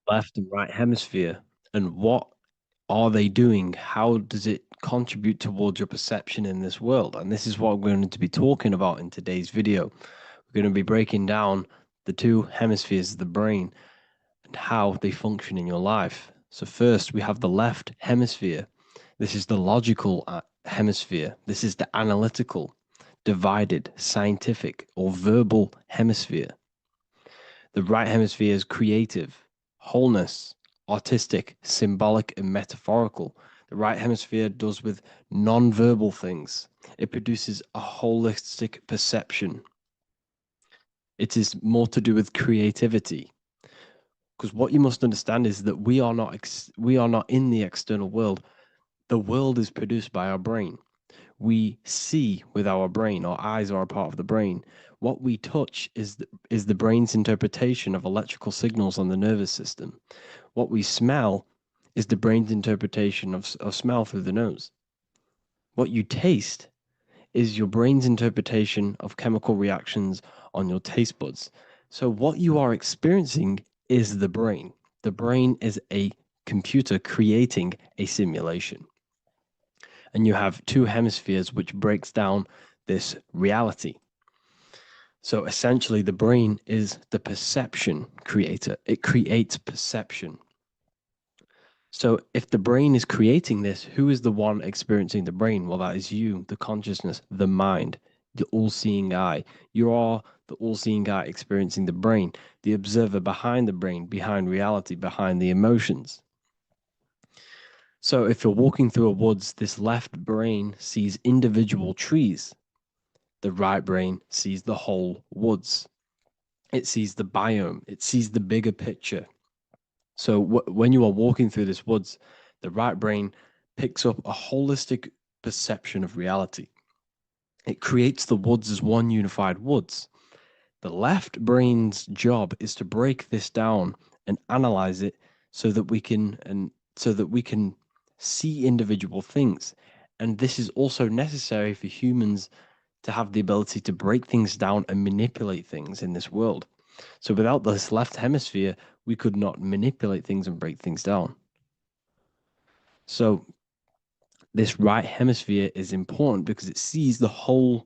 left and right hemisphere, and what are they doing? How does it contribute towards your perception in this world? And this is what we're going to be talking about in today's video. We're going to be breaking down the two hemispheres of the brain and how they function in your life. So first, we have the left hemisphere. This is the logical hemisphere. This is the analytical, divided, scientific, or verbal hemisphere. The right hemisphere is creative, wholeness, artistic, symbolic, and metaphorical. The right hemisphere does with non-verbal things. It produces a holistic perception. It is more to do with creativity. Because what you must understand is that we are not in the external world. The world is produced by our brain. We see with our brain. Our eyes are a part of the brain. What we touch is the brain's interpretation of electrical signals on the nervous system. What we smell is the brain's interpretation of smell through the nose. What you taste is your brain's interpretation of chemical reactions on your taste buds. So what you are experiencing is the brain. The brain is a computer creating a simulation. And you have two hemispheres which breaks down this reality. So essentially, the brain is the perception creator. It creates perception. So if the brain is creating this, who is the one experiencing the brain? Well, that is you, the consciousness, the mind, the all-seeing eye. You are the all-seeing eye experiencing the brain, the observer behind the brain, behind reality, behind the emotions. So if you're walking through a woods, this left brain sees individual trees. The right brain sees the whole woods. It sees the biome. It sees the bigger picture. So when you are walking through this woods, the right brain picks up a holistic perception of reality. It creates the woods as one unified woods. The left brain's job is to break this down and analyze it so that we can see individual things. And this is also necessary for humans to have the ability to break things down and manipulate things in this world. So without this left hemisphere, we could not manipulate things and break things down. So this right hemisphere is important because it sees the whole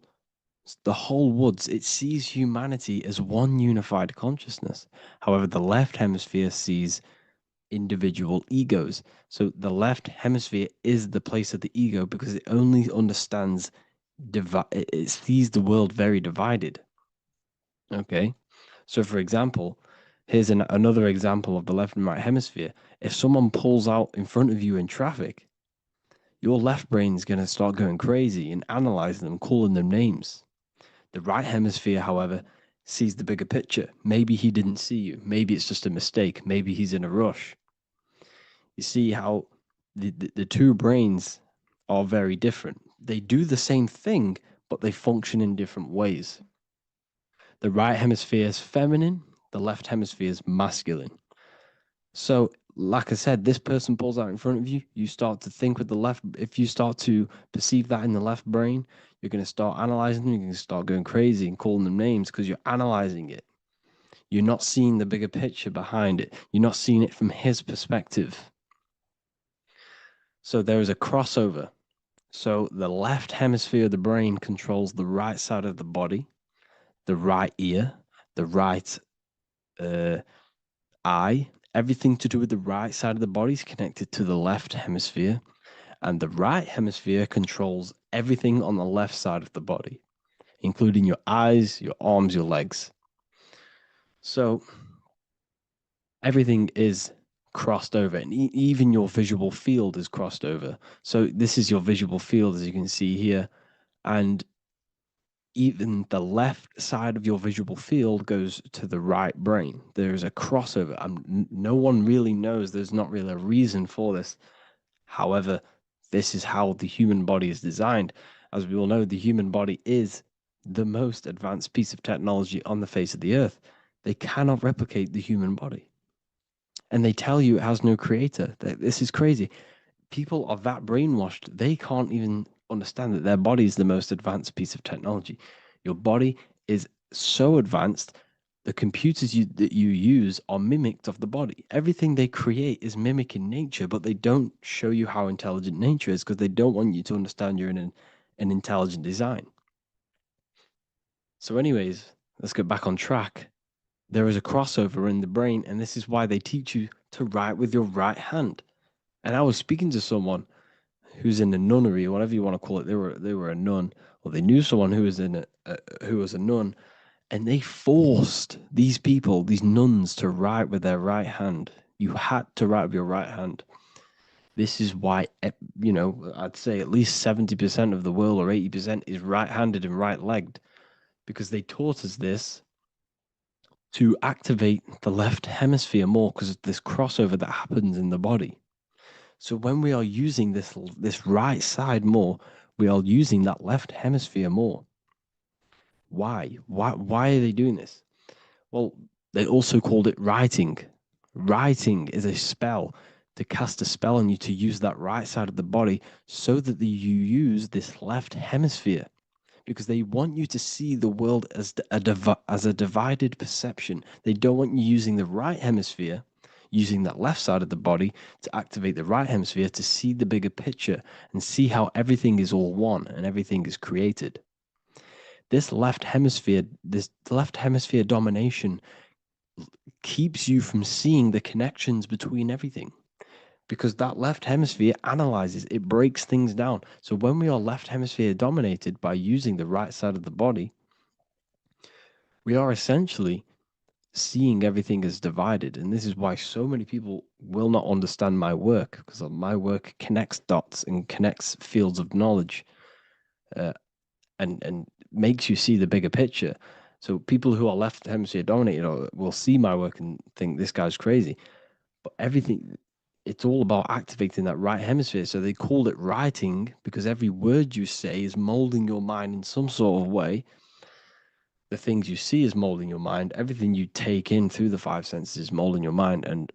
woods. It sees humanity as one unified consciousness. However, the left hemisphere sees individual egos. So the left hemisphere is the place of the ego because it only understands it sees the world very divided. Okay. So for example, here's another example of the left and right hemisphere. If someone pulls out in front of you in traffic, your left brain's going to start going crazy and analyzing them, calling them names. The right hemisphere, however, sees the bigger picture. Maybe he didn't see you. Maybe it's just a mistake. Maybe he's in a rush. You see how the two brains are very different. They do the same thing, but they function in different ways. The right hemisphere is feminine, the left hemisphere is masculine. So, like I said, this person pulls out in front of you, you start to think with the left. If you start to perceive that in the left brain, you're going to start analyzing them, you're going to start going crazy and calling them names because you're analyzing it. You're not seeing the bigger picture behind it, you're not seeing it from his perspective. So, there is a crossover. So, the left hemisphere of the brain controls the right side of the body, the right ear, the right eye. Everything to do with the right side of the body is connected to the left hemisphere, and the right hemisphere controls everything on the left side of the body, including your eyes, your arms, your legs. So everything is crossed over, and even your visual field is crossed over. So this is your visual field, as you can see here, and even the left side of your visual field goes to the right brain. There's a crossover. No one really knows. There's not really a reason for this. However, this is how the human body is designed. As we all know, the human body is the most advanced piece of technology on the face of the earth. They cannot replicate the human body. And they tell you it has no creator. This is crazy. People are that brainwashed, they can't even understand that their body is the most advanced piece of technology. Your body is so advanced, The computers that you use are mimicked of the body. Everything they create is mimicking nature, but they don't show you how intelligent nature is because they don't want you to understand you're in an intelligent design. So, anyways, let's get back on track. There is a crossover in the brain, and this is why they teach you to write with your right hand. And I was speaking to someone who's in a nunnery, or whatever you want to call it. They were a nun, or they knew someone who was who was a nun, and they forced these people, these nuns, to write with their right hand. You had to write with your right hand. This is why, I'd say at least 70% of the world or 80% is right-handed and right-legged, because they taught us this to activate the left hemisphere more because of this crossover that happens in the body. So when we are using this right side more, we are using that left hemisphere more. Why? Why are they doing this? Well, they also called it writing. Writing is a spell to cast a spell on you to use that right side of the body so that you use this left hemisphere because they want you to see the world as a divided perception. They don't want you using the right hemisphere, using that left side of the body to activate the right hemisphere to see the bigger picture and see how everything is all one and everything is created. This left hemisphere domination keeps you from seeing the connections between everything because that left hemisphere analyzes, it breaks things down. So when we are left hemisphere dominated by using the right side of the body, we are essentially seeing everything as divided. And this is why so many people will not understand my work, because my work connects dots and connects fields of knowledge, and makes you see the bigger picture. So people who are left hemisphere dominated will see my work and think this guy's crazy. But everything, it's all about activating that right hemisphere. So they called it writing because every word you say is molding your mind in some sort of way. The things you see is molding your mind. Everything you take in through the five senses is molding your mind. And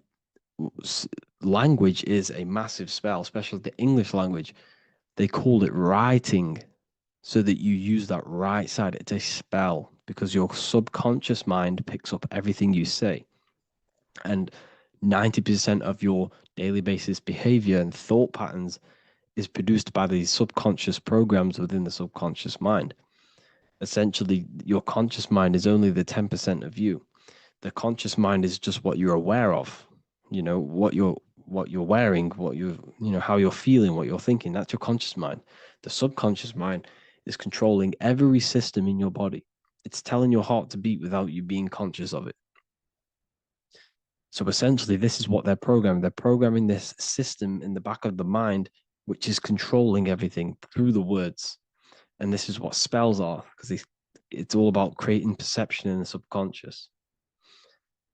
language is a massive spell, especially the English language. They called it writing so that you use that right side. It's a spell because your subconscious mind picks up everything you say. And 90% of your daily basis behavior and thought patterns is produced by these subconscious programs within the subconscious mind. Essentially, your conscious mind is only the 10% of you. The conscious mind is just what you're aware of, what you're wearing, how you're feeling, what you're thinking. That's your conscious mind. The subconscious mind is controlling every system in your body. It's telling your heart to beat without you being conscious of it. So essentially, this is what they're programming. They're programming this system in the back of the mind, which is controlling everything through the words. And this is what spells are, because it's all about creating perception in the subconscious.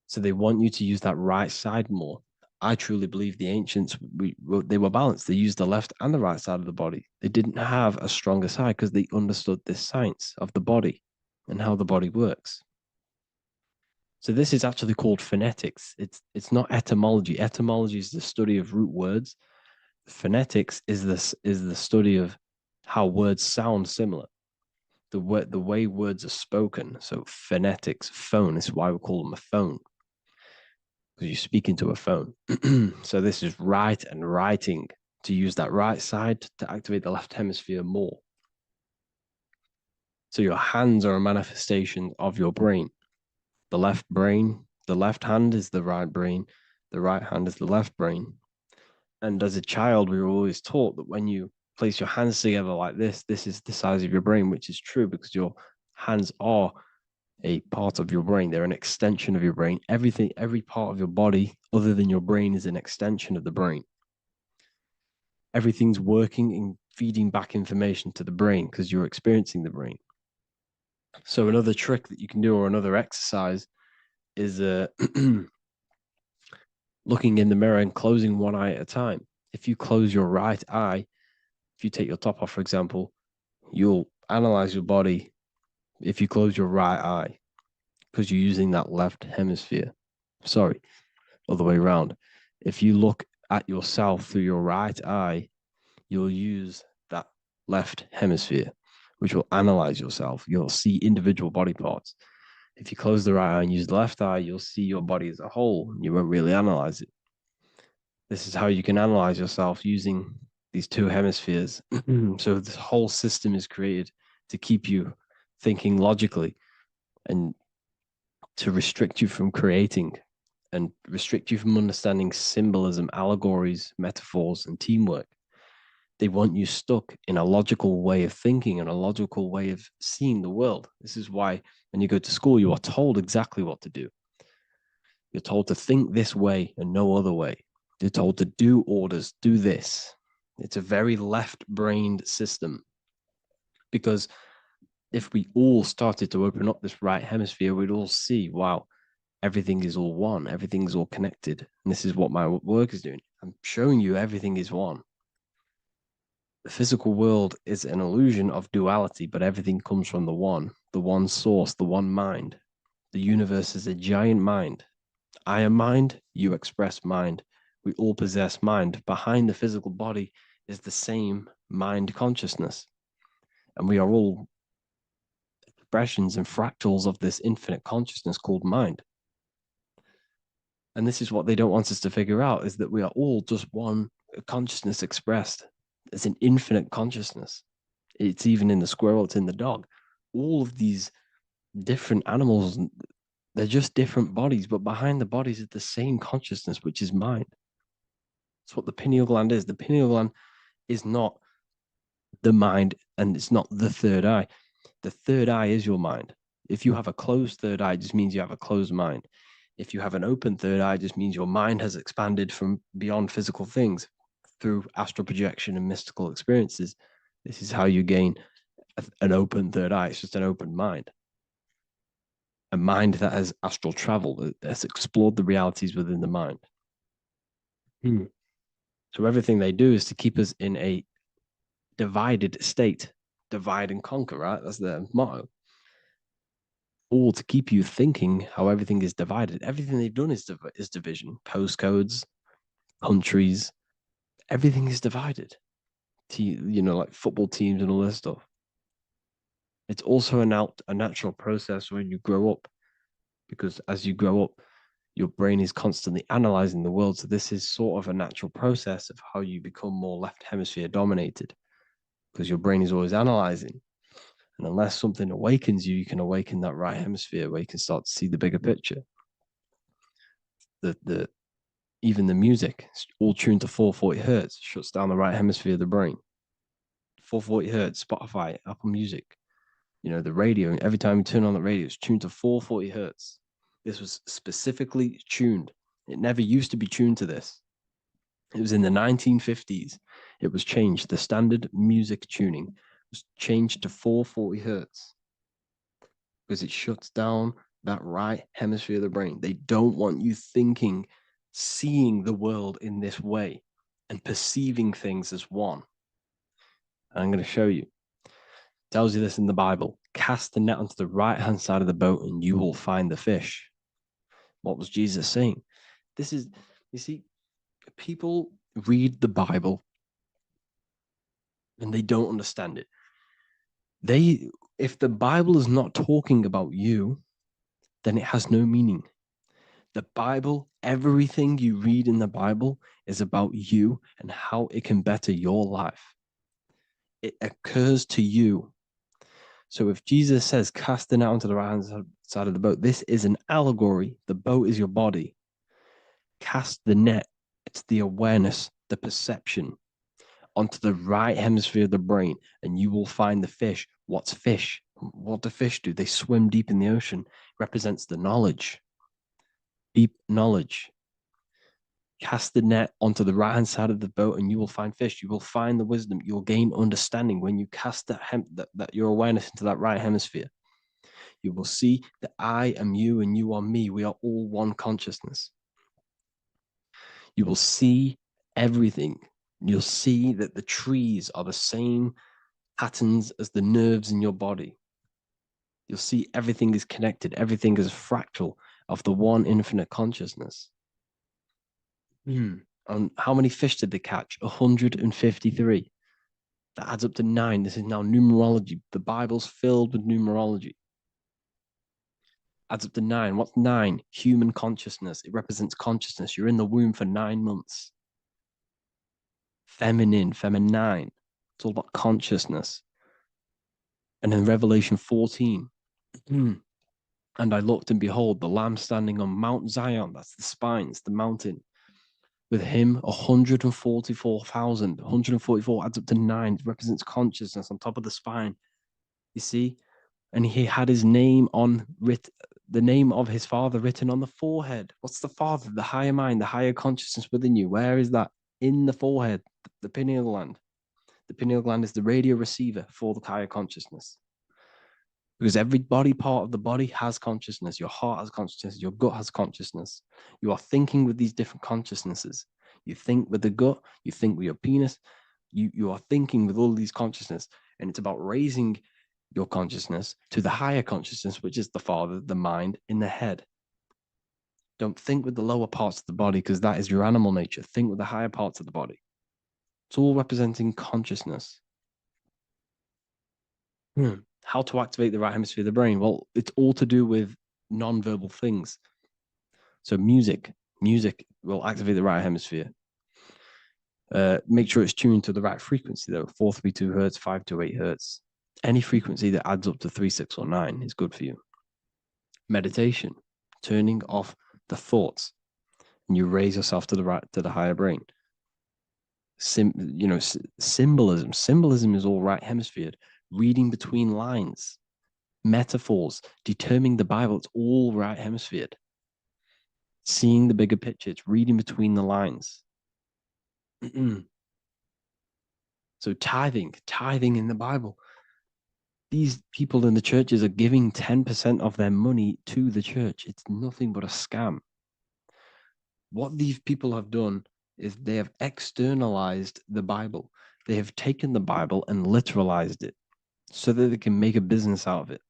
So they want you to use that right side more. I truly believe the ancients, they were balanced. They used the left and the right side of the body. They didn't have a stronger side because they understood this science of the body and how the body works. So this is actually called phonetics. It's not etymology. Etymology is the study of root words. Phonetics is the study of how words sound similar. The way words are spoken. So phonetics, phone is why we call them a phone. Because you speak into a phone. So this is write and writing to use that right side to activate the left hemisphere more. So your hands are a manifestation of your brain. The left hand is the right brain, the right hand is the left brain. And as a child, we were always taught that when you place your hands together like this is the size of your brain, which is true because your hands are a part of your brain. They're an extension of your brain. Every part of your body other than your brain is an extension of the brain. Everything's working and feeding back information to the brain because you're experiencing the brain. So another trick that you can do or another exercise is looking in the mirror and closing one eye at a time. If you close your right eye, if you take your top off, for example, you'll analyze your body if you close your right eye because you're using that left hemisphere. Sorry, other way around. If you look at yourself through your right eye, you'll use that left hemisphere, which will analyze yourself. You'll see individual body parts. If you close the right eye and use the left eye, you'll see your body as a whole. You won't really analyze it. This is how you can analyze yourself using these two hemispheres. So this whole system is created to keep you thinking logically and to restrict you from creating and restrict you from understanding symbolism, allegories, metaphors, and teamwork. They want you stuck in a logical way of thinking and a logical way of seeing the world. This is why when you go to school, you are told exactly what to do. You're told to think this way and no other way. You're told to do orders, do this. It's a very left-brained system because if we all started to open up this right hemisphere, we'd all see, wow, everything is all one, everything's all connected. And this is what my work is doing. I'm showing you everything is one. The physical world is an illusion of duality, but everything comes from the one source, the one mind. The universe is a giant mind. I am mind, you express mind. We all possess mind. Behind the physical body is the same mind consciousness. And we are all expressions and fractals of this infinite consciousness called mind. And this is what they don't want us to figure out, is that we are all just one consciousness expressed. It's an infinite consciousness. It's even in the squirrel, it's in the dog. All of these different animals, they're just different bodies, but behind the bodies is the same consciousness, which is mind. That's what the pineal gland is. The pineal gland is not the mind and it's not the third eye. The third eye is your mind. If you have a closed third eye, it just means you have a closed mind. If you have an open third eye, it just means your mind has expanded from beyond physical things through astral projection and mystical experiences. This is how you gain an open third eye. It's just an open mind. A mind that has astral traveled, that has explored the realities within the mind. So everything they do is to keep us in a divided state. Divide and conquer, right? That's their motto. All to keep you thinking how everything is divided. Everything they've done is division. Postcodes, countries, everything is divided. Like football teams and all this stuff. It's also a natural process when you grow up, because as you grow up, your brain is constantly analyzing the world. So this is sort of a natural process of how you become more left hemisphere dominated, because your brain is always analyzing. And unless something awakens you, you can awaken that right hemisphere where you can start to see the bigger picture. Even the music, all tuned to 440 hertz, shuts down the right hemisphere of the brain. 440 hertz, Spotify, Apple Music, the radio. Every time you turn on the radio, it's tuned to 440 hertz. This was specifically tuned. It never used to be tuned to this. It was in the 1950s. It was changed. The standard music tuning was changed to 440 hertz because it shuts down that right hemisphere of the brain. They don't want you thinking, seeing the world in this way and perceiving things as one. I'm going to show you. It tells you this in the Bible. Cast the net onto the right-hand side of the boat and you will find the fish. What was Jesus saying? You see, people read the Bible and they don't understand it. If the Bible is not talking about you, then it has no meaning. The Bible, everything you read in the Bible is about you and how it can better your life. It occurs to you. So if Jesus says, cast the net onto the right-hand side of the boat, this is an allegory. The boat is your body. Cast the net. It's the awareness, the perception onto the right hemisphere of the brain, and you will find the fish. What's fish? What do fish do? They swim deep in the ocean. It represents the knowledge, deep knowledge. Cast the net onto the right-hand side of the boat and you will find fish. You will find the wisdom. You'll gain understanding when you cast that your awareness into that right hemisphere. You will see that I am you and you are me. We are all one consciousness. You will see everything. You'll see that the trees are the same patterns as the nerves in your body. You'll see everything is connected. Everything is a fractal of the one infinite consciousness. And how many fish did they catch? 153. That adds up to 9. This is now numerology. The Bible's filled with numerology. adds up to 9. What's 9? Human consciousness. It represents consciousness. You're in the womb for 9 months. Feminine. It's all about consciousness. And then Revelation 14. And I looked, and behold, the Lamb standing on Mount Zion. That's the spines, the mountain. With him, 144,000. 144 adds up to 9. It represents consciousness on top of the spine. You see? And he had his name the name of his father written on the forehead. What's the father? The higher mind, the higher consciousness within you. Where is that? In the forehead, the pineal gland. The pineal gland is the radio receiver for the higher consciousness. Because every body part of the body has consciousness. Your heart has consciousness. Your gut has consciousness. You are thinking with these different consciousnesses. You think with the gut. You think with your penis. You are thinking with all these consciousness. And it's about raising your consciousness to the higher consciousness, which is the father, the mind in the head. Don't think with the lower parts of the body, because that is your animal nature. Think with the higher parts of the body. It's all representing consciousness. How to activate the right hemisphere of the brain? Well, it's all to do with non-verbal things. So music will activate the right hemisphere. Make sure it's tuned to the right frequency, though. 432 hertz, 528 hertz. Any frequency that adds up to 3, 6, or 9 is good for you. Meditation, turning off the thoughts, and you raise yourself to the higher brain. Symbolism. Symbolism is all right hemisphered. Reading between lines, metaphors, determining the Bible. It's all right hemisphered. Seeing the bigger picture. It's reading between the lines. So tithing in the Bible. These people in the churches are giving 10% of their money to the church. It's nothing but a scam. What these people have done is they have externalized the Bible. They have taken the Bible and literalized it so that they can make a business out of it.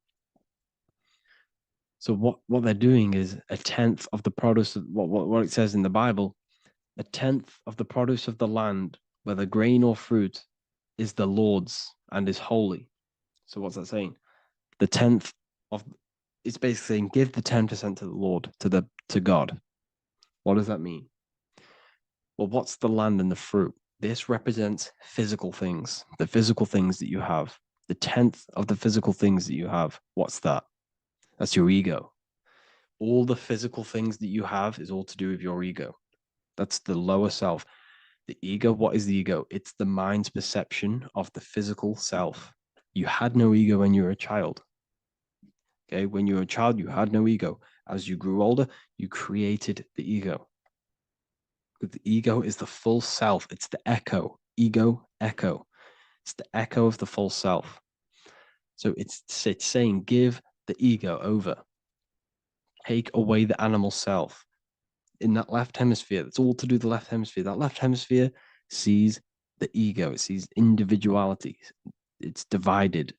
So what they're doing is a tenth of the produce of what it says in the Bible, a tenth of the produce of the land, whether grain or fruit, is the Lord's and is holy. So what's that saying? The tenth of it's basically saying give the 10% to the Lord, to God. What does that mean? Well, what's the land and the fruit? This represents physical things, the physical things that you have. The tenth of the physical things that you have. What's that? That's your ego. All the physical things that you have is all to do with your ego. That's the lower self. The ego, what is the ego? It's the mind's perception of the physical self. You had no ego when you were a child. Okay, when you were a child, you had no ego. As you grew older, you created the ego. The ego is the full self. It's the echo. Ego, echo. It's the echo of the full self. So it's saying give the ego over. Take away the animal self. In that left hemisphere, that's all to do with the left hemisphere. That left hemisphere sees the ego. It sees individuality. It's divided.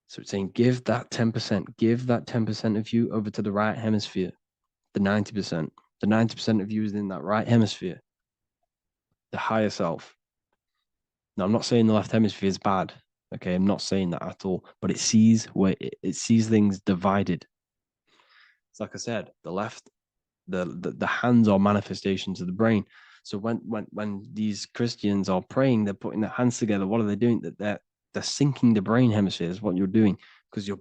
So it's saying give that 10%. Give that 10% of you over to the right hemisphere. The 90%. The 90% of you is in that right hemisphere. The higher self. Now, I'm not saying the left hemisphere is bad. Okay, I'm not saying that at all. But it sees it sees things divided. It's like I said, the left, the hands are manifestations of the brain. So when these Christians are praying, they're putting their hands together. What are they doing? They're syncing the brain hemisphere is what you're doing, because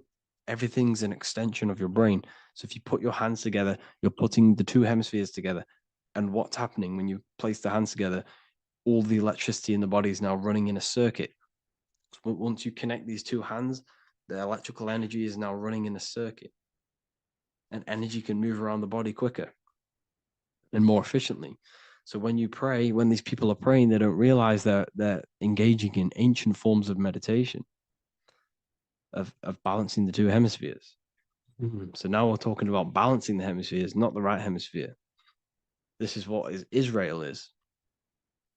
everything's an extension of your brain. So if you put your hands together, you're putting the two hemispheres together. And what's happening when you place the hands together? All the electricity in the body is now running in a circuit. So once you connect these two hands, the electrical energy is now running in a circuit, and energy can move around the body quicker and more efficiently. So when you pray, when these people are praying, they don't realize that they're engaging in ancient forms of meditation, of balancing the two hemispheres. So now we're talking about balancing the hemispheres, not the right hemisphere. This is what Israel is.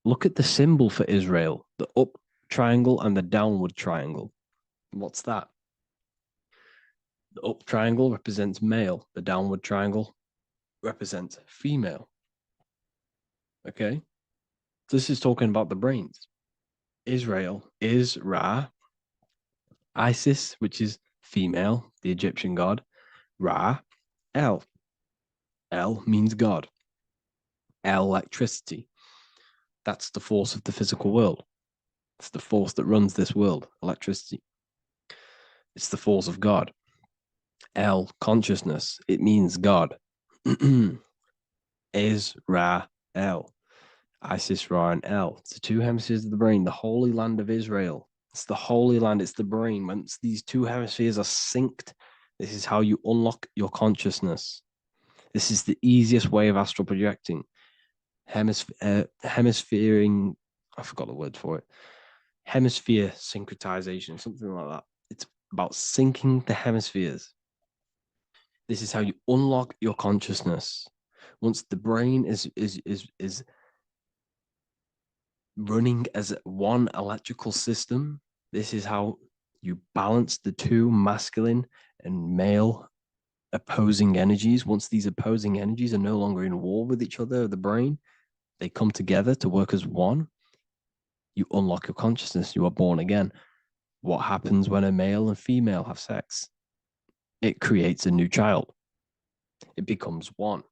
Look at the symbol for Israel, the up triangle and the downward triangle. What's that? The up triangle represents male. The downward triangle represents female. Okay? This is talking about the brains. Israel is Ra. Isis, which is female, the Egyptian god. Ra, El. El means God. Electricity. That's the force of the physical world. It's the force that runs this world, electricity. It's the force of God. El, consciousness. It means God. Is, Ra, El. Isis, Ra, and El. It's the two hemispheres of the brain, the holy land of Israel. It's the holy land, it's the brain. Once these two hemispheres are synced, this is how you unlock your consciousness. This is the easiest way of astral projecting. Hemisphering, I forgot the word for it. Hemisphere syncretization, something like that. It's about syncing the hemispheres. This is how you unlock your consciousness. Once the brain is running as one electrical system, this is how you balance the two masculine and male opposing energies. Once these opposing energies are no longer in war with each other, the brain, they come together to work as one. You unlock your consciousness. You are born again. What happens when a male and female have sex? It creates a new child. It becomes one.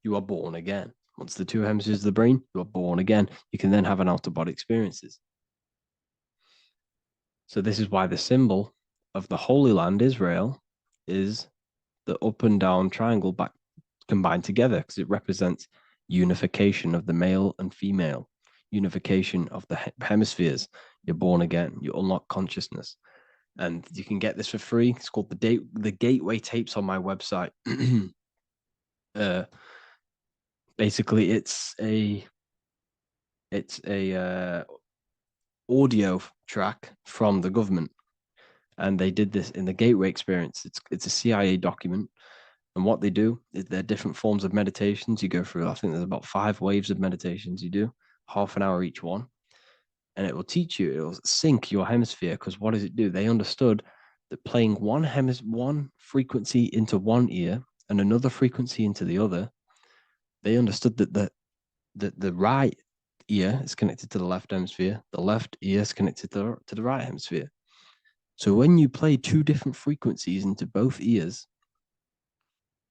You are born again. Once the two hemispheres of the brain, you are born again. You can then have an out-of-body experiences. So this is why the symbol of the Holy Land, Israel, is the up and down triangle back combined together, because it represents unification of the male and female, unification of the hemispheres. You're born again. You unlock consciousness. And you can get this for free. It's called the Gateway Tapes on my website. Basically, it's a audio track from the government, and they did this in the Gateway Experience. It's a CIA document, and what they do is there are different forms of meditations you go through. I think there's about 5 waves of meditations you do, half an hour each one, and it will teach you. It will sync your hemisphere, because what does it do? They understood that playing one frequency into one ear and another frequency into the other, they understood that the right ear is connected to the left hemisphere, the left ear is connected to the right hemisphere. So when you play 2 different frequencies into both ears,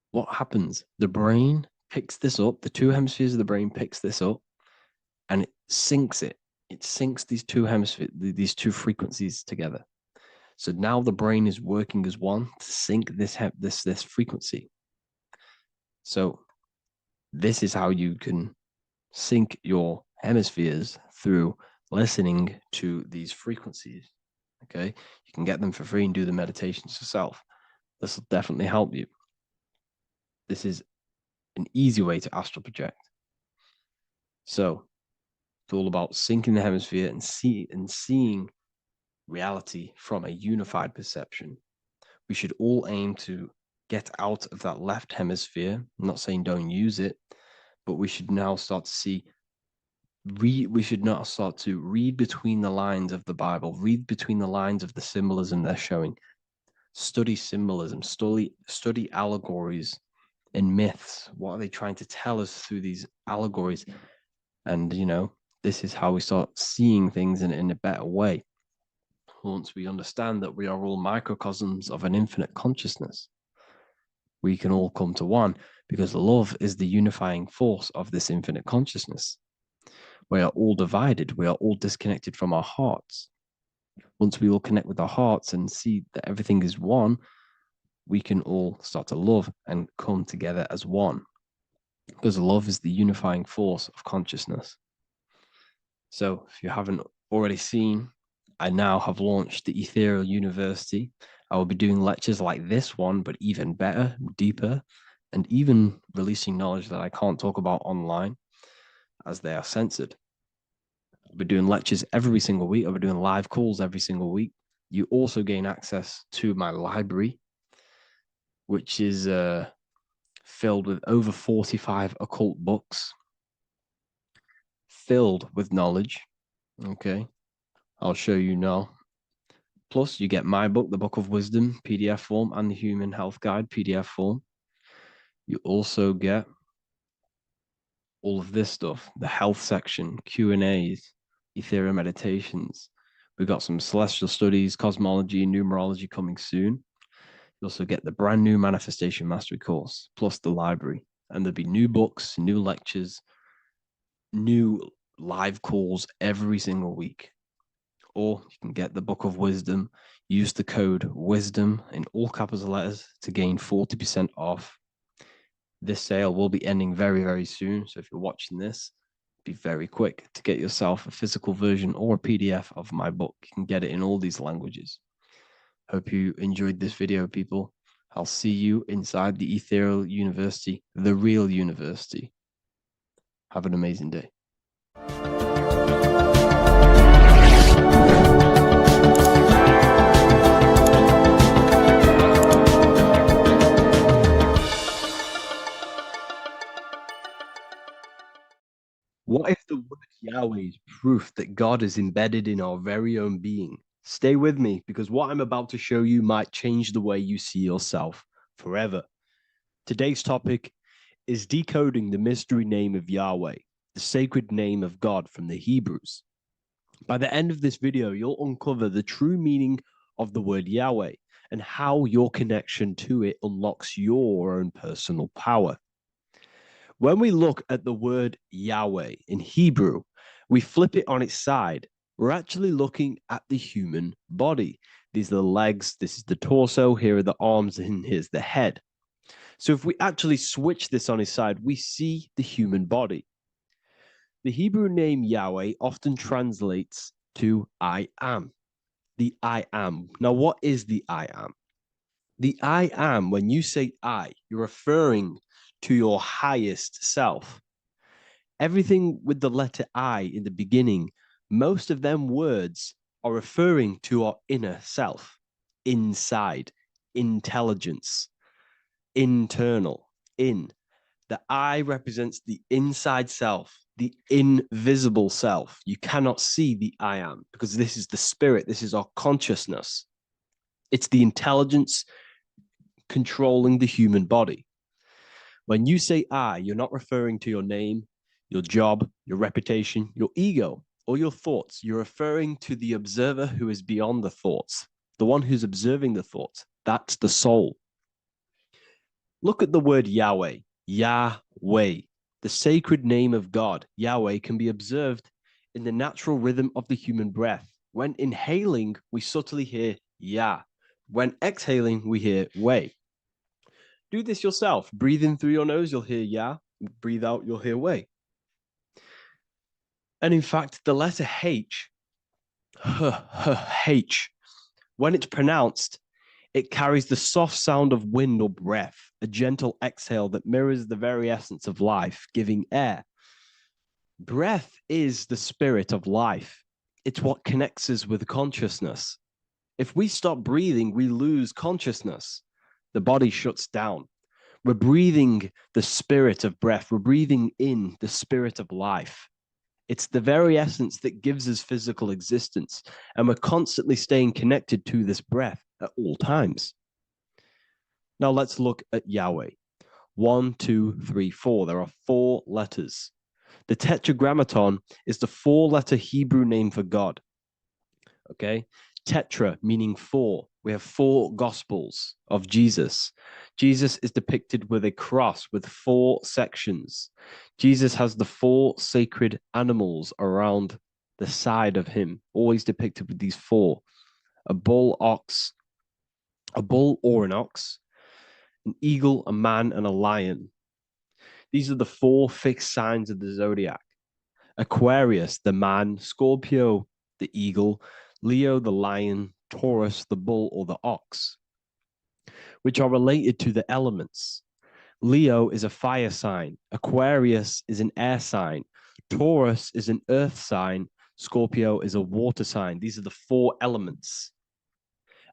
what happens? The brain picks this up, the 2 hemispheres of the brain picks this up, and it syncs it. It syncs these 2 hemispheres, these 2 frequencies together. So now the brain is working as one to sync this frequency. So this is how you can sync your hemispheres through listening to these frequencies. Okay, you can get them for free and do the meditations yourself. This will definitely help you. This is an easy way to astral project. So it's all about syncing the hemisphere and seeing reality from a unified perception. We should all aim to get out of that left hemisphere. I'm not saying don't use it, but we should now start to see we should not start to read between the lines of the Bible, read between the lines of the symbolism they're showing, study symbolism, study allegories and myths. What are they trying to tell us through these allegories? And, this is how we start seeing things in a better way. Once we understand that we are all microcosms of an infinite consciousness, we can all come to one, because love is the unifying force of this infinite consciousness. We are all divided. We are all disconnected from our hearts. Once we all connect with our hearts and see that everything is one, we can all start to love and come together as one, because love is the unifying force of consciousness. So if you haven't already seen, I now have launched the Ethereal University. I will be doing lectures like this one, but even better, deeper, and even releasing knowledge that I can't talk about online, as they are censored. I'll be doing lectures every single week. I'll be doing live calls every single week. You also gain access to my library, which is filled with over 45 occult books, filled with knowledge. Okay, I'll show you now. Plus, you get my book, The Book of Wisdom, PDF form, and the Human Health Guide, PDF form. You also get all of this stuff, the health section, Q&As, ethereal meditations. We've got some celestial studies, cosmology, and numerology coming soon. You also get the brand new Manifestation Mastery course, plus the library. And there'll be new books, new lectures, new live calls every single week. Or you can get the Book of Wisdom, use the code WISDOM in all capital letters to gain 40% off. This sale will be ending very, very soon. So if you're watching this, be very quick to get yourself a physical version or a PDF of my book. You can get it in all these languages. Hope you enjoyed this video, people. I'll see you inside the Ethereal University, the real university. Have an amazing day. What if the word Yahweh is proof that God is embedded in our very own being? Stay with me, because what I'm about to show you might change the way you see yourself forever. Today's topic is decoding the mystery name of Yahweh, the sacred name of God from the Hebrews. By the end of this video, you'll uncover the true meaning of the word Yahweh and how your connection to it unlocks your own personal power. When we look at the word Yahweh in Hebrew, we flip it on its side. We're actually looking at the human body. These are the legs, this is the torso, here are the arms, and here's the head. So if we actually switch this on its side, we see the human body. The Hebrew name Yahweh often translates to I am. The I am. Now, what is the I am? The I am, when you say I, you're referring to your highest self. Everything with the letter I in the beginning, most of them words are referring to our inner self, inside, intelligence, internal, in. The I represents the inside self, the invisible self. You cannot see the I am because this is the spirit, this is our consciousness. It's the intelligence controlling the human body. When you say I, you're not referring to your name, your job, your reputation, your ego, or your thoughts. You're referring to the observer who is beyond the thoughts, the one who's observing the thoughts. That's the soul. Look at the word Yahweh, Yahweh, the sacred name of God. Yahweh can be observed in the natural rhythm of the human breath. When inhaling, we subtly hear Yah. When exhaling, we hear Way. Do this yourself. Breathe in through your nose, you'll hear Yah. Breathe out, you'll hear Way. And in fact, the letter H, H, when it's pronounced, it carries the soft sound of wind or breath, a gentle exhale that mirrors the very essence of life, giving air. Breath is the spirit of life. It's what connects us with consciousness. If we stop breathing, we lose consciousness. The body shuts down. We're breathing the spirit of breath. We're breathing in the spirit of life. It's the very essence that gives us physical existence, and we're constantly staying connected to this breath at all times. Now let's look at Yahweh. 1, 2, 3, 4. There are 4 letters. The tetragrammaton is the 4-letter Hebrew name for God. Okay? Tetra meaning 4. We have 4 gospels of Jesus. Jesus is depicted with a cross with 4 sections. Jesus has the 4 sacred animals around the side of him, always depicted with these 4. A bull or an ox, an eagle, a man, and a lion. These are the 4 fixed signs of the zodiac. Aquarius, the man, Scorpio, the eagle, Leo, the lion, Taurus, the bull or the ox, which are related to the elements. Leo is a fire sign. Aquarius is an air sign. Taurus is an earth sign. Scorpio is a water sign. These are the 4 elements.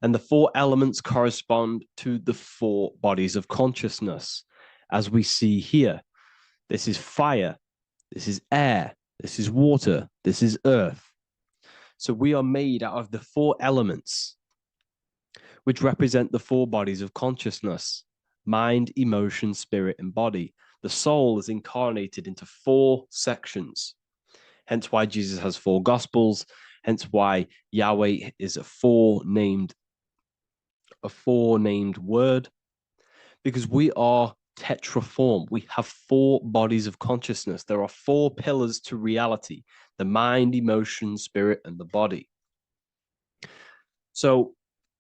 And the 4 elements correspond to the 4 bodies of consciousness, as we see here. This is fire. This is air. This is water. This is earth. So we are made out of the 4 elements, which represent the 4 bodies of consciousness: mind, emotion, spirit, and body. The soul is incarnated into 4 sections. Hence why Jesus has 4 gospels. Hence why Yahweh is a 4 named a four-named word because we are tetraform. We have four bodies of consciousness. There are four pillars to reality: the mind, emotion, spirit, and the body. So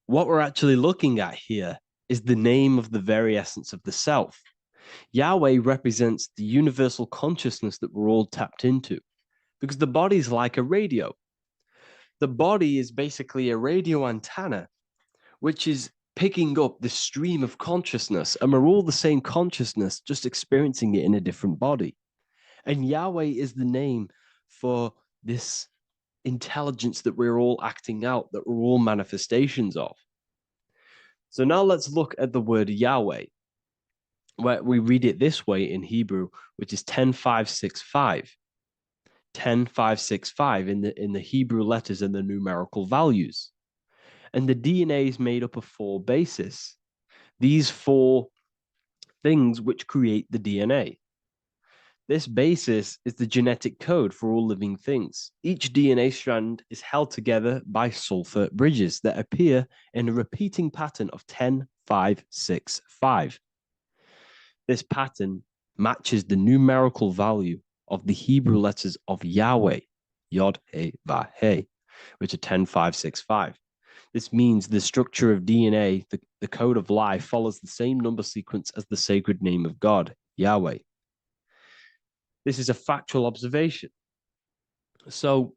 what we're actually looking at here is the name of the very essence of the self. Yahweh represents the universal consciousness that we're all tapped into, because the body is like a radio. The body is basically a radio antenna, which is picking up the stream of consciousness, and we're all the same consciousness, just experiencing it in a different body. And Yahweh is the name for this intelligence that we're all acting out, that we're all manifestations of. So now let's look at the word Yahweh, where we read it this way in Hebrew, which is 10565. 10565 in the Hebrew letters and the numerical values. And the DNA is made up of four bases. These four things which create the DNA. This basis is the genetic code for all living things. Each DNA strand is held together by sulfur bridges that appear in a repeating pattern of 10565. This pattern matches the numerical value of the Hebrew letters of Yahweh, Yod, He, Vah, He, which are 10565. This means the structure of DNA, the code of life, follows the same number sequence as the sacred name of God, Yahweh. This is a factual observation. So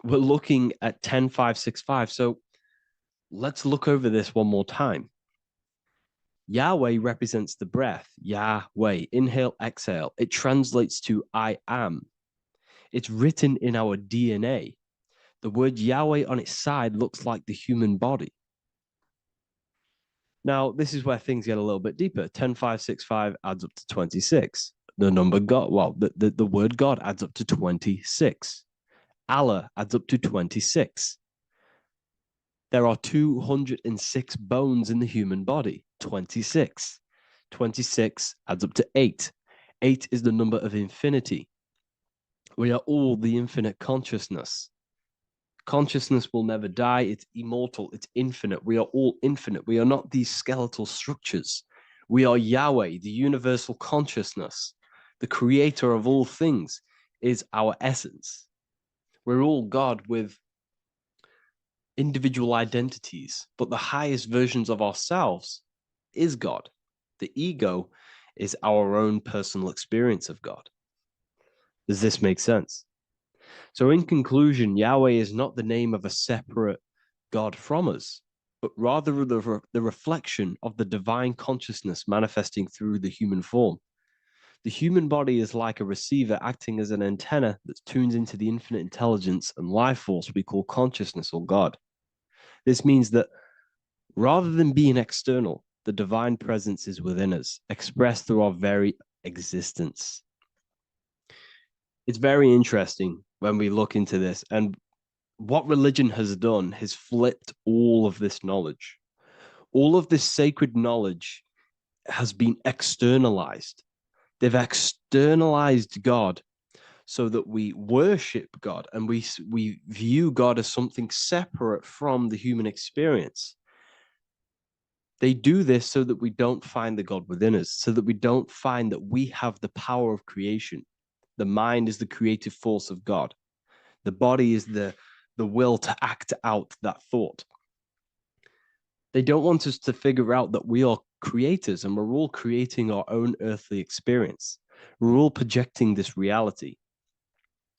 we're looking at 10565. So let's look over this one more time. Yahweh represents the breath, Yahweh, inhale, exhale. It translates to I am. It's written in our DNA. The word Yahweh on its side looks like the human body. Now, this is where things get a little bit deeper. 10565 adds up to 26. The number God, well, the word God adds up to 26. Allah adds up to 26. There are 206 bones in the human body, 26. 26 adds up to 8. 8 is the number of infinity. We are all the infinite consciousness. Consciousness will never die. It's immortal. It's infinite. We are all infinite. We are not these skeletal structures. We are Yahweh, the universal consciousness. The creator of all things is our essence. We're all God with individual identities, but the highest versions of ourselves is God. The ego is our own personal experience of God. Does this make sense? So in conclusion, Yahweh is not the name of a separate God from us, but rather the reflection of the divine consciousness manifesting through the human form. The human body is like a receiver acting as an antenna that tunes into the infinite intelligence and life force we call consciousness or God. This means that rather than being external, the divine presence is within us, expressed through our very existence. It's very interesting when we look into this, and what religion has done has flipped all of this knowledge. All of this sacred knowledge has been externalized. They've externalized God so that we worship God and we view God as something separate from the human experience. They do this so that we don't find the God within us, so that we don't find that we have the power of creation. The mind is the creative force of God. The body is the will to act out that thought. They don't want us to figure out that we are creators and we're all creating our own earthly experience. We're all projecting this reality.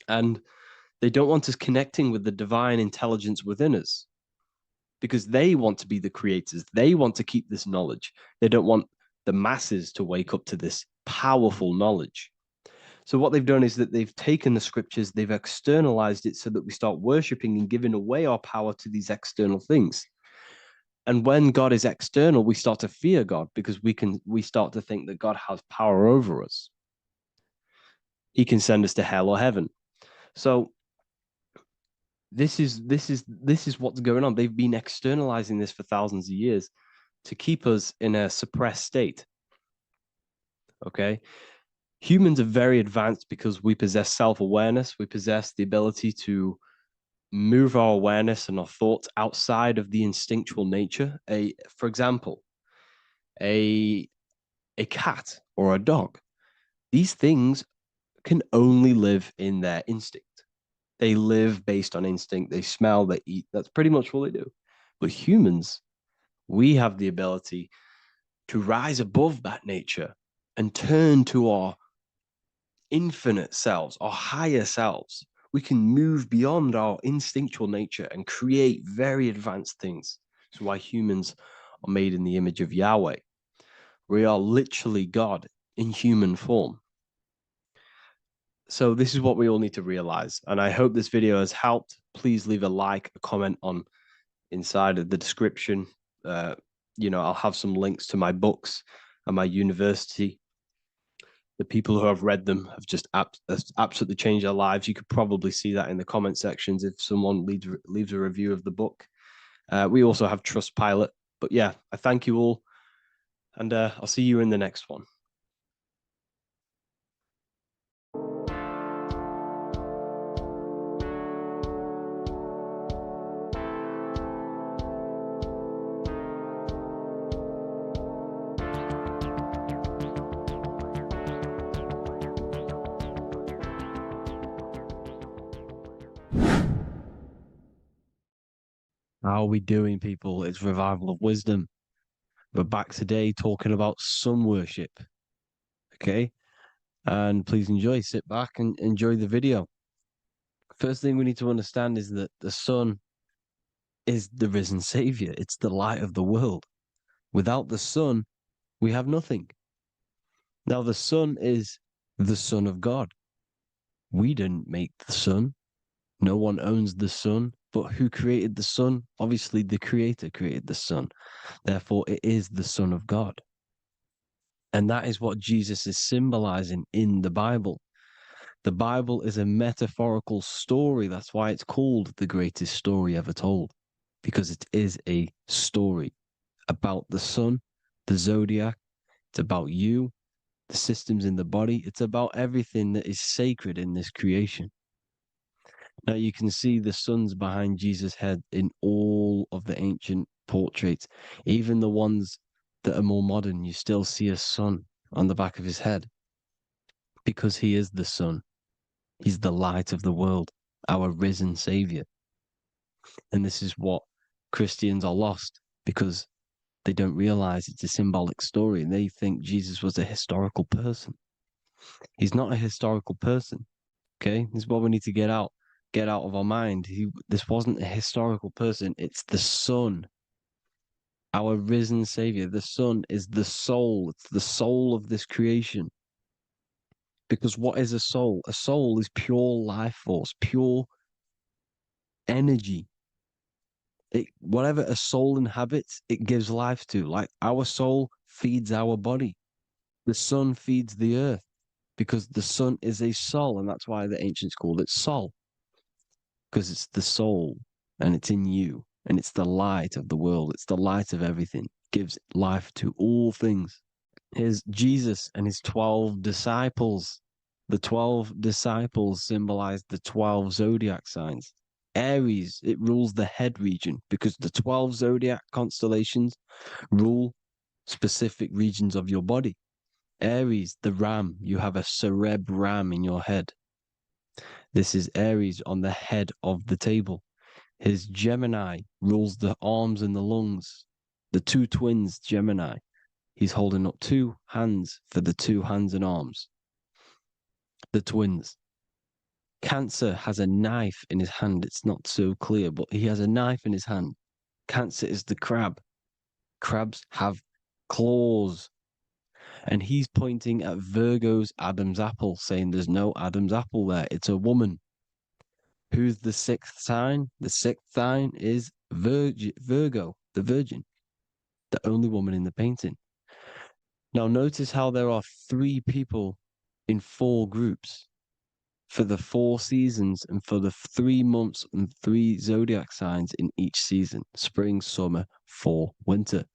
And they don't want us connecting with the divine intelligence within us because they want to be the creators. They want to keep this knowledge. They don't want the masses to wake up to this powerful knowledge. So what they've done is that they've taken the scriptures, they've externalized it so that we start worshiping and giving away our power to these external things. And when God is external, we start to fear God because we start to think that God has power over us. He can send us to hell or heaven. So this is what's going on. They've been externalizing this for thousands of years to keep us in a suppressed state. Okay. Humans are very advanced because we possess self-awareness. We possess the ability to move our awareness and our thoughts outside of the instinctual nature. For example, a cat or a dog. These things can only live in their instinct. They live based on instinct. They smell, they eat. That's pretty much all they do. But humans, we have the ability to rise above that nature and turn to our infinite selves, our higher selves. We can move beyond our instinctual nature and create very advanced things. That's why humans are made in the image of Yahweh. We are literally God in human form. So this is what we all need to realize. And I hope this video has helped. Please leave a like, a comment on inside of the description. I'll have some links to my books and my university. The people who have read them have just absolutely changed their lives. You could probably see that in the comment sections if someone leaves a review of the book. We also have Trustpilot. But yeah, I thank you all, and I'll see you in the next one. How are we doing, people? It's Revival of Wisdom. We're back today talking about sun worship. Okay? And please enjoy, sit back and enjoy the video. First thing we need to understand is that the sun is the risen savior. It's the light of the world. Without the sun, we have nothing. Now, the sun is the Son of God. We didn't make the sun. No one owns the sun. But who created the sun? Obviously, the Creator created the sun. Therefore, it is the Son of God. And that is what Jesus is symbolizing in the Bible. The Bible is a metaphorical story. That's why it's called the greatest story ever told, because it is a story about the sun, the zodiac. It's about you, the systems in the body. It's about everything that is sacred in this creation. Now you can see the suns behind Jesus' head in all of the ancient portraits, even the ones that are more modern. You still see a sun on the back of his head because he is the sun. He's the light of the world, our risen savior. And this is what Christians are lost because they don't realize it's a symbolic story and they think Jesus was a historical person. He's not a historical person. Okay, this is what we need to get out of our mind. This wasn't a historical person. It's the Son, our risen Savior. The Son is the soul. It's the soul of this creation. Because what is a soul? A soul is pure life force, pure energy. Whatever a soul inhabits, it gives life to. Like our soul feeds our body. The sun feeds the earth because the sun is a soul, and that's why the ancients called it Sol. Because it's the soul and it's in you and it's the light of the world. It's the light of everything. It gives life to all things. Here's Jesus and his 12 disciples. The 12 disciples symbolize the 12 zodiac signs. Aries, it rules the head region because the 12 zodiac constellations rule specific regions of your body. Aries, the ram, you have a cerebrum in your head. This is Aries on the head of the table. His Gemini rules the arms and the lungs. The two twins, Gemini. He's holding up two hands for the two hands and arms. The twins. Cancer has a knife in his hand. It's not so clear, but he has a knife in his hand. Cancer is the crab. Crabs have claws. And he's pointing at Virgo's Adam's apple, saying there's no Adam's apple there. It's a woman. Who's the sixth sign? The sixth sign is Virgo, the Virgin, the only woman in the painting. Now, notice how there are 3 people in 4 groups for the 4 seasons and for the 3 months and 3 zodiac signs in each season: spring, summer, fall, winter.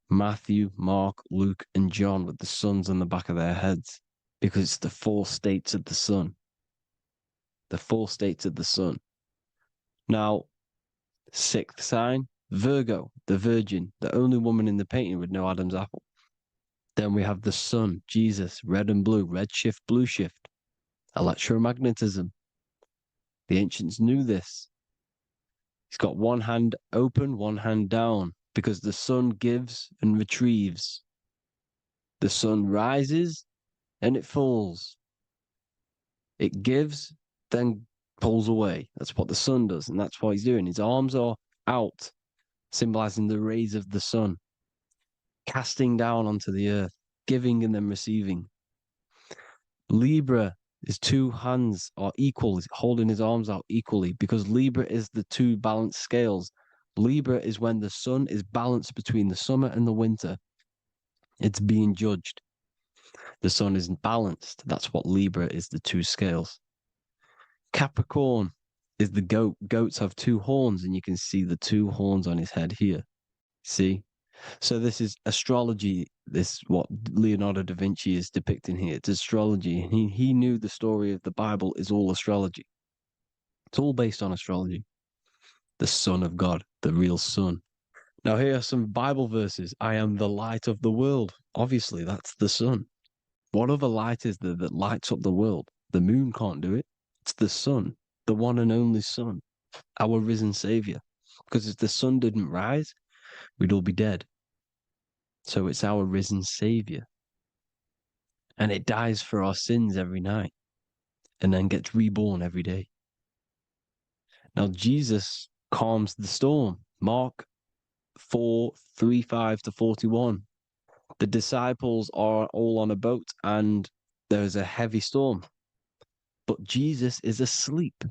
Matthew, Mark, Luke, and John with the suns on the back of their heads because it's the 4 states of the sun. The 4 states of the sun. Now, sixth sign, Virgo, the virgin, the only woman in the painting with no Adam's apple. Then we have the sun, Jesus, red and blue, red shift, blue shift, electromagnetism. The ancients knew this. He's got one hand open, one hand down, because the sun gives and retrieves. The sun rises and it falls. It gives, then pulls away. That's what the sun does, and that's what he's doing. His arms are out, symbolizing the rays of the sun, casting down onto the earth, giving and then receiving. Libra, his two hands are equal, he's holding his arms out equally, because Libra is the two balanced scales. Libra is when the sun is balanced between the summer and the winter. It's being judged. The sun isn't balanced. That's what Libra is, the two scales. Capricorn is the goat. Goats have two horns, and you can see the two horns on his head here. See? So this is astrology. This what Leonardo da Vinci is depicting here. It's astrology. And he knew the story of the Bible is all astrology. It's all based on astrology. The Son of God, the real Son. Now here are some Bible verses. I am the light of the world. Obviously, that's the sun. What other light is there that lights up the world? The moon can't do it. It's the sun, the one and only Son, our risen Savior. Because if the sun didn't rise, we'd all be dead. So it's our risen Savior. And it dies for our sins every night and then gets reborn every day. Now, Jesus calms the storm. Mark 4:35-41. The disciples are all on a boat and there's a heavy storm. But Jesus is asleep.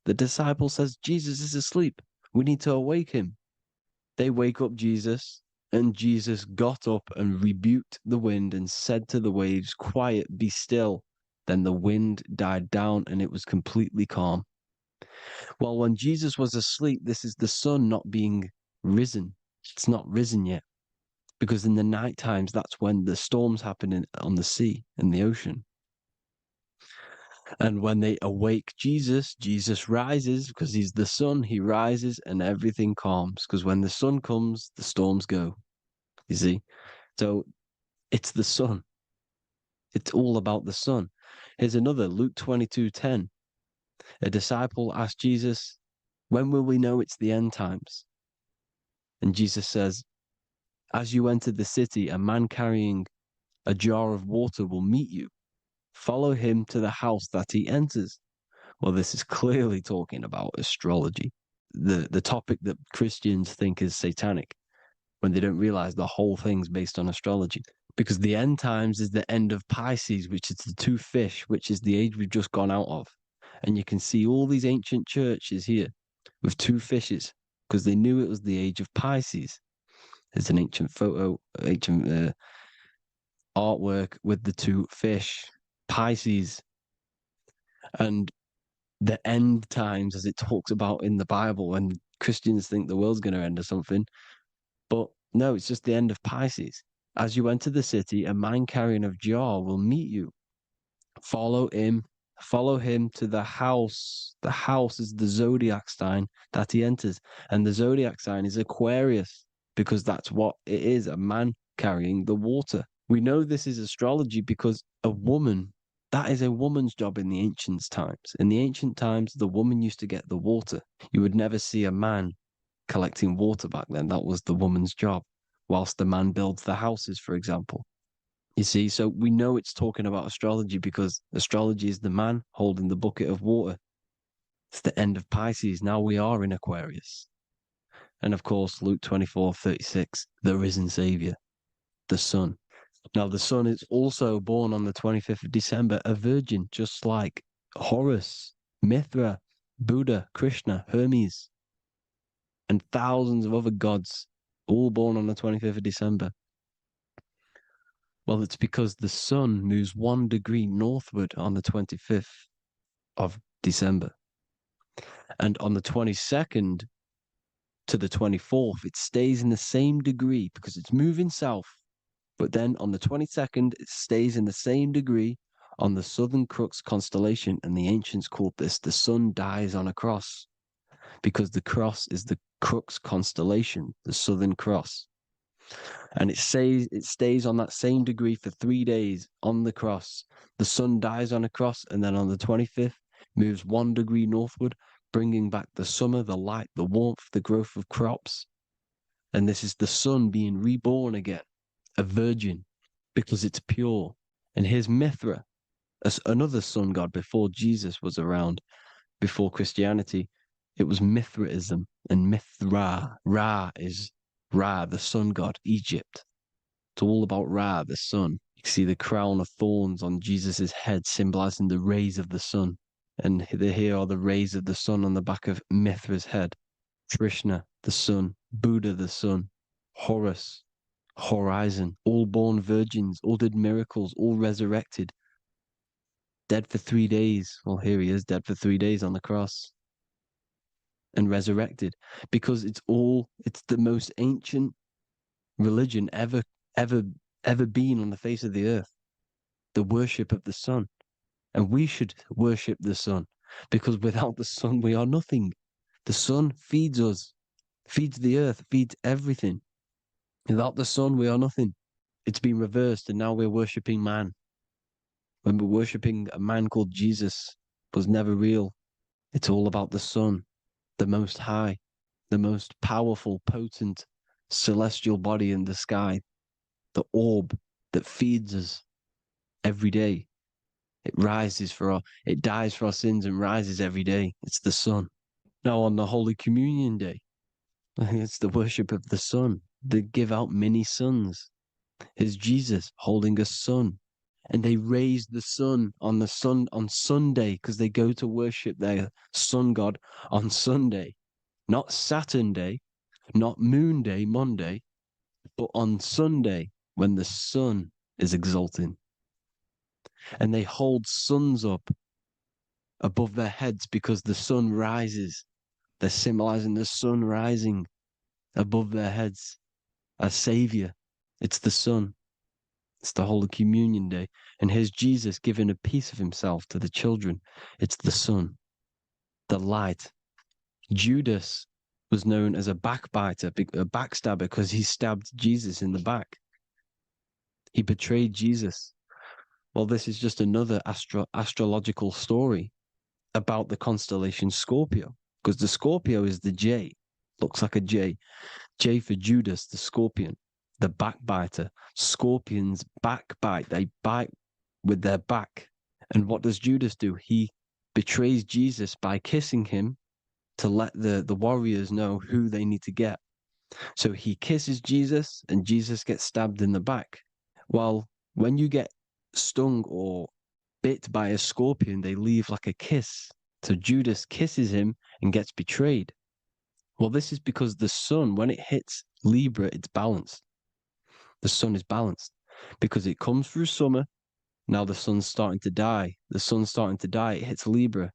The disciple says, Jesus is asleep. We need to awake him. They wake up Jesus, and Jesus got up and rebuked the wind and said to the waves, quiet, be still. Then the wind died down and it was completely calm. Well, when Jesus was asleep, this is the sun not being risen. It's not risen yet. Because in the night times, that's when the storms happen on the sea, in the ocean. And when they awake Jesus, Jesus rises because he's the sun. He rises and everything calms. Because when the sun comes, the storms go. You see? So it's the sun. It's all about the sun. Here's another, Luke 22:10. A disciple asked Jesus, when will we know it's the end times? And Jesus says, as you enter the city, a man carrying a jar of water will meet you. Follow him to the house that he enters. Well, this is clearly talking about astrology, the topic that Christians think is satanic, when they don't realize the whole thing's based on astrology. Because the end times is the end of Pisces, which is the two fish, which is the age we've just gone out of. And you can see all these ancient churches here with two fishes, because they knew it was the age of Pisces. There's an ancient photo, ancient artwork with the two fish, Pisces. And the end times, as it talks about in the Bible, when Christians think the world's going to end or something. But no, it's just the end of Pisces. As you enter the city, a man carrying a jar will meet you. Follow him to the house. The house is the zodiac sign that he enters. And the zodiac sign is Aquarius, because that's what it is, a man carrying the water. We know this is astrology because a woman, that is a woman's job in the ancient times. In the ancient times, the woman used to get the water. You would never see a man collecting water back then. That was the woman's job, whilst the man builds the houses, for example. You see, so we know it's talking about astrology because astrology is the man holding the bucket of water. It's the end of Pisces. Now we are in Aquarius. And of course, Luke 24:36, the risen Savior, the Son. Now, the Son is also born on the 25th of December, a virgin, just like Horus, Mithra, Buddha, Krishna, Hermes, and thousands of other gods, all born on the 25th of December. Well, it's because the sun moves 1 degree northward on the 25th of December. And on the 22nd to the 24th, it stays in the same degree because it's moving south. But then on the 22nd, it stays in the same degree on the Southern Crux constellation. And the ancients called this the sun dies on a cross. because the cross is the crux constellation, the Southern Cross. And it stays on that same degree for 3 days on the cross. The sun dies on a cross, and then on the 25th, moves 1 degree northward, bringing back the summer, the light, the warmth, the growth of crops. And this is the sun being reborn again, a virgin, because it's pure. And here's Mithra, another sun god before Jesus was around, before Christianity. It was Mithraism, and Mithra, Ra is Ra, the sun god, Egypt. It's all about Ra, the sun. You can see the crown of thorns on Jesus' head, symbolizing the rays of the sun. And here are the rays of the sun on the back of Mithra's head. Krishna, the sun. Buddha, the sun. Horus, horizon. All born virgins, all did miracles, all resurrected. Dead for 3 days. Well, here he is, dead for 3 days on the cross. And resurrected. Because it's the most ancient religion ever been on the face of the earth. The worship of the sun. And we should worship the sun, because without the sun we are nothing. The sun feeds us, feeds the earth, feeds everything. Without the sun we are nothing. It's been reversed, and now we're worshipping man. When we're worshipping a man called Jesus, was never real. It's all about the sun, the most high, the most powerful, potent, celestial body in the sky, the orb that feeds us every day. It dies for our sins and rises every day. It's the sun. Now on the Holy Communion Day, it's the worship of the sun. They give out many suns. Here's Jesus holding a sun. And they raise the sun on Sunday, because they go to worship their sun god on Sunday. Not Saturn Day, not Moon Day, Monday, but on Sunday when the sun is exalting. And they hold suns up above their heads because the sun rises. They're symbolizing the sun rising above their heads as savior. It's the sun. It's the Holy Communion Day. And here's Jesus giving a piece of himself to the children. It's the sun, the light. Judas was known as a backbiter, a backstabber, because he stabbed Jesus in the back. He betrayed Jesus. Well, this is just another astrological story about the constellation Scorpio, because the Scorpio is the J, looks like a J. J for Judas, the scorpion, the backbiter. Scorpions backbite, they bite with their back. And what does Judas do? He betrays Jesus by kissing him to let the warriors know who they need to get. So he kisses Jesus, and Jesus gets stabbed in the back. Well, when you get stung or bit by a scorpion, they leave like a kiss. So Judas kisses him and gets betrayed. Well, this is because the sun, when it hits Libra, it's balanced. The sun is balanced because it comes through summer. Now the sun's starting to die. The sun's starting to die. It hits Libra.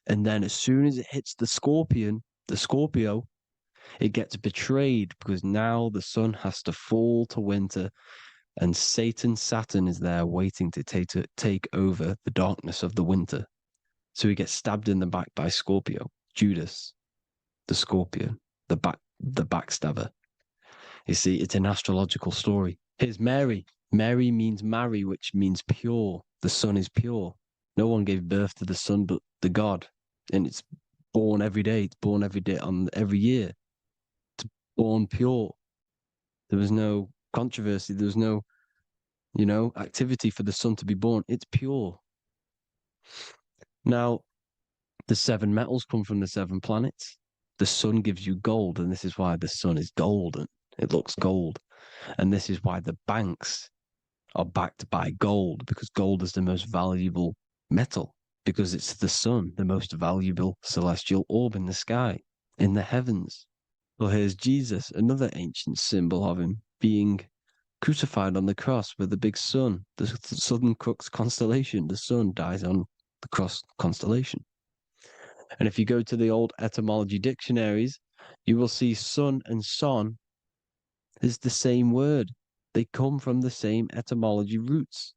And then as soon as it hits the Scorpio, it gets betrayed, because now the sun has to fall to winter, and Saturn is there waiting to take over the darkness of the winter. So he gets stabbed in the back by Scorpio, Judas, the scorpion, the backstabber. You see, it's an astrological story. Here's Mary. Mary means marry, which means pure. The sun is pure. No one gave birth to the sun but the God. And it's born every day. It's born every day on every year. It's born pure. There was no controversy. There was no, activity for the sun to be born. It's pure. Now, the 7 metals come from the 7 planets. The sun gives you gold, and this is why the sun is golden. It looks gold. And this is why the banks are backed by gold, because gold is the most valuable metal, because it's the sun, the most valuable celestial orb in the sky, in the heavens. Well, here's Jesus, another ancient symbol of him being crucified on the cross with the big sun, the southern crux constellation. The sun dies on the cross constellation. And if you go to the old etymology dictionaries, you will see sun and son is the same word. They come from the same etymology roots.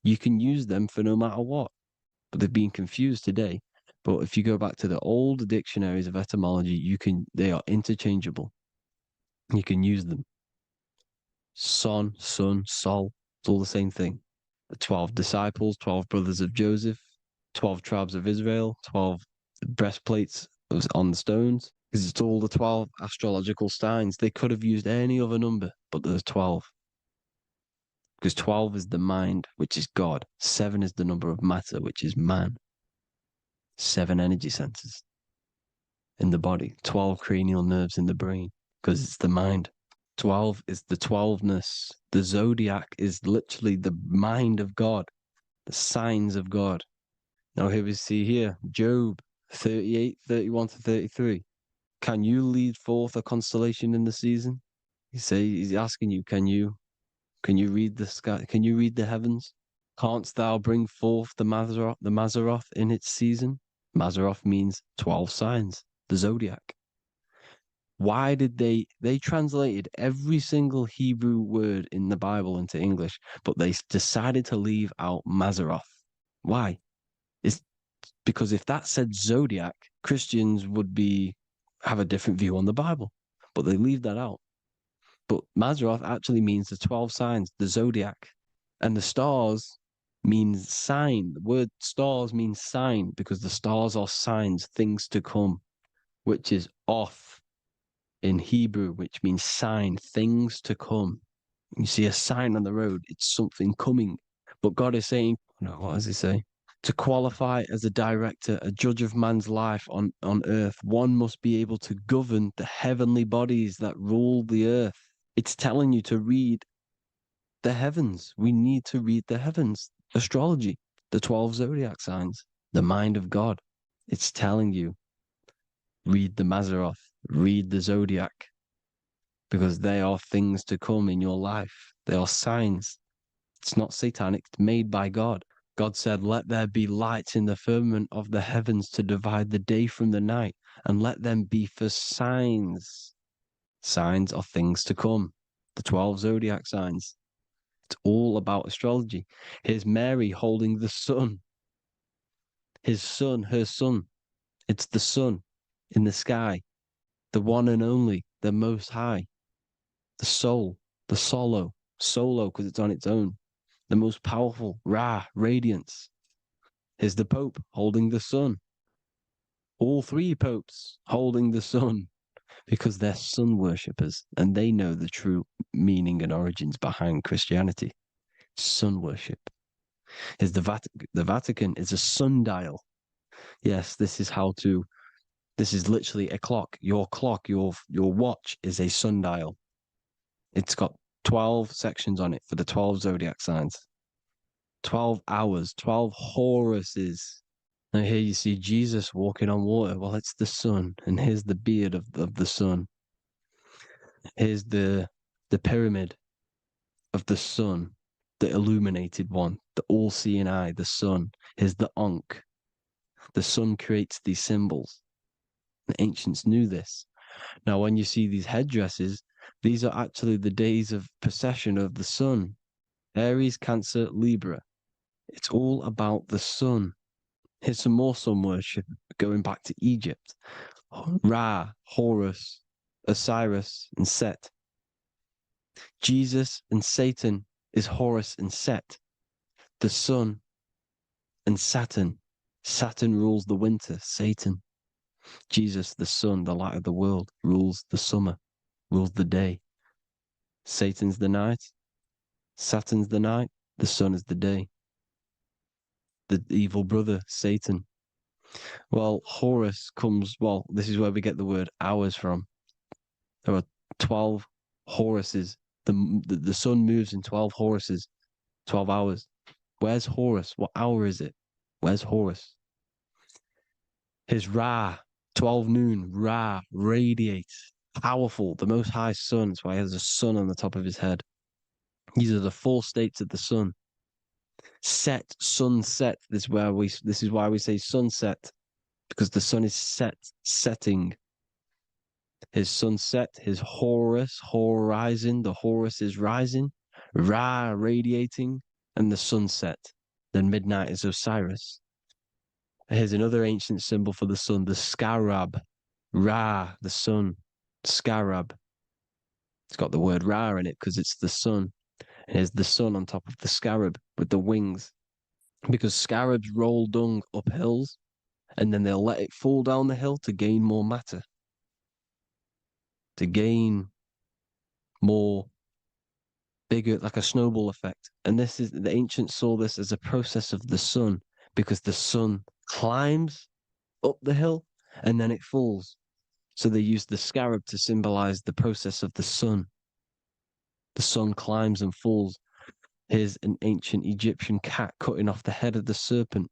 You can use them for no matter what, but they've been confused today. But if you go back to the old dictionaries of etymology, they are interchangeable. You can use them. Son, sun, sol, it's all the same thing. The 12 disciples, 12 brothers of Joseph, 12 tribes of Israel, 12 breastplates on the stones. Because it's all the 12 astrological signs. They could have used any other number, but there's 12. Because 12 is the mind, which is God. 7 is the number of matter, which is man. 7 energy centers in the body. 12 cranial nerves in the brain, because it's the mind. 12 is the 12ness. The zodiac is literally the mind of God, the signs of God. Now here we see here, Job 38, 31 to 33. Can you lead forth a constellation in the season? He's asking you, can you read the sky? Can you read the heavens? Canst thou bring forth the Mazzaroth in its season? Mazzaroth means 12 signs, the zodiac. Why did they translated every single Hebrew word in the Bible into English, but they decided to leave out Mazzaroth? Why? It's because if that said zodiac, Christians would have a different view on the Bible, but they leave that out. But Mazzaroth actually means the 12 signs, the zodiac, and the stars means sign. The word stars means sign because the stars are signs, things to come, which is off in Hebrew, which means sign, things to come. You see a sign on the road, it's something coming. But God is saying, no, what does he say? To qualify as a director, a judge of man's life on earth, one must be able to govern the heavenly bodies that rule the earth. It's telling you to read the heavens. We need to read the heavens. Astrology, the 12 zodiac signs, the mind of God. It's telling you, read the Mazzaroth, read the zodiac, because they are things to come in your life. They are signs. It's not satanic, it's made by God. God said, let there be lights in the firmament of the heavens to divide the day from the night, and let them be for signs. Signs are things to come. The 12 zodiac signs. It's all about astrology. Here's Mary holding the sun. His son, her son. It's the sun in the sky, the one and only, the most high, the soul, the solo because it's on its own, the most powerful, Ra, radiance. Here's the Pope holding the sun. All three popes holding the sun because they're sun worshippers and they know the true meaning and origins behind Christianity. Sun worship. Here's the Vatican is a sundial. Yes, this is literally a clock. Your clock, your watch is a sundial. It's got 12 sections on it for the 12 zodiac signs. 12 hours, 12 Horuses. Now here you see Jesus walking on water. Well, it's the sun. And here's the beard of the sun. Here's the pyramid of the sun, the illuminated one, the all-seeing eye, the sun. Here's the Ankh. The sun creates these symbols. The ancients knew this. Now, when you see these headdresses, these are actually the days of precession of the sun. Aries, Cancer, Libra. It's all about the sun. Here's some more sun worship going back to Egypt. Ra, Horus, Osiris, and Set. Jesus and Satan is Horus and Set. The sun and Saturn. Saturn rules the winter, Satan. Jesus, the sun, the light of the world, rules the summer, rules the day. Satan's the night, Saturn's the night, the sun is the day. The evil brother, Satan. Well, Horus comes, this is where we get the word hours from. There are 12 Horuses. The sun moves in 12 Horuses, 12 hours. Where's Horus? What hour is it? Where's Horus? His Ra, 12 noon, Ra, radiates, powerful, the most high sun. That's why he has a sun on the top of his head. These are the 4 states of the sun. Set, sunset. This is why we say sunset, because the sun is setting. His sunset, his Horus, horizon, the Horus is rising, Ra radiating, and the sunset. Then midnight is Osiris. Here's another ancient symbol for the sun, the scarab. Ra, the sun. Scarab. It's got the word Ra in it because it's the sun. And here's the sun on top of the scarab with the wings. Because scarabs roll dung up hills and then they'll let it fall down the hill to gain more matter, to gain more bigger, like a snowball effect. And this is the ancients saw this as a process of the sun because the sun climbs up the hill and then it falls. So they used the scarab to symbolize the process of the sun. The sun climbs and falls. Here's an ancient Egyptian cat cutting off the head of the serpent.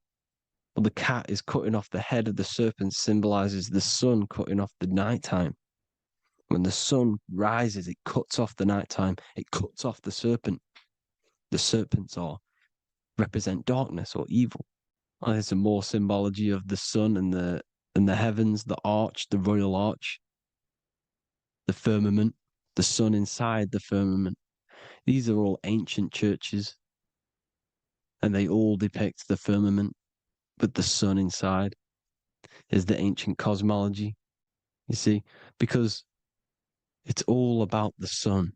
Well, the cat is cutting off the head of the serpent, symbolizes the sun cutting off the nighttime. When the sun rises, it cuts off the nighttime. It cuts off the serpent. The serpents represent darkness or evil. Oh, there's some more symbology of the sun and the heavens, the arch, the royal arch, the firmament, the sun inside the firmament. These are all ancient churches, and they all depict the firmament with the sun inside. Is the ancient cosmology, you see, because it's all about the sun.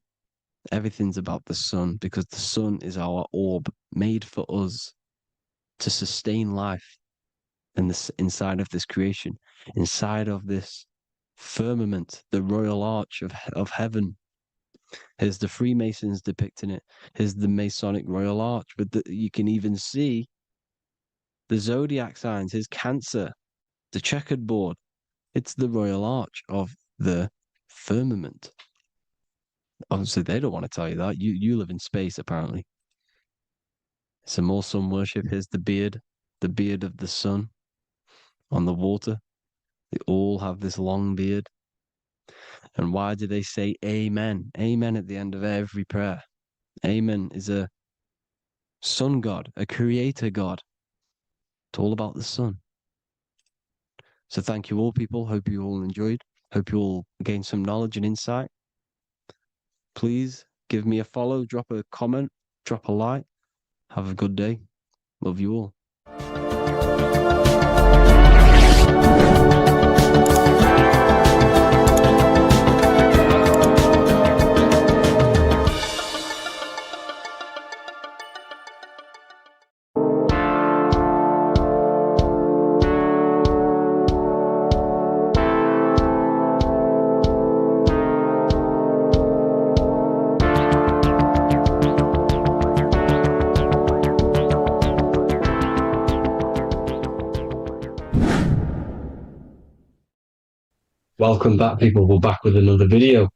Everything's about the sun because the sun is our orb made for us to sustain life in this, inside of this creation, inside of this firmament, the royal arch of heaven. Here's the Freemasons depicting it. Here's the Masonic royal arch, but you can even see the zodiac signs. Here's Cancer, the checkered board. It's the royal arch of the firmament. Obviously, they don't want to tell you that. You live in space, apparently. Some more sun worship. Here's the beard of the sun on the water. They all have this long beard. And why do they say amen? Amen at the end of every prayer. Amen is a sun god, a creator god. It's all about the sun. So thank you all, people. Hope you all enjoyed. Hope you all gained some knowledge and insight. Please give me a follow, drop a comment, drop a like. Have a good day. Love you all. Welcome back, people. We're back with another video.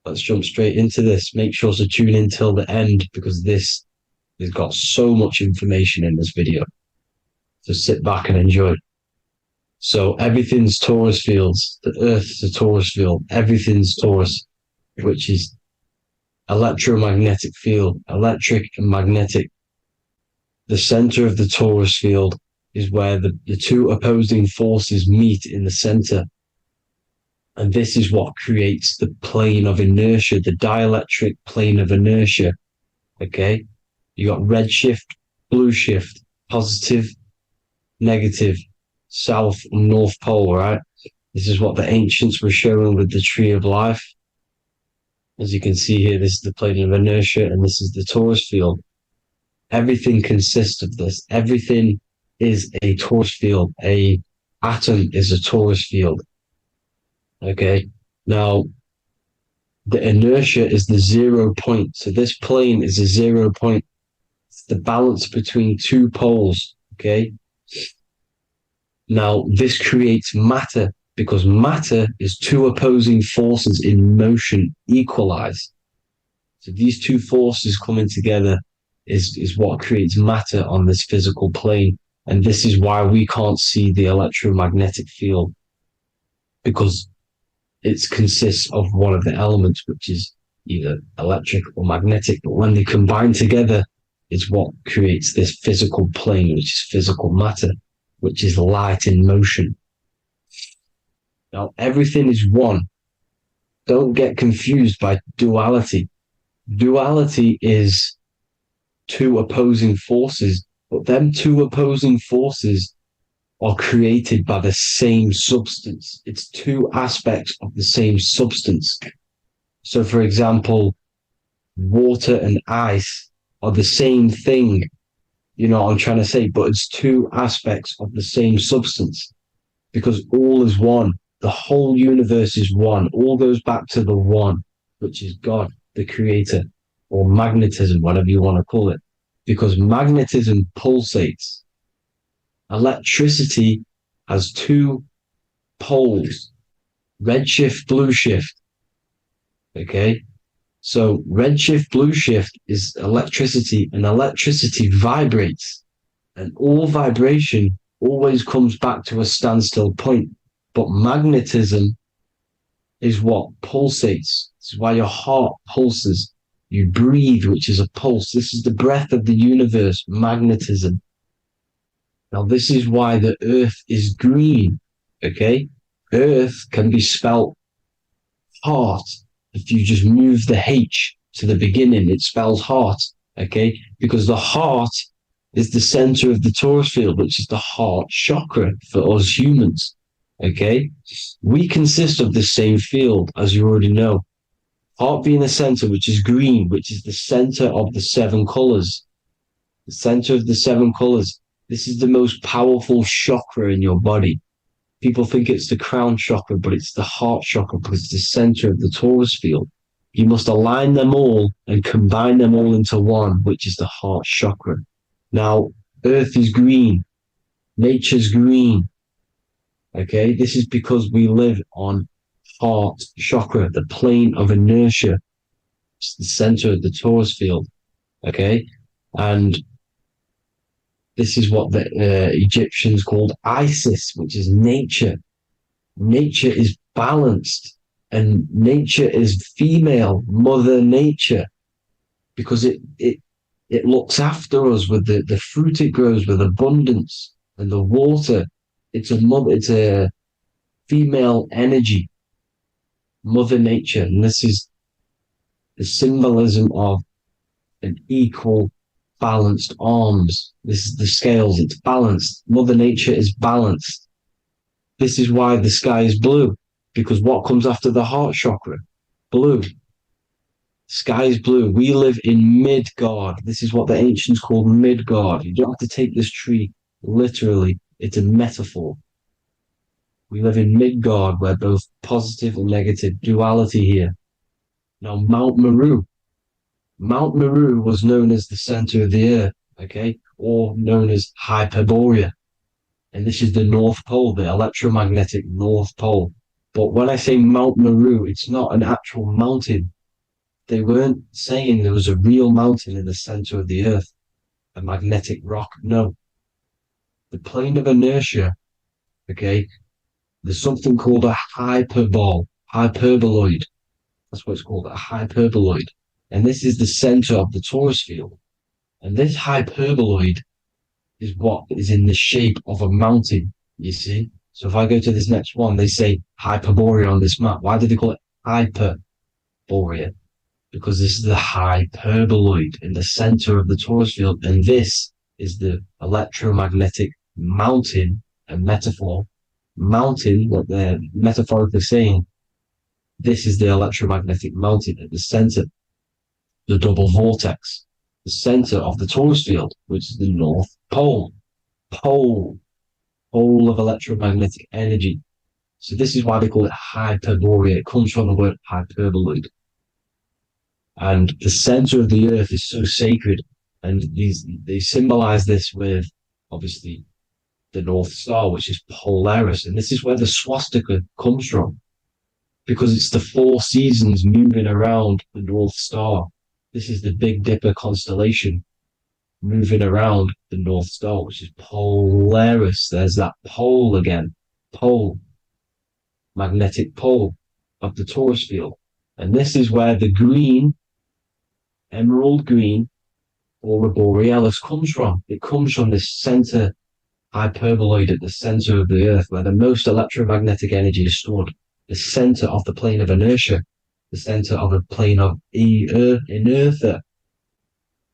Let's jump straight into this. Make sure to tune in till the end because this has got so much information in this video. So sit back and enjoy. So everything's torus fields. The Earth's a torus field. Everything's torus, which is electromagnetic field, electric and magnetic. The center of the torus field is where the two opposing forces meet in the center. And this is what creates the plane of inertia, the dielectric plane of inertia. Okay? You got red shift, blue shift, positive, negative, south and north pole, right? This is what the ancients were showing with the tree of life. As you can see here, this is the plane of inertia and this is the torus field. Everything consists of this. Everything is a torus field. A atom is a torus field. Okay, now the inertia is the 0 point. So this plane is a 0 point. It's the balance between two poles. Okay, now this creates matter because matter is two opposing forces in motion equalized. So these two forces coming together is what creates matter on this physical plane. And this is why we can't see the electromagnetic field because it consists of one of the elements, which is either electric or magnetic, but when they combine together, it's what creates this physical plane, which is physical matter, which is light in motion. Now, everything is one. Don't get confused by duality. Duality is two opposing forces, but them two opposing forces are created by the same substance. It's two aspects of the same substance. So, for example, water and ice are the same thing, you know what I'm trying to say, but it's two aspects of the same substance because all is one. The whole universe is one. All goes back to the one, which is God, the creator, or magnetism, whatever you want to call it. Because magnetism pulsates. Electricity has two poles, red shift, blue shift. Okay. So red shift, blue shift is electricity, and electricity vibrates, and all vibration always comes back to a standstill point. But magnetism is what pulsates. This is why your heart pulses. You breathe, which is a pulse. This is the breath of the universe, magnetism. Now, this is why the earth is green. Okay. Earth can be spelt heart. If you just move the H to the beginning, it spells heart. Okay. Because the heart is the center of the torus field, which is the heart chakra for us humans. Okay. We consist of the same field, as you already know. Heart being the center, which is green, which is the center of the seven colors. The center of the seven colors. This is the most powerful chakra in your body. People think it's the crown chakra, but it's the heart chakra because it's the center of the torus field. You must align them all and combine them all into one, which is the heart chakra. Now, earth is green. Nature's green. Okay, this is because we live on heart chakra, the plane of inertia. It's the center of the torus field. Okay, and this is what the Egyptians called Isis, which is nature. Nature is balanced, and nature is female, Mother Nature, because it looks after us with the fruit it grows with abundance and the water. It's a female energy, Mother Nature, and this is the symbolism of an equal balanced arms. This is the scales, it's balanced. Mother Nature is balanced. This is why the sky is blue, because what comes after the heart chakra? Blue. Sky is blue. We live in Midgard. This is what the ancients called Midgard. You don't have to take this tree literally, it's a metaphor. We live in Midgard, where both positive and negative duality here. Now, Mount Meru. Mount Meru was known as the center of the earth, okay, or known as Hyperborea. And this is the North Pole, the electromagnetic North Pole. But when I say Mount Meru, it's not an actual mountain. They weren't saying there was a real mountain in the center of the earth, a magnetic rock. No. The plane of inertia, okay, there's something called a hyperboloid. That's what it's called, a hyperboloid. And this is the center of the torus field. And this hyperboloid is what is in the shape of a mountain, you see? So if I go to this next one, they say Hyperborea on this map. Why did they call it Hyperborea? Because this is the hyperboloid in the center of the torus field. And this is the electromagnetic mountain, a metaphor. Mountain, what they're metaphorically saying, this is the electromagnetic mountain at the center, the double vortex, the center of the torus field, which is the North Pole. Pole of electromagnetic energy. So this is why they call it Hyperborea. It comes from the word hyperboloid. And the center of the earth is so sacred. And they symbolize this with, obviously, the North Star, which is Polaris. And this is where the swastika comes from, because it's the four seasons moving around the North Star. This is the Big Dipper constellation moving around the North Star, which is Polaris. There's that pole again. Pole. Magnetic pole of the torus field. And this is where the green, emerald green, aurora borealis comes from. It comes from this center hyperboloid at the center of the earth, where the most electromagnetic energy is stored. The center of the plane of inertia, the center of the plane of inertia.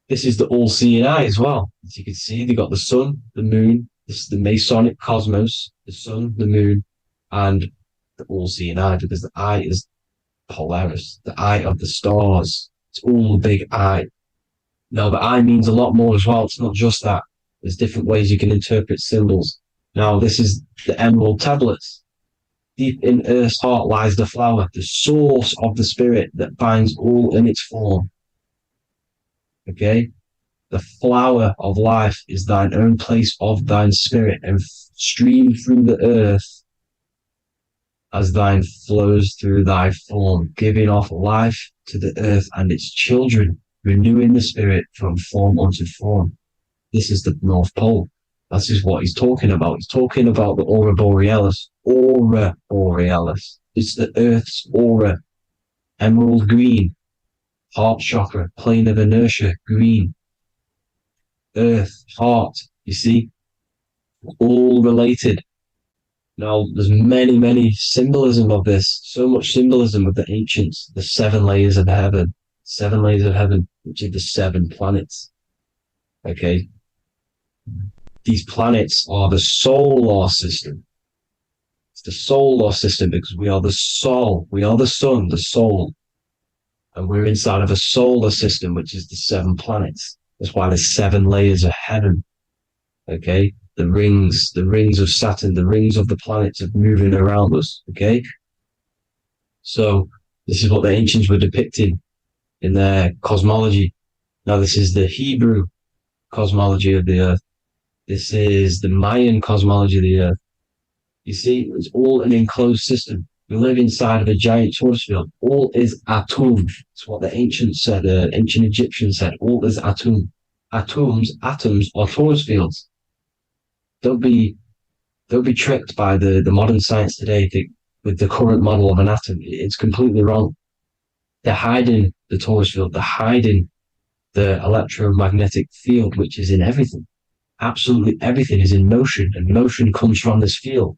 This is the all-seeing eye as well. As you can see, they got the sun, the moon, This is the Masonic cosmos, the sun, the moon, and the all-seeing eye, because the eye is Polaris, the eye of the stars. It's all a big eye. Now, the eye means a lot more as well. It's not just that. There's different ways you can interpret symbols. Now, this is the emerald tablets. Deep in Earth's heart lies the flower, the source of the spirit that binds all in its form. Okay? The flower of life is thine own place of thine spirit, and stream through the earth as thine flows through thy form, giving off life to the earth and its children, renewing the spirit from form unto form. This is the North Pole. This is what he's talking about. He's talking about the aurora borealis. Aurora borealis. It's the earth's aura. Emerald green. Heart chakra. Plane of inertia. Green. Earth. Heart. You see? All related. Now, there's many symbolism of this. So much symbolism of the ancients. The 7 layers of heaven. 7 layers of heaven, which are the 7 planets. Okay? These planets are the solar system. It's the solar system because we are the soul. We are the sun, the soul. And we're inside of a solar system, which is the 7 planets. That's why there's 7 layers of heaven. Okay? The rings of Saturn, the rings of the planets are moving around us. Okay? So this is what the ancients were depicting in their cosmology. Now this is the Hebrew cosmology of the earth. This is the Mayan cosmology of the earth. You see, it's all an enclosed system. We live inside of a giant torus field. All is atum. It's what the ancients said, ancient Egyptians said. All is atum. Atoms are torus fields. Don't be tricked by the modern science today with the current model of an atom. It's completely wrong. They're hiding the torus field. They're hiding the electromagnetic field, which is in everything. Absolutely everything is in motion, and motion comes from this field.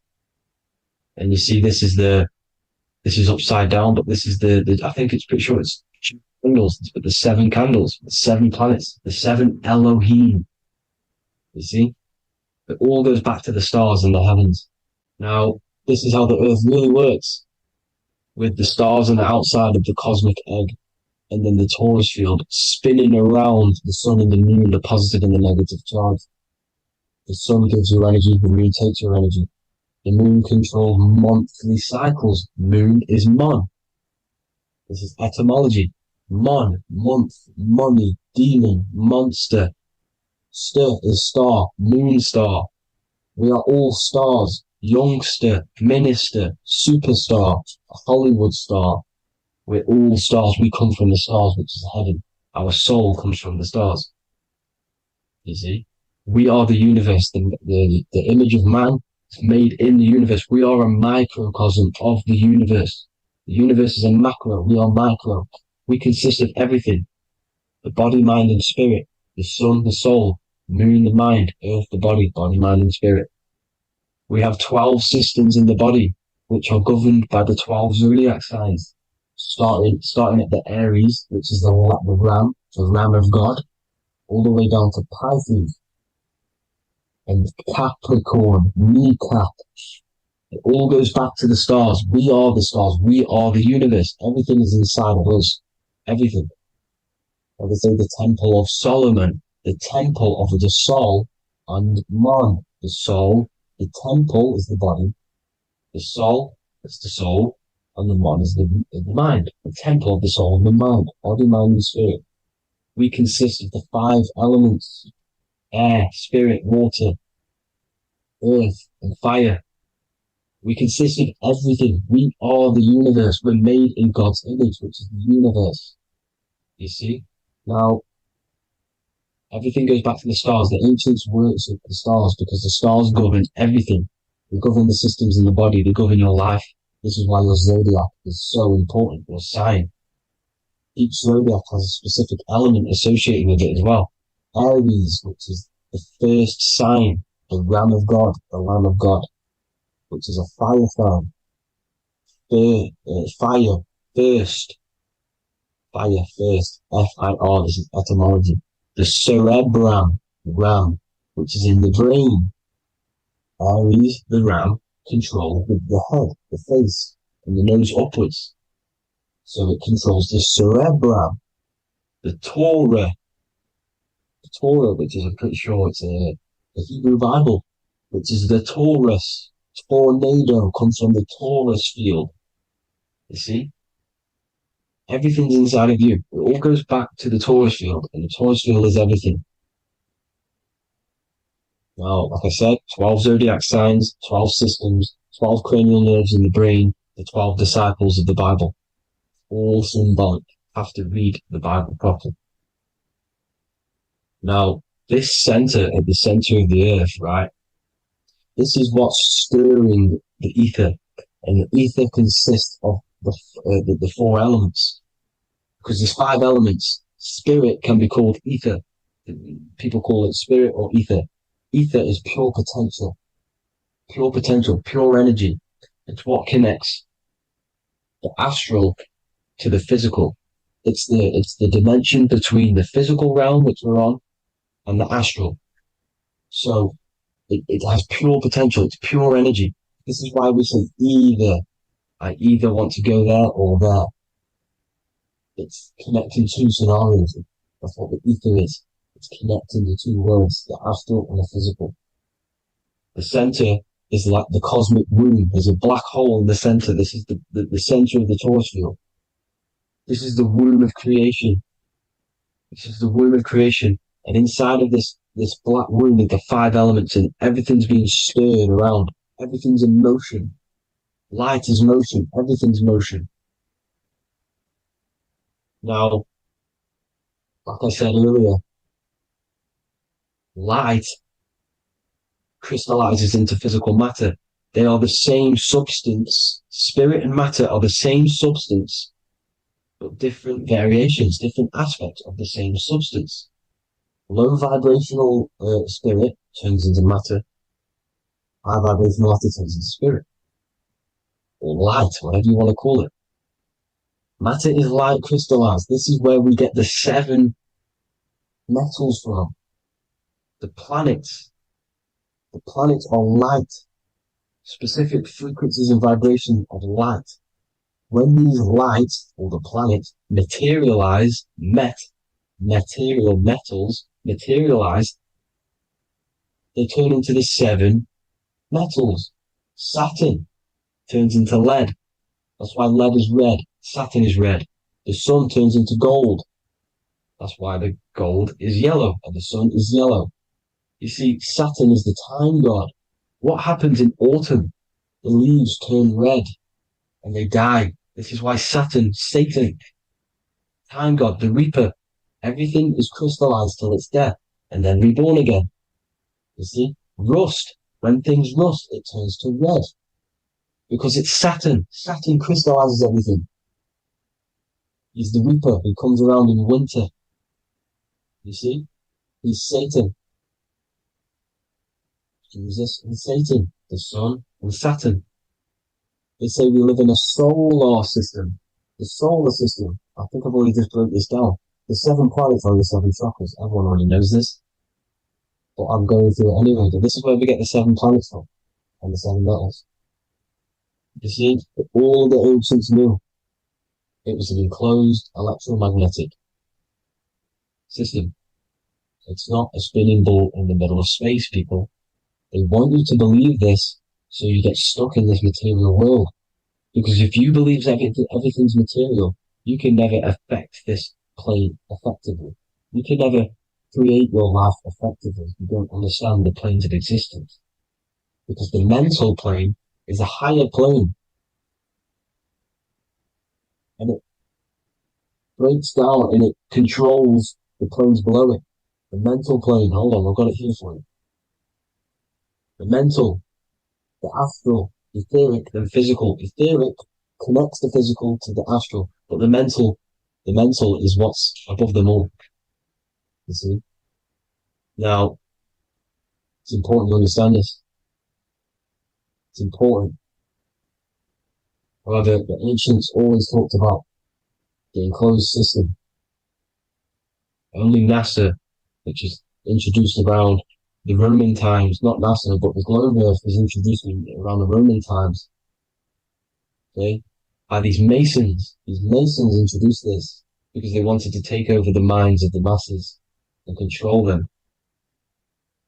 And you see, this is upside down, but this is the I think it's pretty sure it's candles, but the 7 candles, the 7 planets, the 7 Elohim. You see, it all goes back to the stars and the heavens. Now, this is how the Earth really works, with the stars on the outside of the cosmic egg, and then the torus field spinning around the sun and the moon, the positive and the negative charge. The sun gives you energy, the moon takes your energy. The moon controls monthly cycles. Moon is mon. This is etymology. Mon, month, money, demon, monster. Stir is star, moon star. We are all stars. Youngster, minister, superstar, Hollywood star. We're all stars. We come from the stars, which is heaven. Our soul comes from the stars. You see? We are the universe, the image of man is made in the universe. We are a microcosm of the universe. The universe is a macro, we are micro. We consist of everything. The body, mind, and spirit. The sun, the soul. Moon, the mind. Earth, the body, mind, and spirit. We have 12 systems in the body, which are governed by the 12 zodiac signs. Starting at the Aries, which is the ram of God, all the way down to Pisces, and Capricorn, kneecap. It all goes back to the stars. We are the stars. We are the universe. Everything is inside of us. Everything. Like they say, the Temple of Solomon, the Temple of the soul, and man. The soul, the temple is the body. The soul is the soul, and the man is the mind. The temple of the soul and the mind. Body, mind, and spirit. We consist of the 5 elements: air, spirit, water, earth, and fire. We consist of everything. We are the universe. We're made in God's image, which is the universe. You see? Now, everything goes back to the stars. The ancients worked with the stars because the stars govern everything. They govern the systems in the body. They govern your life. This is why your zodiac is so important, your sign. Each zodiac has a specific element associated with it as well. Aries, which is the first sign, the Ram of God, the Lamb of God, which is a fire sign. Fire, first. Fire, first. F-I-R, this is etymology. The cerebrum, ram, which is in the brain. Aries, the ram, controls the head, the face, and the nose upwards. So it controls the cerebrum, the Torah, which is I'm pretty sure it's a Hebrew Bible, which is the Taurus. Tornado comes from the Taurus field. You see, everything's inside of you. It all goes back to the Taurus field, and the Taurus field is everything. Now, like I said, 12 zodiac signs, 12 systems, 12 cranial nerves in the brain, the 12 disciples of the Bible, all symbolic. Have to read the Bible properly. Now, this center at the center of the earth, right? This is what's stirring the ether, and the ether consists of the four elements. Because there's five elements. Spirit can be called ether. People call it spirit or ether. Ether is pure potential, pure energy. It's what connects the astral to the physical. It's the dimension between the physical realm which we're on and the astral. So it has pure potential. It's pure energy. This is why we say either. I either want to go there or there. It's connecting two scenarios. That's what the ether is. It's connecting the two worlds, the astral and the physical. The center is like the cosmic womb. There's a black hole in the center. This is the center of the Taurus field. This is the womb of creation. This is the womb of creation. And inside of this black womb are the five elements, and everything's being stirred around. Everything's in motion. Light is motion. Everything's motion. Now, like I said earlier, light crystallizes into physical matter. They are the same substance. Spirit and matter are the same substance, but different variations, different aspects of the same substance. Low vibrational spirit turns into matter. High vibrational matter turns into spirit. Or light, whatever you want to call it. Matter is light crystallized. This is where we get the 7 metals from. The planets. The planets are light. Specific frequencies and vibration of light. When these lights, or the planets, materialize, material metals materialize, they turn into the 7 metals. Saturn turns into lead. That's why lead is red. Saturn is red. The sun turns into gold. That's why the gold is yellow and the sun is yellow. You see, Saturn is the time god. What happens in autumn? The leaves turn red and they die. This is why Satan, time god, the reaper, everything is crystallized till it's death and then reborn again. You see, rust, when things rust, it turns to red because it's Saturn. Saturn crystallizes everything. He's the reaper who comes around in winter. You see, he's Satan. Jesus and Satan, the sun and Saturn. They say we live in a solar system. The solar system, I think I've already just broke this down. The 7 planets are the 7 chakras. Everyone already knows this. But I'm going through it anyway. But this is where we get the 7 planets from and the 7 metals. You see, all the ancients knew it was an enclosed electromagnetic system. It's not a spinning ball in the middle of space, people. They want you to believe this so you get stuck in this material world. Because if you believe everything's material, you can never affect this plane effectively. You can never create your life effectively. You don't understand the planes of existence. Because the mental plane is a higher plane. And it breaks down and it controls the planes below it. The mental plane, hold on, I've got it here for you. The mental, the astral, etheric, then physical. Etheric connects the physical to the astral, but the mental is what's above them all. You see? Now, it's important to understand this. It's important. However, the ancients always talked about the enclosed system. Only NASA, which is introduced around the Roman times, not NASA, but the globe Earth was introduced around the Roman times. Okay, by these Masons. These Masons introduced this because they wanted to take over the minds of the masses and control them.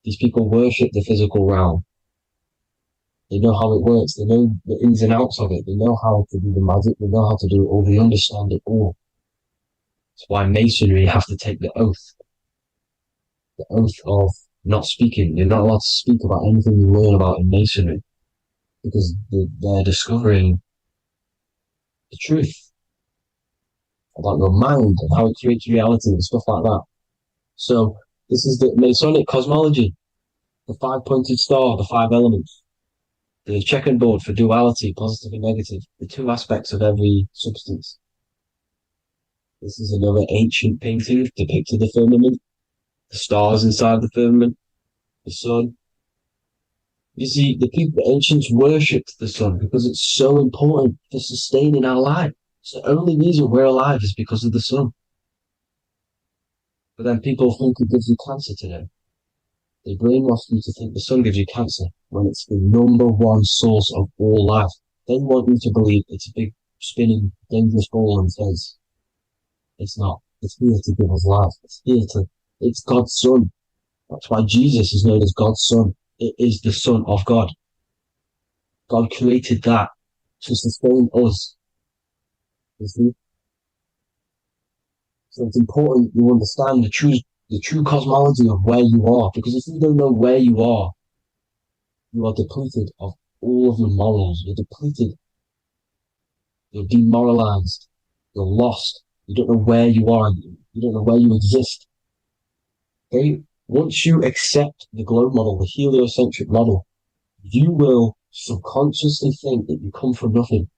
These people worship the physical realm. They know how it works. They know the ins and outs of it. They know how to do the magic. They know how to do it all. They understand it all. That's why Masonry have to take the oath of not speaking. You're not allowed to speak about anything you learn about in Masonry because they're discovering the truth about your mind and how it creates reality and stuff like that. So this is the Masonic cosmology, the five-pointed star, the five elements, the checkerboard for duality, positive and negative, the two aspects of every substance. This is another ancient painting depicting the firmament, the stars inside the firmament, the sun. You see, the ancients worshipped the sun because it's so important for sustaining our life. It's the only reason we're alive is because of the sun. But then people think it gives you cancer today. They brainwash you to think the sun gives you cancer when it's the number one source of all life. They want you to believe it's a big, spinning, dangerous ball and says, it's not. It's here to give us life. It's God's son. That's why Jesus is known as God's son. It is the Son of God. God created that to sustain us. You see? So it's important you understand the true cosmology of where you are, because if you don't know where you are depleted of all of your morals. You're depleted. You're demoralized. You're lost. You don't know where you are. You don't know where you exist. Okay? Once you accept the globe model, the heliocentric model, you will subconsciously think that you come from nothing.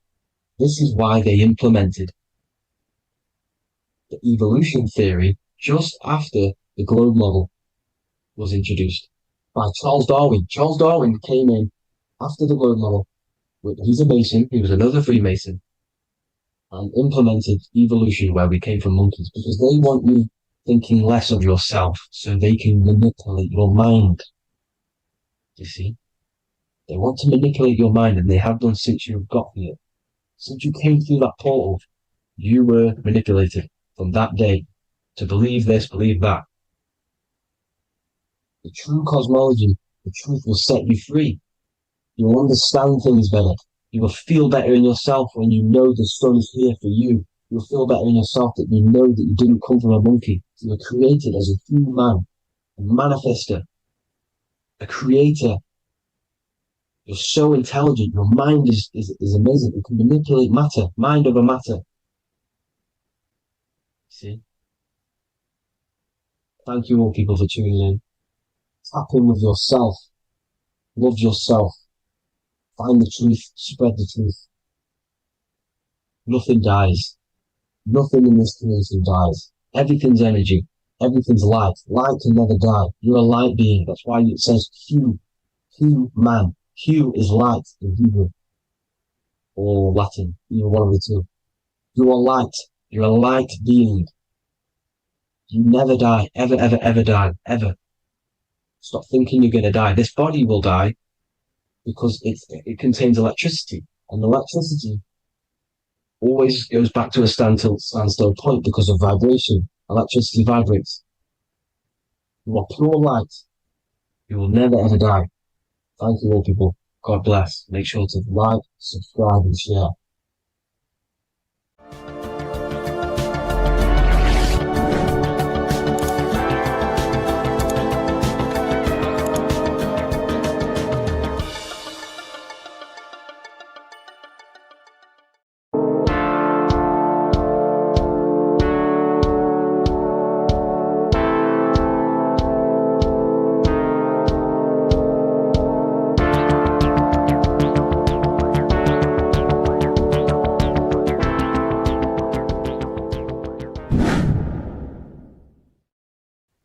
This is why they implemented the evolution theory just after the globe model was introduced by Charles Darwin. Charles Darwin came in after the globe model. He's a Mason. He was another Freemason, and implemented evolution where we came from monkeys because they want you thinking less of yourself so they can manipulate your mind. You see? They want to manipulate your mind, and they have done since you got here. Since you came through that portal, you were manipulated from that day to believe this, believe that. The true cosmology, the truth will set you free. You will understand things better. You will feel better in yourself when you know the sun is here for you. You'll feel better in yourself that you know that you didn't come from a monkey. You were created as a human, a manifester, a creator. You're so intelligent. Your mind is amazing. You can manipulate matter, mind over matter. See? Thank you all people for tuning in. Tap in with yourself. Love yourself. Find the truth. Spread the truth. Nothing dies. Nothing in this creation dies. Everything's energy. Everything's light. Light can never die. You're a light being. That's why it says Hugh. Hugh man. Hugh is light in Hebrew or Latin. Either one of the two. You are light. You're a light being. You never die. Ever, ever, ever die. Ever. Stop thinking you're going to die. This body will die because it contains electricity. And electricity always goes back to a standstill point because of vibration. Electricity vibrates. You are pure light. You will never ever die. Thank you all people. God bless. Make sure to like, subscribe and share.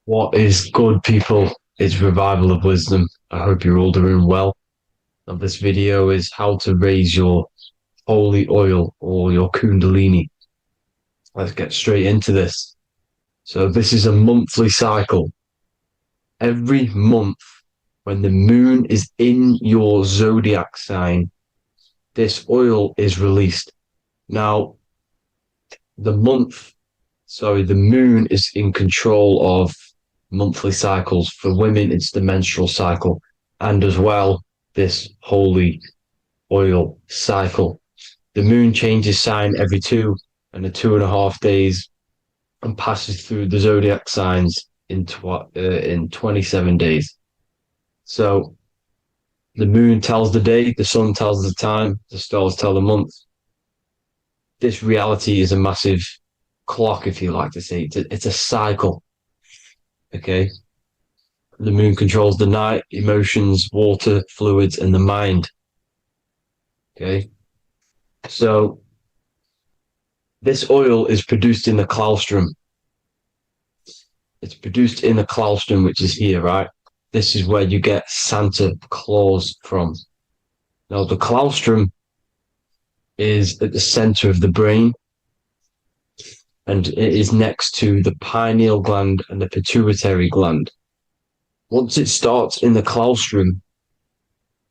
What is good, people? It's Revival of Wisdom. I hope you're all doing well. And this video is how to raise your holy oil or your kundalini. Let's get straight into this. So this is a monthly cycle. Every month when the moon is in your zodiac sign, this oil is released. Now, the moon is in control of monthly cycles. For women, it's the menstrual cycle, and as well, this holy oil cycle. The moon changes sign every 2.5 days and passes through the zodiac signs in 27 days. So the moon tells the day, the sun tells the time, the stars tell the month. This reality is a massive clock, if you like to say. It's a cycle. Okay. The moon controls the night, emotions, water, fluids, and the mind. Okay. So this oil is produced in the claustrum. It's produced in the claustrum, which is here, right? This is where you get Santa Claus from. Now, the claustrum is at the center of the brain, and it is next to the pineal gland and the pituitary gland. Once it starts in the claustrum,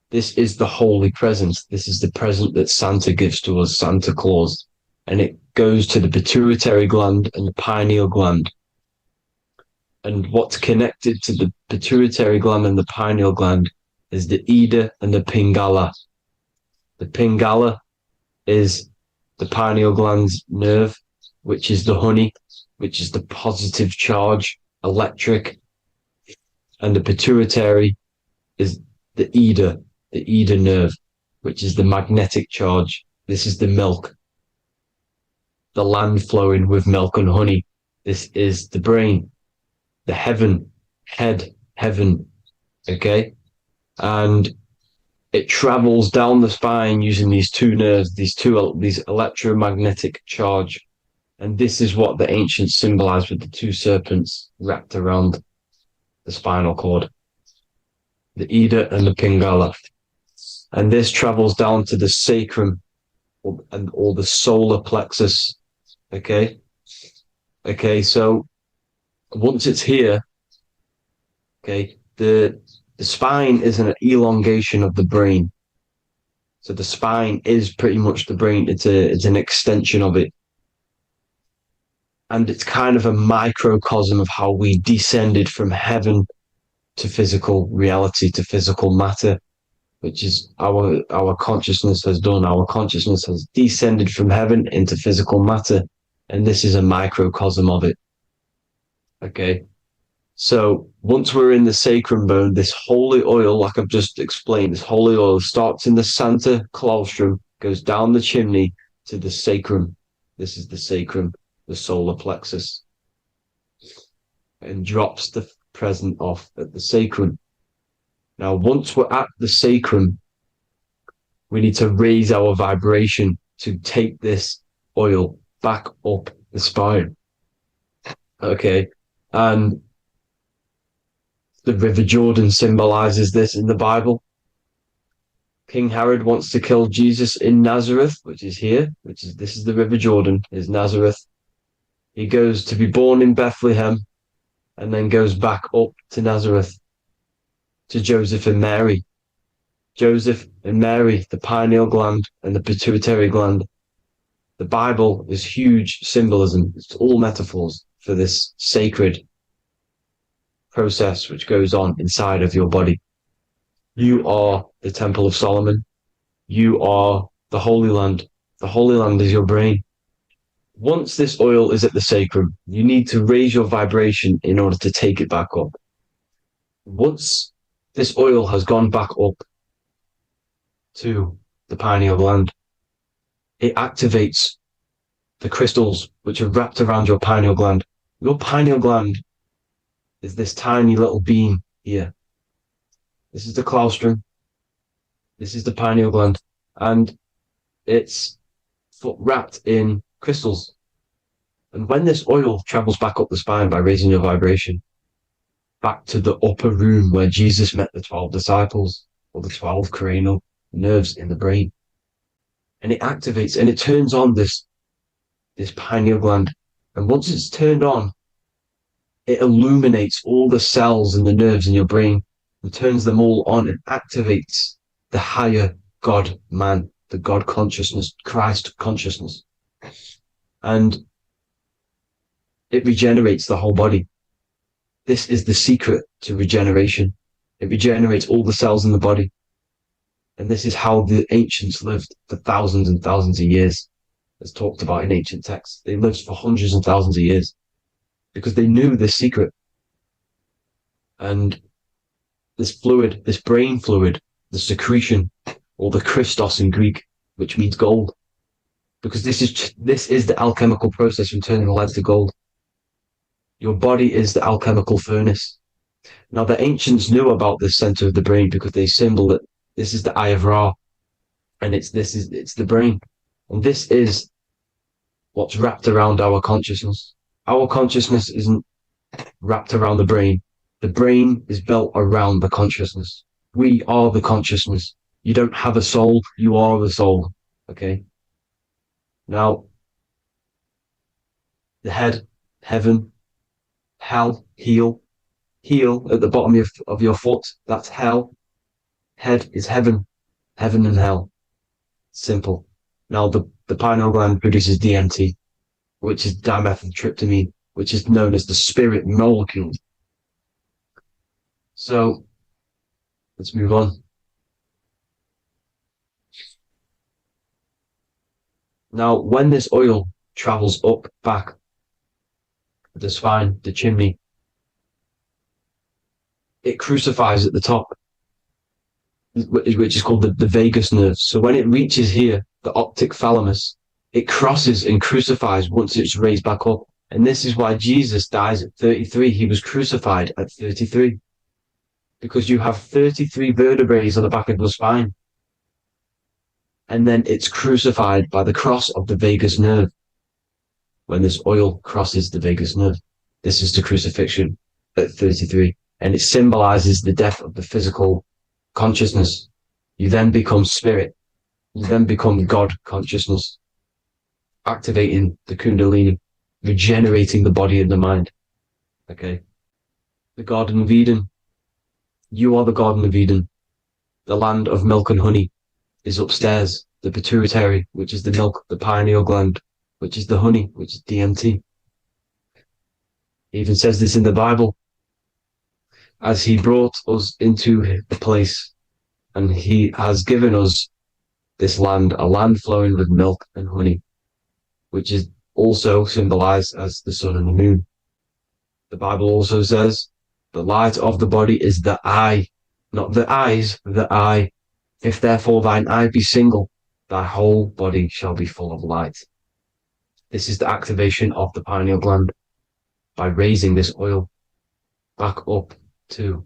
this is the holy present. This is the present that Santa gives to us, Santa Claus. And it goes to the pituitary gland and the pineal gland. And what's connected to the pituitary gland and the pineal gland is the Ida and the Pingala. The Pingala is the pineal gland's nerve, which is the honey, which is the positive charge, electric. And the pituitary is the Ida nerve, which is the magnetic charge. This is the milk, the land flowing with milk and honey. This is the brain, the heaven, heaven, okay? And it travels down the spine using these two nerves, these electromagnetic charge. And this is what the ancients symbolized with the two serpents wrapped around the spinal cord, the Ida and the Pingala. And this travels down to the sacrum or the solar plexus. Okay. So once it's here, okay, the spine is an elongation of the brain. So the spine is pretty much the brain. It's an extension of it. And it's kind of a microcosm of how we descended from heaven to physical reality, to physical matter, which is our consciousness has done. Our consciousness has descended from heaven into physical matter. And this is a microcosm of it. Okay. So once we're in the sacrum bone, this holy oil, like I've just explained, this holy oil starts in the Santa Claustrum, goes down the chimney to the sacrum. This is the sacrum, the solar plexus, and drops the present off at the sacrum. Now, once we're at the sacrum, we need to raise our vibration to take this oil back up the spine. Okay. And the River Jordan symbolizes this in the Bible. King Herod wants to kill Jesus in Nazareth, which is here, this is the River Jordan, is Nazareth. He goes to be born in Bethlehem and then goes back up to Nazareth to Joseph and Mary. Joseph and Mary, the pineal gland and the pituitary gland. The Bible is huge symbolism. It's all metaphors for this sacred process which goes on inside of your body. You are the Temple of Solomon. You are the Holy Land. The Holy Land is your brain. Once this oil is at the sacrum, you need to raise your vibration in order to take it back up. Once this oil has gone back up to the pineal gland, it activates the crystals which are wrapped around your pineal gland. Your pineal gland is this tiny little beam here. This is the claustrum. This is the pineal gland. And it's wrapped in crystals. And when this oil travels back up the spine by raising your vibration, back to the upper room where Jesus met the 12 disciples, or the 12 cranial nerves in the brain, and it activates and it turns on this pineal gland. And once it's turned on, it illuminates all the cells and the nerves in your brain. and turns them all on and activates the higher God man, the God consciousness, Christ consciousness. And it regenerates the whole body. This is the secret to regeneration. It regenerates all the cells in the body. And this is how the ancients lived for thousands and thousands of years, as talked about in ancient texts. They lived for hundreds and thousands of years because they knew this secret. And this fluid, this brain fluid, the secretion, or the Christos in Greek, which means gold, because this is the alchemical process from turning lead to gold. Your body is the alchemical furnace. Now, the ancients knew about this center of the brain because they symboled it. This is the eye of Ra, and it's the brain, and this is what's wrapped around our consciousness. Our consciousness isn't wrapped around the brain. The brain is built around the consciousness. We are the consciousness. You don't have a soul, you are the soul. Okay? Now, the head, heaven, hell, heel at the bottom of your foot, that's hell. Head is heaven and hell. Simple. Now, the pineal gland produces DMT, which is dimethyltryptamine, which is known as the spirit molecule. So, let's move on. Now, when this oil travels up, back, the spine, the chimney, it crucifies at the top, which is called the vagus nerve. So when it reaches here, the optic thalamus, it crosses and crucifies once it's raised back up. And this is why Jesus dies at 33. He was crucified at 33. Because you have 33 vertebrae on the back of the spine. And then it's crucified by the cross of the vagus nerve. When this oil crosses the vagus nerve, this is the crucifixion at 33. And it symbolizes the death of the physical consciousness. You then become spirit. You then become God consciousness, activating the Kundalini, regenerating the body and the mind. Okay. The Garden of Eden. You are the Garden of Eden. The land of milk and honey is upstairs. The pituitary, which is the milk, the pineal gland, which is the honey, which is DMT. He even says this in the Bible. As he brought us into the place, and he has given us this land, a land flowing with milk and honey, which is also symbolized as the sun and the moon. The Bible also says, the light of the body is the eye, not the eyes, the eye. If therefore thine eye be single, thy whole body shall be full of light. This is the activation of the pineal gland by raising this oil back up to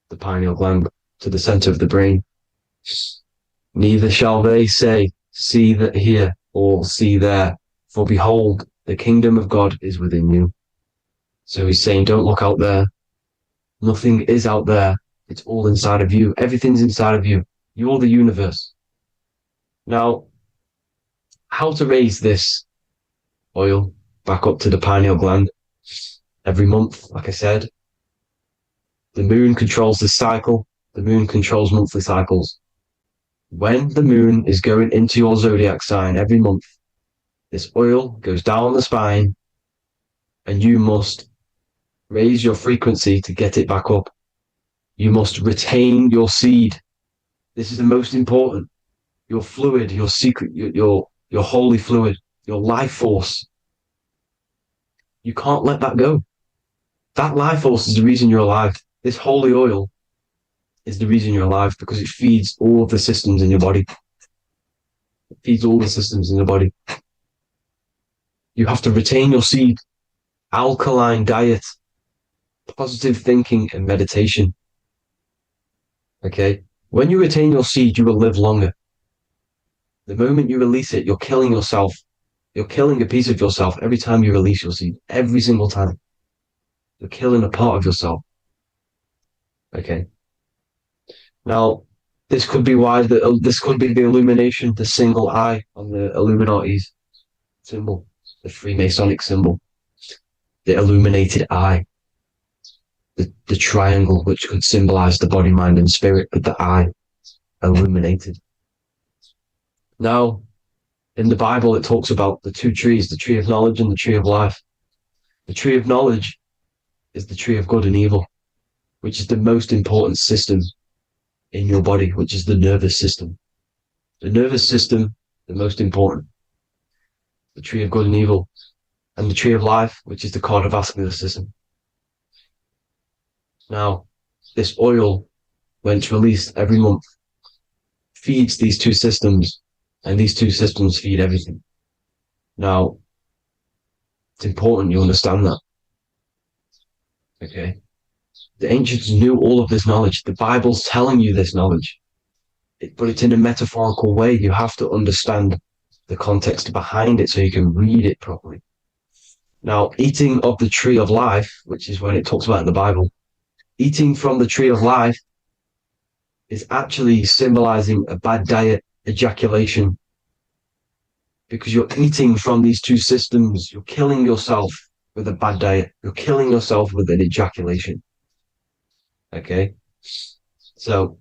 the pineal gland, to the center of the brain. Neither shall they say, see that here, or see there, for behold, the kingdom of God is within you. So he's saying, don't look out there. Nothing is out there. It's all inside of you. Everything's inside of you. You're the universe. Now, how to raise this oil back up to the pineal gland? Every month, like I said, the moon controls the cycle. The moon controls monthly cycles. When the moon is going into your zodiac sign every month, this oil goes down the spine and you must raise your frequency to get it back up. You must retain your seed. This is the most important. Your fluid, your secret, your holy fluid, your life force. You can't let that go. That life force is the reason you're alive. This holy oil is the reason you're alive because it feeds all of the systems in your body. It feeds all the systems in your body. You have to retain your seed, alkaline diet, positive thinking and meditation. Okay? When you retain your seed, you will live longer. The moment you release it, you're killing yourself. You're killing a piece of yourself every time you release your seed. Every single time. You're killing a part of yourself. Okay? Now, this could be why this could be the illumination, the single eye on the Illuminati's symbol, the Freemasonic symbol, the illuminated eye. the triangle, which could symbolize the body, mind, and spirit, with the eye illuminated. Now, in the Bible, it talks about the two trees, the tree of knowledge and the tree of life. The tree of knowledge is the tree of good and evil, which is the most important system in your body, which is the nervous system. The nervous system, the most important. The tree of good and evil, and the tree of life, which is the cardiovascular system. Now, this oil, when it's released every month, feeds these two systems, and these two systems feed everything. Now, it's important you understand that. Okay? The ancients knew all of this knowledge. The Bible's telling you this knowledge, but it's in a metaphorical way. You have to understand the context behind it so you can read it properly. Now, eating of the tree of life, which is when it talks about in the Bible, eating from the tree of life is actually symbolizing a bad diet, ejaculation, because you're eating from these two systems. You're killing yourself with a bad diet. You're killing yourself with an ejaculation. Okay? So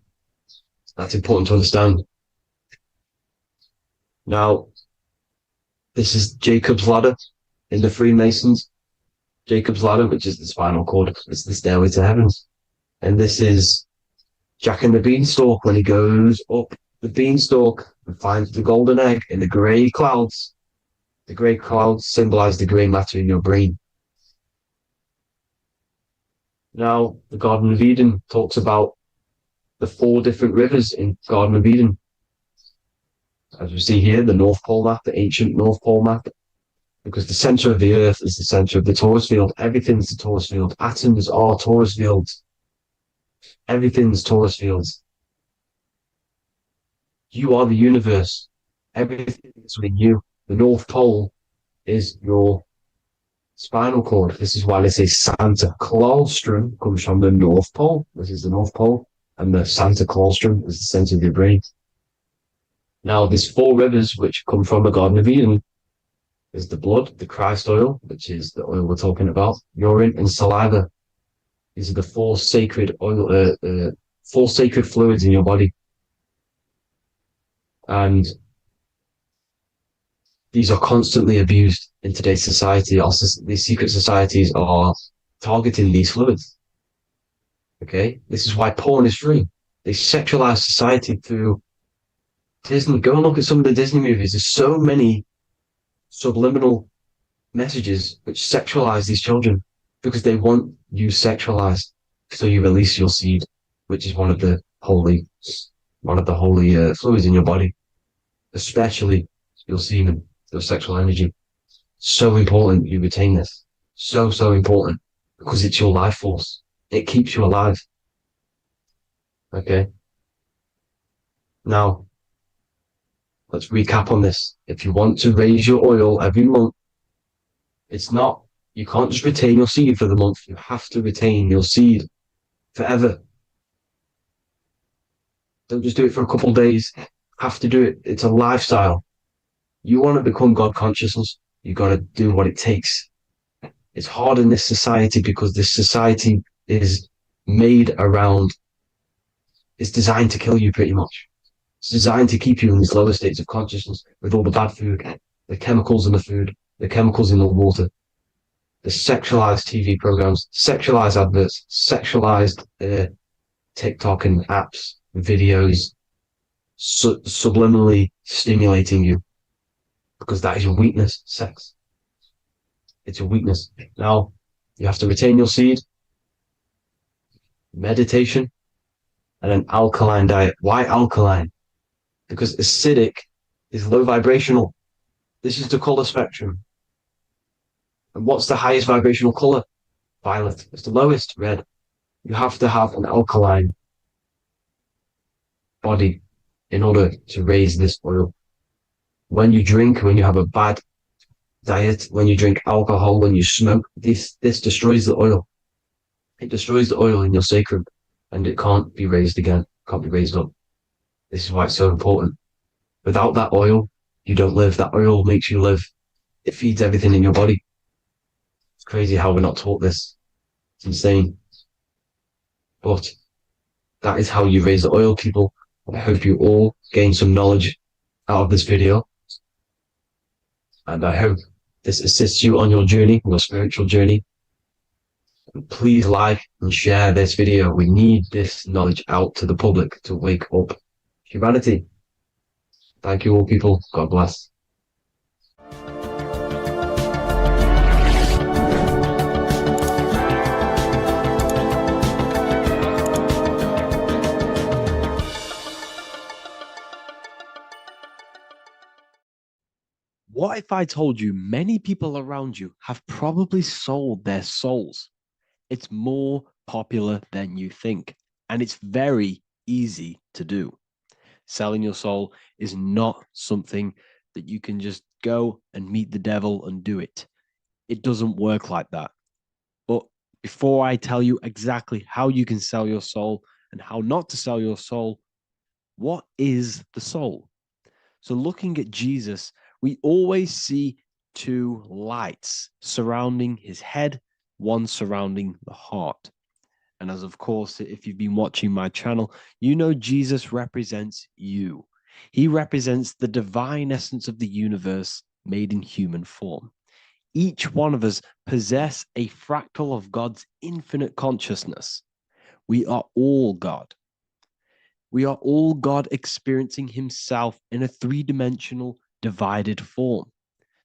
that's important to understand. Now, this is Jacob's ladder in the Freemasons. Jacob's ladder, which is the spinal cord, it's the stairway to heaven. And this is Jack and the Beanstalk when he goes up the beanstalk and finds the golden egg in the grey clouds. The grey clouds symbolize the grey matter in your brain. Now, the Garden of Eden talks about the 4 different rivers in Garden of Eden. As we see here, the North Pole map, the ancient North Pole map, because the center of the earth is the center of the torus field. Everything's the torus field. Atoms are torus fields. Everything's torus fields. You are the universe. Everything is within you. The North Pole is your spinal cord. This is why they say Santa Claustrum comes from the North Pole. This is the North Pole. And the Santa Claustrum is the center of your brain. Now, there's 4 rivers which come from the Garden of Eden. There's the blood, the Christ oil, which is the oil we're talking about, urine, and saliva. These are the 4 sacred oil, 4 sacred fluids in your body. And these are constantly abused in today's society. Also, these secret societies are targeting these fluids. Okay? This is why porn is free. They sexualize society through Disney. Go and look at some of the Disney movies. There's so many subliminal messages which sexualize these children because they want you sexualized. So you release your seed, which is one of the holy fluids in your body, especially your semen, your sexual energy. So important you retain this. So important because it's your life force. It keeps you alive. Okay. Now, let's recap on this. If you want to raise your oil every month, you can't just retain your seed for the month. You have to retain your seed forever. Don't just do it for a couple of days. You have to do it. It's a lifestyle. You want to become God consciousness, you got to do what it takes. It's hard in this society because this society is made around, it's designed to kill you pretty much. It's designed to keep you in these lower states of consciousness with all the bad food, the chemicals in the food, the chemicals in the water, the sexualized TV programs, sexualized adverts, sexualized TikTok and apps, videos, subliminally stimulating you because that is your weakness, sex. It's your weakness. Now, you have to retain your seed, meditation, and an alkaline diet. Why alkaline? Because acidic is low vibrational. This is the color spectrum. And what's the highest vibrational color? Violet. It's the lowest, red. You have to have an alkaline body in order to raise this oil. When you drink, when you have a bad diet, when you drink alcohol, when you smoke, this destroys the oil. It destroys the oil in your sacrum and it can't be raised again, can't be raised up. This is why it's so important. Without that oil, you don't live. That oil makes you live. It feeds everything in your body. It's crazy how we're not taught this. It's insane. But that is how you raise the oil, people. I hope you all gain some knowledge out of this video. And I hope this assists you on your journey, your spiritual journey. And please like and share this video. We need this knowledge out to the public to wake up humanity. Thank you all, people. God bless. What if I told you many people around you have probably sold their souls? It's more popular than you think, and it's very easy to do. Selling your soul is not something that you can just go and meet the devil and do it. It doesn't work like that. But before I tell you exactly how you can sell your soul and how not to sell your soul, what is the soul? So, looking at Jesus, we always see two lights surrounding his head, one surrounding the heart. And as of course, if you've been watching my channel, you know Jesus represents you. He represents the divine essence of the universe made in human form. Each one of us possess a fractal of God's infinite consciousness. We are all God. We are all God experiencing himself in a three-dimensional divided form,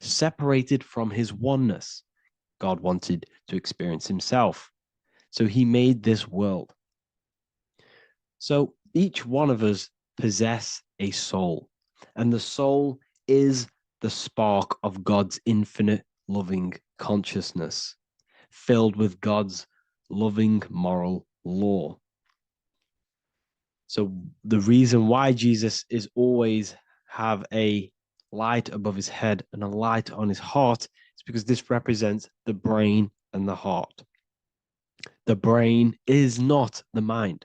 separated from his oneness. God wanted to experience himself, so he made this world. So each one of us possess a soul, and the soul is the spark of God's infinite loving consciousness, filled with God's loving moral law. So the reason why Jesus is always have a light above his head and a light on his heart is because this represents the brain and the heart. The brain is not the mind.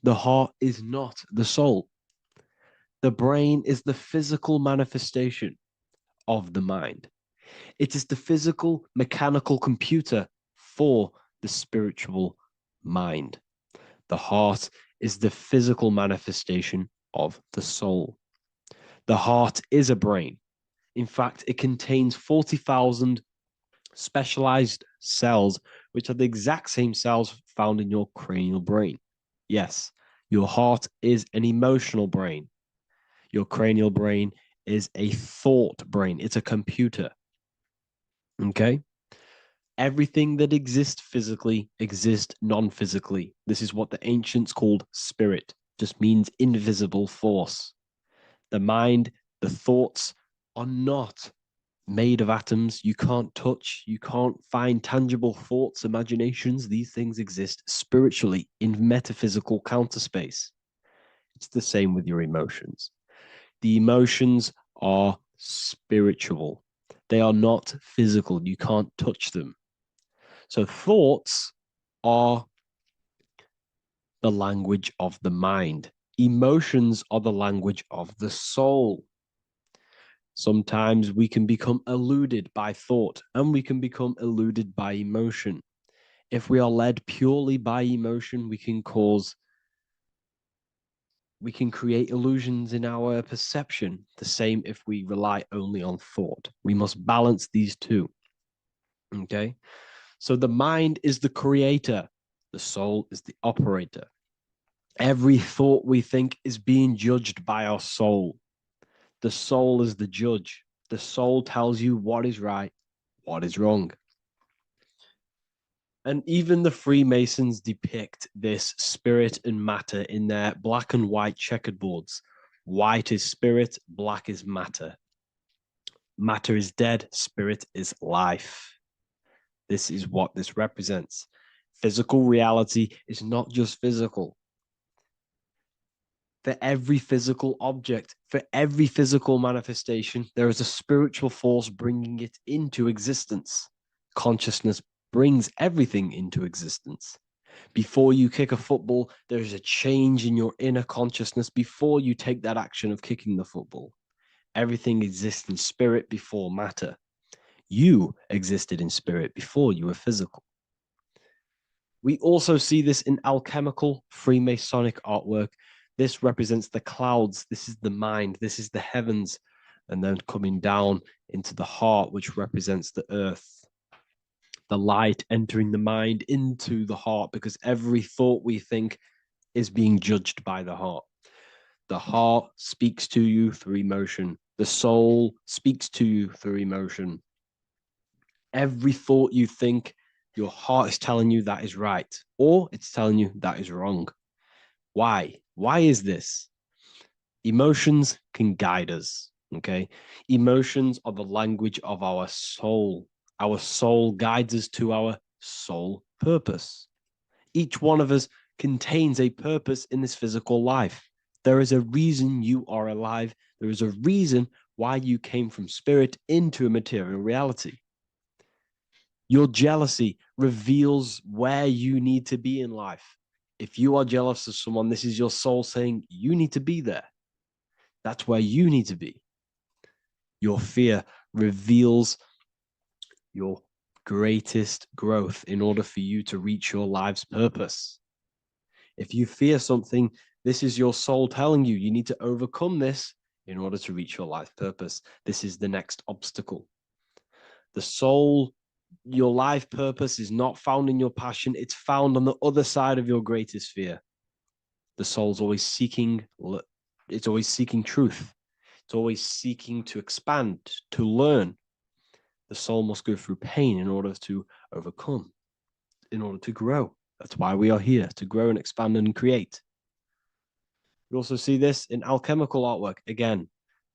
The heart is not the soul. The brain is the physical manifestation of the mind. It is the physical mechanical computer for the spiritual mind. The heart is the physical manifestation of the soul. The heart is a brain. In fact, it contains 40,000 specialized cells, which are the exact same cells found in your cranial brain. Yes, your heart is an emotional brain. Your cranial brain is a thought brain. It's a computer. Okay? Everything that exists physically exists non-physically. This is what the ancients called spirit, just means invisible force. The mind, the thoughts are not made of atoms. You can't touch, you can't find tangible thoughts, imaginations. These things exist spiritually in metaphysical counterspace. It's the same with your emotions. The emotions are spiritual. They are not physical. You can't touch them. So thoughts are the language of the mind. Emotions are the language of the soul. Sometimes we can become eluded by thought and we can become eluded by emotion. If we are led purely by emotion, we can create illusions in our perception. The same if we rely only on thought. We must balance these two. Okay? So the mind is the creator, the soul is the operator. Every thought we think is being judged by our soul. The soul is the judge. The soul tells you what is right, what is wrong. And even the Freemasons depict this spirit and matter in their black and white checkered boards. White is spirit, black is matter. Matter is dead, spirit is life. This is what this represents. Physical reality is not just physical. For every physical object, for every physical manifestation, there is a spiritual force bringing it into existence. Consciousness brings everything into existence. Before you kick a football, there's a change in your inner consciousness before you take that action of kicking the football. Everything exists in spirit before matter. You existed in spirit before you were physical. We also see this in alchemical Freemasonic artwork. This represents the clouds. This is the mind. This is the heavens. And then coming down into the heart, which represents the earth. The light entering the mind into the heart, because every thought we think is being judged by the heart. The heart speaks to you through emotion. The soul speaks to you through emotion. Every thought you think, your heart is telling you that is right, or it's telling you that is wrong. Why? Why is this? Emotions can guide us, okay? Emotions are the language of our soul. Our soul guides us to our soul purpose. Each one of us contains a purpose in this physical life. There is a reason you are alive. There is a reason why you came from spirit into a material reality. Your jealousy reveals where you need to be in life. If you are jealous of someone, this is your soul saying you need to be there. That's where you need to be. Your fear reveals your greatest growth in order for you to reach your life's purpose. If you fear something, this is your soul telling you you need to overcome this in order to reach your life purpose. This is the next obstacle. The soul, your life purpose is not found in your passion. It's found on the other side of your greatest fear. The soul's always seeking, it's always seeking truth. It's always seeking to expand, to learn. The soul must go through pain in order to overcome, in order to grow. That's why we are here, to grow and expand and create. We also see this in alchemical artwork. Again,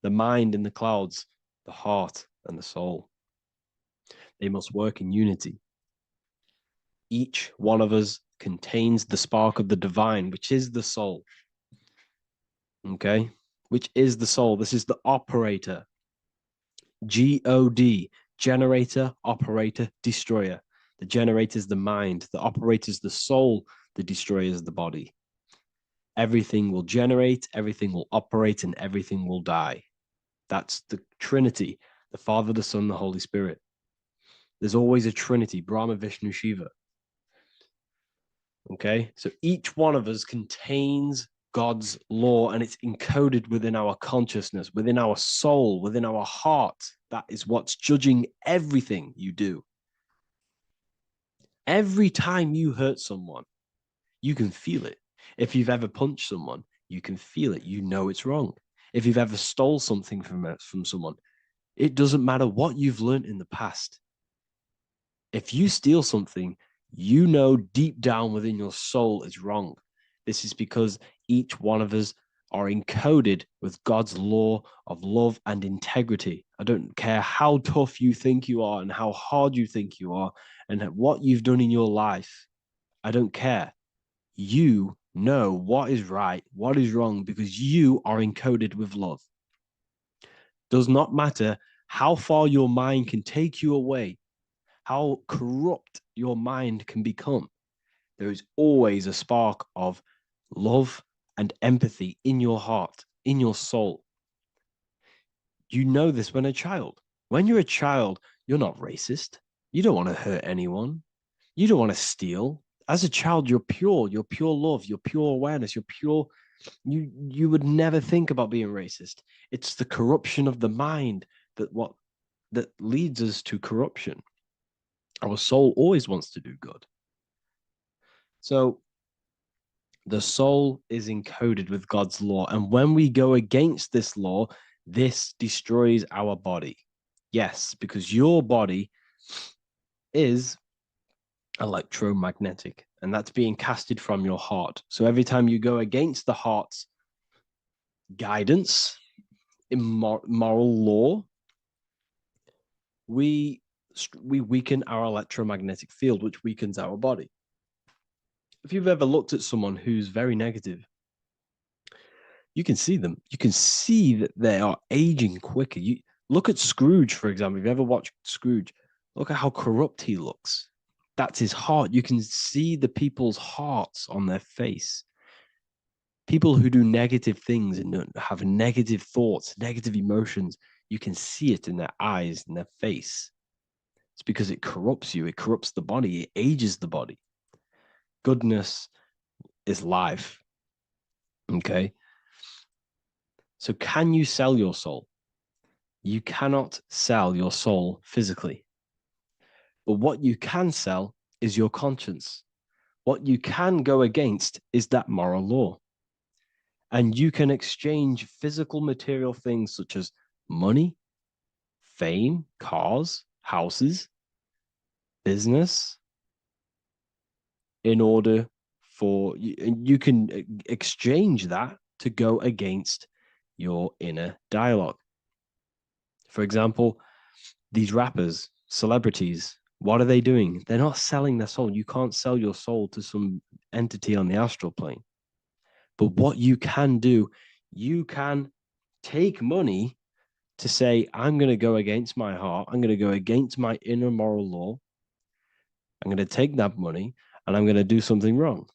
the mind in the clouds, the heart and the soul. They must work in unity. Each one of us contains the spark of the divine, which is the soul. Okay? Which is the soul. This is the operator. God, generator, operator, destroyer. The generator is the mind. The operator is the soul. The destroyer is the body. Everything will generate, everything will operate, and everything will die. That's the Trinity, the Father, the Son, the Holy Spirit. There's always a Trinity, Brahma, Vishnu, Shiva. Okay, so each one of us contains God's law, and it's encoded within our consciousness, within our soul, within our heart. That is what's judging everything you do. Every time you hurt someone, you can feel it. If you've ever punched someone, you can feel it. You know it's wrong. If you've ever stole something from someone, it doesn't matter what you've learned in the past. If you steal something, you know deep down within your soul it's wrong. This is because each one of us are encoded with God's law of love and integrity. I don't care how tough you think you are and how hard you think you are and what you've done in your life. I don't care. You know what is right, what is wrong, because you are encoded with love. Does not matter how far your mind can take you away, how corrupt your mind can become. There is always a spark of love and empathy in your heart, in your soul. You know this when a child. When you're a child, you're not racist. You don't want to hurt anyone. You don't want to steal. As a child, you're pure love, you're pure awareness, you're pure. You would never think about being racist. It's the corruption of the mind that leads us to corruption. Our soul always wants to do good. So the soul is encoded with God's law. And when we go against this law, this destroys our body. Yes, because your body is electromagnetic, and that's being casted from your heart. So every time you go against the heart's guidance, moral law, we weaken our electromagnetic field, which weakens our body. If you've ever looked at someone who's very negative, you can see them. You can see that they are aging quicker. You look at Scrooge, for example. If you ever watched Scrooge, look at how corrupt he looks. That's his heart. You can see the people's hearts on their face. People who do negative things and have negative thoughts, negative emotions, you can see it in their eyes and their face. It's because it corrupts you. It corrupts the body. It ages the body. Goodness is life. Okay. So can you sell your soul? You cannot sell your soul physically. But what you can sell is your conscience. What you can go against is that moral law. And you can exchange physical material things such as money, fame, cars, houses, business, in order for you can exchange that to go against your inner dialogue. For example, these rappers, celebrities, what are they doing? They're not selling their soul. You can't sell your soul to some entity on the astral plane. But what you can do, you can take money to say, I'm going to go against my heart. I'm going to go against my inner moral law. I'm going to take that money and I'm going to do something wrong.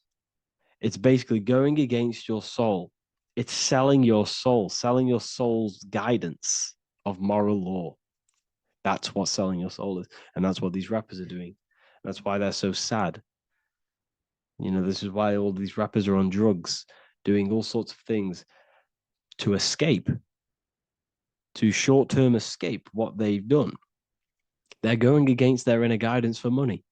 It's basically going against your soul. It's selling your soul's guidance of moral law. That's what selling your soul is. And that's what these rappers are doing. That's why they're so sad. You know, this is why all these rappers are on drugs, doing all sorts of things to escape, to short term escape what they've done. They're going against their inner guidance for money.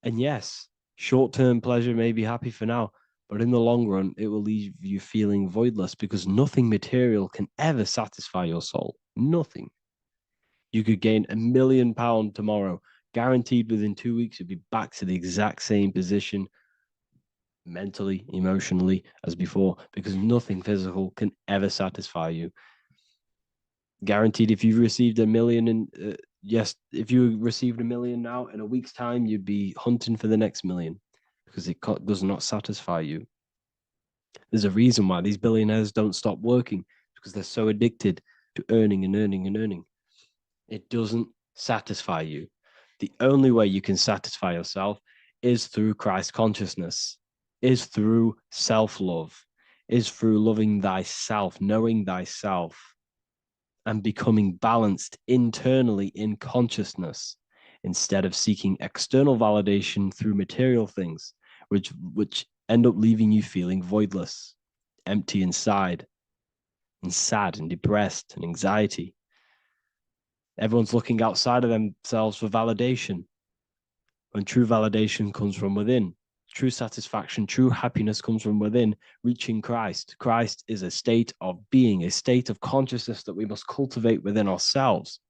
And yes, short term pleasure may be happy for now, but in the long run, it will leave you feeling voidless because nothing material can ever satisfy your soul. Nothing. You could gain £1 million tomorrow, guaranteed within 2 weeks, you'd be back to the exact same position mentally, emotionally as before, because nothing physical can ever satisfy you. Guaranteed, if you received $1 million in, yes, if you received $1 million now, in a week's time, you'd be hunting for the next million because it does not satisfy you. There's a reason why these billionaires don't stop working because they're so addicted to earning and earning and earning. It doesn't satisfy you. The only way you can satisfy yourself is through Christ consciousness, is through self-love, is through loving thyself, knowing thyself, and becoming balanced internally in consciousness instead of seeking external validation through material things, which end up leaving you feeling voidless, empty inside, and sad and depressed and anxiety. Everyone's looking outside of themselves for validation, when true validation comes from within. True satisfaction, true happiness comes from within, reaching Christ. Christ is a state of being, a state of consciousness that we must cultivate within ourselves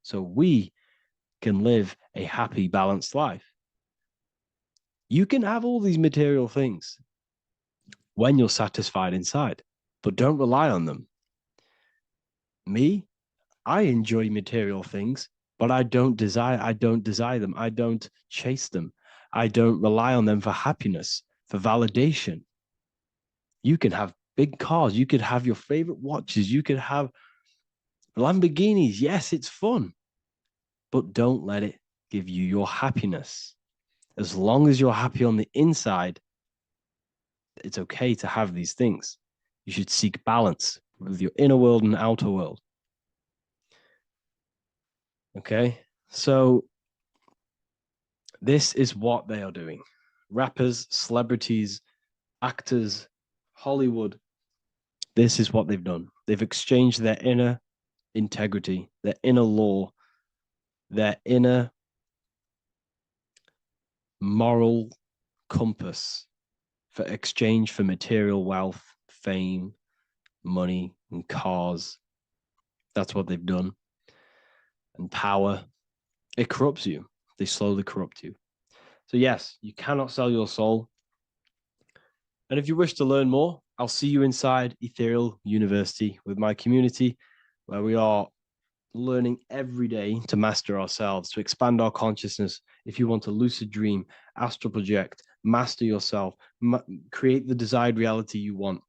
so we can live a happy, balanced life. You can have all these material things when you're satisfied inside, but don't rely on them. Me, I enjoy material things, but I don't desire them. I don't chase them. I don't rely on them for happiness, for validation. You can have big cars, you could have your favorite watches, you could have Lamborghinis. Yes, it's fun, but don't let it give you your happiness. As long as you're happy on the inside, it's okay to have these things. You should seek balance with your inner world and outer world. Okay, so this is what they are doing. Rappers, celebrities, actors, Hollywood. This is what they've done. They've exchanged their inner integrity, their inner law, their inner moral compass for exchange for material wealth, fame, money, and cars. That's what they've done. And power. It corrupts you. They slowly corrupt you. So yes, you cannot sell your soul. And if you wish to learn more, I'll see you inside Ethereal University with my community, where we are learning every day to master ourselves, to expand our consciousness. If you want to lucid dream, astral project, master yourself, create the desired reality you want,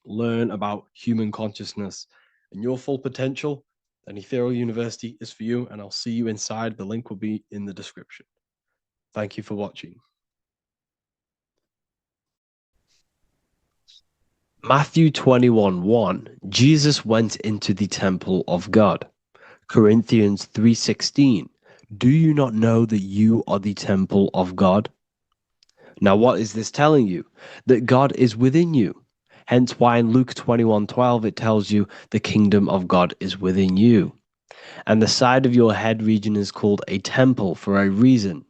learn about human consciousness and your full potential, then Ethereal University is for you. And I'll see you inside. The link will be in the description. Thank you for watching. Matthew 21:1, Jesus went into the temple of God. Corinthians 3:16, do you not know that you are the temple of God? Now, what is this telling you? That God is within you. Hence why in Luke 21:12 it tells you the kingdom of God is within you. And the side of your head region is called a temple for a reason.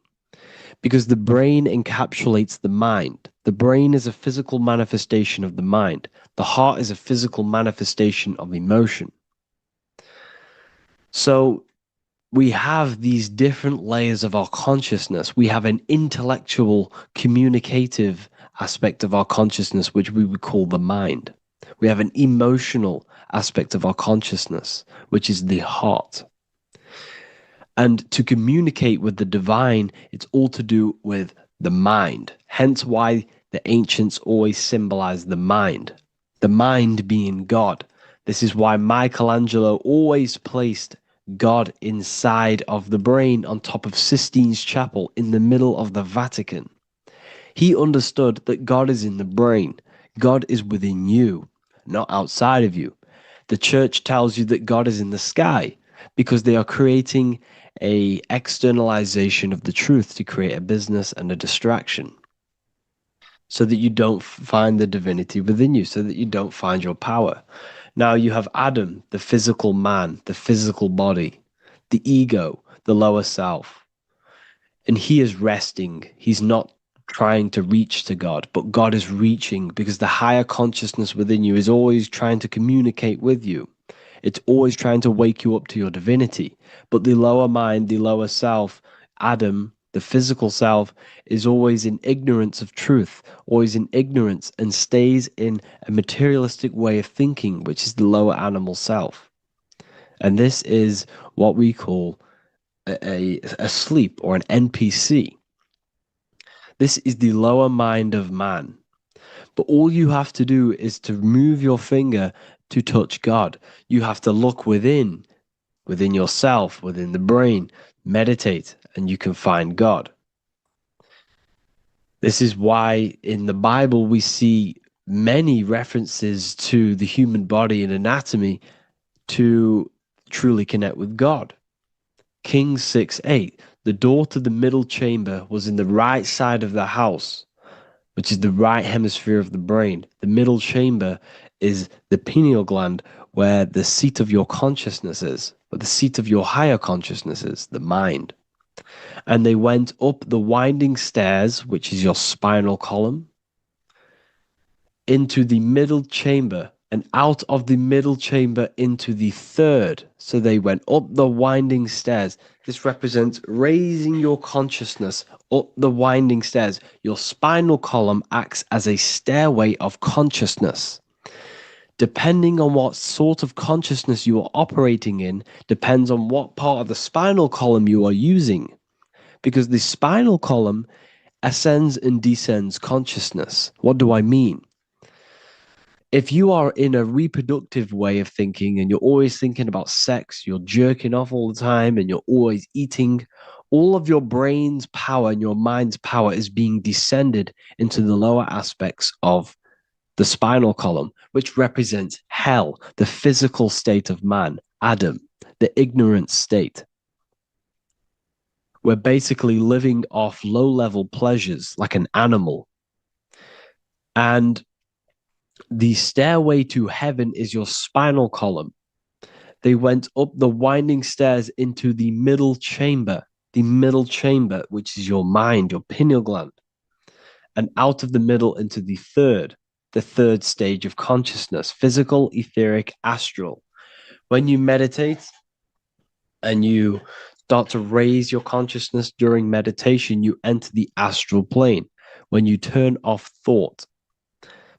Because the brain encapsulates the mind. The brain is a physical manifestation of the mind. The heart is a physical manifestation of emotion. So we have these different layers of our consciousness. We have an intellectual, communicative aspect of our consciousness, which we would call the mind. We have an emotional aspect of our consciousness, which is the heart. And to communicate with the divine, it's all to do with the mind. Hence why the ancients always symbolize the mind being God. This is why Michelangelo always placed God inside of the brain on top of Sistine Chapel in the middle of the Vatican. He understood that God is in the brain. God is within you, not outside of you. The church tells you that God is in the sky because they are creating a externalization of the truth to create a business and a distraction so that you don't find the divinity within you, so that you don't find your power. Now you have Adam, the physical man, the physical body, the ego, the lower self. And he is resting. He's not trying to reach to God, but God is reaching because the higher consciousness within you is always trying to communicate with you. It's always trying to wake you up to your divinity. But the lower mind, the lower self, Adam, the physical self, is always in ignorance of truth, always in ignorance, and stays in a materialistic way of thinking, which is the lower animal self. And this is what we call a sleep or an NPC. This is the lower mind of man. But all you have to do is to move your finger to touch God. You have to look within yourself, within the brain, meditate, and you can find God. This is why in the Bible we see many references to the human body and anatomy to truly connect with God. Kings 6:8, the door to the middle chamber was in the right side of the house, which is the right hemisphere of the brain. The middle chamber is the pineal gland, where the seat of your consciousness is, where the seat of your higher consciousness is, the mind. And they went up the winding stairs, which is your spinal column, into the middle chamber, and out of the middle chamber into the third. So they went up the winding stairs. This represents raising your consciousness up the winding stairs. Your spinal column acts as a stairway of consciousness. Depending on what sort of consciousness you are operating in, depends on what part of the spinal column you are using. Because the spinal column ascends and descends consciousness. What do I mean? If you are in a reproductive way of thinking and you're always thinking about sex, you're jerking off all the time and you're always eating, all of your brain's power and your mind's power is being descended into the lower aspects of the spinal column, which represents hell, the physical state of man, Adam, the ignorant state. We're basically living off low level pleasures like an animal. And the stairway to heaven is your spinal column. They went up the winding stairs into the middle chamber, which is your mind, your pineal gland, and out of the middle into the third stage of consciousness, physical, etheric, astral. When you meditate and you start to raise your consciousness during meditation, you enter the astral plane when you turn off thought.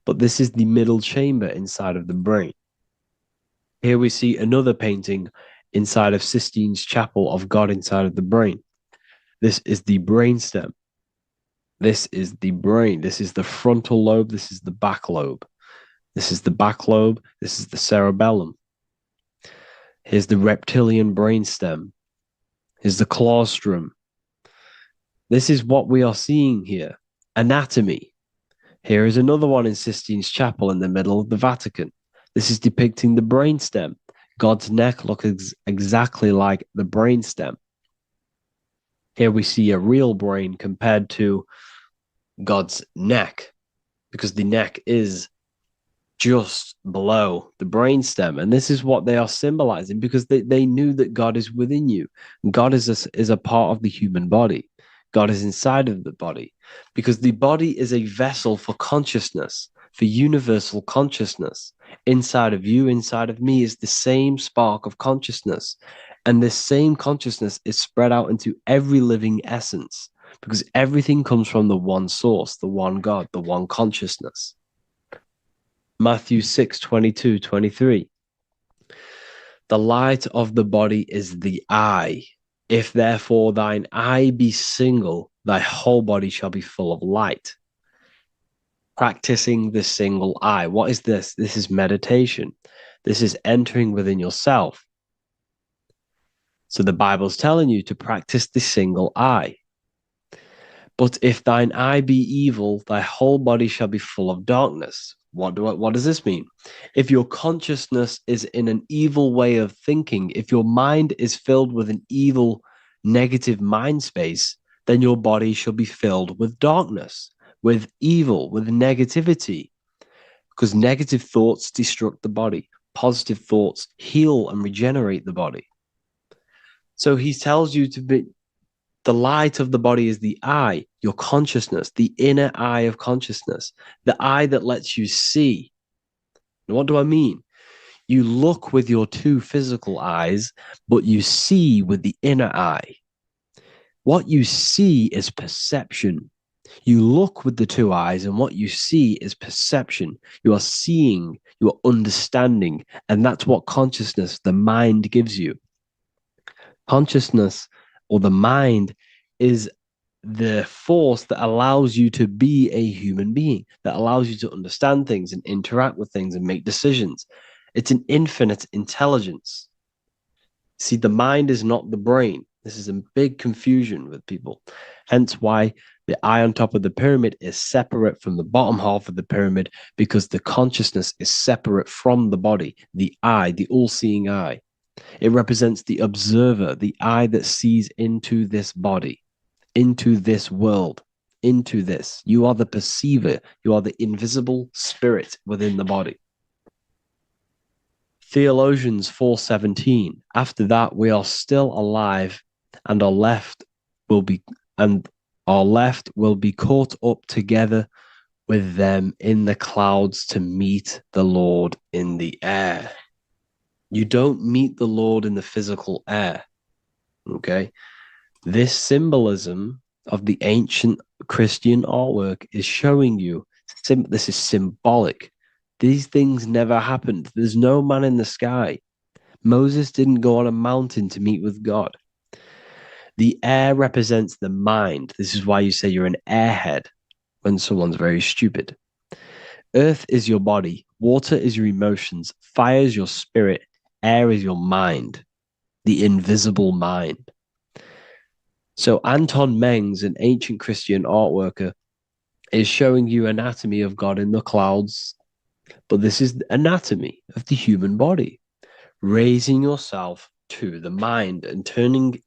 But this is the middle chamber inside of the brain. Here we see another painting inside of Sistine's chapel of God inside of the brain. This is the brainstem. This is the brain. This is the frontal lobe. This is the back lobe. This is the back lobe. This is the cerebellum. Here's the reptilian brainstem. Here's the claustrum. This is what we are seeing here. Anatomy. Here is another one in Sistine's chapel in the middle of the Vatican. This is depicting the brainstem. God's neck looks exactly like the brainstem. Here we see a real brain compared to God's neck, because the neck is just below the brainstem. And this is what they are symbolizing, because they knew that God is within you. God is a part of the human body. God is inside of the body, because the body is a vessel for consciousness, for universal consciousness. Inside of you, inside of me, is the same spark of consciousness. And this same consciousness is spread out into every living essence, because everything comes from the one source, the one God, the one consciousness. Matthew 6:22-23. The light of the body is the eye. If therefore thine eye be single, thy whole body shall be full of light. Practicing the single eye. What is this? This is meditation. This is entering within yourself. So the Bible's telling you to practice the single eye. But if thine eye be evil, thy whole body shall be full of darkness. What does this mean? If your consciousness is in an evil way of thinking, if your mind is filled with an evil, negative mind space, then your body shall be filled with darkness, with evil, with negativity. Because negative thoughts destruct the body, positive thoughts heal and regenerate the body. So he tells you to be the light of the body is the eye, your consciousness, the inner eye of consciousness, the eye that lets you see. And what do I mean? You look with your two physical eyes, but you see with the inner eye. What you see is perception. You look with the two eyes, and what you see is perception. You are seeing, you are understanding, and that's what consciousness, the mind, gives you. Consciousness or the mind is the force that allows you to be a human being, that allows you to understand things and interact with things and make decisions. It's an infinite intelligence. See, the mind is not the brain. This is a big confusion with people. Hence why the eye on top of the pyramid is separate from the bottom half of the pyramid, because the consciousness is separate from the body, the eye, the all-seeing eye. It represents the observer, the eye that sees into this body, into this world, into this. You are the perceiver. You are the invisible spirit within the body. Theologians 4:17. After that, we are still alive, and our left will be caught up together with them in the clouds to meet the Lord in the air. You don't meet the Lord in the physical air. Okay? This symbolism of the ancient Christian artwork is showing you this is symbolic. These things never happened. There's no man in the sky. Moses didn't go on a mountain to meet with God. The air represents the mind. This is why you say you're an airhead when someone's very stupid. Earth is your body. Water is your emotions. Fire is your spirit. Air is your mind, the invisible mind. So Anton Mengs, an ancient Christian art worker, is showing you anatomy of God in the clouds. But this is the anatomy of the human body, raising yourself to the mind and turning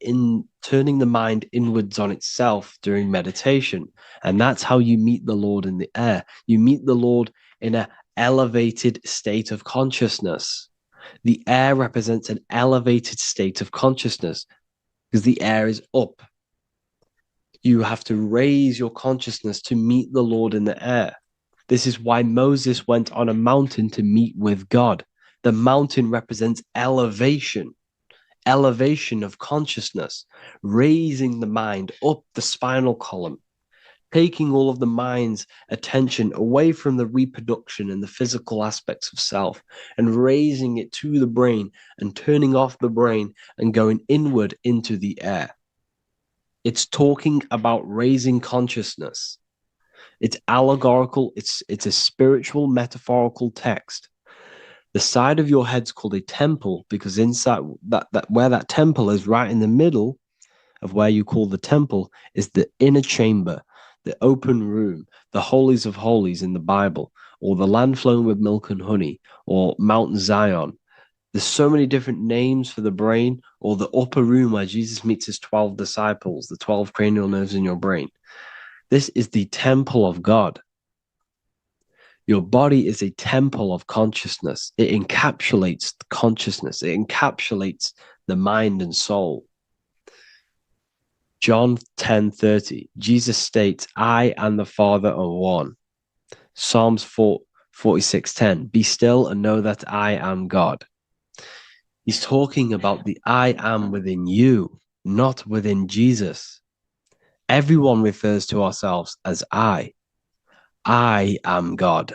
the mind inwards on itself during meditation. And that's how you meet the Lord in the air. You meet the Lord in an elevated state of consciousness. The air represents an elevated state of consciousness because the air is up. You have to raise your consciousness to meet the Lord in the air. This is why Moses went on a mountain to meet with God. The mountain represents elevation of consciousness, raising the mind up the spinal column, taking all of the mind's attention away from the reproduction and the physical aspects of self and raising it to the brain and turning off the brain and going inward into the air. It's talking about raising consciousness. It's allegorical. It's a spiritual, metaphorical text. The side of your head's called a temple because inside that where that temple is, right in the middle of where you call the temple, is the inner chamber, the open room, the holies of holies in the Bible, or the land flowing with milk and honey, or Mount Zion. There's so many different names for the brain, or the upper room where Jesus meets his 12 disciples, the 12 cranial nerves in your brain. This is the temple of God. Your body is a temple of consciousness. It encapsulates the consciousness. It encapsulates the mind and soul. John 10:30, Jesus states, I and the Father are one. Psalms 46:10, be still and know that I am God. He's talking about the I am within you, not within Jesus. Everyone refers to ourselves as I. I am God.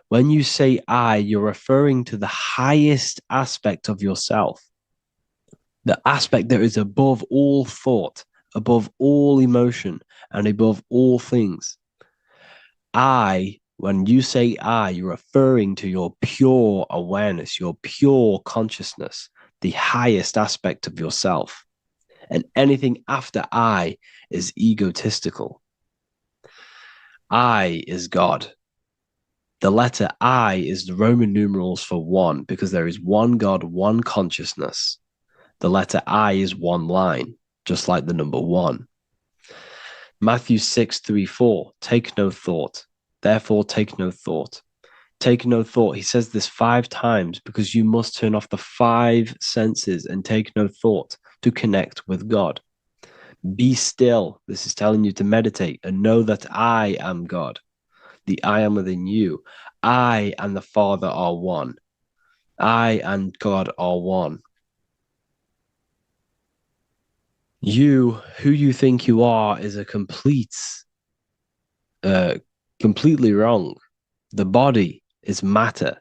When you say I, you're referring to the highest aspect of yourself, the aspect that is above all thought, above all emotion, and above all things. When you say I, you're referring to your pure awareness, your pure consciousness, the highest aspect of yourself. And anything after I is egotistical. I is God. The letter I is the Roman numerals for one, because there is one God, one consciousness. The letter I is one line, just like the number one. Matthew 6:3-4, take no thought. Therefore, take no thought. Take no thought. He says this 5 times because you must turn off the 5 senses and take no thought to connect with God. Be still. This is telling you to meditate and know that I am God. The I am within you. I and the Father are one. I and God are one. You, who you think you are, is a completely wrong. The body is matter.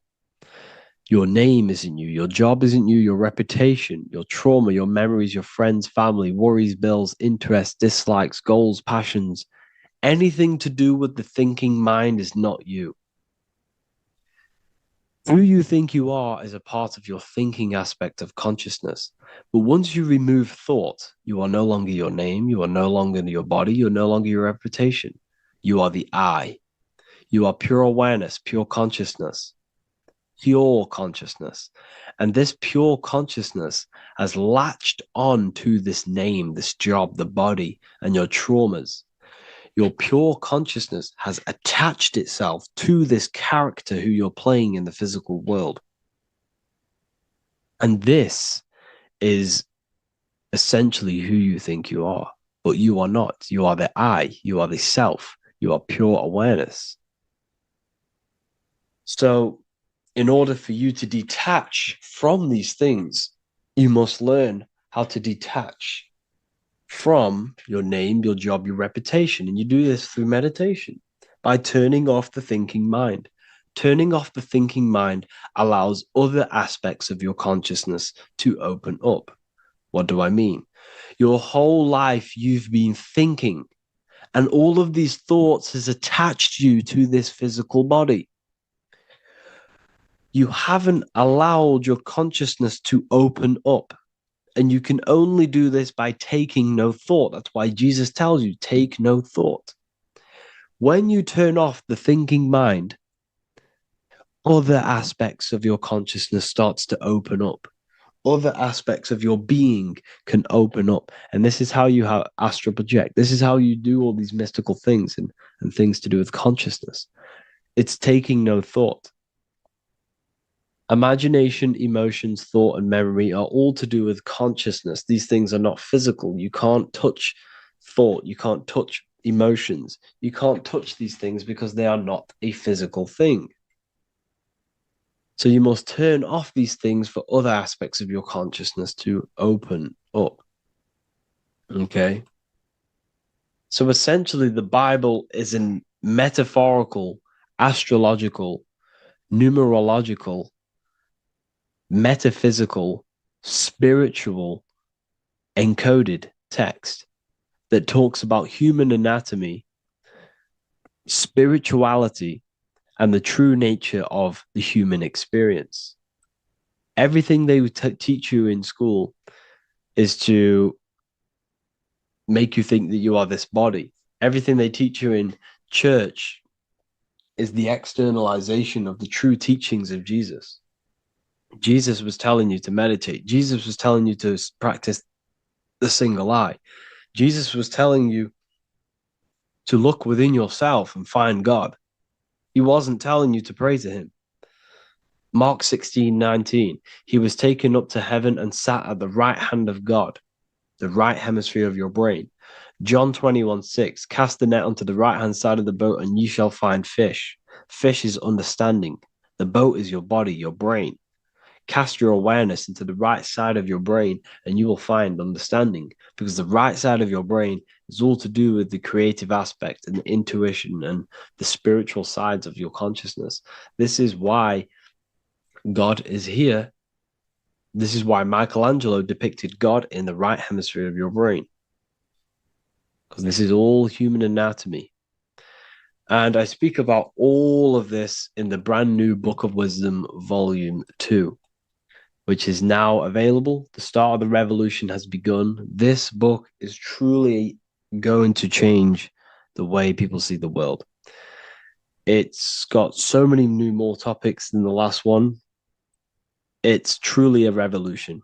Your name isn't you. Your job isn't you. Your reputation, your trauma, your memories, your friends, family, worries, bills, interests, dislikes, goals, passions, anything to do with the thinking mind is not you. Who you think you are is a part of your thinking aspect of consciousness. But once you remove thought, you are no longer your name. You are no longer your body. You're no longer your reputation. You are the I. You are pure awareness, pure consciousness. Pure consciousness. And this pure consciousness has latched on to this name, this job, the body, and your traumas. Your pure consciousness has attached itself to this character who you're playing in the physical world. And this is essentially who you think you are, but you are not. You are the I, you are the self, you are pure awareness. So, in order for you to detach from these things, you must learn how to detach from your name, your job, your reputation. And you do this through meditation by turning off the thinking mind. Turning off the thinking mind allows other aspects of your consciousness to open up. What do I mean? Your whole life you've been thinking, and all of these thoughts has attached you to this physical body. You haven't allowed your consciousness to open up. And you can only do this by taking no thought. That's why Jesus tells you, take no thought. When you turn off the thinking mind, other aspects of your consciousness starts to open up. Other aspects of your being can open up. And this is how you astral project. This is how you do all these mystical things and things to do with consciousness. It's taking no thought. Imagination, emotions, thought, and memory are all to do with consciousness. These things are not physical. You can't touch thought. You can't touch emotions. You can't touch these things because they are not a physical thing. So you must turn off these things for other aspects of your consciousness to open up. Okay. So essentially, the Bible is a metaphorical, astrological, numerological, metaphysical, spiritual, encoded text that talks about human anatomy, spirituality, and the true nature of the human experience. Everything they would teach you in school is to make you think that you are this body. Everything they teach you in church is the externalization of the true teachings of Jesus. Jesus was telling you to meditate. Jesus was telling you to practice the single eye. Jesus was telling you to look within yourself and find God. He wasn't telling you to pray to him. Mark 16:19, he was taken up to heaven and sat at the right hand of God, the right hemisphere of your brain. John 21:6, cast the net onto the right hand side of the boat and you shall find fish. Fish is understanding. The boat is your body, your brain. Cast your awareness into the right side of your brain and you will find understanding, because the right side of your brain is all to do with the creative aspect and the intuition and the spiritual sides of your consciousness. This is why God is here. This is why Michelangelo depicted God in the right hemisphere of your brain, because this is all human anatomy. And I speak about all of this in the brand new Book of Wisdom, Volume 2, which is now available. The start of the revolution has begun. This book is truly going to change the way people see the world. It's got so many new more topics than the last one. It's truly a revolution.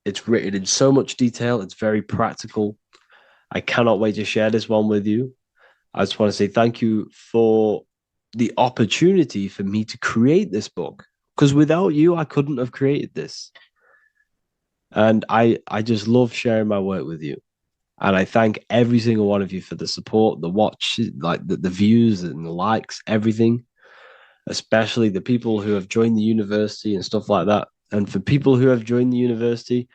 It's written in so much detail. It's very practical. I cannot wait to share this one with you. I just want to say thank you for the opportunity for me to create this book, because without you, I couldn't have created this. And I just love sharing my work with you. And I thank every single one of you for the support, the watch, like the views and the likes, everything, especially the people who have joined the university and stuff like that. And for people who have joined the university,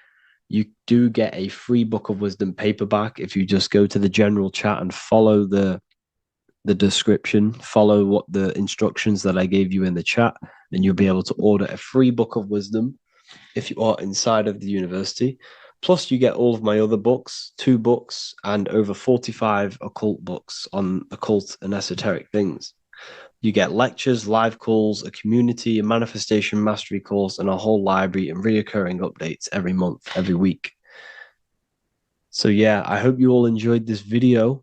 you do get a free Book of Wisdom paperback if you just go to the general chat and follow the description, follow what the instructions that I gave you in the chat, and you'll be able to order a free Book of Wisdom if you are inside of the university. Plus, you get all of my other books, 2 books, and over 45 occult books on occult and esoteric things. You get lectures, live calls, a community, a manifestation mastery course, and a whole library and reoccurring updates every month, every week. So yeah, I hope you all enjoyed this video.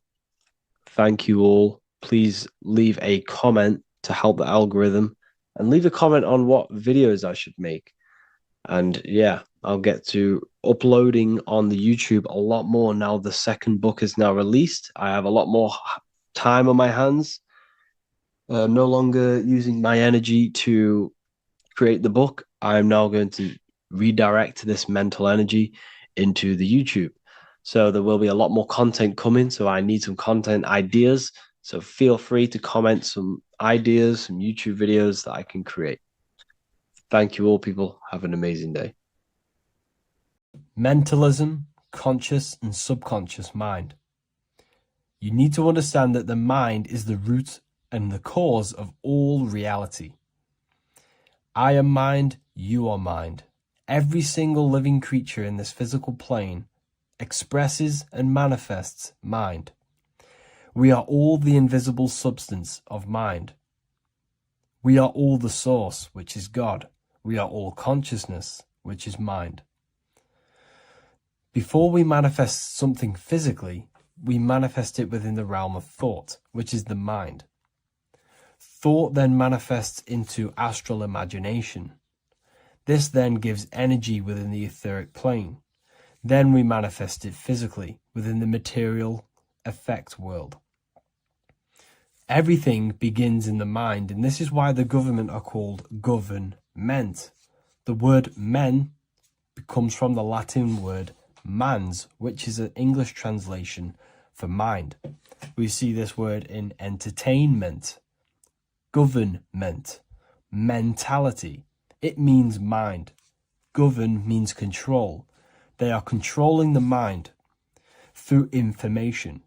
Thank you all. Please leave a comment to help the algorithm, and leave a comment on what videos I should make. And yeah, I'll get to uploading on the YouTube a lot more now. The second book is now released. I have a lot more time on my hands. I'm no longer using my energy to create the book. I'm now going to redirect this mental energy into the YouTube. So there will be a lot more content coming. So I need some content ideas. So feel free to comment some ideas, some YouTube videos that I can create. Thank you all, people. Have an amazing day. Mentalism, conscious and subconscious mind. You need to understand that the mind is the root and the cause of all reality. I am mind, you are mind. Every single living creature in this physical plane expresses and manifests mind. We are all the invisible substance of mind. We are all the source, which is God. We are all consciousness, which is mind. Before we manifest something physically, we manifest it within the realm of thought, which is the mind. Thought then manifests into astral imagination. This then gives energy within the etheric plane. Then we manifest it physically within the material effect world. Everything begins in the mind, and this is why the government are called government. The word men comes from the Latin word mans, which is an English translation for mind. We see this word in entertainment, government, mentality. It means mind. Govern means control. They are controlling the mind through information.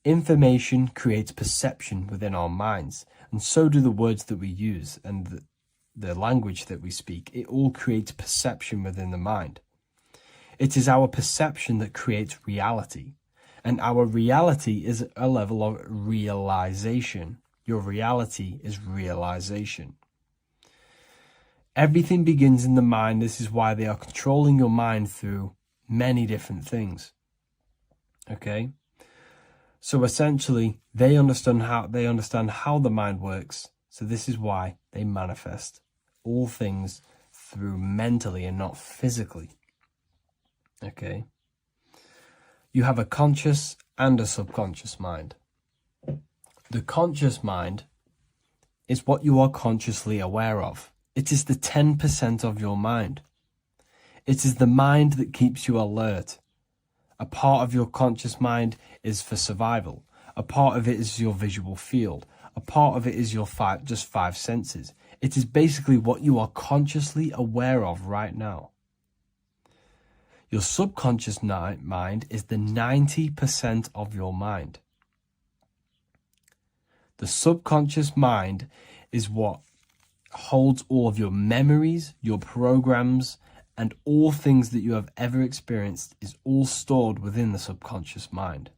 Information creates perception within our minds, and so do the words that we use and the language that we speak. It all creates perception within the mind. It is our perception that creates reality, and our reality is a level of realization. Your reality is realization. Everything begins in the mind. This is why they are controlling your mind through many different things. Okay? So essentially, they understand how the mind works. So this is why they manifest all things through mentally and not physically. Okay? You have a conscious and a subconscious mind. The conscious mind is what you are consciously aware of. It is the 10% of your mind. It is the mind that keeps you alert. A part of your conscious mind is for survival. A part of it is your visual field. A part of it is your just five senses. It is basically what you are consciously aware of right now. Your subconscious mind is the 90% of your mind. The subconscious mind is what holds all of your memories, your programs, and all things that you have ever experienced is all stored within the subconscious mind.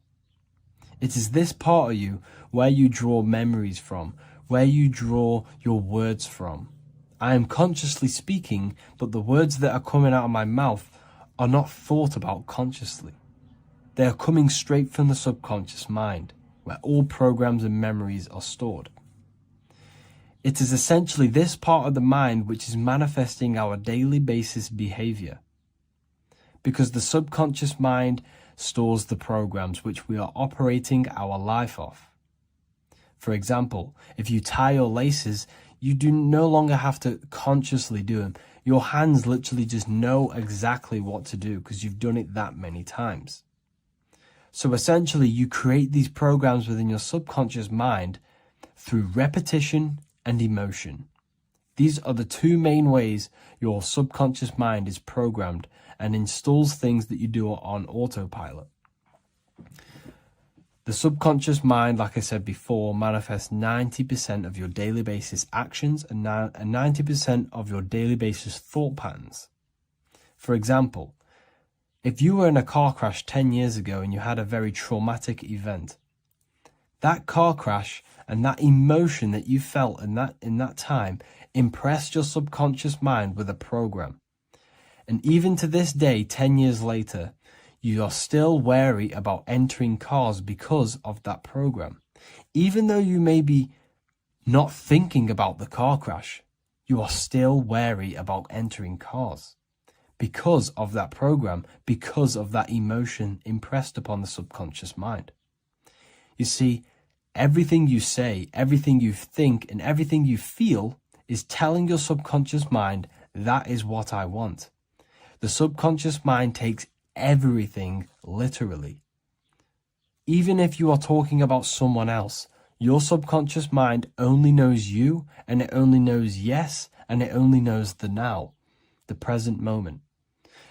It is this part of you where you draw memories from, where you draw your words from. I am consciously speaking, but the words that are coming out of my mouth are not thought about consciously. They are coming straight from the subconscious mind, where all programs and memories are stored. It is essentially this part of the mind which is manifesting our daily basis behavior. Because the subconscious mind stores the programs which we are operating our life off. For example, if you tie your laces, you do no longer have to consciously do them. Your hands literally just know exactly what to do because you've done it that many times. So essentially, you create these programs within your subconscious mind through repetition and emotion. These are the two main ways your subconscious mind is programmed and installs things that you do on autopilot. The subconscious mind, like I said before, manifests 90% of your daily basis actions and 90% of your daily basis thought patterns. For example, if you were in a car crash 10 years ago and you had a very traumatic event, that car crash and that emotion that you felt in that time impressed your subconscious mind with a program. And even to this day, 10 years later, you are still wary about entering cars because of that program. Even though you may be not thinking about the car crash, you are still wary about entering cars because of that program, because of that emotion impressed upon the subconscious mind. You see, everything you say, everything you think, and everything you feel is telling your subconscious mind, that is what I want. The subconscious mind takes everything literally. Even if you are talking about someone else, your subconscious mind only knows you, and it only knows yes, and it only knows the now, the present moment.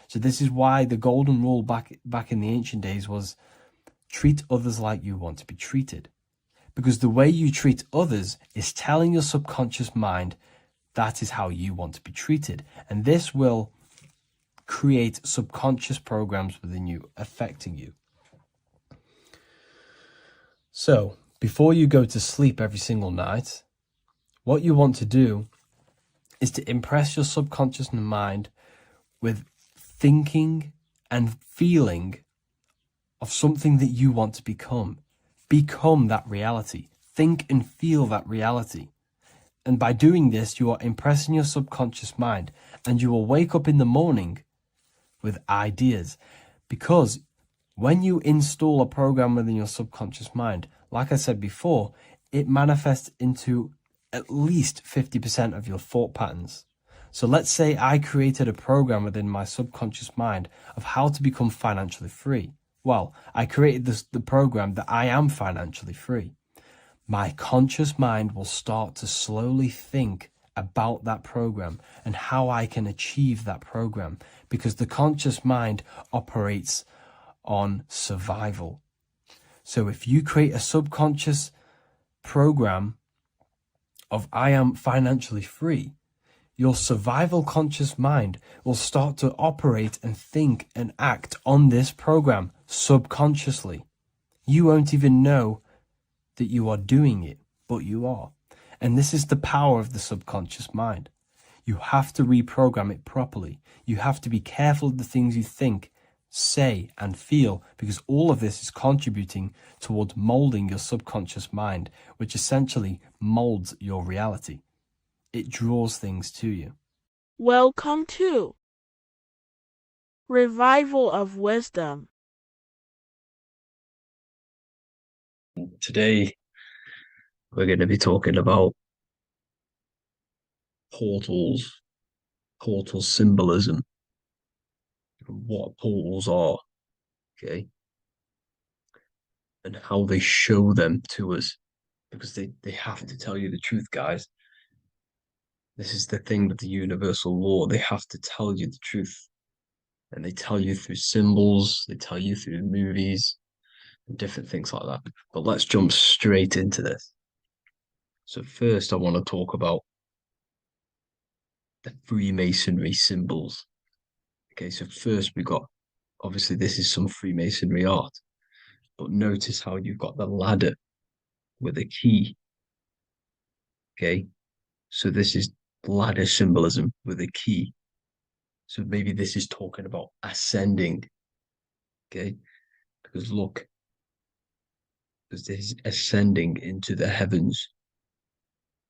So this is why the golden rule back in the ancient days was treat others like you want to be treated. Because the way you treat others is telling your subconscious mind that is how you want to be treated. And this will create subconscious programs within you, affecting you. So, before you go to sleep every single night, what you want to do is to impress your subconscious mind with thinking and feeling of something that you want to become. Become that reality. Think and feel that reality. And by doing this, you are impressing your subconscious mind, and you will wake up in the morning with ideas. Because when you install a program within your subconscious mind, like I said before, it manifests into at least 50% of your thought patterns. So let's say I created a program within my subconscious mind of how to become financially free. Well, I created the program that I am financially free. My conscious mind will start to slowly think about that program and how I can achieve that program, because the conscious mind operates on survival. So if you create a subconscious program of I am financially free, your survival conscious mind will start to operate and think and act on this program subconsciously. You won't even know that you are doing it, but you are. And this is the power of the subconscious mind. You have to reprogram it properly. You have to be careful of the things you think, say, and feel, because all of this is contributing towards molding your subconscious mind, which essentially molds your reality. It draws things to you. Welcome to Revival of Wisdom. Today, we're going to be talking about portals, portal symbolism, what portals are, okay, and how they show them to us, because they have to tell you the truth, guys. This is the thing with the universal law. They have to tell you the truth. And they tell you through symbols, they tell you through movies, and different things like that. But let's jump straight into this. So, first, I want to talk about the Freemasonry symbols. Okay, so first we got, obviously, this is some Freemasonry art, but notice how you've got the ladder with a key. Okay, so this is ladder symbolism with a key. So maybe this is talking about ascending. Okay, because look, because this is ascending into the heavens,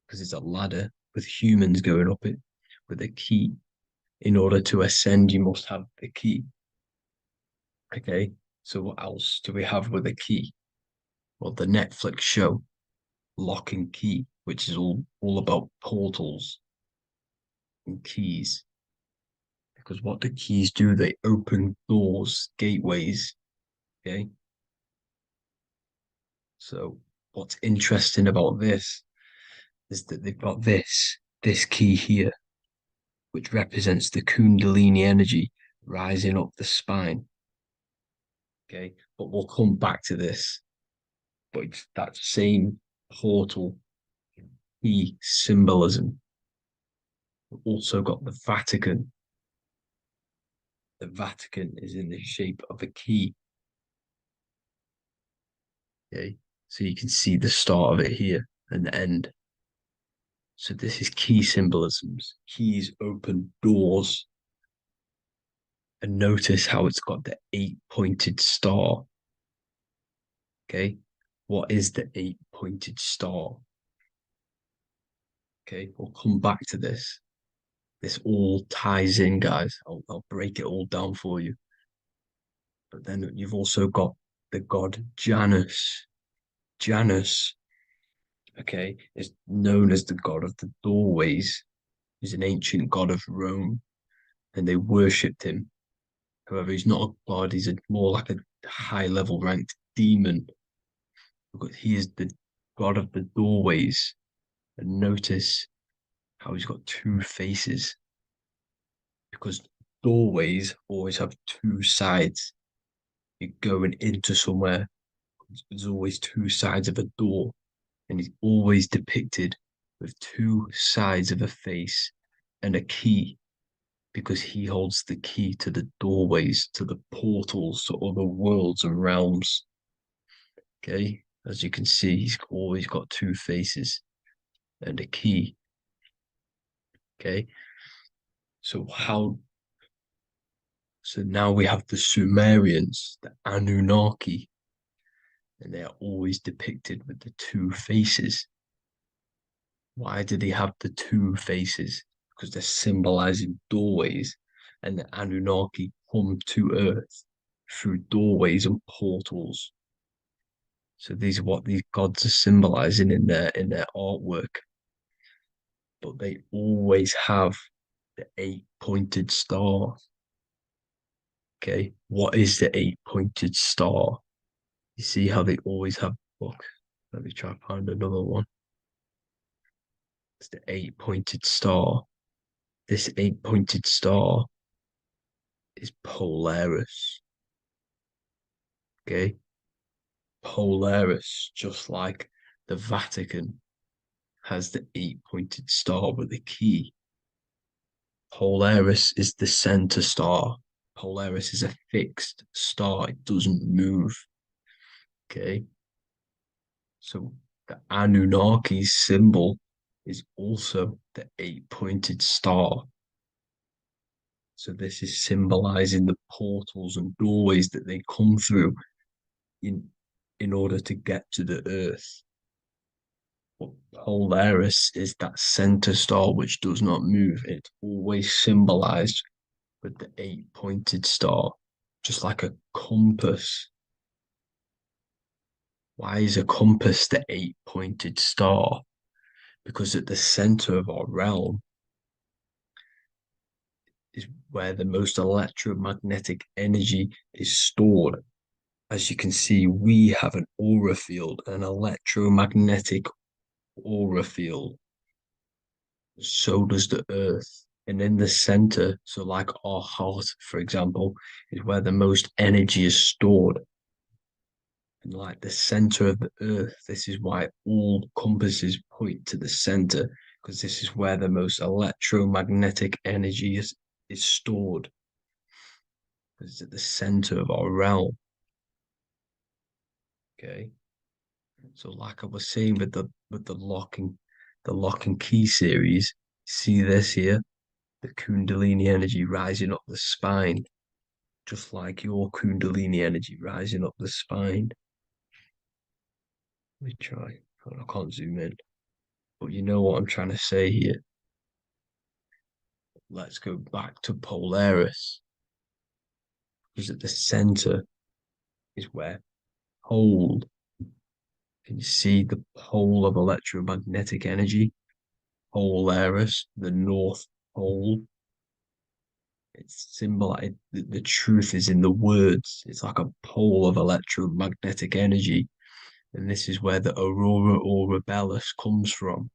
because it's a ladder with humans going up it with a key. In order to ascend, you must have the key. Okay, so what else do we have with a key? Well, the Netflix show Lock and Key, which is all about portals and keys. Because what the keys do, they open doors, gateways. Okay. So what's interesting about this is that they've got this key here, which represents the Kundalini energy rising up the spine. Okay. But we'll come back to this. But it's that same portal key symbolism. We've also got the Vatican. The Vatican is in the shape of a key. Okay, so you can see the start of it here and the end. So this is key symbolisms. Keys open doors. And notice how it's got the 8-pointed star. Okay, what is the 8-pointed star? Okay, we'll come back to this. This all ties in, guys. I'll break it all down for you. But then you've also got the god Janus. Janus, okay, is known as the god of the doorways. He's an ancient god of Rome, and they worshipped him. However, he's not a god, he's more like a high level ranked demon. Because he is the god of the doorways. And notice how he's got two faces. Because doorways always have two sides. You're going into somewhere, there's always two sides of a door. And he's always depicted with two sides of a face and a key, because he holds the key to the doorways, to the portals, to other worlds and realms. Okay, as you can see, he's always got two faces and a key. Okay, so now we have the Sumerians, the Anunnaki, and they are always depicted with the two faces. Why do they have the two faces? Because they're symbolizing doorways, and the Anunnaki come to Earth through doorways and portals. So these are what these gods are symbolizing in their artwork. But they always have the 8-pointed star. Okay, what is the 8-pointed star? You see how they always have. Look, let me try to find another one. It's the 8-pointed star. This 8-pointed star is Polaris. Okay, Polaris, just like the Vatican has the 8-pointed star with a key. Polaris is the center star. Polaris is a fixed star, it doesn't move. Okay, so the Anunnaki's symbol is also the 8-pointed star. So this is symbolizing the portals and doorways that they come through in order to get to the earth. But Polaris is that center star which does not move. It's always symbolized with the 8-pointed star, just like a compass. Why is a compass the eight-pointed star? Because at the center of our realm is where the most electromagnetic energy is stored. As you can see, we have an aura field, an electromagnetic aura field. So does the Earth. And in the center, so like our heart, for example, is where the most energy is stored. And like the center of the Earth, this is why all compasses point to the center, because this is where the most electromagnetic energy is stored. It's at the center of our realm. Okay. So like I was saying with the lock and key series, see this here? The Kundalini energy rising up the spine, just like your Kundalini energy rising up the spine. Let me try. I can't zoom in, but you know what I'm trying to say here. Let's go back to Polaris, because at the center is where pole. Can you see the pole of electromagnetic energy? Polaris, the North Pole. It's symbolized. The truth is in the words. It's like a pole of electromagnetic energy. And this is where the aurora borealis comes from.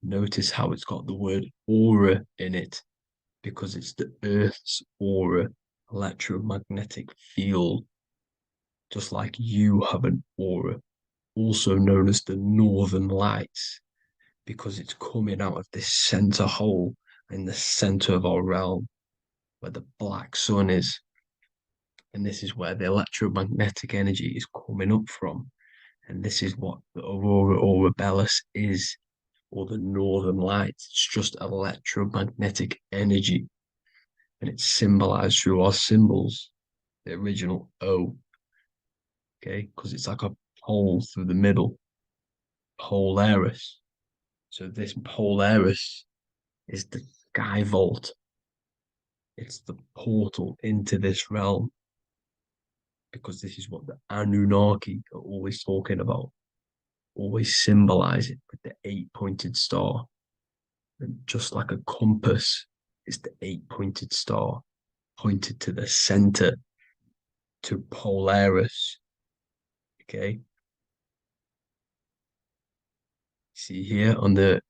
Notice how it's got the word aura in it, because it's the Earth's aura, electromagnetic field, just like you have an aura, also known as the northern lights, because it's coming out of this center hole in the center of our realm, where the black sun is. And this is where the electromagnetic energy is coming up from. And this is what the aurora borealis is, or the northern lights. It's just electromagnetic energy. And it's symbolized through our symbols, the original O, okay? Because it's like a pole through the middle, Polaris. So this Polaris is the sky vault. It's the portal into this realm, because this is what the Anunnaki are always talking about, always symbolize it with the eight-pointed star. And just like a compass is the eight-pointed star pointed to the center, to Polaris. Okay. See here on the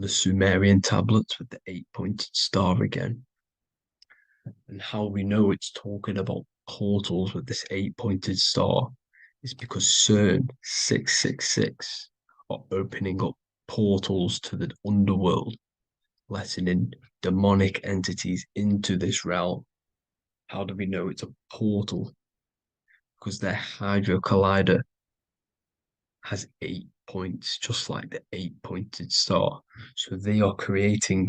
Sumerian tablets with the eight-pointed star again. And how we know it's talking about portals with this eight-pointed star is because CERN 666 are opening up portals to the underworld, letting in demonic entities into this realm. How do we know it's a portal? Because their Hydro Collider has 8 points, just like the eight-pointed star. So they are creating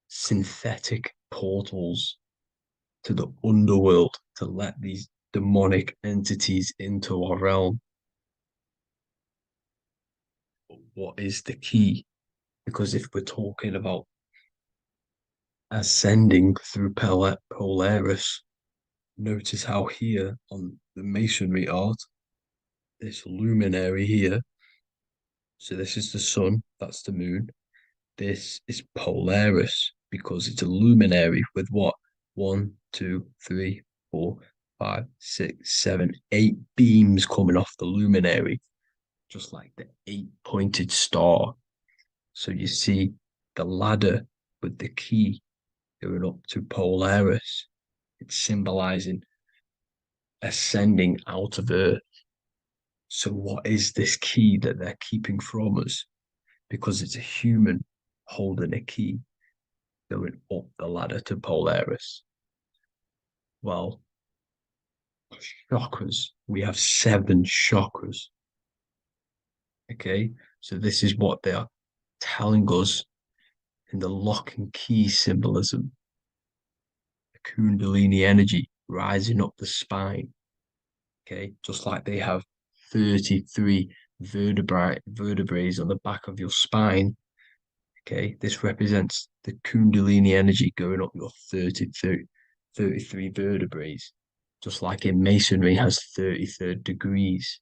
synthetic portals to the underworld to let these demonic entities into our realm. But what is the key? Because if we're talking about ascending through Polaris, notice how here on the masonry art, this luminary here, so this is the sun, that's the moon. This is Polaris because it's a luminary with what? 1, 2, 3, 4, 5, 6, 7, 8 beams coming off the luminary, just like the eight-pointed star. So you see the ladder with the key going up to Polaris. It's symbolizing ascending out of Earth. So what is this key that they're keeping from us? Because it's a human holding a key going up the ladder to Polaris. Well, chakras. We have 7 chakras. Okay, so this is what they are telling us in the lock and key symbolism. The Kundalini energy rising up the spine. Okay, just like they have 33 vertebrae on the back of your spine. Okay, this represents the Kundalini energy going up your 33 vertebrae. just like in masonry has 33rd degrees.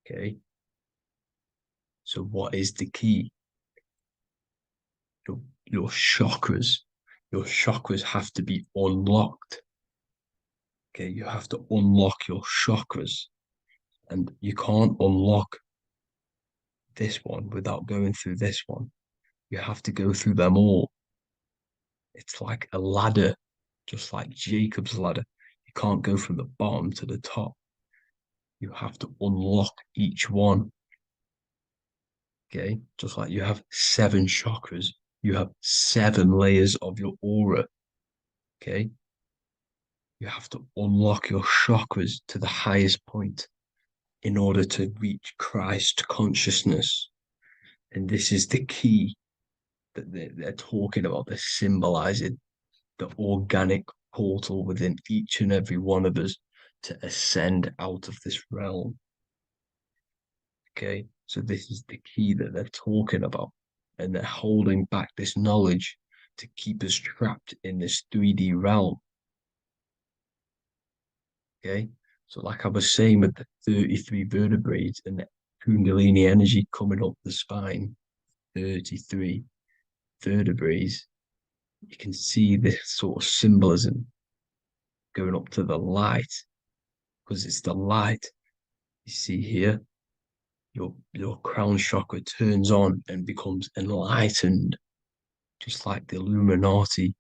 Okay. So what is the key? Your chakras. Your chakras have to be unlocked. Okay, you have to unlock your chakras. And you can't unlock this one without going through this one. You have to go through them all. It's like a ladder, just like Jacob's ladder. You can't go from the bottom to the top. You have to unlock each one. Okay, just like you have 7 chakras, you have 7 layers of your aura. Okay, you have to unlock your chakras to the highest point in order to reach Christ consciousness. And this is the key that they're talking about. They're symbolizing the organic portal within each and every one of us to ascend out of this realm. Okay, so this is the key that they're talking about, and they're holding back this knowledge to keep us trapped in this 3D realm. Okay, so like I was saying with the 33 vertebrae and the Kundalini energy coming up the spine, 33 vertebrae, you can see this sort of symbolism going up to the light, because it's the light. You see here, your crown chakra turns on and becomes enlightened, just like the Illuminati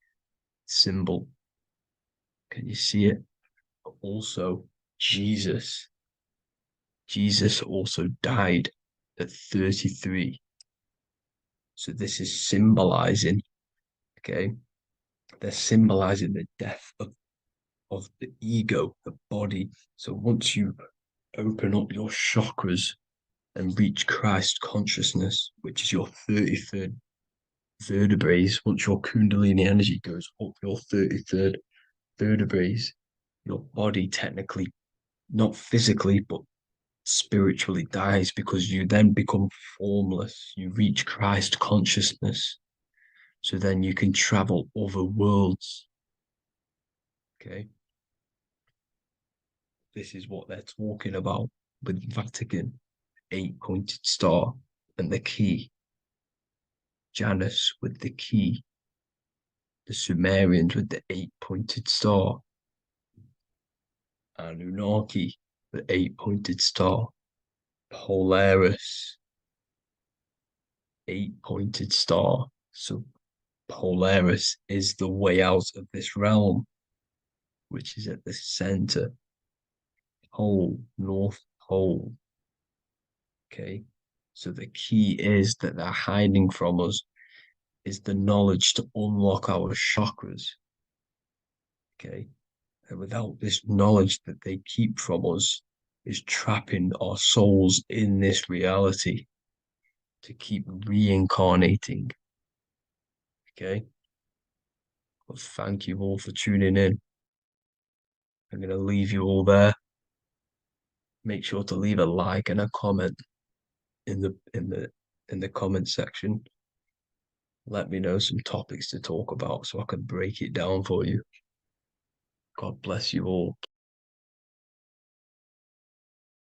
symbol. Can you see it? But also, Jesus also died at 33. So this is symbolizing, okay? They're symbolizing the death of the ego, the body. So once you open up your chakras and reach Christ consciousness, which is your 33rd vertebrae, once your Kundalini energy goes up your 33rd vertebrae, your body technically, not physically, but spiritually dies, because you then become formless. You reach Christ consciousness. So then you can travel other worlds. Okay. This is what they're talking about with Vatican, 8-pointed star, and the key. Janus with the key. The Sumerians with the 8-pointed star. Anunnaki, the 8-pointed star. Polaris, 8-pointed star. So Polaris is the way out of this realm, which is at the center. Pole, North Pole. Okay. So the key is that they're hiding from us is the knowledge to unlock our chakras. Okay. And without this knowledge that they keep from us, is trapping our souls in this reality to keep reincarnating. Okay. Well, thank you all for tuning in. I'm going to leave you all there. Make sure to leave a like and a comment in the comment section. Let me know some topics to talk about so I can break it down for you. God bless you all.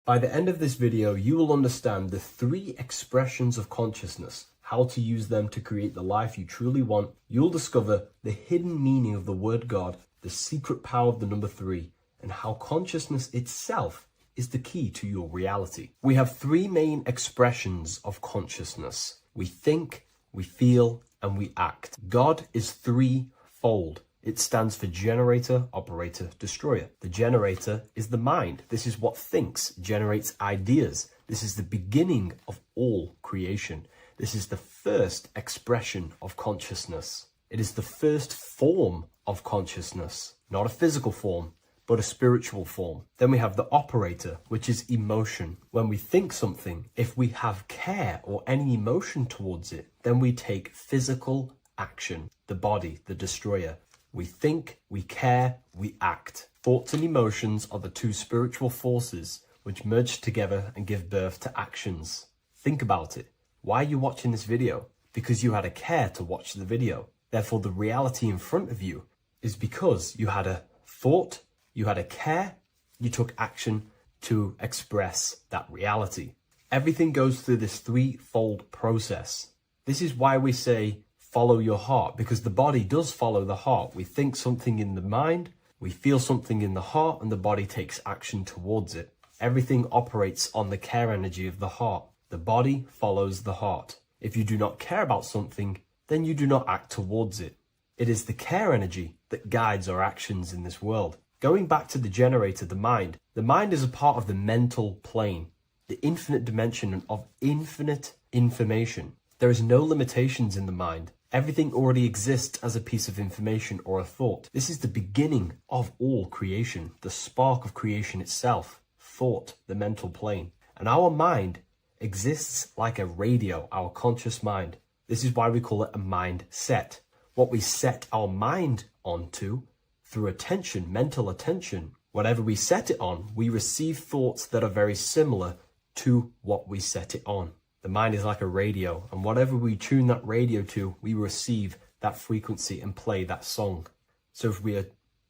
By the end of this video, you will understand the 3 expressions of consciousness, how to use them to create the life you truly want. You'll discover the hidden meaning of the word God, the secret power of the number 3, and how consciousness itself is the key to your reality. We have 3 main expressions of consciousness. We think, we feel, and we act. God is 3-fold. It stands for generator, operator, destroyer. The generator is the mind. This is what thinks, generates ideas. This is the beginning of all creation. This is the first expression of consciousness. It is the first form of consciousness, not a physical form, but a spiritual form. Then we have the operator, which is emotion. When we think something, if we have care or any emotion towards it, then we take physical action. The body, the destroyer. We think, we care, we act. Thoughts and emotions are the 2 spiritual forces which merge together and give birth to actions. Think about it. Why are you watching this video? Because you had a care to watch the video. Therefore, the reality in front of you is because you had a thought, You had a care, you took action to express that reality. Everything goes through this threefold process. This is why we say follow your heart, because the body does follow the heart. We think something in the mind, we feel something in the heart, and the body takes action towards it. Everything operates on the care energy of the heart. The body follows the heart. If you do not care about something, then you do not act towards it. It is the care energy that guides our actions in this world. Going back to the generator, the mind is a part of the mental plane, the infinite dimension of infinite information. There is no limitations in the mind. Everything already exists as a piece of information or a thought. This is the beginning of all creation, the spark of creation itself, thought, the mental plane. And our mind exists like a radio, our conscious mind. This is why we call it a mindset. What we set our mind onto through attention, mental attention, whatever we set it on, we receive thoughts that are very similar to what we set it on. The mind is like a radio, and whatever we tune that radio to, we receive that frequency and play that song. So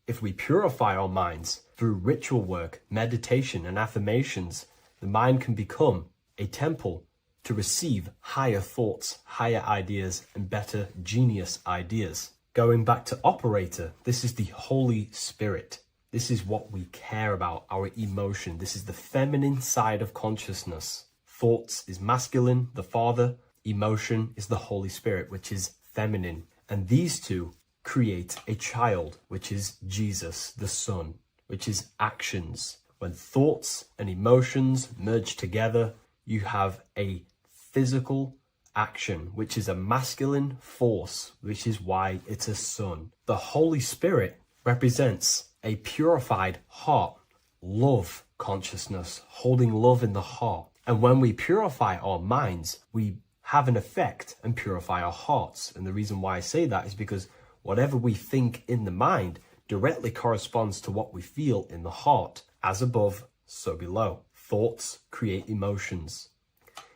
if we purify our minds through ritual work, meditation, and affirmations, the mind can become a temple to receive higher thoughts, higher ideas, and better genius ideas. Going back to operator, this is the Holy Spirit. This is what we care about, our emotion. This is the feminine side of consciousness. Thoughts is masculine, the Father. Emotion is the Holy Spirit, which is feminine. And these two create a child, which is Jesus, the Son, which is actions. When thoughts and emotions merge together, you have a physical action, which is a masculine force, which is why it's a son. The Holy Spirit represents a purified heart, love consciousness, holding love in the heart. And when we purify our minds, we have an effect and purify our hearts. And the reason why I say that is because whatever we think in the mind directly corresponds to what we feel in the heart. As above, so below. Thoughts create emotions.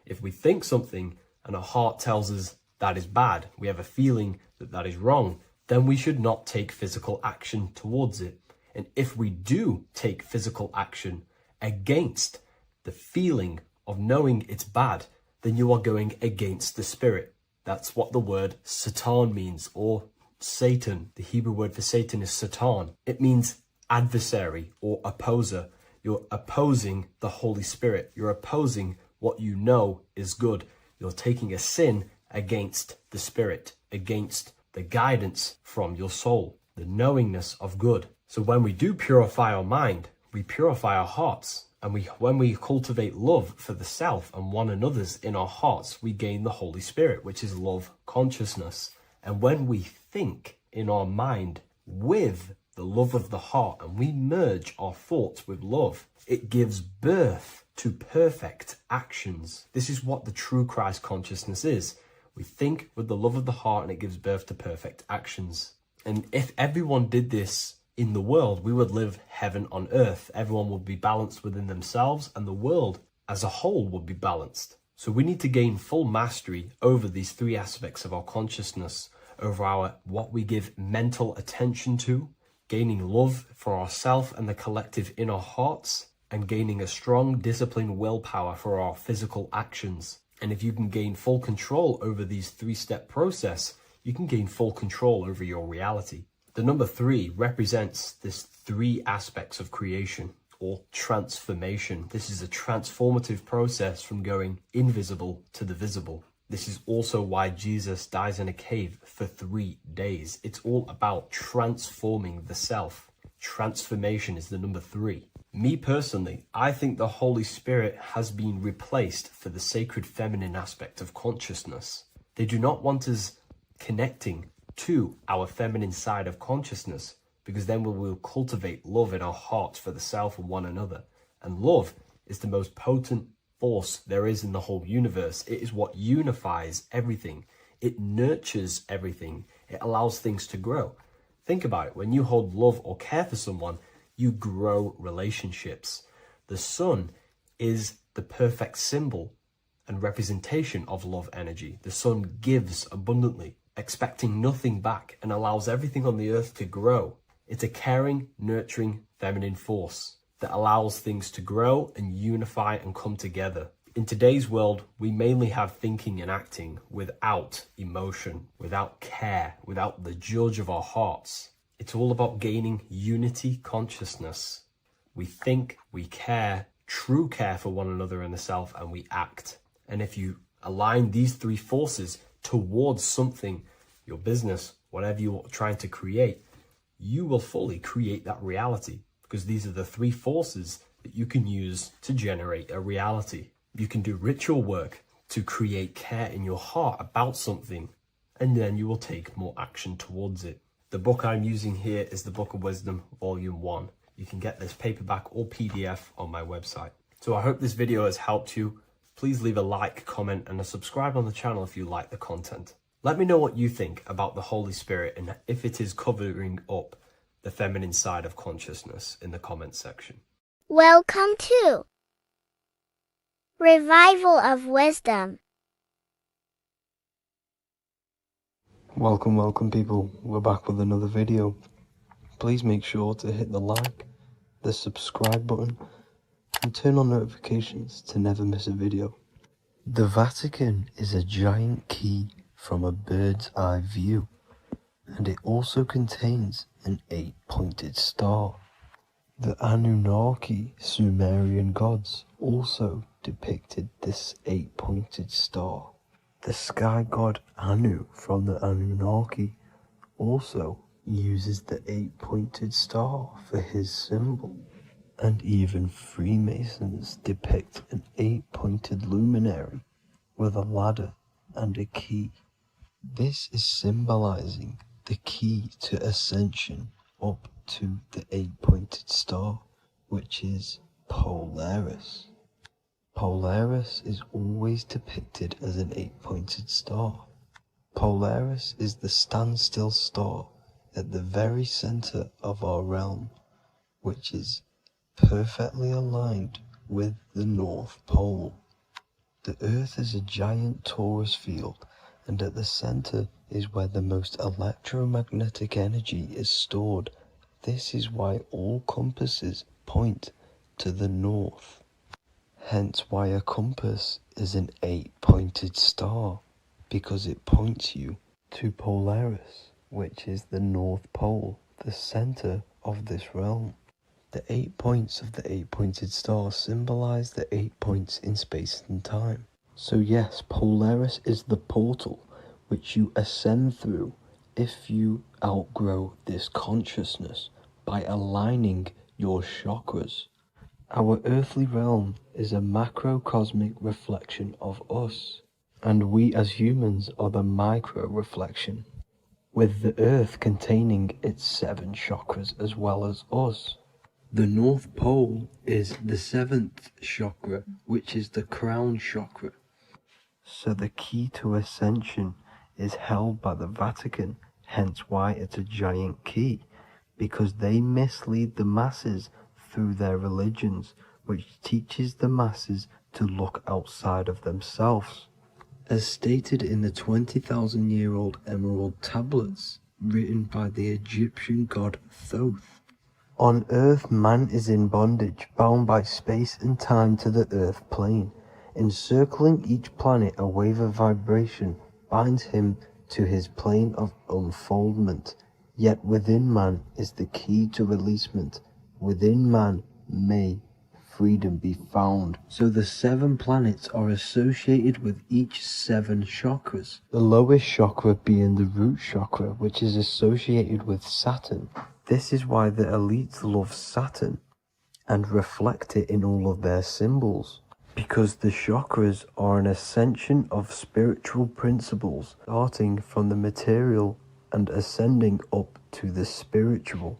If we think something and our heart tells us that is bad, we have a feeling that that is wrong, then we should not take physical action towards it. And if we do take physical action against the feeling of knowing it's bad, then you are going against the spirit. That's what the word Satan means, or Satan. The Hebrew word for Satan is Satan. It means adversary or opposer. You're opposing the Holy Spirit. You're opposing what you know is good. You're taking a sin against the Spirit, against the guidance from your soul, the knowingness of good. So when we do purify our mind, we purify our hearts. And when we cultivate love for the self and one another's in our hearts, we gain the Holy Spirit, which is love consciousness. And when we think in our mind with the love of the heart and we merge our thoughts with love, it gives birth to perfect actions. This is what the true Christ consciousness is. We think with the love of the heart and it gives birth to perfect actions. And if everyone did this in the world, we would live heaven on earth. Everyone would be balanced within themselves and the world as a whole would be balanced. So we need to gain full mastery over these three aspects of our consciousness, over our what we give mental attention to, gaining love for ourselves and the collective in our hearts, and gaining a strong disciplined willpower for our physical actions. And if you can gain full control over these three-step process, you can gain full control over your reality. The number 3 represents this 3 aspects of creation or transformation. This is a transformative process from going invisible to the visible. This is also why Jesus dies in a cave for 3 days. It's all about transforming the self. Transformation is the number 3. Me personally, I think the Holy Spirit has been replaced for the sacred feminine aspect of consciousness. They do not want us connecting to our feminine side of consciousness, because then we will cultivate love in our hearts for the self and one another. And love is the most potent force there is in the whole universe. It is what unifies everything. It nurtures everything. It allows things to grow. Think about it. When you hold love or care for someone, you grow relationships. The sun is the perfect symbol and representation of love energy. The sun gives abundantly, expecting nothing back, and allows everything on the earth to grow. It's a caring, nurturing, feminine force that allows things to grow and unify and come together. In today's world, we mainly have thinking and acting without emotion, without care, without the judge of our hearts. It's all about gaining unity consciousness. We think, we care, true care for one another and the self, and we act. And if you align these three forces towards something, your business, whatever you're trying to create, you will fully create that reality, because these are the three forces that you can use to generate a reality. You can do ritual work to create care in your heart about something, and then you will take more action towards it. The book I'm using here is the Book of Wisdom, Volume 1. You can get this paperback or PDF on my website. So I hope this video has helped you. Please leave a like, comment, and a subscribe on the channel if you like the content. Let me know what you think about the Holy Spirit and if it is covering up the feminine side of consciousness in the comments section. Welcome to Revival of Wisdom. Welcome people, we're back with another video. Please make sure to hit the like, the subscribe button, and turn on notifications to never miss a video. The Vatican is a giant key from a bird's eye view, and it also contains an 8-pointed star. The Anunnaki Sumerian gods also depicted this 8-pointed star. The sky god Anu from the Anunnaki also uses the 8-pointed star for his symbol. And even Freemasons depict an 8-pointed luminary with a ladder and a key. This is symbolizing the key to ascension up to the 8-pointed star, which is Polaris. Polaris is always depicted as an 8-pointed star. Polaris is the standstill star at the very center of our realm, which is perfectly aligned with the North Pole. The Earth is a giant torus field, and at the center is where the most electromagnetic energy is stored. This is why all compasses point to the north. Hence why a compass is an 8-pointed star, because it points you to Polaris, which is the North Pole, the center of this realm. The 8 points of the 8-pointed star symbolize the 8 points in space and time. So yes, Polaris is the portal which you ascend through if you outgrow this consciousness by aligning your chakras. Our earthly realm is a macrocosmic reflection of us, and we as humans are the micro reflection, with the earth containing its 7 chakras as well as us. The North Pole is the 7th chakra, which is the crown chakra. So the key to ascension is held by the Vatican, hence why it's a giant key, because they mislead the masses through their religions, which teaches the masses to look outside of themselves. As stated in the 20,000-year-old emerald tablets, written by the Egyptian god Thoth. On Earth, man is in bondage, bound by space and time to the Earth plane. Encircling each planet, a wave of vibration binds him to his plane of unfoldment. Yet within man is the key to releasement. Within man may freedom be found. So the 7 planets are associated with each 7 chakras. The lowest chakra being the root chakra, which is associated with Saturn. This is why the elites love Saturn and reflect it in all of their symbols. Because the chakras are an ascension of spiritual principles, starting from the material and ascending up to the spiritual,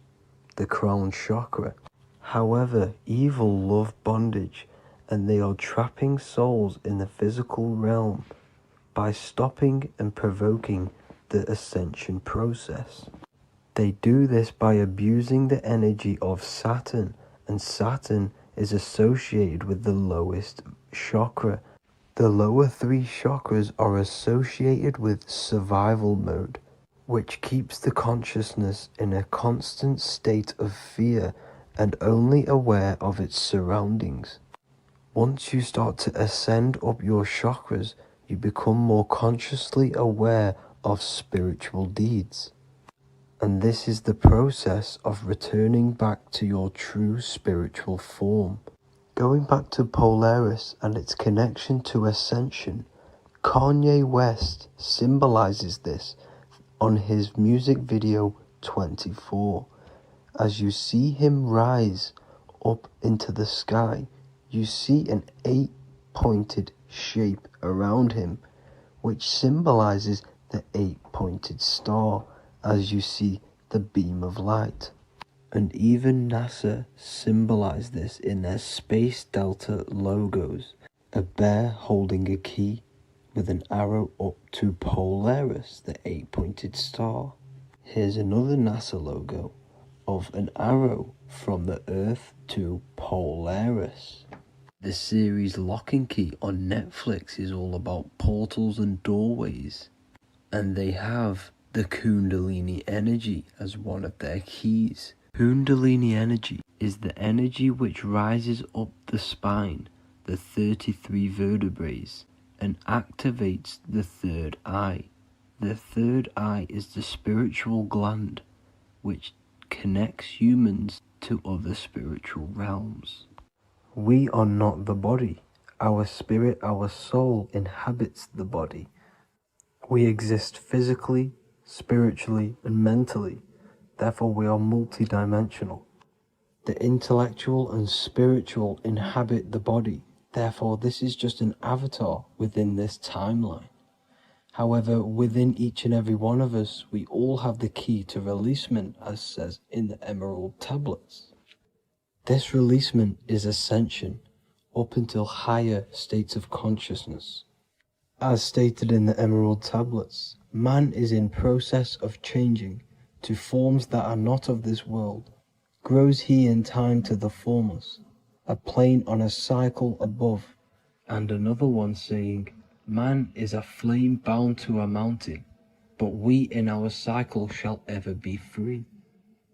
the crown chakra. However, evil love bondage, and they are trapping souls in the physical realm by stopping and provoking the ascension process. They do this by abusing the energy of Saturn, and Saturn is associated with the lowest chakra. The lower 3 chakras are associated with survival mode, which keeps the consciousness in a constant state of fear and only aware of its surroundings. Once you start to ascend up your chakras, you become more consciously aware of spiritual deeds. And this is the process of returning back to your true spiritual form. Going back to Polaris and its connection to ascension, Kanye West symbolizes this on his music video 24. As you see him rise up into the sky, you see an 8-pointed shape around him, which symbolizes the 8-pointed star, as you see the beam of light. And even NASA symbolize this in their Space Delta logos, a bear holding a key with an arrow up to Polaris, the 8-pointed star. Here's another NASA logo of an arrow from the Earth to Polaris. The series Lock and Key on Netflix is all about portals and doorways, and they have the Kundalini energy as one of their keys. Kundalini energy is the energy which rises up the spine, the 33 vertebrae, and activates the third eye. The third eye is the spiritual gland which connects humans to other spiritual realms. We are not the body. Our spirit, our soul inhabits the body. We exist physically, spiritually, and mentally. Therefore, we are multidimensional. The intellectual and spiritual inhabit the body. Therefore, this is just an avatar within this timeline. However, within each and every one of us, we all have the key to releasement, as says in the Emerald Tablets. This releasement is ascension up until higher states of consciousness. As stated in the Emerald Tablets, man is in process of changing to forms that are not of this world. Grows he in time to the formless, a plane on a cycle above. And another one saying, man is a flame bound to a mountain, but we in our cycle shall ever be free.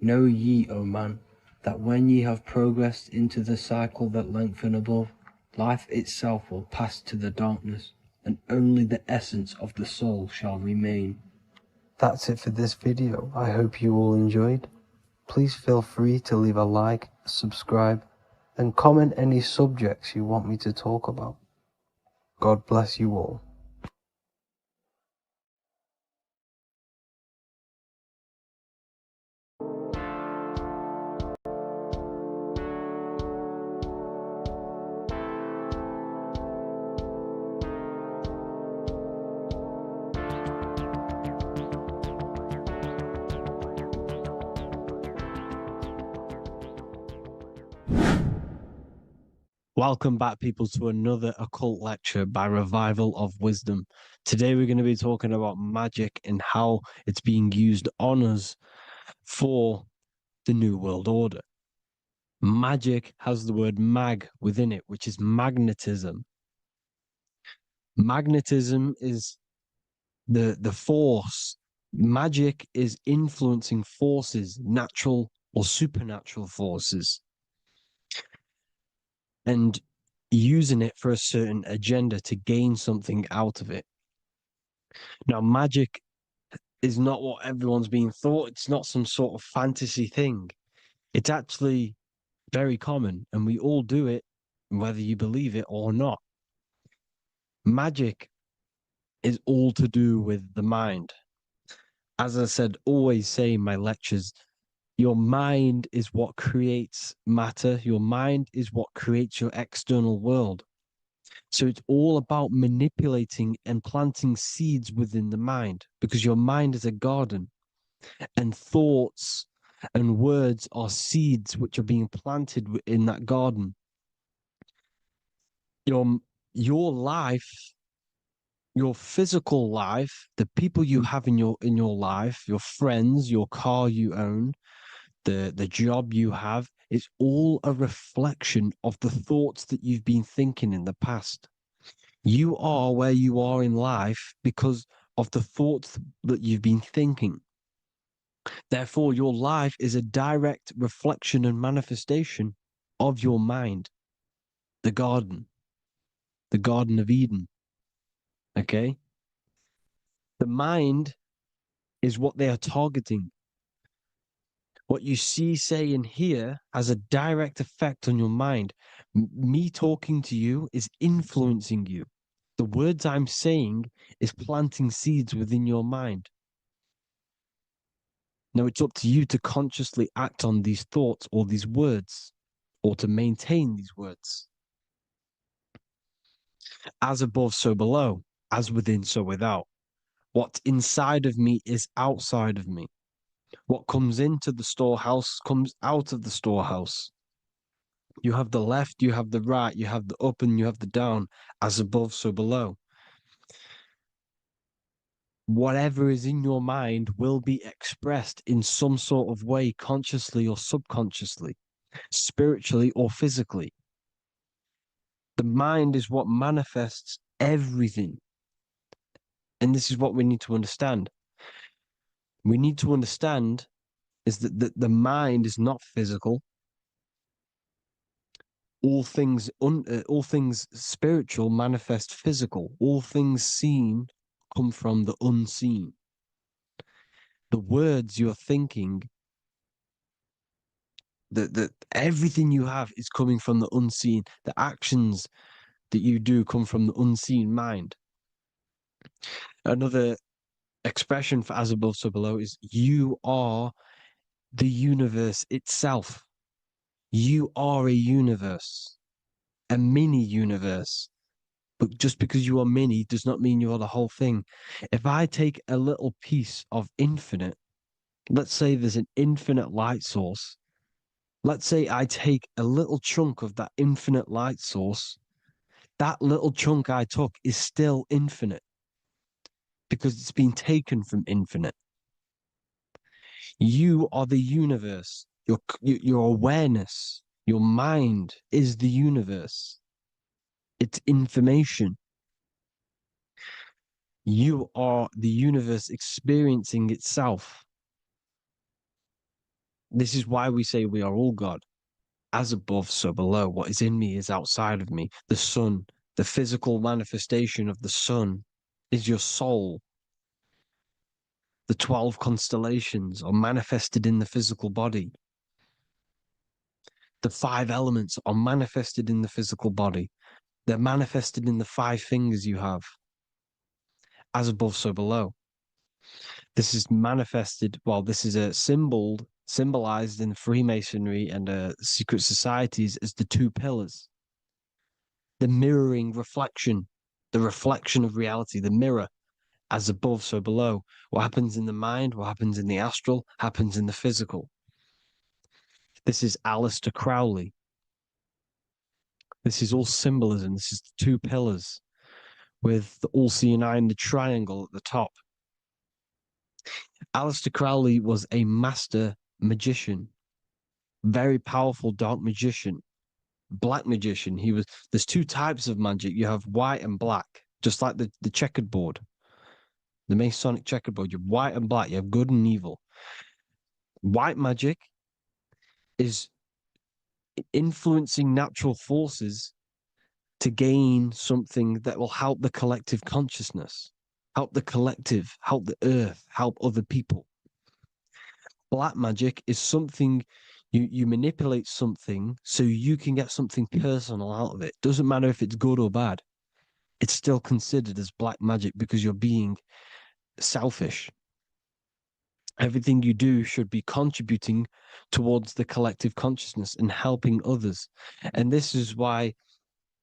Know ye, O man, that when ye have progressed into the cycle that lengthen above, life itself will pass to the darkness, and only the essence of the soul shall remain. That's it for this video. I hope you all enjoyed. Please feel free to leave a like, subscribe, and comment any subjects you want me to talk about. God bless you all. Welcome back, people, to another occult lecture by Revival of Wisdom. Today we're going to be talking about magic and how it's being used on us for the New World Order. Magic has the word mag within it, which is magnetism. Magnetism is the force. Magic is influencing forces, natural or supernatural forces, and using it for a certain agenda to gain something out of it. Now, magic is not what everyone's being thought. It's not some sort of fantasy thing. It's actually very common, and we all do it, whether you believe it or not. Magic is all to do with the mind. As I said, always say in my lectures, your mind is what creates matter. Your mind is what creates your external world. So it's all about manipulating and planting seeds within the mind, because your mind is a garden, and thoughts and words are seeds which are being planted in that garden. Your life, your physical life, the people you have in your life, your friends, your car you own, the job you have, is all a reflection of the thoughts that you've been thinking in the past. You are where you are in life because of the thoughts that you've been thinking. Therefore, your life is a direct reflection and manifestation of your mind, the Garden of Eden. Okay? The mind is what they are targeting. What you see, say, and hear has a direct effect on your mind. Me talking to you is influencing you. The words I'm saying is planting seeds within your mind. Now it's up to you to consciously act on these thoughts or these words, or to maintain these words. As above, so below. As within, so without. What's inside of me is outside of me. What comes into the storehouse comes out of the storehouse. You have the left, you have the right, you have the up and you have the down. As above, so below. Whatever is in your mind will be expressed in some sort of way, consciously or subconsciously, spiritually or physically. The mind is what manifests everything. And this is what we need to understand. We need to understand is that the mind is not physical. All things spiritual manifest physical. All things seen come from the unseen. The words you're thinking, that everything you have is coming from the unseen. The actions that you do come from the unseen mind. Another expression for as above, so below is you are the universe itself. You are a universe, a mini universe. But just because you are mini does not mean you are the whole thing. If I take a little piece of infinite, let's say there's an infinite light source. Let's say I take a little chunk of that infinite light source. That little chunk I took is still infinite because it's been taken from infinite. You are the universe. Your awareness, your mind is the universe. It's information. You are the universe experiencing itself. This is why we say we are all God. As above, so below. What is in me is outside of me. The sun, the physical manifestation of the sun is your soul. The 12 constellations are manifested in the physical body. The 5 elements are manifested in the physical body. They're manifested in the 5 fingers you have. As above, so below. This is manifested, well, this is a symbolized in Freemasonry and secret societies as the 2 pillars. The mirroring reflection, the reflection of reality, the mirror, as above, so below. What happens in the mind, what happens in the astral, happens in the physical. This is Aleister Crowley. This is all symbolism. This is the 2 pillars with the all-seeing eye and the triangle at the top. Aleister Crowley was a master magician, very powerful dark magician, black magician. There's 2 types of magic. You have white and black, just like the checkered board, the Masonic checkerboard. You have white and black, you have good and evil. White magic is influencing natural forces to gain something that will help the collective consciousness, help the collective, help the earth, help other people. Black magic is something you manipulate something so you can get something personal out of it. Doesn't matter if it's good or bad. It's still considered as black magic because you're being selfish. Everything you do should be contributing towards the collective consciousness and helping others. And this is why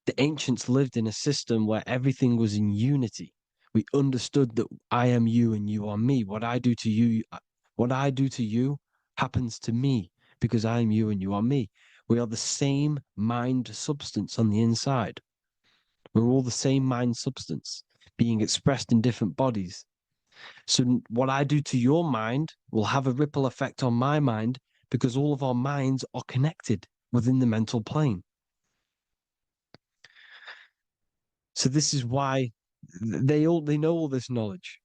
the ancients lived in a system where everything was in unity. We understood that I am you and you are me. What I do to you happens to me because I am you and you are me. We are the same mind substance on the inside. We're all the same mind substance being expressed in different bodies. So what I do to your mind will have a ripple effect on my mind because all of our minds are connected within the mental plane. So this is why they know all this knowledge.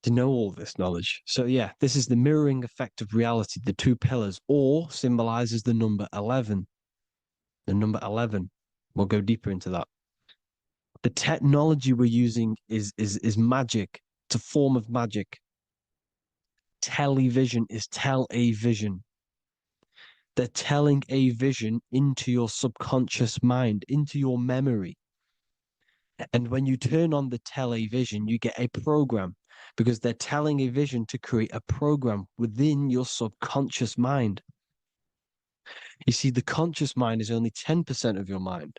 to know all this knowledge. So yeah, this is the mirroring effect of reality, the two pillars, or symbolizes the number 11. The number 11. We'll go deeper into that. The technology we're using is magic. It's a form of magic. Television is tell a vision. They're telling a vision into your subconscious mind, into your memory. And when you turn on the television, you get a program because they're telling a vision to create a program within your subconscious mind. You see, the conscious mind is only 10% of your mind,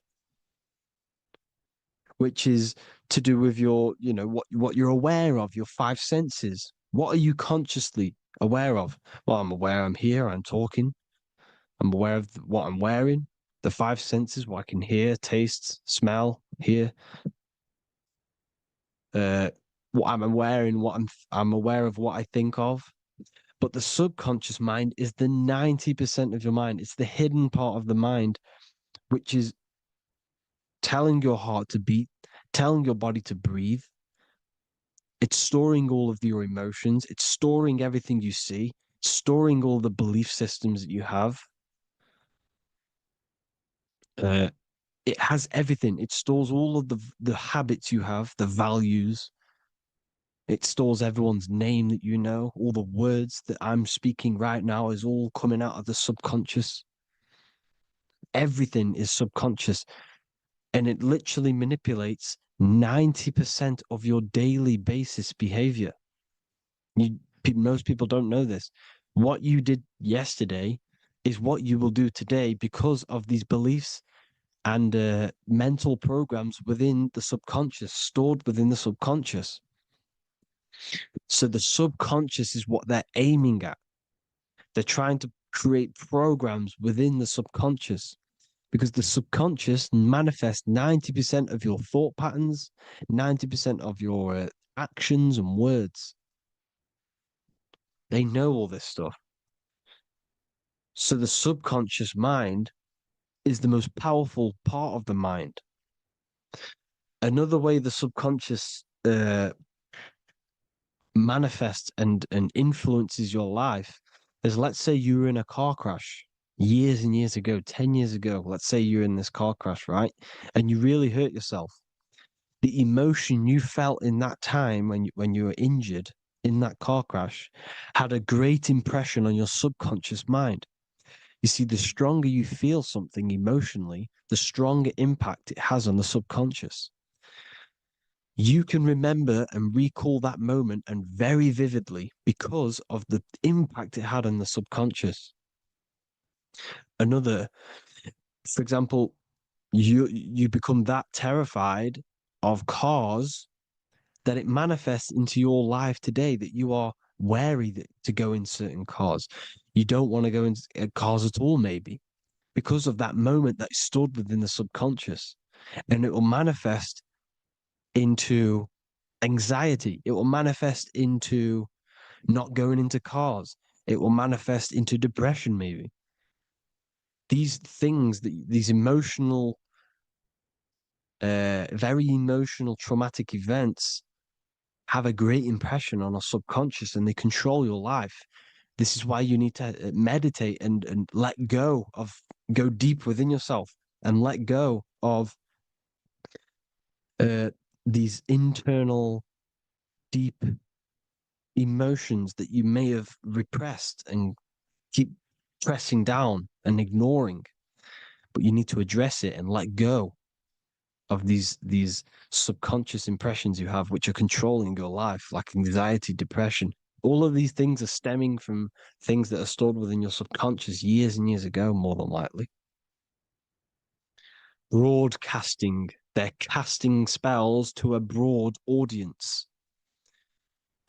which is to do with your, what you're aware of, your five senses. What are you consciously aware of? Well, I'm aware I'm here, I'm talking, I'm aware of what I'm wearing, the five senses, what I can hear, taste, smell, hear. What I'm wearing, I'm aware of what I think of. But the subconscious mind is the 90% of your mind. It's the hidden part of the mind, which is telling your heart to beat, telling your body to breathe. It's storing all of your emotions. It's storing everything you see, storing all the belief systems that you have. It has everything. It stores all of the habits you have, the values. It stores everyone's name that you know. All the words that I'm speaking right now is all coming out of the subconscious. Everything is subconscious. And it literally manipulates 90% of your daily basis behavior. Most people don't know this. What you did yesterday is what you will do today because of these beliefs and mental programs within the subconscious, stored within the subconscious. So the subconscious is what they're aiming at. They're trying to create programs within the subconscious because the subconscious manifests 90% of your thought patterns, 90% of your actions and words. They know all this stuff. So the subconscious mind is the most powerful part of the mind. Another way the subconscious manifests and influences your life is, let's say you were in a car crash years and years ago, 10 years ago. Let's say you're in this car crash, right? And you really hurt yourself. The emotion you felt in that time when you were injured in that car crash had a great impression on your subconscious mind. You see, the stronger you feel something emotionally, the stronger impact it has on the subconscious. You can remember and recall that moment and very vividly because of the impact it had on the subconscious. Another, for example, you become that terrified of cars that it manifests into your life today, that you are wary to go in certain cars. You don't want to go in cars at all, maybe, because of that moment that stored within the subconscious. And it will manifest into anxiety. It will manifest into not going into cars. It will manifest into depression, maybe. These things, these emotional, very emotional, traumatic events have a great impression on our subconscious and they control your life. This is why you need to meditate and let go of, go deep within yourself and let go of these internal, deep emotions that you may have repressed and keep pressing down and ignoring. But you need to address it and let go of these subconscious impressions you have, which are controlling your life, like anxiety, depression. All of these things are stemming from things that are stored within your subconscious years and years ago, more than likely. Broadcasting. They're casting spells to a broad audience,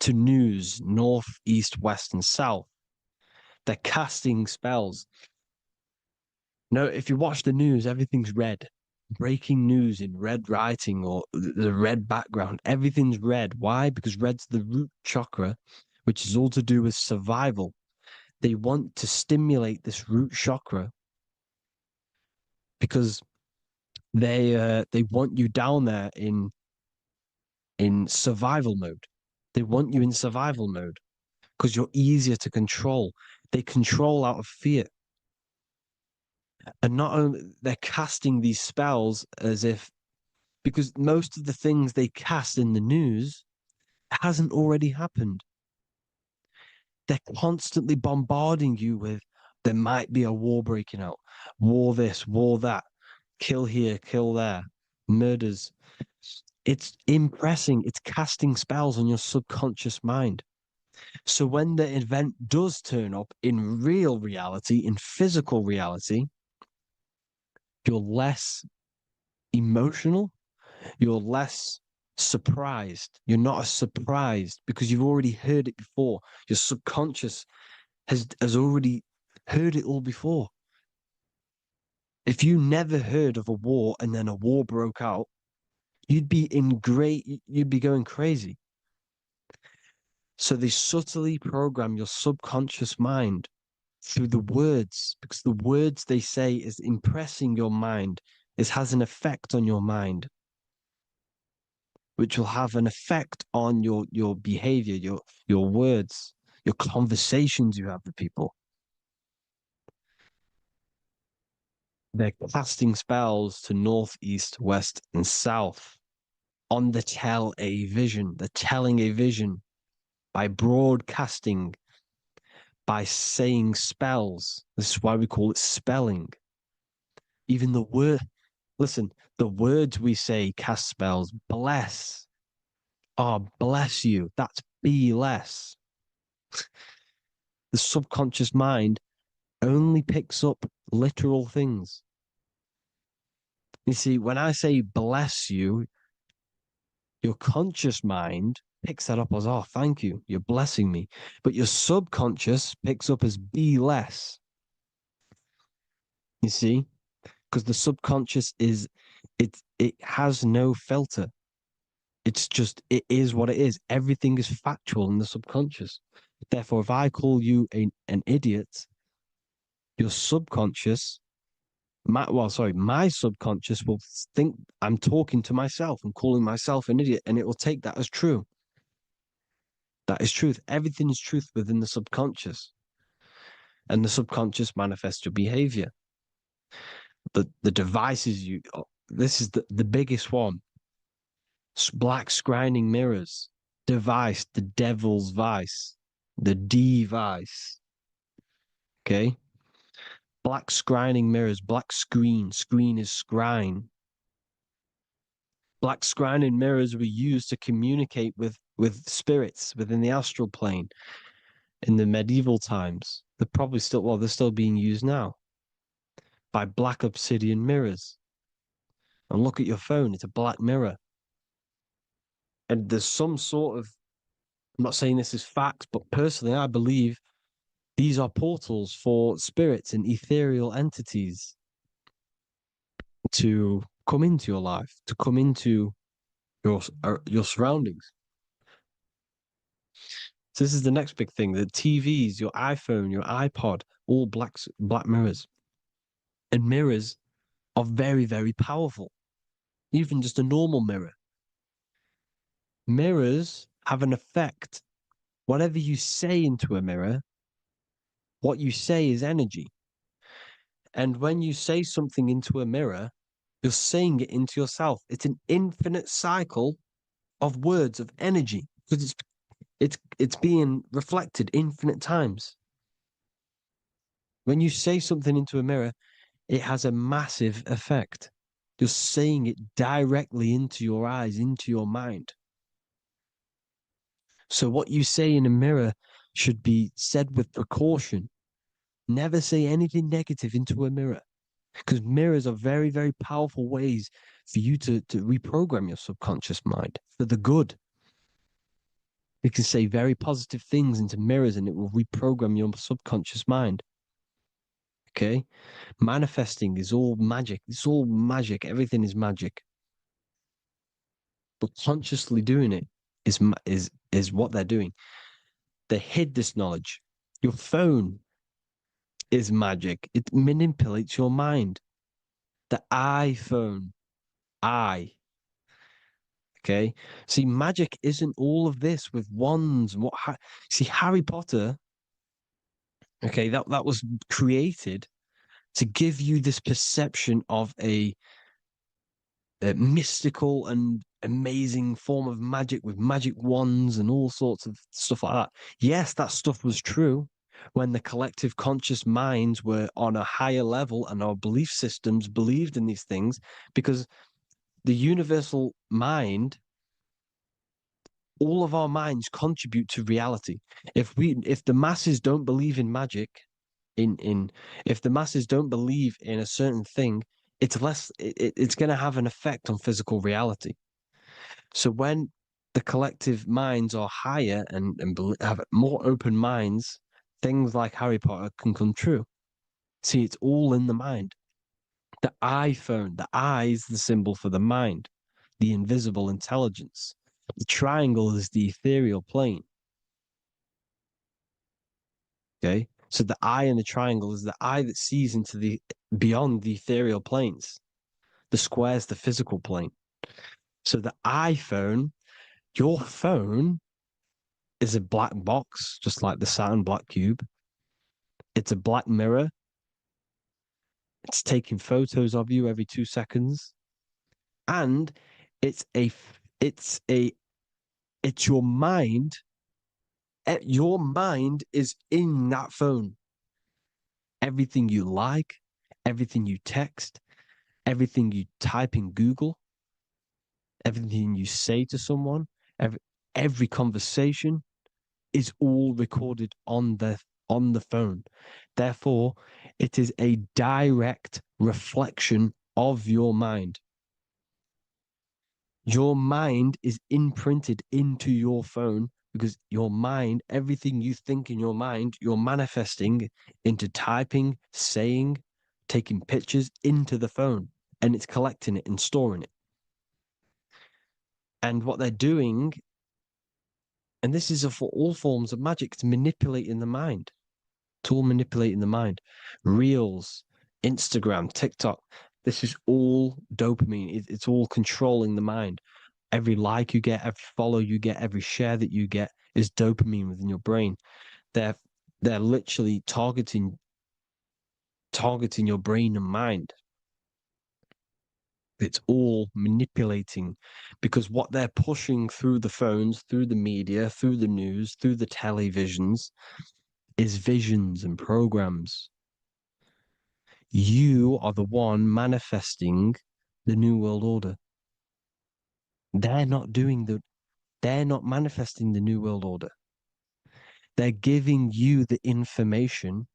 to news, north, east, west, and south. They're casting spells. No, if you watch the news, everything's red. Breaking news in red writing or the red background, everything's red. Why? Because red's the root chakra, which is all to do with survival. They want to stimulate this root chakra because they want you down there in survival mode. They want you in survival mode because you're easier to control. They control out of fear. And not only they're casting these spells as if, because most of the things they cast in the news hasn't already happened. They're constantly bombarding you with there might be a war breaking out, war this, war that, kill here, kill there, murders. It's impressing, it's casting spells on your subconscious mind. So when the event does turn up in real reality, in physical reality, you're less emotional, you're less surprised. You're not as surprised because you've already heard it before. Your subconscious has already heard it all before. If you never heard of a war and then a war broke out, you'd be going crazy. So they subtly program your subconscious mind through the words, because the words they say is impressing your mind. It has an effect on your mind, which will have an effect on your behavior, your words, your conversations you have with people. They're casting spells to north, east, west, and south on the tell a vision. They're telling a vision by broadcasting, by saying spells. This is why we call it spelling. Even the word, listen, the words we say cast spells. Bless. Oh, bless you. That's be less. The subconscious mind only picks up literal things. You see, when I say bless you, your conscious mind picks that up as, oh, thank you, you're blessing me. But your subconscious picks up as be less. You see? Because the subconscious it has no filter. It's just, it is what it is. Everything is factual in the subconscious. Therefore, if I call you an idiot, your subconscious, my subconscious will think I'm talking to myself and calling myself an idiot, and it will take that as true. That is truth. Everything is truth within the subconscious. And the subconscious manifests your behavior. The devices this is the biggest one. Black scrying mirrors, device, the devil's vice, the device. Okay? Black scrying mirrors, black screen is scrying. Black scrying mirrors were used to communicate with spirits within the astral plane in the medieval times. They're still being used now by black obsidian mirrors. And look at your phone, it's a black mirror. And there's some sort of, I'm not saying this is fact, but personally, I believe these are portals for spirits and ethereal entities to come into your life, to come into your surroundings. So this is the next big thing: the TVs, your iPhone, your iPod, all black mirrors. And mirrors are very, very powerful. Even just a normal mirror. Mirrors have an effect. Whatever you say into a mirror, what you say is energy. And when you say something into a mirror, you're saying it into yourself. It's an infinite cycle of words of energy because it's being reflected infinite times. When you say something into a mirror, it has a massive effect. You're saying it directly into your eyes, into your mind. So what you say in a mirror should be said with precaution. Never say anything negative into a mirror, because mirrors are very, very powerful ways for you to reprogram your subconscious mind for the good. You can say very positive things into mirrors and it will reprogram your subconscious mind. Okay? Manifesting is all magic. It's all magic. Everything is magic. But consciously doing it is what they're doing. They hid this knowledge. Your phone is magic. It manipulates your mind. The iPhone, Okay. See, magic isn't all of this with wands and see, Harry Potter, okay, that was created to give you this perception of a mystical and amazing form of magic with magic wands and all sorts of stuff like that. Yes, that stuff was true when the collective conscious minds were on a higher level and our belief systems believed in these things, because the universal mind, all of our minds contribute to reality. If the masses don't believe in magic, in if the masses don't believe in a certain thing, it's going to have an effect on physical reality. So when the collective minds are higher and have more open minds, things like Harry Potter can come true. See, it's all in the mind. The iPhone, the eye is the symbol for the mind, the invisible intelligence. The triangle is the ethereal plane. Okay. So the eye in the triangle is the eye that sees into the beyond the ethereal planes. The square is the physical plane. So the iPhone, your phone is a black box, just like the Saturn black cube. It's a black mirror. It's taking photos of you every 2 seconds. And it's a it's a it's your mind. Your mind is in that phone. Everything you like, everything you text, everything you type in Google, everything you say to someone, every conversation is all recorded on the phone. Therefore, it is a direct reflection of your mind. Your mind is imprinted into your phone because your mind, everything you think in your mind, you're manifesting into typing, saying, taking pictures into the phone, and it's collecting it and storing it. And what they're doing, and this is for all forms of magic, it's manipulating the mind. It's all manipulating the mind. Reels, Instagram, TikTok, this is all dopamine. It's all controlling the mind. Every like you get, every follow you get, every share that you get is dopamine within your brain. They're literally targeting your brain and mind. It's all manipulating, because what they're pushing through the phones, through the media, through the news, through the televisions is visions and programs. You are the one manifesting the New World Order. They're not manifesting the New World Order. They're giving you the information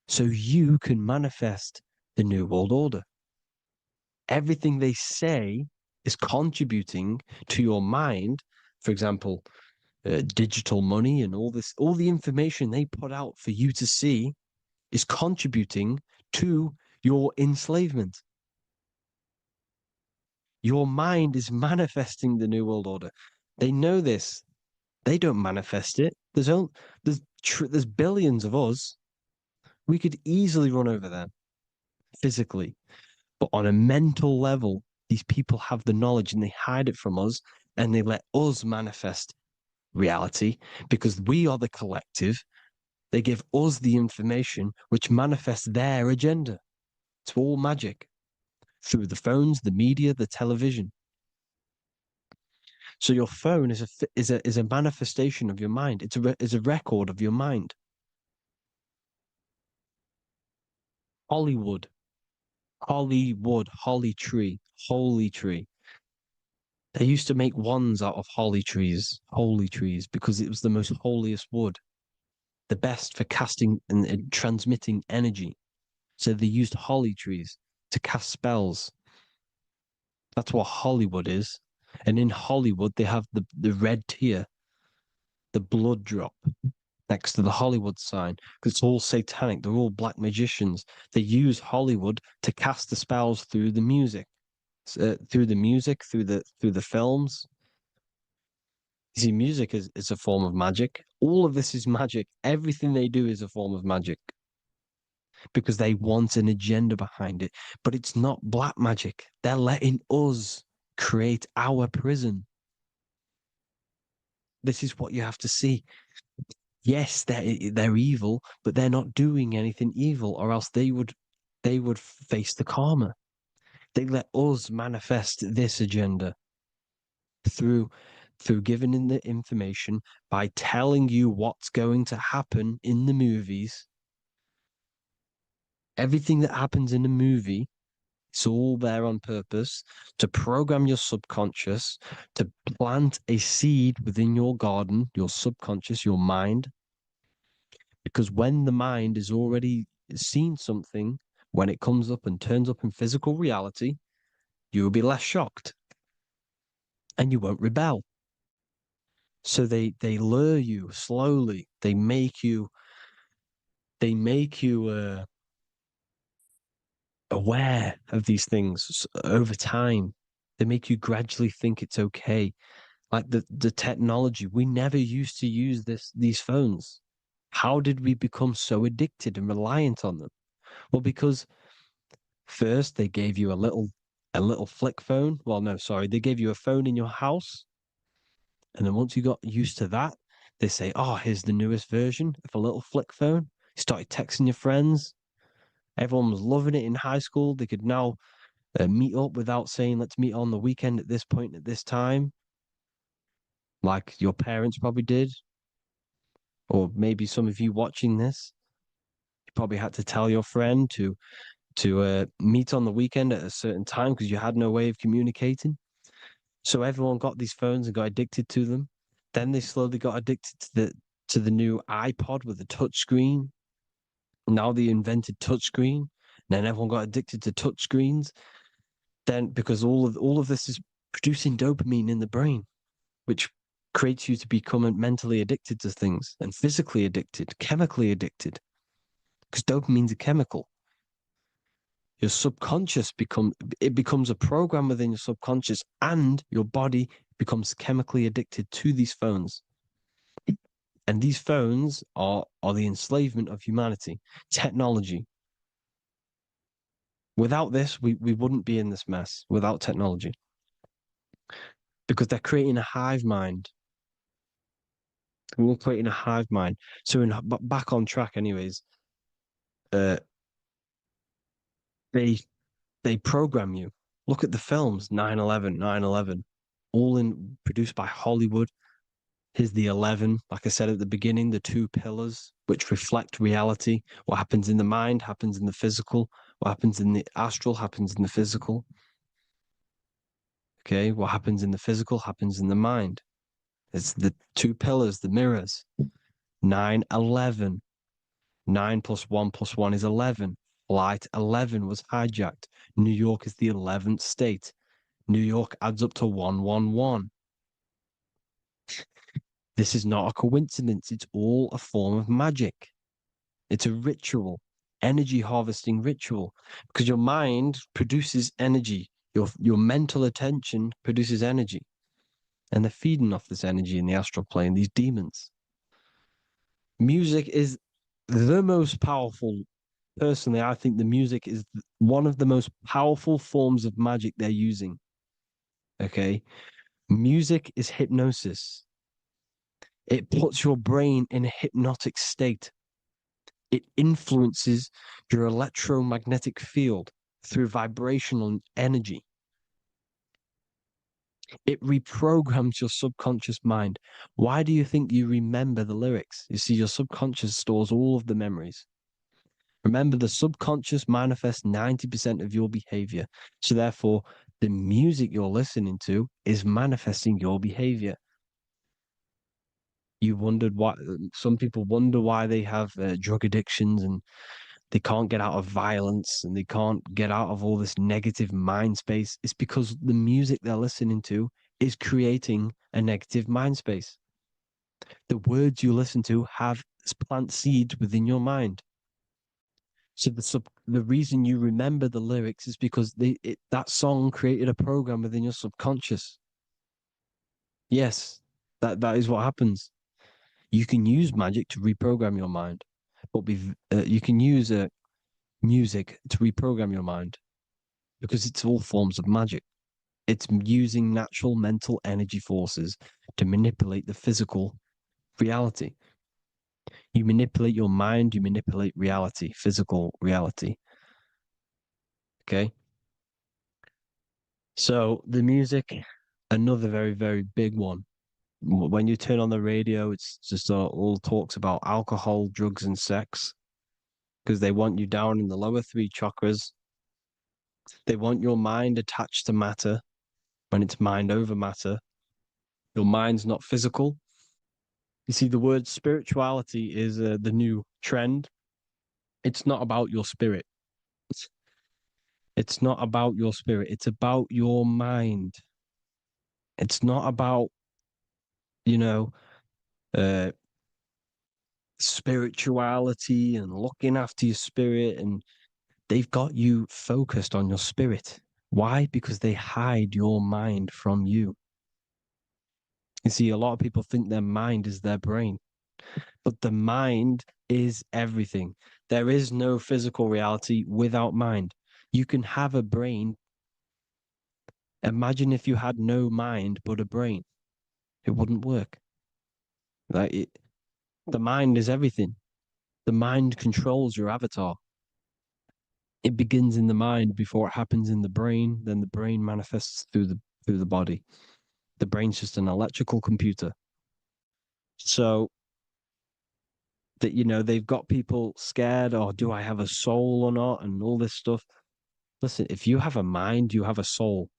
so you can manifest the New World Order. Everything they say is contributing to your mind. For example, digital money and all the information they put out for you to see is contributing to your enslavement. Your mind is manifesting the New World Order. They know this. They don't manifest it. There's billions of us. We could easily run over them physically. But on a mental level, these people have the knowledge and they hide it from us and they let us manifest reality because we are the collective. They give us the information which manifests their agenda. It's all magic through the phones, the media, the television. So your phone is a manifestation of your mind. It's a record of your mind. Hollywood, holly tree, holy tree. They used to make wands out of holy trees, because it was the most holiest wood, the best for casting and transmitting energy. So they used holly trees to cast spells. That's what Hollywood is. And in Hollywood, they have the red tear, the blood drop next to the Hollywood sign, because it's all satanic. They're all black magicians. They use Hollywood to cast the spells through the music, through the films. You see, music is a form of magic. All of this is magic. Everything they do is a form of magic because they want an agenda behind it. But it's not black magic. They're letting us create our prison. This is what you have to see. Yes, they're evil, but they're not doing anything evil, or else they would face the karma. They let us manifest this agenda through giving in the information, by telling you what's going to happen in the movies. Everything that happens in a movie, it's all there on purpose to program your subconscious, to plant a seed within your garden, your subconscious, your mind. Because when the mind is already seen something, when it comes up and turns up in physical reality, you will be less shocked and you won't rebel. So they lure you slowly. They make you aware of these things over time. They make you gradually think it's okay. Like the technology, we never used to use these phones. How did we become so addicted and reliant on them? Well, because first they gave you a little flick phone. Well, no, sorry, they gave you a phone in your house, and then once you got used to that, they say, "Oh, here's the newest version of a little flick phone." You started texting your friends. Everyone was loving it in high school. They could now meet up without saying, "Let's meet on the weekend at this point at this time," like your parents probably did, or maybe some of you watching this, you probably had to tell your friend to meet on the weekend at a certain time because you had no way of communicating. So everyone got these phones and got addicted to them. Then they slowly got addicted to the new iPod with the touch screen. Now they invented touchscreen. Then everyone got addicted to touchscreens. Then because all of this is producing dopamine in the brain, which creates you to become mentally addicted to things and physically addicted, chemically addicted. Because dopamine's a chemical. Your subconscious becomes a program within your subconscious, and your body becomes chemically addicted to these phones. And these phones are the enslavement of humanity, technology. Without this, we wouldn't be in this mess without technology. Because they're creating a hive mind. We're creating a hive mind. So back on track anyways, uh, they program you. Look at the films, 9/11, 9/11, all produced by Hollywood. Here's the 11, like I said at the beginning, the two pillars which reflect reality. What happens in the mind happens in the physical. What happens in the astral happens in the physical. Okay, what happens in the physical happens in the mind. It's the two pillars, the mirrors. 9/11. 9 plus 1 plus 1 is 11. Flight 11 was hijacked. New York is the 11th state. New York adds up to 111. This is not a coincidence. It's all a form of magic. It's a ritual, energy harvesting ritual, because your mind produces energy. Your mental attention produces energy, and they're feeding off this energy in the astral plane, these demons. Music is the most powerful. Personally, I think the music is one of the most powerful forms of magic they're using. Okay. Music is hypnosis. It puts your brain in a hypnotic state. It influences your electromagnetic field through vibrational energy. It reprograms your subconscious mind. Why do you think you remember the lyrics? You see, your subconscious stores all of the memories. Remember, the subconscious manifests 90% of your behavior. So therefore, the music you're listening to is manifesting your behavior. You wondered why some people wonder why they have drug addictions and they can't get out of violence and they can't get out of all this negative mind space. It's because the music they're listening to is creating a negative mind space. The words you listen to have plant seeds within your mind. So the reason you remember the lyrics is because that song created a program within your subconscious. Yes, that is what happens. You can use magic to reprogram your mind, but you can use music to reprogram your mind because it's all forms of magic. It's using natural mental energy forces to manipulate the physical reality. You manipulate your mind, you manipulate reality, physical reality. Okay. So the music, another very, very big one. When you turn on the radio, it's just all talks about alcohol, drugs, and sex because they want you down in the lower three chakras. They want your mind attached to matter when it's mind over matter. Your mind's not physical. You see, the word spirituality is the new trend. It's not about your spirit. It's not about your spirit. It's about your mind. It's not about, you know, uh, spirituality and looking after your spirit. And they've got you focused on your spirit. Why? Because they hide your mind from you. You see, a lot of people think their mind is their brain, but the mind is everything. There is no physical reality without mind. You can have a brain. Imagine if you had no mind but a brain. It wouldn't work. The mind is everything. The mind controls your avatar. It begins in the mind before it happens in the brain. Then the brain manifests through the body. The brain's just an electrical computer. So that they've got people scared. Or do I have a soul or not? And all this stuff. Listen, if you have a mind, you have a soul,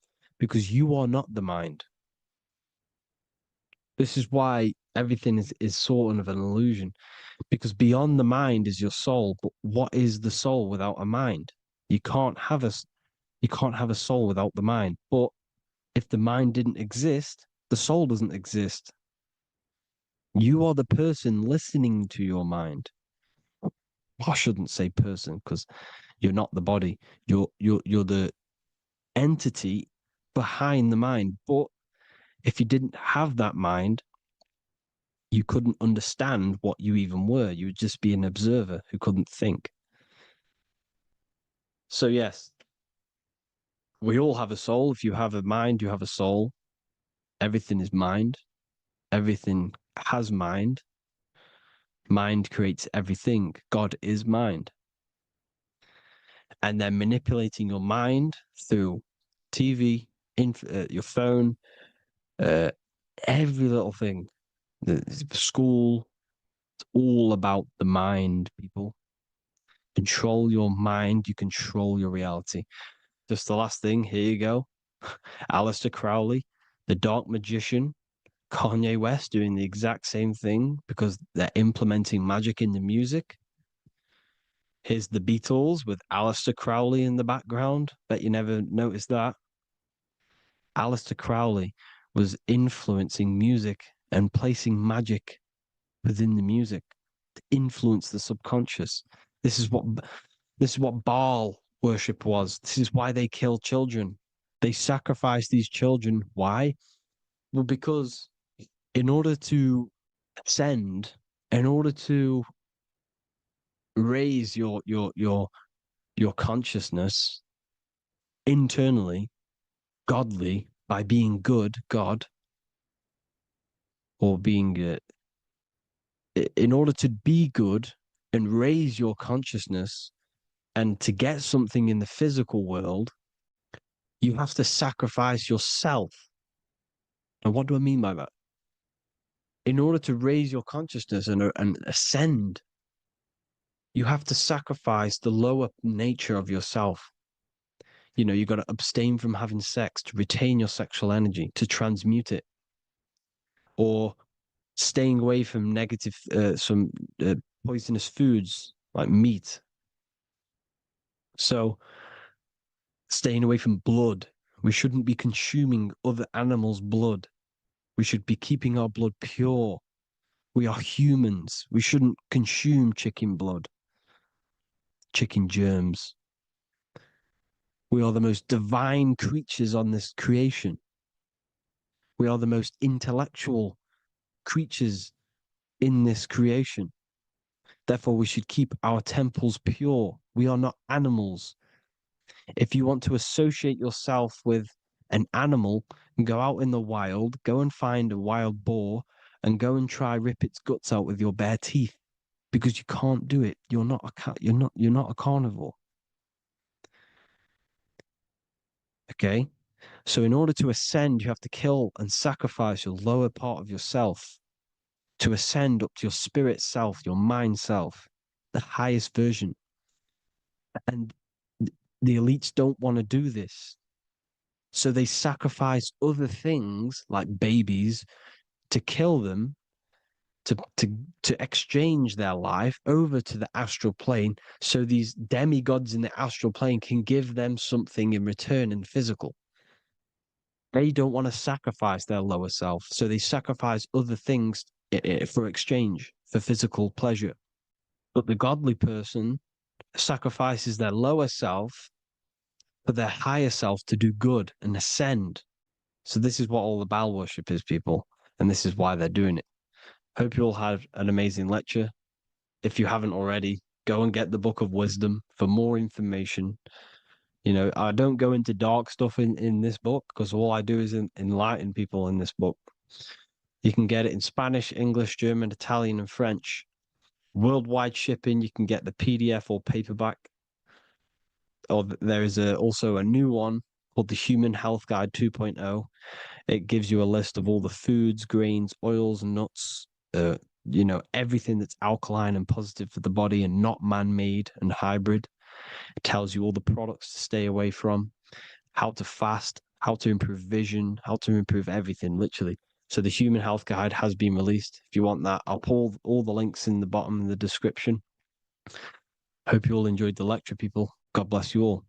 because you are not the mind. This is why everything is sort of an illusion, because beyond the mind is your soul. But what is the soul without a mind? You can't have a soul without the mind. But if the mind didn't exist, the soul doesn't exist. You are the person listening to your mind. I shouldn't say person because you're not the body. You're the entity behind the mind. But if you didn't have that mind, you couldn't understand what you even were. You would just be an observer who couldn't think. So yes, we all have a soul. If you have a mind, you have a soul. Everything is mind. Everything has mind. Mind creates everything. God is mind. And then manipulating your mind through TV, your phone, uh, every little thing, the school, it's all about the mind, people. Control your mind, you control your reality. Just the last thing, here you go. Aleister Crowley, the dark magician, Kanye West doing the exact same thing because they're implementing magic in the music. Here's the Beatles with Aleister Crowley in the background. Bet you never noticed that. Aleister Crowley was influencing music and placing magic within the music to influence the subconscious. This is what Baal worship was. This is why they kill children. They sacrifice these children. Why? Well, because in order to ascend, in order to raise your consciousness internally, godly, by being good, God, or being in order to be good and raise your consciousness and to get something in the physical world, you have to sacrifice yourself. And what do I mean by that? In order to raise your consciousness and ascend, you have to sacrifice the lower nature of yourself. You've got to abstain from having sex to retain your sexual energy, to transmute it, or staying away from some poisonous foods like meat. So, staying away from blood. We shouldn't be consuming other animals' blood. We should be keeping our blood pure. We are humans. We shouldn't consume chicken blood, chicken germs. We are the most divine creatures on this creation. We are the most intellectual creatures in this creation. Therefore, we should keep our temples pure. We are not animals. If you want to associate yourself with an animal and go out in the wild, go and find a wild boar and go and try rip its guts out with your bare teeth, because you can't do it. You're not a cat. You're not a carnivore. Okay? So in order to ascend, you have to kill and sacrifice your lower part of yourself to ascend up to your spirit self, your mind self, the highest version. And the elites don't want to do this. So they sacrifice other things like babies to kill them, to exchange their life over to the astral plane, so these demigods in the astral plane can give them something in return in physical. They don't want to sacrifice their lower self, so they sacrifice other things for exchange, for physical pleasure. But the godly person sacrifices their lower self for their higher self to do good and ascend. So this is what all the Baal worship is, people, and this is why they're doing it. Hope you all had an amazing lecture. If you haven't already, go and get the Book of Wisdom for more information. You know, I don't go into dark stuff in this book, because all I do is enlighten people in this book. You can get it in Spanish, English, German, Italian, and French. Worldwide shipping. You can get the PDF or paperback. Or there is also a new one called the Human Health Guide 2.0. It gives you a list of all the foods, grains, oils, nuts, you know, everything that's alkaline and positive for the body and not man-made and hybrid. It tells you all the products to stay away from, how to fast, how to improve vision, how to improve everything, literally. So the Human Health Guide has been released. If you want that, I'll pull all the links in the bottom of the description. Hope you all enjoyed the lecture, people. God bless you all.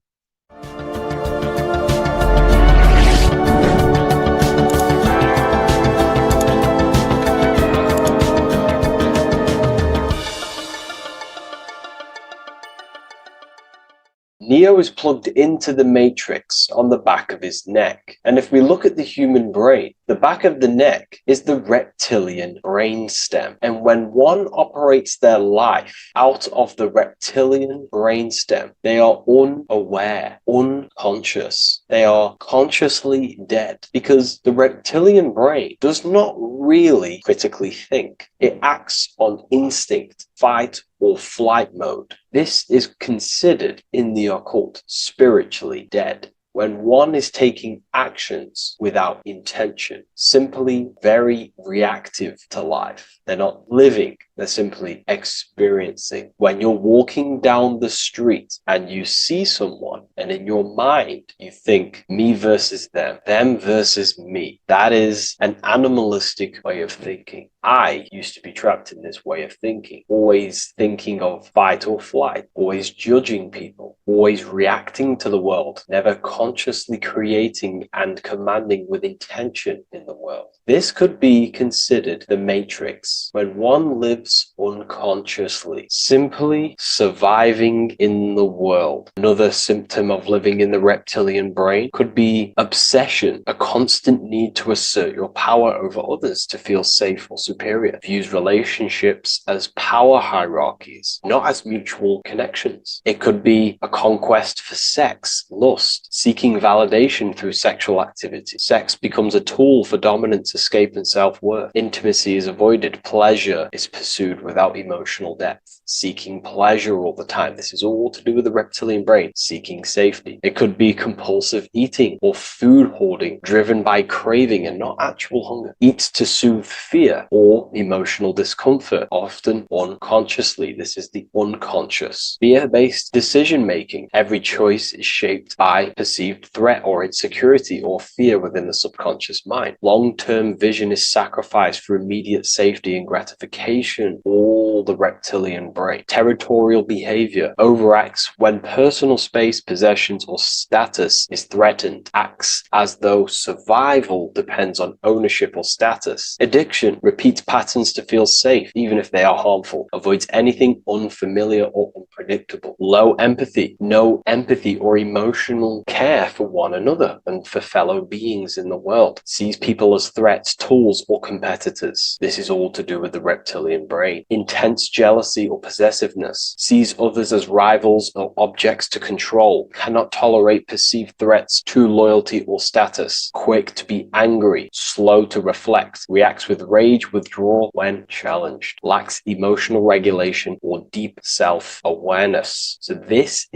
Neo is plugged into the matrix on the back of his neck. And if we look at the human brain, the back of the neck is the reptilian brain stem. And when one operates their life out of the reptilian brain stem, they are unaware, unconscious. They are consciously dead, because the reptilian brain does not really critically think. It acts on instinct, fight or flight mode. This is considered in the occult spiritually dead. When one is taking actions without intention, simply very reactive to life. They're not living, they're simply experiencing. When you're walking down the street and you see someone, and in your mind you think me versus them versus me, that is an animalistic way of thinking. I used to be trapped in this way of thinking, always thinking of fight or flight, always judging people, always reacting to the world, never consciously creating and commanding with intention in the world. This could be considered the matrix, when one lives unconsciously, simply surviving in the world. Another symptom of living in the reptilian brain could be obsession, a constant need to assert your power over others to feel safe or superior. Views relationships as power hierarchies, not as mutual connections. It could be a conquest for sex, lust, seeking validation through sexual activity. Sex becomes a tool for dominance, escape, and self-worth. Intimacy is avoided. Pleasure is pursued without emotional depth. Seeking pleasure all the time. This is all to do with the reptilian brain. Seeking safety. It could be compulsive eating or food hoarding, driven by craving and not actual hunger. Eats to soothe fear or emotional discomfort, often unconsciously. This is the unconscious. Fear-based decision-making. Every choice is shaped by perceived threat or insecurity or fear within the subconscious mind. Long-term vision is sacrificed for immediate safety and gratification. All the reptilian brain. Territorial behavior overacts when personal space, possessions, or status is threatened. Acts as though survival depends on ownership or status. Addiction repeats patterns to feel safe, even if they are harmful. Avoids anything unfamiliar or unpredictable. Low empathy. No empathy or emotional care for one another and for fellow beings in the world. Sees people as threats, tools, or competitors. This is all to do with the reptilian brain. brain. Intense jealousy or possessiveness, sees others as rivals or objects to control, cannot tolerate perceived threats to loyalty or status, quick to be angry, slow to reflect, reacts with rage, withdrawal when challenged, lacks emotional regulation or deep self-awareness. So this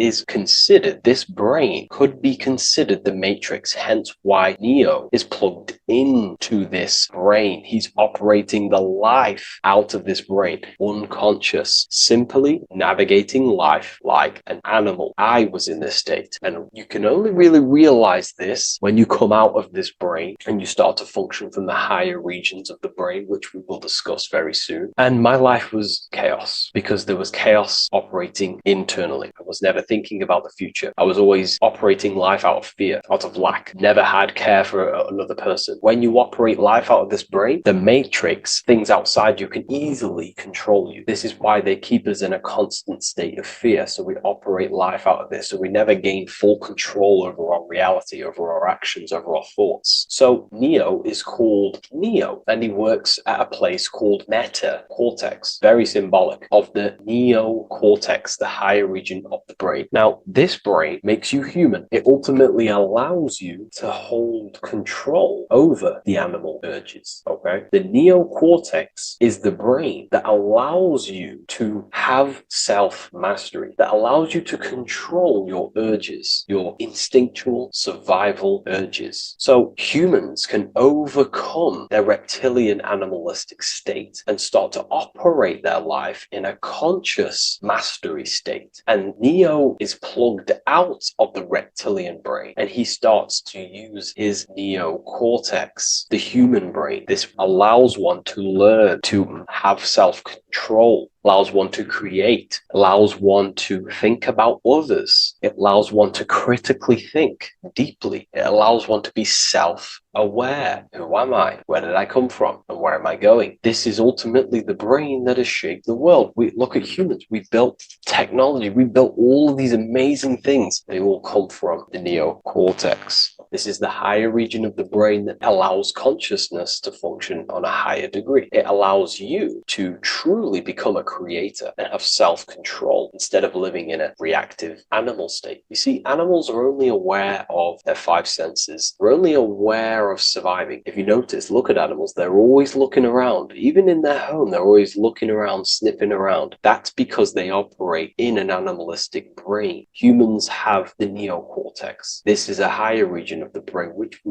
brain could be considered the matrix, hence why Neo is plugged into this brain. He's operating the life out of this brain, unconscious, simply navigating life like an animal. I was in this state, and you can only really realize this when you come out of this brain and you start to function from the higher regions of the brain, which we will discuss very soon. And my life was chaos because there was chaos operating internally. I was never thinking about the future. I was always operating life out of fear, out of lack, never had care for another person. When you operate life out of this brain, the matrix, things outside you, can easily control you. This is why they keep us in a constant state of fear. So we operate life out of this. So we never gain full control over our reality, over our actions, over our thoughts. So Neo is called Neo, and he works at a place called meta cortex, very symbolic of the neocortex, the higher region of the brain. Now, this brain makes you human. It ultimately allows you to hold control over the animal urges, okay? The neocortex is the brain that allows you to have self-mastery, that allows you to control your urges, your instinctual survival urges. So humans can overcome their reptilian animalistic state and start to operate their life in a conscious mastery state. And Neo is plugged out of the reptilian brain, and he starts to use his neocortex, the human brain. This allows one to learn to have self-control, allows one to create, allows one to think about others. It allows one to critically think deeply. It allows one to be self-aware. Who am I? Where did I come from? And where am I going? This is ultimately the brain that has shaped the world. We look at humans. We built technology. We built all of these amazing things. They all come from the neocortex. This is the higher region of the brain that allows consciousness to function on a higher degree. It allows you to truly become a creator and have self-control instead of living in a reactive animal state. You see, animals are only aware of their five senses. They're only aware of surviving. If you notice, look at animals, they're always looking around. Even in their home, they're always looking around, sniffing around. That's because they operate in an animalistic brain. Humans have the neocortex. This is a higher region of the brain, which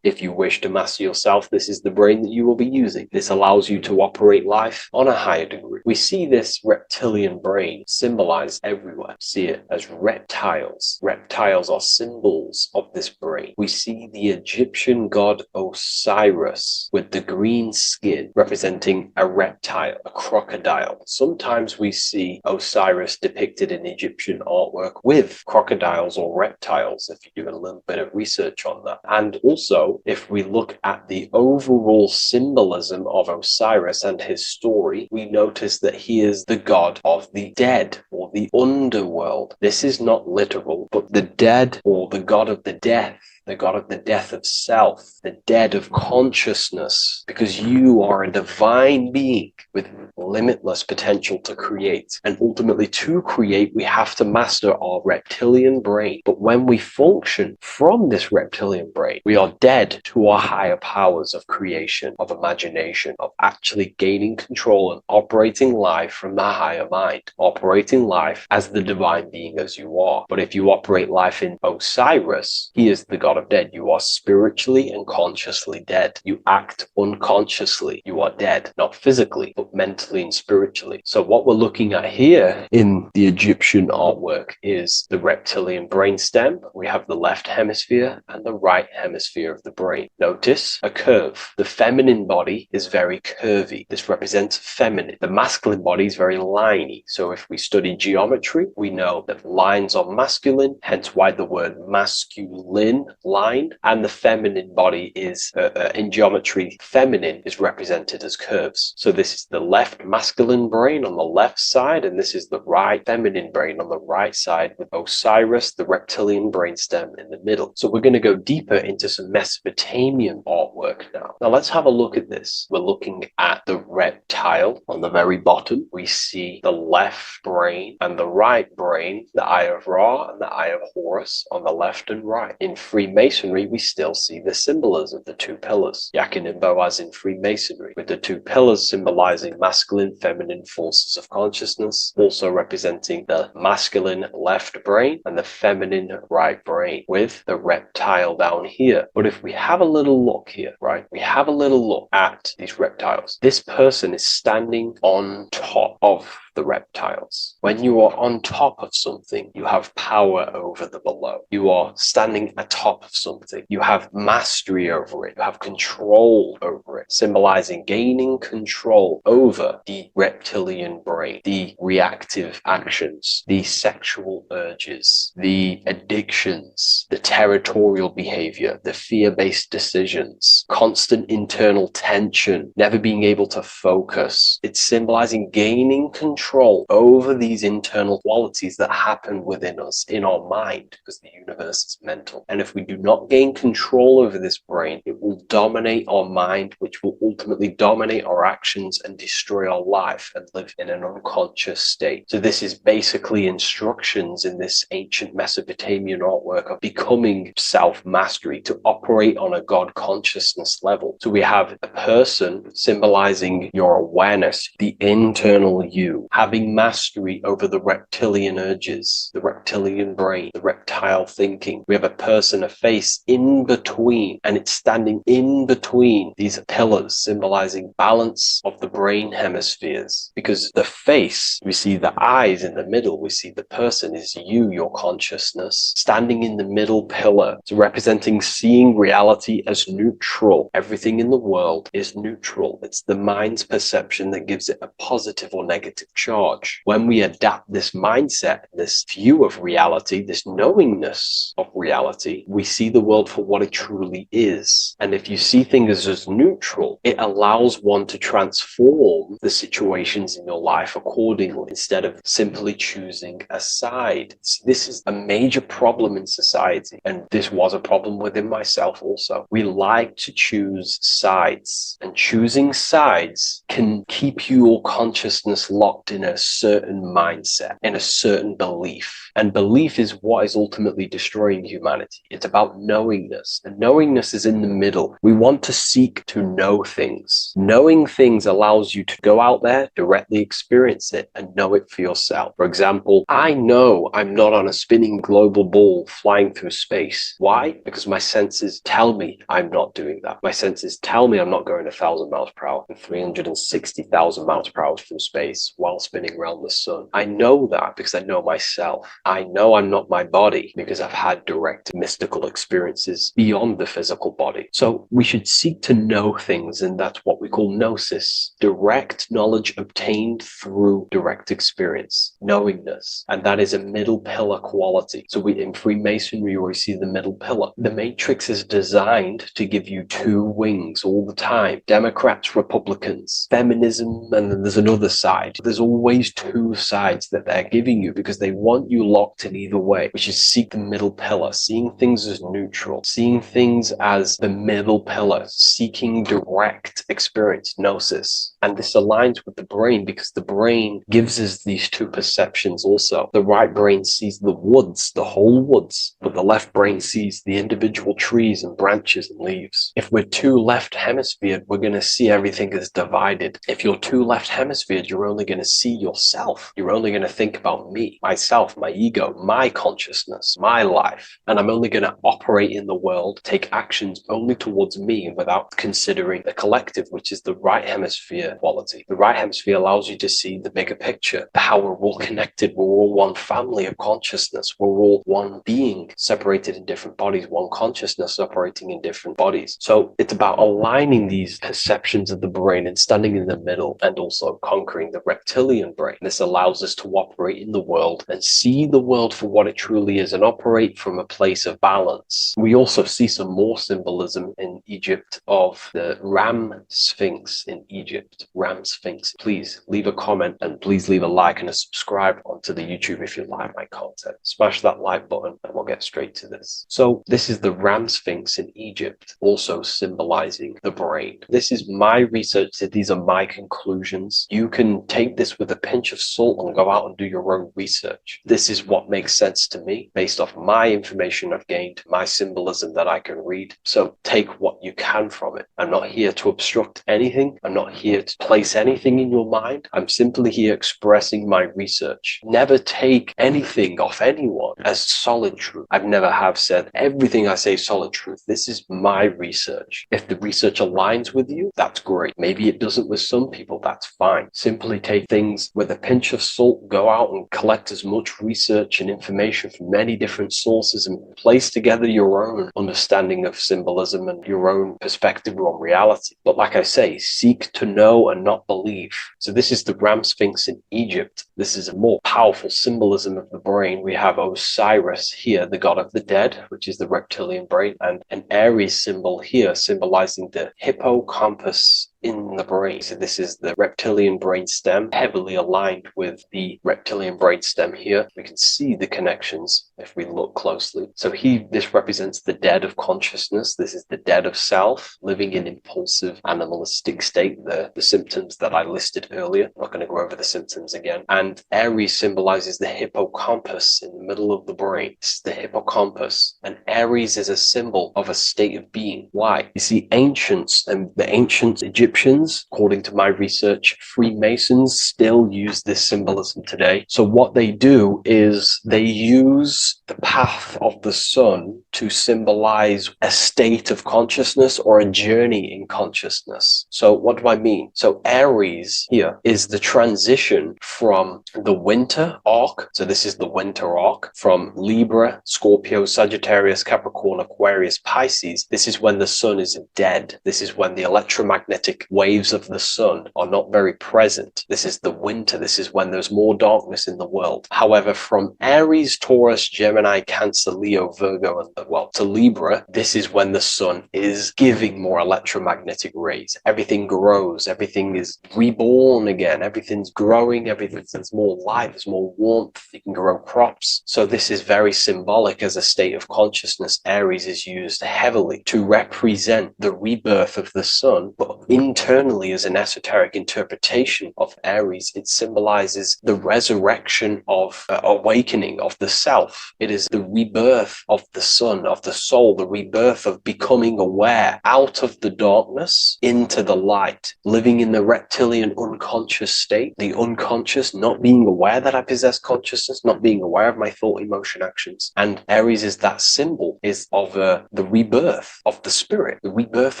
if you wish to master yourself, this is the brain that you will be using. This allows you to operate life on a higher degree. We see this reptilian brain symbolized everywhere. See it as reptiles. Reptiles are symbols of this brain. We see the Egyptian god Osiris with the green skin representing a reptile, a crocodile. Sometimes we see Osiris depicted in Egyptian artwork with crocodiles or reptiles, if you do a little bit of research on that. And also, if we look at the overall symbolism of Osiris and his story, we notice that he is the god of the dead or the underworld. This is not literal, but the dead or the god of the death, the god of the death of self, the dead of consciousness, because you are a divine being with limitless potential to create. And ultimately, to create, we have to master our reptilian brain. But when we function from this reptilian brain, we are dead to our higher powers of creation, of imagination, of actually gaining control and operating life from the higher mind, operating life as the divine being as you are. But if you operate life in Osiris, he is the god of dead. You are spiritually and consciously dead. You act unconsciously. You are dead, not physically, but mentally and spiritually. So what we're looking at here in the Egyptian artwork is the reptilian brainstem. We have the left hemisphere and the right hemisphere of the brain. Notice a curve. The feminine body is very curvy. This represents feminine. The masculine body is very liney. So if we study geometry, we know that lines are masculine, hence why the word masculine line, and the feminine body is, in geometry, feminine is represented as curves. So this is the left masculine brain on the left side, and this is the right feminine brain on the right side, with Osiris, the reptilian brainstem, in the middle. So we're going to go deeper into some Mesopotamian artwork now. Now let's have a look at this. We're looking at the reptile on the very bottom. We see the left brain and the right brain, the Eye of Ra and the Eye of Horus on the left and right. In Freemasonry, we still see the symbolism of the two pillars, Yakin and Boaz in Freemasonry, with the two pillars symbolizing masculine, feminine forces of consciousness, also representing the masculine left brain and the feminine right brain, with the reptile down here. But if we have a little look here, right, we have a little look at these reptiles. This person is standing on top of the reptiles. When you are on top of something, you have power over the below. You are standing atop of something. You have mastery over it. You have control over it, symbolizing gaining control over the reptilian brain, the reactive actions, the sexual urges, the addictions, the territorial behavior, the fear-based decisions, constant internal tension, never being able to focus. It's symbolizing gaining control over these internal qualities that happen within us, in our mind, because the universe is mental. And if we do not gain control over this brain, it will dominate our mind, which will ultimately dominate our actions and destroy our life and live in an unconscious state. So this is basically instructions in this ancient Mesopotamian artwork of becoming self-mastery, to operate on a God consciousness level. So we have a person symbolizing your awareness, the internal you, having mastery over the reptilian urges, the reptilian brain, the reptile thinking. We have a person, a face in between, and it's standing in between these pillars, symbolizing balance of the brain hemispheres. Because the face, we see the eyes in the middle, we see the person is you, your consciousness, standing in the middle pillar. It's representing seeing reality as neutral. Everything in the world is neutral. It's the mind's perception that gives it a positive or negative charge. When we adapt this mindset, this view of reality, this knowingness of reality, we see the world for what it truly is. And if you see things as neutral, it allows one to transform the situations in your life accordingly, instead of simply choosing a side. This is a major problem in society, and this was a problem within myself also. We like to choose sides, and choosing sides can keep your consciousness locked in a certain mindset, in a certain belief. And belief is what is ultimately destroying humanity. It's about knowingness, and knowingness is in the middle. We want to seek to know things. Knowing things allows you to go out there, directly experience it, and know it for yourself. For example, I know I'm not on a spinning global ball flying through space. Why? Because my senses tell me I'm not doing that. My senses tell me I'm not going 1,000 miles per hour and 360,000 miles per hour through space while spinning around the sun. I know that because I know myself. I know I'm not my body because I've had direct mystical experiences beyond the physical body. So we should seek to know things, and that's what we call gnosis, direct knowledge obtained through direct experience, knowingness. And that is a middle pillar quality. So in Freemasonry, we see the middle pillar. The matrix is designed to give you two wings all the time: Democrats, Republicans, feminism, and then there's another side. There's always two sides that they're giving you because they want you locked in either way, which is seek the middle pillar, seeing things as neutral, seeing things as the middle pillar, seeking direct experience, gnosis. And this aligns with the brain because the brain gives us these two perceptions also. The right brain sees the woods, the whole woods, but the left brain sees the individual trees and branches and leaves. If we're too left hemisphered, we're going to see everything as divided. If you're too left hemisphered, you're only going to see yourself. You're only going to think about me, myself, my ego, my consciousness, my life. And I'm only going to operate in the world, take actions only towards me without considering the collective, which is the right hemisphere quality. The right hemisphere allows you to see the bigger picture, how we're all connected. We're all one family of consciousness. We're all one being, separate separated in different bodies, one consciousness operating in different bodies. So it's about aligning these perceptions of the brain and standing in the middle, and also conquering the reptilian brain. This allows us to operate in the world and see the world for what it truly is and operate from a place of balance. We also see some more symbolism in Egypt of the ram sphinx in Egypt. Ram sphinx. Please leave a comment and please leave a like and a subscribe onto the YouTube if you like my content. Smash that like button and we'll get straight to this. So this is the ram sphinx in Egypt, also symbolizing the brain. This is my research. These are my conclusions. You can take this with a pinch of salt and go out and do your own research. This is what makes sense to me based off my information I've gained, my symbolism that I can read. So take what you can from it. I'm not here to obstruct anything. I'm not here to place anything in your mind. I'm simply here expressing my research. Never take anything off anyone as solid truth. I've never have said everything I say is solid truth. This is my research. If the research aligns with you, that's great. Maybe it doesn't with some people, that's fine. Simply take things with a pinch of salt, go out and collect as much research and information from many different sources and place together your own understanding of symbolism and your own perspective on reality. But like I say, seek to know and not believe. So this is the ram sphinx in Egypt. This is a more powerful symbolism of the brain. We have Osiris here, the god of the dead, which is the reptilian brain, and an Aries symbol here symbolizing the hippocampus in the brain. So this is the reptilian brain stem, heavily aligned with the reptilian brain stem here. We can see the connections if we look closely. So this represents the dead of consciousness. This is the dead of self, living in impulsive animalistic state, the symptoms that I listed earlier. I'm not going to go over the symptoms again. And Aries symbolizes the hippocampus in the middle of the brain. It's the hippocampus. And Aries is a symbol of a state of being. Why? You see, ancients and the ancient Egyptians, according to my research, Freemasons still use this symbolism today. So what they do is they use the path of the sun to symbolize a state of consciousness or a journey in consciousness. So what do I mean? So Aries here is the transition from the winter arc. So this is the winter arc from Libra, Scorpio, Sagittarius, Capricorn, Aquarius, Pisces. This is when the sun is dead. This is when the electromagnetic waves of the sun are not very present. This is the winter. This is when there's more darkness in the world. However, from Aries, Taurus, Gemini, Cancer, Leo, Virgo, and to Libra, this is when the sun is giving more electromagnetic rays. Everything grows. Everything is reborn again. Everything's growing. There's more light. There's more warmth. You can grow crops. So this is very symbolic as a state of consciousness. Aries is used heavily to represent the rebirth of the sun, but internally as an esoteric interpretation of Aries, it symbolizes the resurrection of awakening of the self. It is the rebirth of the sun, of the soul, the rebirth of becoming aware out of the darkness into the light, living in the reptilian unconscious state, the unconscious, not being aware that I possess consciousness, not being aware of my thought, emotion, actions. And Aries is that symbol of the rebirth of the spirit, the rebirth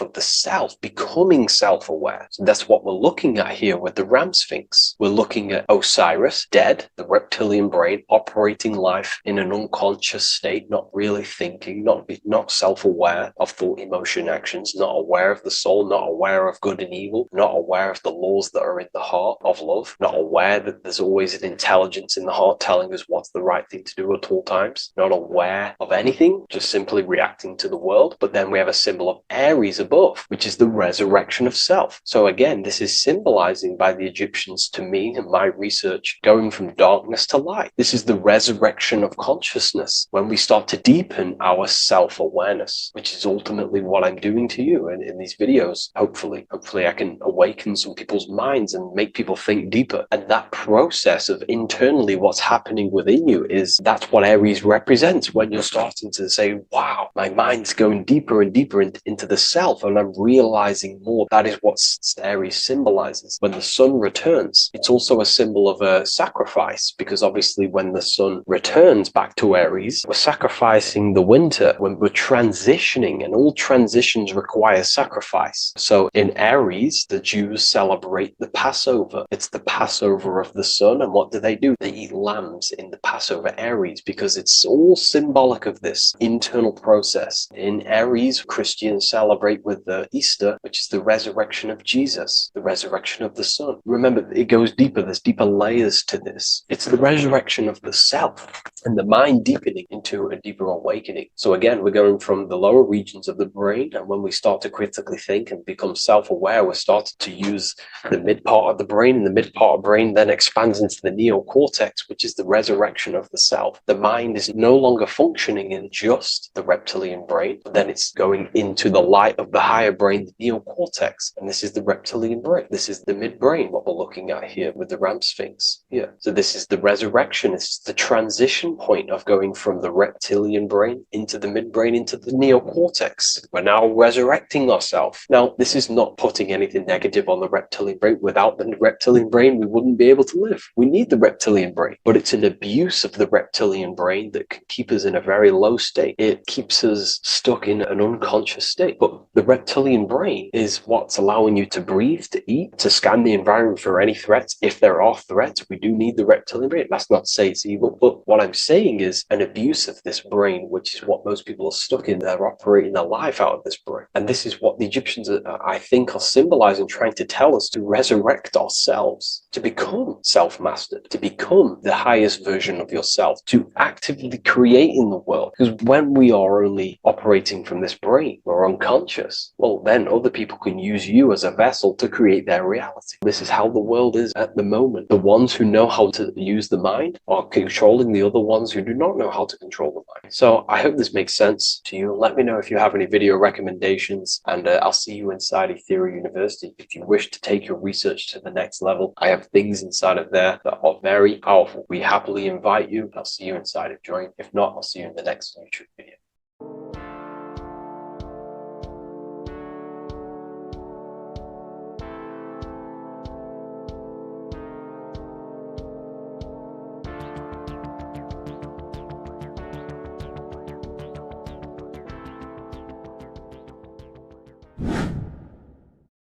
of the self, becoming self-aware. So that's what we're looking at here with the ram sphinx. We're looking at Osiris, dead, the reptilian brain, operating life in an unconscious state, not really thinking, not self-aware of thought, emotion, actions, not aware of the soul, not aware of good and evil, not aware of the laws that are in the heart of love, not aware that there's always an intelligence in the heart telling us what's the right thing to do at all times, not aware of anything, just simply reacting to the world. But then we have a symbol of Aries above, which is the resurrection of self. So again, this is symbolizing by the Egyptians to me and my research going from darkness to light. This is the resurrection of consciousness when we start to deepen our self-awareness, which is ultimately what I'm doing to you in these videos. Hopefully I can awaken some people's minds and make people think deeper. And that process of internally what's happening within you that's what Aries represents when you're starting to say, wow, my mind's going deeper and deeper into the self and I'm realizing more. That is is what Aries symbolizes. When the sun returns, it's also a symbol of a sacrifice, because obviously when the sun returns back to Aries, we're sacrificing the winter, when we're transitioning, and all transitions require sacrifice. So in Aries, the Jews celebrate the Passover. It's the Passover of the sun, and what do? They eat lambs in the Passover Aries, because it's all symbolic of this internal process. In Aries, Christians celebrate with the Easter, which is the resurrection of Jesus, the resurrection of the sun. Remember, it goes deeper. There's deeper layers to this. It's the resurrection of the self and the mind deepening into a deeper awakening. So again, we're going from the lower regions of the brain, and when we start to critically think and become self-aware, we're starting to use the mid part of the brain, and the mid part of the brain then expands into the neocortex, which is the resurrection of the self. The mind is no longer functioning in just the reptilian brain, but then it's going into the light of the higher brain, the neocortex, and this is the reptilian brain. This is the midbrain, what we're looking at here with the Ram Sphinx here. So this is the resurrection. It's the transition point of going from the reptilian brain into the midbrain, into the neocortex. We're now resurrecting ourselves. Now, this is not putting anything negative on the reptilian brain. Without the reptilian brain, we wouldn't be able to live. We need the reptilian brain, but it's an abuse of the reptilian brain that can keep us in a very low state. It keeps us stuck in an unconscious state. But the reptilian brain is what's allowing you to breathe, to eat, to scan the environment for any threats. If there are threats, we do need the reptilian brain. That's not to say it's evil, but what I'm saying is an abuse of this brain, which is what most people are stuck in. They're operating their life out of this brain. And this is what the Egyptians, I think, are symbolizing, trying to tell us to resurrect ourselves, to become self-mastered, to become the highest version of yourself, to actively create in the world. Because when we are only operating from this brain, we're unconscious, well, then other people can use you as a vessel to create their reality. This is how the world is at the moment. The ones who know how to use the mind are controlling the other ones who do not know how to control the mind. So I hope this makes sense to you. Let me know if you have any video recommendations, and I'll see you inside Ethereum University. If you wish to take your research to the next level, I have things inside of there that are very powerful. We happily invite you. I'll see you inside of Join. If not, I'll see you in the next YouTube video.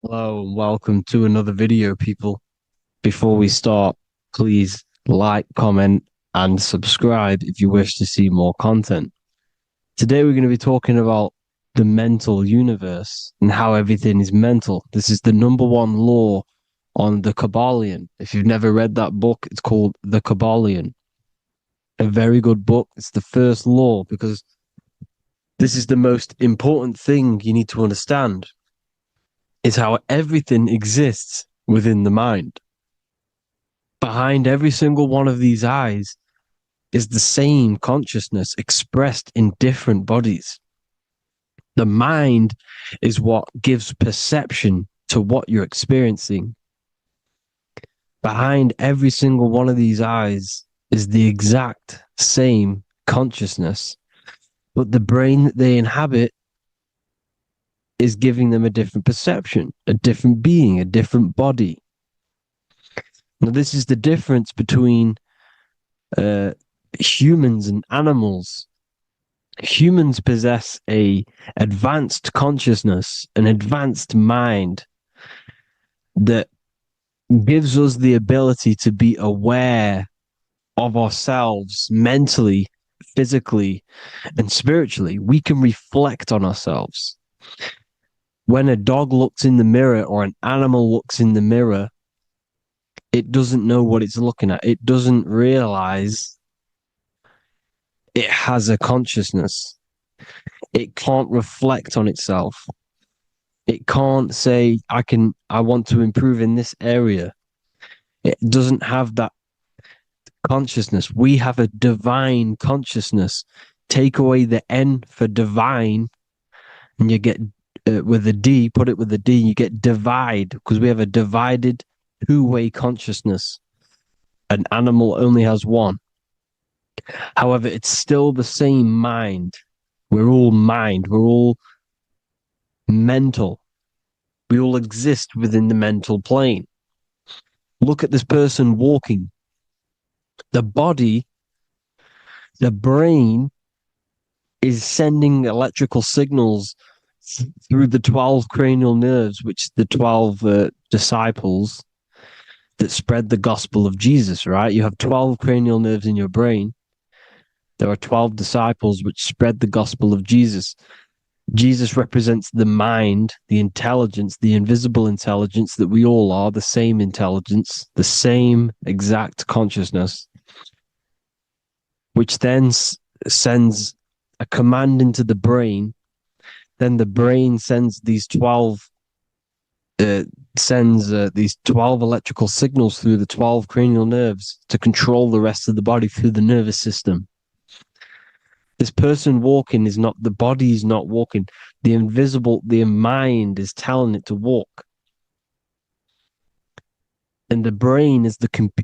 Hello and welcome to another video, people. Before we start, please like, comment, and subscribe if you wish to see more content. Today we're going to be talking about the mental universe and how everything is mental. This is the number one law on the Kabbalion. If you've never read that book, it's called The Kabbalion. A very good book. It's the first law, because this is the most important thing you need to understand, is how everything exists within the mind. Behind every single one of these eyes is the same consciousness expressed in different bodies. The mind is what gives perception to what you're experiencing. Behind every single one of these eyes is the exact same consciousness, but the brain that they inhabit is giving them a different perception, a different being, a different body. Now, this is the difference between humans and animals. Humans possess a advanced consciousness, an advanced mind that gives us the ability to be aware of ourselves mentally, physically, and spiritually. We can reflect on ourselves. When a dog looks in the mirror or an animal looks in the mirror, it doesn't know what it's looking at. It doesn't realize it has a consciousness. It can't reflect on itself. It can't say, I want to improve in this area. It doesn't have that consciousness. We have a divine consciousness. Take away the N for divine, and you get with a D, put it with a D, you get divide, because we have a divided two-way consciousness. An animal only has one. However, it's still the same mind. We're all mind. We're all mental. We all exist within the mental plane. Look at this person walking. The body, the brain is sending electrical signals through the 12 cranial nerves, which the 12 disciples that spread the gospel of Jesus, right? You have 12 cranial nerves in your brain. There are 12 disciples which spread the gospel of Jesus. Jesus represents the mind, the intelligence, the invisible intelligence that we all are, the same intelligence, the same exact consciousness, which then sends a command into the brain. Then the brain sends these 12 these 12 electrical signals through the 12 cranial nerves to control the rest of the body through the nervous system. This person walking is not, the body is not walking. The mind is telling it to walk. And the brain is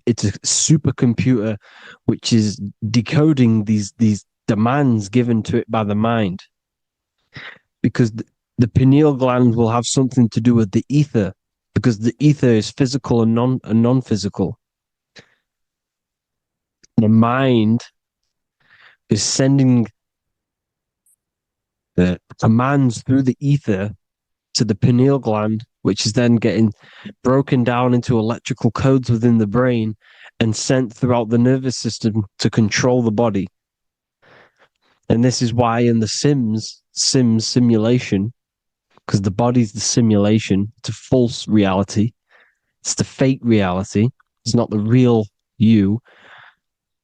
it's a supercomputer which is decoding these demands given to it by the mind. Because the pineal gland will have something to do with the ether, because the ether is physical and non-physical. The mind is sending the commands through the ether to the pineal gland, which is then getting broken down into electrical codes within the brain and sent throughout the nervous system to control the body. And this is why in the Sims simulation, because the body's the simulation, it's a false reality. It's the fake reality. It's not the real you.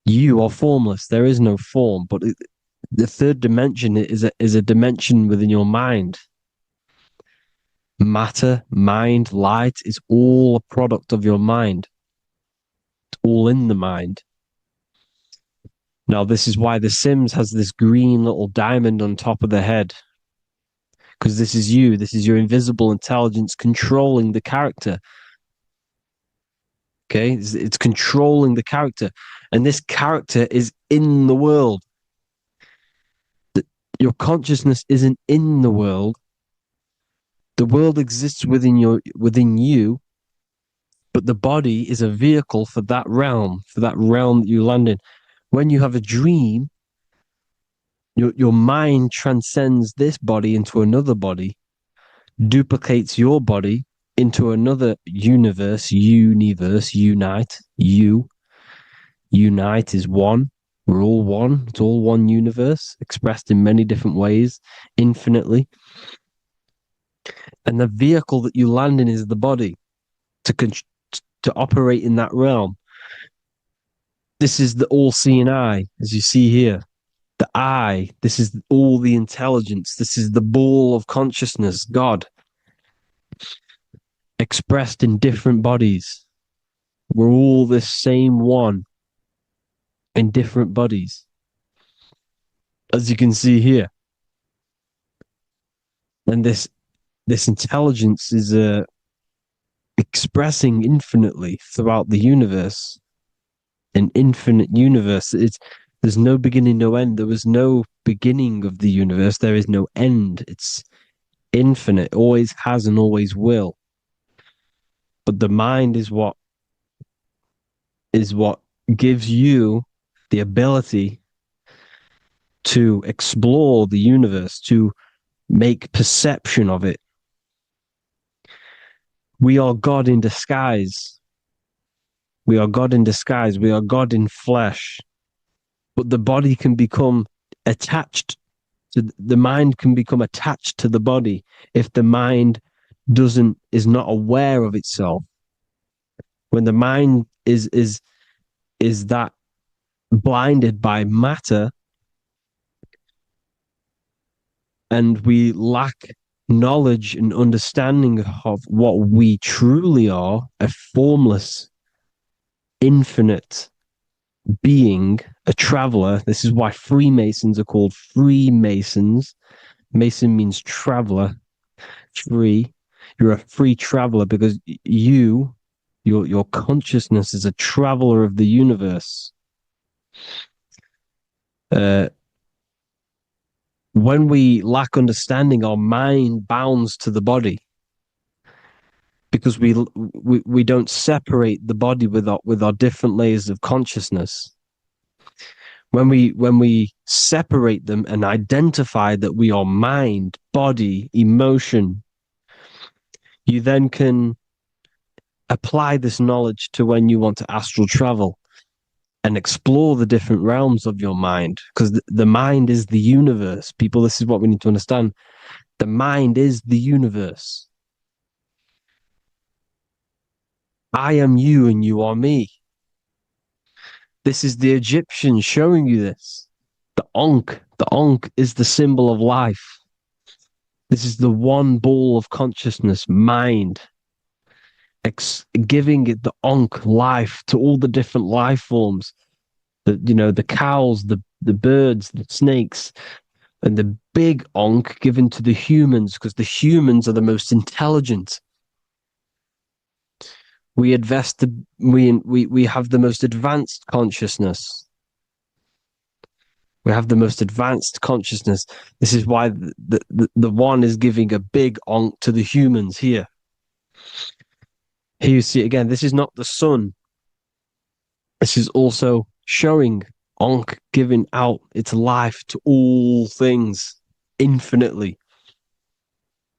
You are formless. There is no form, but the third dimension is a dimension within your mind. Matter, mind, light is all a product of your mind. It's all in the mind. Now, this is why The Sims has this green little diamond on top of the head. Because this is you. This is your invisible intelligence controlling the character. Okay? It's controlling the character. And this character is in the world. Your consciousness isn't in the world. The world exists within you, but the body is a vehicle for that realm that you land in. When you have a dream, your mind transcends this body into another body, duplicates your body into another universe, unite, unite is one. We're all one. It's all one universe, expressed in many different ways, infinitely. And the vehicle that you land in is the body to operate in that realm. This is the all-seeing eye, as you see here. The eye, this is all the intelligence. This is the ball of consciousness, God, expressed in different bodies. We're all this same one in different bodies, as you can see here. And this intelligence is expressing infinitely throughout the universe. An infinite universe. There's no beginning, no end. There was no beginning of the universe. There is no end. It's infinite, always has and always will. But the mind is what gives you the ability to explore the universe, to make perception of it. We are God in disguise. We are God in disguise. We are God in flesh. But the body can become attached to the mind, can become attached to the body if the mind is not aware of itself. When the mind is that blinded by matter, and we lack knowledge and understanding of what we truly are, a formless, infinite being, a traveler. This is why Freemasons are called Freemasons. Mason means traveler, free. You're a free traveler because your consciousness is a traveler of the universe. When we lack understanding, our mind bounds to the body. because we don't separate the body with our different layers of consciousness. When we separate them and identify that we are mind, body, emotion, you then can apply this knowledge to when you want to astral travel and explore the different realms of your mind, because the mind is the universe. People, this is what we need to understand. The mind is the universe. I am you and you are me. This is the Egyptians showing you this. The Ankh is the symbol of life. This is the one ball of consciousness, mind, giving it the Ankh life to all the different life forms. The cows, the birds, the snakes, and the big Ankh given to the humans, because the humans are the most intelligent. We have the most advanced consciousness. We have the most advanced consciousness. This is why the one is giving a big Ankh to the humans here. Here you see again, this is not the sun. This is also showing Ankh giving out its life to all things infinitely.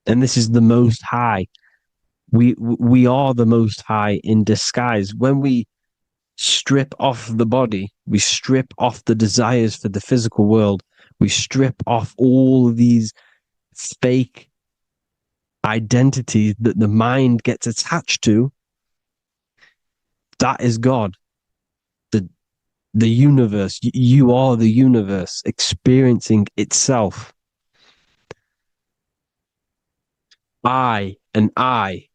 And this is the Most High. We are the Most High in disguise. When we strip off the body, we strip off the desires for the physical world, we strip off all of these fake identities that the mind gets attached to. That is God. The universe. You are the universe experiencing itself. I and I.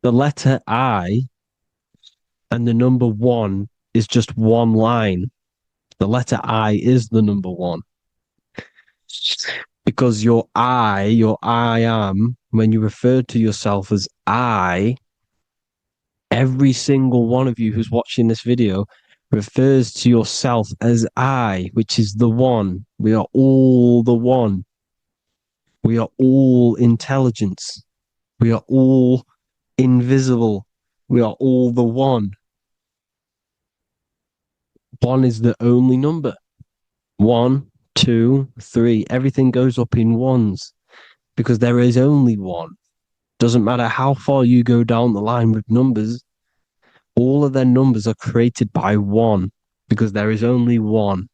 The letter I and the number 1 is just one line. The letter I is the number 1. Because your I am, when you refer to yourself as I, every single one of you who's watching this video refers to yourself as I, which is the one. We are all the one. We are all intelligence. We are all invisible. We are all the one. 1 is the only number. 1, 2, 3. Everything goes up in ones because there is only one. Doesn't matter how far you go down the line with numbers, all of their numbers are created by 1 because there is only one.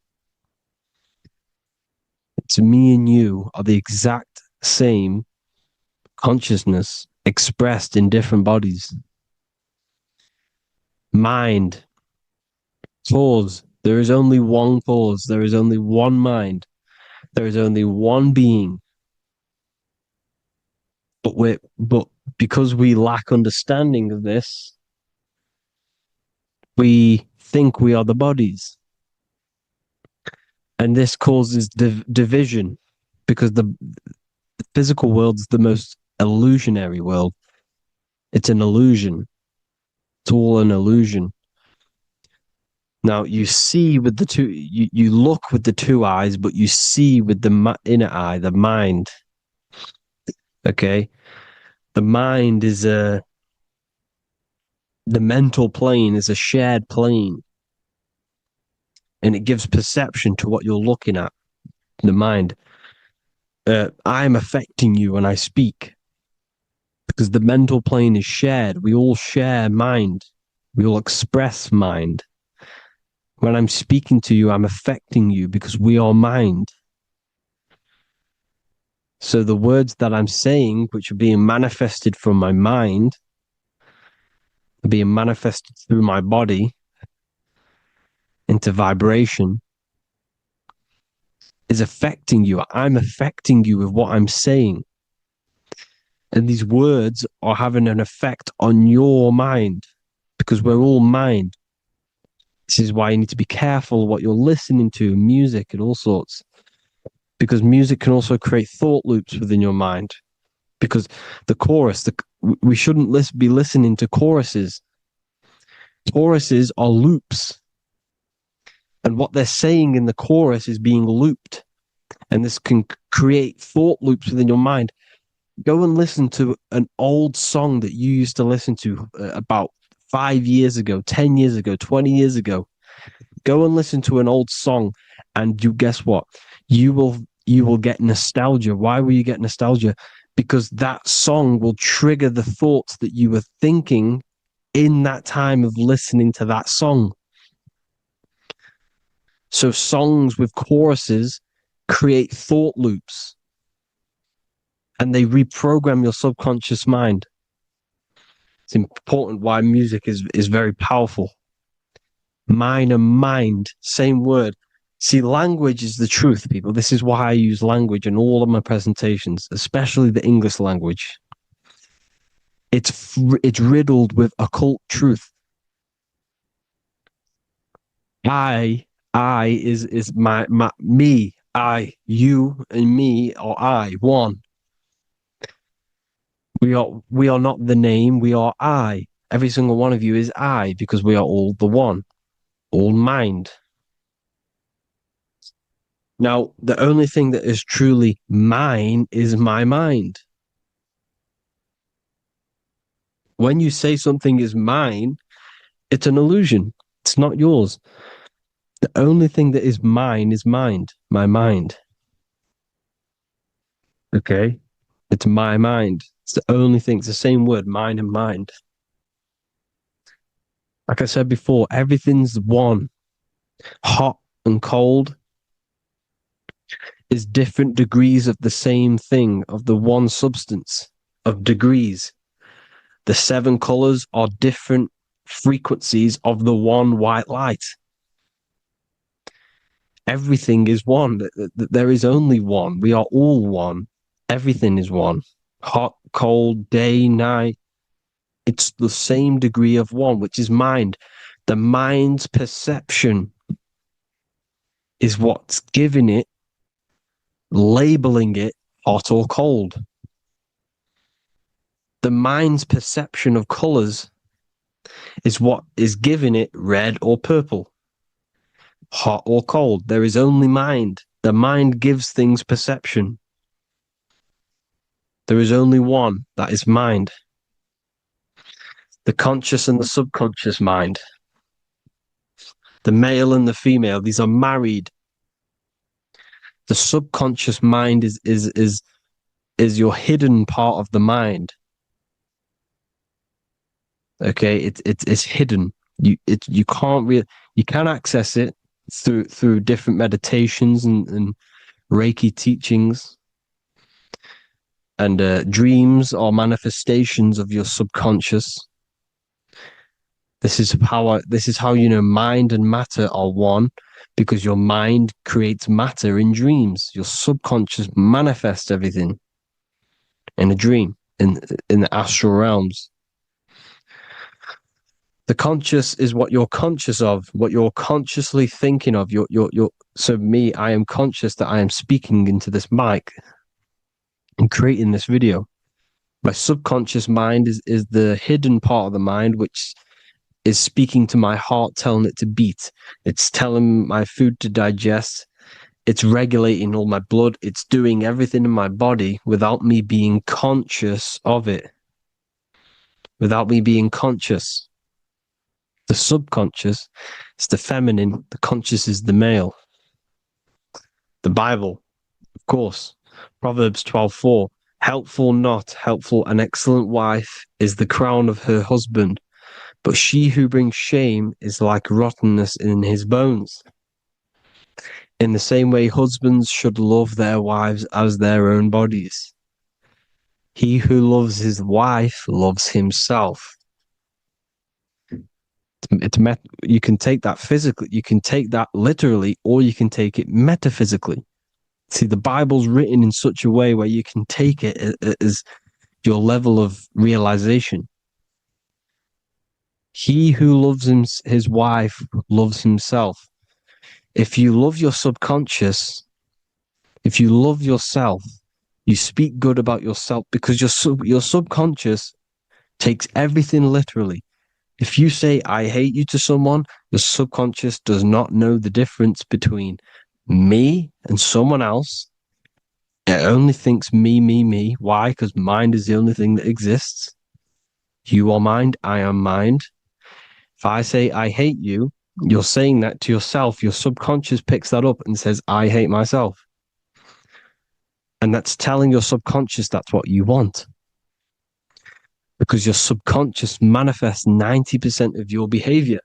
It's me and you are the exact same consciousness expressed in different bodies. Mind. Cause. There is only one cause. There is only one mind. There is only one being. But because we lack understanding of this, we think we are the bodies. And this causes division because the physical world is the most illusionary world. It's an illusion. It's all an illusion. Now you see with the two, you look with the two eyes, but you see with the inner eye, the mind. Okay, the mind is the mental plane is a shared plane, and it gives perception to what you're looking at. The mind. I'm affecting you when I speak because the mental plane is shared. We all share mind. We all express mind. When I'm speaking to you, I'm affecting you because we are mind. So the words that I'm saying, which are being manifested from my mind, are being manifested through my body into vibration, is affecting you. I'm affecting you with what I'm saying. And these words are having an effect on your mind because we're all mind. This is why you need to be careful what you're listening to, music and all sorts. Because music can also create thought loops within your mind. Because the chorus, we shouldn't be listening to choruses. Choruses are loops. And what they're saying in the chorus is being looped. And this can create thought loops within your mind. Go and listen to an old song that you used to listen to about 5 years ago, 10 years ago, 20 years ago. Go and listen to an old song, and you guess what? You will get nostalgia. Why will you get nostalgia? Because that song will trigger the thoughts that you were thinking in that time of listening to that song. So songs with choruses create thought loops, and they reprogram your subconscious mind. It's important why music is very powerful. Mind and mind, same word. See, language is the truth, people. This is why I use language in all of my presentations, especially the English language. It's riddled with occult truth. I is my me. I, you, and me, or I, one. We are not the name. We are I. Every single one of you is I, because we are all the one, all mind. Now, the only thing that is truly mine is my mind. When you say something is mine, it's an illusion. It's not yours. The only thing that is mine is mind, my mind. Okay? It's my mind. It's the only thing. It's the same word, mind and mind. Like I said before, everything's one. Hot and cold is different degrees of the same thing, of the one substance, of degrees. The 7 colors are different frequencies of the one white light. Everything is one. There is only one. We are all one. Everything is one. Hot, cold, day, night. It's the same degree of one, which is mind. The mind's perception is what's giving it, labeling it hot or cold. The mind's perception of colors is what is giving it red or purple, hot or cold. There is only mind. The mind gives things perception. There is only one, that is mind. The conscious and the subconscious mind. The male and the female, these are married. The subconscious mind is your hidden part of the mind. Okay, it's hidden. You can access it through different meditations and Reiki teachings, and dreams are manifestations of your subconscious. This is how you know mind and matter are one, because your mind creates matter in dreams. Your subconscious manifests everything in a dream, in the astral realms. The conscious is what you're conscious of, what you're consciously thinking of. So me, I am conscious that I am speaking into this mic and creating this video. My subconscious mind is the hidden part of the mind, which is speaking to my heart, telling it to beat. It's telling my food to digest. It's regulating all my blood. It's doing everything in my body without me being conscious of it. Without me being conscious. The subconscious is the feminine. The conscious is the male. The Bible, of course. Proverbs 12:4. Helpful, not helpful, an excellent wife is the crown of her husband, but she who brings shame is like rottenness in his bones. In the same way, husbands should love their wives as their own bodies. He who loves his wife loves himself. You can take that physically, you can take that literally, or you can take it metaphysically. See, the Bible's written in such a way where you can take it as your level of realization. He who loves his wife loves himself. If you love your subconscious, if you love yourself, you speak good about yourself, because your subconscious takes everything literally. If you say, I hate you to someone, your subconscious does not know the difference between me and someone else, It only thinks me, me, me. Why? Because mind is the only thing that exists. You are mind, I am mind. If I say I hate you, you're saying that to yourself. Your subconscious picks that up and says, I hate myself. And that's telling your subconscious that's what you want. Because your subconscious manifests 90% of your behavior.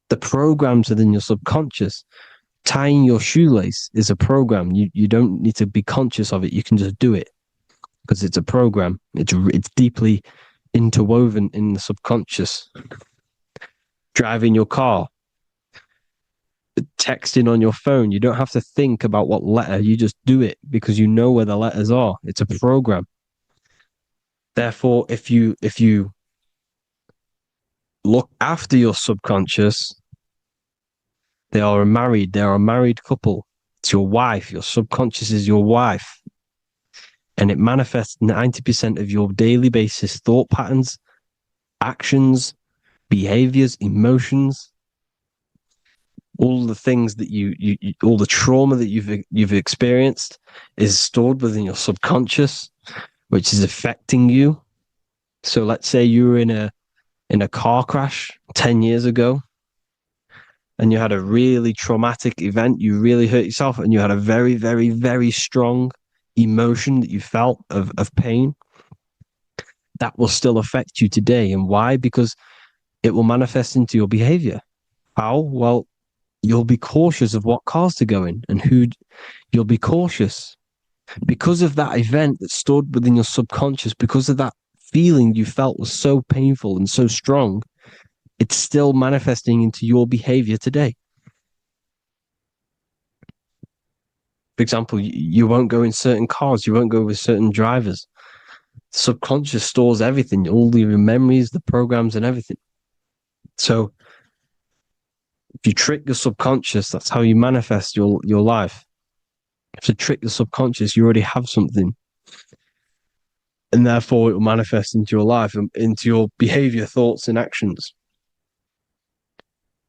The programs within your subconscious. Tying your shoelace is a program. You don't need to be conscious of it. You can just do it because it's a program. It's deeply interwoven in the subconscious. Driving your car, texting on your phone. You don't have to think about what letter. You just do it because you know where the letters are. It's a program. Therefore, if you look after your subconscious, they are a married couple. It's your wife. Your subconscious is your wife. And it manifests 90% of your daily basis thought patterns, actions, behaviors, emotions, all the things that you all the trauma that you've experienced is stored within your subconscious, which is affecting you. So let's say you were in a car crash 10 years ago and you had a really traumatic event, you really hurt yourself, and you had a very, very, very strong emotion that you felt of pain. That will still affect you today. And why? Because it will manifest into your behavior. How? Well, you'll be cautious of what cars to go in and who. You'll be cautious because of that event that stored within your subconscious, because of that feeling you felt was so painful and so strong. It's still manifesting into your behavior today. For example, you won't go in certain cars, you won't go with certain drivers. The subconscious stores everything, all your memories, the programs, and everything. So if you trick the subconscious, that's how you manifest your life. If you trick the subconscious, you already have something. And therefore it will manifest into your life, into your behavior, thoughts, and actions.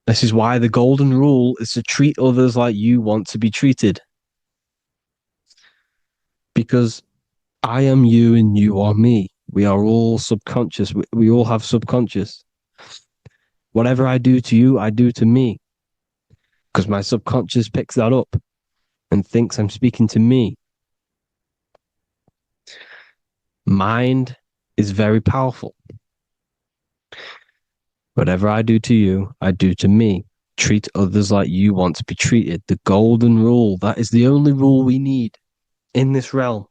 This is why the golden rule is to treat others like you want to be treated. Because I am you and you are me. We are all subconscious. We all have subconscious. Whatever I do to you, I do to me. Because my subconscious picks that up and thinks I'm speaking to me. Mind is very powerful. Whatever I do to you, I do to me. Treat others like you want to be treated. The golden rule. That is the only rule we need in this realm,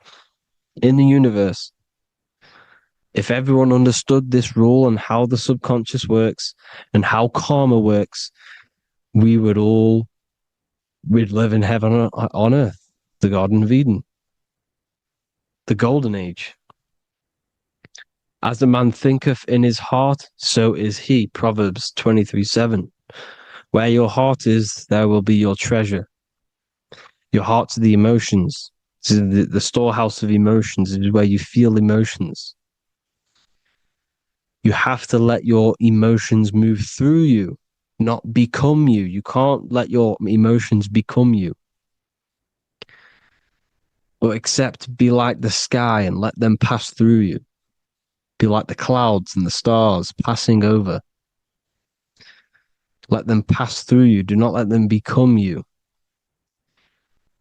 in the universe. If everyone understood this rule and how the subconscious works and how karma works, we'd live in heaven on earth, the Garden of Eden, the golden age. As a man thinketh in his heart, so is he. Proverbs 23:7. Where your heart is, there will be your treasure. Your heart's the emotions. It's the storehouse of emotions. It is where you feel emotions. You have to let your emotions move through you, not become you. You can't let your emotions become you. Or except be like the sky and let them pass through you. Be like the clouds and the stars passing over. Let them pass through you. Do not let them become you.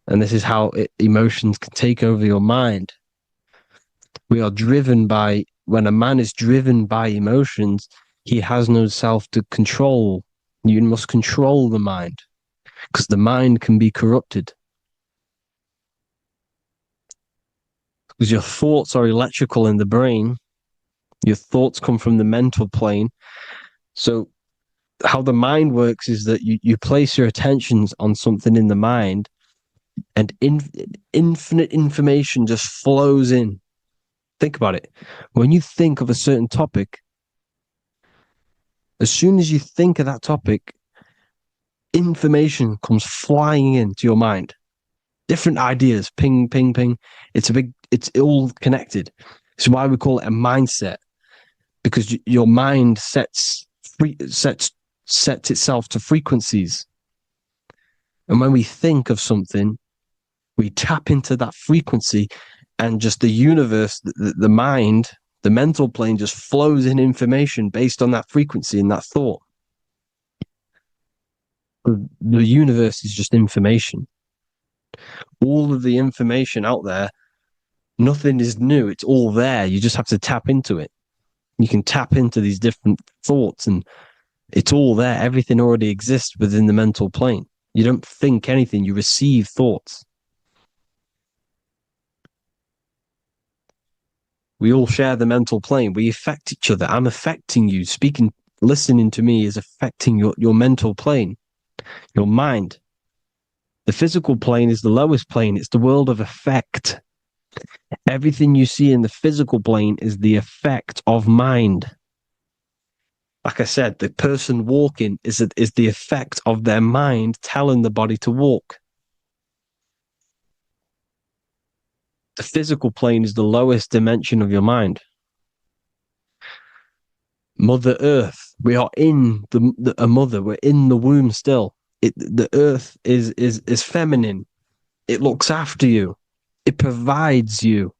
And this is how emotions can take over your mind. We are driven by, when a man is driven by emotions, he has no self to control. You must control the mind because the mind can be corrupted. Because your thoughts are electrical in the brain. Your thoughts come from the mental plane. So how the mind works is that you place your attentions on something in the mind and infinite information just flows in. Think about it. When you think of a certain topic, as soon as you think of that topic, information comes flying into your mind. Different ideas, ping, ping, ping. It's all connected. It's why we call it a mindset, because your mind sets itself to frequencies. And when we think of something, We tap into that frequency, and just the universe, the mind, the mental plane just flows in information based on that frequency and that thought. The universe is just information. All of the information out there, nothing is new. It's all there. You just have to tap into it. You can tap into these different thoughts, and it's all there. Everything already exists within the mental plane. You don't think anything, you receive thoughts. We all share the mental plane. We affect each other. I'm affecting you. Speaking, listening to me is affecting your mental plane, your mind. The physical plane is the lowest plane. It's the world of effect. Everything you see in the physical plane is the effect of mind. Like I said, the person walking is the effect of their mind telling the body to walk. The physical plane is the lowest dimension of your mind. Mother Earth, we are in a mother. We're in the womb still. The Earth is feminine. It looks after you. It provides you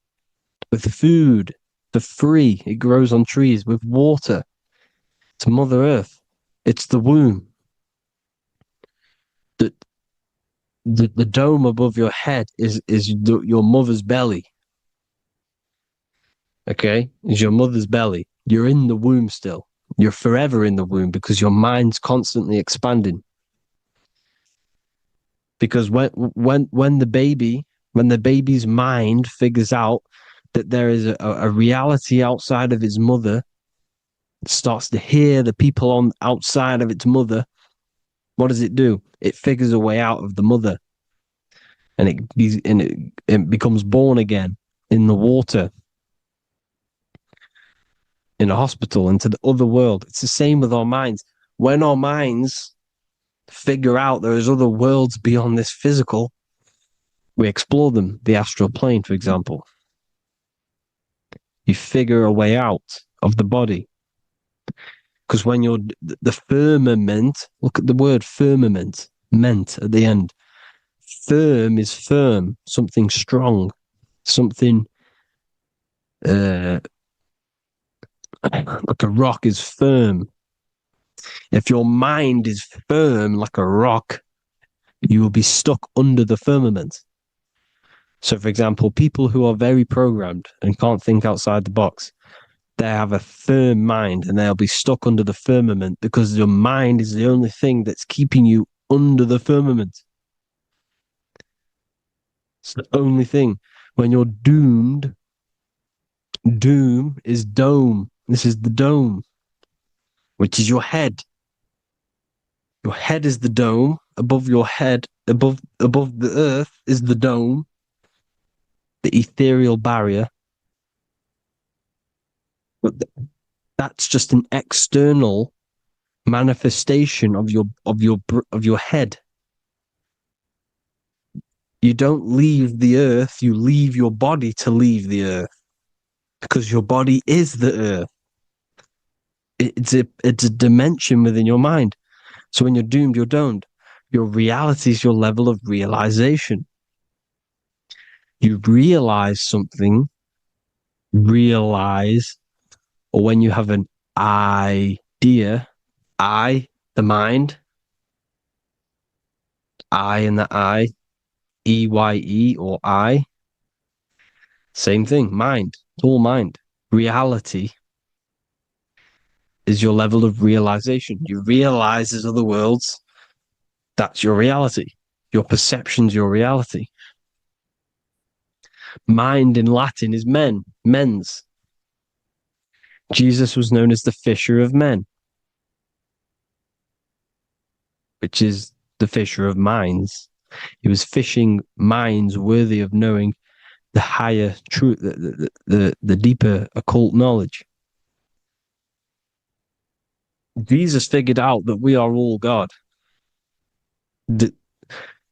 with food for free. It grows on trees with water. It's Mother Earth. It's the womb. The dome above your head is your mother's belly. Okay? Is your mother's belly. You're in the womb still. You're forever in the womb because your mind's constantly expanding. Because when the baby's mind figures out that there is a reality outside of its mother, it starts to hear the people on outside of its mother, what does it do? It figures a way out of the mother, and it becomes born again in the water, in a hospital, into the other world. It's the same with our minds. When our minds figure out there is other worlds beyond this physical, we explore them. The astral plane, for example. You figure a way out of the body. Because when you're the firmament, look at the word firmament, meant at the end. Firm is firm, something strong, something like a rock is firm. If your mind is firm like a rock, you will be stuck under the firmament. So, for example, people who are very programmed and can't think outside the box, they have a firm mind and they'll be stuck under the firmament because your mind is the only thing that's keeping you under the firmament. It's the only thing. When you're doomed, doom is dome. This is the dome, which is your head. Your head is the dome. Above your head, above the earth is the dome, the ethereal barrier. But that's just an external manifestation of your head. You don't leave the earth, you leave your body to leave the earth. Because your body is the earth. It's a dimension within your mind. So when you're doomed, you're domed. Your reality is your level of realization. You realize something, or when you have an idea, the mind, in the EYE or I, same thing, mind, it's all mind. Reality is your level of realization. You realize there's other worlds. That's your reality. Your perception's your reality. Mind in Latin is mens. Jesus was known as the fisher of men, which is the fisher of minds. He was fishing minds worthy of knowing the higher truth, the deeper occult knowledge. Jesus figured out that we are all God.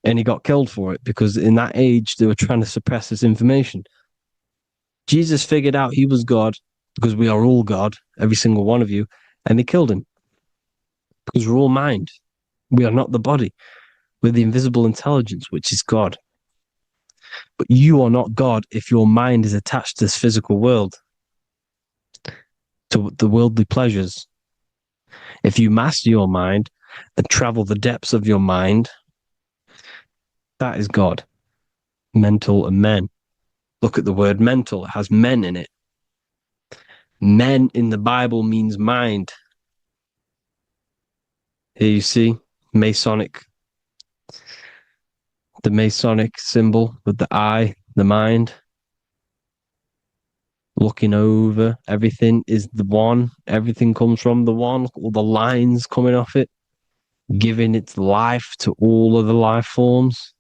And he got killed for it because in that age they were trying to suppress this information. Jesus figured out he was God because we are all God, every single one of you, and they killed him because we're all mind. We are not the body. We're the invisible intelligence, which is God. But you are not God if your mind is attached to this physical world, to the worldly pleasures. If you master your mind and travel the depths of your mind, that is God. Mental and men. Look at the word mental. It has men in it. Men in the Bible means mind. Here you see Masonic, the Masonic symbol with the eye, the mind. Looking over, everything is the one. Everything comes from the one. All the lines coming off it, giving its life to all of the life forms.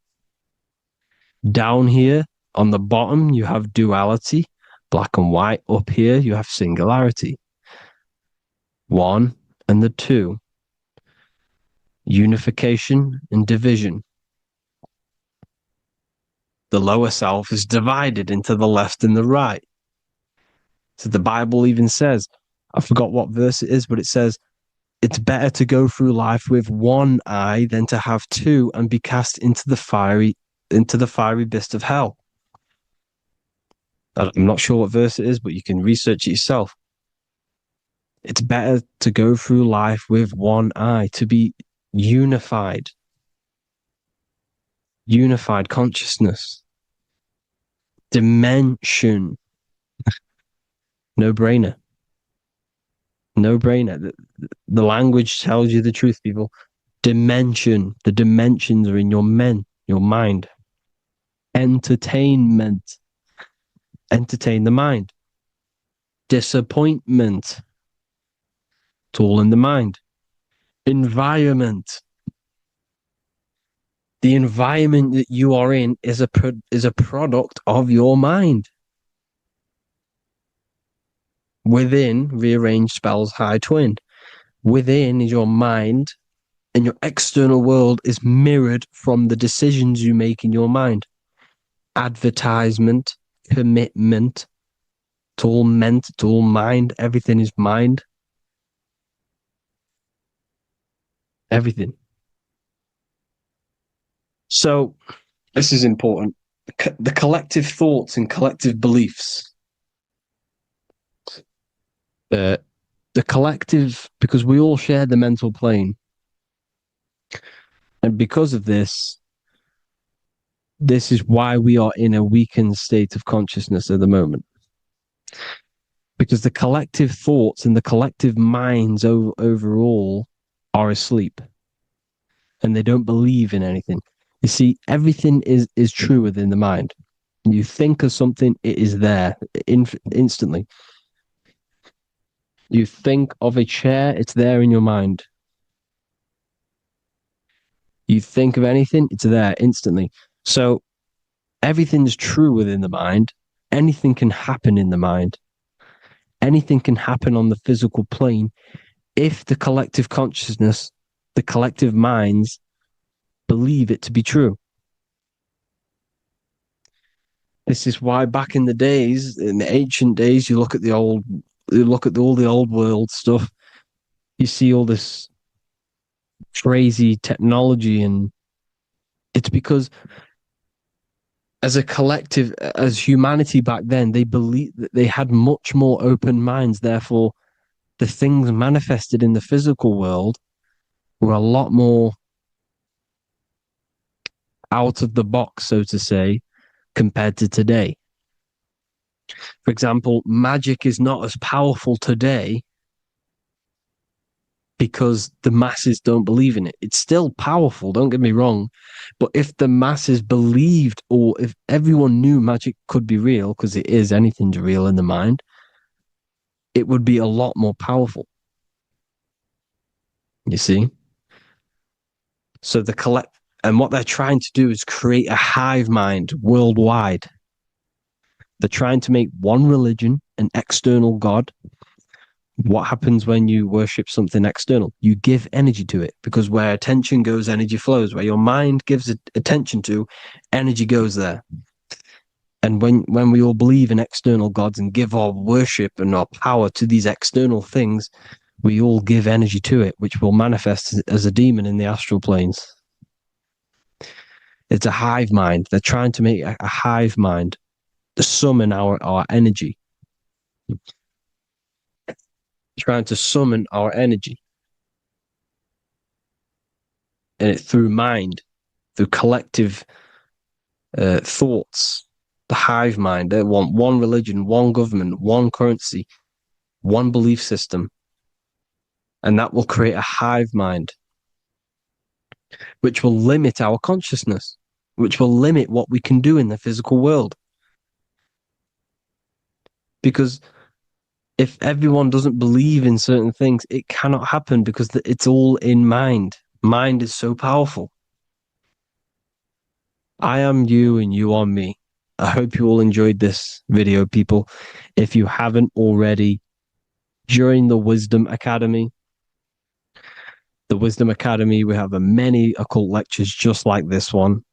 Down here on the bottom, you have duality, black and white. Up here, you have singularity. One and the two. Unification and division. The lower self is divided into the left and the right. So the Bible even says, I forgot what verse it is, but it says, it's better to go through life with one eye than to have two and be cast into the fiery abyss of hell. I'm not sure what verse it is, but you can research it yourself. It's better to go through life with one eye, to be unified. Unified consciousness. Dimension. No brainer. No brainer. The language tells you the truth, people. Dimension. The dimensions are in your mind. Entertainment. Entertain the mind. Disappointment. It's all in the mind. Environment. The environment that you are in is a product of your mind. Within, rearranged spells high twin. Within is your mind, and your external world is mirrored from the decisions you make in your mind. Advertisement, commitment, it's all meant, it's all mind. Everything is mind. Everything. So, this is important. The collective thoughts and collective beliefs. The collective, because we all share the mental plane. And because of this is why we are in a weakened state of consciousness at the moment. Because the collective thoughts and the collective minds overall are asleep. And they don't believe in anything. You see, everything is true within the mind. You think of something, it is there instantly. You think of a chair, it's there in your mind. You think of anything, it's there instantly. So everything's true within the mind. Anything can happen in the mind. Anything can happen on the physical plane if the collective consciousness, the collective minds, believe it to be true. This is why back in the days, in the ancient days, you look at all the old world stuff, you see all this crazy technology, and it's because as a collective, as humanity back then, they believed that they had much more open minds. Therefore, the things manifested in the physical world were a lot more out of the box, so to say, compared to today. For example, magic is not as powerful today because the masses don't believe in it. It's still powerful, don't get me wrong, but if the masses believed, or if everyone knew magic could be real, because it is, anything's real in the mind, it would be a lot more powerful. You see? So and what they're trying to do is create a hive mind worldwide. They're trying to make one religion, an external God. What happens when you worship something external? You give energy to it, because where attention goes, energy flows. Where your mind gives attention to, energy goes there. And when we all believe in external gods and give our worship and our power to these external things, we all give energy to it, which will manifest as a demon in the astral planes. It's a hive mind. They're trying to make a hive mind to summon our energy. Trying to summon our energy. And it through mind, through collective thoughts. The hive mind. They want one religion, one government, one currency, one belief system. And that will create a hive mind, which will limit our consciousness, which will limit what we can do in the physical world. Because if everyone doesn't believe in certain things, it cannot happen because it's all in mind. Mind is so powerful. I am you and you are me. I hope you all enjoyed this video, people. If you haven't already, join the Wisdom Academy. The Wisdom Academy, we have many occult lectures just like this one.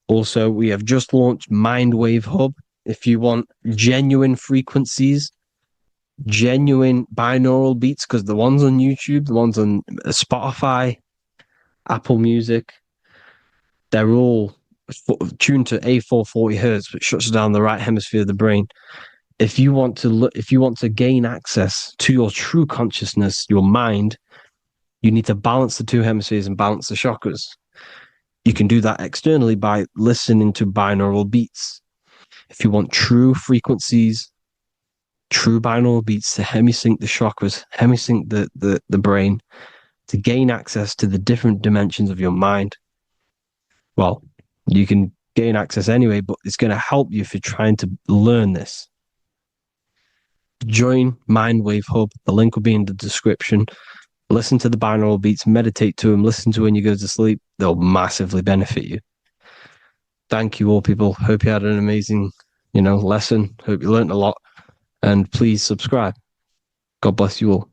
Also, we have just launched Mindwave Hub. If you want genuine frequencies, genuine binaural beats, because the ones on YouTube, the ones on Spotify, Apple Music, they're all tuned to A440 hertz, which shuts down the right hemisphere of the brain. If you want to gain access to your true consciousness, your mind, you need to balance the two hemispheres and balance the chakras. You can do that externally by listening to binaural beats. If you want true frequencies, true binaural beats to hemisync the chakras, hemisync the brain, to gain access to the different dimensions of your mind, well, you can gain access anyway, but it's going to help you if you're trying to learn this. Join Mindwave Hub. The link will be in the description. Listen to the binaural beats, meditate to them, listen to when you go to sleep. They'll massively benefit you. Thank you all, people. Hope you had an amazing, lesson. Hope you learned a lot. And please subscribe. God bless you all.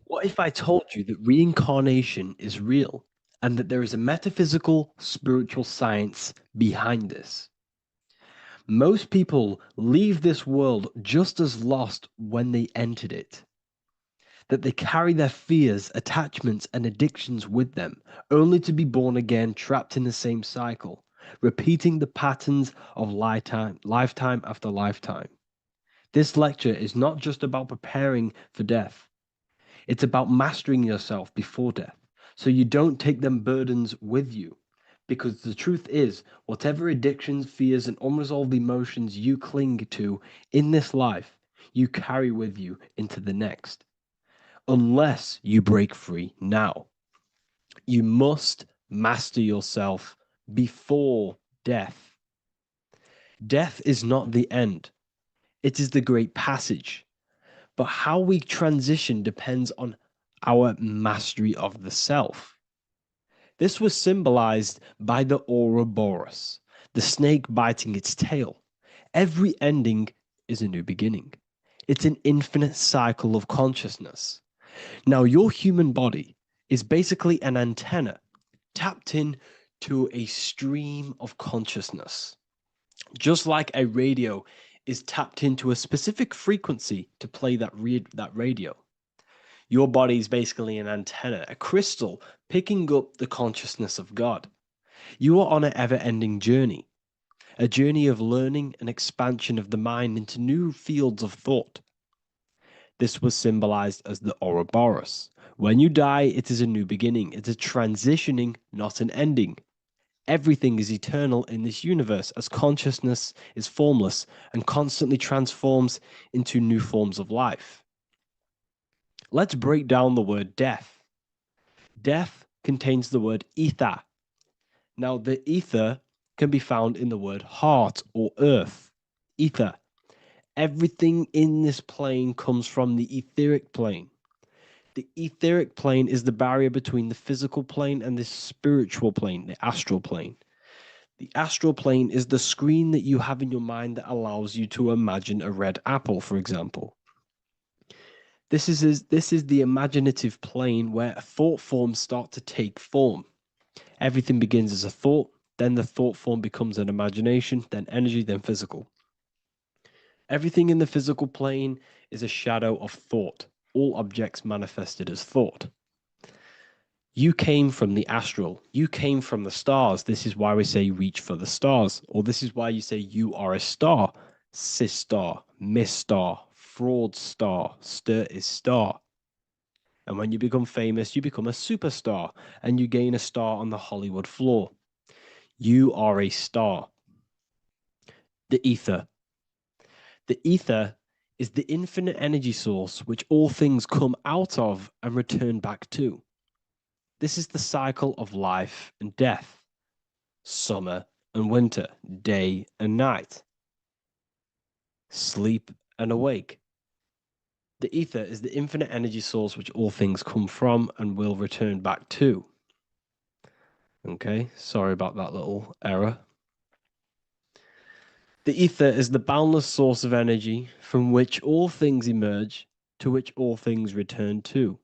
What if I told you that reincarnation is real and that there is a metaphysical, spiritual science behind this? Most people leave this world just as lost when they entered it. That they carry their fears, attachments, and addictions with them, only to be born again, trapped in the same cycle, repeating the patterns of lifetime after lifetime. This lecture is not just about preparing for death. It's about mastering yourself before death, so you don't take them burdens with you. Because the truth is, whatever addictions, fears, and unresolved emotions you cling to in this life, you carry with you into the next. Unless you break free now. You must master yourself before death. Death is not the end. It is the great passage. But how we transition depends on our mastery of the self. This was symbolized by the Ouroboros, the snake biting its tail. Every ending is a new beginning. It's an infinite cycle of consciousness. Now, your human body is basically an antenna tapped in to a stream of consciousness. Just like a radio is tapped into a specific frequency to play that radio. Your body is basically an antenna, a crystal picking up the consciousness of God. You are on an ever-ending journey, a journey of learning and expansion of the mind into new fields of thought. This was symbolized as the Ouroboros. When you die, it is a new beginning. It's a transitioning, not an ending. Everything is eternal in this universe as consciousness is formless and constantly transforms into new forms of life. Let's break down the word death. Death contains the word ether. Now, the ether can be found in the word heart or earth. Ether. Everything in this plane comes from the etheric plane. The etheric plane is the barrier between the physical plane and the spiritual plane, the astral plane. The astral plane is the screen that you have in your mind that allows you to imagine a red apple, for example. This is the imaginative plane where thought forms start to take form. Everything begins as a thought, then the thought form becomes an imagination, then energy, then physical. Everything in the physical plane is a shadow of thought, all objects manifested as thought. You came from the astral. You came from the stars. This is why we say reach for the stars. Or this is why you say you are a star. Cis star, miss star, fraud star, stir is star. And when you become famous, you become a superstar and you gain a star on the Hollywood floor. You are a star. The ether. The ether is the infinite energy source which all things come out of and return back to. This is the cycle of life and death, summer and winter, day and night, sleep and awake. The ether is the infinite energy source which all things come from and will return back to. Okay, sorry about that little error. The ether is the boundless source of energy from which all things emerge, to which all things return to.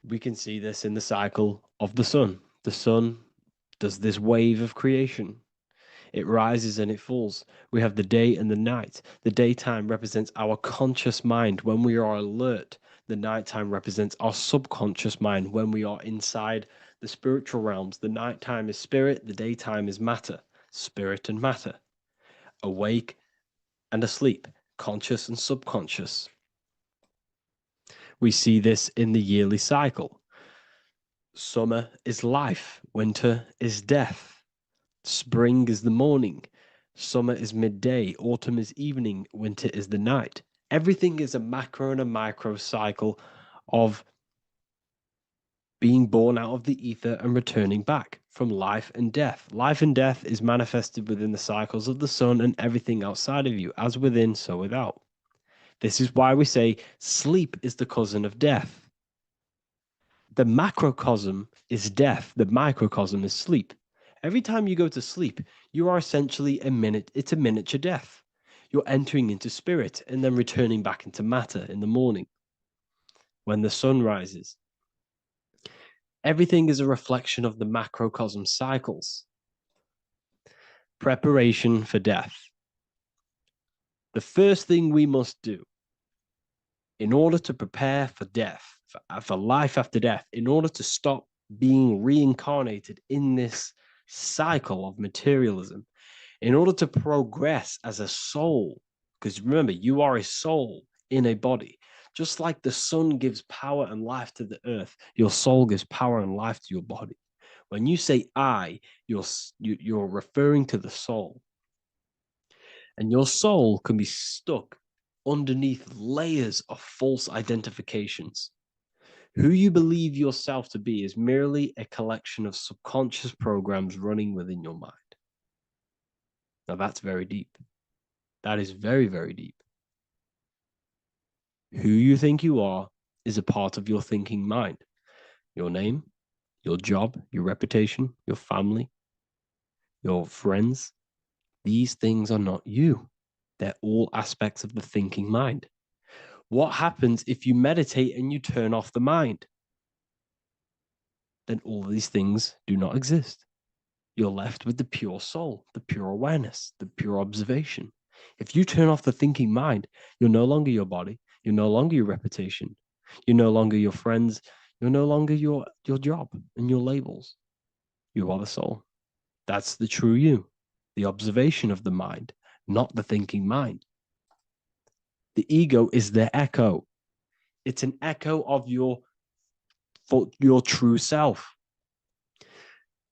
We can see this in the cycle of the sun. The sun does this wave of creation. It rises and it falls. We have the day and the night. The daytime represents our conscious mind when we are alert. The nighttime represents our subconscious mind when we are inside the spiritual realms. The nighttime is spirit, the daytime is matter, spirit and matter. Awake and asleep, conscious and subconscious. We see this in the yearly cycle. Summer is life, winter is death. Spring is the morning, summer is midday, autumn is evening, winter is the night. Everything is a macro and a micro cycle of being born out of the ether and returning back from life and death. Life and death is manifested within the cycles of the sun and everything outside of you, as within, so without. This is why we say sleep is the cousin of death. The macrocosm is death, the microcosm is sleep. Every time you go to sleep, you are essentially it's a miniature death. You're entering into spirit and then returning back into matter in the morning when the sun rises. Everything is a reflection of the macrocosm cycles. Preparation for death. The first thing we must do in order to prepare for death, for life after death, in order to stop being reincarnated in this cycle of materialism, in order to progress as a soul, because remember, you are a soul in a body. Just like the sun gives power and life to the earth, your soul gives power and life to your body. When you say I, you're referring to the soul. And your soul can be stuck underneath layers of false identifications. Who you believe yourself to be is merely a collection of subconscious programs running within your mind. Now that's very deep. That is very, very deep. Who you think you are is a part of your thinking mind. Your name, your job, your reputation, your family, your friends. These things are not you. They're all aspects of the thinking mind. What happens if you meditate and you turn off the mind? Then all these things do not exist. You're left with the pure soul, the pure awareness, the pure observation. If you turn off the thinking mind, you're no longer your body, you're no longer your reputation, you're no longer your friends, you're no longer your job and your labels. You are the soul. That's the true you, the observation of the mind, not the thinking mind. The ego is the echo. It's an echo of your true self.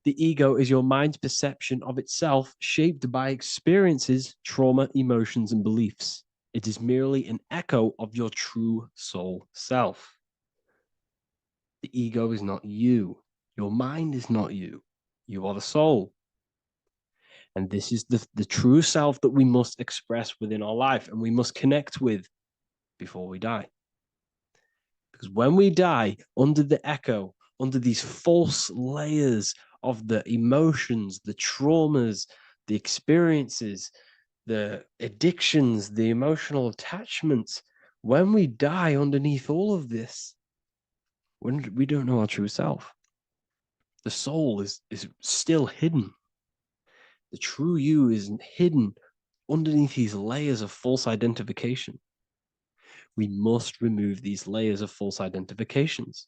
The ego is your mind's perception of itself shaped by experiences, trauma, emotions, and beliefs. It is merely an echo of your true soul self. The ego is not you. Your mind is not you. You are the soul. And this is the true self that we must express within our life and we must connect with before we die. Because when we die under the echo, under these false layers of the emotions, the traumas, the experiences, the addictions, the emotional attachments, when we die underneath all of this, when we don't know our true self. The soul is still hidden. The true you is hidden underneath these layers of false identification. We must remove these layers of false identifications.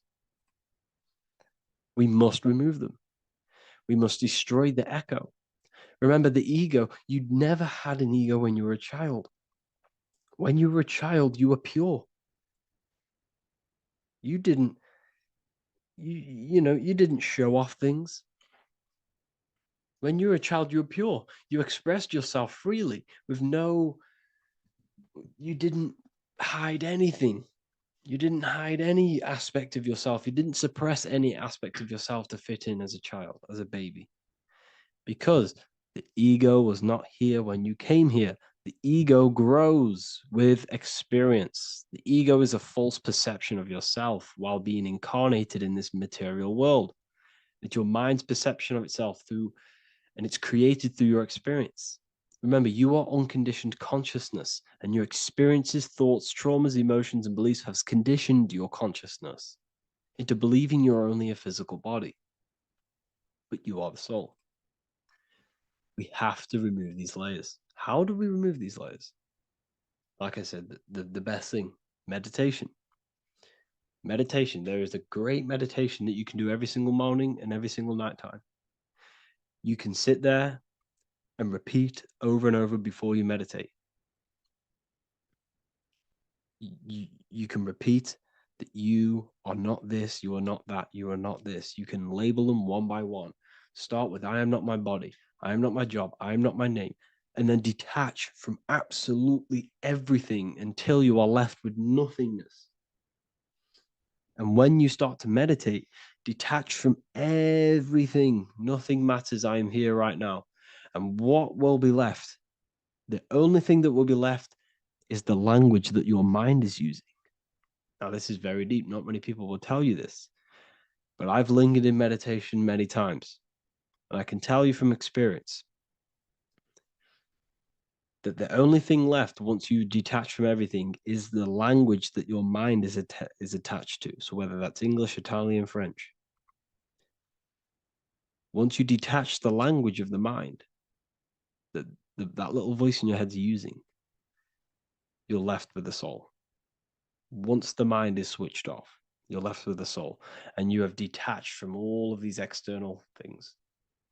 We must remove them. We must destroy the echo. Remember, the ego, you never had an ego when you were a child. When you were a child, you were pure. You didn't, you didn't show off things. When you were a child, you were pure. You expressed yourself freely with you didn't hide anything. You didn't hide any aspect of yourself. You didn't suppress any aspect of yourself to fit in as a child, as a baby. Because the ego was not here when you came here. The ego grows with experience. The ego is a false perception of yourself while being incarnated in this material world. It's your mind's perception of itself and it's created through your experience. Remember, you are unconditioned consciousness, and your experiences, thoughts, traumas, emotions, and beliefs have conditioned your consciousness into believing you're only a physical body, but you are the soul. We have to remove these layers. How do we remove these layers? Like I said, the best thing, meditation. Meditation. There is a great meditation that you can do every single morning and every single nighttime. You can sit there and repeat over and over before you meditate. You can repeat that you are not this, you are not that, you are not this. You can label them one by one. Start with, I am not my body, I am not my job, I am not my name. And then detach from absolutely everything until you are left with nothingness. And when you start to meditate, detach from everything. Nothing matters. I am here right now. And what will be left? The only thing that will be left is the language that your mind is using. Now, this is very deep. Not many people will tell you this, but I've lingered in meditation many times. And I can tell you from experience that the only thing left once you detach from everything is the language that your mind is attached to. So whether that's English, Italian, French. Once you detach the language of the mind that that little voice in your head's using, you're left with the soul. Once the mind is switched off, you're left with the soul, and you have detached from all of these external things.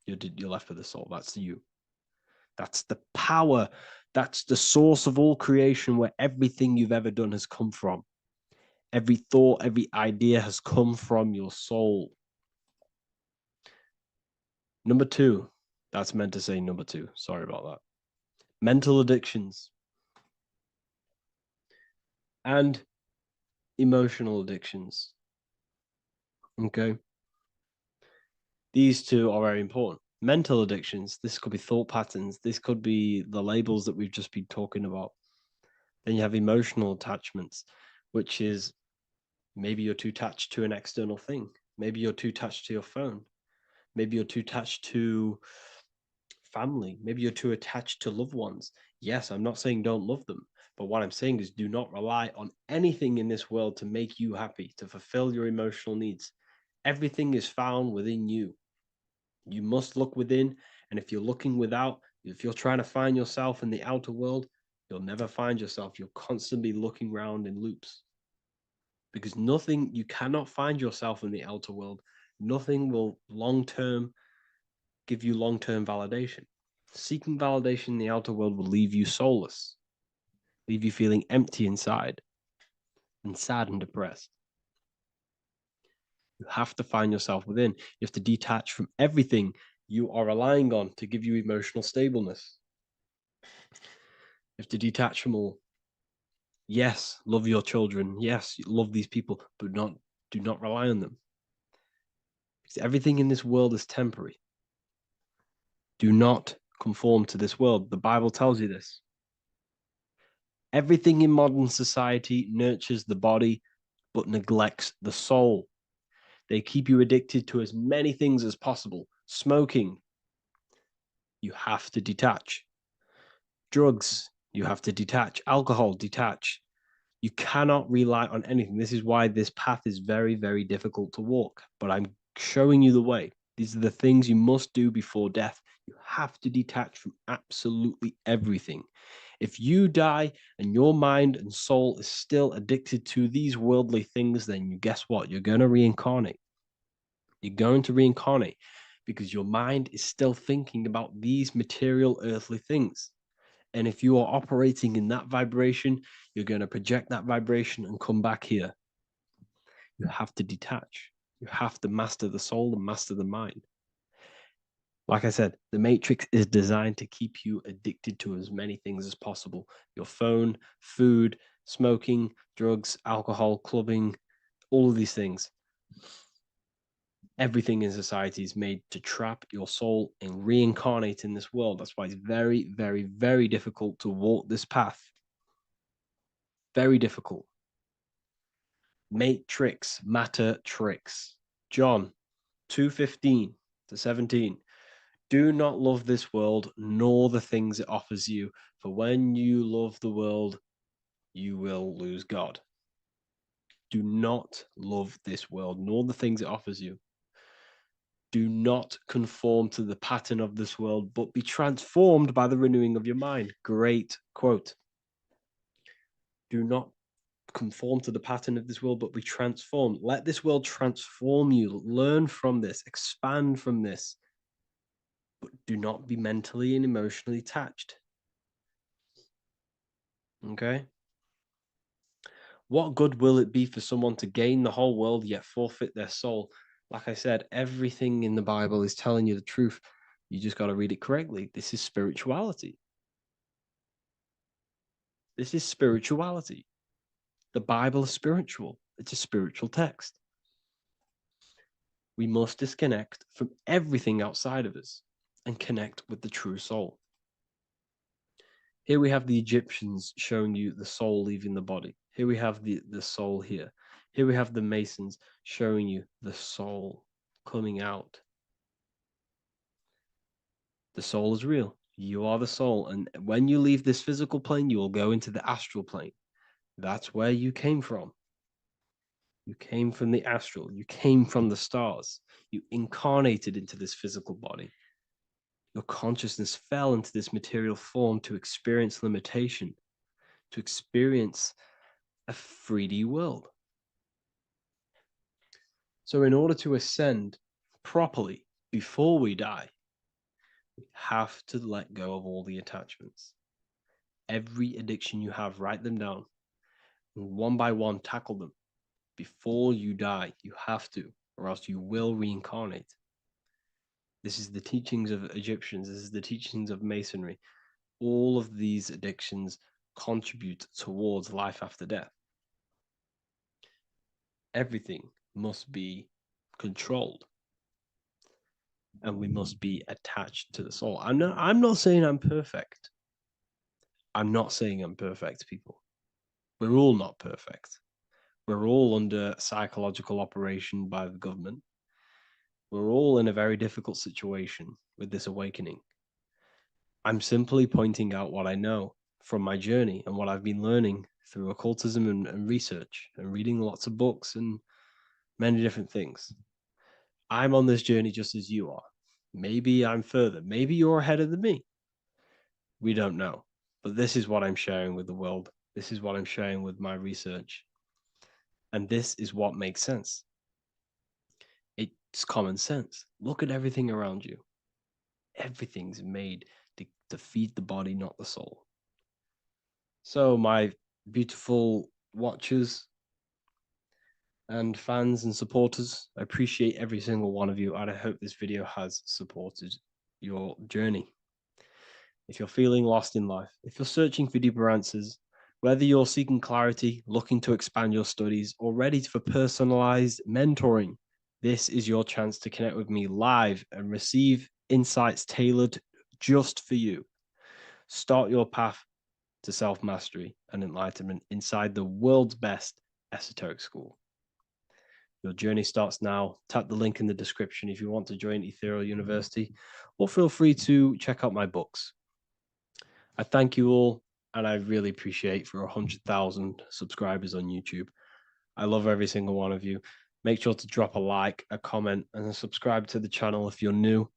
You're left with the soul. That's you. That's the power. That's the source of all creation, where everything you've ever done has come from. Every thought, every idea has come from your soul. Number two, that's meant to say number two. Sorry about that. Mental addictions and emotional addictions. Okay. These two are very important. Mental addictions, this could be thought patterns. This could be the labels that we've just been talking about. Then you have emotional attachments, which is maybe you're too attached to an external thing. Maybe you're too attached to your phone. Maybe you're too attached to family. Maybe you're too attached to loved ones. Yes, I'm not saying don't love them, but what I'm saying is do not rely on anything in this world to make you happy, to fulfill your emotional needs. Everything is found within you. You must look within, and if you're looking without, if you're trying to find yourself in the outer world, you'll never find yourself. You'll constantly be looking around in loops. Because you cannot find yourself in the outer world. Nothing will give you long-term validation. Seeking validation in the outer world will leave you soulless, leave you feeling empty inside and sad and depressed. You have to find yourself within. You have to detach from everything you are relying on to give you emotional stableness. You have to detach from all. Yes, love your children. Yes, love these people, but do not rely on them. Because everything in this world is temporary. Do not conform to this world. The Bible tells you this. Everything in modern society nurtures the body, but neglects the soul. They keep you addicted to as many things as possible. Smoking, you have to detach. Drugs, you have to detach. Alcohol, detach. You cannot rely on anything. This is why this path is very, very difficult to walk, but I'm showing you the way. These are the things you must do before death. You have to detach from absolutely everything. If you die and your mind and soul is still addicted to these worldly things, then guess what? You're going to reincarnate. You're going to reincarnate because your mind is still thinking about these material earthly things. And if you are operating in that vibration, you're going to project that vibration and come back here. You have to detach. You have to master the soul and master the mind. Like I said, the matrix is designed to keep you addicted to as many things as possible. Your phone, food, smoking, drugs, alcohol, clubbing, all of these things. Everything in society is made to trap your soul and reincarnate in this world. That's why it's very, very, very difficult to walk this path. Very difficult. Matrix, matter, tricks. John 2:15-17. Do not love this world, nor the things it offers you. For when you love the world, you will lose God. Do not love this world, nor the things it offers you. Do not conform to the pattern of this world, but be transformed by the renewing of your mind. Great quote. Do not conform to the pattern of this world, but be transformed. Let this world transform you. Learn from this, expand from this, but do not be mentally and emotionally attached. Okay? What good will it be for someone to gain the whole world yet forfeit their soul? Like I said, everything in the Bible is telling you the truth. You just got to read it correctly. This is spirituality. This is spirituality. The Bible is spiritual. It's a spiritual text. We must disconnect from everything outside of us and connect with the true soul. Here we have the Egyptians showing you the soul leaving the body. Here we have the soul here. Here we have the Masons showing you the soul coming out. The soul is real. You are the soul. And when you leave this physical plane, you will go into the astral plane. That's where you came from. You came from the astral. You came from the stars. You incarnated into this physical body. Your consciousness fell into this material form to experience limitation, to experience a 3D world. So in order to ascend properly before we die, we have to let go of all the attachments. Every addiction you have, write them down. And one by one, tackle them. Before you die, you have to, or else you will reincarnate. This is the teachings of Egyptians. This is the teachings of Masonry. All of these addictions contribute towards life after death. Everything must be controlled. And we must be attached to the soul. I'm not saying I'm perfect. I'm not saying I'm perfect, people. We're all not perfect. We're all under psychological operation by the government. We're all in a very difficult situation with this awakening. I'm simply pointing out what I know from my journey and what I've been learning through occultism and research and reading lots of books and many different things. I'm on this journey just as you are. Maybe I'm further. Maybe you're ahead of me. We don't know. But this is what I'm sharing with the world. This is what I'm sharing with my research. And this is what makes sense. It's common sense. Look at everything around you. Everything's made to feed the body, not the soul. So, my beautiful watchers and fans and supporters, I appreciate every single one of you, and I hope this video has supported your journey. If you're feeling lost in life, if you're searching for deeper answers, whether you're seeking clarity, looking to expand your studies, or ready for personalized mentoring, this is your chance to connect with me live and receive insights tailored just for you. Start your path to self-mastery and enlightenment inside the world's best esoteric school. Your journey starts now. Tap the link in the description if you want to join Ethereal University, or feel free to check out my books. I thank you all, and I really appreciate for 100,000 subscribers on YouTube. I love every single one of you. Make sure to drop a like, a comment, and subscribe to the channel if you're new.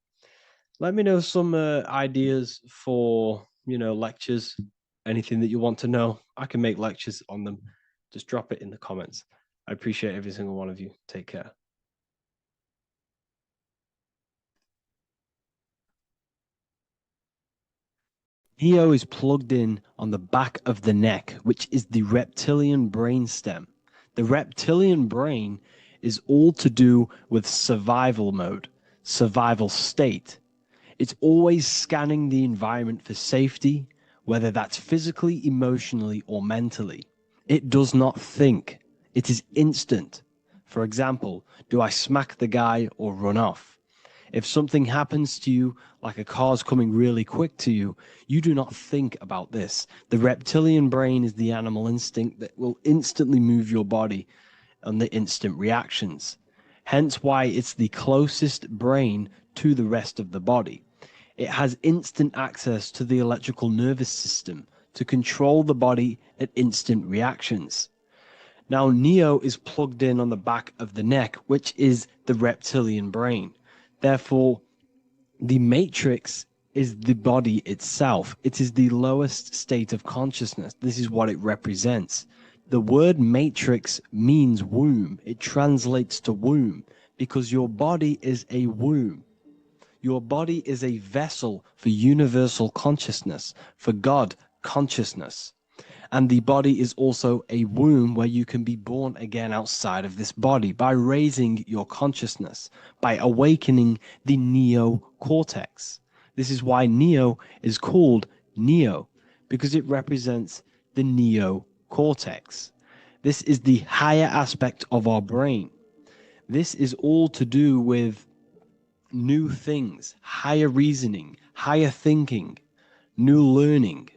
Let me know some ideas for, lectures, anything that you want to know. I can make lectures on them. Just drop it in the comments. I appreciate every single one of you. Take care. Neo is plugged in on the back of the neck, which is the reptilian brain stem. The reptilian brain is all to do with survival mode, survival state. It's always scanning the environment for safety, whether that's physically, emotionally, or mentally. It does not think. It is instant. For example, do I smack the guy or run off? If something happens to you, like a car's coming really quick to you, you do not think about this. The reptilian brain is the animal instinct that will instantly move your body on the instant reactions. Hence why it's the closest brain to the rest of the body. It has instant access to the electrical nervous system to control the body at instant reactions. Now, Neo is plugged in on the back of the neck, which is the reptilian brain. Therefore, the matrix is the body itself. It is the lowest state of consciousness. This is what it represents. The word matrix means womb. It translates to womb because your body is a womb. Your body is a vessel for universal consciousness, for God consciousness. And the body is also a womb where you can be born again outside of this body by raising your consciousness, by awakening the neocortex. This is why Neo is called Neo, because it represents the neocortex. This is the higher aspect of our brain. This is all to do with new things, higher reasoning, higher thinking, new learning.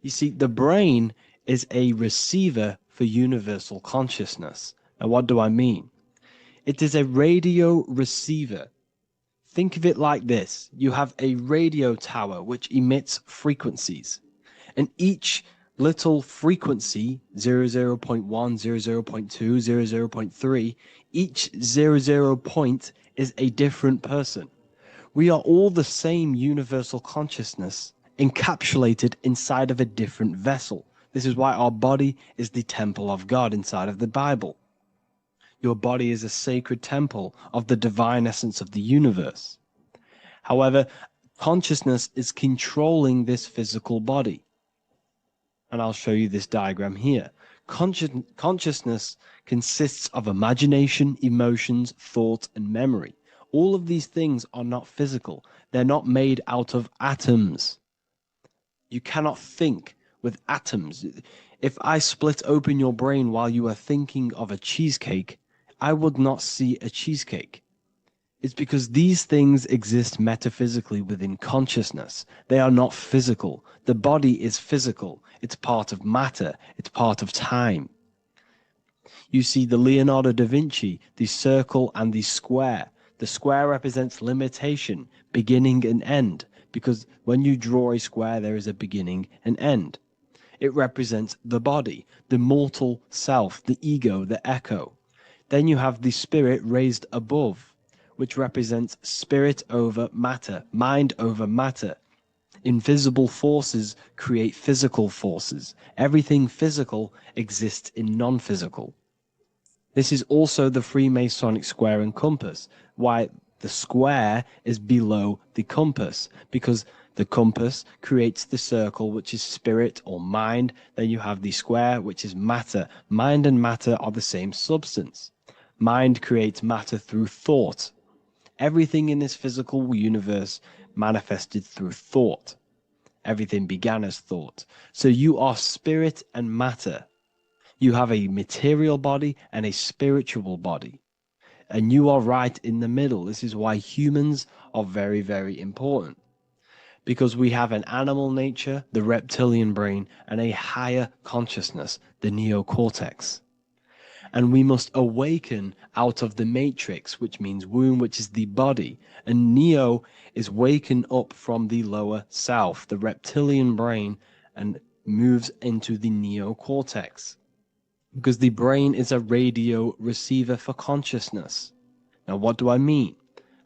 You see, the brain is a receiver for universal consciousness. Now, what do I mean? It is a radio receiver. Think of it like this. You have a radio tower which emits frequencies, and each little frequency, 00.1, 00.2, 00.3, each 00 point is a different person. We are all the same universal consciousness, encapsulated inside of a different vessel. This is why our body is the temple of God inside of the Bible. Your body is a sacred temple of the divine essence of the universe. However, consciousness is controlling this physical body. And I'll show you this diagram here. Consciousness consists of imagination, emotions, thought, and memory. All of these things are not physical. They're not made out of atoms. You cannot think with atoms. If I split open your brain while you are thinking of a cheesecake, I would not see a cheesecake. It's because these things exist metaphysically within consciousness. They are not physical. The body is physical. It's part of matter. It's part of time. You see the Leonardo da Vinci, the circle and the square. The square represents limitation, beginning and end, because when you draw a square, there is a beginning and end. It represents the body, the mortal self, the ego, the echo. Then you have the spirit raised above, which represents spirit over matter, mind over matter. Invisible forces create physical forces. Everything physical exists in non-physical. This is also the Freemasonic square and compass, why the square is below the compass, because the compass creates the circle, which is spirit or mind. Then you have the square, which is matter. Mind and matter are the same substance. Mind creates matter through thought. Everything in this physical universe manifested through thought. Everything began as thought. So you are spirit and matter. You have a material body and a spiritual body. And you are right in the middle. This is why humans are very, very important. Because we have an animal nature, the reptilian brain, and a higher consciousness, the neocortex. And we must awaken out of the matrix, which means womb, which is the body. And Neo is waken up from the lower self, the reptilian brain, and moves into the neocortex. because the brain is a radio receiver for consciousness. Now, what do I mean?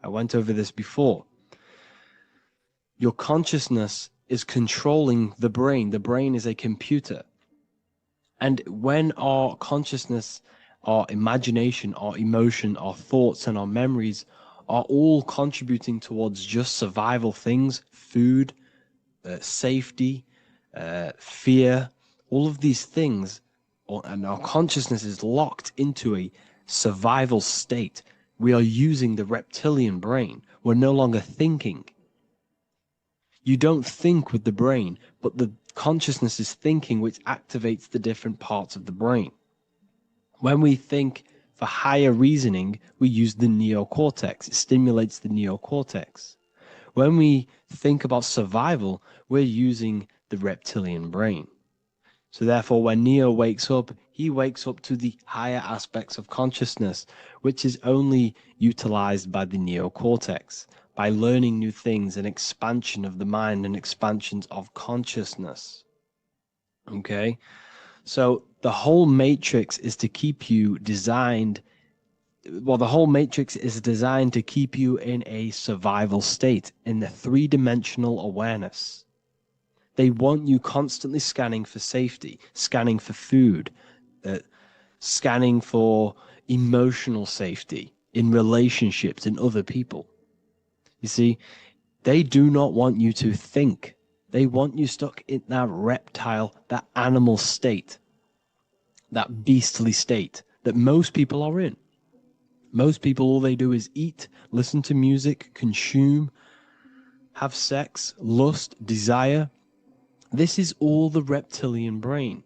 I went over this before. Your consciousness is controlling the brain. The brain is a computer. And when our consciousness, our imagination, our emotion, our thoughts, and our memories are all contributing towards just survival things, food, safety, fear, all of these things, and our consciousness is locked into a survival state, we are using the reptilian brain. We're no longer thinking. You don't think with the brain, but the consciousness is thinking, which activates the different parts of the brain. When we think for higher reasoning, we use the neocortex. It stimulates the neocortex. When we think about survival, we're using the reptilian brain. So therefore, when Neo wakes up, he wakes up to the higher aspects of consciousness, which is only utilized by the neocortex, by learning new things and expansion of the mind and expansions of consciousness. Okay? So the whole matrix is to keep you designed, well, the whole matrix is designed to keep you in a survival state, in the three-dimensional awareness. They want you constantly scanning for safety, scanning for food, scanning for emotional safety in relationships and other people. You see, they do not want you to think. They want you stuck in that reptile, that animal state, that beastly state that most people are in. Most people, all they do is eat, listen to music, consume, have sex, lust, desire. This is all the reptilian brain.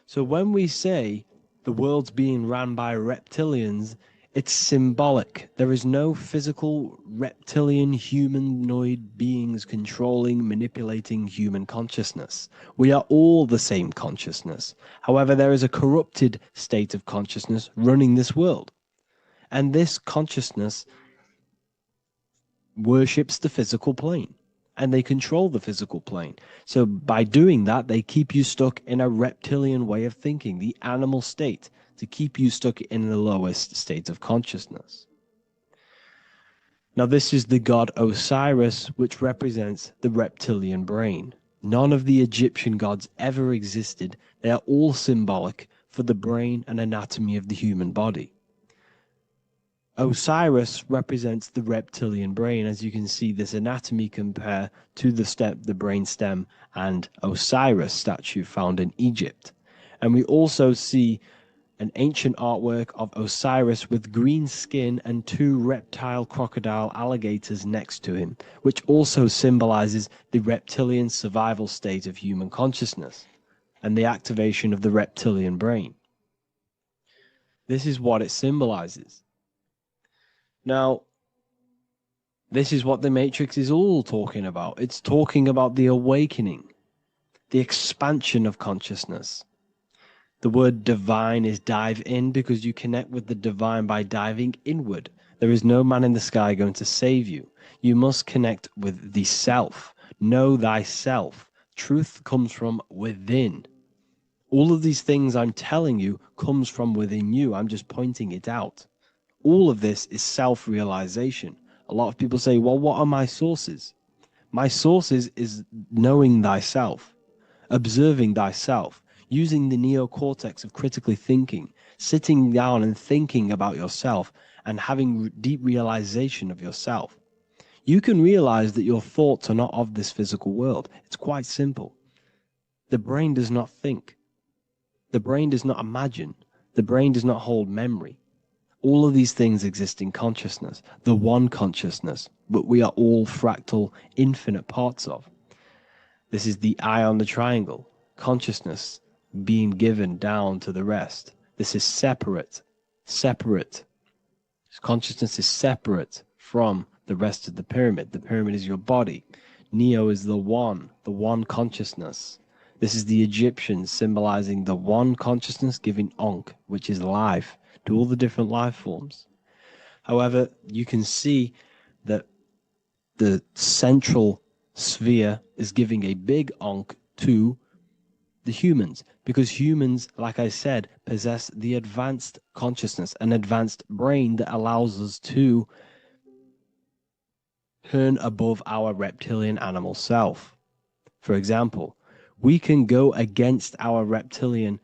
So when we say the world's being ran by reptilians, it's symbolic. There is no physical reptilian humanoid beings controlling, manipulating human consciousness. We are all the same consciousness. However, there is a corrupted state of consciousness running this world. And this consciousness worships the physical plane. And they control the physical plane. So by doing that, they keep you stuck in a reptilian way of thinking, the animal state, to keep you stuck in the lowest state of consciousness. Now, this is the god Osiris, which represents the reptilian brain. None of the Egyptian gods ever existed. They are all symbolic for the brain and anatomy of the human body. Osiris represents the reptilian brain, as you can see this anatomy compare to the brain stem and Osiris statue found in Egypt. And we also see an ancient artwork of Osiris with green skin and two reptile crocodile alligators next to him, which also symbolizes the reptilian survival state of human consciousness and the activation of the reptilian brain. This is what it symbolizes. Now, this is what the Matrix is all talking about. It's talking about the awakening, the expansion of consciousness. The word divine is dive in because you connect with the divine by diving inward. There is no man in the sky going to save you. You must connect with the self. Know thyself. Truth comes from within. All of these things I'm telling you comes from within you. I'm just pointing it out. All of this is self-realization. A lot of people say, well, what are my sources? My sources is knowing thyself, observing thyself, using the neocortex of critically thinking, sitting down and thinking about yourself and having deep realization of yourself. You can realize that your thoughts are not of this physical world. It's quite simple. The brain does not think. The brain does not imagine. The brain does not hold memory. All of these things exist in consciousness, the one consciousness, but we are all fractal, infinite parts of. This is the eye on the triangle, consciousness being given down to the rest. This is separate. Consciousness is separate from the rest of the pyramid. The pyramid is your body. Neo is the one consciousness. This is the Egyptians symbolizing the one consciousness giving Ankh, which is life, to all the different life forms. However, you can see that the central sphere is giving a big Ankh to the humans, because humans, like I said, possess the advanced consciousness, an advanced brain that allows us to turn above our reptilian animal self. For example, we can go against our reptilian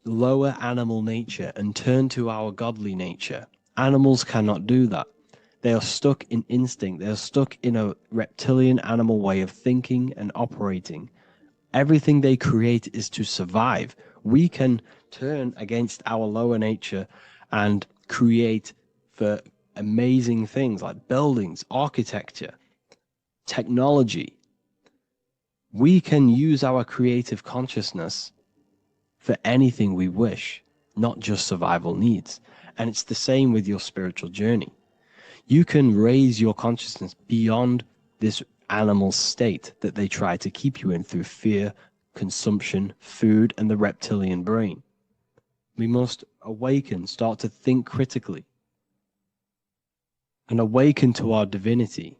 lower animal nature and turn to our godly nature. Animals cannot do that. They are stuck in instinct. They are stuck in a reptilian animal way of thinking and operating. Everything they create is to survive. We can turn against our lower nature and create for amazing things like buildings, architecture, technology. We can use our creative consciousness for anything we wish, not just survival needs. And it's the same with your spiritual journey. You can raise your consciousness beyond this animal state that they try to keep you in through fear, consumption, food, and the reptilian brain. We must awaken, start to think critically, and awaken to our divinity.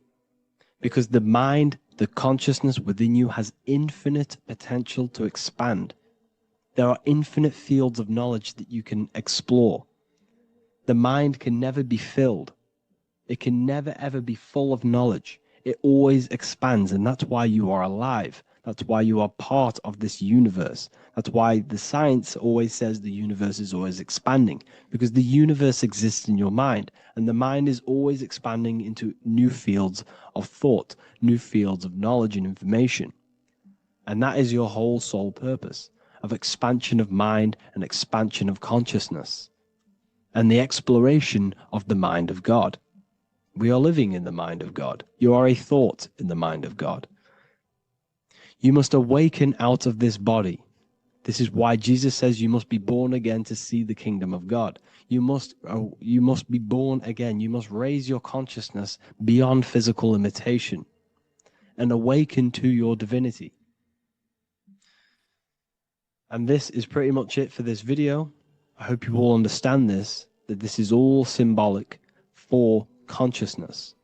Because the mind, the consciousness within you has infinite potential to expand. There are infinite fields of knowledge that you can explore. The mind can never be filled. It can never ever be full of knowledge. It always expands, and that's why you are alive. That's why you are part of this universe. That's why the science always says the universe is always expanding, because the universe exists in your mind, and the mind is always expanding into new fields of thought, new fields of knowledge and information. And that is your whole sole purpose of expansion of mind and expansion of consciousness and the exploration of the mind of God. We are living in the mind of God. You are a thought in the mind of God. You must awaken out of this body. This is why Jesus says you must be born again to see the kingdom of God. You must be born again. You must raise your consciousness beyond physical limitation and awaken to your divinity. And this is pretty much it for this video. I hope you all understand this, that this is all symbolic for consciousness.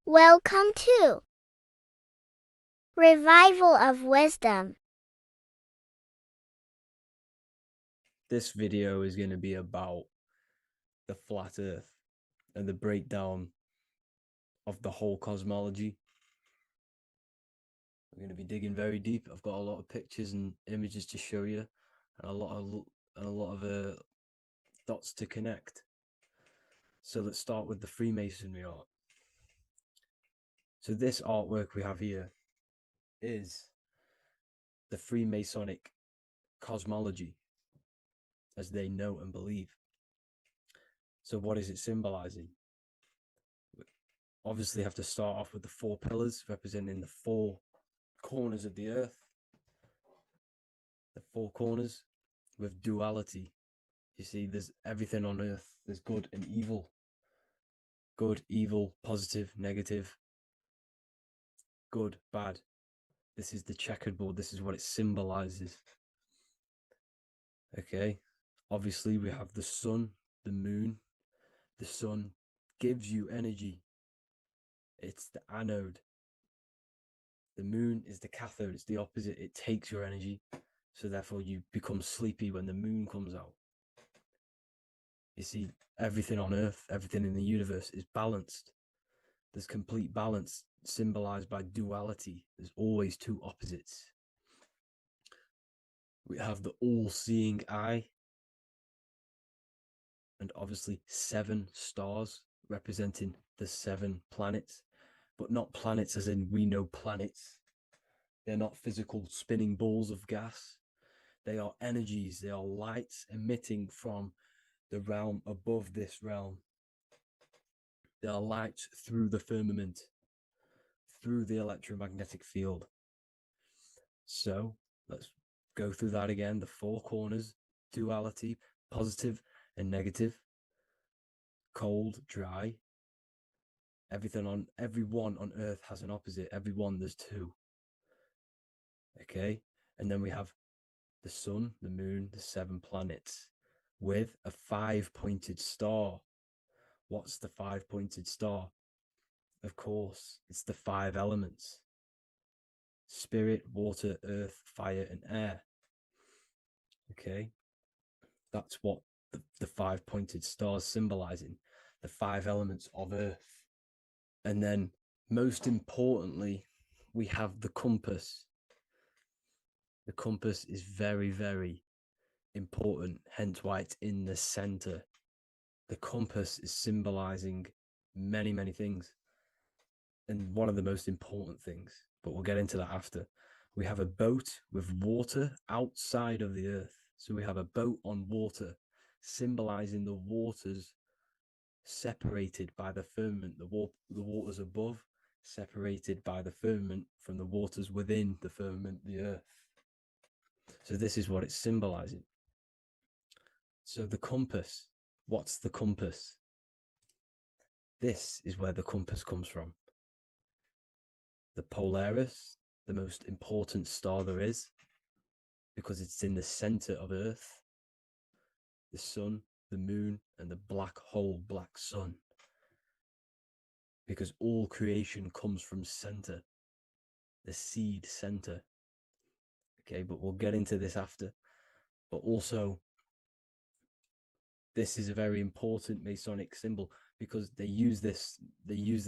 Welcome to Revival of Wisdom. This video is going to be about the flat earth and the breakdown of the whole cosmology. I'm going to be digging very deep. I've got a lot of pictures and images to show you, and a lot of dots to connect. So let's start with the Freemasonry art. So this artwork we have here is the Freemasonic cosmology as they know and believe. So what is it symbolizing? We obviously have to start off with the 4 pillars representing the 4 corners of the earth. The 4 corners with duality. You see, there's everything on earth. There's good and evil. Good, evil, positive, negative. Good, bad. This is the checkerboard. This is what it symbolizes. Okay. Obviously, we have the sun, the moon. The sun gives you energy. It's the anode. The moon is the cathode. It's the opposite. It takes your energy. So therefore, you become sleepy when the moon comes out. You see, everything on Earth, everything in the universe is balanced. There's complete balance symbolized by duality. There's always 2 opposites. We have the all-seeing eye, and obviously 7 stars representing the 7 planets, but not planets as in we know planets. They're not physical spinning balls of gas. They are energies. They are lights emitting from the realm above this realm. They are lights through the firmament, through the electromagnetic field. So let's go through that again. The 4 corners, duality, positive and negative, cold, dry. Everyone on Earth has an opposite. Everyone, there's 2. Okay, and then we have the sun, the moon, the 7 planets, with a 5-pointed star. What's the 5-pointed star? Of course, it's the 5 elements: spirit, water, earth, fire, and air. Okay, that's what the 5-pointed star is symbolizing, the 5 elements of earth. And then, most importantly, we have the compass. The compass is very, very important, hence why it's in the center. The compass is symbolizing many, many things. And one of the most important things, but we'll get into that after. We have a boat with water outside of the earth. So we have a boat on water, symbolizing the waters separated by the firmament, the waters above, separated by the firmament from the waters within the firmament, the earth. So this is what it's symbolizing. So the compass, what's the compass? This is where the compass comes from. The Polaris, the most important star there is, because it's in the center of Earth, the sun, the moon, and the black hole, black sun. Because all creation comes from center, the seed center. Okay, but we'll get into this after. But also, this is a very important Masonic symbol because they use this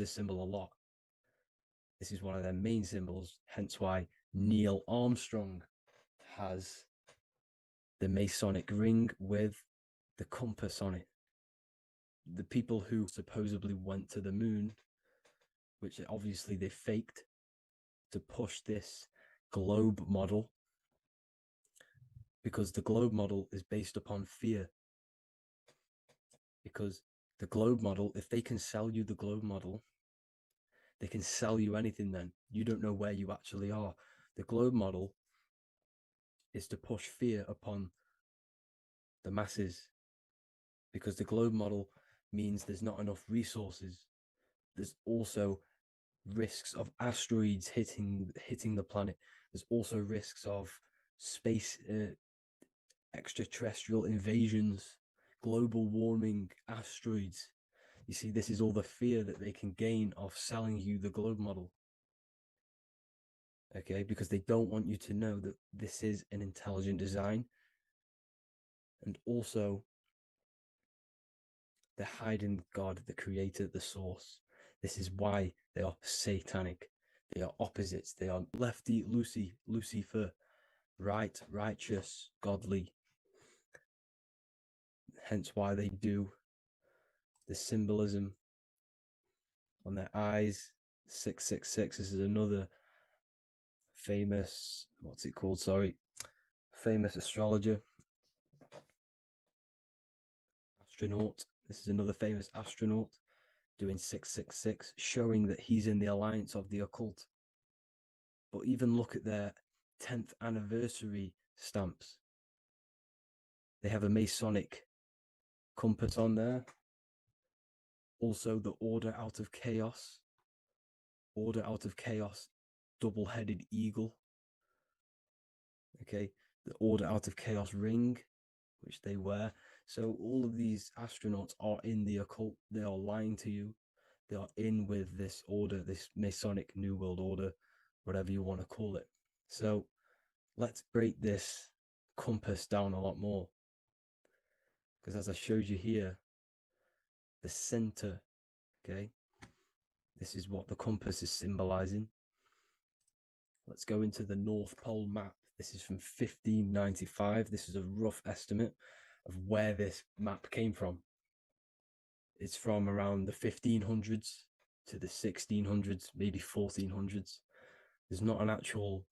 symbol a lot. This is one of their main symbols, hence why Neil Armstrong has the Masonic ring with the compass on it. The people who supposedly went to the moon, which obviously they faked to push this globe model, because the globe model is based upon fear. Because the globe model, if they can sell you the globe model, they can sell you anything then. You don't know where you actually are. The globe model is to push fear upon the masses, because the globe model means there's not enough resources. There's also risks of asteroids hitting the planet. There's also risks of space extraterrestrial invasions, global warming, asteroids. You see, this is all the fear that they can gain off selling you the globe model. Okay, because they don't want you to know that this is an intelligent design. And also, they're hiding God, the creator, the source. This is why they are satanic. They are opposites. They are lefty, Lucifer, right, righteous, godly. Hence why they do the symbolism on their eyes. 666. This is another famous, what's it called? Sorry. Famous astrologer. Astronaut. This is another famous astronaut doing 666, showing that he's in the alliance of the occult. But even look at their 10th anniversary stamps. They have a Masonic compass on there. Also, the Order Out of Chaos. Order Out of Chaos, double-headed eagle. Okay, the Order Out of Chaos ring, which they wear. So all of these astronauts are in the occult. They are lying to you. They are in with this order, this Masonic New World Order, whatever you want to call it. So let's break this compass down a lot more. Because as I showed you here, the center, okay, this is what the compass is symbolizing. Let's go into the North Pole map. This is from 1595. This is a rough estimate of where this map came from. It's from around the 1500s to the 1600s, maybe 1400s. There's not an actual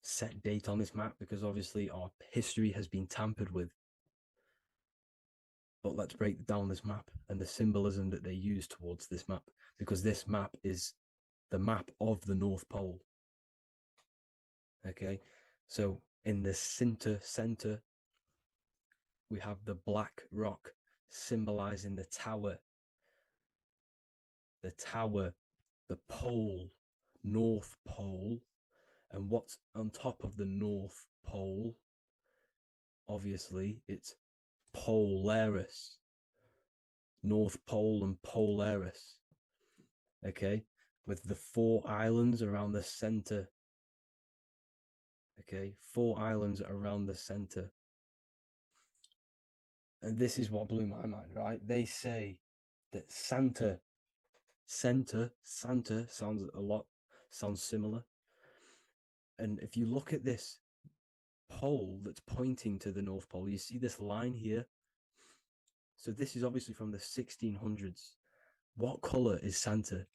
set date on this map because obviously our history has been tampered with. But let's break down this map and the symbolism that they use towards this map, because this map is the map of the North Pole. Okay, so in the center, we have the black rock symbolizing the tower, the pole, North Pole. And what's on top of the North Pole? obviously it's Polaris, North Pole and Polaris, okay, with the 4 islands around the center. Okay, 4 islands around the center. And this is what blew my mind, right? They say that Santa sounds similar. And if you look at this pole that's pointing to the North Pole, you see this line here. So this is obviously from the 1600s. What color is Santa?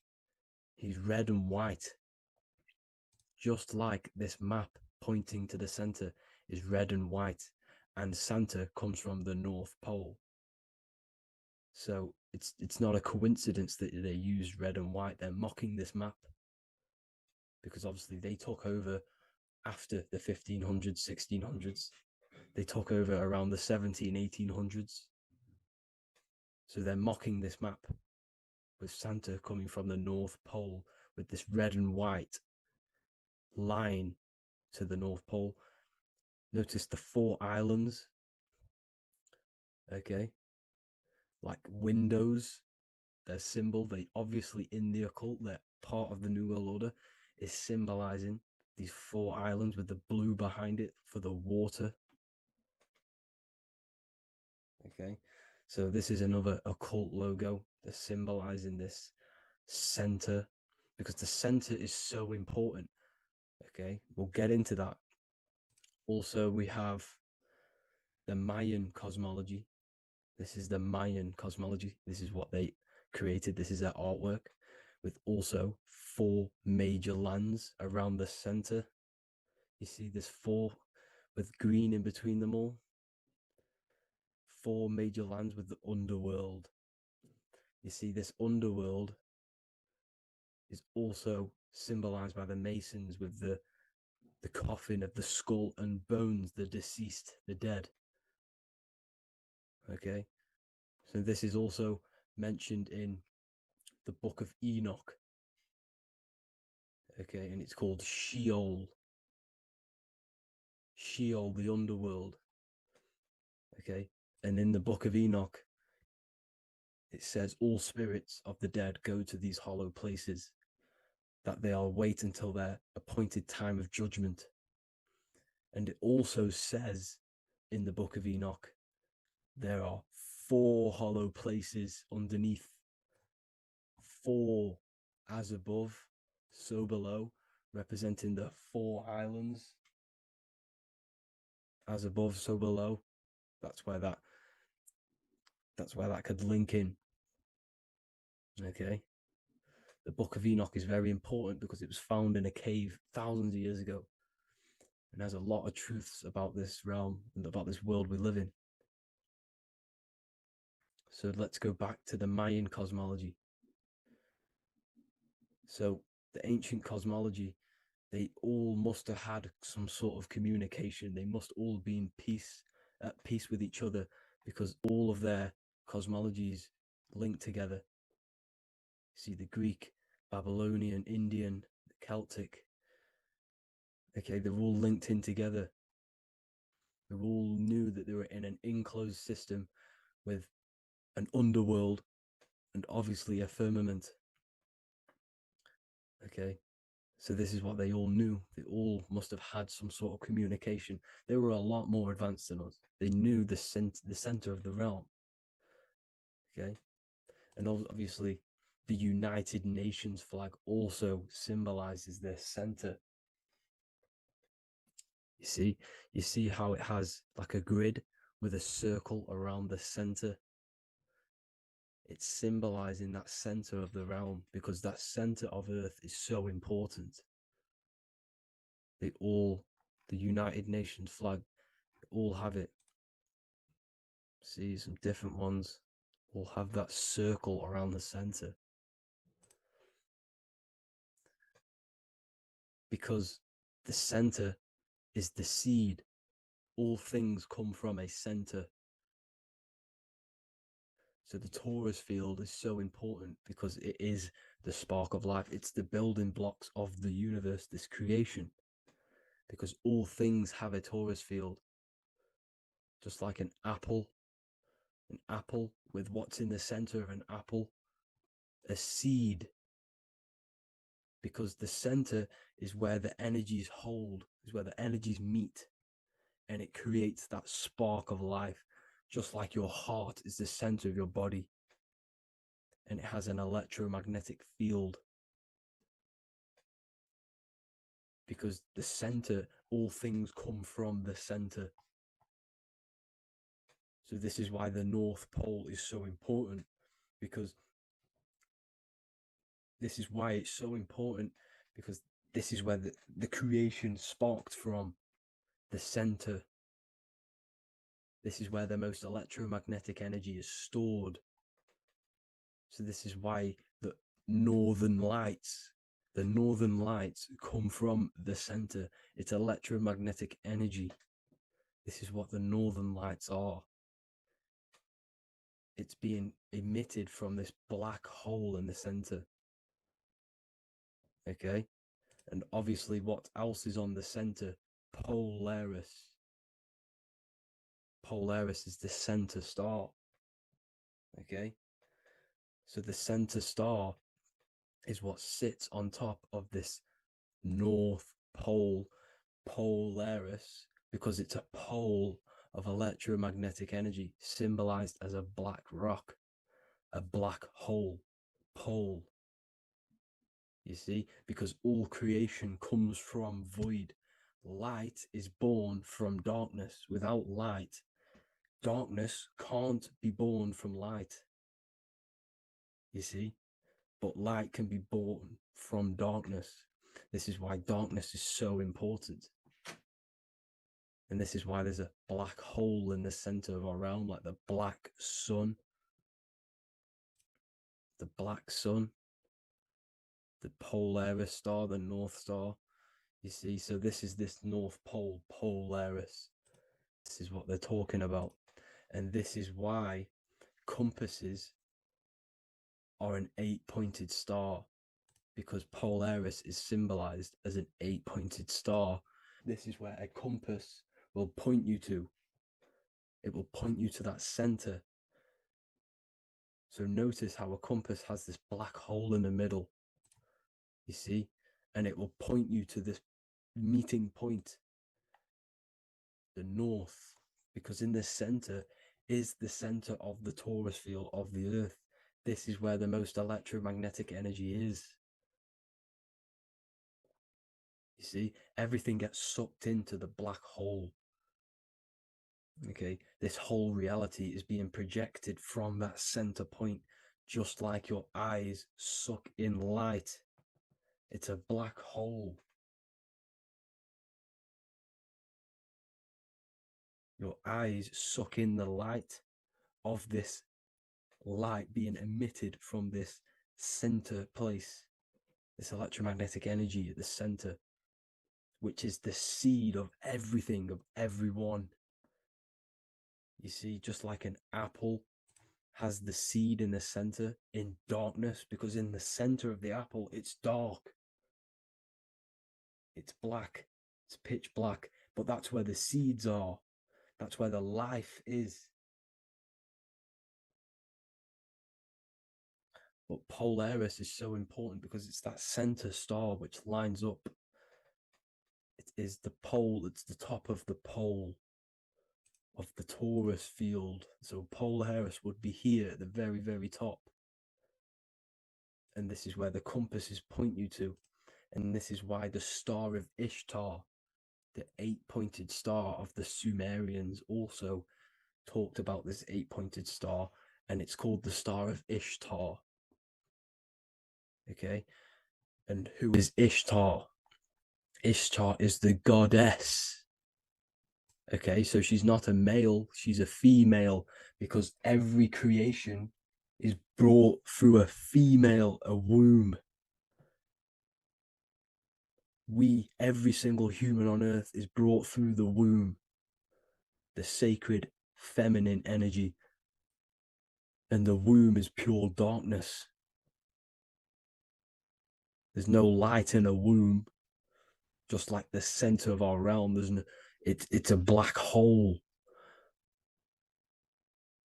He's red and white. Just like this map pointing to the center is red and white, and Santa comes from the North Pole. So it's not a coincidence that they use red and white. They're mocking this map because obviously they took over after the 1500s, 1600s. They took over around the 17, 1800s. So they're mocking this map with Santa coming from the North Pole with this red and white line to the North Pole. Notice the 4 islands, okay, like windows, their symbol. They obviously, in the occult, they're part of the New World Order, is symbolizing these 4 islands with the blue behind it for the water. Okay, so this is another occult logo. They're symbolizing this center because the center is so important. Okay, we'll get into that. Also, we have the Mayan cosmology. This is the Mayan cosmology. This is what they created. This is their artwork, with also 4 major lands around the center. You see this 4 with green in between them all. 4 major lands with the underworld. You see this underworld is also symbolized by the Masons with the coffin of the skull and bones, the deceased, the dead. Okay, so this is also mentioned in the Book of Enoch. Okay, and it's called Sheol. Sheol, the underworld. Okay, and in the Book of Enoch, it says all spirits of the dead go to these hollow places, that they'll wait until their appointed time of judgment. And it also says in the Book of Enoch, there are 4 hollow places underneath. 4 as above, so below, representing the 4 islands. As above, so below. That's where that could link in. Okay. The Book of Enoch is very important because it was found in a cave thousands of years ago and has a lot of truths about this realm and about this world we live in. So let's go back to the Mayan cosmology. So the ancient cosmology, they all must have had some sort of communication. They must all be at peace with each other, because all of their cosmologies linked together. See, the Greek, Babylonian, Indian, Celtic. Okay, they're all linked in together. They all knew that they were in an enclosed system with an underworld and obviously a firmament. Okay, so this is what they all knew. They all must have had some sort of communication. They were a lot more advanced than us. They knew the center of the realm. Okay, and obviously the United Nations flag also symbolizes their center. You see how it has like a grid with a circle around the center. It's symbolizing that center of the realm, because that center of Earth is so important. The United Nations flag, all have it. See, some different ones all have that circle around the center. Because the center is the seed. All things come from a center. So the torus field is so important because it is the spark of life. It's the building blocks of the universe, this creation. Because all things have a torus field. just like an apple with what's in the center of an apple, a seed, because the center is where the energies hold, is where the energies meet, and it creates that spark of life, just like your heart is the center of your body, and it has an electromagnetic field. Because the center, all things come from the center. So this is why the North Pole is so important, because this is why it's so important, because this is where the creation sparked from, the center. This is where the most electromagnetic energy is stored. So this is why the northern lights come from the center. It's electromagnetic energy. This is what the northern lights are. It's being emitted from this black hole in the center. Okay? And obviously, what else is on the center? Polaris. Polaris is the center star. Okay? So the center star is what sits on top of this North Pole, Polaris, because it's a pole of electromagnetic energy, symbolized as a black rock, a black hole, pole. You see, because all creation comes from void. Light is born from darkness. Without light, darkness can't be born from light. You see, but light can be born from darkness. This is why darkness is so important. And this is why there's a black hole in the center of our realm, like the black sun. The black sun, the Polaris star, the North Star. You see, so this is this North Pole, Polaris. This is what they're talking about. And this is why compasses are an 8-pointed star, because Polaris is symbolized as an 8-pointed star. This is where a compass will point you to. It will point you to that center. So notice how a compass has this black hole in the middle, you see, and it will point you to this meeting point, the north, because in the center is the center of the torus field of the earth. This is where the most electromagnetic energy is. You see, everything gets sucked into the black hole. Okay, this whole reality is being projected from that center point, just like your eyes suck in light. It's a black hole. Your eyes suck in the light of this light being emitted from this center place, this electromagnetic energy at the center, which is the seed of everything, of everyone. You see, just like an apple has the seed in the center in darkness, because in the center of the apple, it's dark. It's black. It's pitch black. But that's where the seeds are. That's where the life is. But Polaris is so important because it's that center star which lines up. It is the pole, it's the top of the pole of the torus field. So Polaris would be here at the very, very top. And this is where the compasses point you to. And this is why the star of Ishtar, the 8-pointed star of the Sumerians, also talked about this 8-pointed star, and it's called the Star of Ishtar. Okay, and who is Ishtar? Ishtar is the goddess. Okay, so she's not a male, she's a female, because every creation is brought through a female, a womb. Every single human on earth is brought through the womb, the sacred feminine energy. And the womb is pure darkness. There's no light in a womb, just like the center of our realm. It's a black hole.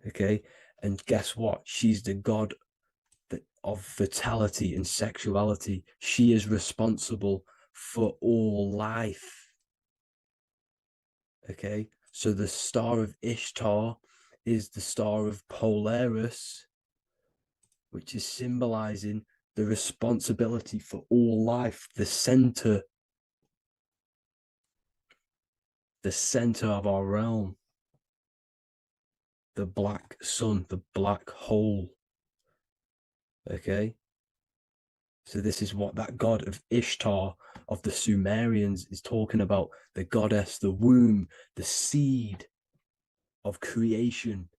Okay, and guess what? She's the god of fertility and sexuality. She is responsible for all life. Okay, so the star of Ishtar is the star of Polaris, which is symbolizing the responsibility for all life, the center of our realm, the black sun, the black hole. Okay, so this is what that god of Ishtar of the Sumerians is talking about, the goddess, the womb, the seed of creation.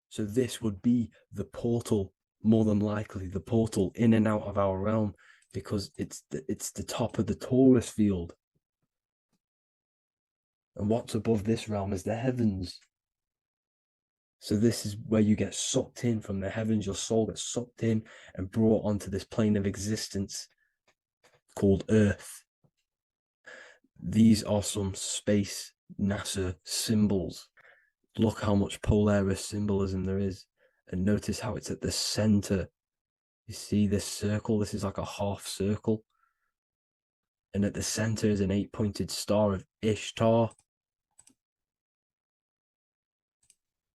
So this would be the portal, more than likely the portal in and out of our realm, because it's the top of the Taurus field. And what's above this realm is the heavens. So this is where you get sucked in from the heavens. Your soul gets sucked in and brought onto this plane of existence called Earth. These are some space NASA symbols. Look how much Polaris symbolism there is. And notice how it's at the center. You see this circle? This is like a half circle. And at the center is an 8-pointed star of Ishtar.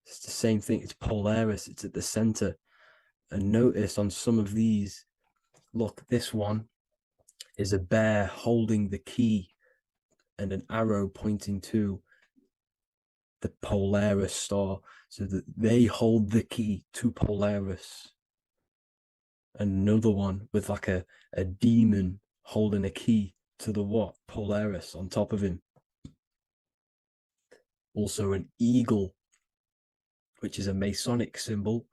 It's the same thing. It's Polaris. It's at the center. And notice on some of these, look, this one is a bear holding the key and an arrow pointing to the Polaris star, so that they hold the key to Polaris. Another one with like a demon holding a key to the what? Polaris on top of him. Also an eagle, which is a Masonic symbol.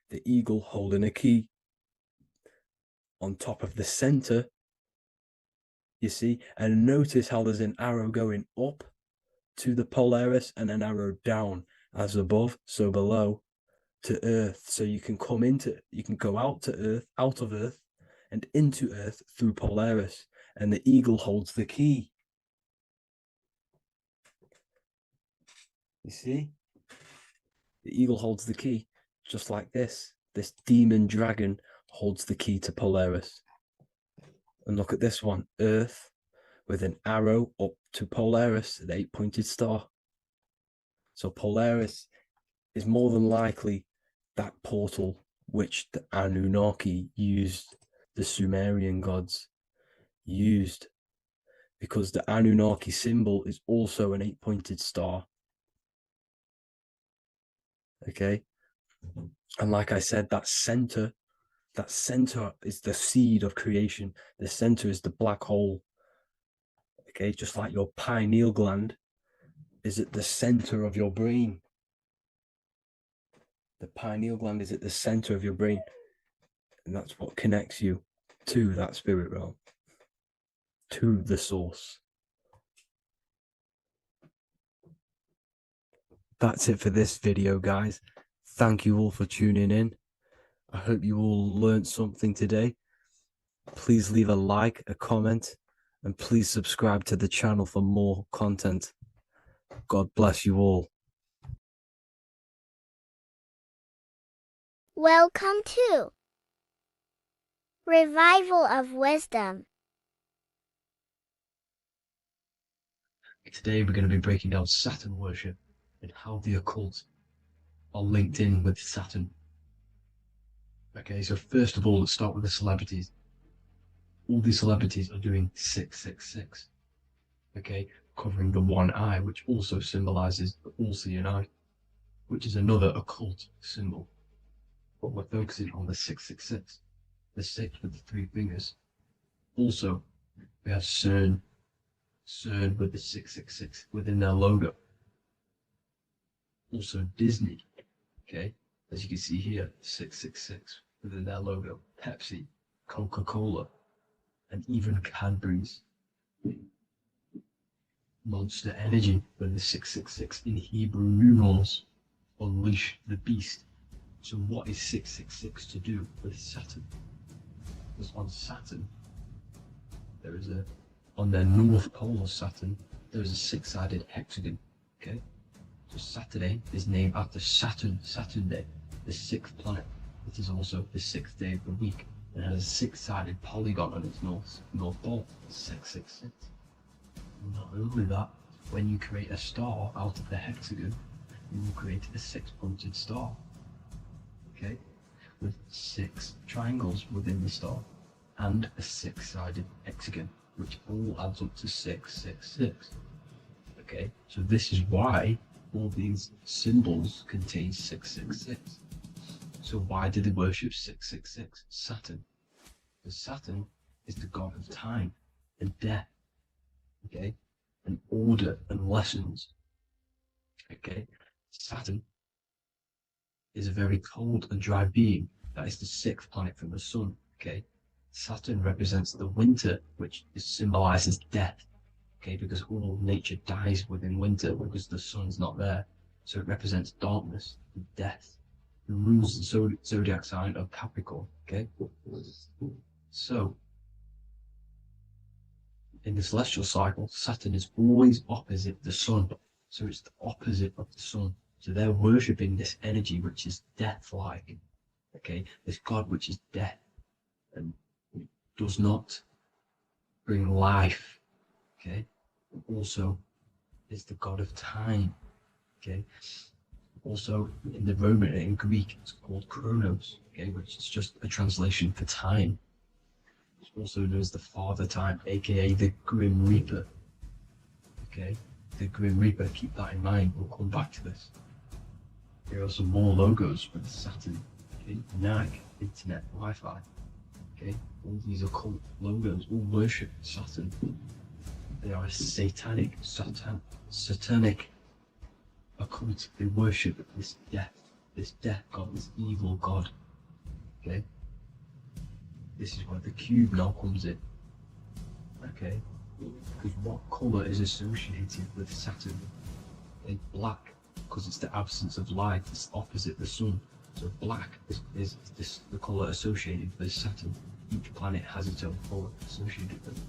The eagle holding a key on top of the center. You see, and notice how there's an arrow going up to the Polaris and an arrow down, as above, so below, to Earth. So you can go out of Earth and into Earth through Polaris, and the eagle holds the key. You see? The eagle holds the key, just like this. This demon dragon holds the key to Polaris. And look at this one, Earth, with an arrow up to Polaris, an 8-pointed star. So Polaris is more than likely that portal which the Anunnaki used, the Sumerian gods used, because the Anunnaki symbol is also an 8-pointed star. Okay, and like I said, that center is the seed of creation. The center is the black hole. Okay, just like your pineal gland is at the center of your brain. The pineal gland is at the center of your brain, and that's what connects you to that spirit realm, to the source. That's it for this video, guys. Thank you all for tuning in. I hope you all learned something today. Please leave a like, a comment, and please subscribe to the channel for more content. God bless you all. Welcome to Revival of Wisdom. Today we're going to be breaking down Saturn worship and how the occult are linked in with Saturn. Okay, so first of all, let's start with the celebrities. All these celebrities are doing 666. Okay, covering the one eye, which also symbolizes the all-seeing eye, which is another occult symbol. But we're focusing on the 666, the 6 with the 3 fingers. Also, we have CERN with the 666 within their logo. Also Disney, okay, as you can see here, 666 within their logo. Pepsi, Coca-Cola, and even Cadbury's. Monster Energy with the 666 in Hebrew numerals. Unleash the beast. So what is 666 to do with Saturn? Because on Saturn, on the north pole of Saturn, there is a 6-sided hexagon, okay? So Saturday is named after Saturn Day, the 6th planet. It is also the 6th day of the week and has a 6-sided polygon on its north pole, 666. Not only that, when you create a star out of the hexagon, you will create a 6-pointed star, okay, with 6 triangles within the star and a 6-sided hexagon, which all adds up to 666. Okay, so this is why all these symbols contain 666. So why do they worship 666? Saturn. Because Saturn is the god of time and death, okay, and order and lessons. Okay, Saturn is a very cold and dry being. That is the 6th planet from the sun. Okay, Saturn represents the winter, which symbolizes death. Okay, because all nature dies within winter because the sun's not there. So it represents darkness and death. It rules the zodiac sign of Capricorn. Okay, so in the celestial cycle, Saturn is always opposite the sun. So it's the opposite of the sun. So they're worshipping this energy which is death-like. Okay, this god which is death and does not bring life. Okay, also is the god of time. Okay, also in the Roman and in Greek it's called Chronos. Okay, which is just a translation for time. It's also known as the Father Time, aka the Grim Reaper. Okay, the Grim Reaper. Keep that in mind. We'll come back to this. Here are some more logos with Saturn. Okay, NAG, Internet, Wi-Fi. Okay, all these occult logos all worship Saturn. They are a satanic occult. They worship this death god, this evil god. Okay, this is where the cube now comes in. Okay, because what color is associated with Saturn? Okay, black, because it's the absence of light. It's opposite the sun. So black is the color associated with Saturn. Each planet has its own color associated with it.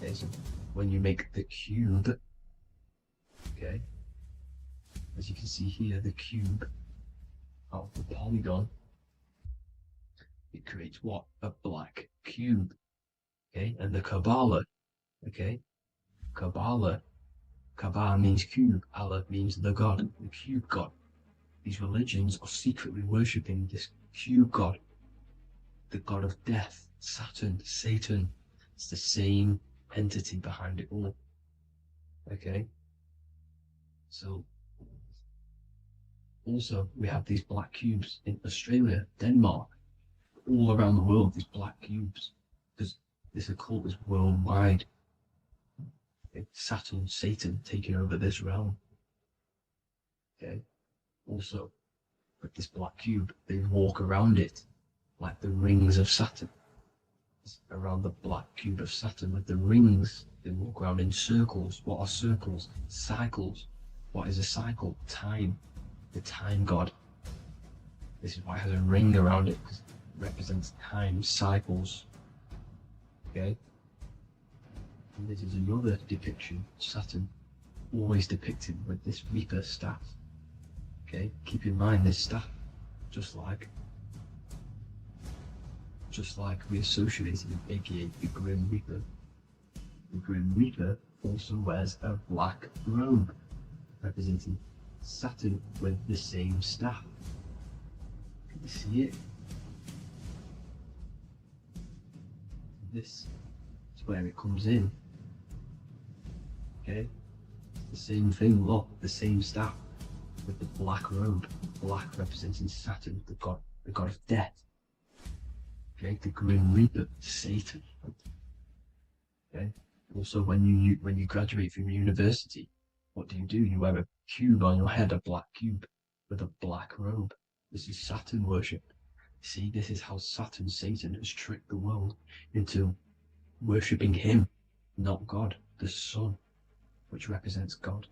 Okay, so when you make the cube, okay, as you can see here, the cube of the polygon, it creates what? A black cube. Okay, and the Kabbalah, okay, Kabbalah means cube, Allah means the god, the cube god. These religions are secretly worshipping this cube god, the god of death, Saturn, Satan. It's the same entity behind it all. Okay, so also we have these black cubes in Australia, Denmark, all around the world, these black cubes, because this occult is worldwide. It's Saturn, Satan taking over this realm. Okay, also with this black cube, they walk around it like the rings of Saturn. Around the black cube of Saturn with the rings, they walk around in circles. What are circles? Cycles. What is a cycle? Time. The time god. This is why it has a ring around it, because it represents time, cycles. Okay, and this is another depiction of Saturn, always depicted with this Reaper staff. Okay, keep in mind this staff, just like we associated with aka the Grim Reaper. The Grim Reaper also wears a black robe, representing Saturn with the same staff. Can you see it? This is where it comes in. Okay, the same thing, look, the same staff with the black robe, black representing Saturn, the god of death. Okay, the Grim Reaper, Satan. Okay, also when you graduate from university, what do? You wear a cube on your head, a black cube with a black robe. This is Saturn worship. See, this is how Saturn, Satan, has tricked the world into worshipping him, not God, the sun, which represents God.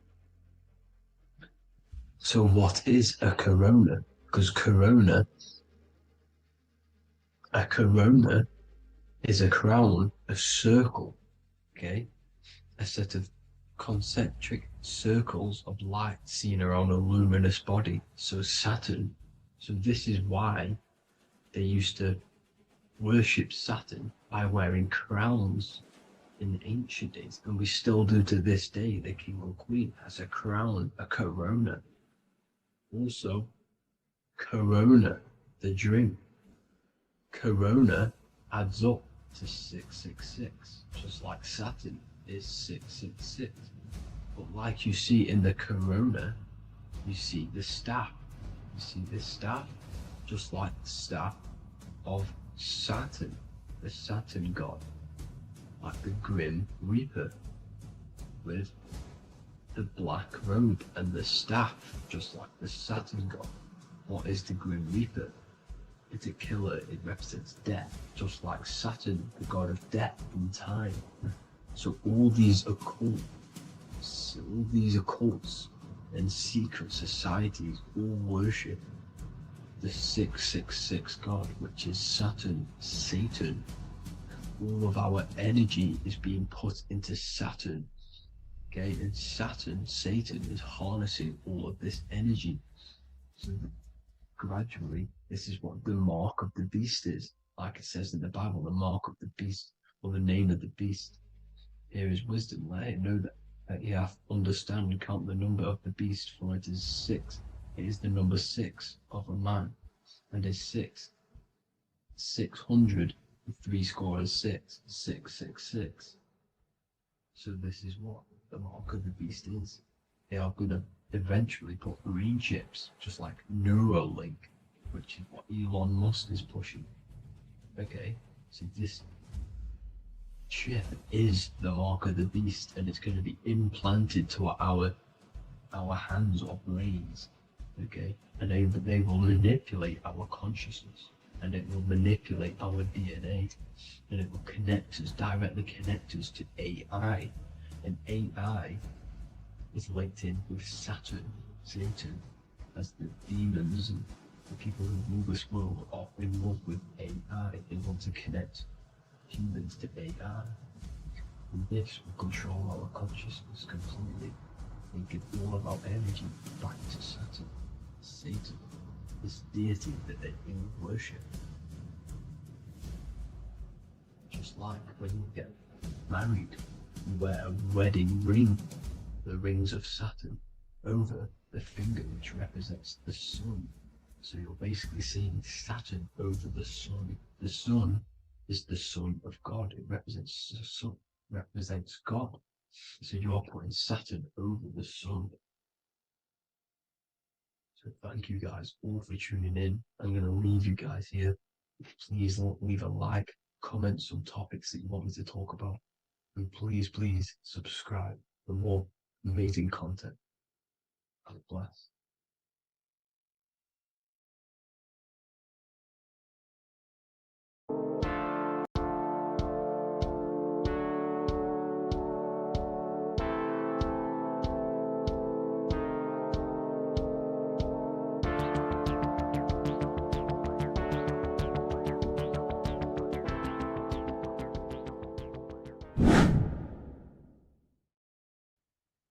So what is a corona? Because a corona is a crown, a circle, okay? A set of concentric circles of light seen around a luminous body. So Saturn. So this is why they used to worship Saturn by wearing crowns in ancient days, and we still do to this day. The king or queen has a crown, a corona. Also, corona, the drink. Corona adds up to 666, just like Saturn is 666. But like you see in the corona, you see the staff. You see this staff, just like the staff of Saturn, the Saturn god, like the Grim Reaper, with the black robe and the staff, just like the Saturn god. What is the Grim Reaper? It's a killer. It represents death, just like Saturn, the god of death and time. So all these occults and secret societies all worship the 666 god, which is Saturn, Satan. All of our energy is being put into Saturn. Okay, and Saturn, Satan, is harnessing all of this energy. So gradually, this is what the mark of the beast is. Like it says in the Bible, the mark of the beast, or the name of the beast. Here is wisdom. Let it know that you have to understand and count the number of the beast, for it is 6. It is the number 6 of a man, and is 600, 6, 666. So this is what the mark of the beast is. They are going to eventually put green chips, just like Neuralink, which is what Elon Musk is pushing. Okay, so this chip is the mark of the beast, and it's going to be implanted to our hands or brains. Okay, and they will manipulate our consciousness, and it will manipulate our DNA, and it will directly connect us to AI, and AI is linked in with Saturn, Satan, as the demons and the people who rule this world are in love with AI. They want to connect humans to AI, and this will control our consciousness completely and give all of our energy back to Saturn, Satan, this deity that they all worship. Just like when you get married, you wear a wedding ring, the rings of Saturn, over the finger, which represents the sun. So you're basically seeing Saturn over the sun. The sun is the son of God. It represents the sun, represents God. So you are putting Saturn over the sun. So thank you guys all for tuning in. I'm going to leave you guys here. Please leave a like, comment some topics that you want me to talk about, and please subscribe for more amazing content. God bless.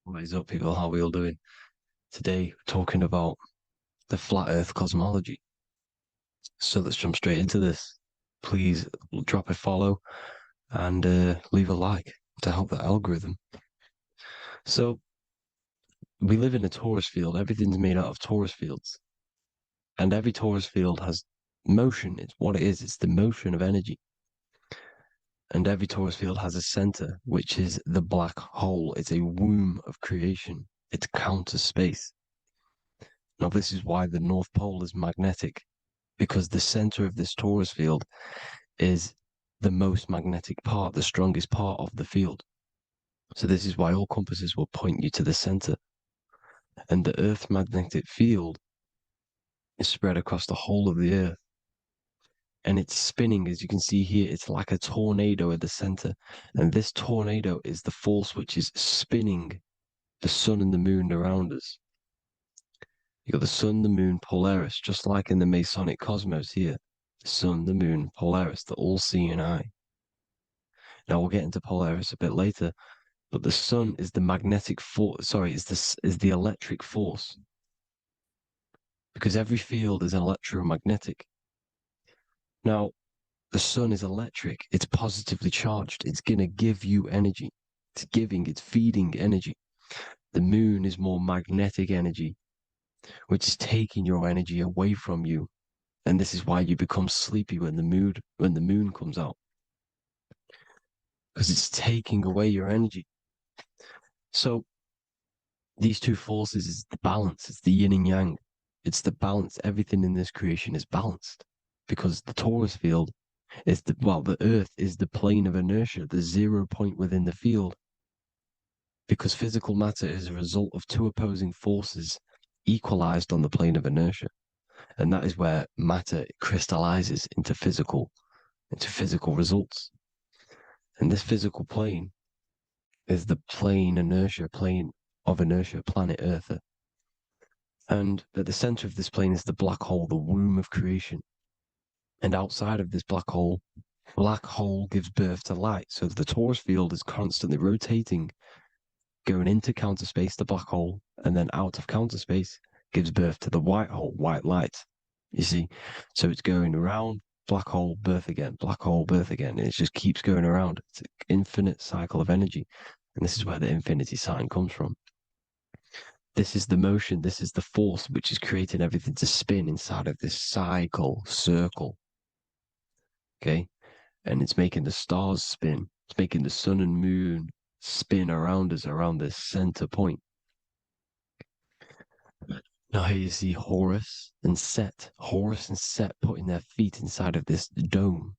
What is up, people? How are we all doing? Today, we're talking about the flat earth cosmology. So let's jump straight into this. Please drop a follow and leave a like to help the algorithm. So we live in a torus field. Everything's made out of torus fields. And every torus field has motion. It's what it is. It's the motion of energy. And every torus field has a center, which is the black hole. It's a womb of creation. It's counter space. Now, this is why the North Pole is magnetic, because the center of this torus field is the most magnetic part, the strongest part of the field. So this is why all compasses will point you to the center. And the Earth's magnetic field is spread across the whole of the Earth. And it's spinning, as you can see here. It's like a tornado at the center. And this tornado is the force which is spinning the sun and the moon around us. You got the sun, the moon, Polaris, just like in the Masonic cosmos here. The sun, the moon, Polaris, the all-seeing eye. Now we'll get into Polaris a bit later, but the sun is the magnetic force. Sorry, is the electric force, because every field is electromagnetic. Now, the sun is electric. It's positively charged. It's gonna give you energy. It's feeding energy. The moon is more magnetic energy, which is taking your energy away from you. And this is why you become sleepy when the moon comes out. Because it's taking away your energy. So these two forces is the balance, it's the yin and yang. It's the balance. Everything in this creation is balanced. Because the torus field is the earth is the plane of inertia, the 0 point within the field. Because physical matter is a result of two opposing forces equalized on the plane of inertia. And that is where matter crystallizes into physical results. And this physical plane is the plane of inertia, planet Earth. And at the center of this plane is the black hole, the womb of creation. And outside of this black hole gives birth to light. So the torus field is constantly rotating, going into counter space, the black hole, and then out of counter space gives birth to the white hole, white light. You see? So it's going around, black hole, birth again, black hole, birth again. And it just keeps going around. It's an infinite cycle of energy. And this is where the infinity sign comes from. This is the motion, this is the force which is creating everything to spin inside of this circle. Okay? And it's making the stars spin. It's making the sun and moon spin around us, around this center point. Now here you see Horus and Set putting their feet inside of this dome.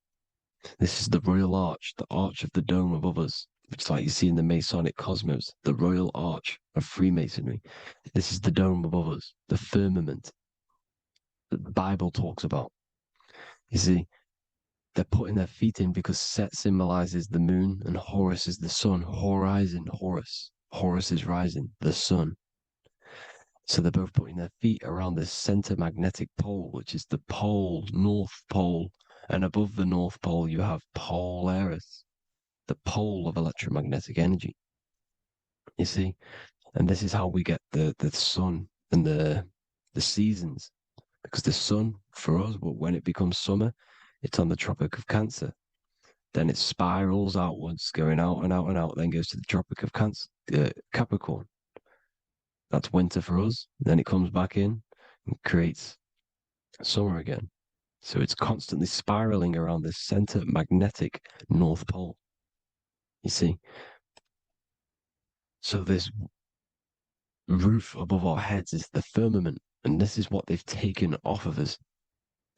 This is the royal arch, the arch of the dome above us, which is like you see in the Masonic cosmos, the royal arch of Freemasonry. This is the dome above us, the firmament that the Bible talks about. You see, they're putting their feet in because Set symbolizes the moon and Horus is the sun. Horizon, Horus. Horus is rising, the sun. So they're both putting their feet around this center magnetic pole, which is the pole, North Pole. And above the North Pole, you have Polaris, the pole of electromagnetic energy. You see? And this is how we get the sun and the seasons. Because the sun, for us, when it becomes summer, it's on the Tropic of Cancer. Then it spirals outwards, going out and out and out, then goes to the Tropic of Capricorn. That's winter for us. Then it comes back in and creates summer again. So it's constantly spiraling around this center magnetic North Pole. You see? So this roof above our heads is the firmament, and this is what they've taken off of us.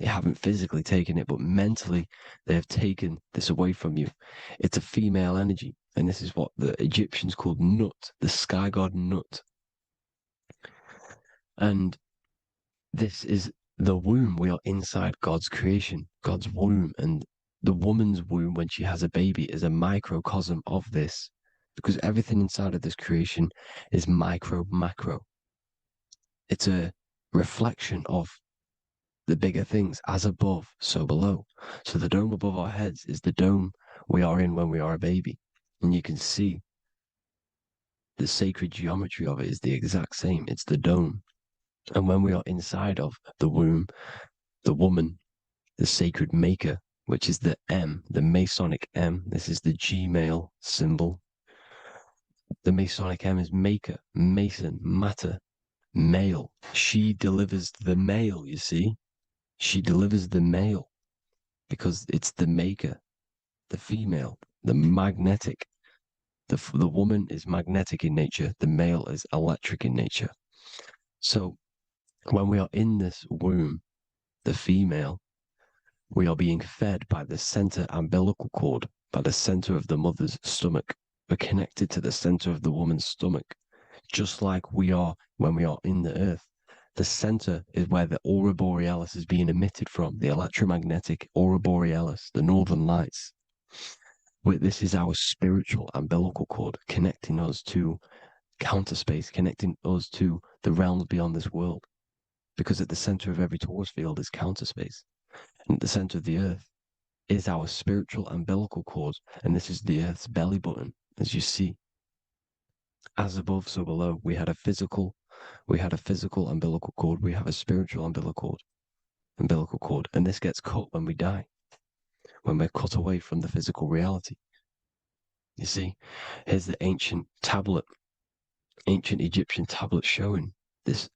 They haven't physically taken it, but mentally they have taken this away from you. It's a female energy, and this is what the Egyptians called Nut, the sky god Nut. And this is the womb. We are inside God's creation, God's womb, and the woman's womb when she has a baby is a microcosm of this, because everything inside of this creation is macro. It's a reflection of the bigger things, as above, so below. So the dome above our heads is the dome we are in when we are a baby. And you can see the sacred geometry of it is the exact same. It's the dome. And when we are inside of the womb, the woman, the sacred maker, which is the M, the Masonic M. This is the Gmail symbol. The Masonic M is maker, mason, matter, male. She delivers the male, you see. She delivers the male because it's the maker, the female, the magnetic. The woman is magnetic in nature. The male is electric in nature. So when we are in this womb, the female, we are being fed by the center umbilical cord, by the center of the mother's stomach. We're connected to the center of the woman's stomach, just like we are when we are in the earth. The center is where the aurora borealis is being emitted from, the electromagnetic aurora borealis, the northern lights. This is our spiritual umbilical cord, connecting us to counter space, connecting us to the realms beyond this world. Because at the center of every torus field is counter space. And at the center of the earth is our spiritual umbilical cord. And this is the earth's belly button, as you see. As above, so below. We had a physical umbilical cord. We have a spiritual umbilical cord. And this gets cut when we die, when we're cut away from the physical reality. You see, here's the ancient Egyptian tablet showing this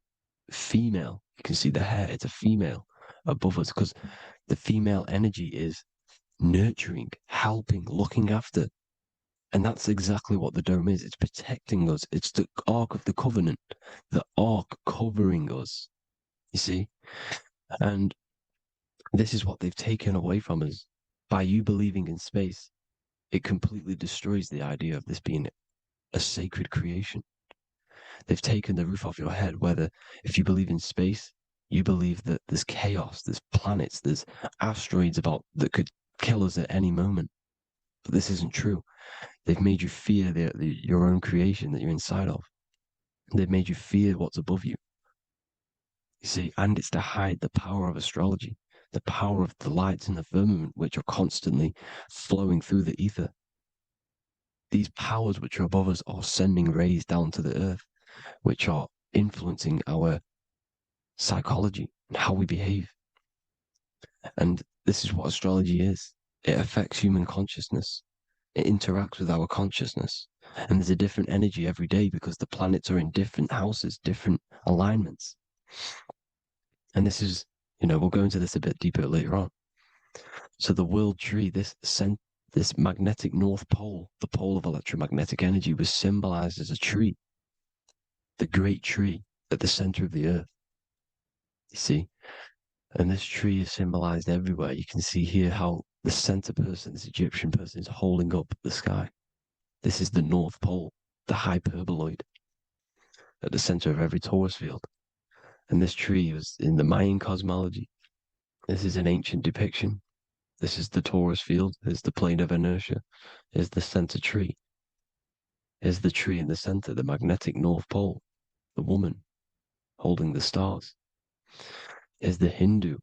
female. You can see the hair, it's a female above us, because the female energy is nurturing, helping, looking after. And that's exactly what the dome is. It's protecting us. It's the Ark of the Covenant, the Ark covering us. You see? And this is what they've taken away from us. By you believing in space, it completely destroys the idea of this being a sacred creation. They've taken the roof off your head, whether if you believe in space, you believe that there's chaos, there's planets, there's asteroids about that could kill us at any moment. But this isn't true. They've made you fear your own creation that you're inside of. They've made you fear what's above you. You see, and it's to hide the power of astrology, the power of the lights in the firmament, which are constantly flowing through the ether. These powers which are above us are sending rays down to the earth, which are influencing our psychology and how we behave. And this is what astrology is. It affects human consciousness. It interacts with our consciousness. And there's a different energy every day because the planets are in different houses, different alignments. And this is, we'll go into this a bit deeper later on. So the world tree, this magnetic north pole, the pole of electromagnetic energy, was symbolized as a tree, the great tree at the center of the earth. You see? And this tree is symbolized everywhere. You can see here how the center person, this Egyptian person, is holding up the sky. This is the North Pole, the hyperboloid, at the center of every torus field. And this tree was in the Mayan cosmology. This is an ancient depiction. This is the torus field. There's the plane of inertia. Here's the center tree. Here's the tree in the center, the magnetic North Pole, the woman holding the stars. Here's the Hindu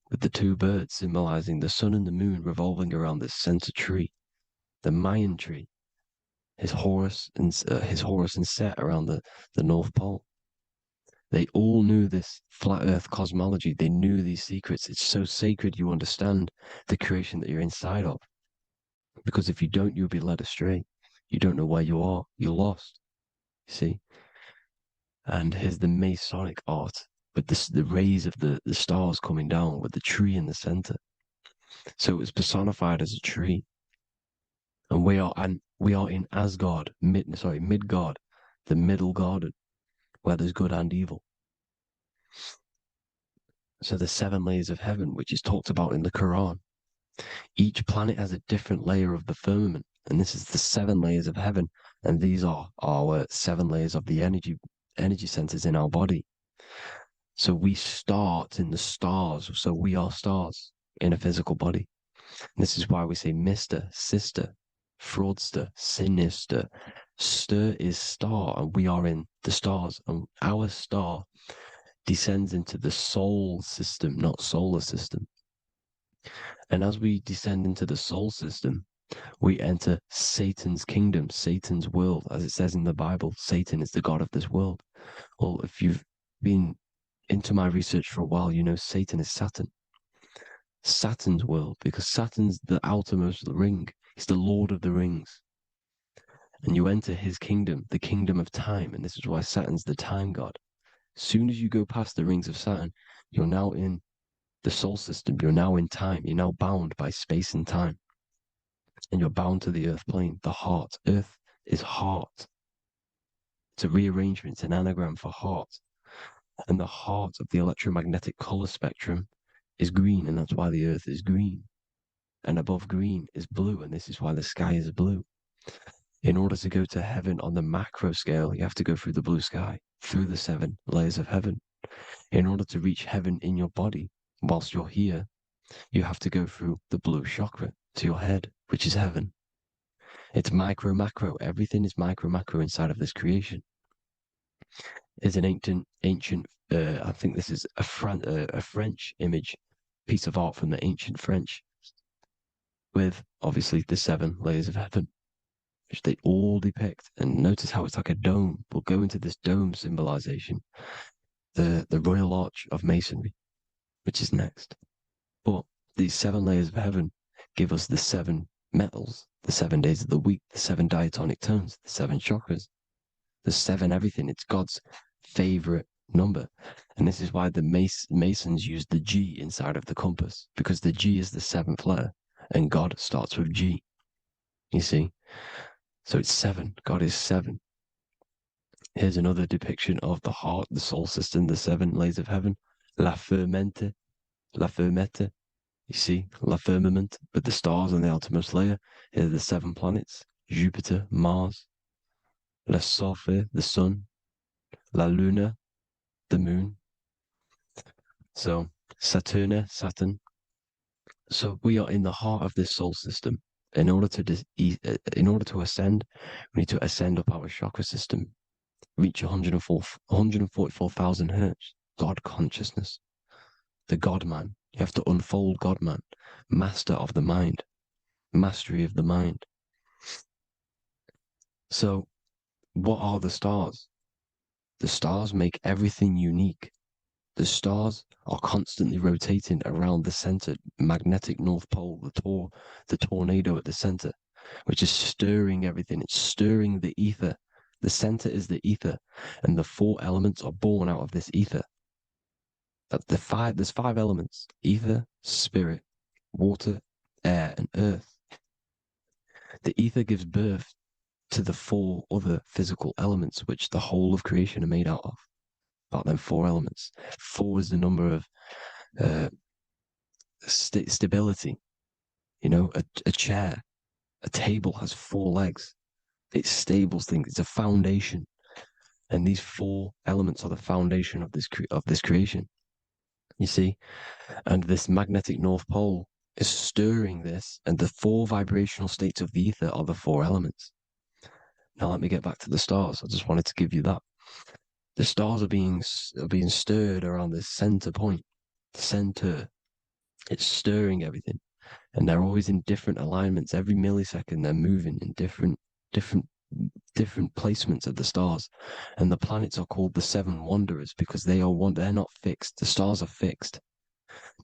with the two birds symbolizing the sun and the moon revolving around this center tree. The Mayan tree, his Horus and Set around the North Pole. They all knew this flat Earth cosmology. They knew these secrets. It's so sacred you understand the creation that you're inside of. Because if you don't, you'll be led astray. You don't know where you are. You're lost. You see? And here's the Masonic art with the rays of the stars coming down with the tree in the center. So it was personified as a tree. And we are in Asgard, Midgard, the middle garden, where there's good and evil. So the 7 layers of heaven, which is talked about in the Quran. Each planet has a different layer of the firmament, and this is the 7 layers of heaven, and these are our 7 layers of the energy centers in our body. So we start in the stars, so we are stars in a physical body. And this is why we say Mr., Sister, Fraudster, Sinister. Stir is star, and we are in the stars, and our star descends into the soul system, not solar system. And as we descend into the soul system, we enter Satan's kingdom, Satan's world. As it says in the Bible, Satan is the god of this world. Well, if you've been into my research for a while, you know Satan is Saturn. Saturn's world, because Saturn's the outermost ring. He's the Lord of the Rings. And you enter his kingdom, the kingdom of time. And this is why Saturn's the time god. As soon as you go past the rings of Saturn, you're now in the soul system. You're now in time. You're now bound by space and time. And you're bound to the earth plane, the heart. Earth is heart. It's a rearrangement, it's an anagram for heart. And the heart of the electromagnetic color spectrum is green, and that's why the earth is green. And above green is blue, and this is why the sky is blue. In order to go to heaven on the macro scale, you have to go through the blue sky, through the 7 layers of heaven. In order to reach heaven in your body, whilst you're here, you have to go through the blue chakra to your head, which is heaven. It's micro, macro. Everything is micro, macro inside of this creation. Is an ancient. I think this is a French image, piece of art from the ancient French, with obviously the 7 layers of heaven. which they all depict. And notice how it's like a dome. We'll go into this dome symbolization, the Royal Arch of Masonry, which is next. But these 7 layers of heaven give us the 7 metals, the 7 days of the week, the 7 diatonic tones, the 7 chakras, the 7 everything. It's God's favorite number. And this is why the Masons use the G inside of the compass, because the G is the 7th letter and God starts with G. You see? So it's 7. God is 7. Here's another depiction of the heart, the soul system, the 7 layers of heaven. La fermente, la fermette. You see, la firmament, with the stars on the outermost layer. Here are the 7 planets: Jupiter, Mars, la Sophie, the sun, la luna, the moon. So Saturn. So we are in the heart of this soul system. In order to ascend, we need to ascend up our chakra system, reach 144,000 hertz. God consciousness, the God man. You have to unfold God man, master of the mind, mastery of the mind. So, what are the stars? The stars make everything unique. The stars are constantly rotating around the center, magnetic North Pole, the tornado at the center, which is stirring everything. It's stirring the ether. The center is the ether, and the 4 elements are born out of this ether. There's 5 elements: ether, spirit, water, air, and earth. The ether gives birth to the 4 other physical elements, which the whole of creation are made out of. About them 4 elements. 4 is the number of stability. You know, a chair, a table has 4 legs. It stables things. It's a foundation, and these 4 elements are the foundation of this creation. You see, and this magnetic North Pole is stirring this, and the 4 vibrational states of the ether are the 4 elements. Now let me get back to the stars. I just wanted to give you that. The stars are being stirred around this center point. Center. It's stirring everything. And they're always in different alignments. Every millisecond they're moving in different placements of the stars. And the planets are called the 7 wanderers because they're not fixed. The stars are fixed.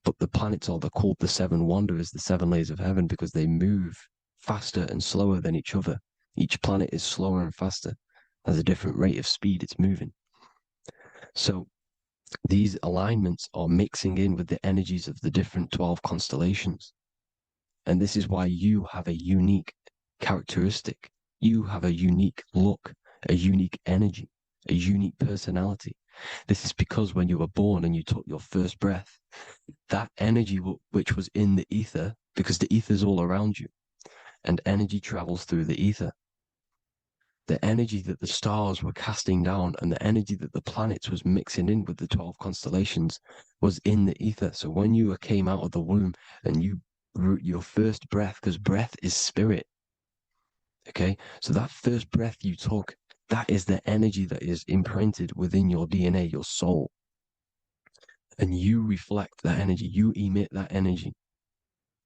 But the planets they're called the 7 wanderers, the 7 layers of heaven, because they move faster and slower than each other. Each planet is slower and faster, has a different rate of speed it's moving. So these alignments are mixing in with the energies of the different 12 constellations. And this is why you have a unique characteristic. You have a unique look, a unique energy, a unique personality. This is because when you were born and you took your first breath, that energy which was in the ether, because the ether is all around you, and energy travels through the ether. The energy that the stars were casting down and the energy that the planets was mixing in with the 12 constellations was in the ether. So when you came out of the womb and your first breath, because breath is spirit, okay? So that first breath you took, that is the energy that is imprinted within your DNA, your soul. And you reflect that energy, you emit that energy.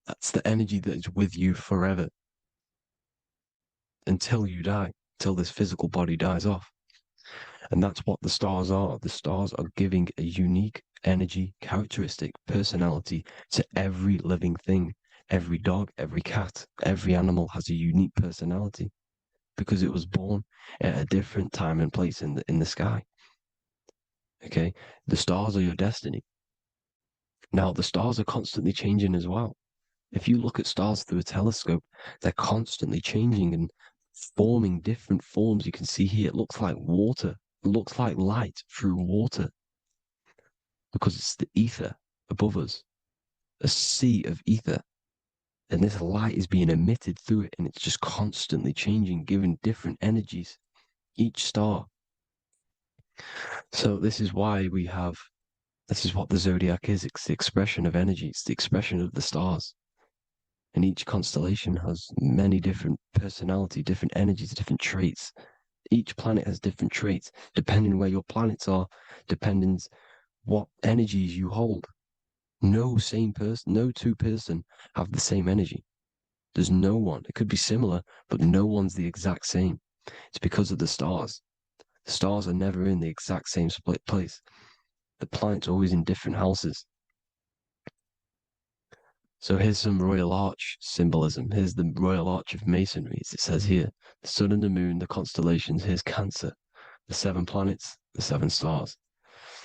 That's the energy that is with you forever until you die, till this physical body dies off. And that's what the stars are. The stars are giving a unique energy, characteristic, personality to every living thing. Every dog, every cat, every animal has a unique personality because it was born at a different time and place in the sky. Okay? The stars are your destiny. Now, the stars are constantly changing as well. If you look at stars through a telescope, they're constantly changing and forming different forms. You can see here, it looks like water. It looks like light through water because it's the ether above us, a sea of ether. And this light is being emitted through it, and it's just constantly changing, giving different energies, each star. So this is why this is what the zodiac is. It's the expression of energy. It's the expression of the stars. And each constellation has many different personality, different energies, different traits. Each planet has different traits, depending where your planets are, depending what energies you hold. No two person have the same energy. There's no one. It could be similar, but no one's the exact same. It's because of the stars. The stars are never in the exact same split place. The planet's always in different houses. So here's some Royal Arch symbolism. Here's the Royal Arch of Masonry, as it says here. The sun and the moon, the constellations. Here's Cancer, the 7 planets, the 7 stars.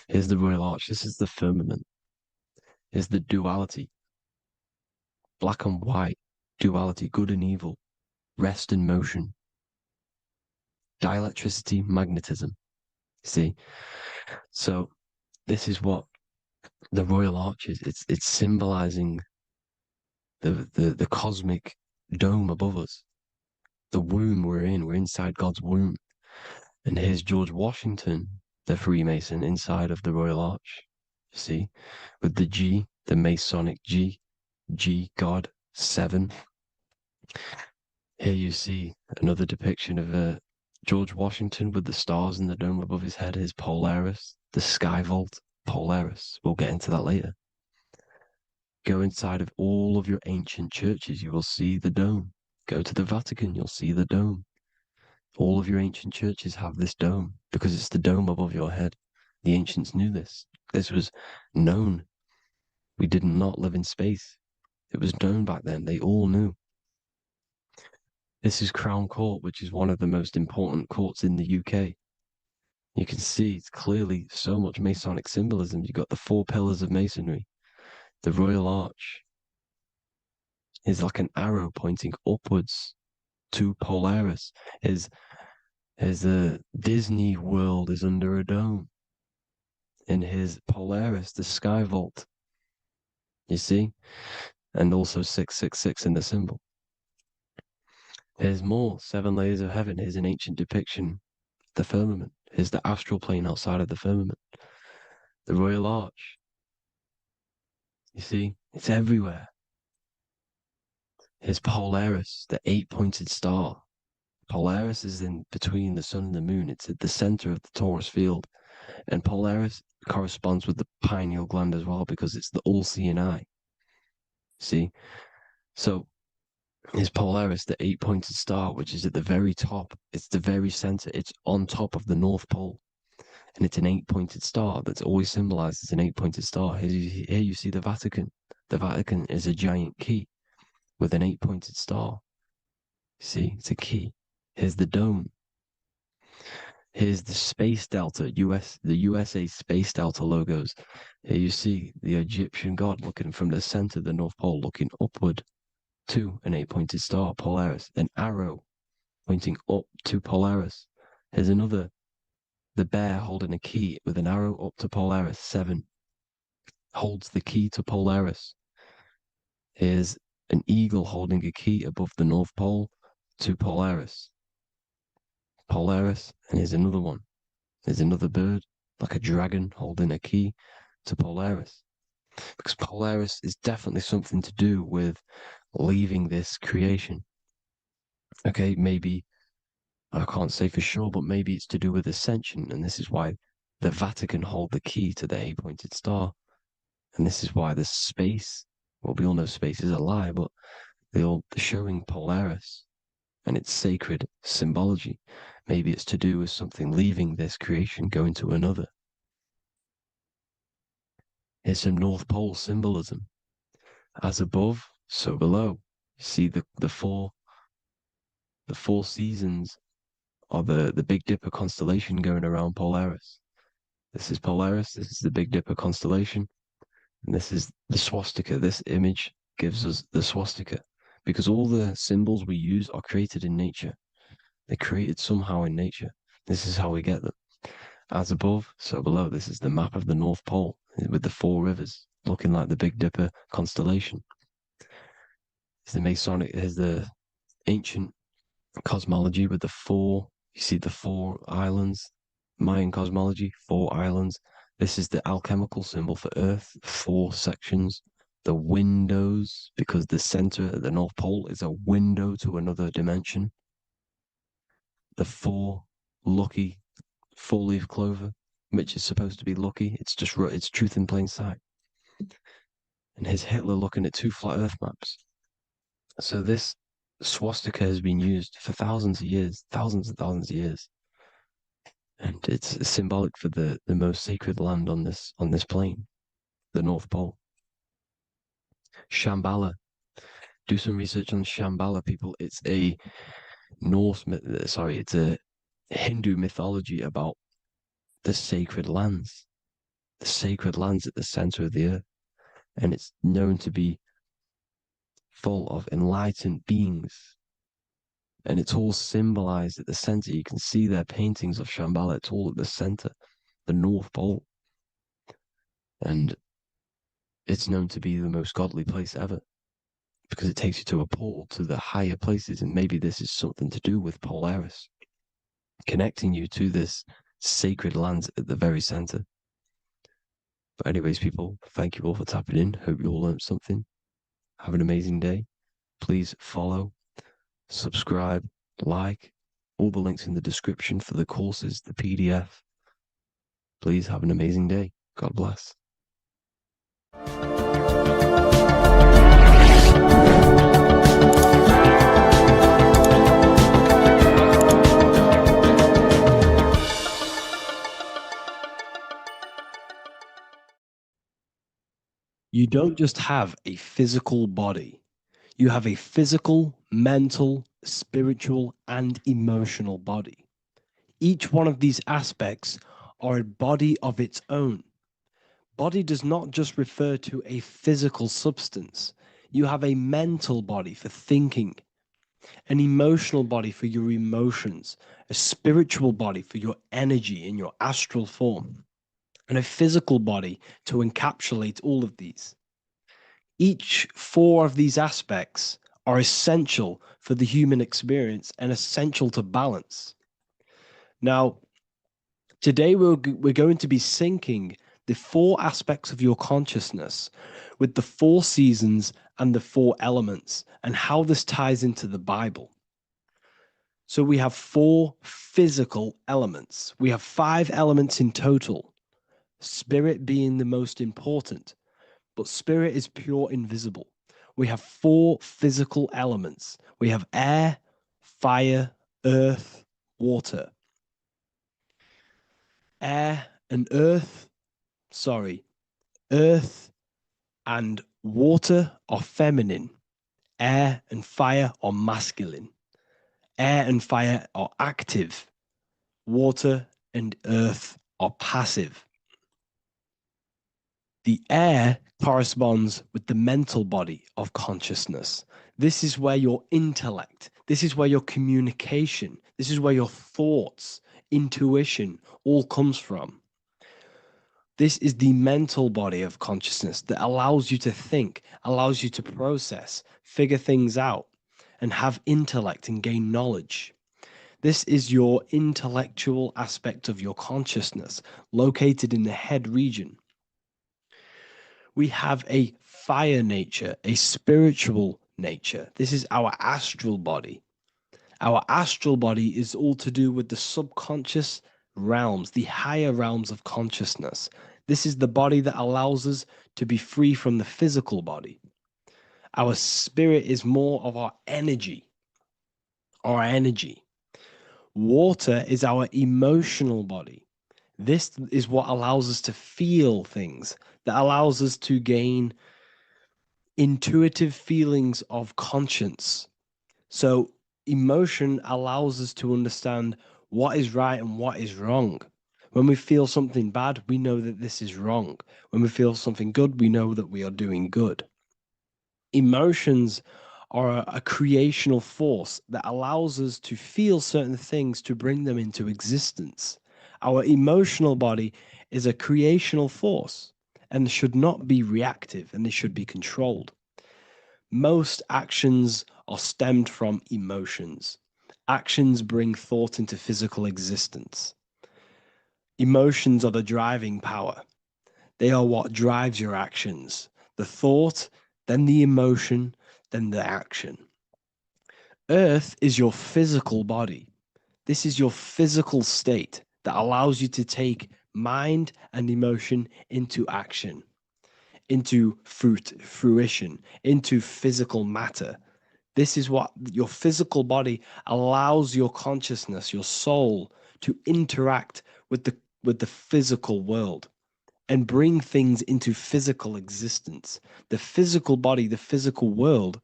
Here's the Royal Arch. This is the firmament. Here's the duality. Black and white, duality, good and evil, rest and motion, dielectricity, magnetism. See? So this is what the Royal Arch is. It's symbolizing the cosmic dome above us. The womb we're in. We're inside God's womb. And here's George Washington, the Freemason, inside of the Royal Arch. You see? With the G, the Masonic G, God, 7. Here you see another depiction of George Washington with the stars in the dome above his head, his Polaris, the sky vault, Polaris. We'll get into that later. Go inside of all of your ancient churches, you will see the dome. Go to the Vatican, you'll see the dome. All of your ancient churches have this dome because it's the dome above your head. The ancients knew this. This was known. We did not live in space. It was known back then. They all knew. This is Crown Court, which is one of the most important courts in the UK. You can see it's clearly so much Masonic symbolism. You've got the 4 pillars of Masonry. The Royal Arch is like an arrow pointing upwards to Polaris. His Disney World is under a dome. In his Polaris, the sky vault. You see? And also 666 in the symbol. Here's more 7 layers of heaven. Here's an ancient depiction. The firmament. Here's the astral plane outside of the firmament. The Royal Arch. You see? It's everywhere. Here's Polaris, the 8-pointed star. Polaris is in between the sun and the moon. It's at the center of the Taurus field. And Polaris corresponds with the pineal gland as well because it's the all-seeing eye. See? So is Polaris, the 8-pointed star, which is at the very top. It's the very center. It's on top of the North Pole. And it's an 8-pointed star that's always symbolized as an 8-pointed star. Here you see the Vatican. The Vatican is a giant key with an 8-pointed star. See, it's a key. Here's the dome. Here's the Space Delta, the USA Space Delta logos. Here you see the Egyptian god looking from the center of the North Pole, looking upward to an 8-pointed star, Polaris. An arrow pointing up to Polaris. Here's another, the bear holding a key with an arrow up to Polaris, 7. Holds the key to Polaris. Here's an eagle holding a key above the North Pole to Polaris. Polaris, and here's another one. There's another bird, like a dragon, holding a key to Polaris. Because Polaris is definitely something to do with leaving this creation. Okay, maybe, I can't say for sure, but maybe it's to do with ascension, and this is why the Vatican hold the key to the 8-pointed star. And this is why the space, well, we all know space is a lie, but they're showing Polaris and its sacred symbology. Maybe it's to do with something leaving this creation, going to another. Here's some North Pole symbolism. As above, so below. You see the four seasons of the Big Dipper constellation going around Polaris. This is Polaris, this is the Big Dipper constellation, and this is the swastika. This image gives us the swastika, because all the symbols we use are created in nature. They're created somehow in nature. This is how we get them. As above, so below. This is the map of the North Pole with the 4 rivers, looking like the Big Dipper constellation. It's the Masonic, there's the ancient cosmology with the 4, you see the 4 islands, Mayan cosmology, 4 islands. This is the alchemical symbol for Earth, 4 sections. The windows, because the center of the North Pole is a window to another dimension. The 4 lucky 4-leaf clover, which is supposed to be lucky. It's truth in plain sight. And here's Hitler looking at 2 flat Earth maps. So this swastika has been used for thousands of years, thousands and thousands of years. And it's symbolic for the most sacred land on this plane, the North Pole. Shambhala. Do some research on Shambhala, people. It's a it's a Hindu mythology about the sacred lands at the center of the earth. And it's known to be full of enlightened beings. And it's all symbolized at the center. You can see their paintings of Shambhala. It's all at the center, the North Pole. And it's known to be the most godly place ever because it takes you to a portal to the higher places. And maybe this is something to do with Polaris, connecting you to this sacred land at the very center. But anyways, people, thank you all for tapping in. Hope you all learned something. Have an amazing day. Please follow, subscribe, like, all the links in the description for the courses, the PDF. Please have an amazing day. God bless. You don't just have a physical body. You have a physical, mental, spiritual, and emotional body. Each one of these aspects are a body of its own. Body does not just refer to a physical substance. You have a mental body for thinking, an emotional body for your emotions, a spiritual body for your energy in your astral form, and a physical body to encapsulate all of these. Each four of these aspects are essential for the human experience and essential to balance. Now, today we're going to be syncing the four aspects of your consciousness with the four seasons and the four elements and how this ties into the Bible. So we have four physical elements. We have 5 elements in total, spirit being the most important, but spirit is pure invisible. We have 4 physical elements. We have air, fire, earth, water. Earth and water are feminine. Air and fire are masculine. Air and fire are active. Water and earth are passive. The air corresponds with the mental body of consciousness. This is where your intellect, this is where your communication, this is where your thoughts, intuition all comes from. This is the mental body of consciousness that allows you to think, allows you to process, figure things out, and have intellect and gain knowledge. This is your intellectual aspect of your consciousness, located in the head region. We have a fire nature, a spiritual nature. This is our astral body. Our astral body is all to do with the subconscious realms, the higher realms of consciousness. This is the body that allows us to be free from the physical body. Our spirit is more of our energy. Water is our emotional body. This is what allows us to feel things, that allows us to gain intuitive feelings of conscience. So emotion allows us to understand what is right and what is wrong. When we feel something bad, we know that this is wrong. When we feel something good, we know that we are doing good. Emotions are a creational force that allows us to feel certain things to bring them into existence. Our emotional body is a creational force and should not be reactive, and they should be controlled. Most actions are stemmed from emotions. Actions bring thought into physical existence. Emotions are the driving power. They are what drives your actions. The thought, then the emotion, then the action. Earth is your physical body. This is your physical state that allows you to take mind and emotion into action, into fruition, into physical matter. This is what your physical body allows your consciousness, your soul, to interact with the physical world and bring things into physical existence. The physical body, the physical world,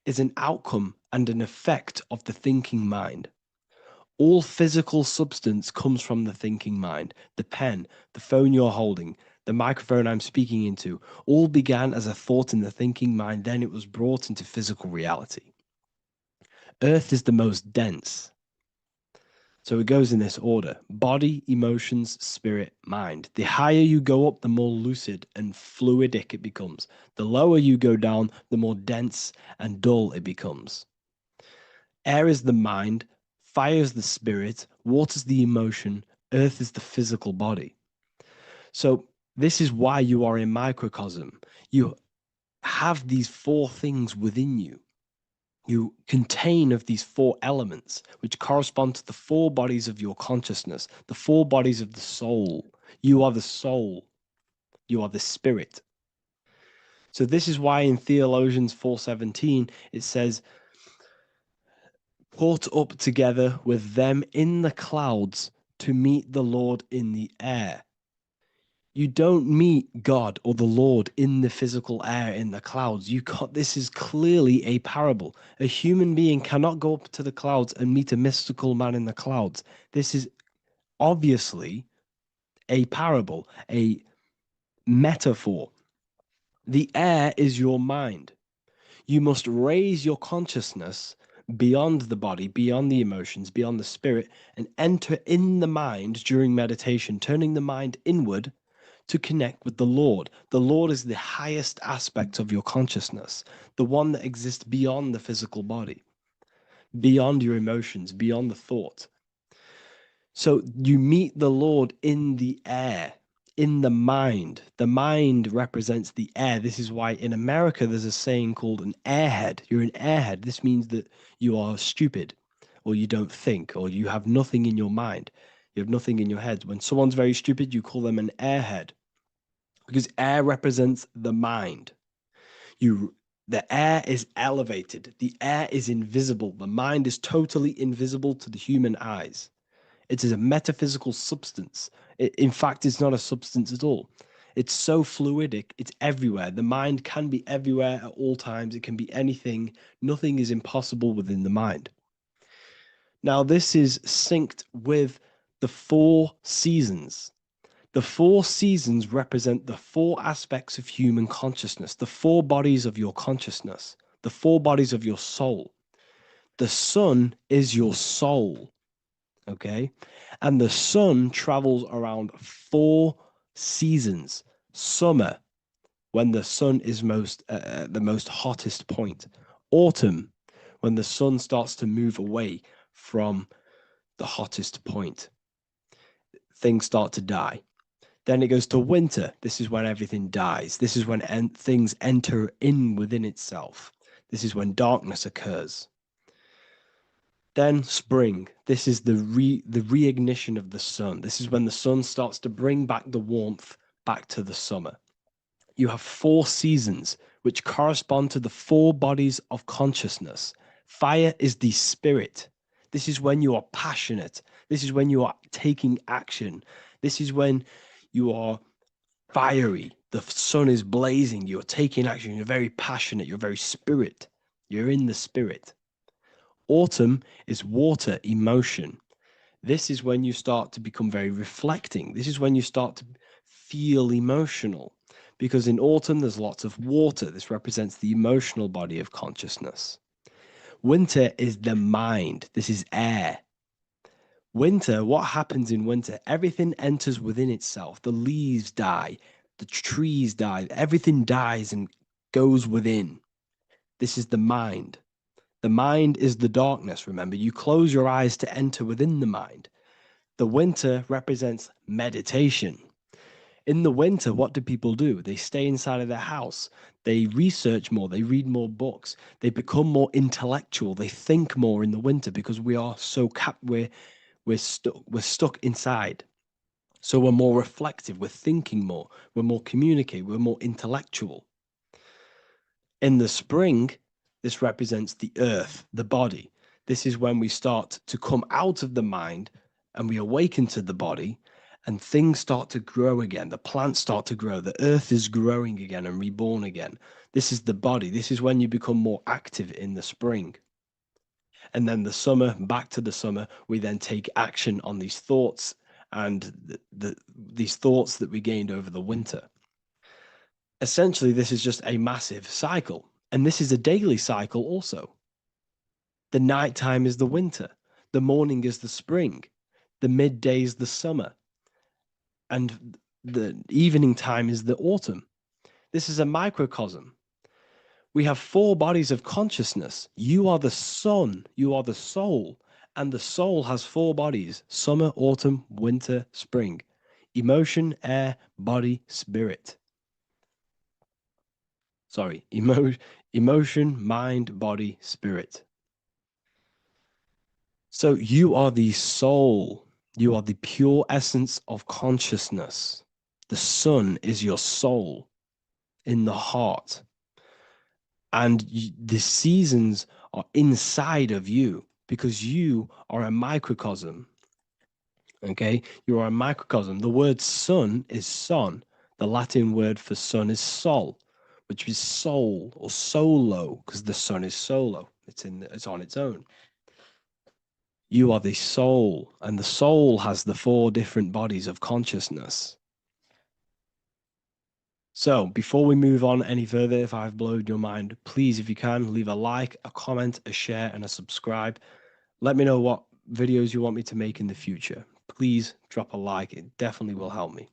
is an outcome and an effect of the thinking mind. All physical substance comes from the thinking mind. The pen, the phone you're holding, the microphone I'm speaking into, all began as a thought in the thinking mind, then it was brought into physical reality. Earth is the most dense. So it goes in this order: body, emotions, spirit, mind. The higher you go up, the more lucid and fluidic it becomes. The lower you go down, the more dense and dull it becomes. Air is the mind, fire is the spirit, water is the emotion, earth is the physical body. So this is why you are a microcosm. You have these four things within you. You contain of these four elements, which correspond to the four bodies of your consciousness, the four bodies of the soul. You are the soul. You are the spirit. So this is why in Theologians 4:17 it says, "Caught up together with them in the clouds to meet the Lord in the air." You don't meet God or the Lord in the physical air, in the clouds. This is clearly a parable. A human being cannot go up to the clouds and meet a mystical man in the clouds. This is obviously a parable, a metaphor. The air is your mind. You must raise your consciousness beyond the body, beyond the emotions, beyond the spirit, and enter in the mind during meditation, turning the mind inward to connect with the Lord. The Lord is the highest aspect of your consciousness, the one that exists beyond the physical body, beyond your emotions, beyond the thought. So you meet the Lord in the air, in the mind. The mind represents the air. This is why in America there's a saying called an airhead. You're an airhead. This means that you are stupid, or you don't think, or you have nothing in your mind. You have nothing in your head. When someone's very stupid, you call them an airhead, because air represents the mind. The air is elevated. The air is invisible. The mind is totally invisible to the human eyes. It is a metaphysical substance. In fact, it's not a substance at all. It's so fluidic. It's everywhere. The mind can be everywhere at all times. It can be anything. Nothing is impossible within the mind. Now, this is synced with the four seasons. The four seasons represent the four aspects of human consciousness, the four bodies of your consciousness, the four bodies of your soul. The sun is your soul, okay? And the sun travels around four seasons. Summer, when the sun is the most hottest point. Autumn, when the sun starts to move away from the hottest point. Things start to die. Then it goes to winter. This is when everything dies. This is when things enter in within itself. This is when darkness occurs. Then spring. This is the reignition of the sun. This is when the sun starts to bring back the warmth back to the summer. You have four seasons which correspond to the four bodies of consciousness. Fire is the spirit. This is when you are passionate. This is when you are taking action. This is when you are fiery. The sun is blazing. You're taking action. You're very passionate. You're very spirit. You're in the spirit. Autumn is water, emotion. This is when you start to become very reflecting. This is when you start to feel emotional, because in autumn there's lots of water. This represents the emotional body of consciousness. Winter is the mind. This is air. Winter, what happens in winter? Everything enters within itself. The leaves die, the trees die, everything dies and goes within. This is the mind. The mind is the darkness, remember. You close your eyes to enter within the mind. The winter represents meditation. In the winter, what do people do? They stay inside of their house. They research more. They read more books. They become more intellectual. They think more in the winter because we are so we're stuck inside. So we're more reflective. We're thinking more. We're more communicative. We're more intellectual. In the spring, This represents the earth, the body. This is when we start to come out of the mind and we awaken to the body, and things start to grow again. The plants start to grow. The earth is growing again and reborn again. This is the body. This is when you become more active in the spring. And then the summer, back to the summer, we then take action on these thoughts and these thoughts that we gained over the winter. Essentially, this is just a massive cycle. And this is a daily cycle also. The nighttime is the winter. The morning is the spring. The midday is the summer. And the evening time is the autumn. This is a microcosm. We have 4 bodies of consciousness. You are the sun, you are the soul, and the soul has 4 bodies: summer, autumn, winter, spring. Emotion, air, body, spirit. Sorry, emotion, mind, body, spirit. So you are the soul. You are the pure essence of consciousness. The sun is your soul in the heart. And the seasons are inside of you because you are a microcosm. Okay? You are a microcosm. The word sun is son. The Latin word for sun is sol, which is soul or solo, because the sun is solo. It's on its own. You are the soul, and the soul has the 4 different bodies of consciousness. So before we move on any further, if I've blown your mind, please, if you can, leave a like, a comment, a share, and a subscribe. Let me know what videos you want me to make in the future. Please drop a like. It definitely will help me.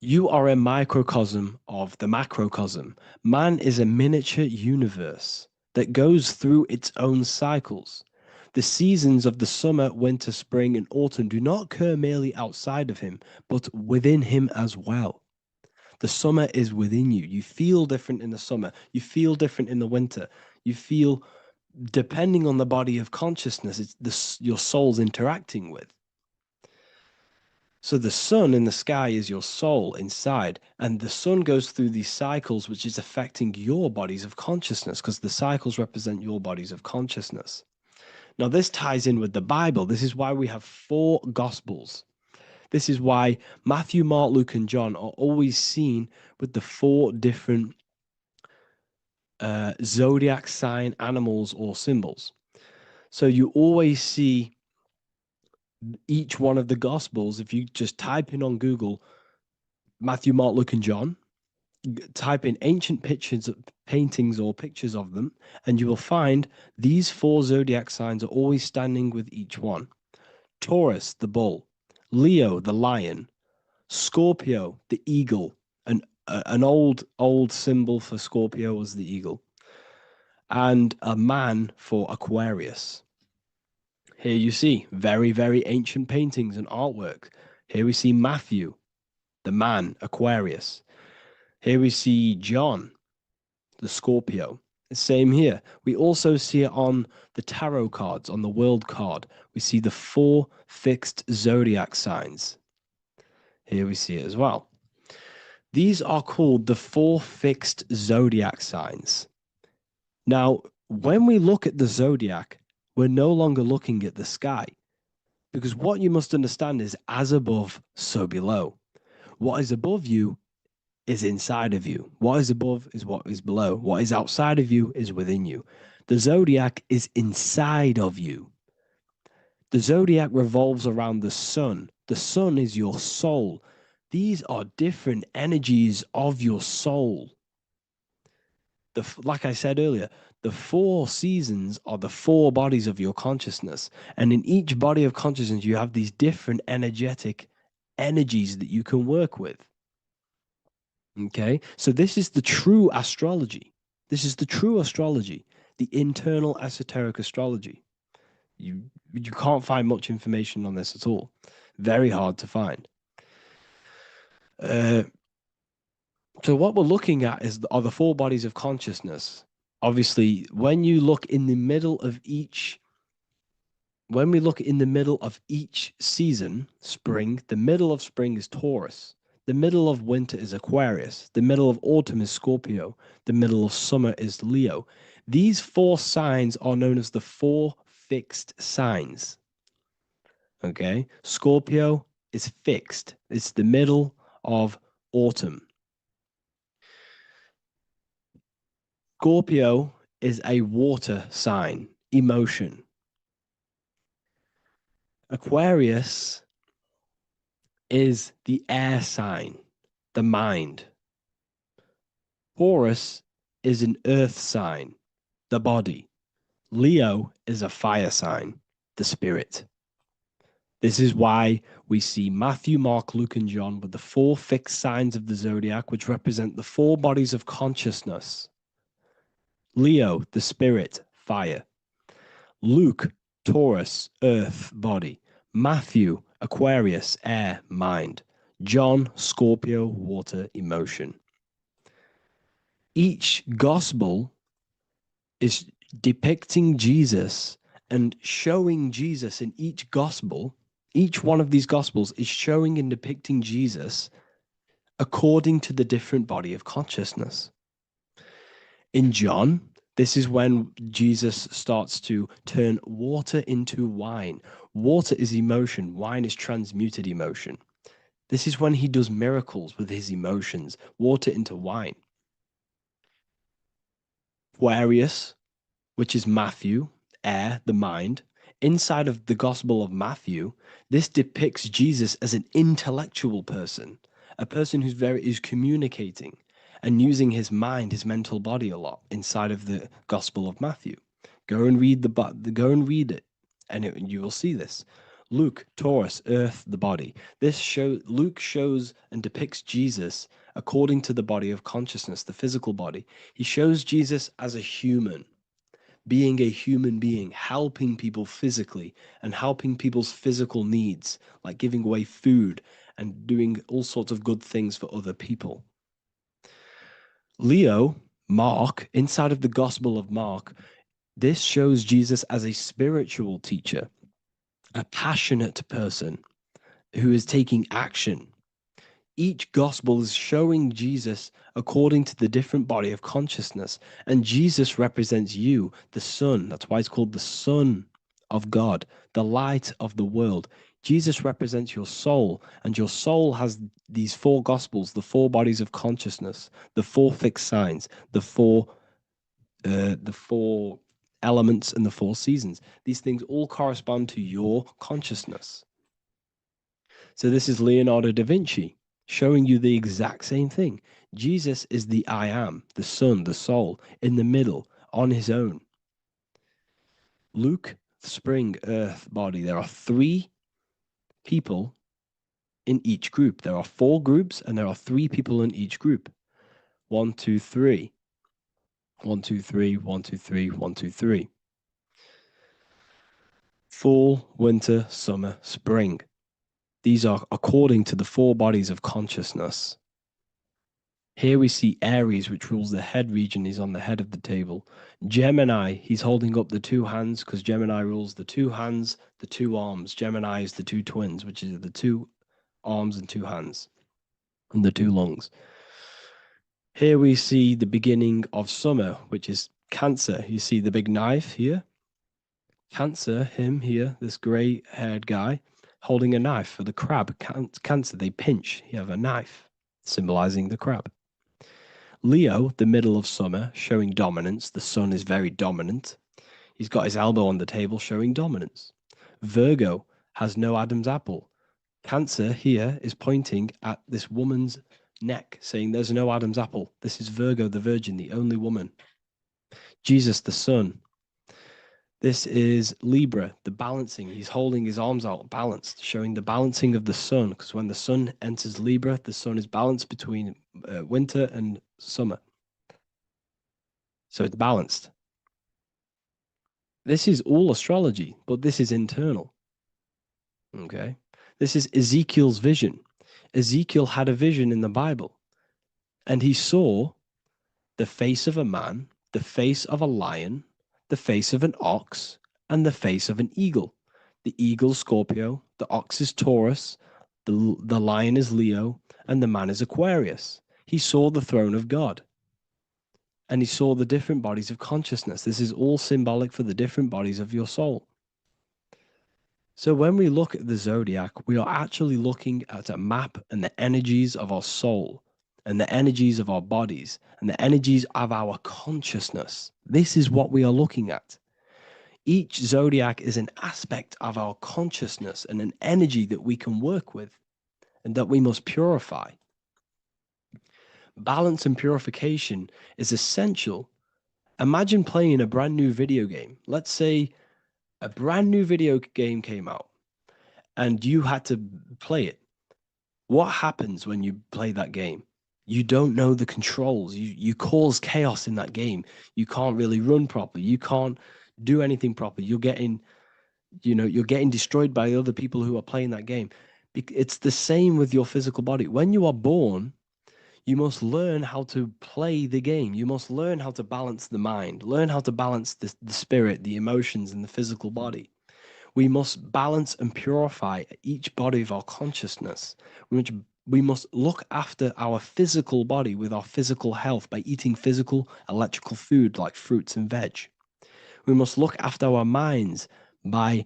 You are a microcosm of the macrocosm. Man is a miniature universe that goes through its own cycles. The seasons of the summer, winter, spring, and autumn do not occur merely outside of him, but within him as well. The summer is within you. You feel different in the summer. You feel different in the winter. You feel, depending on the body of consciousness, it's your soul's interacting with. So the sun in the sky is your soul inside, and the sun goes through these cycles, which is affecting your bodies of consciousness, because the cycles represent your bodies of consciousness. Now, this ties in with the Bible. This is why we have 4 gospels. This is why Matthew, Mark, Luke, and John are always seen with the 4 different zodiac sign animals or symbols. So you always see each one of the gospels. If you just type in on Google Matthew, Mark, Luke, and John, type in ancient pictures, paintings, or pictures of them, and you will find these 4 zodiac signs are always standing with each one. Taurus, the bull; Leo, the lion; Scorpio, the eagle. An old symbol for Scorpio was the eagle, and a man for Aquarius. Here you see very, very ancient paintings and artwork. Here we see Matthew, the man, Aquarius. Here we see John, the Scorpio. Same here. We also see it on the tarot cards, on the world card. We see the 4 fixed zodiac signs. Here we see it as well. These are called the 4 fixed zodiac signs. Now, when we look at the zodiac, we're no longer looking at the sky, because what you must understand is as above, so below. What is above you is inside of you. What is above is what is below. What is outside of you is within you. The zodiac is inside of you. The zodiac revolves around the sun. The sun is your soul. These are different energies of your soul. Like I said earlier, the 4 seasons are the 4 bodies of your consciousness. And in each body of consciousness, you have these different energetic energies that you can work with. Okay, so this is the true astrology. This is the true astrology, the internal esoteric astrology. You can't find much information on this at all. Very hard to find. So what we're looking at are the 4 bodies of consciousness. Obviously, when we look in the middle of each season, spring, the middle of spring is Taurus. The middle of winter is Aquarius. The middle of autumn is Scorpio. The middle of summer is Leo. These 4 signs are known as the 4 fixed signs. Okay, Scorpio is fixed. It's the middle of autumn. Scorpio is a water sign, emotion. Aquarius is the air sign, the mind. Taurus is an earth sign, the body. Leo is a fire sign, the spirit. This is why we see Matthew, Mark, Luke, and John with the 4 fixed signs of the zodiac, which represent the 4 bodies of consciousness. Leo, the spirit, fire. Luke, Taurus, earth, body. Matthew, Aquarius, air, mind. John, Scorpio, water, emotion. Each gospel is depicting Jesus and showing Jesus in each gospel. Each one of these gospels is showing and depicting Jesus according to the different body of consciousness. In John, this is when Jesus starts to turn water into wine. Water is emotion, wine is transmuted emotion. This is when he does miracles with his emotions, water into wine. Aquarius, which is Matthew, air, the mind. Inside of the Gospel of Matthew, this depicts Jesus as an intellectual person, a person who's communicating and using his mind, his mental body a lot inside of the Gospel of Matthew. Go and read it, and you will see this. Luke, Taurus, earth, the body. Luke shows and depicts Jesus according to the body of consciousness, the physical body. He shows Jesus as a human, being a human being, helping people physically and helping people's physical needs, like giving away food and doing all sorts of good things for other people. Leo, Mark, inside of the Gospel of Mark, this shows Jesus as a spiritual teacher, a passionate person who is taking action. Each gospel is showing Jesus according to the different body of consciousness. And Jesus represents you, the Son. That's why it's called the Son of God, the light of the world. Jesus represents your soul, and your soul has these 4 gospels, the 4 bodies of consciousness, the 4 fixed signs, the 4 elements, and the 4 seasons. These things all correspond to your consciousness. So this is Leonardo da Vinci showing you the exact same thing. Jesus is the I am, the Son, the soul, in the middle, on his own. Luke, spring, earth, body. There are 3 people in each group. There are 4 groups, and there are 3 people in each group. 1, 2, 3. 1, 2, 3, 1, 2, 3, 1, 2, 3. Fall, winter, summer, spring. These are according to the 4 bodies of consciousness. Here we see Aries, which rules the head region. He's on the head of the table. Gemini, he's holding up the 2 hands because Gemini rules the 2 hands, the 2 arms. Gemini is the 2 twins, which is the 2 arms and 2 hands, and the 2 lungs. Here we see the beginning of summer, which is Cancer. You see the big knife here. Cancer, him here, this gray-haired guy, holding a knife for the crab. Cancer, they pinch. You have a knife, symbolizing the crab. Leo, the middle of summer, showing dominance. The sun is very dominant. He's got his elbow on the table, showing dominance. Virgo has no Adam's apple. Cancer here is pointing at this woman's neck, saying there's no Adam's apple. This is Virgo, the virgin, the only woman. Jesus, the sun. This is Libra, the balancing. He's holding his arms out, balanced, showing the balancing of the sun. Because when the sun enters Libra, the sun is balanced between winter and summer. So it's balanced. This is all astrology, but this is internal. Okay. This is Ezekiel's vision. Ezekiel had a vision in the Bible, and he saw the face of a man, the face of a lion, the face of an ox, and the face of an eagle. The eagle, Scorpio, the ox is Taurus, the lion is Leo, and the man is Aquarius. He saw the throne of God, and he saw the different bodies of consciousness. This is all symbolic for the different bodies of your soul. So when we look at the zodiac, we are actually looking at a map and the energies of our soul and the energies of our bodies and the energies of our consciousness. This is what we are looking at. Each zodiac is an aspect of our consciousness and an energy that we can work with and that we must purify. Balance and purification is essential. Imagine playing a brand new video game. Let's say a brand new video game came out and you had to play it. What happens when you play that game? You don't know the controls. You cause chaos in that game. You can't really run properly. You can't do anything properly. You're getting destroyed by other people who are playing that game. It's the same with your physical body. When you are born, you must learn how to play the game. You must learn how to balance the mind, learn how to balance the spirit, the emotions, and the physical body. We must balance and purify each body of our consciousness. We must look after our physical body with our physical health by eating physical, electrical food like fruits and veg. We must look after our minds by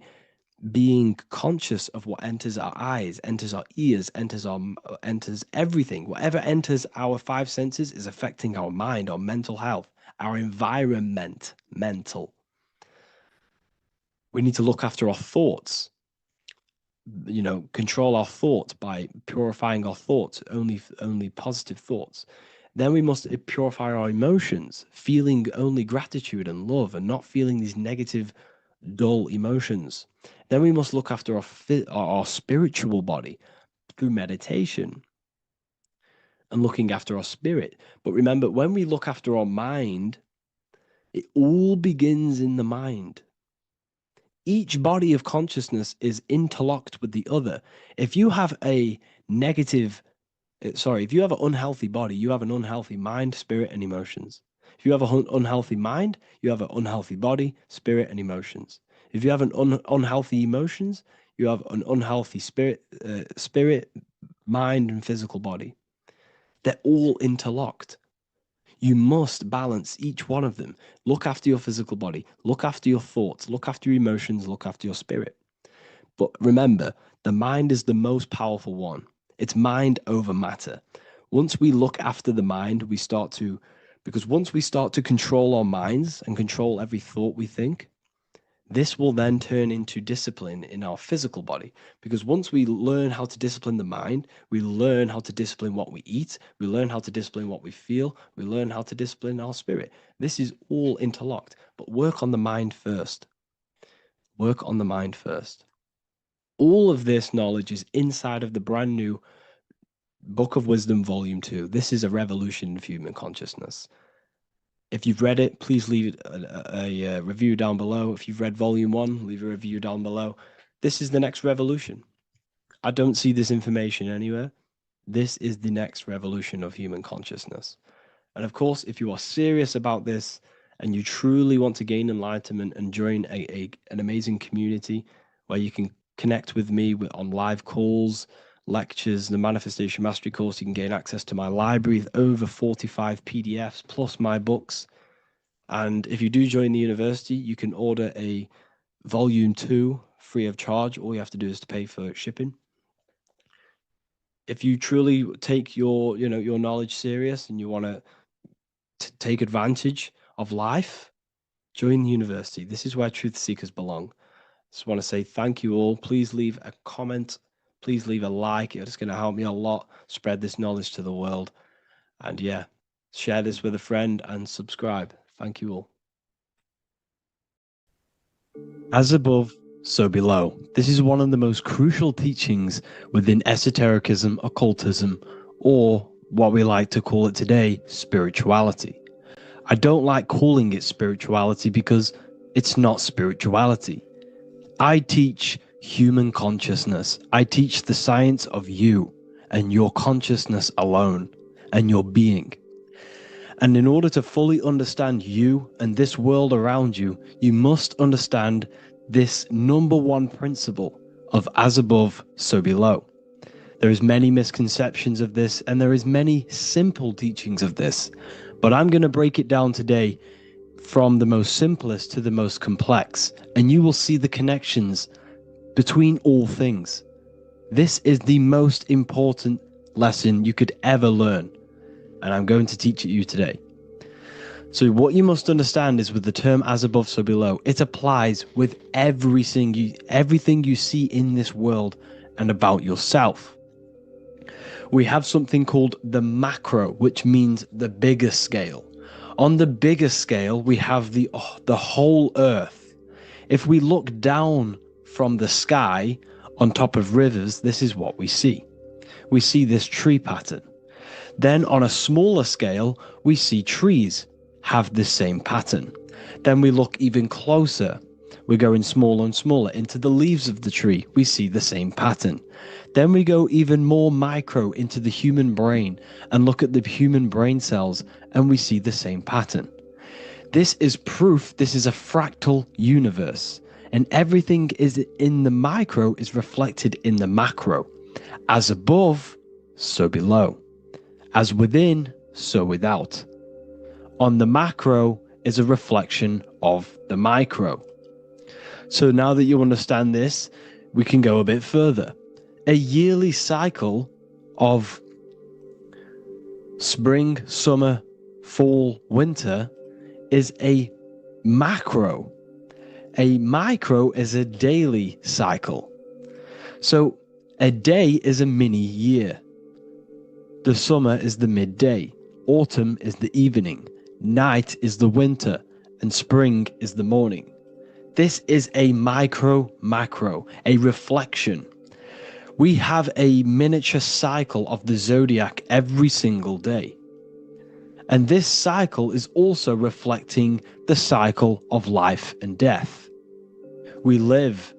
being conscious of what enters our eyes, enters our ears, enters everything. Whatever enters our five senses is affecting our mind, our mental health, our environment, mental. We need to look after our thoughts, control our thoughts by purifying our thoughts, only positive thoughts. Then we must purify our emotions, feeling only gratitude and love and not feeling these negative, dull emotions. Then we must look after our spiritual body through meditation and looking after our spirit. But remember, when we look after our mind, it all begins in the mind. Each body of consciousness is interlocked with the other. If you have an unhealthy body, you have an unhealthy mind, spirit, and emotions. If you have an unhealthy mind, you have an unhealthy body, spirit, and emotions. If you have an unhealthy emotions, you have an unhealthy spirit, mind, and physical body. They're all interlocked. You must balance each one of them. Look after your physical body, look after your thoughts, look after your emotions, look after your spirit. But remember, the mind is the most powerful one. It's mind over matter. Once we look after the mind, because once we start to control our minds and control every thought we think, this will then turn into discipline in our physical body. Because once we learn how to discipline the mind, we learn how to discipline what we eat, we learn how to discipline what we feel, we learn how to discipline our spirit. This is all interlocked, but work on the mind first. Work on the mind first. All of this knowledge is inside of the brand new Book of Wisdom, Volume 2. This is a revolution of human consciousness. If you've read it, please leave a review down below. If you've read Volume 1, leave a review down below. This is the next revolution. I don't see this information anywhere. This is the next revolution of human consciousness. And of course, if you are serious about this and you truly want to gain enlightenment and join an amazing community where you can connect with me on live calls, lectures, the Manifestation Mastery course, you can gain access to my library of over 45 PDFs plus my books. And if you do join the university, you can order a Volume 2 free of charge. All you have to do is to pay for shipping. If you truly take your knowledge serious and you want to take advantage of life, join the university. This is where truth seekers belong. Just want to say thank you all. Please leave a comment. Please leave a like. It's going to help me a lot spread this knowledge to the world. And yeah, share this with a friend and subscribe. Thank you all. As above, so below. This is one of the most crucial teachings within esotericism, occultism, or what we like to call it today, spirituality. I don't like calling it spirituality because it's not spirituality. I teach human consciousness. I teach the science of you and your consciousness alone and your being. And in order to fully understand you and this world around you, you must understand this number one principle of as above, so below. There is many misconceptions of this, and there is many simple teachings of this. But I'm going to break it down today from the most simplest to the most complex, and you will see the connections between all things. This is the most important lesson you could ever learn, and I'm going to teach it you today. So what you must understand is, with the term as above, so below, it applies with everything you see in this world and about yourself. We have something called the macro, which means the bigger scale. On the bigger scale, we have the whole earth. If we look down from the sky on top of rivers, this is what we see. We see this tree pattern. Then on a smaller scale, we see trees have the same pattern. Then we look even closer. We're going smaller and smaller into the leaves of the tree. We see the same pattern. Then we go even more micro into the human brain and look at the human brain cells, and we see the same pattern. This is proof this is a fractal universe, and everything is in the micro is reflected in the macro. As above, so below. As within, so without. On the macro is a reflection of the micro. So now that you understand this, we can go a bit further. A yearly cycle of spring, summer, fall, winter is a macro. A micro is a daily cycle. So a day is a mini year. The summer is the midday. Autumn is the evening. Night is the winter, and spring is the morning. This is a macro, a reflection. We have a miniature cycle of the zodiac every single day. And this cycle is also reflecting the cycle of life and death. We live,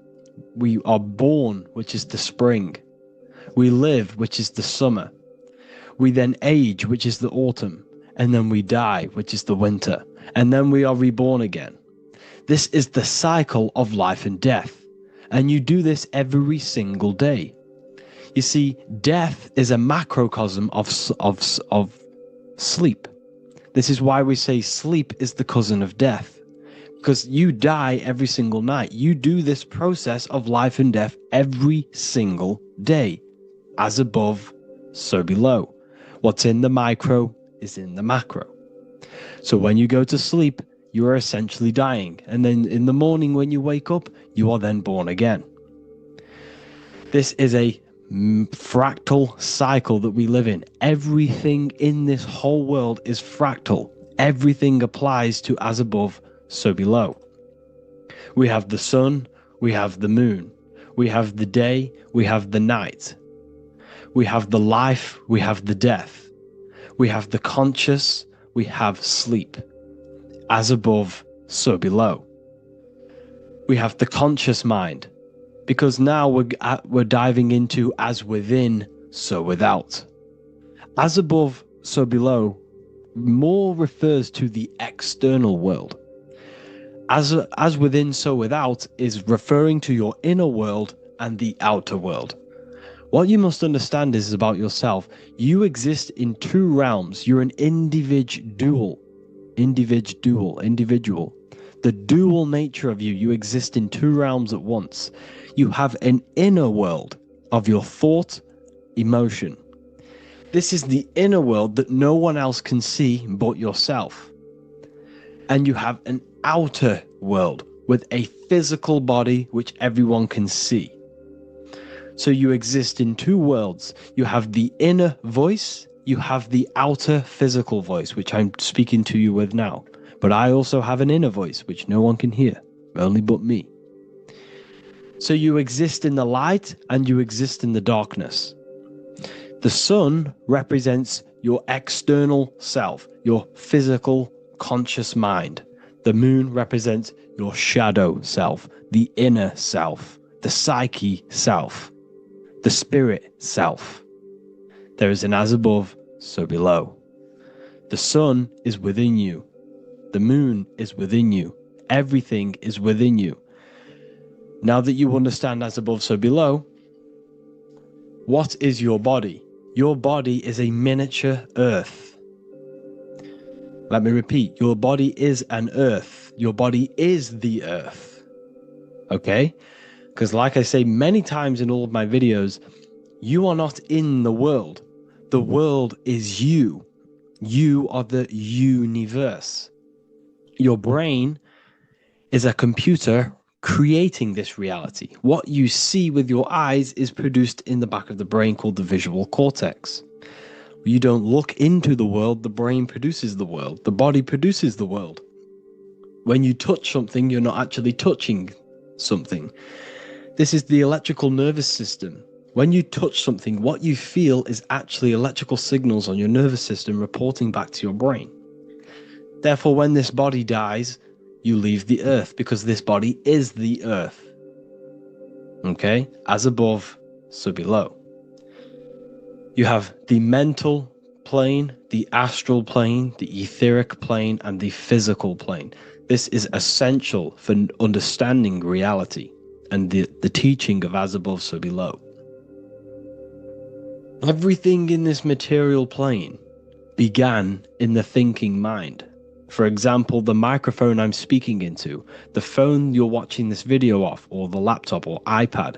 we are born, which is the spring. We live, which is the summer. We then age, which is the autumn. And then we die, which is the winter, and then we are reborn again. This is the cycle of life and death, and you do this every single day. You see, death is a macrocosm of sleep. This is why we say sleep is the cousin of death, because you die every single night. You do this process of life and death every single day. As above, so below. What's in the micro is in the macro. So when you go to sleep, you are essentially dying. And then in the morning when you wake up, you are then born again. This is a fractal cycle that we live in. Everything in this whole world is fractal. Everything applies to as above, so below. We have the sun, we have the moon, we have the day, we have the night. We have the life, we have the death. We have the conscious, we have sleep. As above, so below. We have the conscious mind, because now we're diving into as within, so without. As above, so below more refers to the external world. As within, so without is referring to your inner world and the outer world. What you must understand is about yourself. You exist in two realms. You're an individual. The dual nature of you. You exist in two realms at once. You have an inner world of your thought, emotion. This is the inner world that no one else can see but yourself. And you have an outer world with a physical body which everyone can see. So you exist in two worlds. You have the inner voice, you have the outer physical voice, which I'm speaking to you with now. But I also have an inner voice, which no one can hear, only but me. So you exist in the light and you exist in the darkness. The sun represents your external self, your physical, conscious mind. The moon represents your shadow self, the inner self, the psyche self. The spirit self. There is an as above, so below. The sun is within you. The moon is within you. Everything is within you. Now that you understand as above, so below, What is your body? Your body is a miniature earth. Let me repeat, your body is an earth. Your body is the earth. Okay? Because like I say many times in all of my videos, you are not in the world. The world is you. You are the universe. Your brain is a computer creating this reality. What you see with your eyes is produced in the back of the brain called the visual cortex. You don't look into the world, the brain produces the world. The body produces the world. When you touch something, you're not actually touching something. This is the electrical nervous system. When you touch something, what you feel is actually electrical signals on your nervous system reporting back to your brain. Therefore, when this body dies, you leave the earth because this body is the earth. Okay? As above, so below. You have the mental plane, the astral plane, the etheric plane, and the physical plane. This is essential for understanding reality and the teaching of as above, so below. Everything in this material plane began in the thinking mind. For example, the microphone I'm speaking into, the phone you're watching this video off, or the laptop or iPad.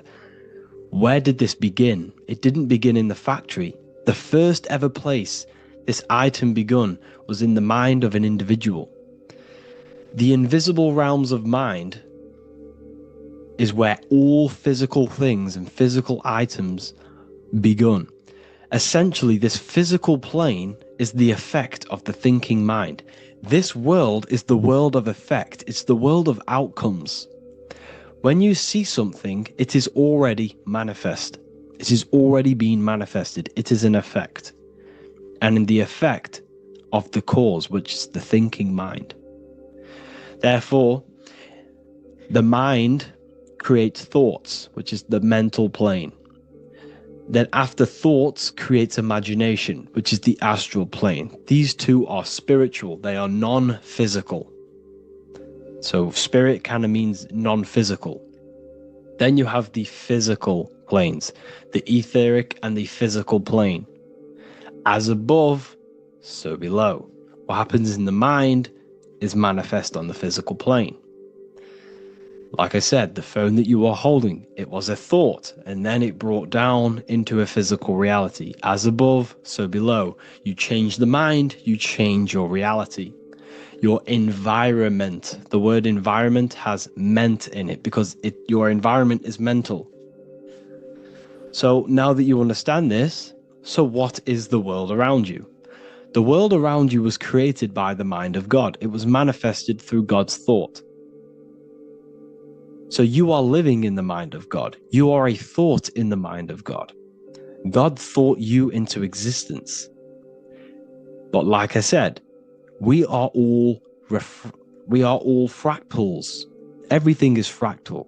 Where did this begin? It didn't begin in the factory. The first ever place this item begun was in the mind of an individual. The invisible realms of mind is where all physical things and physical items begun. Essentially, this physical plane is the effect of the thinking mind. This world is the world of effect. It's the world of outcomes. When you see something, it is already manifest. It is already being manifested. It is an effect. And in the effect of the cause, which is the thinking mind. Therefore, the mind creates thoughts, which is the mental plane. Then after thoughts creates imagination, which is the astral plane. These two are spiritual. They are non-physical. So spirit kind of means non-physical. Then you have the physical planes, the etheric and the physical plane. As above, so below. What happens in the mind is manifest on the physical plane. Like I said, the phone that you are holding, it was a thought, and then it brought down into a physical reality. As above, so below. You change the mind, you change your reality. Your environment, the word environment has ment in it because your environment is mental. So now that you understand this, so what is the world around you? The world around you was created by the mind of God. It was manifested through God's thought. So you are living in the mind of God. You are a thought in the mind of God. God thought you into existence. But like I said, we are all fractals. Everything is fractal.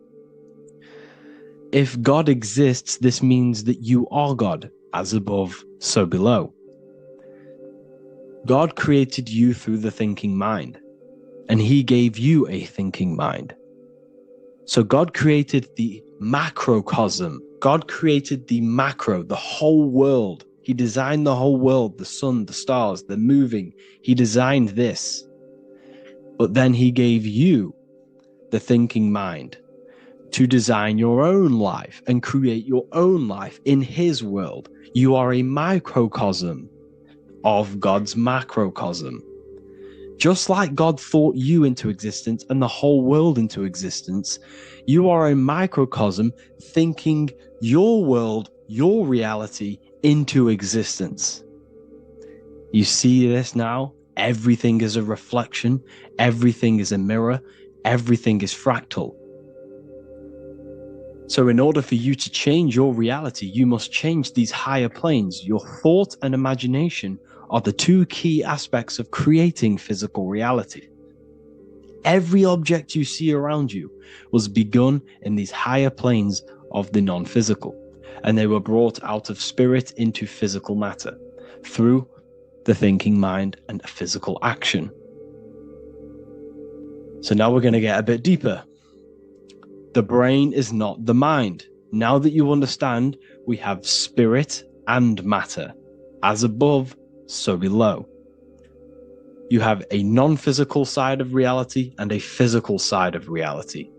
If God exists, this means that you are God, as above, so below. God created you through the thinking mind, and he gave you a thinking mind. So God created the macrocosm. God created the macro, the whole world. He designed the whole world, the sun, the stars, the moving. He designed this. But then he gave you the thinking mind to design your own life and create your own life in his world. You are a microcosm of God's macrocosm. Just like God thought you into existence and the whole world into existence, you are a microcosm thinking your world, your reality into existence. You see this now? Everything is a reflection. Everything is a mirror. Everything is fractal. So in order for you to change your reality, you must change these higher planes. Your thought and imagination are the two key aspects of creating physical reality. Every object you see around you was begun in these higher planes of the non-physical, and they were brought out of spirit into physical matter through the thinking mind and physical action. So now we're going to get a bit deeper. The brain is not the mind. Now that you understand, we have spirit and matter. As above, so below. You have a non-physical side of reality and a physical side of reality.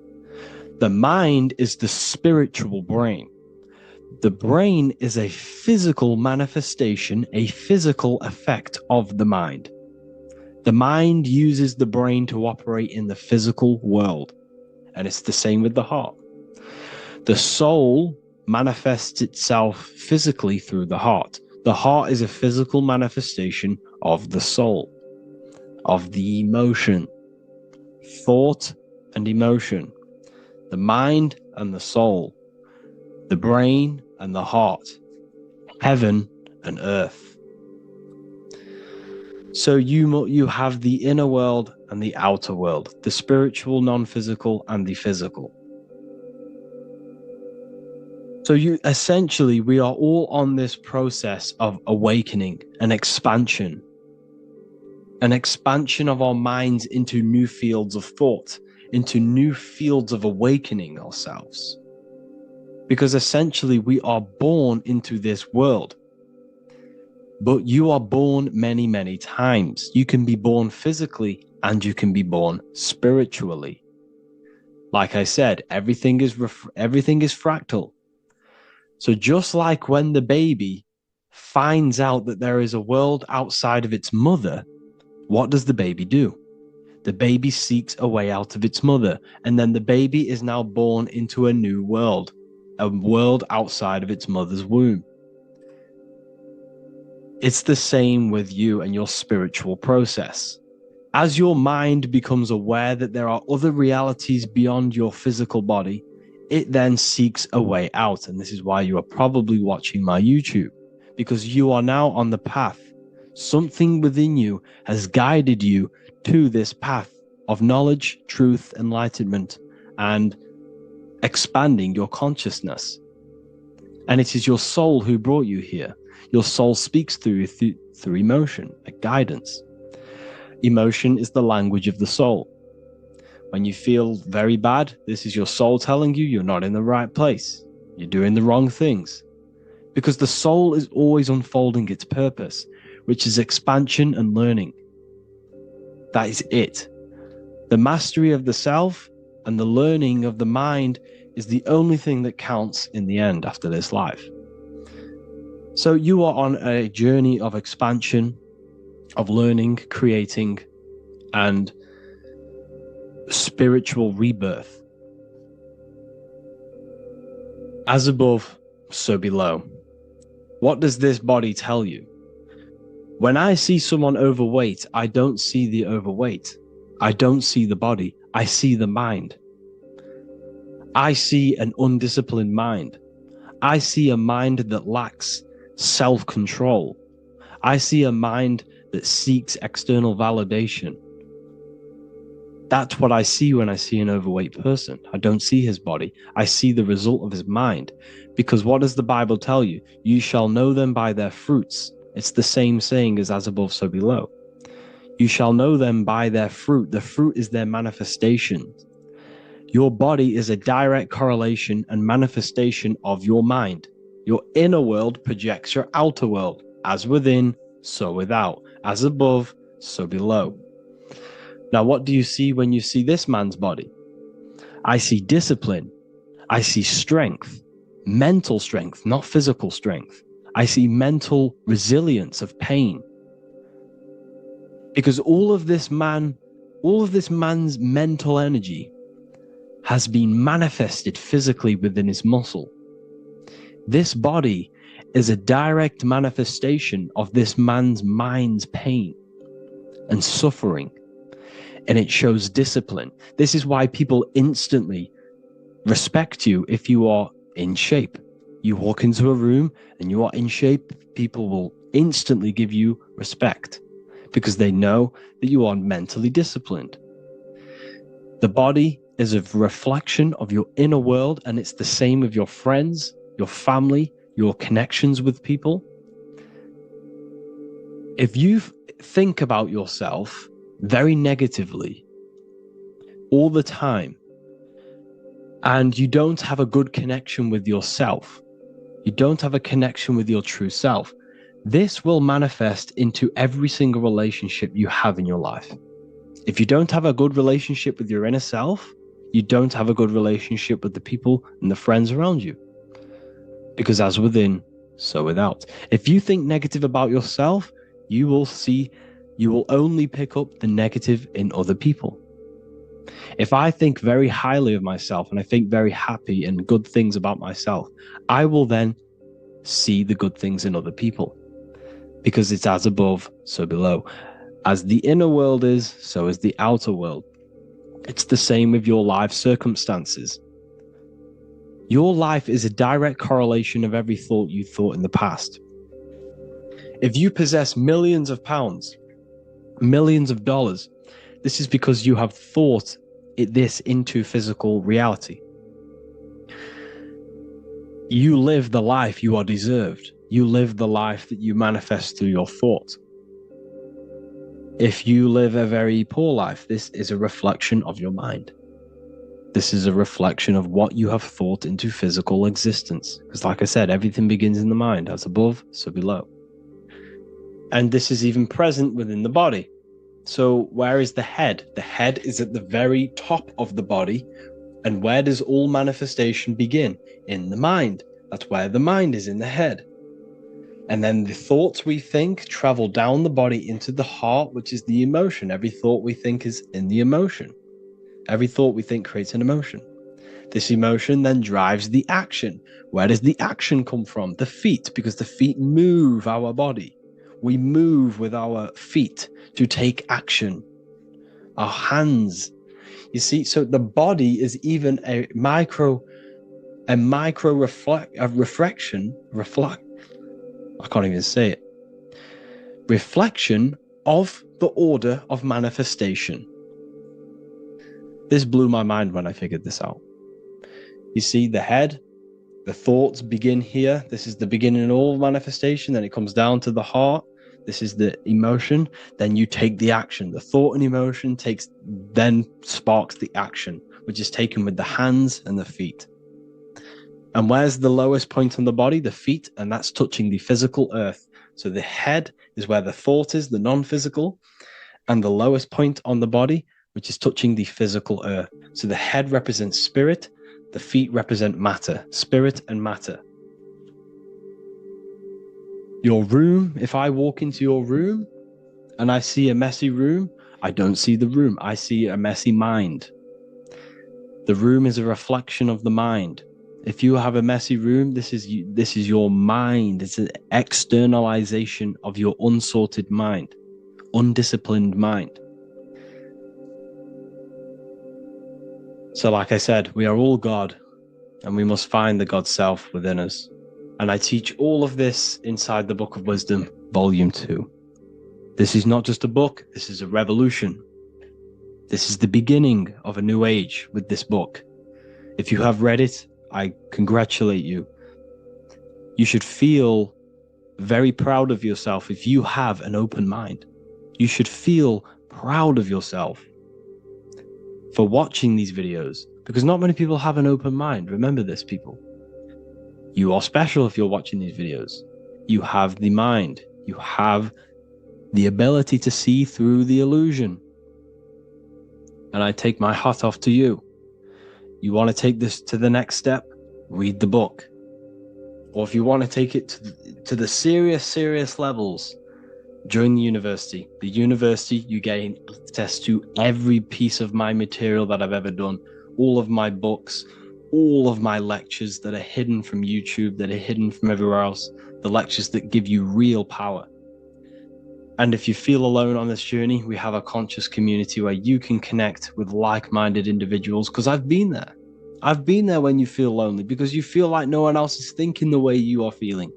The mind is the spiritual brain. The brain is a physical manifestation, a physical effect of the mind. The mind uses the brain to operate in the physical world, and it's the same with the heart. The soul manifests itself physically through the heart. The heart is a physical manifestation of the soul, of the emotion, thought and emotion, the mind and the soul, the brain and the heart, heaven and earth. So you have the inner world and the outer world, the spiritual, non-physical, and the physical. So we are all on this process of awakening and expansion of our minds into new fields of thought, into new fields of awakening ourselves. Because essentially we are born into this world, but you are born many, many times. You can be born physically and you can be born spiritually. Like I said, everything is fractal. So just like when the baby finds out that there is a world outside of its mother, what does the baby do? The baby seeks a way out of its mother, and then the baby is now born into a new world, a world outside of its mother's womb. It's the same with you and your spiritual process. As your mind becomes aware that there are other realities beyond your physical body, it then seeks a way out. And this is why you are probably watching my YouTube, because you are now on the path. Something within you has guided you to this path of knowledge, truth, enlightenment, and expanding your consciousness. And it is your soul who brought you here. Your soul speaks through emotion, a guidance. Emotion is the language of the soul. When you feel very bad, this is your soul telling you you're not in the right place. You're doing the wrong things. Because the soul is always unfolding its purpose, which is expansion and learning. That is it. The mastery of the self and the learning of the mind is the only thing that counts in the end after this life. So you are on a journey of expansion, of learning, creating, and spiritual rebirth. As above, so below. What does this body tell you? When I see someone overweight, I don't see the overweight. I don't see the body. I see the mind. I see an undisciplined mind. I see a mind that lacks self-control. I see a mind that seeks external validation. That's what I see when I see an overweight person. I don't see his body. I see the result of his mind. Because what does the Bible tell you? You shall know them by their fruits. It's the same saying as above, so below. You shall know them by their fruit. The fruit is their manifestation. Your body is a direct correlation and manifestation of your mind. Your inner world projects your outer world. As within, so without. As above, so below. Now, what do you see when you see this man's body? I see discipline. I see strength, mental strength, not physical strength. I see mental resilience of pain. Because all of this man's mental energy has been manifested physically within his muscle. This body is a direct manifestation of this man's mind's pain and suffering. And it shows discipline. This is why people instantly respect you if you are in shape. You walk into a room and you are in shape, people will instantly give you respect because they know that you are mentally disciplined. The body is a reflection of your inner world, and it's the same with your friends, your family, your connections with people. If you think about yourself very negatively all the time, and you don't have a good connection with yourself, you don't have a connection with your true self, this will manifest into every single relationship you have in your life. If you don't have a good relationship with your inner self, you don't have a good relationship with the people and the friends around you. Because as within, so without. If you think negative about yourself, you will only pick up the negative in other people. If I think very highly of myself and I think very happy and good things about myself, I will then see the good things in other people. Because it's as above, so below. As the inner world is, so is the outer world. It's the same with your life circumstances. Your life is a direct correlation of every thought you thought in the past. If you possess millions of pounds, millions of dollars, this is because you have thought this into physical reality. You live the life you are deserved. You live the life that you manifest through your thought. If you live a very poor life, this is a reflection of your mind. This is a reflection of what you have thought into physical existence. Because like I said, everything begins in the mind, as above, so below. And this is even present within the body. So where is the head? The head is at the very top of the body. And where does all manifestation begin? In the mind. That's where the mind is, in the head. And then the thoughts we think travel down the body into the heart, which is the emotion. Every thought we think is in the emotion. Every thought we think creates an emotion. This emotion then drives the action. Where does the action come from? The feet, because the feet move our body. We move with our feet to take action. Our hands. You see, so the body is even a micro reflection. I can't even say it. Reflection of the order of manifestation. This blew my mind when I figured this out. You see, the head, the thoughts begin here. This is the beginning of all manifestation. Then it comes down to the heart. This is the emotion. Then you take the action. The thought and emotion then sparks the action, which is taken with the hands and the feet. And where's the lowest point on the body? The feet, and that's touching the physical earth. So the head is where the thought is, the non-physical, and the lowest point on the body, which is touching the physical earth. So the head represents spirit, the feet represent matter, spirit and matter. Your room, if I walk into your room and I see a messy room, I don't see the room, I see a messy mind. The room is a reflection of the mind. If you have a messy room, this is your mind. It's an externalization of your unsorted mind, undisciplined mind. So like I said, we are all God, and we must find the God self within us. And I teach all of this inside the Book of Wisdom, Volume 2. This is not just a book, this is a revolution. This is the beginning of a new age with this book. If you have read it, I congratulate you. You should feel very proud of yourself if you have an open mind. You should feel proud of yourself for watching these videos, because not many people have an open mind. Remember this, people. You are special if you're watching these videos. You have the mind. You have the ability to see through the illusion. And I take my hat off to you. You want to take this to the next step? Read the book. Or if you want to take it to the serious levels, join the university. The university, you gain access to every piece of my material that I've ever done, all of my books, all of my lectures that are hidden from YouTube, that are hidden from everywhere else, the lectures that give you real power. And if you feel alone on this journey, we have a conscious community where you can connect with like-minded individuals, because I've been there. I've been there when you feel lonely, because you feel like no one else is thinking the way you are feeling.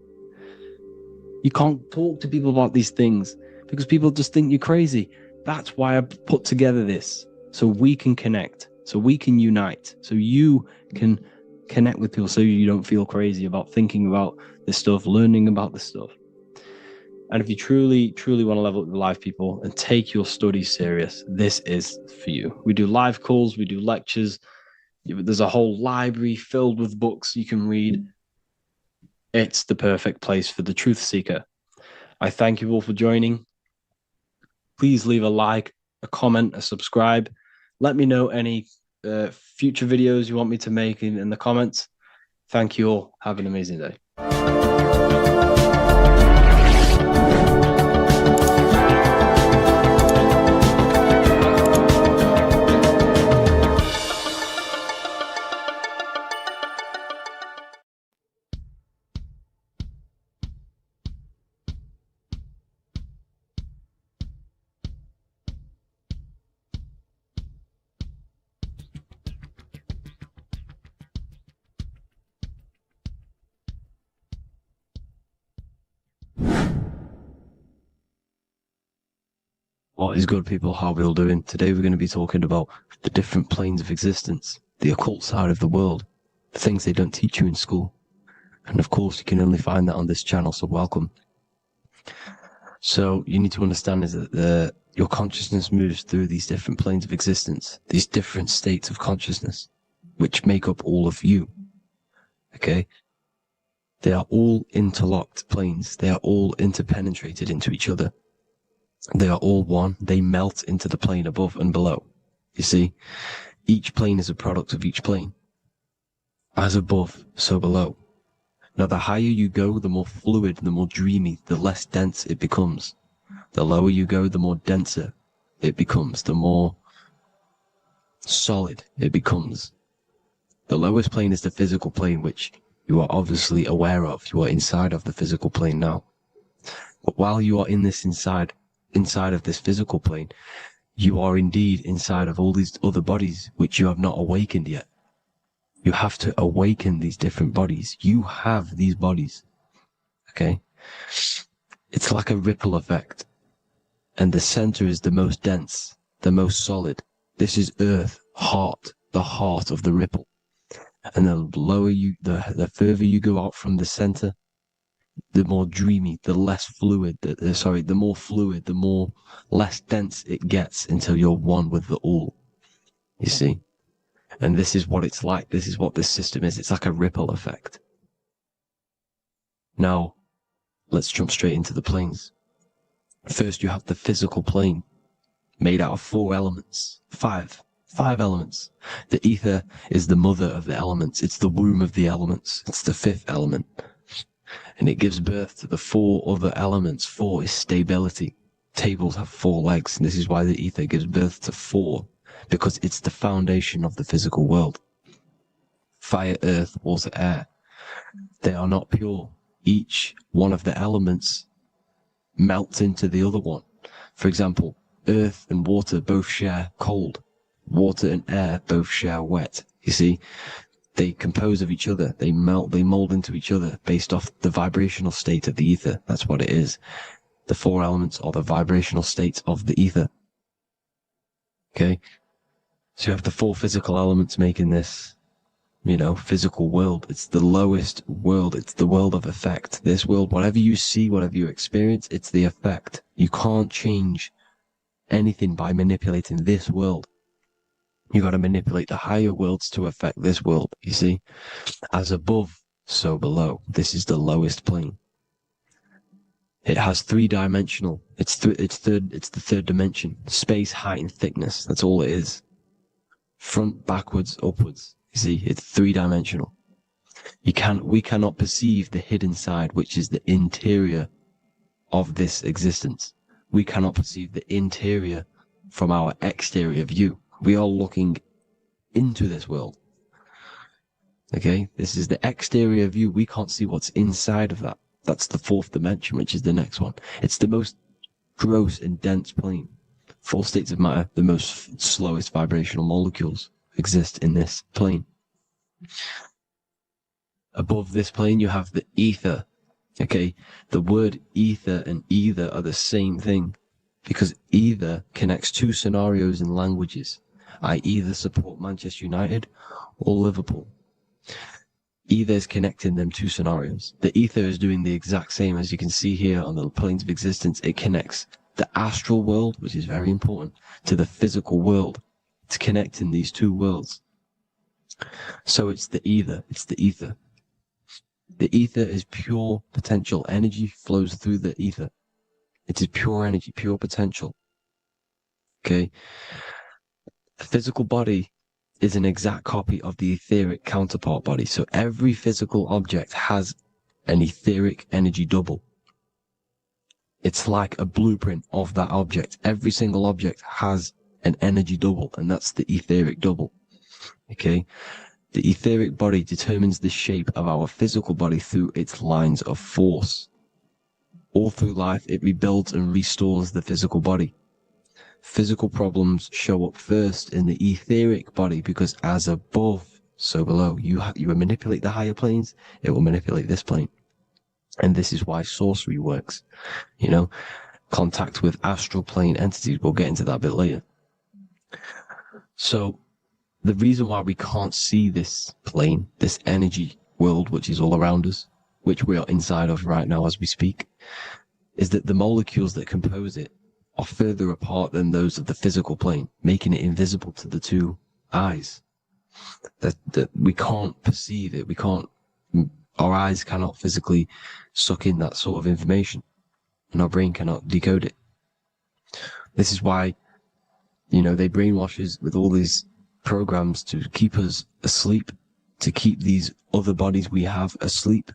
You can't talk to people about these things because people just think you're crazy. That's why I put together this, so we can connect, so we can unite, so you can connect with people, so you don't feel crazy about thinking about this stuff, learning about this stuff. And if you truly want to level up your life, people, and take your studies serious, this is for you. We do live calls, we do lectures, There's a whole library filled with books you can read. It's the perfect place for the truth seeker. I thank you all for joining. Please leave a like, a comment, a subscribe. Let me know any future videos you want me to make in the comments. Thank you all. Have an amazing day. What is good, people? How are we all doing? Today we're going to be talking about the different planes of existence, the occult side of the world, the things they don't teach you in school. And of course, you can only find that on this channel, so welcome. So you need to understand is that your consciousness moves through these different planes of existence, these different states of consciousness, which make up all of you. Okay? They are all interlocked planes. They are all interpenetrated into each other. They are all one. They melt into the plane above and below. You see, each plane is a product of each plane. As above, so below. Now, the higher you go, the more fluid, the more dreamy, the less dense it becomes. The lower you go, the more denser it becomes, the more solid it becomes. The lowest plane is the physical plane, which you are obviously aware of. You are inside of the physical plane now. But while you are in this inside of this physical plane, you are indeed inside of all these other bodies which you have not awakened yet. You have to awaken these different bodies. You have these bodies. Okay? It's like a ripple effect. And the center is the most dense, the most solid. This is earth, heart, the heart of the ripple. And the lower you, the further you go out from the center, the more dreamy, the less fluid, the more fluid, the more less dense it gets until you're one with the all. You see? And this is what it's like. This is what this system is. It's like a ripple effect. Now, let's jump straight into the planes. First, you have the physical plane, made out of 4 elements. Five elements. The ether is the mother of the elements. It's the womb of the elements. It's the 5th element. And it gives birth to the 4 other elements. 4 is stability. Tables have 4 legs, and this is why the ether gives birth to 4, because it's the foundation of the physical world. Fire, earth, water, air. They are not pure. Each one of the elements melts into the other one. For example, earth and water both share cold. Water and air both share wet. You see? They compose of each other. They melt, they mold into each other based off the vibrational state of the ether. That's what it is. The 4 elements are the vibrational states of the ether. Okay? So you have the 4 physical elements making this, physical world. It's the lowest world. It's the world of effect. This world, whatever you see, whatever you experience, it's the effect. You can't change anything by manipulating this world. You got to manipulate the higher worlds to affect this world, you see? As above, so below. This is the lowest plane. It has 3-dimensional. It's the 3rd dimension. Space, height, and thickness. That's all it is. Front, backwards, upwards. You see, it's 3-dimensional. We cannot perceive the hidden side, which is the interior of this existence. We cannot perceive the interior from our exterior view. We are looking into this world. Okay? This is the exterior view. We can't see what's inside of that. That's the 4th dimension, which is the next one. It's the most gross and dense plane. 4 states of matter, the most slowest vibrational molecules exist in this plane. Above this plane, you have the ether. Okay? The word ether and either are the same thing, because either connects 2 scenarios in languages. I either support Manchester United or Liverpool. Either is connecting them 2 scenarios. The ether is doing the exact same, as you can see here on the planes of existence. It connects the astral world, which is very important, to the physical world. It's connecting these 2 worlds. So it's the ether. It's the ether. The ether is pure potential. Energy flows through the ether. It is pure energy, pure potential. Okay? The physical body is an exact copy of the etheric counterpart body. So every physical object has an etheric energy double. It's like a blueprint of that object. Every single object has an energy double, and that's the etheric double. Okay? The etheric body determines the shape of our physical body through its lines of force. All through life, it rebuilds and restores the physical body. Physical problems show up first in the etheric body because as above, so below. You manipulate the higher planes, it will manipulate this plane. And this is why sorcery works. You know, contact with astral plane entities. We'll get into that a bit later. So the reason why we can't see this plane, this energy world, which is all around us, which we are inside of right now as we speak, is that the molecules that compose it are further apart than those of the physical plane, making it invisible to the two eyes. That we can't perceive it. Our eyes cannot physically suck in that sort of information, and our brain cannot decode it. This is why, you know, they brainwash us with all these programs to keep us asleep, to keep these other bodies we have asleep,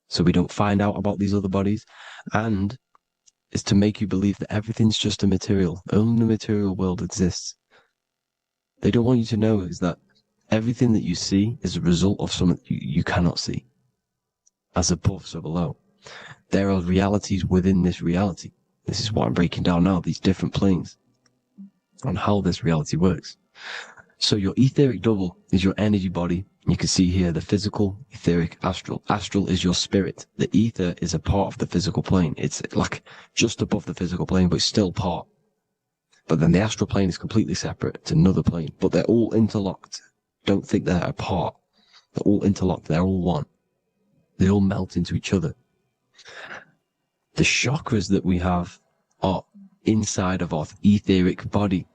so we don't find out about these other bodies, and is to make you believe that everything's just a material. Only the material world exists. They don't want you to know is that everything that you see is a result of something you cannot see. As above, so below. There are realities within this reality. This is what I'm breaking down now, these different planes, on how this reality works. So your etheric double is your energy body. You can see here the physical, etheric, astral. Astral is your spirit. The ether is a part of the physical plane. It's like just above the physical plane, but it's still part. But then the astral plane is completely separate. It's another plane, but they're all interlocked. Don't think they're apart. They're all interlocked. They're all one. They all melt into each other. The chakras that we have are inside of our etheric body.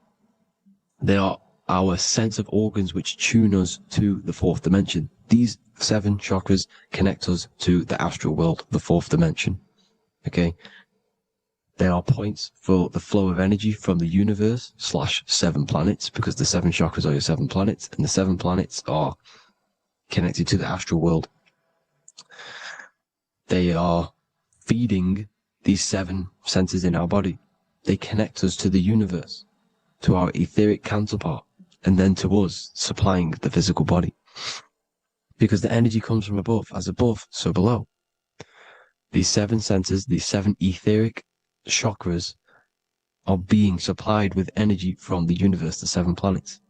They are our sense of organs which tune us to the fourth dimension. These 7 chakras connect us to the astral world, the fourth dimension. Okay? They are points for the flow of energy from the universe / 7 planets, because the 7 chakras are your 7 planets, and the 7 planets are connected to the astral world. They are feeding these 7 centers in our body. They connect us to the universe, to our etheric counterpart, and then to us, supplying the physical body. Because the energy comes from above. As above, so below. These 7 centers, these 7 etheric chakras, are being supplied with energy from the universe, the 7 planets,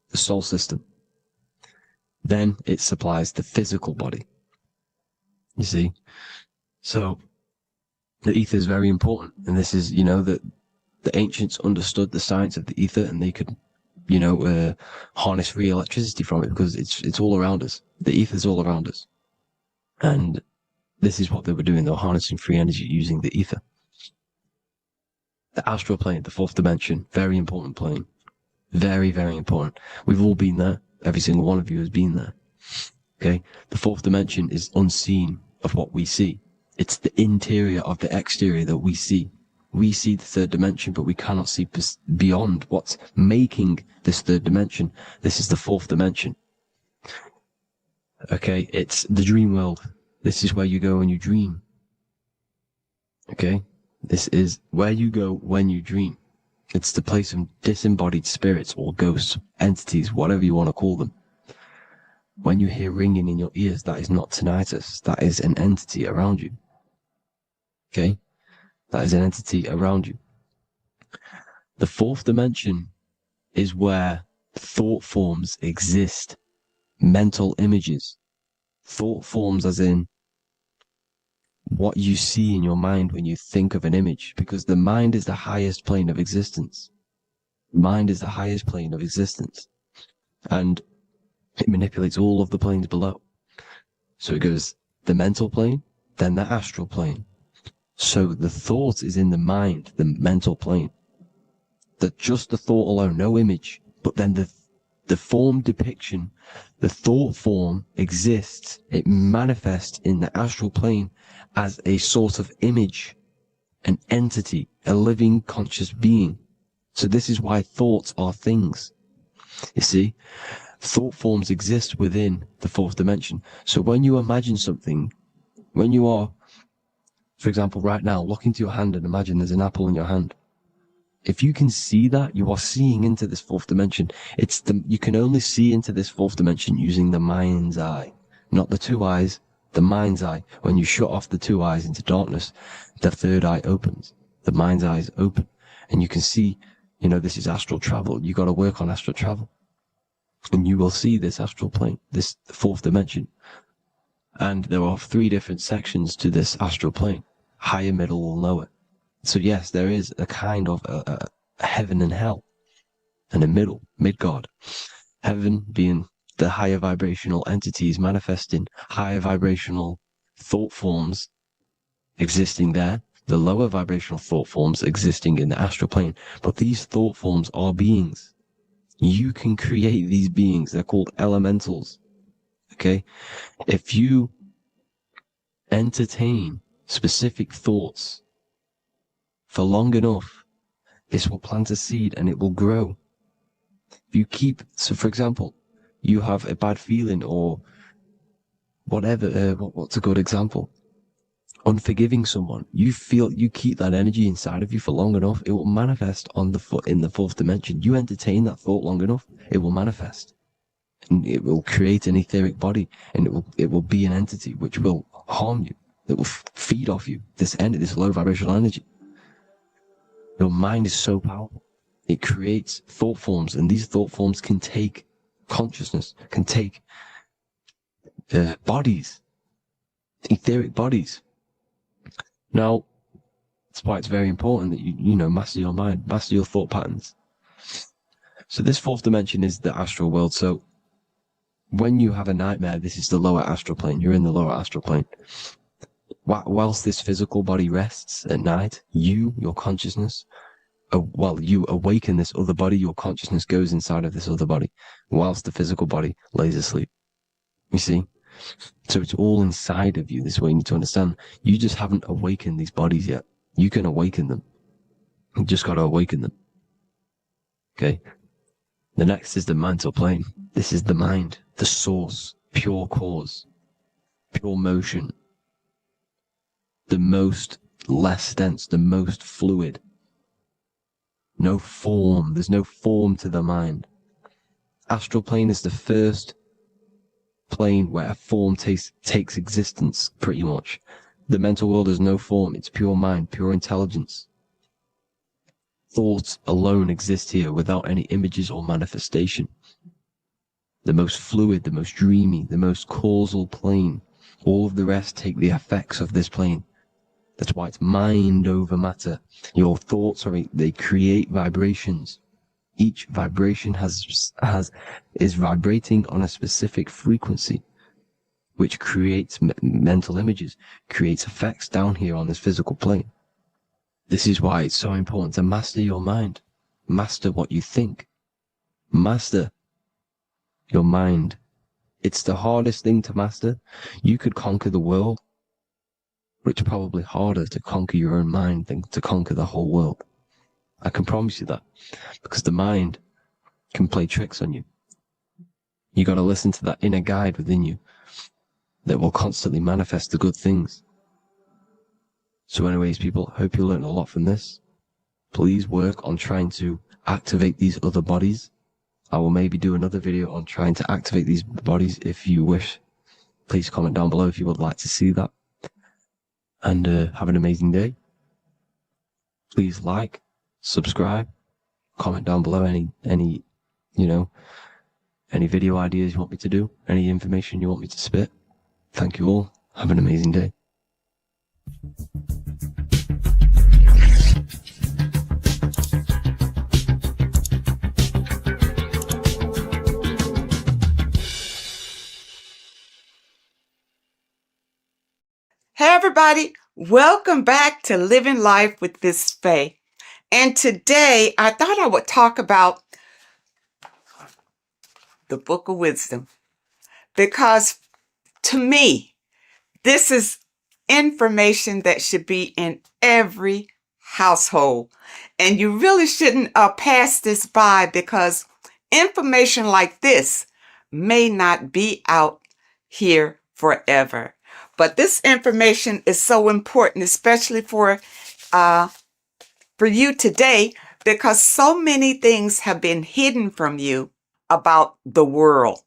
the solar system. Then it supplies the physical body. You see? So the ether is very important. And this is, you know, that the ancients understood the science of the ether, and they could, you know, harness free electricity from it, because it's all around us. The ether is all around us. And this is what they were doing. They were harnessing free energy using the ether. The astral plane, the fourth dimension, very important plane. Very, very important. We've all been there. Every single one of you has been there. Okay? The fourth dimension is unseen of what we see. It's the interior of the exterior that we see. We see the third dimension, but we cannot see beyond what's making this third dimension. This is the fourth dimension. Okay? It's the dream world. This is where you go when you dream. Okay? This is where you go when you dream. It's the place of disembodied spirits or ghosts, entities, whatever you want to call them. When you hear ringing in your ears, that is not tinnitus. That is an entity around you. Okay? That is an entity around you. The fourth dimension is where thought forms exist. Mental images. Thought forms as in what you see in your mind when you think of an image, because the mind is the highest plane of existence. Mind is the highest plane of existence. And it manipulates all of the planes below. So it goes the mental plane, then the astral plane. So the thought is in the mind, the mental plane. That just the thought alone, no image, but then The form depiction, the thought form exists. It manifests in the astral plane as a sort of image, an entity, a living conscious being. So this is why thoughts are things. You see, thought forms exist within the fourth dimension. So when you imagine something, when you are, for example, right now, look into your hand and imagine there's an apple in your hand. If you can see that, you are seeing into this fourth dimension. You can only see into this fourth dimension using the mind's eye, not the two eyes, the mind's eye. When you shut off the two eyes into darkness, the third eye opens. The mind's eye is open, and you can see, this is astral travel. You got to work on astral travel, and you will see this astral plane, this fourth dimension. And there are 3 different sections to this astral plane: higher, middle, or lower. So yes, there is a kind of a heaven and hell, and a middle, Midgard. Heaven being the higher vibrational entities manifesting higher vibrational thought forms existing there, the lower vibrational thought forms existing in the astral plane. But these thought forms are beings. You can create these beings. They're called elementals. Okay? If you entertain specific thoughts for long enough, this will plant a seed and it will grow. So for example, you have a bad feeling or whatever, what's a good example? Unforgiving someone. You keep that energy inside of you for long enough, it will manifest in the fourth dimension. You entertain that thought long enough, it will manifest. And it will create an etheric body, and it will be an entity which will harm you, that will feed off you, this low vibrational energy. Your mind is so powerful. It creates thought forms, and these thought forms can take consciousness, can take bodies, etheric bodies. Now, that's why it's very important that you master your mind, master your thought patterns. So this fourth dimension is the astral world. So when you have a nightmare, this is the lower astral plane. You're in the lower astral plane. Whilst this physical body rests at night, your consciousness, you awaken this other body, your consciousness goes inside of this other body, whilst the physical body lays asleep. You see? So it's all inside of you. This is what you need to understand. You just haven't awakened these bodies yet. You can awaken them. You just got to awaken them. Okay? The next is the mental plane. This is the mind, the source, pure cause, pure motion, the most less dense, the most fluid. No form. There's no form to the mind. Astral plane is the first plane where a form takes existence, pretty much. The mental world has no form. It's pure mind, pure intelligence. Thoughts alone exist here without any images or manifestation. The most fluid, the most dreamy, the most causal plane. All of the rest take the effects of this plane. That's why it's mind over matter. Your thoughts they create vibrations. Each vibration is vibrating on a specific frequency, which creates mental images, creates effects down here on this physical plane. This is why it's so important to master your mind. Master what you think. Master your mind. It's the hardest thing to master. You could conquer the world, but it's probably harder to conquer your own mind than to conquer the whole world. I can promise you that, because the mind can play tricks on you. You got to listen to that inner guide within you that will constantly manifest the good things. So anyways, people, hope you learned a lot from this. Please work on trying to activate these other bodies. I will maybe do another video on trying to activate these bodies if you wish. Please comment down below if you would like to see that. And have an amazing day. Please like, subscribe, comment down below any video ideas you want me to do, any information you want me to spit. Thank you all. Have an amazing day. Hey everybody, welcome back to Living Life with Miss Faye. And today I thought I would talk about the Book of Wisdom, because to me, this is information that should be in every household. And you really shouldn't pass this by, because information like this may not be out here forever. But this information is so important, especially for you today, because so many things have been hidden from you about the world,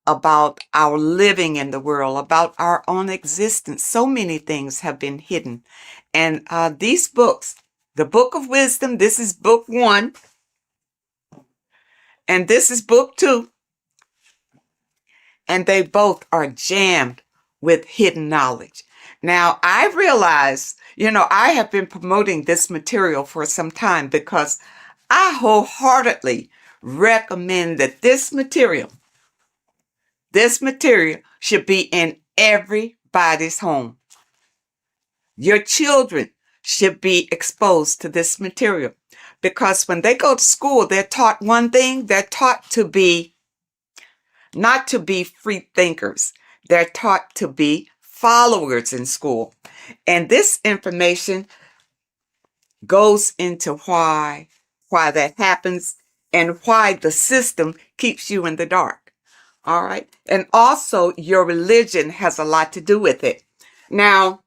about our living in the world, about our own existence. So many things have been hidden. And these books, the Book of Wisdom, this is book 1, and this is book 2, and they both are jammed with hidden knowledge. Now, I realize, I have been promoting this material for some time, because I wholeheartedly recommend that this material should be in everybody's home. Your children should be exposed to this material, because when they go to school, they're taught one thing. They're taught to be, not to be free thinkers. They're taught to be followers in school. And this information goes into why that happens, and why the system keeps you in the dark. All right. And also, your religion has a lot to do with it. Now,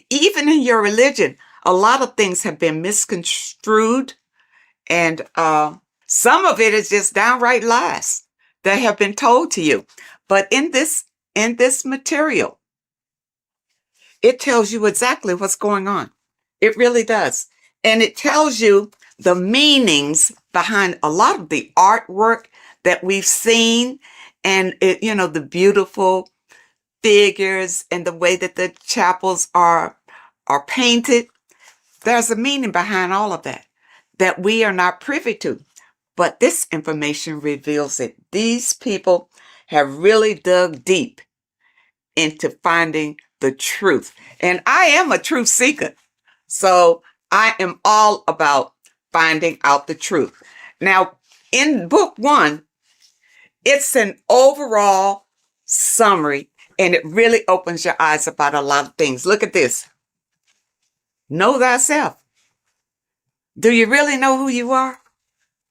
even in your religion, a lot of things have been misconstrued, and some of it is just downright lies that have been told to you. But in this material, it tells you exactly what's going on. It really does. And it tells you the meanings behind a lot of the artwork that we've seen, and the beautiful figures and the way that the chapels are painted. There's a meaning behind all of that we are not privy to. But this information reveals it. These people have really dug deep into finding the truth. And I am a truth seeker. So I am all about finding out the truth. Now, in book 1, it's an overall summary, and it really opens your eyes about a lot of things. Look at this. Know thyself. Do you really know who you are?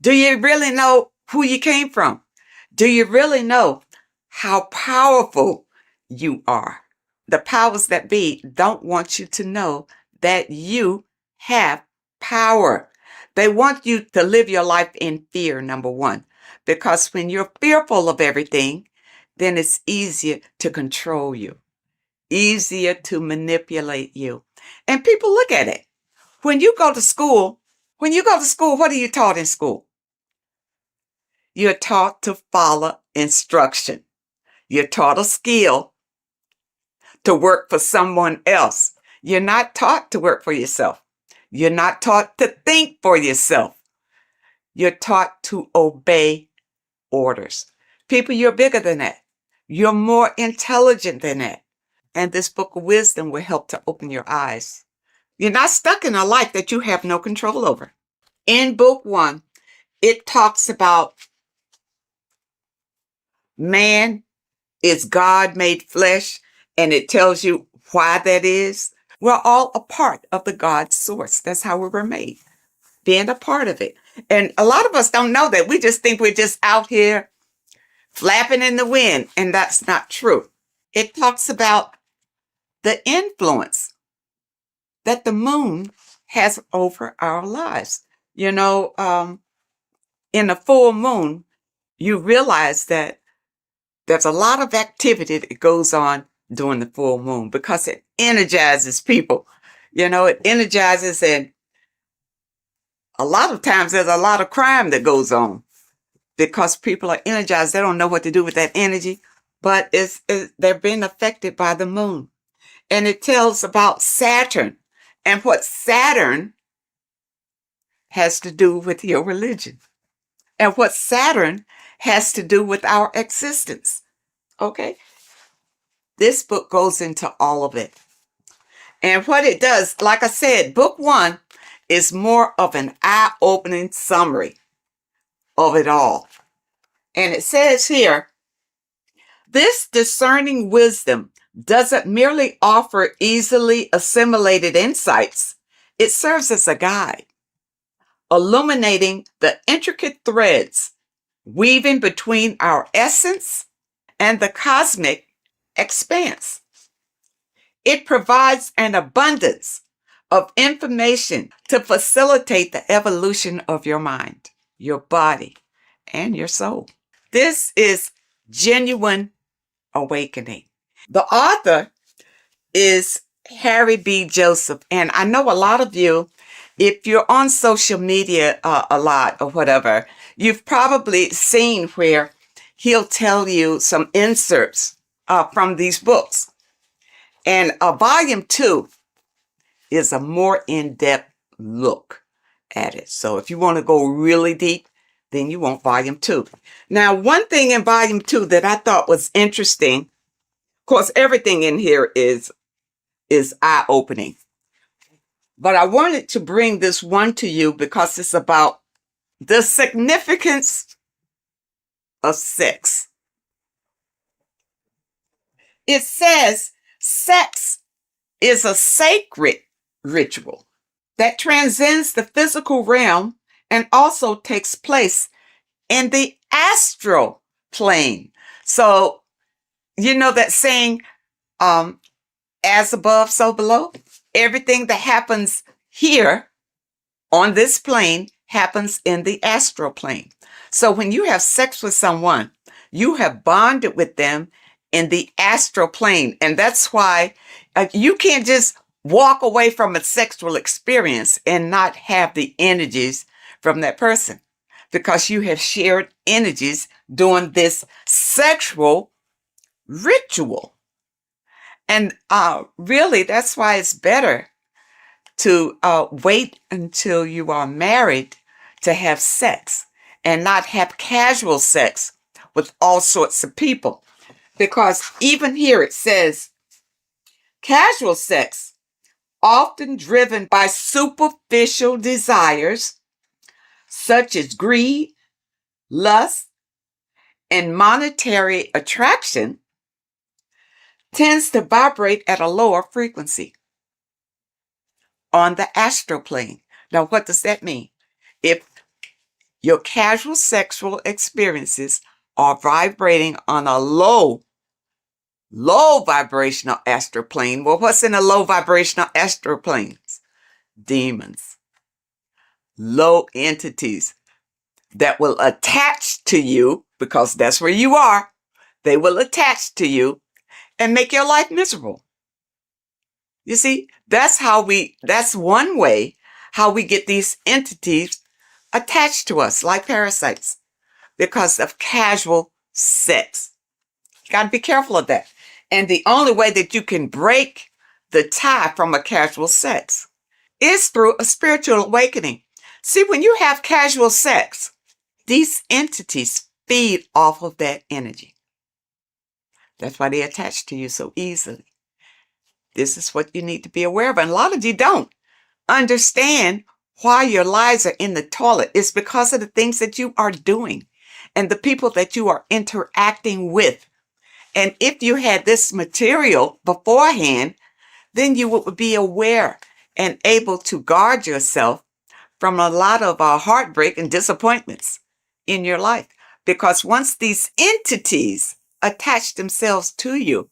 Do you really know who you came from? Do you really know how powerful you are? The powers that be don't want you to know that you have power. They want you to live your life in fear, number 1, because when you're fearful of everything, then it's easier to control you, easier to manipulate you. And people look at it. When you go to school, what are you taught in school? You're taught to follow instruction. You're taught a skill to work for someone else. You're not taught to work for yourself. You're not taught to think for yourself. You're taught to obey orders. People, you're bigger than that. You're more intelligent than that. And this Book of Wisdom will help to open your eyes. You're not stuck in a life that you have no control over. In book 1, it talks about man is God made flesh, and it tells you why that is. We're all a part of the God source. That's how we were made, being a part of it. And a lot of us don't know that. We just think we're just out here flapping in the wind, and that's not true. It talks about the influence that the moon has over our lives. In a full moon, you realize that there's a lot of activity that goes on during the full moon, because it energizes people. It energizes, and a lot of times there's a lot of crime that goes on because people are energized. They don't know what to do with that energy, but they're being affected by the moon. And it tells about Saturn, and what Saturn has to do with your religion, and what Saturn has to do with our existence. Okay? This book goes into all of it. And what it does, like I said, book 1 is more of an eye-opening summary of it all. And it says here, this discerning wisdom doesn't merely offer easily assimilated insights. It serves as a guide, illuminating the intricate threads weaving between our essence and the cosmic expanse. It provides an abundance of information to facilitate the evolution of your mind, your body, and your soul. This is genuine awakening. The author is Harry B. Joseph, and I know a lot of you, if you're on social media a lot or whatever, you've probably seen where he'll tell you some inserts from these books. And volume 2 is a more in-depth look at it. So if you want to go really deep, then you want volume 2. Now, one thing in volume 2 that I thought was interesting, of course, everything in here is eye-opening. But I wanted to bring this one to you because it's about the significance of sex. It says sex is a sacred ritual that transcends the physical realm and also takes place in the astral plane. So, you know that saying, as above, so below? Everything that happens here on this plane happens in the astral plane. So when you have sex with someone, you have bonded with them in the astral plane. And that's why you can't just walk away from a sexual experience and not have the energies from that person, because you have shared energies doing this sexual ritual. And really, that's why it's better to wait until you are married to have sex and not have casual sex with all sorts of people. Because even here it says, casual sex, often driven by superficial desires such as greed, lust, and monetary attraction, tends to vibrate at a lower frequency on the astral plane. Now, what does that mean? If your casual sexual experiences are vibrating on a low vibrational astral plane, well, what's in a low vibrational astral plane? Demons, low entities that will attach to you, because that's where you are. They will attach to you and make your life miserable. You see, that's one way how we get these entities attached to us like parasites, because of casual sex. You got to be careful of that. And the only way that you can break the tie from a casual sex is through a spiritual awakening. See, when you have casual sex, these entities feed off of that energy. That's why they attach to you so easily. This is what you need to be aware of. And a lot of you don't understand why your lives are in the toilet. It's because of the things that you are doing and the people that you are interacting with. And if you had this material beforehand, then you would be aware and able to guard yourself from a lot of heartbreak and disappointments in your life. Because once these entities attach themselves to you,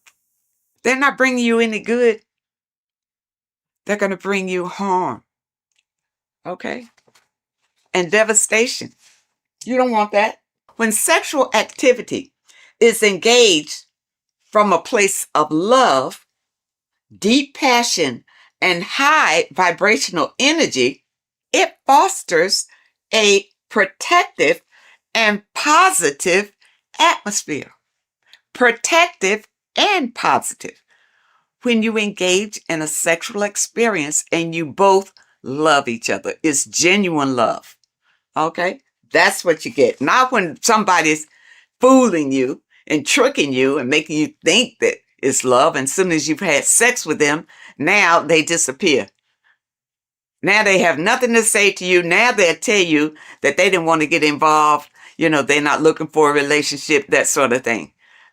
they're not bringing you any good. They're going to bring you harm. Okay? And devastation. You don't want that. When sexual activity is engaged from a place of love, deep passion, and high vibrational energy, it fosters a protective and positive atmosphere. Protective and positive. When you engage in a sexual experience and you both love each other, it's genuine love. Okay? That's what you get. Not when somebody's fooling you and tricking you and making you think that it's love. And as soon as you've had sex with them, now they disappear. Now they have nothing to say to you. Now they'll tell you that they didn't want to get involved, they're not looking for a relationship, that sort of thing.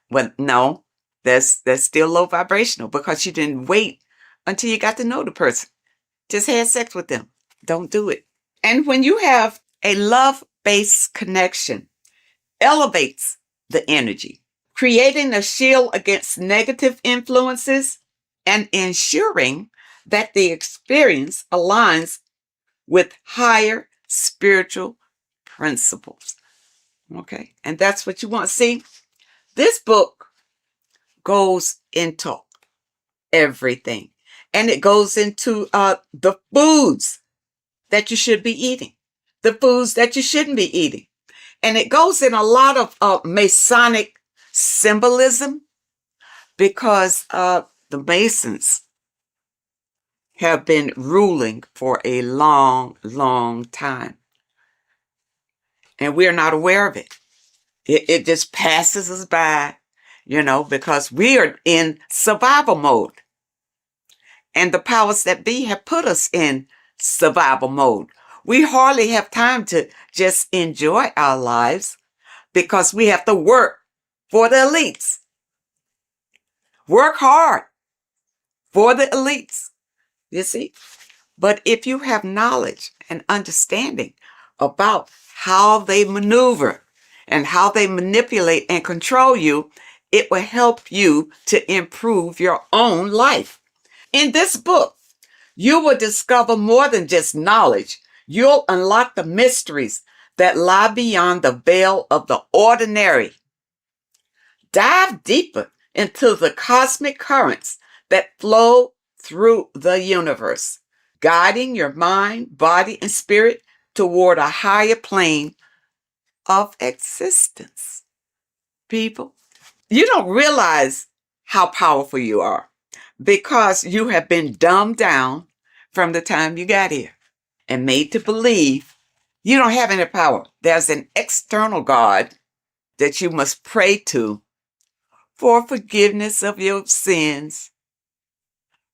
Well, no, that's still low vibrational because you didn't wait until you got to know the person. Just had sex with them. Don't do it. And when you have a love-based connection, elevates the energy, creating a shield against negative influences and ensuring that the experience aligns with higher spiritual principles. Okay. And that's what you want to see. This book goes into everything. And it goes into the foods that you should be eating, the foods that you shouldn't be eating. And it goes in a lot of Masonic symbolism because the Masons have been ruling for a long, long time. And we're not aware of it. It just passes us by, because we are in survival mode. And the powers that be have put us in survival mode. We hardly have time to just enjoy our lives because we have to work for the elites. Work hard for the elites, you see. But if you have knowledge and understanding about how they maneuver and how they manipulate and control you, it will help you to improve your own life. In this book, you will discover more than just knowledge. You'll unlock the mysteries that lie beyond the veil of the ordinary. Dive deeper into the cosmic currents that flow through the universe, guiding your mind, body, and spirit toward a higher plane of existence. People, you don't realize how powerful you are because you have been dumbed down from the time you got here and made to believe you don't have any power. There's an external God that you must pray to for forgiveness of your sins,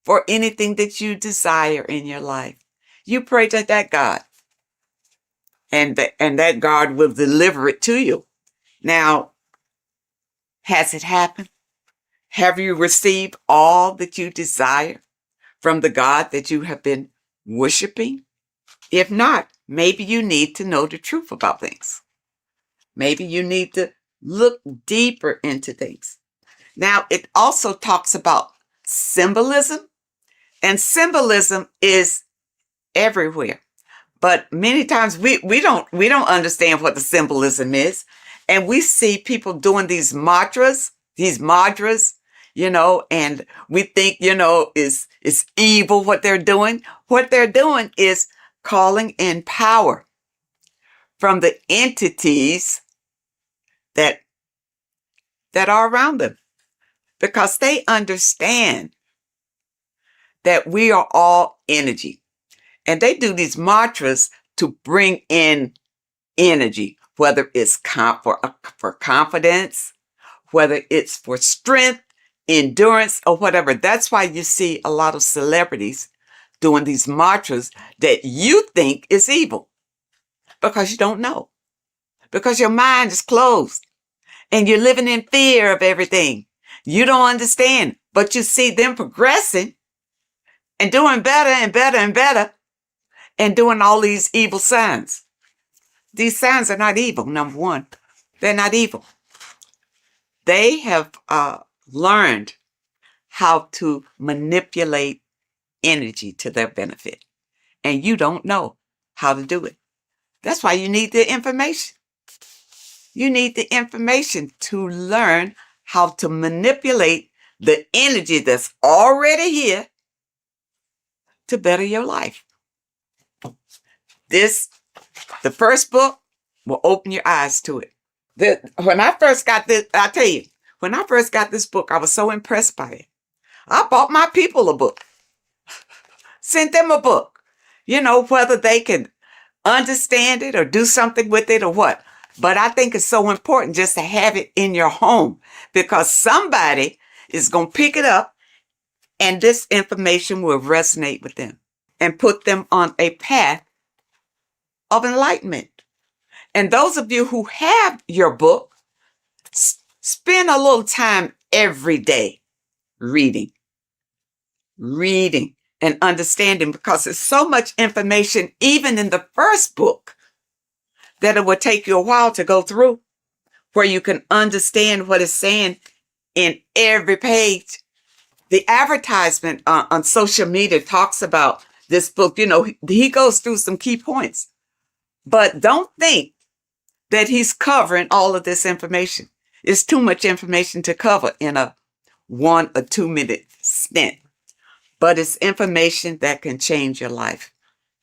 for anything that you desire in your life. You pray to that God, and that God will deliver it to you. Now, has it happened? Have you received all that you desire from the God that you have been worshiping? If not, maybe you need to know the truth about things. Maybe you need to look deeper into things. Now, it also talks about symbolism, and symbolism is everywhere. But many times we don't understand what the symbolism is. And we see people doing these mantras, and we think, it's evil what they're doing. What they're doing is calling in power from the entities that are around them, because they understand that we are all energy. And they do these mantras to bring in energy, whether it's for confidence, whether it's for strength, endurance, or whatever. That's why you see a lot of celebrities doing these mantras that you think is evil, because you don't know, because your mind is closed and you're living in fear of everything. You don't understand, but you see them progressing and doing better and better and better and doing all these evil signs. These signs are not evil, number one. They're not evil. They have learned how to manipulate energy to their benefit. And you don't know how to do it. That's why you need the information. You need the information to learn how to manipulate the energy that's already here to better your life. The first book will open your eyes to it. When I first got this, I tell you, when I first got this book, I was so impressed by it. I bought my people a book, sent them a book, whether they can understand it or do something with it or what. But I think it's so important just to have it in your home, because somebody is going to pick it up and this information will resonate with them and put them on a path of enlightenment. And those of you who have your book, spend a little time every day reading and understanding, because there's so much information, even in the first book, that it will take you a while to go through, where you can understand what it's saying in every page. The advertisement on social media talks about this book. You know, he goes through some key points, but don't think that he's covering all of this information. It's too much information to cover in a 1 or 2 minute stint, but it's information that can change your life.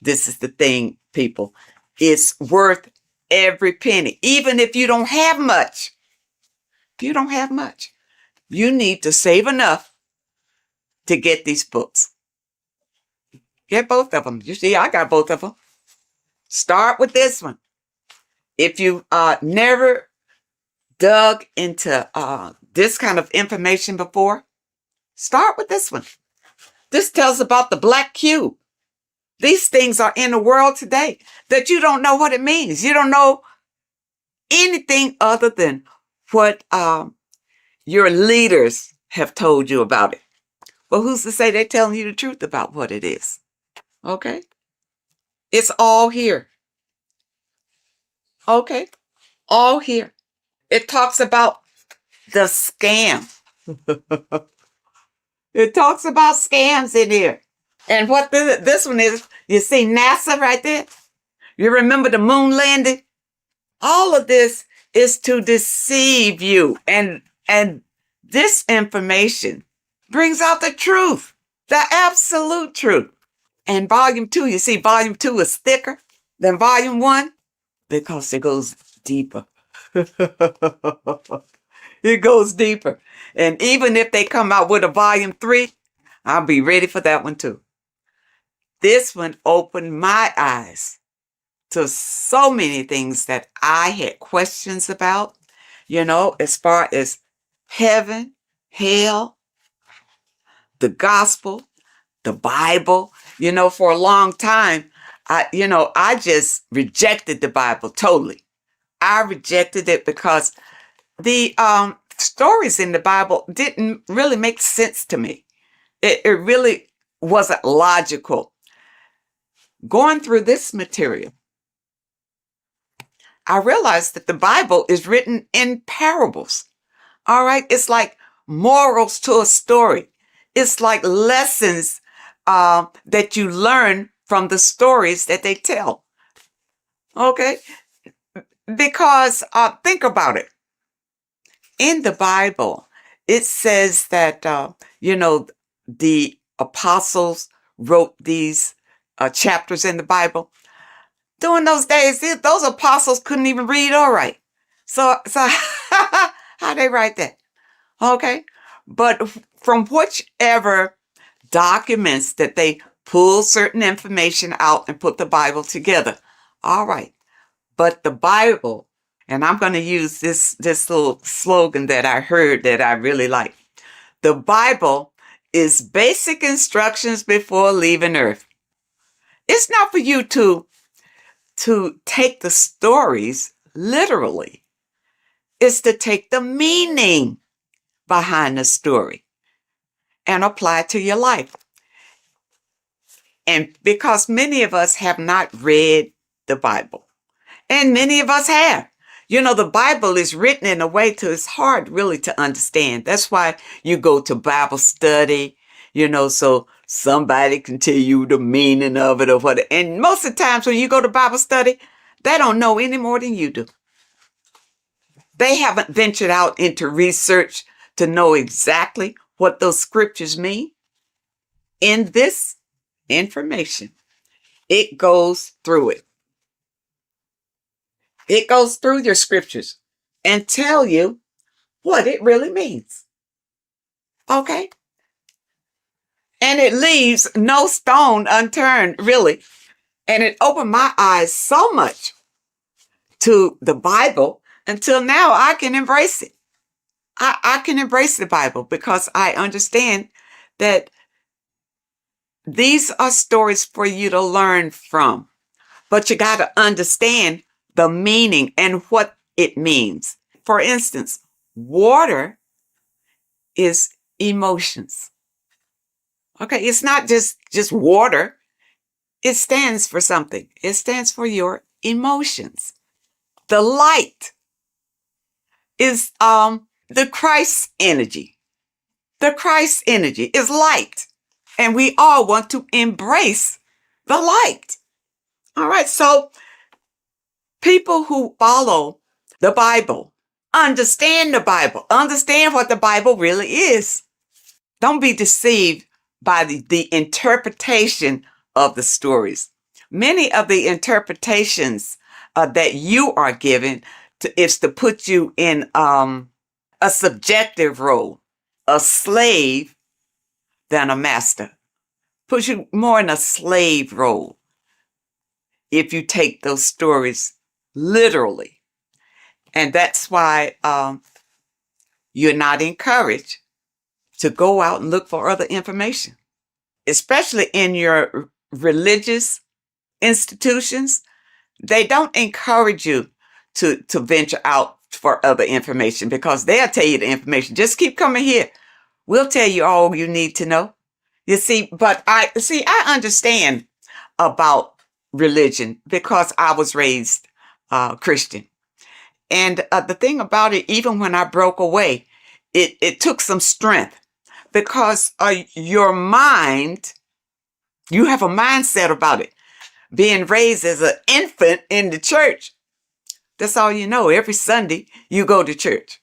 This is the thing, people. It's worth every penny, even if you don't have much. If you don't have much, you need to save enough to get these books. Get both of them. You see, I got both of them. Start with this one. If you never dug into this kind of information before, start with this one. This tells about the black cube. These things are in the world today that you don't know what it means. You don't know anything other than what your leaders have told you about it. Well, who's to say they're telling you the truth about what it is? Okay? It's all here. Okay? All here. It talks about the scam. It talks about scams in here. And what this one is, you see NASA right there? You remember the moon landing? All of this is to deceive you. And this information brings out the truth, the absolute truth. And volume 2, you see, volume 2 is thicker than volume 1 because it goes deeper. It goes deeper. And even if they come out with a volume 3, I'll be ready for that one too. This one opened my eyes to so many things that I had questions about, you know, as far as heaven, hell, the gospel, the Bible. You know, for a long time, I just rejected the Bible totally. I rejected it because the stories in the Bible didn't really make sense to me. It really wasn't logical. Going through this material, I realized that the Bible is written in parables. All right. It's like morals to a story. It's like lessons that you learn from the stories that they tell. Okay. Because think about it. In the Bible, it says that, the apostles wrote these chapters in the Bible. During those days, those apostles couldn't even read or write. So how they write that? Okay. But from whichever documents that they pull certain information out and put the Bible together. All right. But the Bible, and I'm going to use this little slogan that I heard that I really like. The Bible is basic instructions before leaving Earth. It's not for you to take the stories literally. It's to take the meaning behind the story and apply it to your life. And because many of us have not read the Bible, and many of us have. You know, the Bible is written in a way to it's hard really to understand. That's why you go to Bible study, so somebody can tell you the meaning of it or what. And most of the times when you go to Bible study, they don't know any more than you do. They haven't ventured out into research to know exactly what those scriptures mean. In this information, it goes through it. It goes through your scriptures and tell you what it really means. Okay? And it leaves no stone unturned, really. And it opened my eyes so much to the Bible until now I can embrace it. I can embrace the Bible because I understand that these are stories for you to learn from. But you got to understand the meaning and what it means. For instance, water is emotions. Okay, it's not just water. It stands for something. It stands for your emotions. The light is the Christ energy. The Christ energy is light. And we all want to embrace the light. All right, so people who follow the Bible, understand the Bible, understand what the Bible really is. Don't be deceived by the interpretation of the stories. Many of the interpretations that you are given is to put you in a subjective role, a slave than a master. Puts you more in a slave role if you take those stories literally. And that's why you're not encouraged to go out and look for other information, especially in your religious institutions. They don't encourage you to venture out for other information because they'll tell you the information. Just keep coming here. We'll tell you all you need to know. You see, but I understand about religion because I was raised Christian. And the thing about it, even when I broke away, it took some strength because your mind, you have a mindset about it. Being raised as an infant in the church, that's all you know. Every Sunday, you go to church.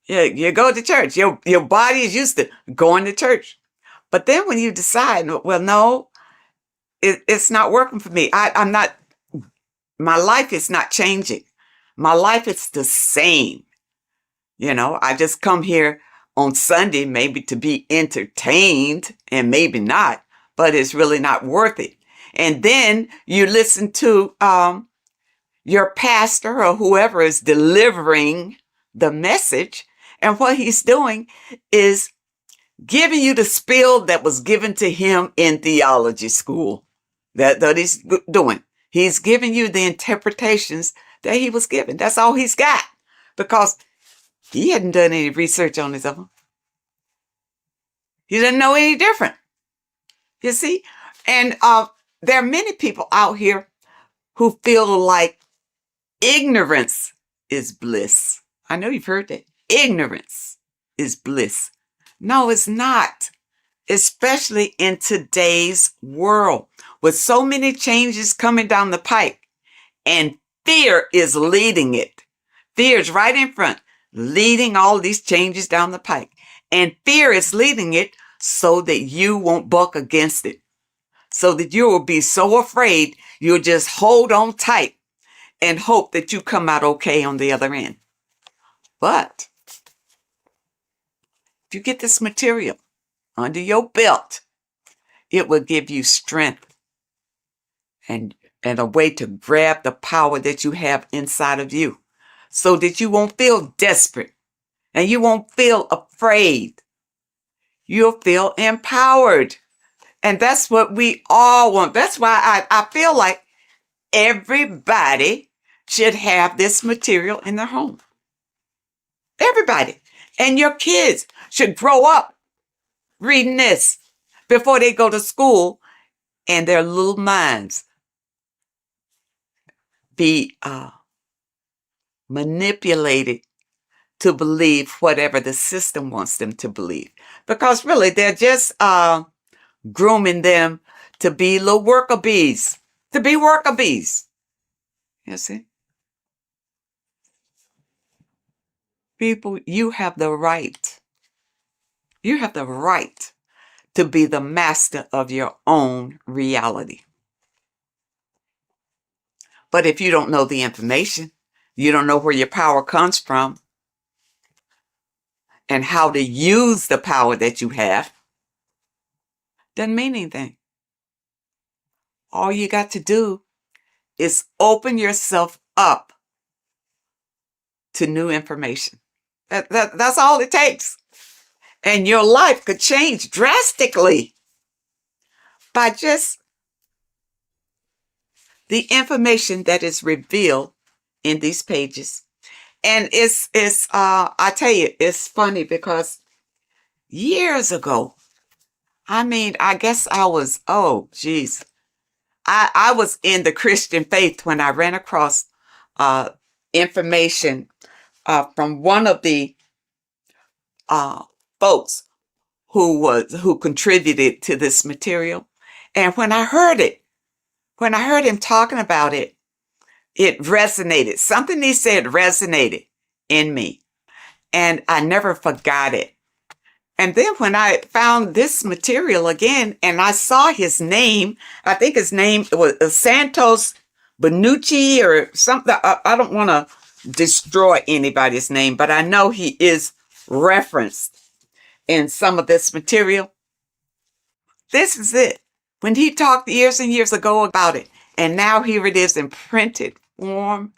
Yeah, you go to church. Your body is used to going to church. But then when you decide, well, no, it's not working for me. I'm not, my life is not changing. My life is the same. You know, I just come here on Sunday, maybe to be entertained and maybe not, but it's really not worth it. And then you listen to your pastor or whoever is delivering the message. And what he's doing is giving you the spiel that was given to him in theology school. That he's doing. He's giving you the interpretations that he was given. That's all he's got because he hadn't done any research on his own. He didn't know any different. You see? And there are many people out here who feel like ignorance is bliss. I know you've heard that. Ignorance is bliss. No, it's not. Especially in today's world with so many changes coming down the pike and fear is leading it. Fear is right in front, leading all these changes down the pike. And fear is leading it so that you won't buck against it. So that you will be so afraid, you'll just hold on tight and hope that you come out okay on the other end. But if you get this material under your belt, it will give you strength and a way to grab the power that you have inside of you so that you won't feel desperate and you won't feel afraid. You'll feel empowered. And that's what we all want. That's why I feel like everybody should have this material in their home. Everybody. And your kids should grow up reading this before they go to school and their little minds be manipulated to believe whatever the system wants them to believe. Because really, they're just grooming them to be little worker bees, to be worker bees. You see? People, you have the right. You have the right to be the master of your own reality. But if you don't know the information, you don't know where your power comes from and how to use the power that you have, doesn't mean anything. All you got to do is open yourself up to new information. That's all it takes. And your life could change drastically by just the information that is revealed in these pages. And it's I tell you, it's funny because years ago, I guess I was, oh, geez. I was in the Christian faith when I ran across information from one of the folks who contributed to this material. And when I heard him talking about it, it resonated. Something he said resonated in me, and I never forgot it. And then when I found this material again and I saw his name, I think his name was Santos Benucci or something. I don't want to destroy anybody's name, but I know he is referenced in some of this material. This is it. When he talked years and years ago about it, and now here it is in printed form.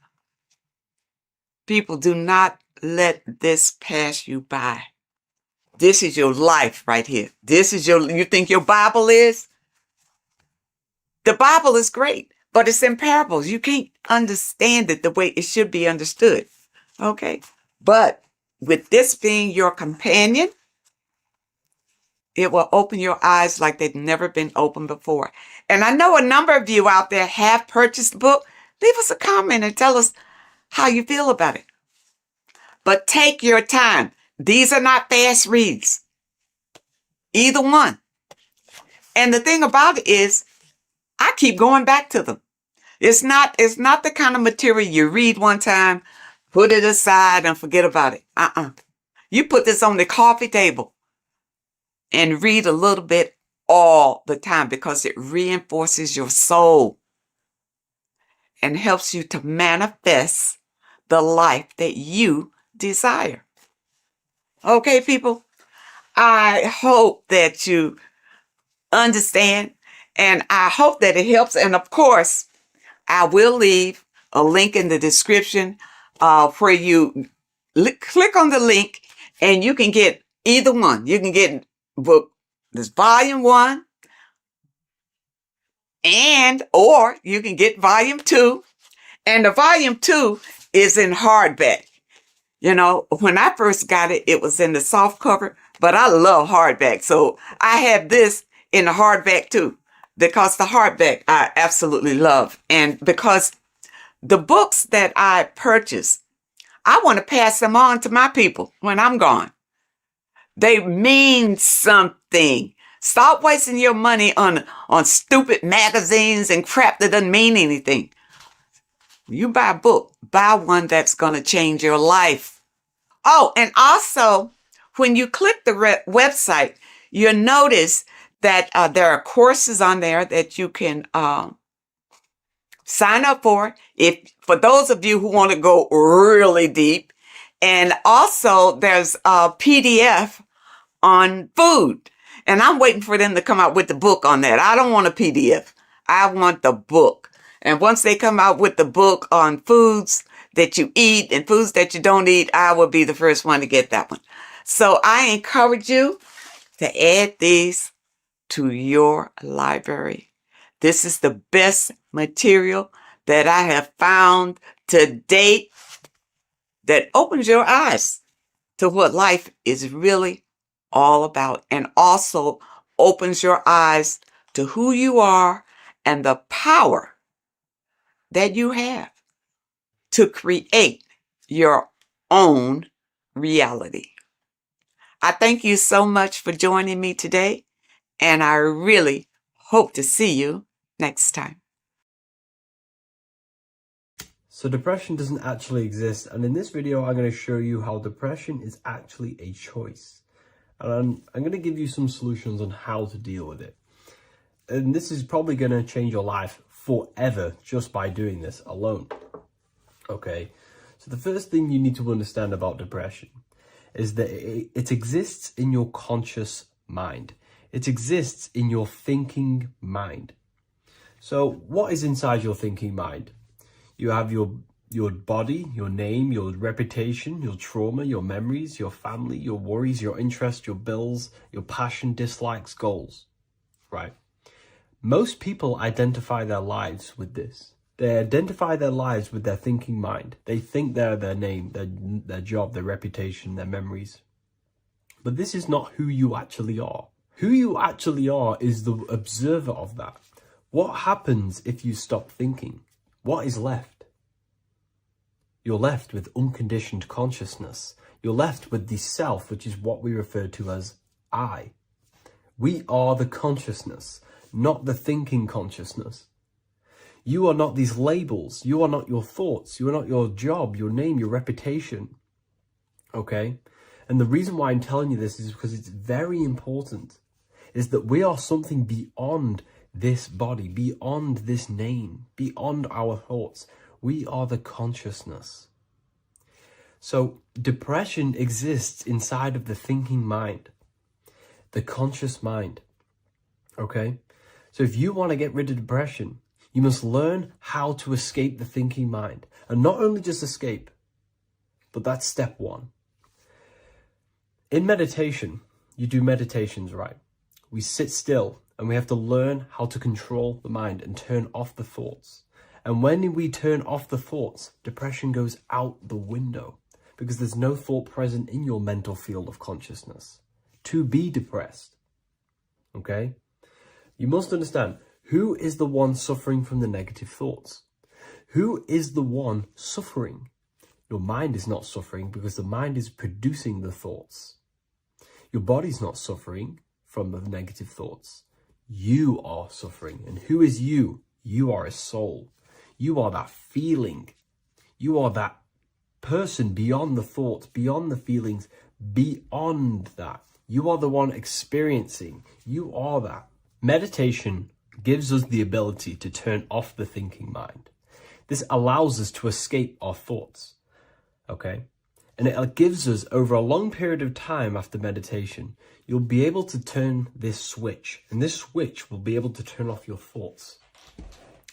People, do not let this pass you by. This is your life right here. You think your Bible is? The Bible is great, but it's in parables. You can't understand it the way it should be understood. Okay? But with this being your companion, it will open your eyes like they've never been opened before. And I know a number of you out there have purchased the book. Leave us a comment and tell us how you feel about it. But take your time. These are not fast reads. Either one. And the thing about it is, I keep going back to them. It's not the kind of material you read one time, put it aside and forget about it. You put this on the coffee table and read a little bit all the time because it reinforces your soul and helps you to manifest the life that you desire. Okay, people? I hope that you understand, and I hope that it helps. And of course, I will leave a link in the description where you click on the link and you can get either one. You can get book, this volume 1, or you can get volume 2. And the volume 2 is in hardback. You know, when I first got it, it was in the soft cover, but I love hardback. So I have this in the hardback too, because the hardback I absolutely love. And because the books that I purchase, I want to pass them on to my people when I'm gone. They mean something. Stop wasting your money on stupid magazines and crap that doesn't mean anything. You buy a book, buy one that's going to change your life. Oh, and also, when you click the website, you'll notice that there are courses on there that you can sign up for, for those of you who want to go really deep. And also, there's a PDF on food. And I'm waiting for them to come out with the book on that. I don't want a PDF. I want the book. And once they come out with the book on foods that you eat and foods that you don't eat, I will be the first one to get that one. So I encourage you to add these to your library. This is the best material that I have found to date that opens your eyes to what life is really all about, and also opens your eyes to who you are and the power that you have to create your own reality. I thank you so much for joining me today, and I really hope to see you next time. So depression doesn't actually exist, and in this video I'm going to show you how depression is actually a choice. And I'm going to give you some solutions on how to deal with it. And this is probably going to change your life forever just by doing this alone. Okay, so the first thing you need to understand about depression is that it exists in your conscious mind. It exists in your thinking mind. So what is inside your thinking mind? You have your body, your name, your reputation, your trauma, your memories, your family, your worries, your interests, your bills, your passion, dislikes, goals, right? Most people identify their lives with this. They identify their lives with their thinking mind. They think they're their name, their job, their reputation, their memories. But this is not who you actually are. Who you actually are is the observer of that. What happens if you stop thinking? What is left? You're left with unconditioned consciousness. You're left with the self, which is what we refer to as I. We are the consciousness, not the thinking consciousness. You are not these labels. You are not your thoughts. You are not your job, your name, your reputation. Okay? And the reason why I'm telling you this is because it's very important, is that we are something beyond this body, beyond this name, beyond our thoughts. We are the consciousness. So depression exists inside of the thinking mind, the conscious mind. Okay? So if you want to get rid of depression, you must learn how to escape the thinking mind. And not only just escape, but that's step one. In meditation, you do meditations, right? We sit still and we have to learn how to control the mind and turn off the thoughts. And when we turn off the thoughts, depression goes out the window because there's no thought present in your mental field of consciousness to be depressed. Okay? You must understand, who is the one suffering from the negative thoughts? Who is the one suffering? Your mind is not suffering because the mind is producing the thoughts. Your body's not suffering from the negative thoughts. You are suffering. And who is you? You are a soul. You are that feeling. You are that person beyond the thoughts, beyond the feelings, beyond that. You are the one experiencing. You are that. Meditation gives us the ability to turn off the thinking mind. This allows us to escape our thoughts. Okay? And it gives us, over a long period of time after meditation, you'll be able to turn this switch. And this switch will be able to turn off your thoughts.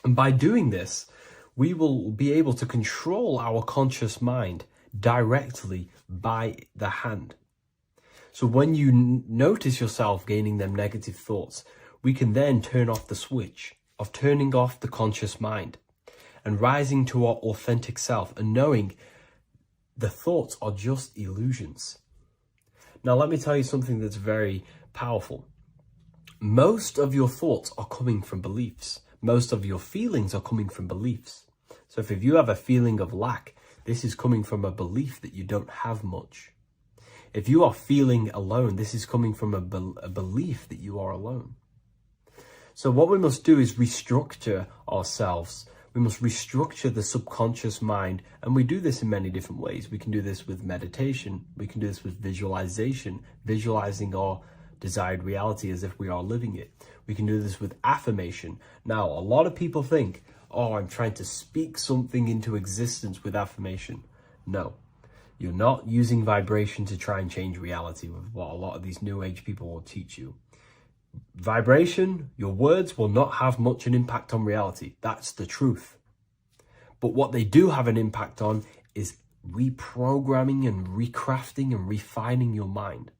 And by doing this, we will be able to control our conscious mind directly by the hand. So when you notice yourself gaining them negative thoughts, we can then turn off the switch of turning off the conscious mind and rising to our authentic self and knowing the thoughts are just illusions. Now, let me tell you something that's very powerful. Most of your thoughts are coming from beliefs. Most of your feelings are coming from beliefs. So if you have a feeling of lack, this is coming from a belief that you don't have much. If you are feeling alone, this is coming from a belief that you are alone. So what we must do is restructure ourselves. We must restructure the subconscious mind. And we do this in many different ways. We can do this with meditation. We can do this with visualization, visualizing our desired reality as if we are living it. We can do this with affirmation. Now, a lot of people think, oh, I'm trying to speak something into existence with affirmation. No, you're not using vibration to try and change reality with what a lot of these new age people will teach you. Vibration, your words will not have much an impact on reality. That's the truth. But what they do have an impact on is reprogramming and recrafting and refining your mind.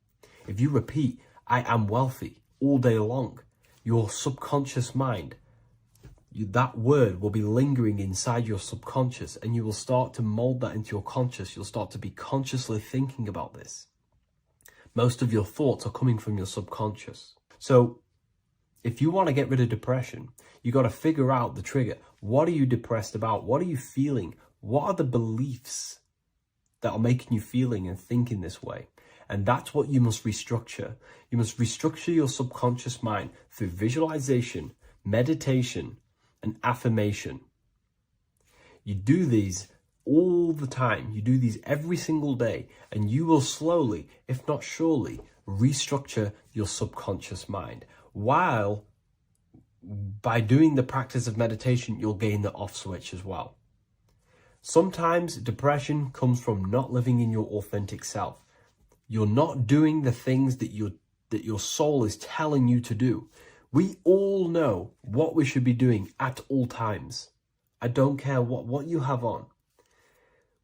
If you repeat, I am wealthy all day long, your subconscious mind, that word will be lingering inside your subconscious and you will start to mold that into your conscious. You'll start to be consciously thinking about this. Most of your thoughts are coming from your subconscious. So if you want to get rid of depression, you got to figure out the trigger. What are you depressed about? What are you feeling? What are the beliefs that are making you feeling and thinking this way? And that's what you must restructure. You must restructure your subconscious mind through visualization, meditation, and affirmation. You do these all the time. You do these every single day, and you will slowly, if not surely, restructure your subconscious mind. While by doing the practice of meditation, you'll gain the off switch as well. Sometimes depression comes from not living in your authentic self. You're not doing the things that your soul is telling you to do. We all know what we should be doing at all times. I don't care what you have on.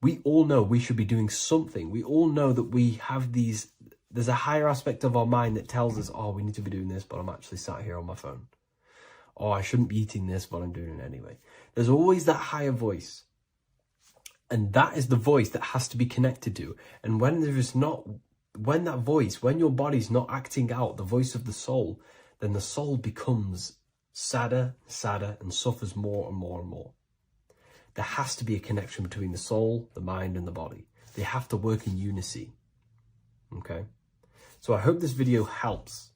We all know we should be doing something. We all know that we have there's a higher aspect of our mind that tells us, oh, we need to be doing this, but I'm actually sat here on my phone. Oh, I shouldn't be eating this, but I'm doing it anyway. There's always that higher voice. And that is the voice that has to be connected to. And when your body's not acting out the voice of the soul, then the soul becomes sadder, sadder, and suffers more and more and more. There has to be a connection between the soul, the mind, and the body. They have to work in unity. Okay? So I hope this video helps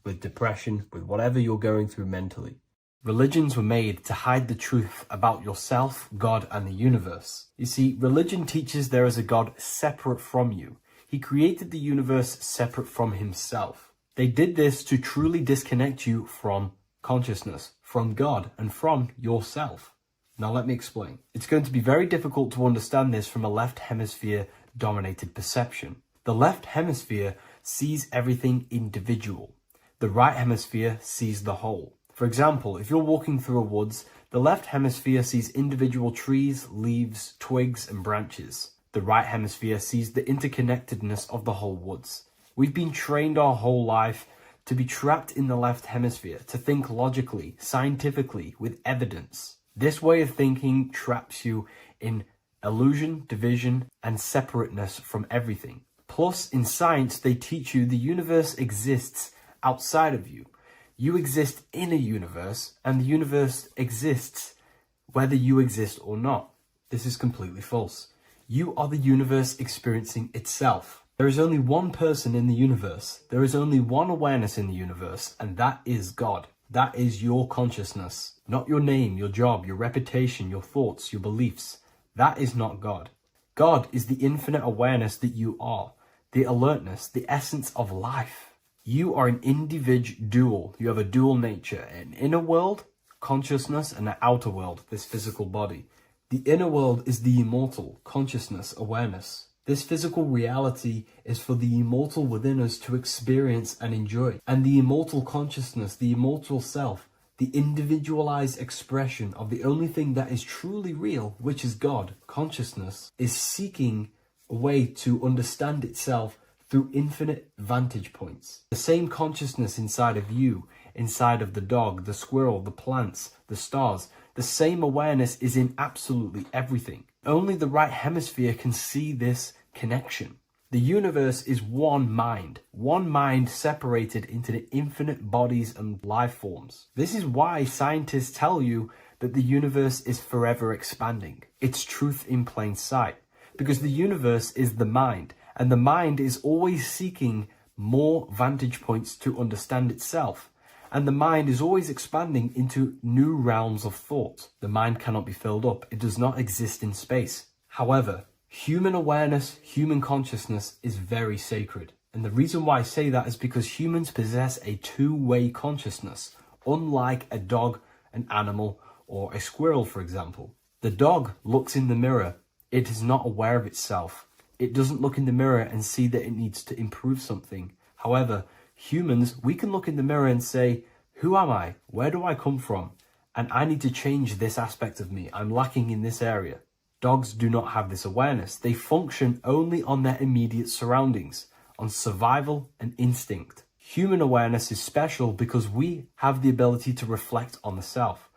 with depression, with whatever you're going through mentally. Religions were made to hide the truth about yourself, God, and the universe. You see, religion teaches there is a God separate from you. He created the universe separate from himself. They did this to truly disconnect you from consciousness, from God, and from yourself. Now let me explain. It's going to be very difficult to understand this from a left hemisphere dominated perception. The left hemisphere sees everything individual. The right hemisphere sees the whole. For example, if you're walking through a woods, the left hemisphere sees individual trees, leaves, twigs, and branches. The right hemisphere sees the interconnectedness of the whole woods. We've been trained our whole life to be trapped in the left hemisphere, to think logically, scientifically, with evidence. This way of thinking traps you in illusion, division, and separateness from everything. Plus, in science, they teach you the universe exists outside of you. You exist in a universe, and the universe exists whether you exist or not. This is completely false. You are the universe experiencing itself. There is only one person in the universe. There is only one awareness in the universe, and that is God. That is your consciousness. Not your name, your job, your reputation, your thoughts, your beliefs. That is not God. God is the infinite awareness that you are, the alertness, the essence of life. You are an individual. You have a dual nature, an inner world, consciousness, and an outer world, this physical body. The inner world is the immortal, consciousness, awareness. This physical reality is for the immortal within us to experience and enjoy. And the immortal consciousness, the immortal self, the individualized expression of the only thing that is truly real, which is God, consciousness, is seeking a way to understand itself through infinite vantage points. The same consciousness inside of you, inside of the dog, the squirrel, the plants, the stars, the same awareness is in absolutely everything. Only the right hemisphere can see this connection. The universe is one mind separated into the infinite bodies and life forms. This is why scientists tell you that the universe is forever expanding. It's truth in plain sight, because the universe is the mind. And the mind is always seeking more vantage points to understand itself. And the mind is always expanding into new realms of thought. The mind cannot be filled up. It does not exist in space. However, human awareness, human consciousness is very sacred. And the reason why I say that is because humans possess a two-way consciousness, unlike a dog, an animal, or a squirrel, for example. The dog looks in the mirror. It is not aware of itself. It doesn't look in the mirror and see that it needs to improve something. However, humans, we can look in the mirror and say, who am I? Where do I come from? And I need to change this aspect of me. I'm lacking in this area. Dogs do not have this awareness. They function only on their immediate surroundings, on survival and instinct. Human awareness is special because we have the ability to reflect on the self.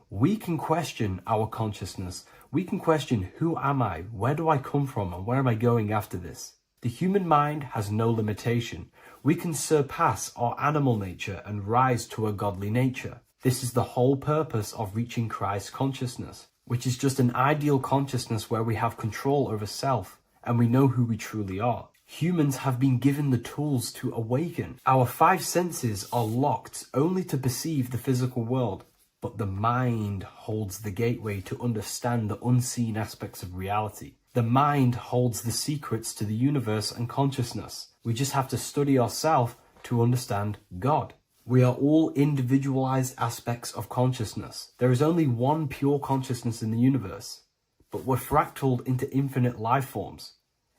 We can question our consciousness. We can question, who am I? Where do I come from? And where am I going after this? The human mind has no limitation. We can surpass our animal nature and rise to a godly nature. This is the whole purpose of reaching Christ consciousness, which is just an ideal consciousness where we have control over self and we know who we truly are. Humans have been given the tools to awaken. Our five senses are locked only to perceive the physical world. But the mind holds the gateway to understand the unseen aspects of reality. The mind holds the secrets to the universe and consciousness. We just have to study ourselves to understand God. We are all individualized aspects of consciousness. There is only one pure consciousness in the universe, but we're fractaled into infinite life forms,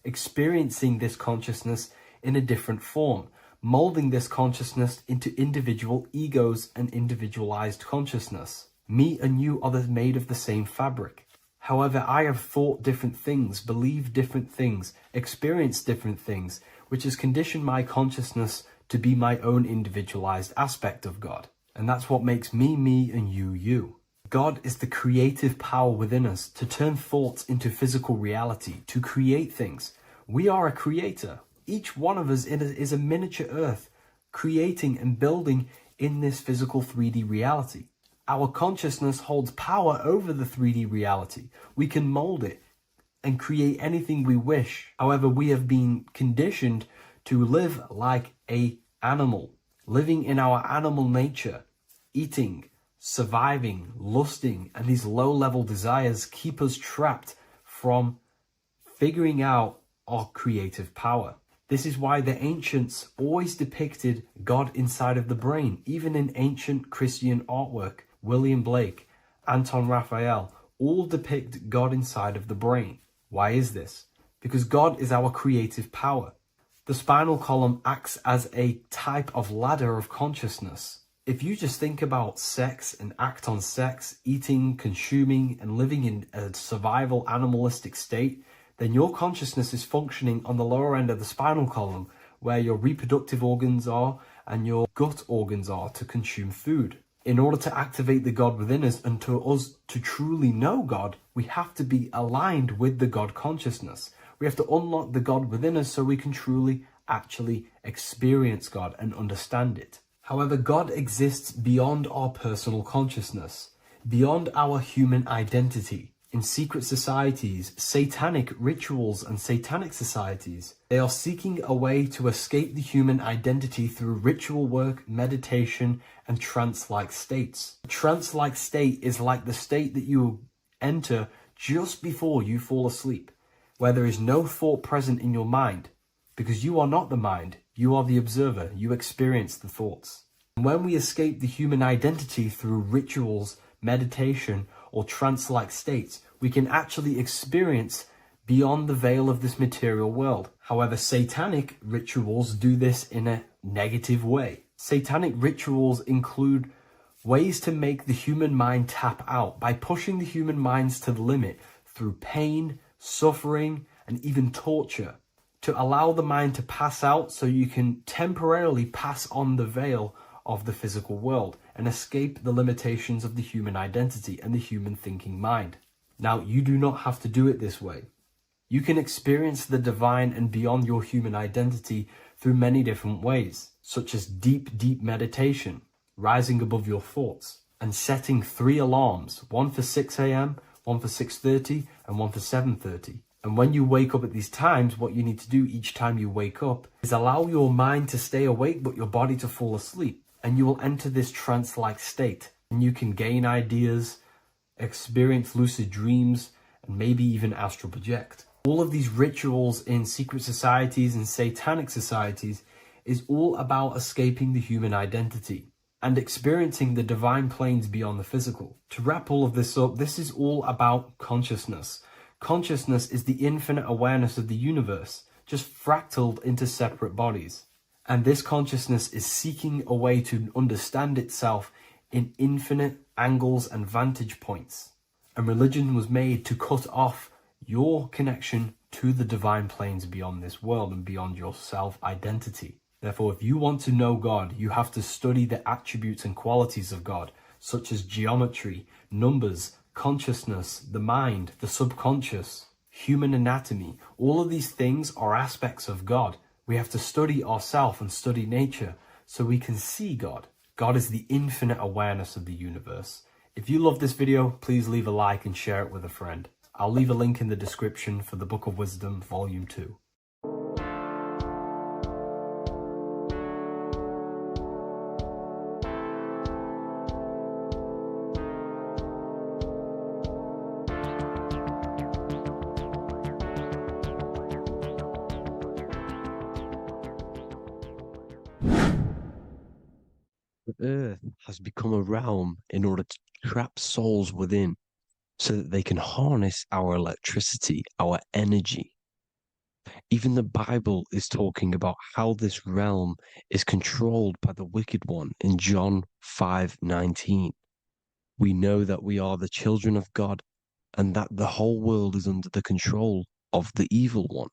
experiencing this consciousness in a different form, molding this consciousness into individual egos and individualized consciousness. Me and you are made of the same fabric. However, I have thought different things, believed different things, experienced different things, which has conditioned my consciousness to be my own individualized aspect of God. And that's what makes me, me, and you, you. God is the creative power within us to turn thoughts into physical reality, to create things. We are a creator. Each one of us is a miniature earth, creating and building in this physical 3D reality. Our consciousness holds power over the 3D reality. We can mold it and create anything we wish. However, we have been conditioned to live like an animal, living in our animal nature, eating, surviving, lusting, and these low-level desires keep us trapped from figuring out our creative power. This is why the ancients always depicted God inside of the brain. Even in ancient Christian artwork, William Blake, Anton Raphael, all depict God inside of the brain. Why is this? Because God is our creative power. The spinal column acts as a type of ladder of consciousness. If you just think about sex and act on sex, eating, consuming, and living in a survival animalistic state, then your consciousness is functioning on the lower end of the spinal column, where your reproductive organs are and your gut organs are to consume food. In order to activate the God within us and to us to truly know God, we have to be aligned with the God consciousness. We have to unlock the God within us so we can truly actually experience God and understand it. However, God exists beyond our personal consciousness, beyond our human identity. In secret societies, satanic rituals and satanic societies, they are seeking a way to escape the human identity through ritual work, meditation, and trance-like states. A trance-like state is like the state that you enter just before you fall asleep, where there is no thought present in your mind, because you are not the mind, you are the observer, you experience the thoughts. And when we escape the human identity through rituals, meditation, or trance-like states, we can actually experience beyond the veil of this material world. However, satanic rituals do this in a negative way. Satanic rituals include ways to make the human mind tap out by pushing the human minds to the limit through pain, suffering, and even torture, to allow the mind to pass out so you can temporarily pass on the veil of the physical world and escape the limitations of the human identity and the human thinking mind. Now, you do not have to do it this way. You can experience the divine and beyond your human identity through many different ways, such as deep meditation, rising above your thoughts, and setting 3 alarms, one for 6 a.m., one for 6:30, and one for 7:30. And when you wake up at these times, what you need to do each time you wake up is allow your mind to stay awake but your body to fall asleep. And you will enter this trance-like state. And you can gain ideas, experience lucid dreams, and maybe even astral project. All of these rituals in secret societies and satanic societies is all about escaping the human identity and experiencing the divine planes beyond the physical. To wrap all of this up, this is all about consciousness. Consciousness is the infinite awareness of the universe, just fractaled into separate bodies. And this consciousness is seeking a way to understand itself in infinite angles and vantage points. And religion was made to cut off your connection to the divine planes beyond this world and beyond your self-identity. Therefore, if you want to know God, you have to study the attributes and qualities of God, such as geometry, numbers, consciousness, the mind, the subconscious, human anatomy. All of these things are aspects of God. We have to study ourselves and study nature so we can see God. God is the infinite awareness of the universe. If you love this video, please leave a like and share it with a friend. I'll leave a link in the description for the Book of Wisdom, Volume 2. The earth has become a realm in order to trap souls within so that they can harness our electricity, our energy. Even the Bible is talking about how this realm is controlled by the wicked one in John 5:19. We know that we are the children of God and that the whole world is under the control of the evil one.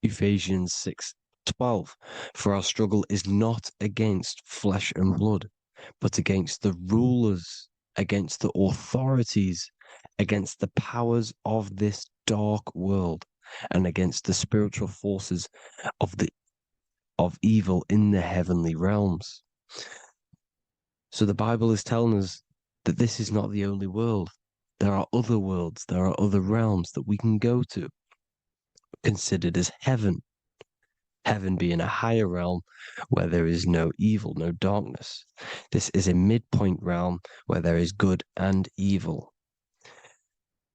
Ephesians 6:12. For our struggle is not against flesh and blood, but against the rulers against the authorities, against the powers of this dark world, and against the spiritual forces of evil in the heavenly realms. So the Bible is telling us that this is not the only world. There are other worlds, there are other realms that we can go to, considered as heaven. Heaven being a higher realm where there is no evil, no darkness. This is a midpoint realm where there is good and evil.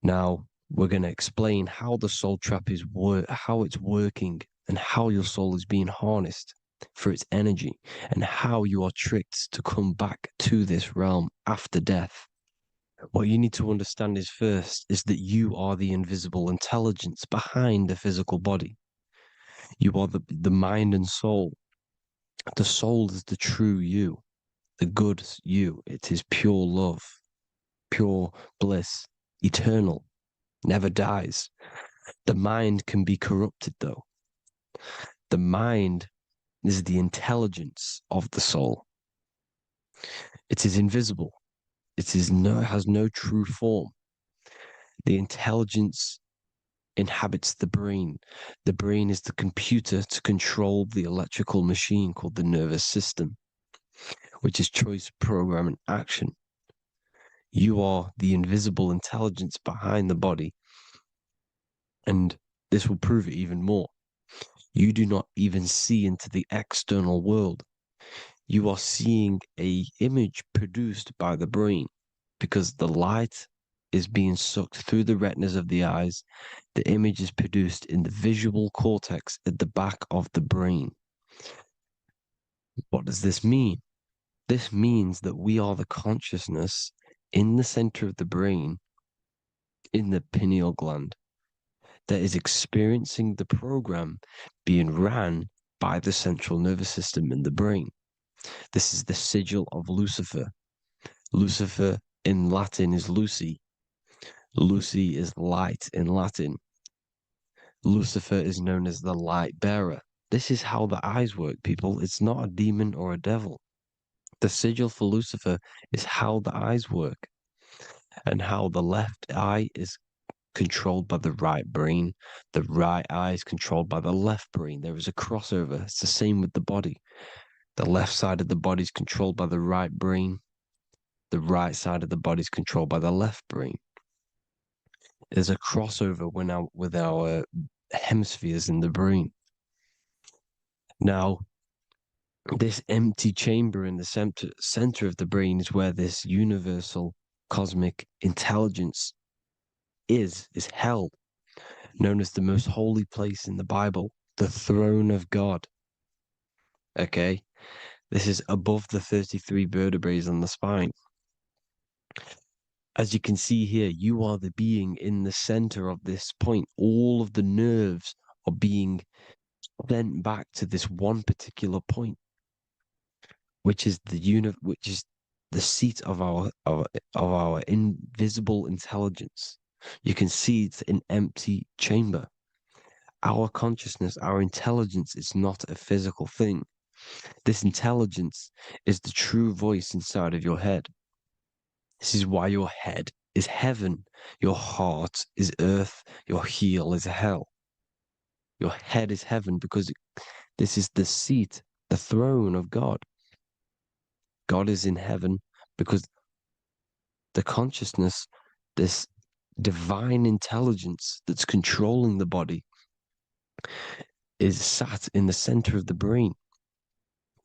Now, we're going to explain how the soul trap is how it's working, and how your soul is being harnessed for its energy, and how you are tricked to come back to this realm after death. What you need to understand is first is that you are the invisible intelligence behind the physical body. You are the mind and soul. The soul is the true you, the good you. It is pure love, pure bliss, eternal, never dies. The mind can be corrupted though. The mind is the intelligence of the soul. It is invisible. It has no true form. The intelligence inhabits the brain. The brain is the computer to control the electrical machine called the nervous system, which is choice, program, and action. You are the invisible intelligence behind the body, and this will prove it even more. You do not even see into the external world. You are seeing an image produced by the brain, because the light is being sucked through the retinas of the eyes. The image is produced in the visual cortex at the back of the brain. What does this mean? This means that we are the consciousness in the center of the brain, in the pineal gland, that is experiencing the program being ran by the central nervous system in the brain. This is the sigil of Lucifer. Lucifer in Latin is Lucy. Lucy is light in Latin. Lucifer is known as the light bearer. This is how the eyes work, people. It's not a demon or a devil. The sigil for Lucifer is how the eyes work, and how the left eye is controlled by the right brain. The right eye is controlled by the left brain. There is a crossover. It's the same with the body. The left side of the body is controlled by the right brain. The right side of the body is controlled by the left brain. There's a crossover with our hemispheres in the brain. Now, this empty chamber in the center of the brain is where this universal cosmic intelligence is held, known as the most holy place in the Bible, the throne of God. Okay? This is above the 33 vertebrae on the spine. As you can see here, you are the being in the center of this point. All of the nerves are being sent back to this one particular point, which is which is the seat of our invisible intelligence. You can see it's an empty chamber. Our consciousness, our intelligence is not a physical thing. This intelligence is the true voice inside of your head. This is why your head is heaven, your heart is earth, your heel is hell. Your head is heaven because this is the seat, the throne of God. God is in heaven because the consciousness, this divine intelligence that's controlling the body, is sat in the center of the brain.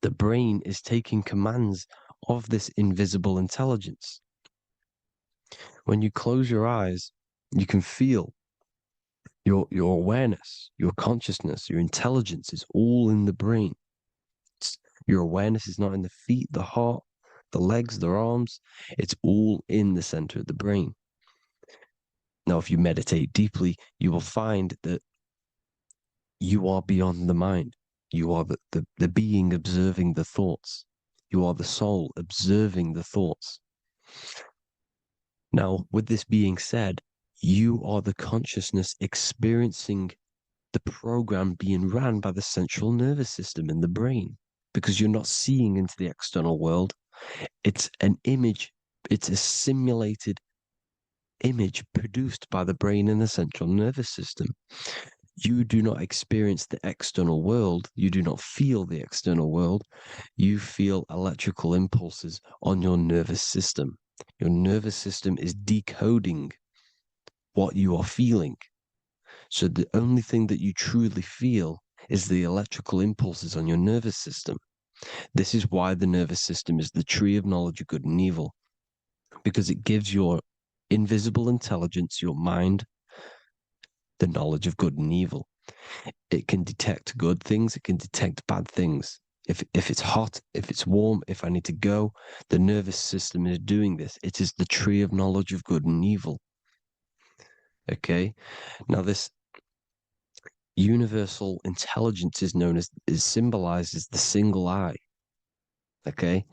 The brain is taking commands of this invisible intelligence. When you close your eyes, you can feel your awareness, your consciousness, your intelligence is all in the brain. Your awareness is not in the feet, the heart, the legs, the arms. It's all in the center of the brain. Now, if you meditate deeply, you will find that you are beyond the mind. You are the being observing the thoughts. You are the soul observing the thoughts. Now, with this being said, you are the consciousness experiencing the program being ran by the central nervous system in the brain, because you're not seeing into the external world. It's an image It's a simulated image produced by the brain and the central nervous system. You do not experience the external world. You do not feel the external world. You feel electrical impulses on your nervous system. Your nervous system is decoding what you are feeling. So the only thing that you truly feel is the electrical impulses on your nervous system. This is why the nervous system is the tree of knowledge of good and evil, because it gives your invisible intelligence, your mind, the knowledge of good and evil. It can detect good things, it can detect bad things. If it's hot, if it's warm, if I need to go, the nervous system is doing this. It is the tree of knowledge of good and evil. Okay? Now this universal intelligence is symbolized as the single eye. Okay?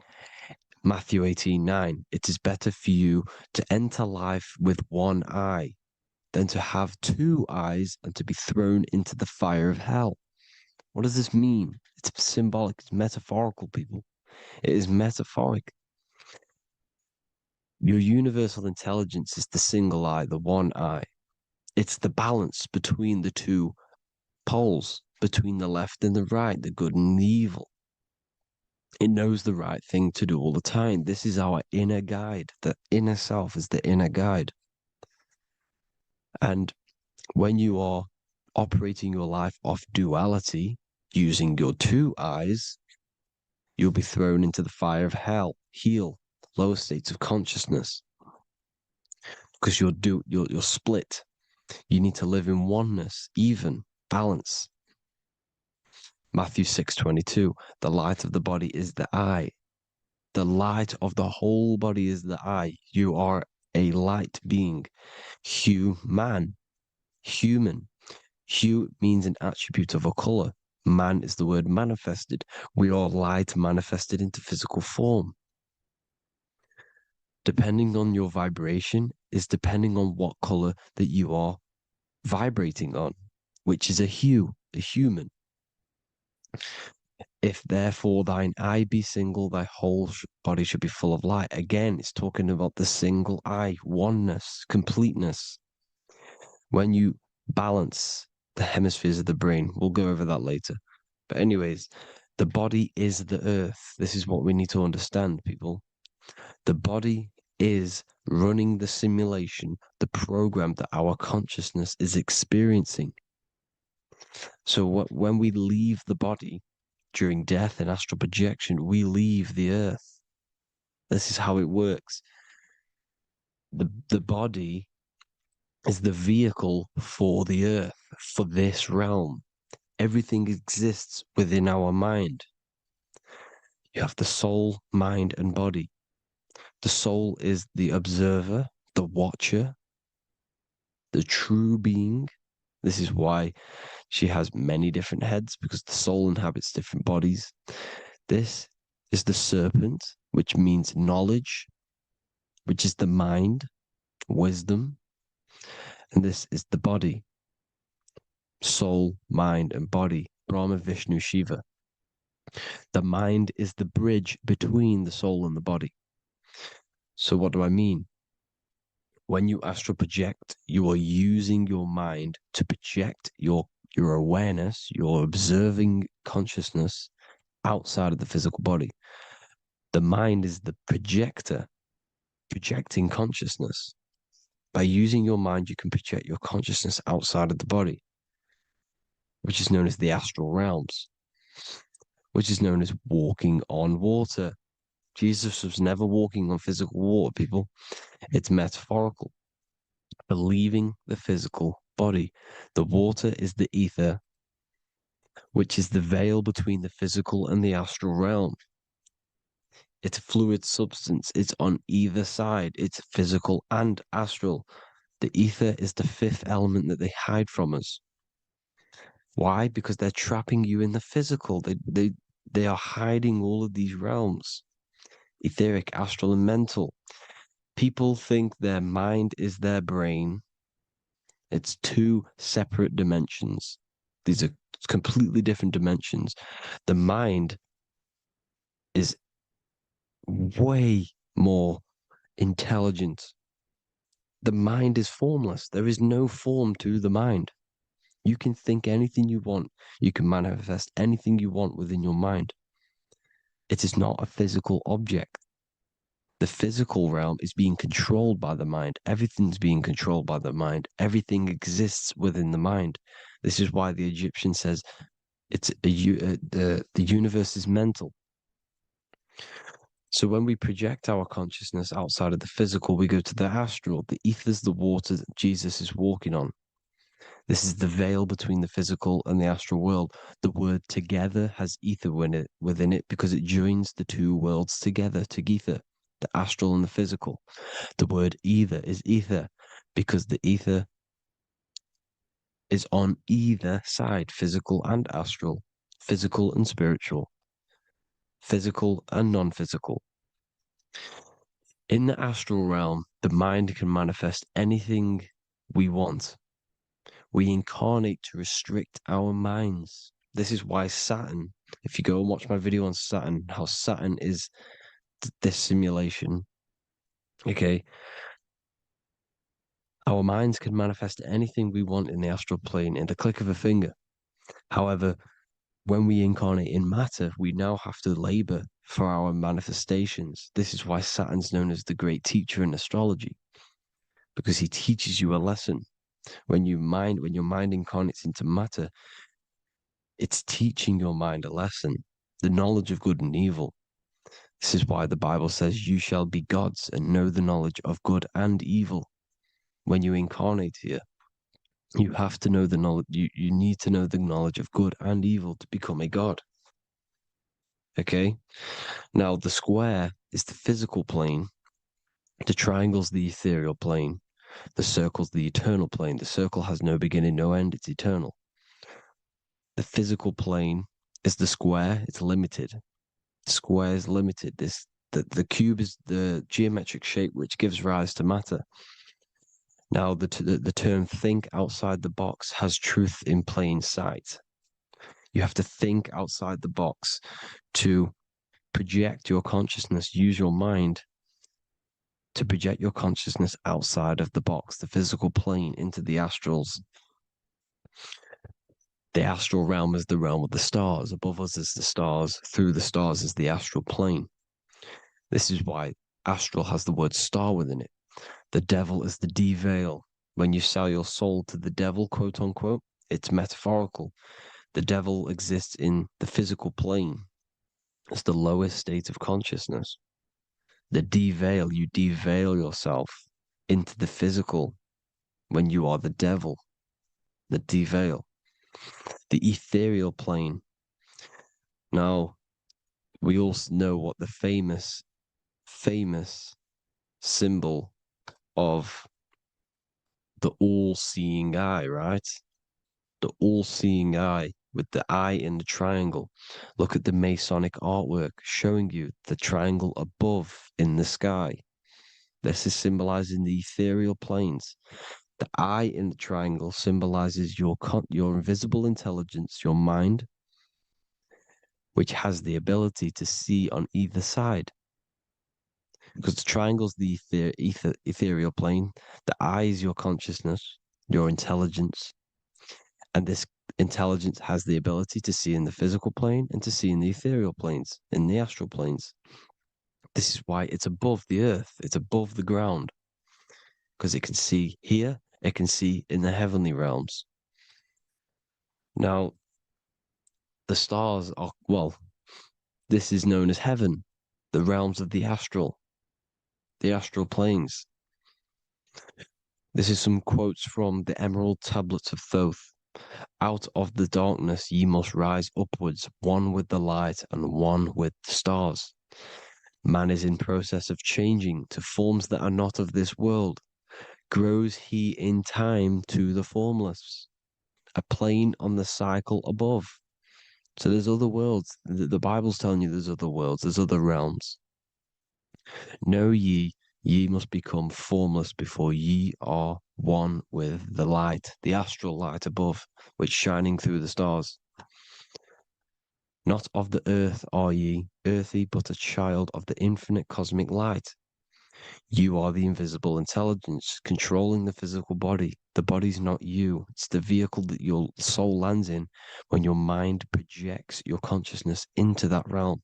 Matthew 18:9. It is better for you to enter life with one eye than to have two eyes and to be thrown into the fire of hell. What does this mean? It's symbolic, it's metaphorical, people. It is metaphoric. Your universal intelligence is the single eye, the one eye. It's the balance between the two poles, between the left and the right, the good and the evil. It knows the right thing to do all the time. This is our inner guide. The inner self is the inner guide. And when you are operating your life off duality, using your two eyes, you'll be thrown into the fire of hell, lower states of consciousness. Because you're split. You need to live in oneness, even, balance. Matthew 6:22, the light of the body is the eye. The light of the whole body is the eye. You are a light being. Human. Hue means an attribute of a color. Man is the word manifested. We are light manifested into physical form. Depending on your vibration is depending on what color that you are vibrating on, which is a hue, a human. If therefore thine eye be single, thy whole body should be full of light. Again, it's talking about the single eye, oneness, completeness. When you balance the hemispheres of the brain, we'll go over that later. But anyways, the body is the earth. This is what we need to understand, people. The body is running the simulation, the program that our consciousness is experiencing. So when we leave the body during death and astral projection, we leave the earth. This is how it works. The body is the vehicle for the earth, for this realm. Everything exists within our mind. You have the soul, mind, and body. The soul is the observer, the watcher, the true being. This is why she has many different heads, because the soul inhabits different bodies. This is the serpent, which means knowledge, which is the mind, wisdom. And this is the body, soul, mind, and body, Brahma, Vishnu, Shiva. The mind is the bridge between the soul and the body. So what do I mean? When you astral project, you are using your mind to project your awareness, your observing consciousness outside of the physical body. The mind is the projector, projecting consciousness. By using your mind, you can project your consciousness outside of the body, which is known as the astral realms, which is known as walking on water. Jesus was never walking on physical water, people. It's metaphorical. Believing the physical body. The water is the ether, which is the veil between the physical and the astral realm. It's a fluid substance. It's on either side. It's physical and astral. The ether is the fifth element that they hide from us. Why? Because they're trapping you in the physical. They are hiding all of these realms. Etheric, astral, and mental. People think their mind is their brain. It's two separate dimensions. These are completely different dimensions. The mind is way more intelligent. The mind is formless. There is no form to the mind. You can think anything you want. You can manifest anything you want within your mind. It is not a physical object. The physical realm is being controlled by the mind. Everything's being controlled by the mind. Everything exists within the mind. This is why the Egyptian says the universe is mental. So when we project our consciousness outside of the physical, we go to the astral. The ether is the water that Jesus is walking on. This is the veil between the physical and the astral world. The word together has ether within it because it joins the two worlds together, together, the astral and the physical. The word either is ether because the ether is on either side, physical and astral, physical and spiritual, physical and non-physical. In the astral realm, the mind can manifest anything we want. We incarnate to restrict our minds. This is why Saturn, if you go and watch my video on Saturn, how Saturn is this simulation, okay? Our minds can manifest anything we want in the astral plane in the click of a finger. However, when we incarnate in matter, we now have to labor for our manifestations. This is why Saturn's known as the great teacher in astrology, because he teaches you a lesson. When your mind incarnates into matter, it's teaching your mind a lesson, the knowledge of good and evil. This is why the Bible says, you shall be gods and know the knowledge of good and evil. When you incarnate here, you have to know the knowledge, you need to know the knowledge of good and evil to become a god. Okay? Now, the square is the physical plane, the triangle's the ethereal plane, the circle's the eternal plane. The circle has no beginning, no end, it's eternal. The physical plane is the square, it's limited. The square is limited. The cube is the geometric shape which gives rise to matter. Now, the term think outside the box has truth in plain sight. You have to think outside the box to project your consciousness, use your mind to project your consciousness outside of the box, the physical plane, into the astrals. The astral realm is the realm of the stars. Above us is the stars. Through the stars is the astral plane. This is why astral has the word star within it. The devil is the de-veil. When you sell your soul to the devil, quote unquote, it's metaphorical. The devil exists in the physical plane. It's the lowest state of consciousness. The de-veil, you de-veil yourself into the physical when you are the devil. The de-veil. The ethereal plane. Now, we all know what the famous symbol of the all-seeing eye, right? The all-seeing eye with the eye in the triangle. Look at the Masonic artwork showing you the triangle above in the sky. This is symbolizing the ethereal planes. The eye in the triangle symbolizes your invisible intelligence, your mind, which has the ability to see on either side. Because the triangle's the ethereal plane. The eye is your consciousness, your intelligence. And this intelligence has the ability to see in the physical plane and to see in the ethereal planes, in the astral planes. This is why it's above the earth. It's above the ground. Because it can see here, it can see in the heavenly realms. Now, the stars are, well, this is known as heaven, the realms of the astral planes. This is some quotes from the Emerald Tablets of Thoth. Out of the darkness ye must rise upwards, one with the light and one with the stars. Man is in process of changing to forms that are not of this world. Grows he in time to the formless, a plane on the cycle above. So there's other worlds. The Bible's telling you there's other worlds, there's other realms. Know ye must become formless before ye are one with the light, the astral light above, which shining through the stars. Not of the earth are ye, earthy, but a child of the infinite cosmic light. You are the invisible intelligence controlling the physical body. The body's not you. It's the vehicle that your soul lands in when your mind projects your consciousness into that realm.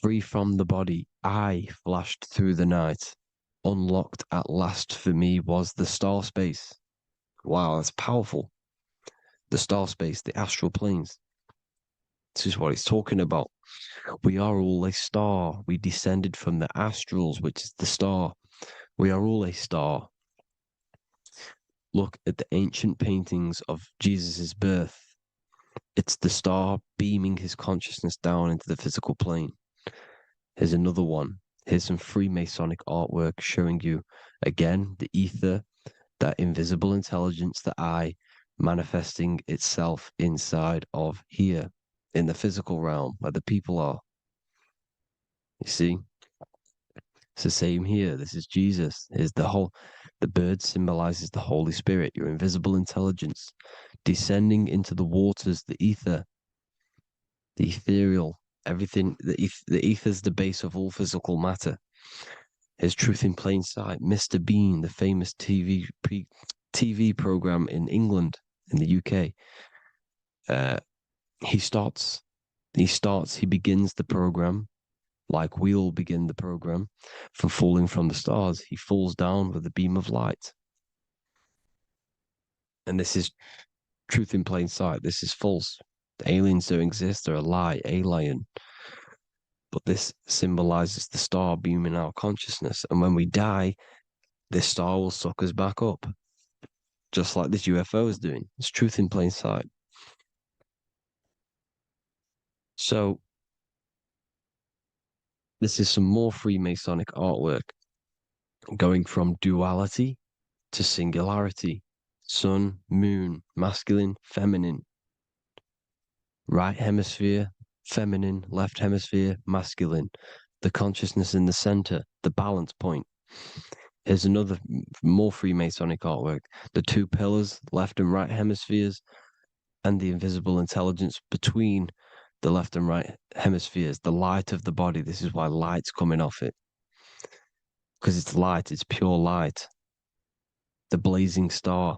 Free from the body, I flashed through the night. Unlocked at last for me was the star space. Wow, that's powerful. The star space, the astral planes. This is what it's talking about. We are all a star. We descended from the astrals, which is the star. We are all a star. Look at the ancient paintings of Jesus' birth. It's the star beaming his consciousness down into the physical plane. Here's another one. Here's some Freemasonic artwork showing you, again, the ether, that invisible intelligence, the I, manifesting itself inside of here, in the physical realm, where the people are. You see? It's the same here. This is Jesus. Here's the bird symbolizes the Holy Spirit, your invisible intelligence, descending into the waters, the ether, the ethereal, everything. The ether's the base of all physical matter. Here's Truth in Plain Sight. Mr. Bean, the famous TV program in England, in the UK. He begins the program like we all begin the program from falling from the stars. He falls down with a beam of light. And this is truth in plain sight. This is false. The aliens don't exist. They're a lie, alien. But this symbolizes the star beaming our consciousness. And when we die, this star will suck us back up. Just like this UFO is doing. It's truth in plain sight. So, this is some more Freemasonic artwork going from duality to singularity. Sun, moon, masculine, feminine. Right hemisphere, feminine, left hemisphere, masculine. The consciousness in the center, the balance point. Here's another more Freemasonic artwork. The two pillars, left and right hemispheres, and the invisible intelligence between the left and right hemispheres, the light of the body. This is why light's coming off it. Because it's light, it's pure light. The blazing star.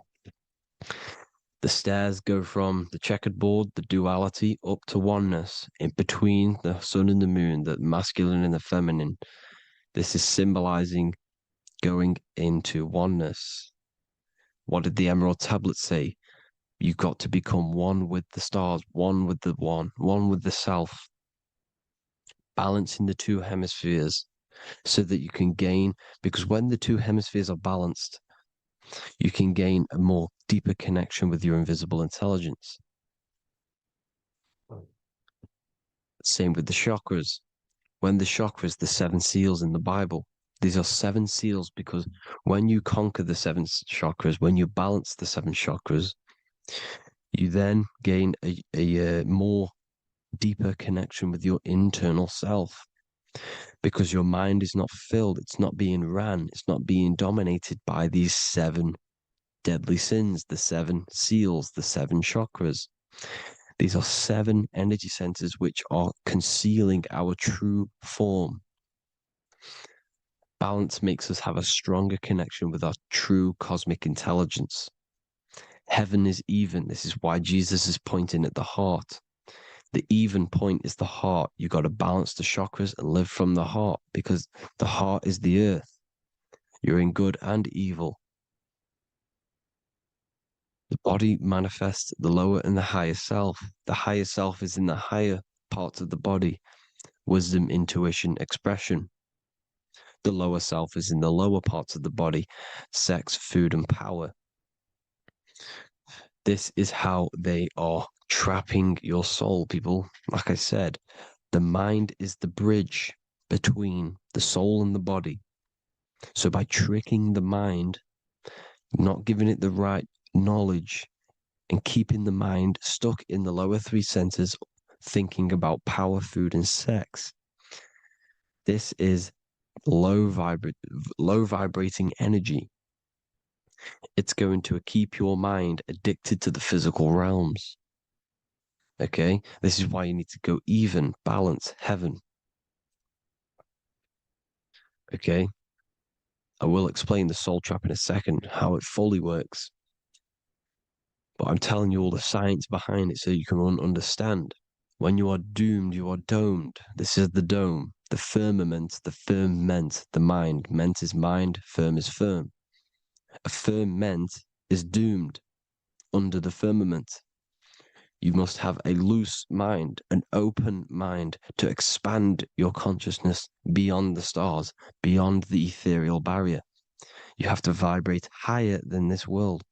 The stairs go from the checkered board, the duality, up to oneness, in between the sun and the moon, the masculine and the feminine. This is symbolizing going into oneness. What did the Emerald Tablet say? You've got to become one with the stars, one with the one with the self. Balancing the two hemispheres so that you can gain, because when the two hemispheres are balanced, you can gain a more deeper connection with your invisible intelligence. Same with the chakras. When the chakras, the seven seals in the Bible, these are seven seals because when you conquer the seven chakras, when you balance the seven chakras, you then gain a more deeper connection with your internal self because your mind is not filled, it's not being ran, it's not being dominated by these seven deadly sins, the seven seals, the seven chakras. These are seven energy centers which are concealing our true form. Balance makes us have a stronger connection with our true cosmic intelligence. Heaven is even. This is why Jesus is pointing at the heart. The even point is the heart. You got to balance the chakras and live from the heart because the heart is the earth. You're in good and evil. The body manifests the lower and the higher self. The higher self is in the higher parts of the body. Wisdom, intuition, expression. The lower self is in the lower parts of the body. Sex, food, and power. This is how they are trapping your soul, people. Like I said, the mind is the bridge between the soul and the body. So by tricking the mind, not giving it the right knowledge, and keeping the mind stuck in the lower three centers, thinking about power, food, and sex, this is low vibrating energy. It's going to keep your mind addicted to the physical realms. Okay, this is why you need to go even, balance, heaven. Okay? I will explain the soul trap in a second, how it fully works. But I'm telling you all the science behind it so you can understand. When you are doomed, you are domed. This is the dome, the firmament, the mind. Ment is mind, firm is firm. A firmament is doomed under the firmament. You must have a loose mind, an open mind to expand your consciousness beyond the stars, beyond the ethereal barrier. You have to vibrate higher than this world.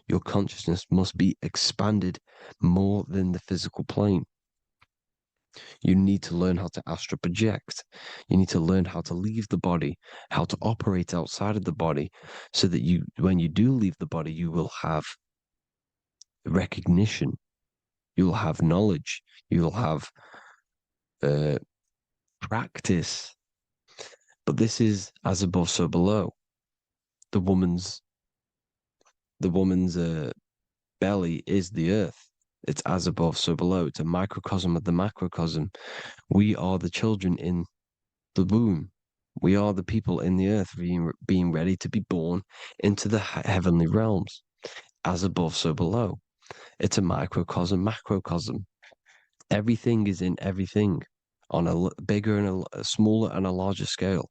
Your consciousness must be expanded more than the physical plane. You need to learn how to astral project. You need to learn how to leave the body, how to operate outside of the body, so that you, when you do leave the body, you will have recognition, you'll have knowledge, you'll have practice. But this is as above, so below. The woman's belly is the earth. It's as above, so below. It's a microcosm of the macrocosm. We are the children in the womb. We are the people in the earth being ready to be born into the heavenly realms. As above, so below. It's a microcosm, macrocosm. Everything is in everything on a bigger and a smaller and a larger scale.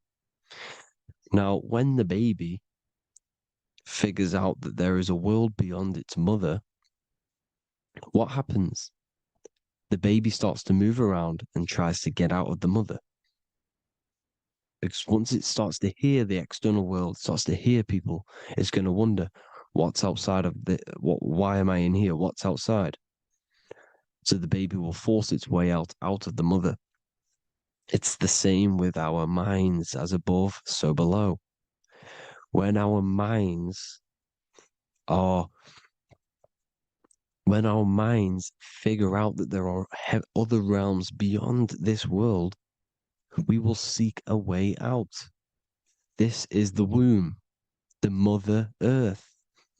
Now, when the baby figures out that there is a world beyond its mother, what happens? The baby starts to move around and tries to get out of the mother. Because once it starts to hear the external world, starts to hear people, it's going to wonder, what's outside of why am I in here? What's outside? So the baby will force its way out of the mother. It's the same with our minds, as above, so below. When our minds figure out that there are other realms beyond this world, we will seek a way out. This is the womb, the mother earth,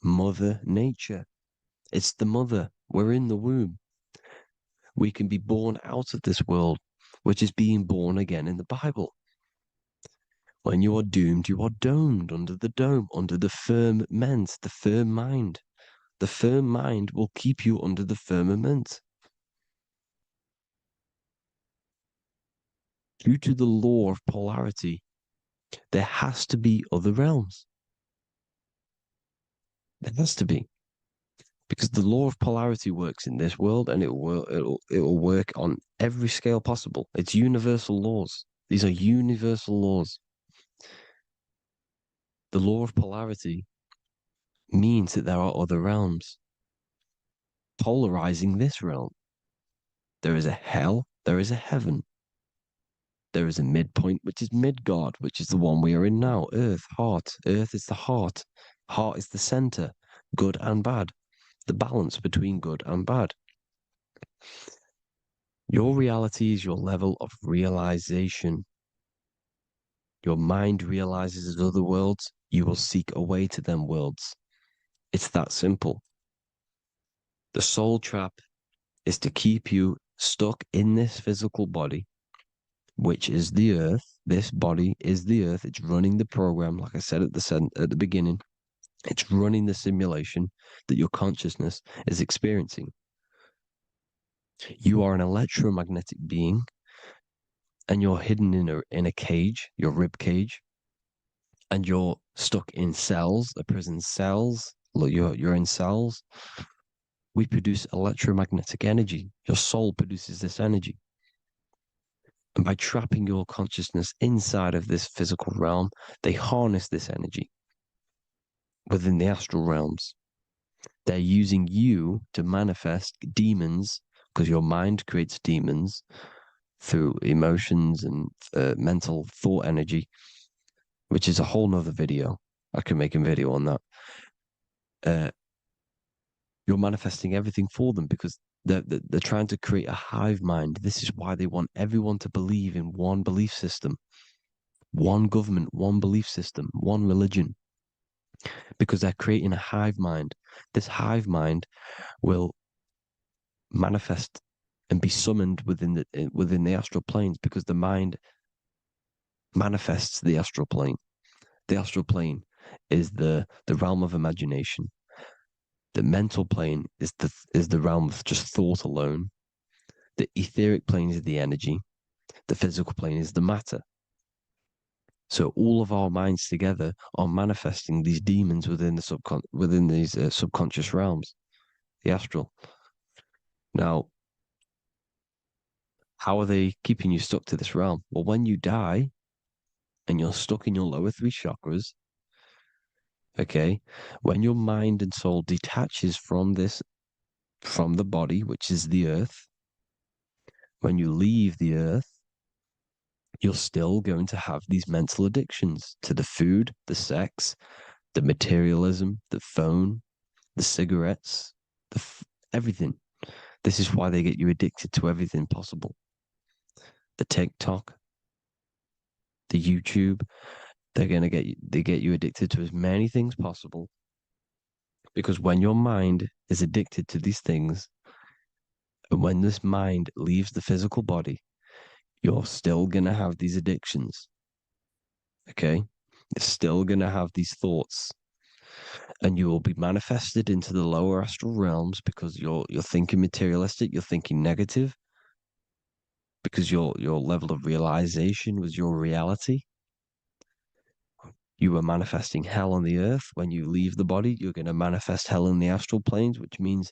mother nature. It's the mother. We're in the womb. We can be born out of this world, which is being born again in the Bible. When you are doomed, you are domed under the dome, under the firmament, the firm mind. The firm mind will keep you under the firmament. Due to the law of polarity, there has to be other realms. There has to be. Because the law of polarity works in this world, and it will work on every scale possible. It's universal laws. These are universal laws. The law of polarity means that there are other realms polarizing this realm. There is a hell, there is a heaven. There is a midpoint, which is Midgard, which is the one we are in now. Earth, heart. Earth is the heart. Heart is the center, good and bad. The balance between good and bad. Your reality is your level of realization. Your mind realizes other worlds, you will seek a way to them worlds. It's that simple. The soul trap is to keep you stuck in this physical body, which is the earth. This body is the earth. It's running the program, like I said at the beginning. It's running the simulation that your consciousness is experiencing. You are an electromagnetic being, and you're hidden in a cage, your rib cage, and you're stuck in cells, a prison cells. Look, you're in cells. We produce electromagnetic energy. Your soul produces this energy. And by trapping your consciousness inside of this physical realm, they harness this energy within the astral realms. They're using you to manifest demons, because your mind creates demons through emotions and mental thought energy, which is a whole nother video. I can make a video on that. You're manifesting everything for them because they're trying to create a hive mind. This is why they want everyone to believe in one belief system, one government, one belief system, one religion, because they're creating a hive mind. This hive mind will manifest and be summoned within the astral planes, because the mind manifests the astral plane. The astral plane is the realm of imagination. The mental plane is the realm of just thought alone. The etheric plane is the energy. The physical plane is the matter. So all of our minds together are manifesting these demons within these subconscious realms, the astral. Now, how are they keeping you stuck to this realm? Well, when you die and you're stuck in your lower three chakras, okay, when your mind and soul detaches from the body, which is the earth, when you leave the earth, you're still going to have these mental addictions to the food, the sex, the materialism, the phone, the cigarettes, everything. This is why they get you addicted to everything possible. The TikTok, the YouTube, they get you addicted to as many things possible. Because when your mind is addicted to these things, and when this mind leaves the physical body, you're still gonna have these addictions. Okay? You're still gonna have these thoughts. And you will be manifested into the lower astral realms because you're thinking materialistic, you're thinking negative, because your level of realization was your reality. You were manifesting hell on the earth. When you leave the body, you're going to manifest hell in the astral planes, which means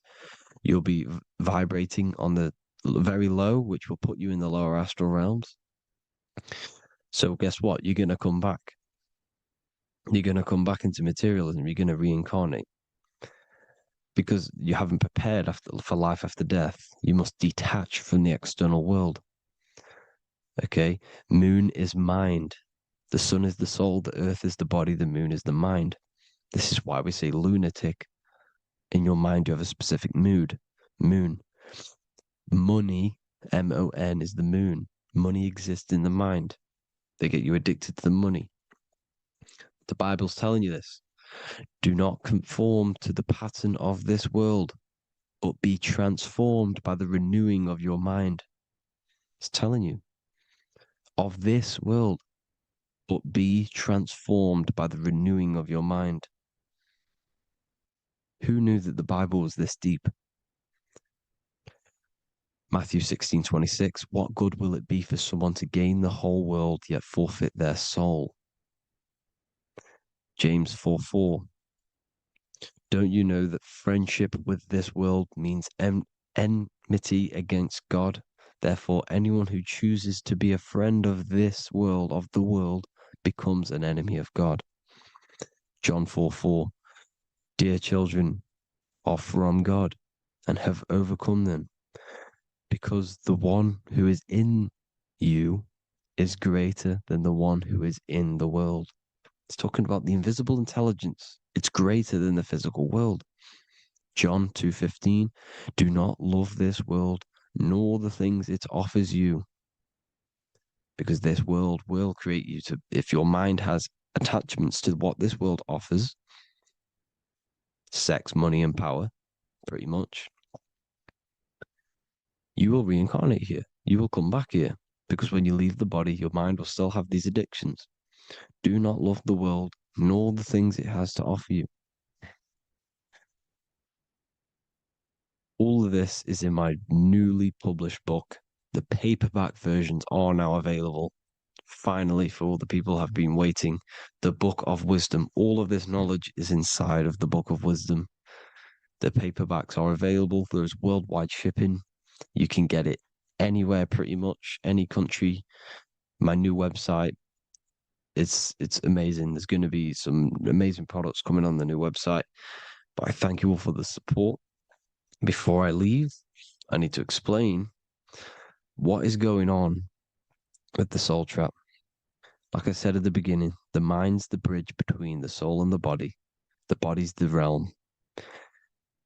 you'll be vibrating on the very low, which will put you in the lower astral realms. So guess what? You're going to come back. You're going to come back into materialism. You're going to reincarnate. Because you haven't prepared for life after death. You must detach from the external world. Okay? Moon is mind. The sun is the soul, the earth is the body, the moon is the mind. This is why we say lunatic. In your mind, you have a specific mood. Moon. Money, M-O-N, is the moon. Money exists in the mind. They get you addicted to the money. The Bible's telling you this. Do not conform to the pattern of this world, but be transformed by the renewing of your mind. It's telling you. Of this world, but be transformed by the renewing of your mind. Who knew that the Bible was this deep? Matthew 16:26, what good will it be for someone to gain the whole world yet forfeit their soul? James 4:4, don't you know that friendship with this world means enmity against God? Therefore, anyone who chooses to be a friend of this world, of the world, becomes an enemy of God. John 4:4, dear children, are from God and have overcome them, because the one who is in you is greater than the one who is in the world. It's talking about the invisible intelligence. It's greater than the physical world. John 2:15, do not love this world, nor the things it offers you, because this world will create you to, if your mind has attachments to what this world offers, sex, money, and power, pretty much, you will reincarnate here. You will come back here, because when you leave the body, your mind will still have these addictions. Do not love the world, nor the things it has to offer you. All of this is in my newly published book. The paperback versions are now available. Finally, for all the people who have been waiting, the Book of Wisdom. All of this knowledge is inside of the Book of Wisdom. The paperbacks are available. There's worldwide shipping. You can get it anywhere, pretty much, any country. My new website, it's amazing. There's going to be some amazing products coming on the new website. But I thank you all for the support. Before I leave, I need to explain what is going on with the soul trap. Like I said at the beginning, the mind's the bridge between the soul and the body. The body's the realm.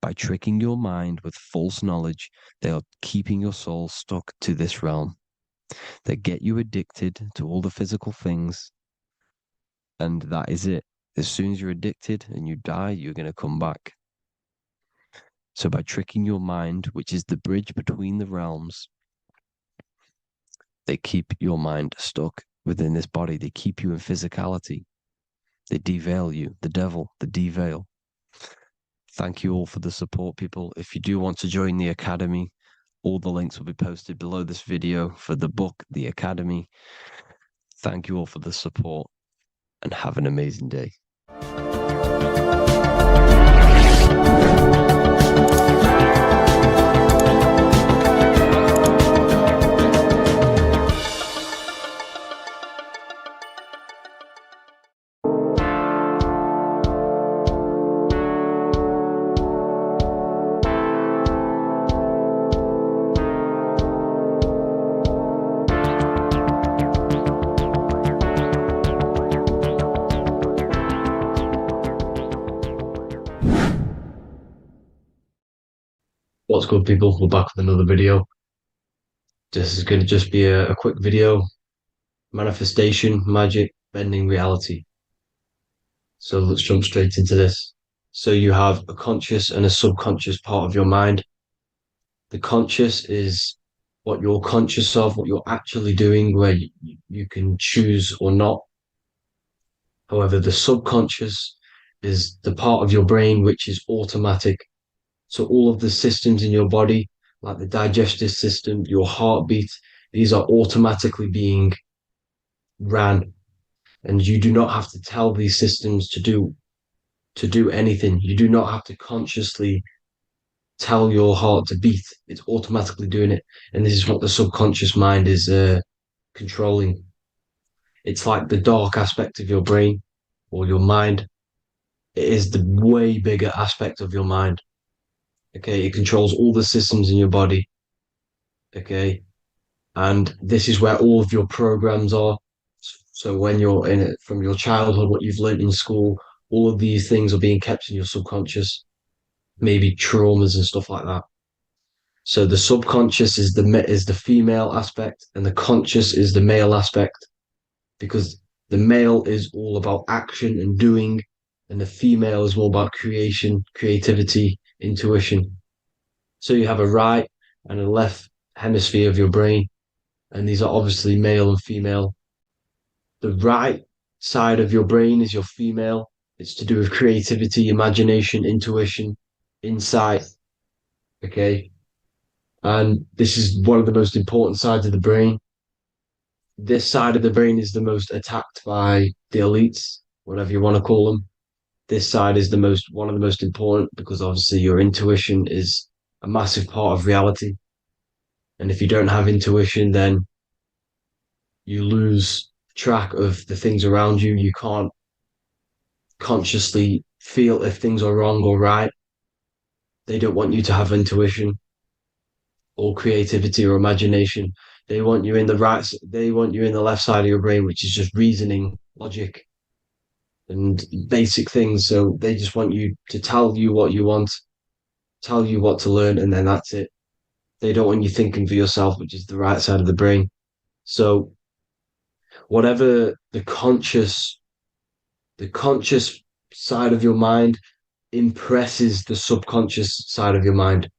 By tricking your mind with false knowledge, they are keeping your soul stuck to this realm. They get you addicted to all the physical things, and that is it. As soon as you're addicted and you die, you're going to come back. So by tricking your mind, which is the bridge between the realms, they keep your mind stuck within this body. They keep you in physicality. They deveil you, the devil, the deveil. Thank you all for the support, people. If you do want to join the Academy, all the links will be posted below this video for the book, The Academy. Thank you all for the support and have an amazing day. What's good, people? We're back with another video. This is going to just be a quick video. Manifestation, magic, bending reality. So let's jump straight into this. So you have a conscious and a subconscious part of your mind. The conscious is what you're conscious of, what you're actually doing, where you can choose or not. However, the subconscious is the part of your brain which is automatic. So all of the systems in your body, like the digestive system, your heartbeat, these are automatically being ran. And you do not have to tell these systems to do anything. You do not have to consciously tell your heart to beat. It's automatically doing it. And this is what the subconscious mind is controlling. It's like the dark aspect of your brain or your mind. It is the way bigger aspect of your mind. Okay, it controls all the systems in your body. Okay, and this is where all of your programs are. So when you're in it from your childhood, what you've learned in school, all of these things are being kept in your subconscious, maybe traumas and stuff like that. So the subconscious is the female aspect, and the conscious is the male aspect, because the male is all about action and doing, and the female is more about creation, creativity, intuition. So you have a right and a left hemisphere of your brain, and these are obviously male and female. The right side of your brain is your female. It's to do with creativity, imagination, intuition, insight. Okay. And this is one of the most important sides of the brain. This side of the brain is the most attacked by the elites, whatever you want to call them. This side is one of the most important, because obviously your intuition is a massive part of reality. And if you don't have intuition, then you lose track of the things around you. You can't consciously feel if things are wrong or right. They don't want you to have intuition or creativity or imagination. They want you in the left side of your brain, which is just reasoning, logic, and basic things. So they just want you to tell you what you want, tell you what to learn, and then that's it. They don't want you thinking for yourself, which is the right side of the brain. So whatever the conscious side of your mind impresses the subconscious side of your mind.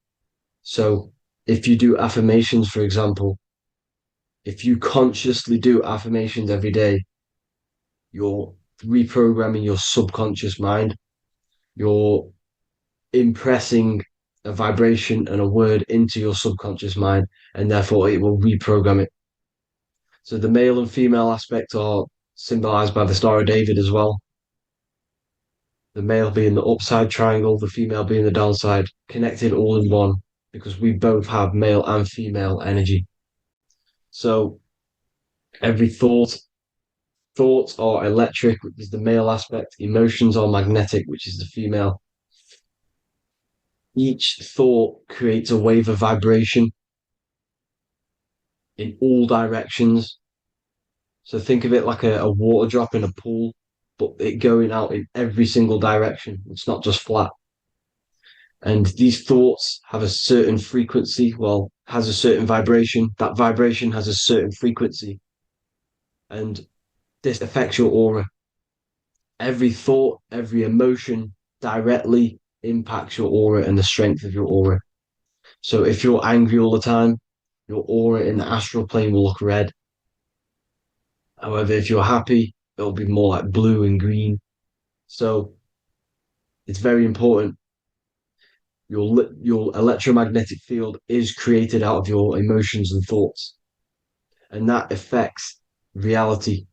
So if you do affirmations, for example, if you consciously do affirmations every day, you're reprogramming your subconscious mind. You're impressing a vibration and a word into your subconscious mind, and therefore it will reprogram it. So the male and female aspect are symbolized by the Star of David as well. The male being the upside triangle, the female being the downside, connected all in one, because we both have male and female energy. So every thoughts are electric, which is the male aspect. Emotions are magnetic, which is the female. Each thought creates a wave of vibration in all directions. So think of it like a water drop in a pool, but it going out in every single direction. It's not just flat. And these thoughts have a certain frequency, has a certain vibration. That vibration has a certain frequency. And this affects your aura. Every thought, every emotion directly impacts your aura and the strength of your aura. So if you're angry all the time, your aura in the astral plane will look red. However, if you're happy, it'll be more like blue and green. So it's very important. Your electromagnetic field is created out of your emotions and thoughts, and that affects reality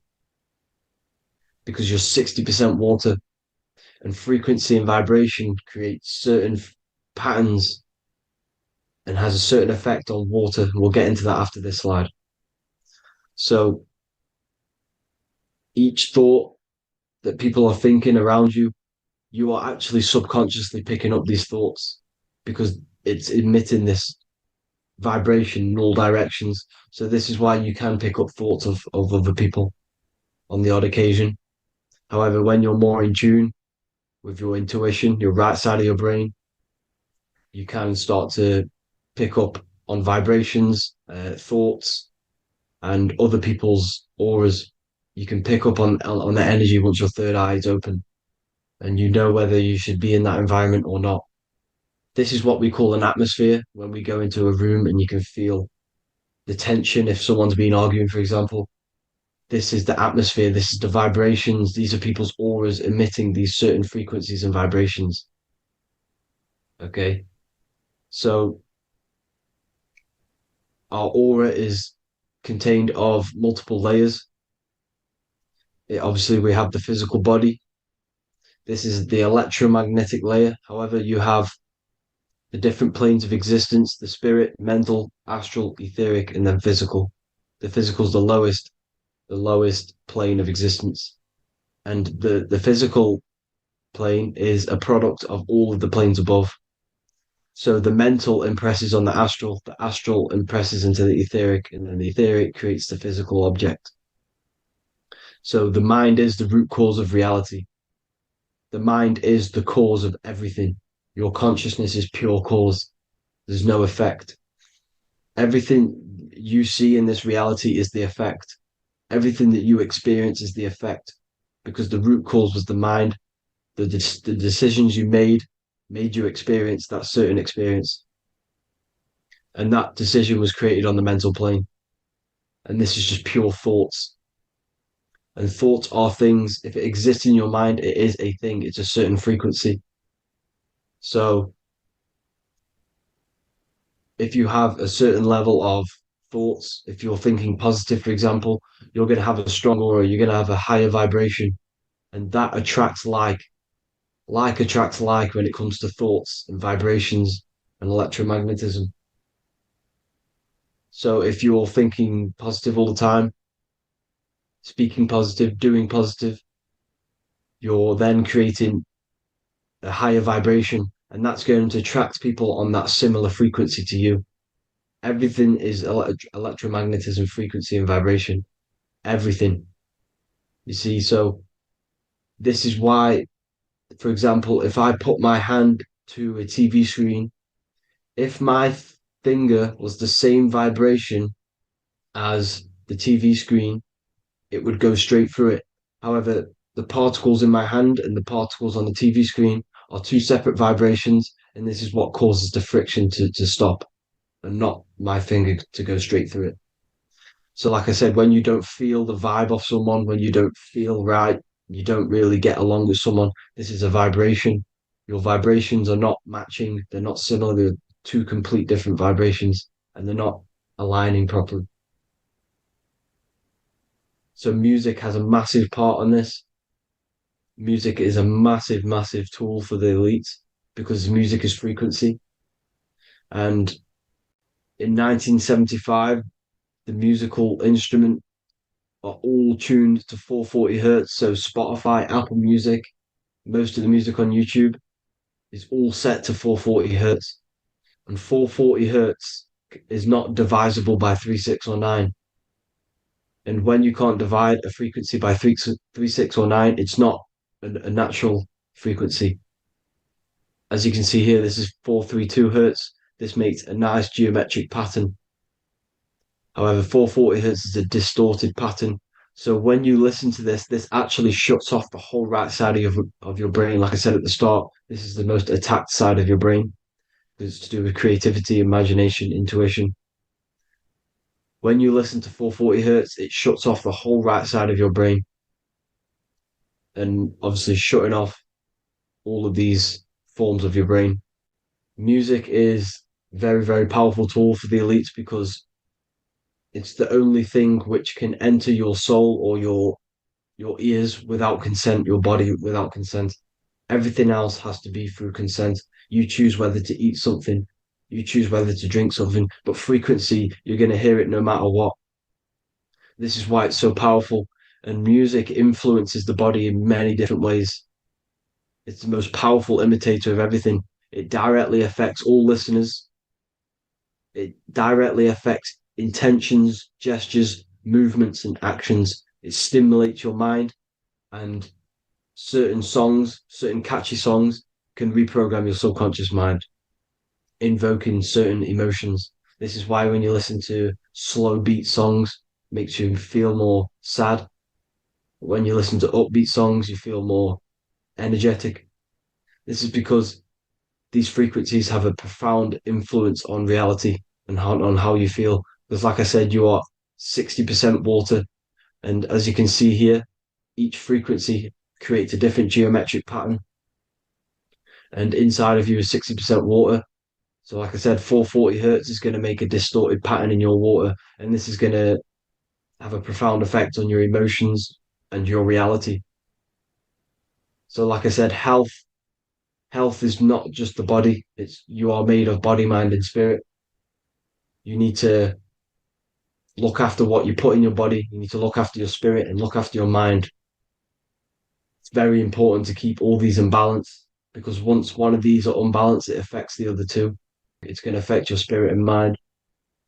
because you're 60% water, and frequency and vibration create certain patterns and has a certain effect on water. We'll get into that after this slide. So each thought that people are thinking around you, you are actually subconsciously picking up these thoughts because it's emitting this vibration in all directions. So this is why you can pick up thoughts of other people on the odd occasion. However, when you're more in tune with your intuition, your right side of your brain, you can start to pick up on vibrations, thoughts, and other people's auras. You can pick up on the energy once your third eye is open, and you know whether you should be in that environment or not. This is what we call an atmosphere when we go into a room and you can feel the tension if someone's been arguing, for example. This is the atmosphere, this is the vibrations, these are people's auras emitting these certain frequencies and vibrations. Okay. So our aura is contained of multiple layers. Obviously, we have the physical body. This is the electromagnetic layer. However, you have the different planes of existence, the spirit, mental, astral, etheric, and then physical. The physical is the lowest plane of existence. And the physical plane is a product of all of the planes above. So the mental impresses on the astral impresses into the etheric, and then the etheric creates the physical object. So the mind is the root cause of reality. The mind is the cause of everything. Your consciousness is pure cause. There's no effect. Everything you see in this reality is the effect. Everything that you experience is the effect because the root cause was the mind. The decisions you made you experience that certain experience. And that decision was created on the mental plane. And this is just pure thoughts. And thoughts are things. If it exists in your mind, it is a thing. It's a certain frequency. So if you have a certain level of thoughts, if you're thinking positive, for example, you're going to have a strong aura, you're going to have a higher vibration. And that attracts like. Like attracts like when it comes to thoughts and vibrations and electromagnetism. So if you're thinking positive all the time, speaking positive, doing positive, you're then creating a higher vibration, and that's going to attract people on that similar frequency to you. Everything is electromagnetism, frequency, and vibration. Everything. You see, so this is why, for example, if I put my hand to a TV screen, if my finger was the same vibration as the TV screen, it would go straight through it. However, the particles in my hand and the particles on the TV screen are two separate vibrations, and this is what causes the friction to stop and not my finger to go straight through it. So, like I said, when you don't feel the vibe of someone, when you don't feel right, you don't really get along with someone, this is a vibration. Your vibrations are not matching, they're not similar, they're two complete different vibrations, and they're not aligning properly. So music has a massive part on this. Music is a massive, massive tool for the elites because music is frequency. And in 1975, the musical instrument are all tuned to 440 hertz. So Spotify, Apple Music, most of the music on YouTube is all set to 440 hertz. And 440 hertz is not divisible by 3, 6, or 9. And when you can't divide a frequency by 3, 6, or 9, it's not a natural frequency. As you can see here, this is 432 hertz. This makes a nice geometric pattern. However, 440 hertz is a distorted pattern. So when you listen to this, this actually shuts off the whole right side of your brain. Like I said at the start, this is the most attacked side of your brain. It's to do with creativity, imagination, intuition. When you listen to 440 hertz, it shuts off the whole right side of your brain, and obviously shutting off all of these forms of your brain. Music is very, very powerful tool for the elites because it's the only thing which can enter your soul or your ears without consent, your body without consent. Everything else has to be through consent. You choose whether to eat something, you choose whether to drink something, but frequency, you're going to hear it no matter what. This is why it's so powerful. And music influences the body in many different ways. It's the most powerful imitator of everything. It directly affects all listeners. It directly affects intentions, gestures, movements, and actions. It stimulates your mind, and certain songs, certain catchy songs, can reprogram your subconscious mind, invoking certain emotions. This is why when you listen to slow beat songs, it makes you feel more sad. When you listen to upbeat songs, you feel more energetic. This is because these frequencies have a profound influence on reality and on how you feel. Because, like I said, you are 60% water. And as you can see here, each frequency creates a different geometric pattern. And inside of you is 60% water. So, like I said, 440 hertz is going to make a distorted pattern in your water. And this is going to have a profound effect on your emotions and your reality. So, like I said, health is not just the body. It's you are made of body, mind, and spirit. You need to look after what you put in your body. You need to look after your spirit and look after your mind. It's very important to keep all these in balance because once one of these are unbalanced, it affects the other two. It's going to affect your spirit and mind.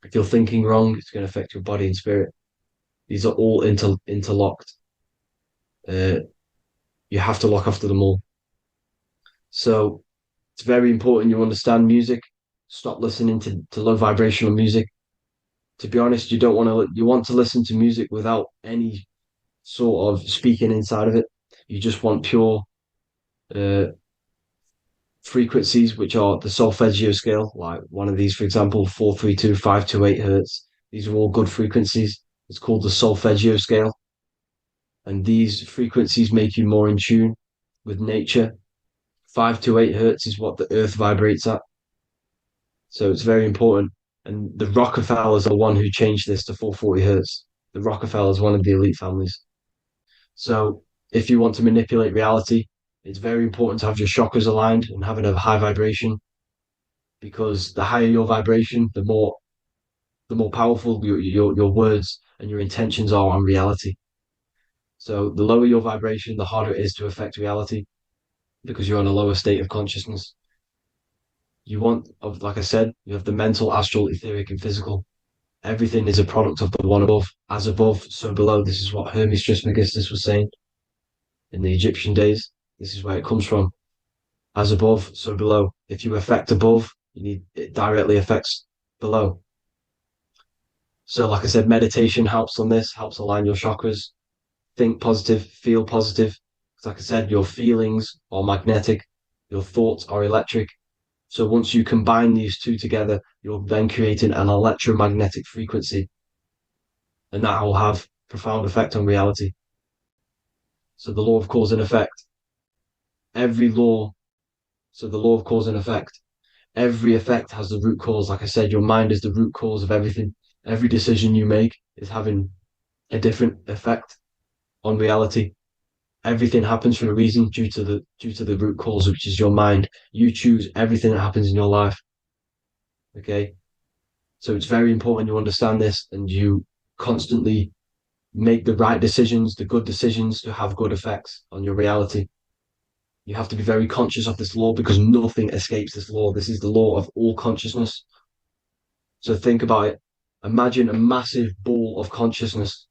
If you're thinking wrong, it's going to affect your body and spirit. These are all interlocked. You have to look after them all. So it's very important you understand music. Stop listening to low vibrational music. To be honest, you want to listen to music without any sort of speaking inside of it. You just want pure uh, frequencies, which are the solfeggio scale, like one of these, for example, 432, 528 hertz. These are all good frequencies. It's called the solfeggio scale. And these frequencies make you more in tune with nature. 528 hertz is what the earth vibrates at. So it's very important. And the Rockefellers are the one who changed this to 440 hertz. The Rockefellers, one of the elite families. So if you want to manipulate reality, it's very important to have your chakras aligned and having a high vibration, because the higher your vibration, the more powerful your words and your intentions are on reality. So the lower your vibration, the harder it is to affect reality because you're on a lower state of consciousness. Like I said, you have the mental, astral, etheric, and physical. Everything is a product of the one above. As above, so below. This is what Hermes Trismegistus was saying in the Egyptian days. This is where it comes from. As above, so below. If you affect above, it directly affects below. So, like I said, meditation helps on this, helps align your chakras. Think positive, feel positive. Like I said, your feelings are magnetic, your thoughts are electric. So once you combine these two together, you're then creating an electromagnetic frequency, and that will have profound effect on reality. So the law of cause and effect. Every law, so the law of cause and effect. Every effect has the root cause. Like I said, your mind is the root cause of everything. Every decision you make is having a different effect on reality. Everything happens for a reason due to the root cause, which is your mind. You choose everything that happens in your life. Okay. So it's very important you understand this and you constantly make the right decisions, the good decisions to have good effects on your reality. You have to be very conscious of this law because nothing escapes this law. This is the law of all consciousness. So think about it. Imagine a massive ball of consciousness.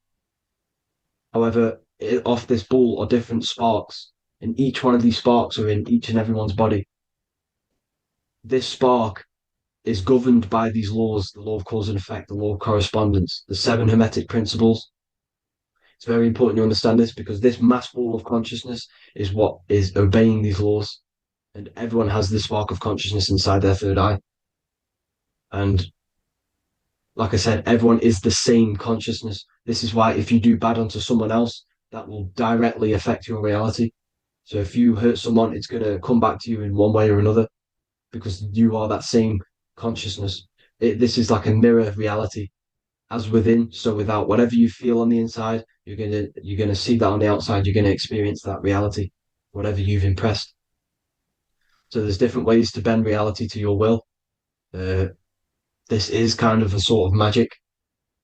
However, off this ball are different sparks, and each one of these sparks are in each and everyone's body. This spark is governed by these laws, the law of cause and effect, the law of correspondence, the seven hermetic principles. It's very important you understand this because this mass ball of consciousness is what is obeying these laws, and everyone has this spark of consciousness inside their third eye. And Like I said, everyone is the same consciousness. This is why if you do bad onto someone else, that will directly affect your reality. So if you hurt someone, it's going to come back to you in one way or another because you are that same consciousness. This is like a mirror reality, as within, so without. Whatever you feel on the inside, you're gonna see that on the outside. You're gonna experience that reality, whatever you've impressed. So there's different ways to bend reality to your will. Uh, this is kind of a sort of magic.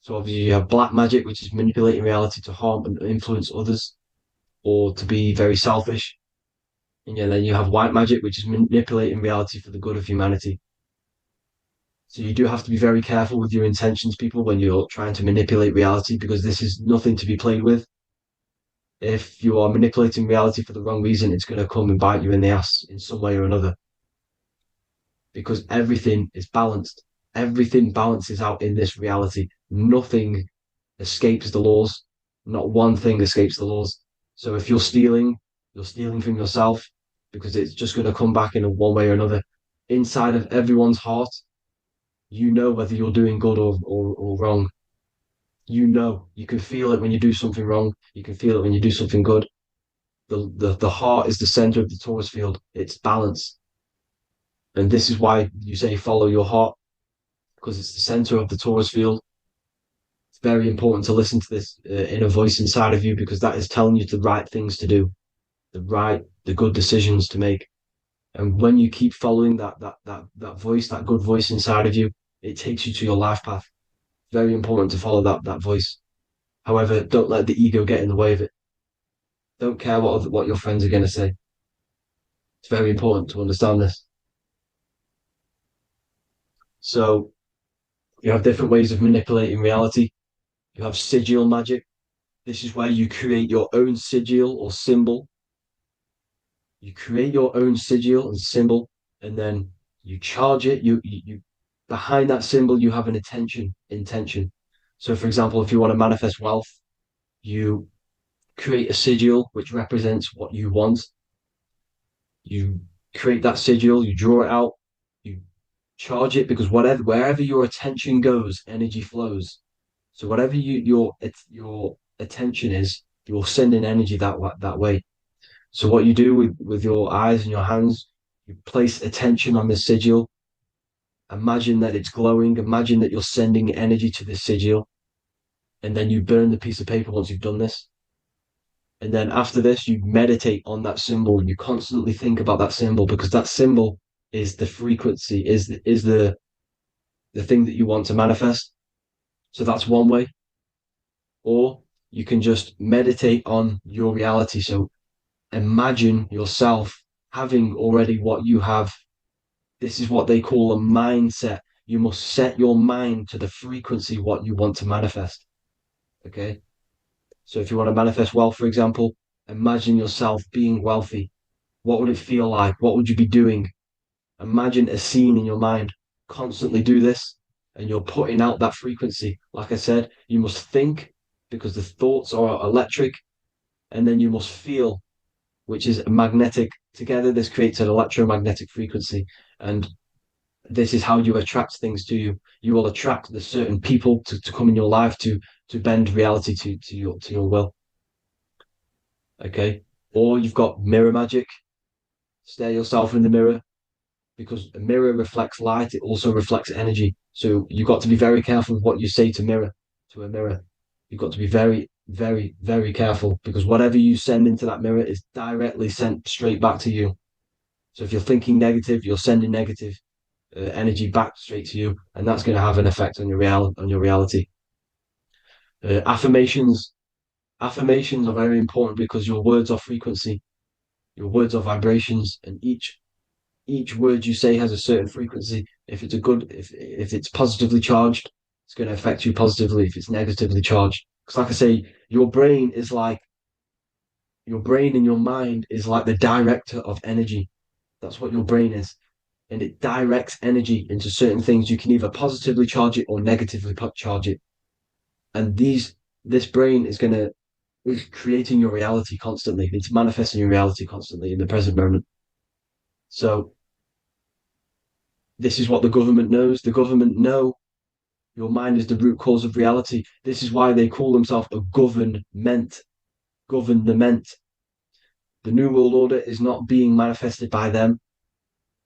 So obviously you have black magic, which is manipulating reality to harm and influence others, or to be very selfish. And yeah, then you have white magic, which is manipulating reality for the good of humanity. So you do have to be very careful with your intentions, people, when you're trying to manipulate reality, because this is nothing to be played with. If you are manipulating reality for the wrong reason, it's going to come and bite you in the ass in some way or another. Because everything is balanced. Everything balances out in this reality. Nothing escapes the laws. Not one thing escapes the laws. So if you're stealing from yourself because it's just going to come back in one way or another. Inside of everyone's heart, you know whether you're doing good or wrong. You can feel it when you do something wrong. You can feel it when you do something good. The heart is the center of the torus field. It's balance. And this is why you say follow your heart, because it's the center of the torus field. It's very important to listen to this inner voice inside of you because that is telling you the right things to do, the good decisions to make. And when you keep following that voice, that good voice inside of you, it takes you to your life path. Very important to follow that voice. However, don't let the ego get in the way of it. Don't care what your friends are going to say. It's very important to understand this. So you have different ways of manipulating reality. You have sigil magic. This is where you create your own sigil or symbol. You create your own sigil and symbol, and then you charge it. You behind that symbol you have an intention. So, for example, if you want to manifest wealth, you create a sigil which represents what you want. You create that sigil, you draw it out, you charge it because wherever your attention goes, energy flows. So whatever your attention is, you're sending energy that way. So what you do with your eyes and your hands, you place attention on the sigil. Imagine that it's glowing. Imagine that you're sending energy to the sigil, and then you burn the piece of paper once you've done this. And then after this, you meditate on that symbol. You constantly think about that symbol because that symbol is the frequency, is the thing that you want to manifest. So that's one way. Or you can just meditate on your reality. So imagine yourself having already what you have. This is what they call a mindset. You must set your mind to the frequency what you want to manifest. Okay. So if you want to manifest wealth, for example, imagine yourself being wealthy. What would it feel like? What would you be doing? Imagine a scene in your mind. Constantly do this, and you're putting out that frequency. Like I said, you must think because the thoughts are electric, and then you must feel, which is magnetic. Together, this creates an electromagnetic frequency, and this is how you attract things to you. You will attract the certain people to come in your life to bend reality to your will. Okay. Or you've got mirror magic. Stare yourself in the mirror because a mirror reflects light. It also reflects energy. So you've got to be very careful with what you say to a mirror. You've got to be very, very, very careful because whatever you send into that mirror is directly sent straight back to you. So if you're thinking negative, you're sending negative energy back straight to you, and that's going to have an effect on your reality. Affirmations are very important because your words are frequency, your words are vibrations, and each word you say has a certain frequency. If it's positively charged, it's going to affect you positively. If it's negatively charged, because like I say, your brain and your mind is like the director of energy. That's what your brain is, and it directs energy into certain things. You can either positively charge it or negatively charge it, and this brain is creating your reality constantly. It's manifesting your reality constantly in the present moment. So this is what the government knows. The government know Your mind is the root cause of reality. This is why they call themselves a government. Government. The New World Order is not being manifested by them.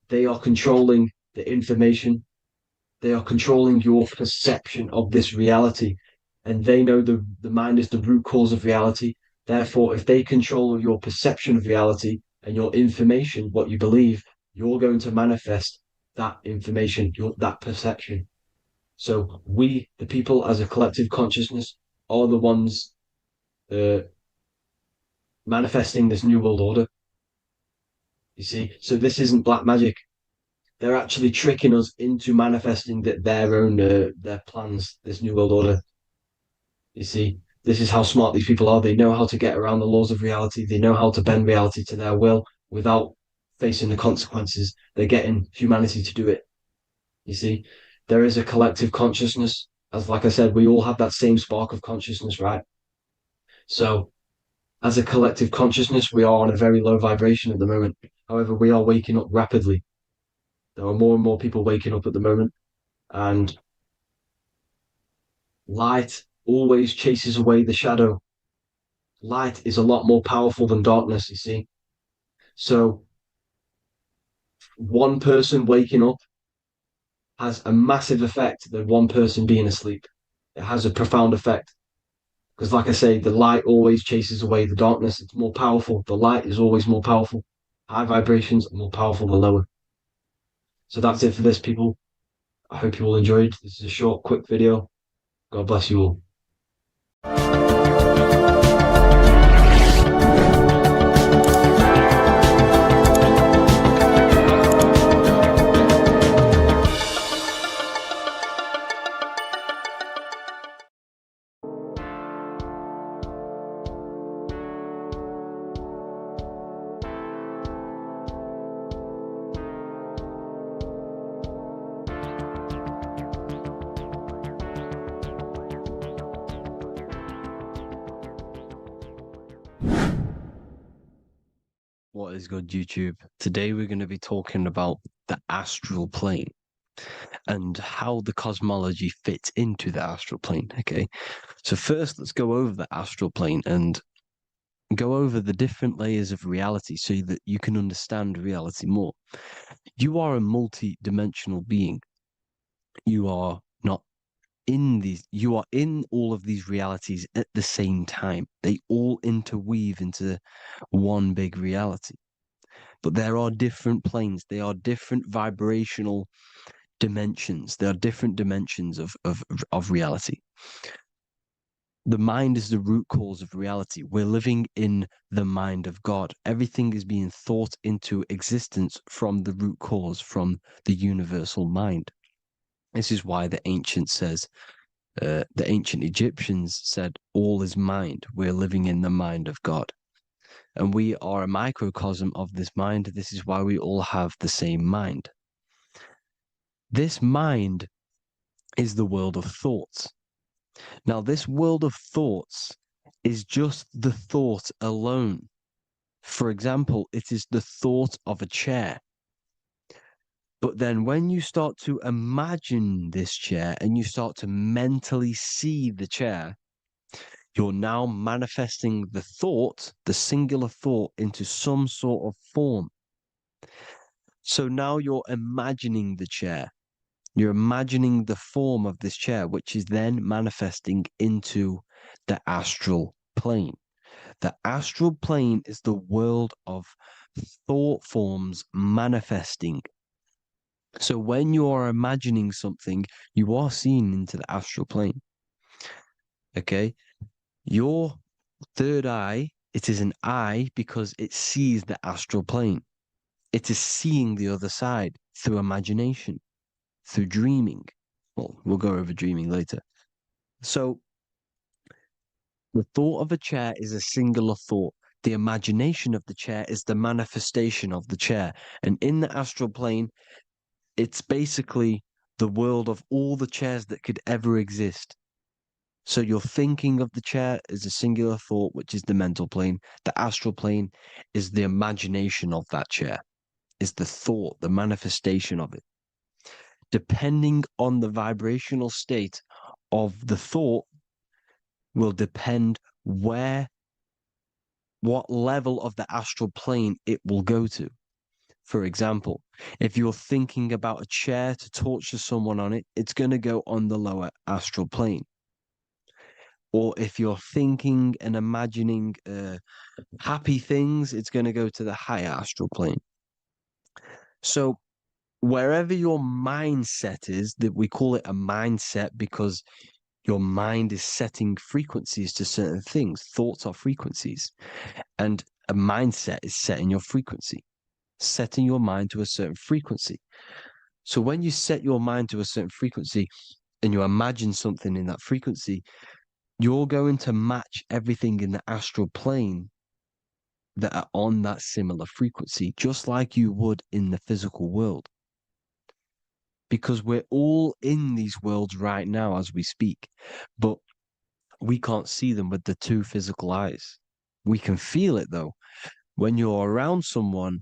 They are controlling the information. They are controlling your perception of this reality. And they know the mind is the root cause of reality. Therefore, if they control your perception of reality and your information, what you believe, you're going to manifest that information, that perception. So we, the people as a collective consciousness, are the ones manifesting this new world order. You see, so this isn't black magic. They're actually tricking us into manifesting their own their plans, this new world order. You see, this is how smart these people are. They know how to get around the laws of reality. They know how to bend reality to their will without facing the consequences. They're getting humanity to do it. You see, there is a collective consciousness. As like I said, we all have that same spark of consciousness, right? So as a collective consciousness, we are on a very low vibration at the moment. However, we are waking up rapidly. There are more and more people waking up at the moment, and light always chases away the shadow. Light is a lot more powerful than darkness, you see. So one person waking up has a massive effect than one person being asleep. It has a profound effect. Because, like I say, the light always chases away the darkness. It's more powerful. The light is always more powerful. High vibrations are more powerful than lower. So that's it for this, people. I hope you all enjoyed. This is a short, quick video. God bless you all. What is good, YouTube? Today we're going to be talking about the astral plane and how the cosmology fits into the astral plane. Okay, so first let's go over the astral plane and go over the different layers of reality so that you can understand reality more. You are a multi-dimensional being. You are not in these, you are in all of these realities at the same time. They all interweave into one big reality. But there are different planes, they are different vibrational dimensions, there are different dimensions of reality. The mind is the root cause of reality. We're living in the mind of God. Everything is being thought into existence from the root cause, from the universal mind. This is why the ancient Egyptians said, all is mind. We're living in the mind of God. And we are a microcosm of this mind. This is why we all have the same mind. This mind is the world of thoughts. Now, this world of thoughts is just the thought alone. For example, it is the thought of a chair. But then when you start to imagine this chair and you start to mentally see the chair, you're now manifesting the thought, the singular thought, into some sort of form. So now you're imagining the chair. You're imagining the form of this chair, which is then manifesting into the astral plane. The astral plane is the world of thought forms manifesting. So when you are imagining something, you are seeing into the astral plane. Okay? Your third eye, it is an eye because it sees the astral plane. It is seeing the other side through imagination, through dreaming. Well, we'll go over dreaming later. So the thought of a chair is a singular thought. The imagination of the chair is the manifestation of the chair. And in the astral plane, it's basically the world of all the chairs that could ever exist. So your thinking of the chair is a singular thought, which is the mental plane. The astral plane is the imagination of that chair, is the thought, the manifestation of it. depending on the vibrational state of the thought, will depend what level of the astral plane it will go to. For example, if you're thinking about a chair to torture someone on it, it's going to go on the lower astral plane. Or if you're thinking and imagining happy things, it's going to go to the higher astral plane. So wherever your mindset is, that we call it a mindset because your mind is setting frequencies to certain things. Thoughts are frequencies. And a mindset is setting your frequency, setting your mind to a certain frequency. So when you set your mind to a certain frequency and you imagine something in that frequency, you're going to match everything in the astral plane that are on that similar frequency, just like you would in the physical world. Because we're all in these worlds right now as we speak, but we can't see them with the two physical eyes. We can feel it though. When you're around someone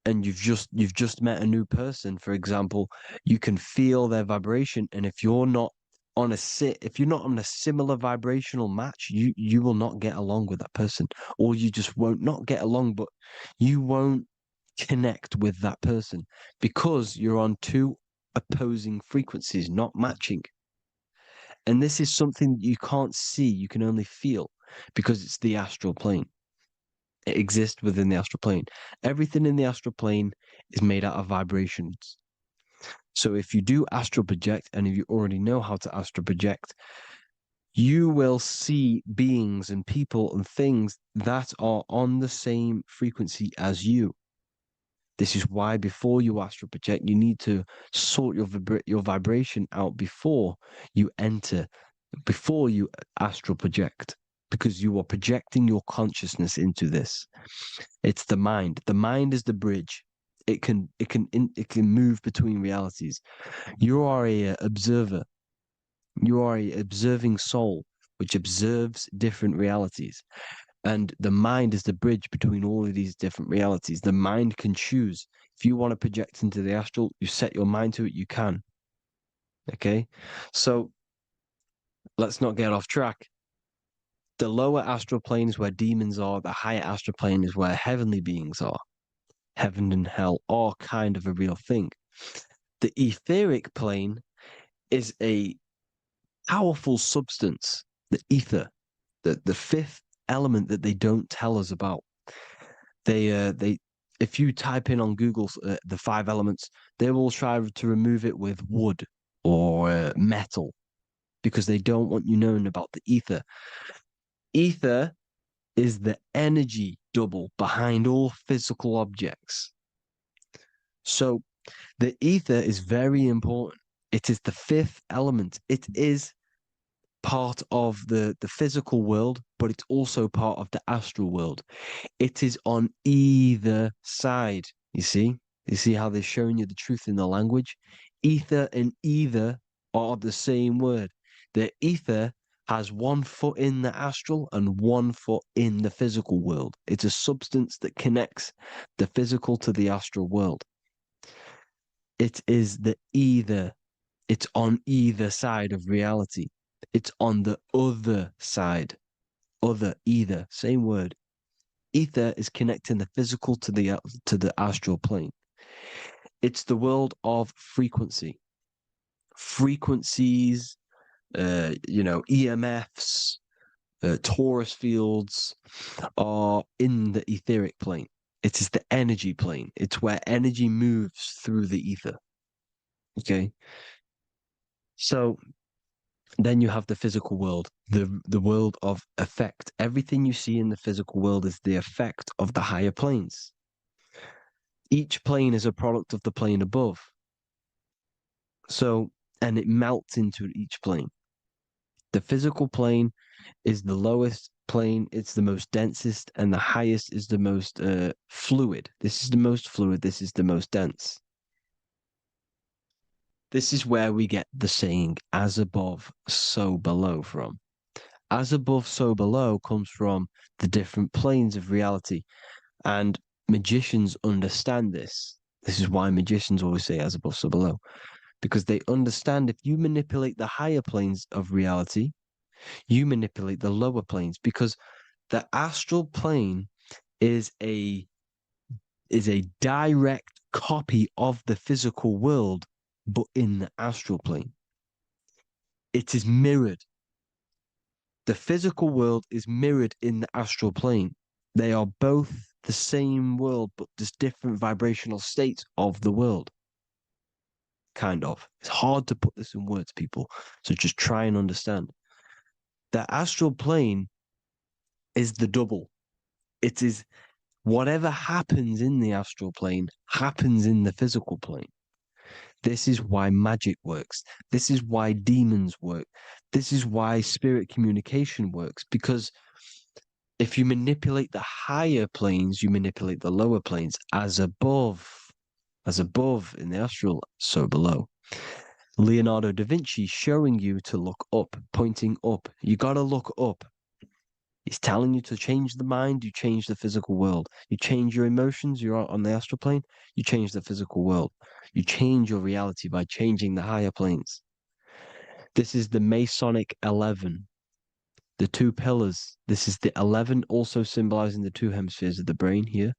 and you've just met a new person, for example, you can feel their vibration. And if you're not on a similar vibrational match, you will not get along with that person, or you just won't not get along, but you won't connect with that person because you're on two opposing frequencies, not matching. And this is something that you can't see, you can only feel because it's the astral plane. It exists within the astral plane. Everything in the astral plane is made out of vibrations. So if you do astral project, and if you already know how to astral project, you will see beings and people and things that are on the same frequency as you. This is why before you astral project, you need to sort your vibration out before you astral project, because you are projecting your consciousness into this. It's the mind. The mind is the bridge. It can move between realities. You are a observer. You are a observing soul which observes different realities. And the mind is the bridge between all of these different realities. The mind can choose. If you want to project into the astral, you set your mind to it, you can. Okay? So let's not get off track. The lower astral plane is where demons are. The higher astral plane is where heavenly beings are. Heaven and hell are kind of a real thing. The etheric plane is a powerful substance, the ether, the fifth element that they don't tell us about. If you type in on Google the 5 elements, they will try to remove it with wood or metal because they don't want you knowing about the ether. Ether is the energy double behind all physical objects. So the ether is very important. It is the 5th element. It is part of the physical world, but it's also part of the astral world. It is on either side. You see how they're showing you the truth in the language? Ether and either are the same word. The ether has 1 foot in the astral and 1 foot in the physical world. It's a substance that connects the physical to the astral world. It is the either. It's on either side of reality. It's on the other side. Other, either, same word. Ether is connecting the physical to the astral plane. It's the world of frequency. Frequencies, EMFs, torus fields are in the etheric plane. It is the energy plane. It's where energy moves through the ether. Okay. So then you have the physical world, the world of effect. Everything you see in the physical world is the effect of the higher planes. Each plane is a product of the plane above. So, and it melts into each plane. The physical plane is the lowest plane, it's the most densest, and the highest is the most fluid. This is the most fluid, this is the most dense. This is where we get the saying, as above, so below from. As above, so below comes from the different planes of reality. And magicians understand this. This is why magicians always say as above, so below. because they understand if you manipulate the higher planes of reality, you manipulate the lower planes, because the astral plane is a direct copy of the physical world, but in the astral plane. It is mirrored. The physical world is mirrored in the astral plane. They are both the same world, but just different vibrational states of the world. Kind of. It's hard to put this in words, people. So just try and understand. The astral plane is the double. It is whatever happens in the astral plane happens in the physical plane. This is why magic works. This is why demons work. This is why spirit communication works. Because if you manipulate the higher planes, you manipulate the lower planes. As above in the astral, so below. Leonardo da Vinci showing you to look up, pointing up. You got to look up. He's telling you to change the mind, you change the physical world. You change your emotions, you're on the astral plane, you change the physical world. You change your reality by changing the higher planes. This is the Masonic 11, the two pillars. This is the 11, also symbolizing the two hemispheres of the brain here.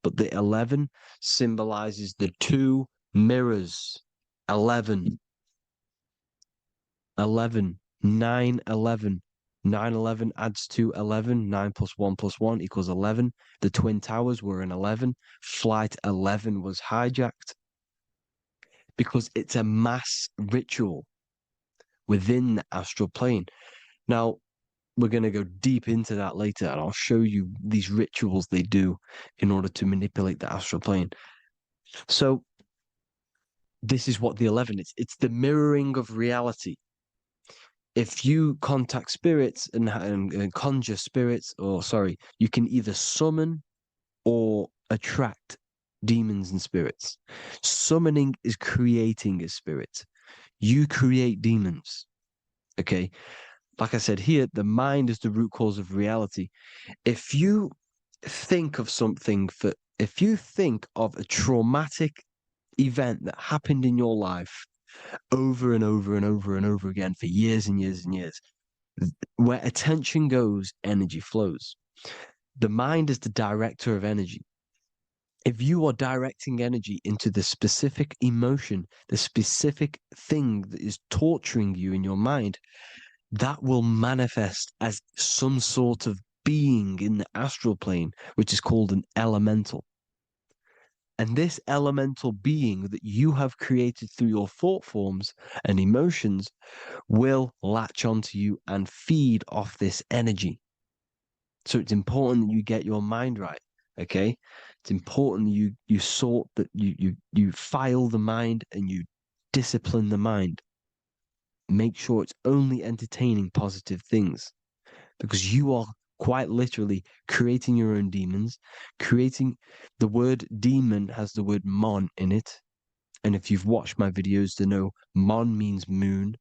But the 11 symbolizes the two mirrors. 11, 11, 9, 11. 9/11 adds to 11. 9 plus 1 plus 1 equals 11. The Twin Towers were an 11. Flight 11 was hijacked because it's a mass ritual within the astral plane. Now, we're going to go deep into that later, and I'll show you these rituals they do in order to manipulate the astral plane. So, this is what the 11 is. It's the mirroring of reality. If you contact spirits and conjure spirits, you can either summon or attract demons and spirits. Summoning is creating a spirit. You create demons. Okay? Like I said here, the mind is the root cause of reality. If you think of if you think of a traumatic event that happened in your life over and over and over and over again for years and years and years, where attention goes, energy flows. The mind is the director of energy. If you are directing energy into the specific emotion, the specific thing that is torturing you in your mind, that will manifest as some sort of being in the astral plane, which is called an elemental. And this elemental being that you have created through your thought forms and emotions will latch onto you and feed off this energy. So it's important that you get your mind right, okay? It's important that you sort that you file the mind and you discipline the mind. Make sure it's only entertaining positive things, because you are quite literally creating your own demons. The word demon has the word mon in it. And if you've watched my videos to know, mon means moon.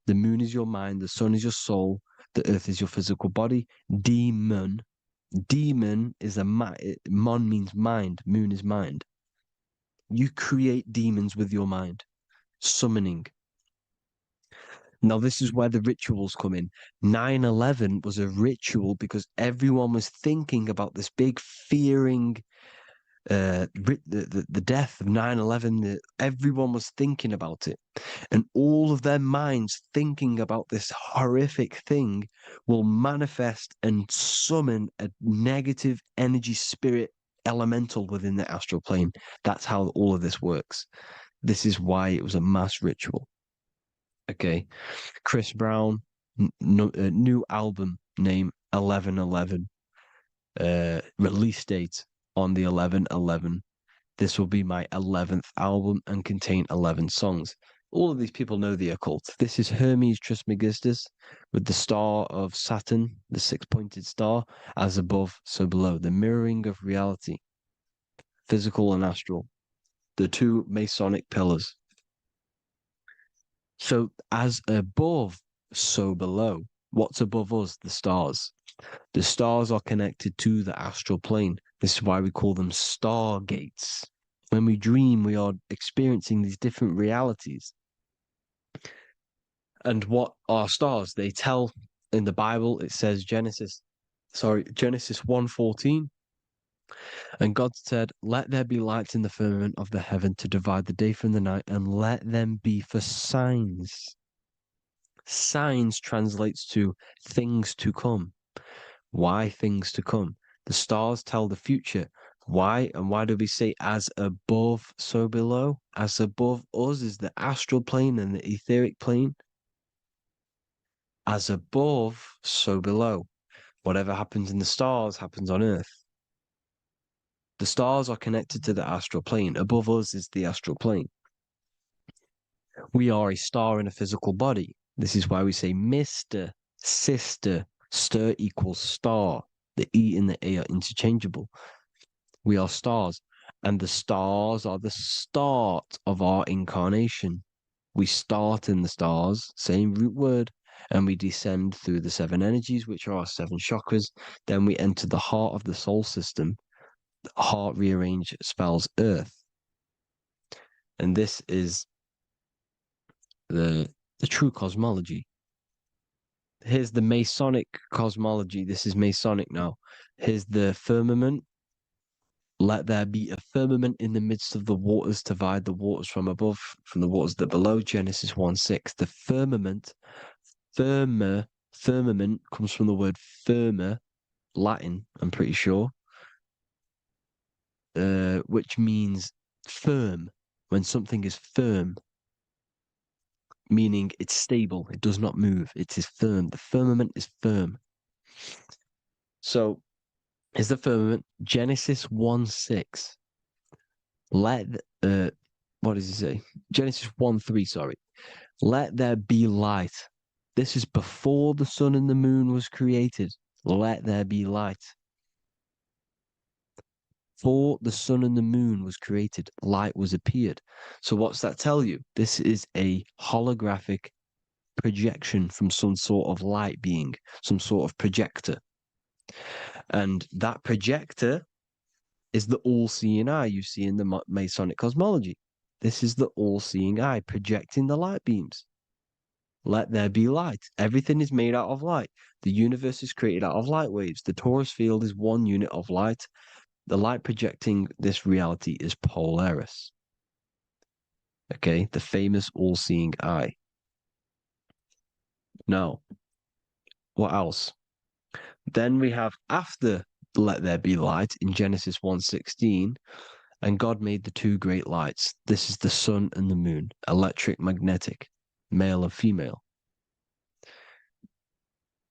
The moon is your mind, the sun is your soul, the earth is your physical body. Demon is mon means mind, moon is mind. You create demons with your mind, summoning. Now, this is where the rituals come in. 9/11 was a ritual because everyone was thinking about this big fearing, the death of 9/11. Everyone was thinking about it. And all of their minds thinking about this horrific thing will manifest and summon a negative energy spirit elemental within the astral plane. That's how all of this works. This is why it was a mass ritual. Okay, Chris Brown, new album name 11/11, release date on the 11/11. This will be my 11th album and contain 11 songs. All of these people know the occult. This is Hermes Trismegistus with the star of Saturn, the six-pointed star, as above, so below. The mirroring of reality, physical and astral, the two Masonic pillars. So as above, so below. What's above us? The stars. The stars are connected to the astral plane. This is why we call them stargates. When we dream, we are experiencing these different realities. And what are stars? They tell in the Bible, it says Genesis 1:14. And God said, "Let there be lights in the firmament of the heaven to divide the day from the night, and let them be for signs." Signs translates to things to come. Why things to come? The stars tell the future. Why? And why do we say as above, so below? As above us is the astral plane and the etheric plane. As above, so below. Whatever happens in the stars happens on Earth. The stars are connected to the astral plane. Above us is the astral plane. We are a star in a physical body. This is why we say Mr., sister, stir equals star. The E and the A are interchangeable. We are stars, and the stars are the start of our incarnation. We start in the stars, same root word, and we descend through the 7 energies, which are our 7 chakras. Then we enter the heart of the soul system. The heart rearranged spells earth. And this is the true cosmology. Here's the Masonic cosmology. This is Masonic now. Here's the firmament. Let there be a firmament in the midst of the waters to divide the waters from above, from the waters that below. Genesis 1:6. The firmament, firmament comes from the word firma, Latin, I'm pretty sure, which means firm. When something is firm, meaning it's stable, it does not move, it is firm. The firmament is firm. So, is the firmament Genesis 1:6. What does it say? Genesis 1:3, sorry. Let there be light. This is before the sun and the moon was created. Let there be light. Before the sun and the moon was created, light was appeared. So what's that tell you? This is a holographic projection from some sort of light being, some sort of projector. And that projector is the all-seeing eye you see in the Masonic cosmology. This is the all-seeing eye projecting the light beams. Let there be light. Everything is made out of light. The universe is created out of light waves. The torus field is 1 unit of light. The light projecting this reality is Polaris. Okay, the famous all-seeing eye. Now, what else? Then we have after let there be light in Genesis 1:16, and God made the 2 great lights. This is the sun and the moon, electric, magnetic, male and female.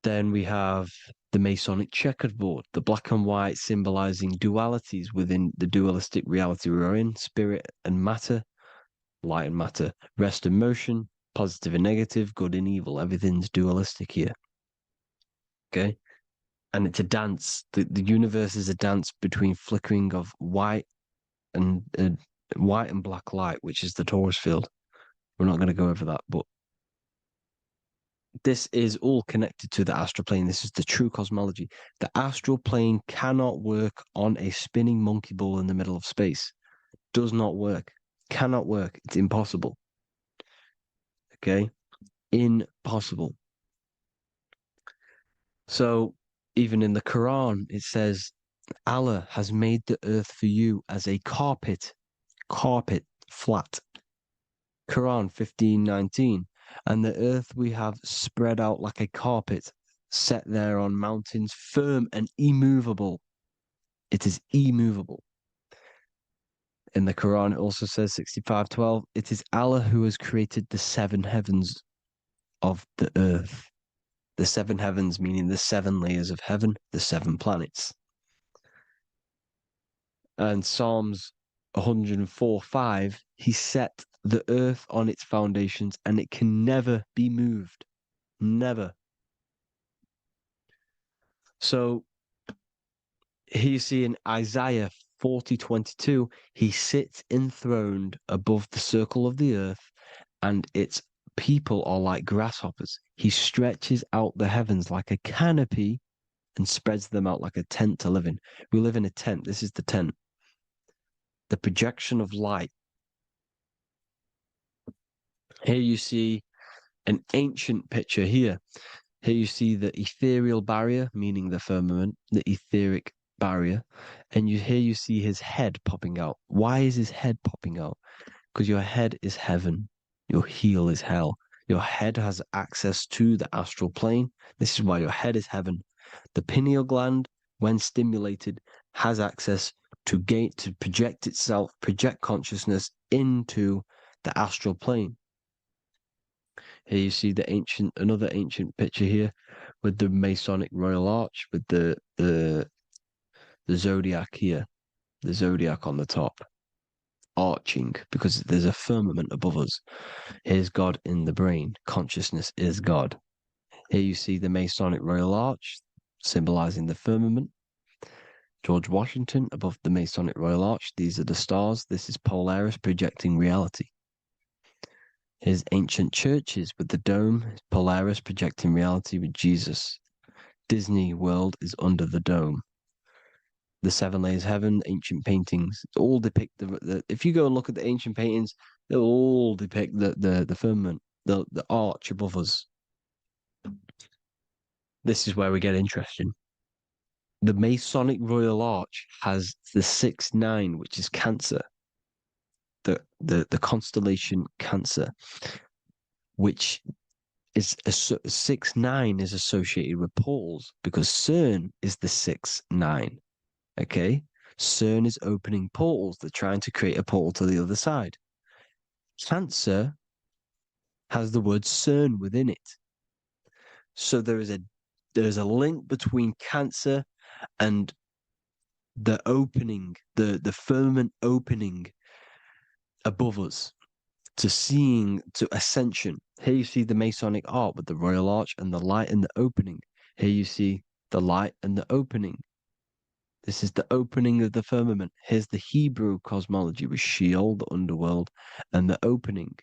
Then we have the Masonic checkerboard, the black and white symbolizing dualities within the dualistic reality we're in, spirit and matter, light and matter, rest and motion, positive and negative, good and evil. Everything's dualistic here. Okay? And it's a dance. The universe is a dance between flickering of white and black light, which is the torus field. We're not going to go over that, but this is all connected to the astral plane. This is the true cosmology. The astral plane cannot work on a spinning monkey ball in the middle of space. Does not work. Cannot work. It's impossible. Okay? Impossible. So, even in the Quran, it says, Allah has made the earth for you as a carpet, flat. Quran 15:19. And the earth we have spread out like a carpet, set there on mountains, firm and immovable. It is immovable. In the Quran, it also says 65:12, it is Allah who has created the 7 heavens of the earth. The 7 heavens, meaning the 7 layers of heaven, the 7 planets. And Psalms 104:5, he set the earth on its foundations and it can never be moved. Never. So here you see in Isaiah 40:22, he sits enthroned above the circle of the earth and its people are like grasshoppers. He stretches out the heavens like a canopy and spreads them out like a tent to live in. We live in a tent. This is the tent. The projection of light. Here you see an ancient picture here. Here you see the ethereal barrier, meaning the firmament, the etheric barrier, and here you see his head popping out. Why is his head popping out? Because your head is heaven, your heel is hell. Your head has access to the astral plane. This is why your head is heaven. The pineal gland, when stimulated, has access to project itself, project consciousness into the astral plane. Here you see another ancient picture here with the Masonic Royal Arch, with the zodiac here, the zodiac on the top, arching, because there's a firmament above us. Here's God in the brain. Consciousness is God. Here you see the Masonic Royal Arch, symbolizing the firmament. George Washington above the Masonic Royal Arch. These are the stars. This is Polaris projecting reality. Here's ancient churches with the dome. Polaris projecting reality with Jesus. Disney World is under the dome. The seven layers of heaven, ancient paintings, all depict if you go and look at the ancient paintings, they'll all depict the firmament, the arch above us. This is where we get interesting. The Masonic Royal Arch has the 6-9, which is Cancer. The constellation Cancer, which is 6-9 is associated with portals, because CERN is the 6-9. Okay, CERN is opening portals. They're trying to create a portal to the other side. Cancer has the word CERN within it, so there is a link between Cancer and the opening, the firmament opening above us, to ascension. Here you see the Masonic art with the Royal Arch and the light and the opening. Here you see the light and the opening. This is the opening of the firmament. Here's the Hebrew cosmology with Sheol, the underworld, and the opening.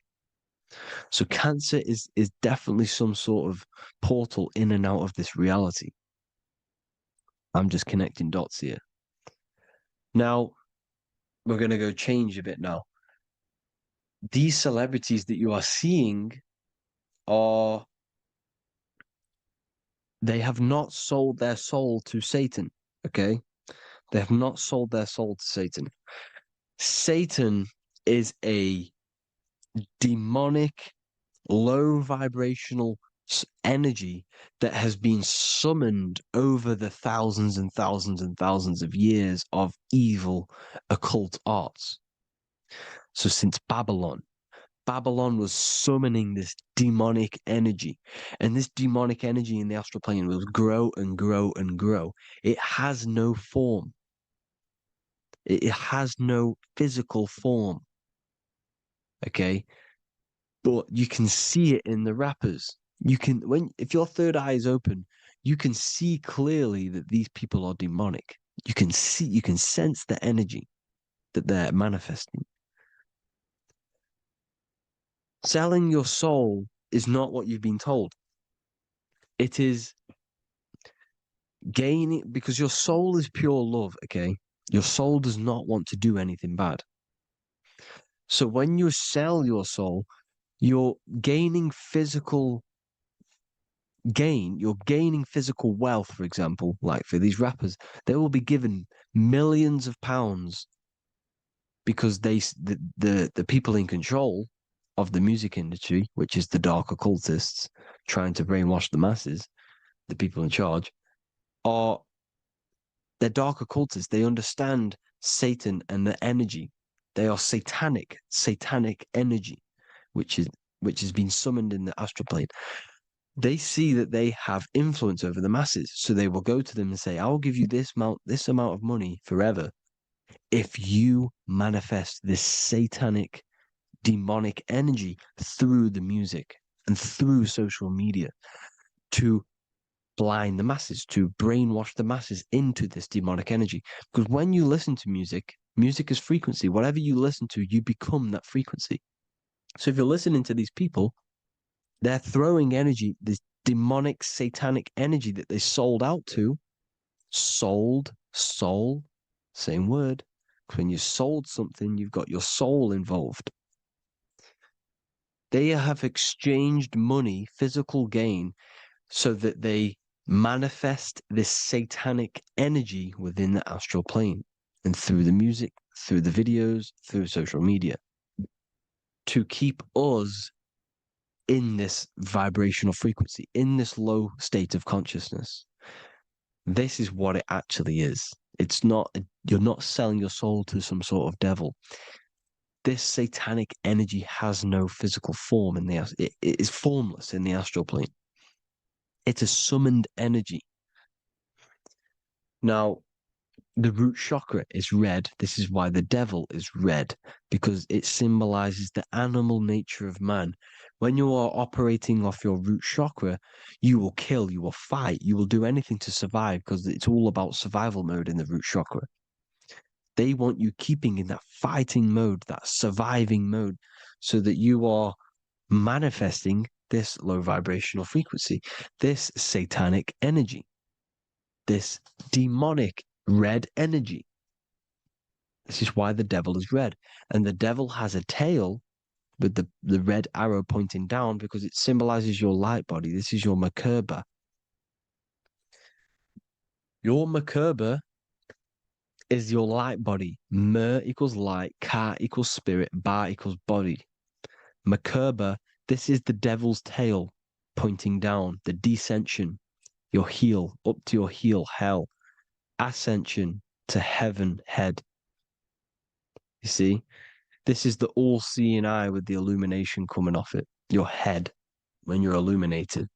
So Cancer is definitely some sort of portal in and out of this reality. I'm just connecting dots here. Now, we're going to go change a bit now. These celebrities that you are seeing they have not sold their soul to Satan, okay? They have not sold their soul to Satan. Satan is a demonic, low vibrational energy that has been summoned over the thousands and thousands and thousands of years of evil occult arts. So since Babylon was summoning this demonic energy, and this demonic energy in the astral plane will grow and grow and grow. It has no form. It has no physical form. Okay? But you can see it in the rappers. If your third eye is open, you can see clearly that these people are demonic. You can sense the energy that they're manifesting. Selling your soul is not what you've been told. It is gaining, because your soul is pure love, okay? Your soul does not want to do anything bad. So when you sell your soul, you're gaining physical gain. You're gaining physical wealth, for example. Like for these rappers, they will be given millions of pounds because the people in control of the music industry, which is the dark occultists trying to brainwash the masses, the people in charge, they're dark occultists. They understand Satan and the energy. They are satanic energy, which has been summoned in the astral plane. They see that they have influence over the masses, so they will go to them and say, "I'll give you this amount of money forever if you manifest this satanic, demonic energy through the music and through social media to blind the masses, to brainwash the masses into this demonic energy." Because when you listen to music, music is frequency. Whatever you listen to, you become that frequency. So if you're listening to these people, they're throwing energy, this demonic, satanic energy that they sold out to. Soul, same word. When you sold something, you've got your soul involved. They have exchanged money, physical gain, so that they manifest this satanic energy within the astral plane and through the music, through the videos, through social media to keep us in this vibrational frequency, in this low state of consciousness. This is what it actually is. It's not, you're not selling your soul to some sort of devil. This satanic energy has no physical form it is formless in the astral plane. It's a summoned energy. Now, the root chakra is red. This is why the devil is red, because it symbolizes the animal nature of man. When you are operating off your root chakra, you will kill, you will fight, you will do anything to survive, because it's all about survival mode in the root chakra. They want you keeping in that fighting mode, that surviving mode, so that you are manifesting this low vibrational frequency, this satanic energy, this demonic red energy. This is why the devil is red. And the devil has a tail with the red arrow pointing down because it symbolizes your light body. This is your Merkaba. Your Merkaba is your light body. Mer equals light, Ka equals spirit, Ba equals body. Merkaba, this is the devil's tail pointing down, the descension, your heel, up to your heel, hell. Ascension to heaven, head. You see, this is the all-seeing eye with the illumination coming off it, your head, when you're illuminated.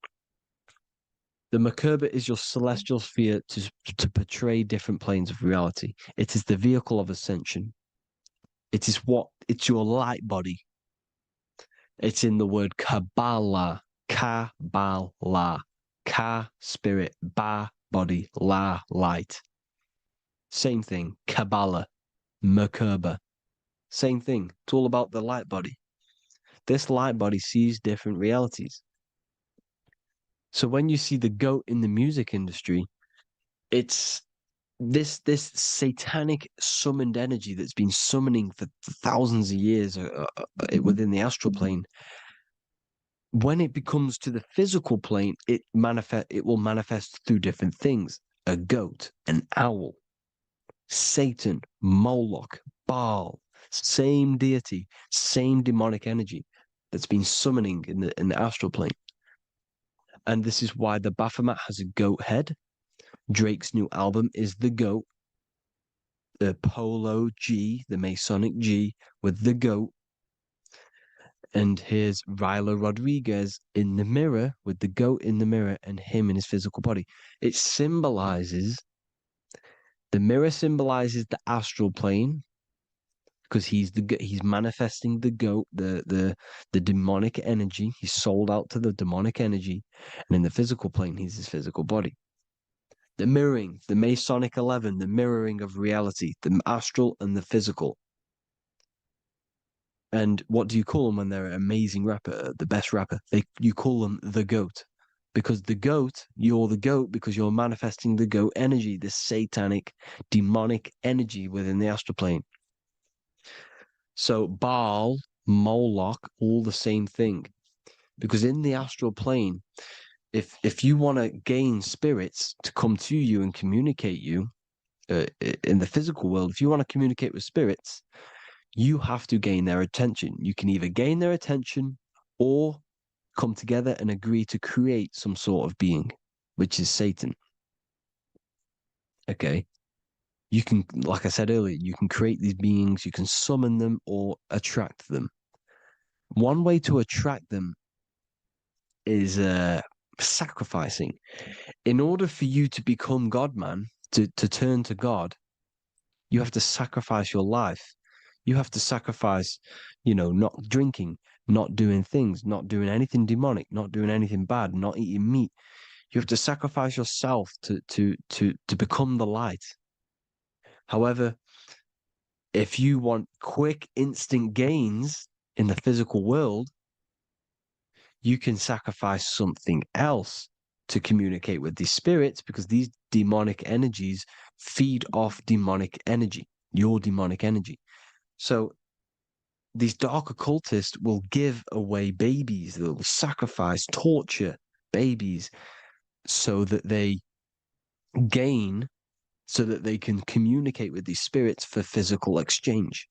The Merkaba is your celestial sphere to portray different planes of reality. It is the vehicle of ascension. It's your light body. It's in the word Kabbalah, Kabbalah, Ka, spirit, Ba, body, La, light. Same thing, Kabbalah, Merkaba. Same thing. It's all about the light body. This light body sees different realities. So when you see the goat in the music industry, it's this satanic summoned energy that's been summoning for thousands of years within the astral plane. When it becomes to the physical plane, it will manifest through different things. A goat, an owl, Satan, Moloch, Baal, same deity, same demonic energy that's been summoning in the astral plane. And this is why the Baphomet has a goat head. Drake's new album is the goat. The Polo G, the Masonic G, with the goat. And here's Ryla Rodriguez in the mirror with the goat in the mirror and him in his physical body. It symbolizes, the mirror symbolizes the astral plane because he's manifesting the goat, the demonic energy. He's sold out to the demonic energy. And in the physical plane, he's his physical body. The mirroring, the Masonic 11, the mirroring of reality, the astral and the physical. And what do you call them when they're an amazing rapper, the best rapper? You call them the GOAT. Because the GOAT, you're the GOAT because you're manifesting the GOAT energy, this satanic, demonic energy within the astral plane. So Baal, Moloch, all the same thing. Because in the astral plane, if you want to gain spirits to come to you and communicate you in the physical world, if you want to communicate with spirits, you have to gain their attention. You can either gain their attention or come together and agree to create some sort of being, which is Satan. Okay. You can, like I said earlier, you can create these beings, you can summon them or attract them. One way to attract them is sacrificing. In order for you to become God, man, to turn to God, you have to sacrifice your life. You have to sacrifice, not drinking, not doing things, not doing anything demonic, not doing anything bad, not eating meat. You have to sacrifice yourself to become the light. However, if you want quick, instant gains in the physical world, you can sacrifice something else to communicate with these spirits because these demonic energies feed off demonic energy, your demonic energy. So these dark occultists will give away babies, they will sacrifice, torture babies so that they gain, so that they can communicate with these spirits for physical exchange.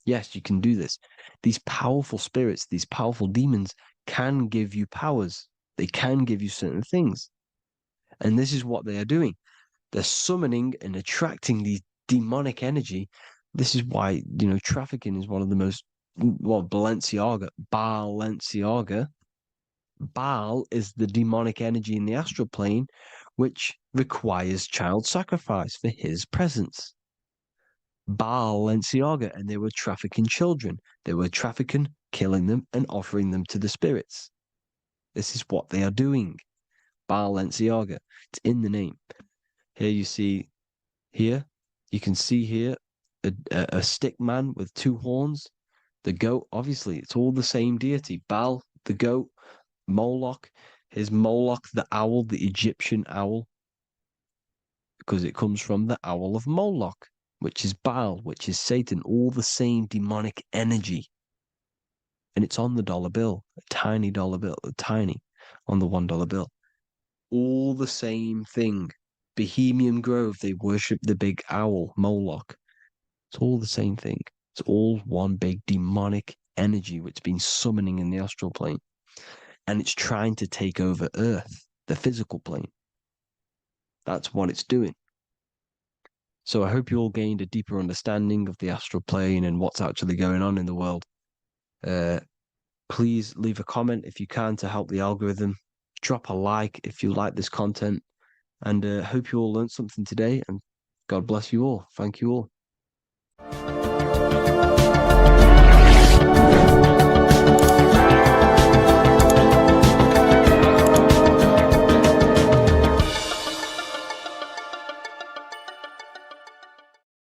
Yes, you can do this. These powerful spirits, these powerful demons can give you powers. They can give you certain things. And this is what they are doing. They're summoning and attracting these demonic energy. This is why, trafficking is one of the most, Balenciaga. Baal is the demonic energy in the astral plane, which requires child sacrifice for his presence. Balenciaga, and they were trafficking children. They were trafficking, killing them, and offering them to the spirits. This is what they are doing. Balenciaga. It's in the name. Here you see, you can see here a stick man with two horns. The goat, obviously, it's all the same deity. Baal, the goat. Moloch, Moloch, the owl, the Egyptian owl, because it comes from the owl of Moloch, which is Baal, which is Satan, all the same demonic energy. And it's on the dollar bill, a tiny dollar bill, on the $1 bill. All the same thing. Bohemian Grove, they worship the big owl, Moloch. It's all the same thing. It's all one big demonic energy which has been summoning in the astral plane. And it's trying to take over Earth, the physical plane. That's what it's doing. So I hope you all gained a deeper understanding of the astral plane and what's actually going on in the world. Please leave a comment if you can to help the algorithm. Drop a like if you like this content. And hope you all learned something today. And God bless you all. Thank you all.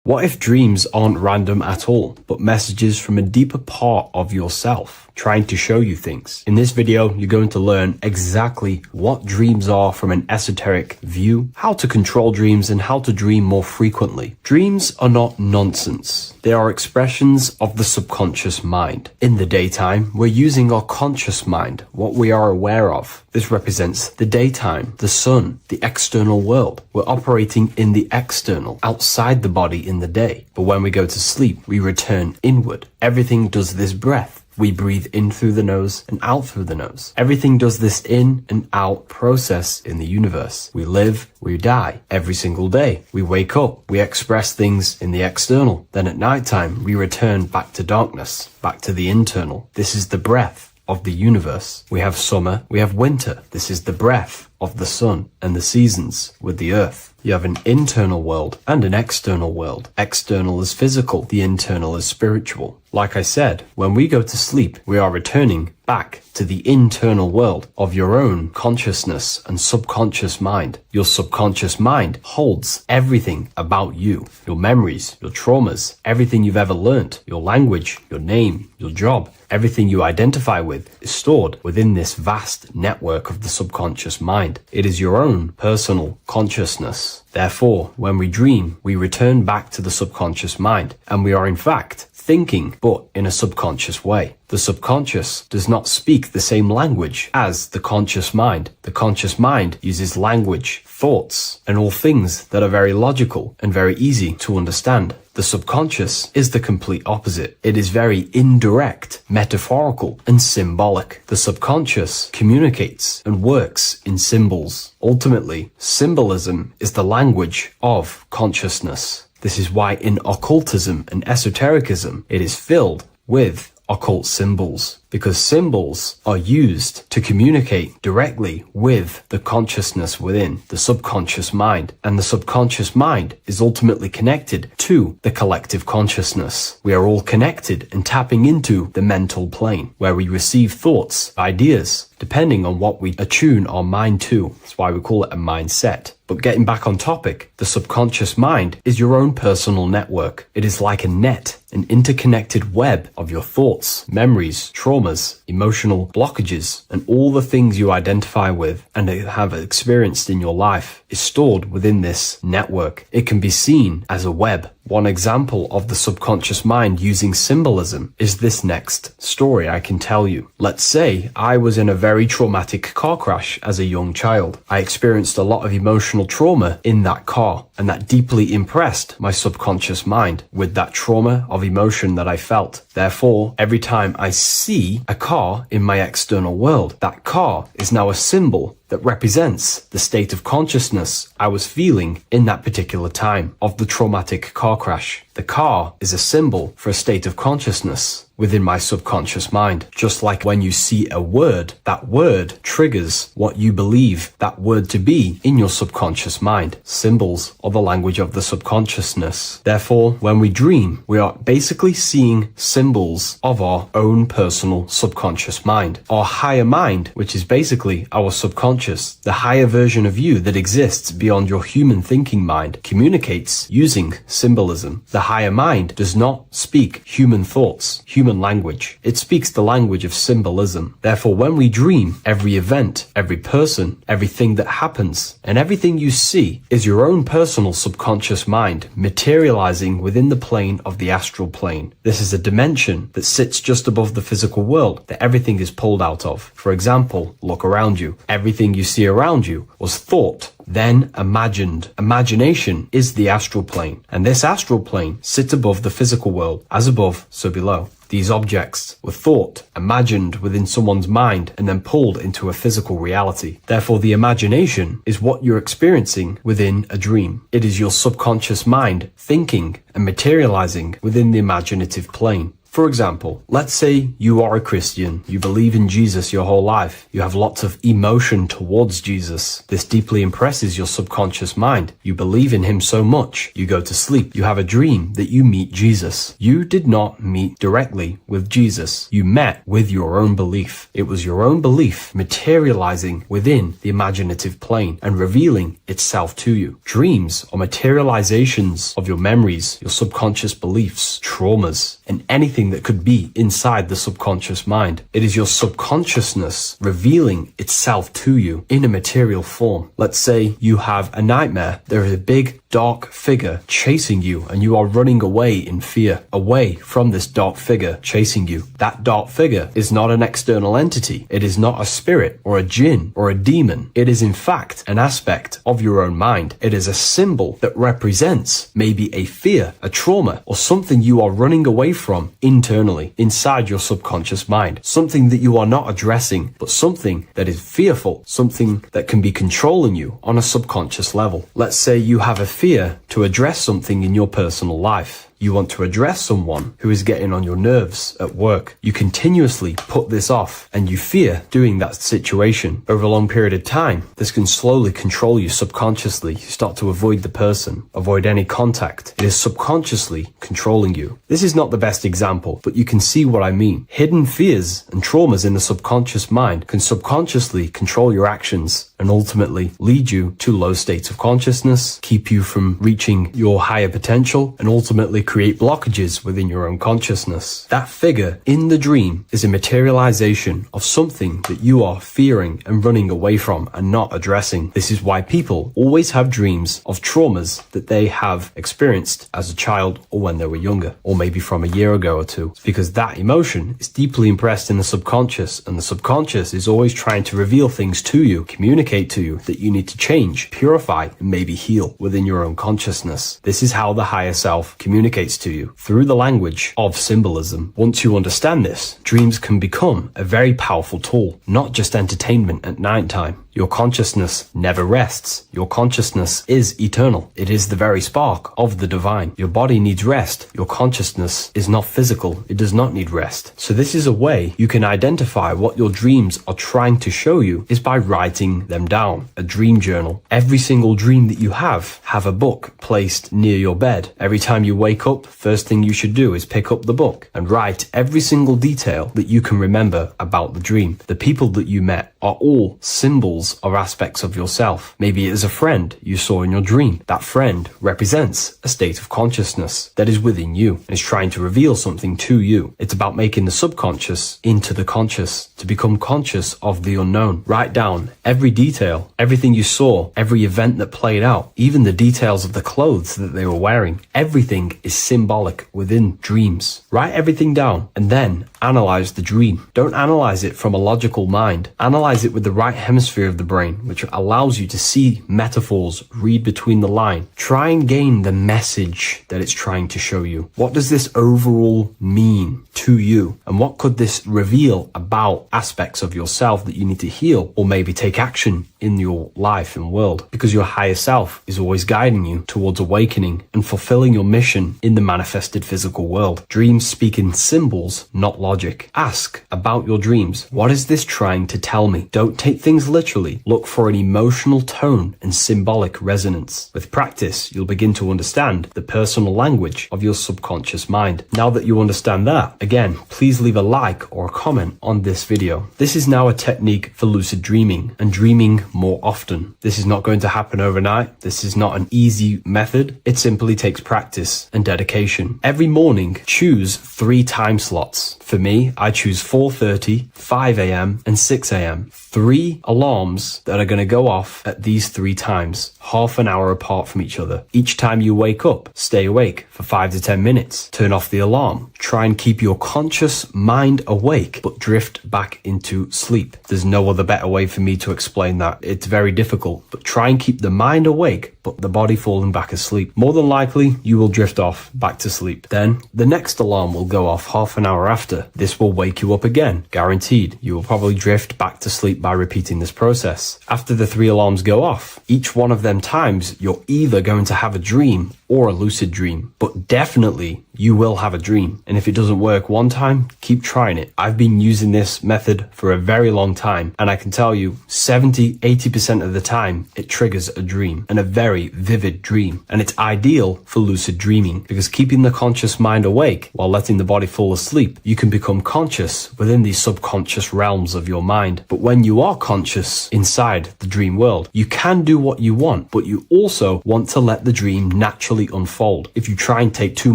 What if dreams aren't random at all, but messages from a deeper part of yourself, trying to show you things? In this video, you're going to learn exactly what dreams are from an esoteric view, how to control dreams, and how to dream more frequently. Dreams are not nonsense. They are expressions of the subconscious mind. In the daytime, we're using our conscious mind, what we are aware of. This represents the daytime, the sun, the external world. We're operating in the external, outside the body in the day. But when we go to sleep, we return inward. Everything does this breath. We breathe in through the nose and out through the nose. Everything does this in and out process in the universe. We live, we die every single day. We wake up, we express things in the external. Then at nighttime, we return back to darkness, back to the internal. This is the breath of the universe. We have summer, we have winter. This is the breath of the sun and the seasons with the earth. You have an internal world and an external world. External is physical, the internal is spiritual. Like I said, when we go to sleep, we are returning back to the internal world of your own consciousness and subconscious mind. Your subconscious mind holds everything about you, your memories, your traumas, everything you've ever learnt, your language, your name, your job, everything you identify with is stored within this vast network of the subconscious mind. It is your own personal consciousness. Therefore, when we dream, we return back to the subconscious mind, and we are in fact thinking, but in a subconscious way. The subconscious does not speak the same language as the conscious mind. The conscious mind uses language, thoughts, and all things that are very logical and very easy to understand. The subconscious is the complete opposite. It is very indirect, metaphorical, and symbolic. The subconscious communicates and works in symbols. Ultimately, symbolism is the language of consciousness. This is why in occultism and esotericism, it is filled with occult symbols, because symbols are used to communicate directly with the consciousness within, the subconscious mind. And the subconscious mind is ultimately connected to the collective consciousness. We are all connected and tapping into the mental plane, where we receive thoughts, ideas, depending on what we attune our mind to. That's why we call it a mindset. But getting back on topic, the subconscious mind is your own personal network. It is like a net, an interconnected web of your thoughts, memories, traumas, emotional blockages, and all the things you identify with and have experienced in your life is stored within this network. It can be seen as a web One example of the subconscious mind using symbolism is this next story I can tell you. Let's say I was in a very traumatic car crash as a young child. I experienced a lot of emotional trauma in that car, and that deeply impressed my subconscious mind with that trauma of emotion that I felt. Therefore, every time I see a car in my external world, that car is now a symbol that represents the state of consciousness I was feeling in that particular time of the traumatic car crash. The car is a symbol for a state of consciousness within my subconscious mind. Just like when you see a word, that word triggers what you believe that word to be in your subconscious mind. Symbols are the language of the subconsciousness. Therefore, when we dream, we are basically seeing symbols of our own personal subconscious mind. Our higher mind, which is basically our subconscious, the higher version of you that exists beyond your human thinking mind, communicates using symbolism. The higher mind does not speak human thoughts, human language. It speaks the language of symbolism. Therefore, when we dream, every event, every person, everything that happens, and everything you see is your own personal subconscious mind materializing within the plane of the astral plane. This is a dimension that sits just above the physical world that everything is pulled out of. For example, look around you. Everything you see around you was thought, then imagined. Imagination is the astral plane, and this astral plane sits above the physical world. As above, so below. These objects were thought, imagined within someone's mind, and then pulled into a physical reality. Therefore, the imagination is what you're experiencing within a dream. It is your subconscious mind thinking and materializing within the imaginative plane. For example, let's say you are a Christian, you believe in Jesus your whole life, you have lots of emotion towards Jesus. This deeply impresses your subconscious mind. You believe in him so much, you go to sleep, you have a dream that you meet Jesus. You did not meet directly with Jesus. You met with your own belief. It was your own belief materializing within the imaginative plane and revealing itself to you. Dreams are materializations of your memories, your subconscious beliefs, traumas, and anything that could be inside the subconscious mind. It is your subconsciousness revealing itself to you in a material form. Let's say you have a nightmare. There is a big dark figure chasing you and you are running away in fear, away from this dark figure chasing you. That dark figure is not an external entity. It is not a spirit or a jinn or a demon. It is in fact an aspect of your own mind. It is a symbol that represents maybe a fear, a trauma, or something you are running away from internally, inside your subconscious mind. Something that you are not addressing, but something that is fearful, something that can be controlling you on a subconscious level. Let's say you have a fear to address something in your personal life. You want to address someone who is getting on your nerves at work. You continuously put this off and you fear doing that situation. Over a long period of time, this can slowly control you subconsciously. You start to avoid the person, avoid any contact. It is subconsciously controlling you. This is not the best example, but you can see what I mean. Hidden fears and traumas in the subconscious mind can subconsciously control your actions and ultimately lead you to low states of consciousness, keep you from reaching your higher potential, and ultimately create blockages within your own consciousness. That figure in the dream is a materialization of something that you are fearing and running away from and not addressing. This is why people always have dreams of traumas that they have experienced as a child or when they were younger, or maybe from a year ago or two. It's because that emotion is deeply impressed in the subconscious, and the subconscious is always trying to reveal things to you, communicate to you that you need to change, purify, and maybe heal within your own consciousness. This is how the higher self communicates to you through the language of symbolism. Once you understand this, dreams can become a very powerful tool, not just entertainment at night time. Your consciousness never rests. Your consciousness is eternal. It is the very spark of the divine. Your body needs rest. Your consciousness is not physical. It does not need rest. So this is a way you can identify what your dreams are trying to show you is by writing them down. A dream journal. Every single dream that you have a book placed near your bed. Every time you wake up, first thing you should do is pick up the book and write every single detail that you can remember about the dream. The people that you met are all symbols details or aspects of yourself. Maybe it is a friend you saw in your dream. That friend represents a state of consciousness that is within you and is trying to reveal something to you. It's about making the subconscious into the conscious, to become conscious of the unknown. Write down every detail, everything you saw, every event that played out, even the details of the clothes that they were wearing. Everything is symbolic within dreams. Write everything down and then analyze the dream. Don't analyze it from a logical mind. Analyze it with the right hemisphere of the brain, which allows you to see metaphors, read between the line. Try and gain the message that it's trying to show you. What does this overall mean to you? And what could this reveal about aspects of yourself that you need to heal or maybe take action in your life and world? Because your higher self is always guiding you towards awakening and fulfilling your mission in the manifested physical world. Dreams speak in symbols, not logic. Ask about your dreams. What is this trying to tell me? Don't take things literally. Look for an emotional tone and symbolic resonance. With practice, you'll begin to understand the personal language of your subconscious mind. Now that you understand that, again, please leave a like or a comment on this video. This is now a technique for lucid dreaming and dreaming more often. This is not going to happen overnight. This is not an easy method. It simply takes practice and dedication. Every morning, choose 3 time slots. For me, I choose 4:30, 5 a.m. and 6 a.m. 3 alarms that are going to go off at these 3 times, half an hour apart from each other. Each time you wake up, stay awake for 5 to 10 minutes. Turn off the alarm. Try and keep your conscious mind awake, but drift back into sleep. There's no other better way for me to explain that. It's very difficult, but try and keep the mind awake, but the body falling back asleep. More than likely, you will drift off back to sleep. Then the next alarm will go off half an hour after. This will wake you up again. Guaranteed. You will probably drift back to sleep by repeating this process. After the 3 alarms go off, each one of them times, you're either going to have a dream or a lucid dream, but definitely you will have a dream. And if it doesn't work one time, keep trying it. I've been using this method for a very long time, and I can tell you 70-80% of the time it triggers a dream, and a very vivid dream. And it's ideal for lucid dreaming because keeping the conscious mind awake while letting the body fall asleep, you can become conscious within these subconscious realms of your mind. But when you are conscious inside the dream world, you can do what you want, but you also want to let the dream naturally unfold. If you try and take too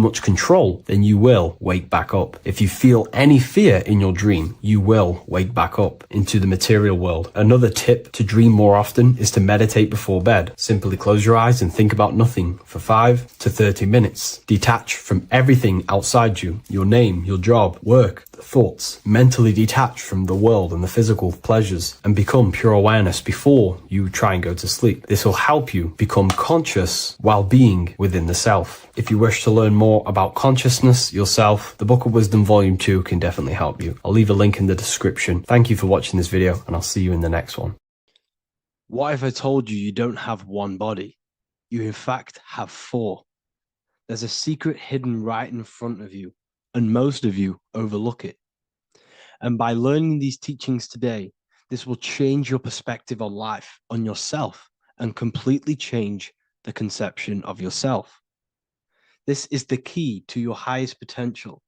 much control, then you will wake back up. If you feel any fear in your dream, you will wake back up into the material world. Another tip to dream more often is to meditate before bed. Simply close your eyes and think about nothing for 5 to 30 minutes. Detach from everything outside you, your name, your job, work, thoughts. Mentally detach from the world and the physical pleasures and become pure awareness before you try and go to sleep. This will help you become conscious while being within the self. If you wish to learn more about consciousness, yourself, the Book of Wisdom Volume 2 can definitely help you. I'll leave a link in the description. Thank you for watching this video, and I'll see you in the next one. What if I told you you don't have one body? You in fact have 4. There's a secret hidden right in front of you, and most of you overlook it. And by learning these teachings today, this will change your perspective on life, on yourself, and completely change the conception of yourself. This is the key to your highest potential.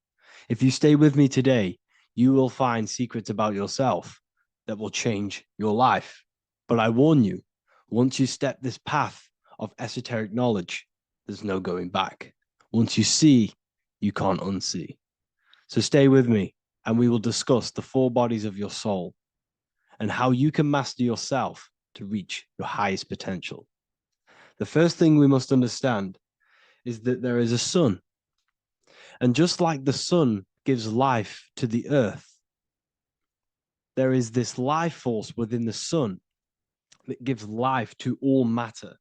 If you stay with me today, you will find secrets about yourself that will change your life. But I warn you, once you step this path of esoteric knowledge, there's no going back. Once you see, you can't unsee. So stay with me, and we will discuss the 4 bodies of your soul and how you can master yourself to reach your highest potential. The first thing we must understand is that there is a sun. And just like the sun gives life to the earth, there is this life force within the sun that gives life to all matter.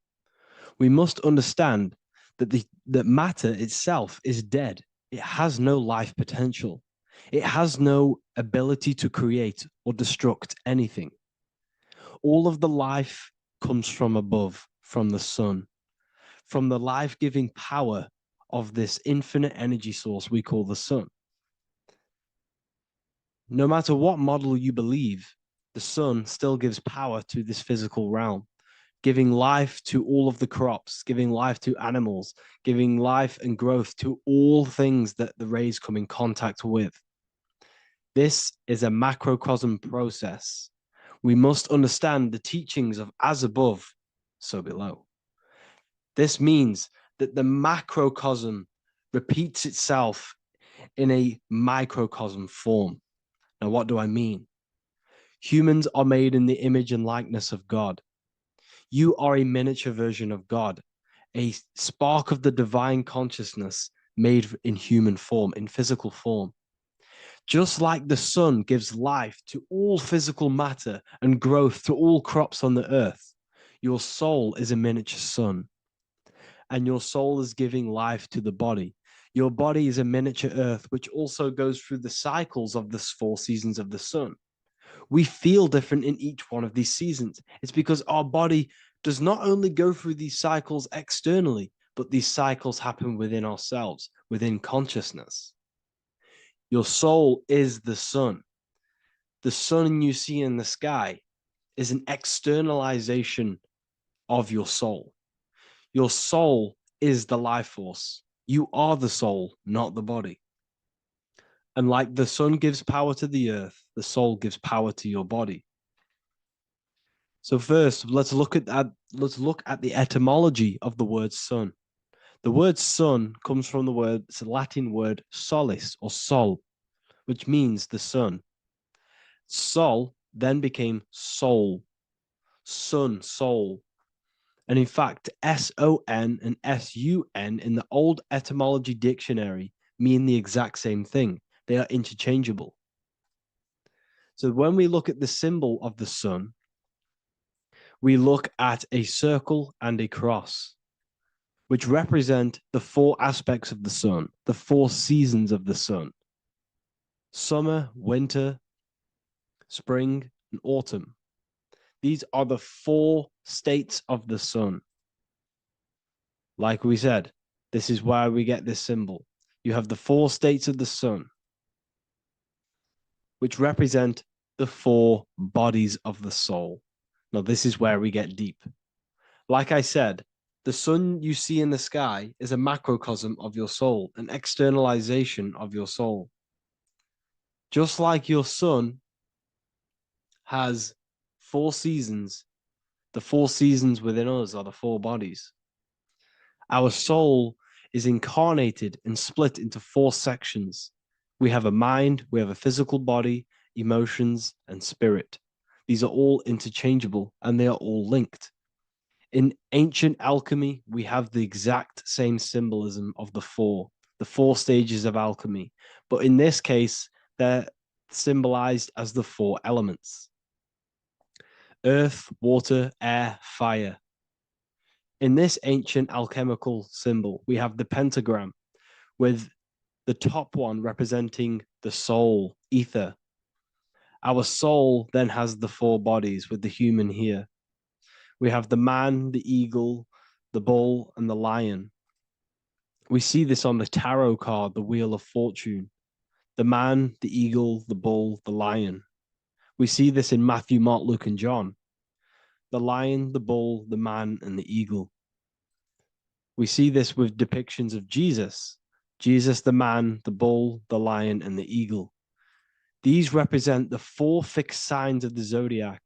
We must understand that matter itself is dead. It has no life potential. It has no ability to create or destruct anything. All of the life comes from above, from the sun, from the life-giving power of this infinite energy source we call the sun. No matter what model you believe, the sun still gives power to this physical realm, giving life to all of the crops, giving life to animals, giving life and growth to all things that the rays come in contact with. This is a macrocosm process We must understand the teachings of as above, so below. This means that the macrocosm repeats itself in a microcosm form. Now, what do I mean? Humans are made in the image and likeness of God. You are a miniature version of God, a spark of the divine consciousness made in human form, in physical form. Just like the sun gives life to all physical matter and growth to all crops on the earth, your soul is a miniature sun, and your soul is giving life to the body. Your body is a miniature earth, which also goes through the cycles of the 4 seasons of the sun. We feel different in each one of these seasons. It's because our body does not only go through these cycles externally, but these cycles happen within ourselves, within consciousness. Your soul is the sun. The sun you see in the sky is an externalization of your soul. Your soul is the life force. You are the soul, not the body. And like the sun gives power to the earth, the soul gives power to your body. So first, let's look at the etymology of the word sun. The word sun comes from it's a Latin word solis or sol, which means the sun. Sol then became soul, sun, soul. And in fact, S-O-N and S-U-N in the old etymology dictionary mean the exact same thing. They are interchangeable. So when we look at the symbol of the sun, we look at a circle and a cross, which represent the 4 aspects of the sun, the 4 seasons of the sun: summer, winter, spring, and autumn. These are the 4 states of the sun. Like we said, this is why we get this symbol. You have the 4 states of the sun, which represent the 4 bodies of the soul. Now, this is where we get deep. Like I said, the sun you see in the sky is a macrocosm of your soul, an externalization of your soul. Just like your sun has 4 seasons, the 4 seasons within us are the 4 bodies. Our soul is incarnated and split into 4 sections. We have a mind, we have a physical body, emotions, and spirit. These are all interchangeable and they are all linked. In ancient alchemy, we have the exact same symbolism of the 4 stages of alchemy. But in this case, they're symbolized as the 4 elements: earth, water, air, fire. In this ancient alchemical symbol, we have the pentagram with the top one representing the soul, ether. Our soul then has the 4 bodies with the human here. We have the man, the eagle, the bull, and the lion. We see this on the tarot card, the Wheel of Fortune. The man, the eagle, the bull, the lion. We see this in Matthew, Mark, Luke, and John. The lion, the bull, the man, and the eagle. We see this with depictions of Jesus. Jesus, the man, the bull, the lion, and the eagle. These represent the 4 fixed signs of the zodiac: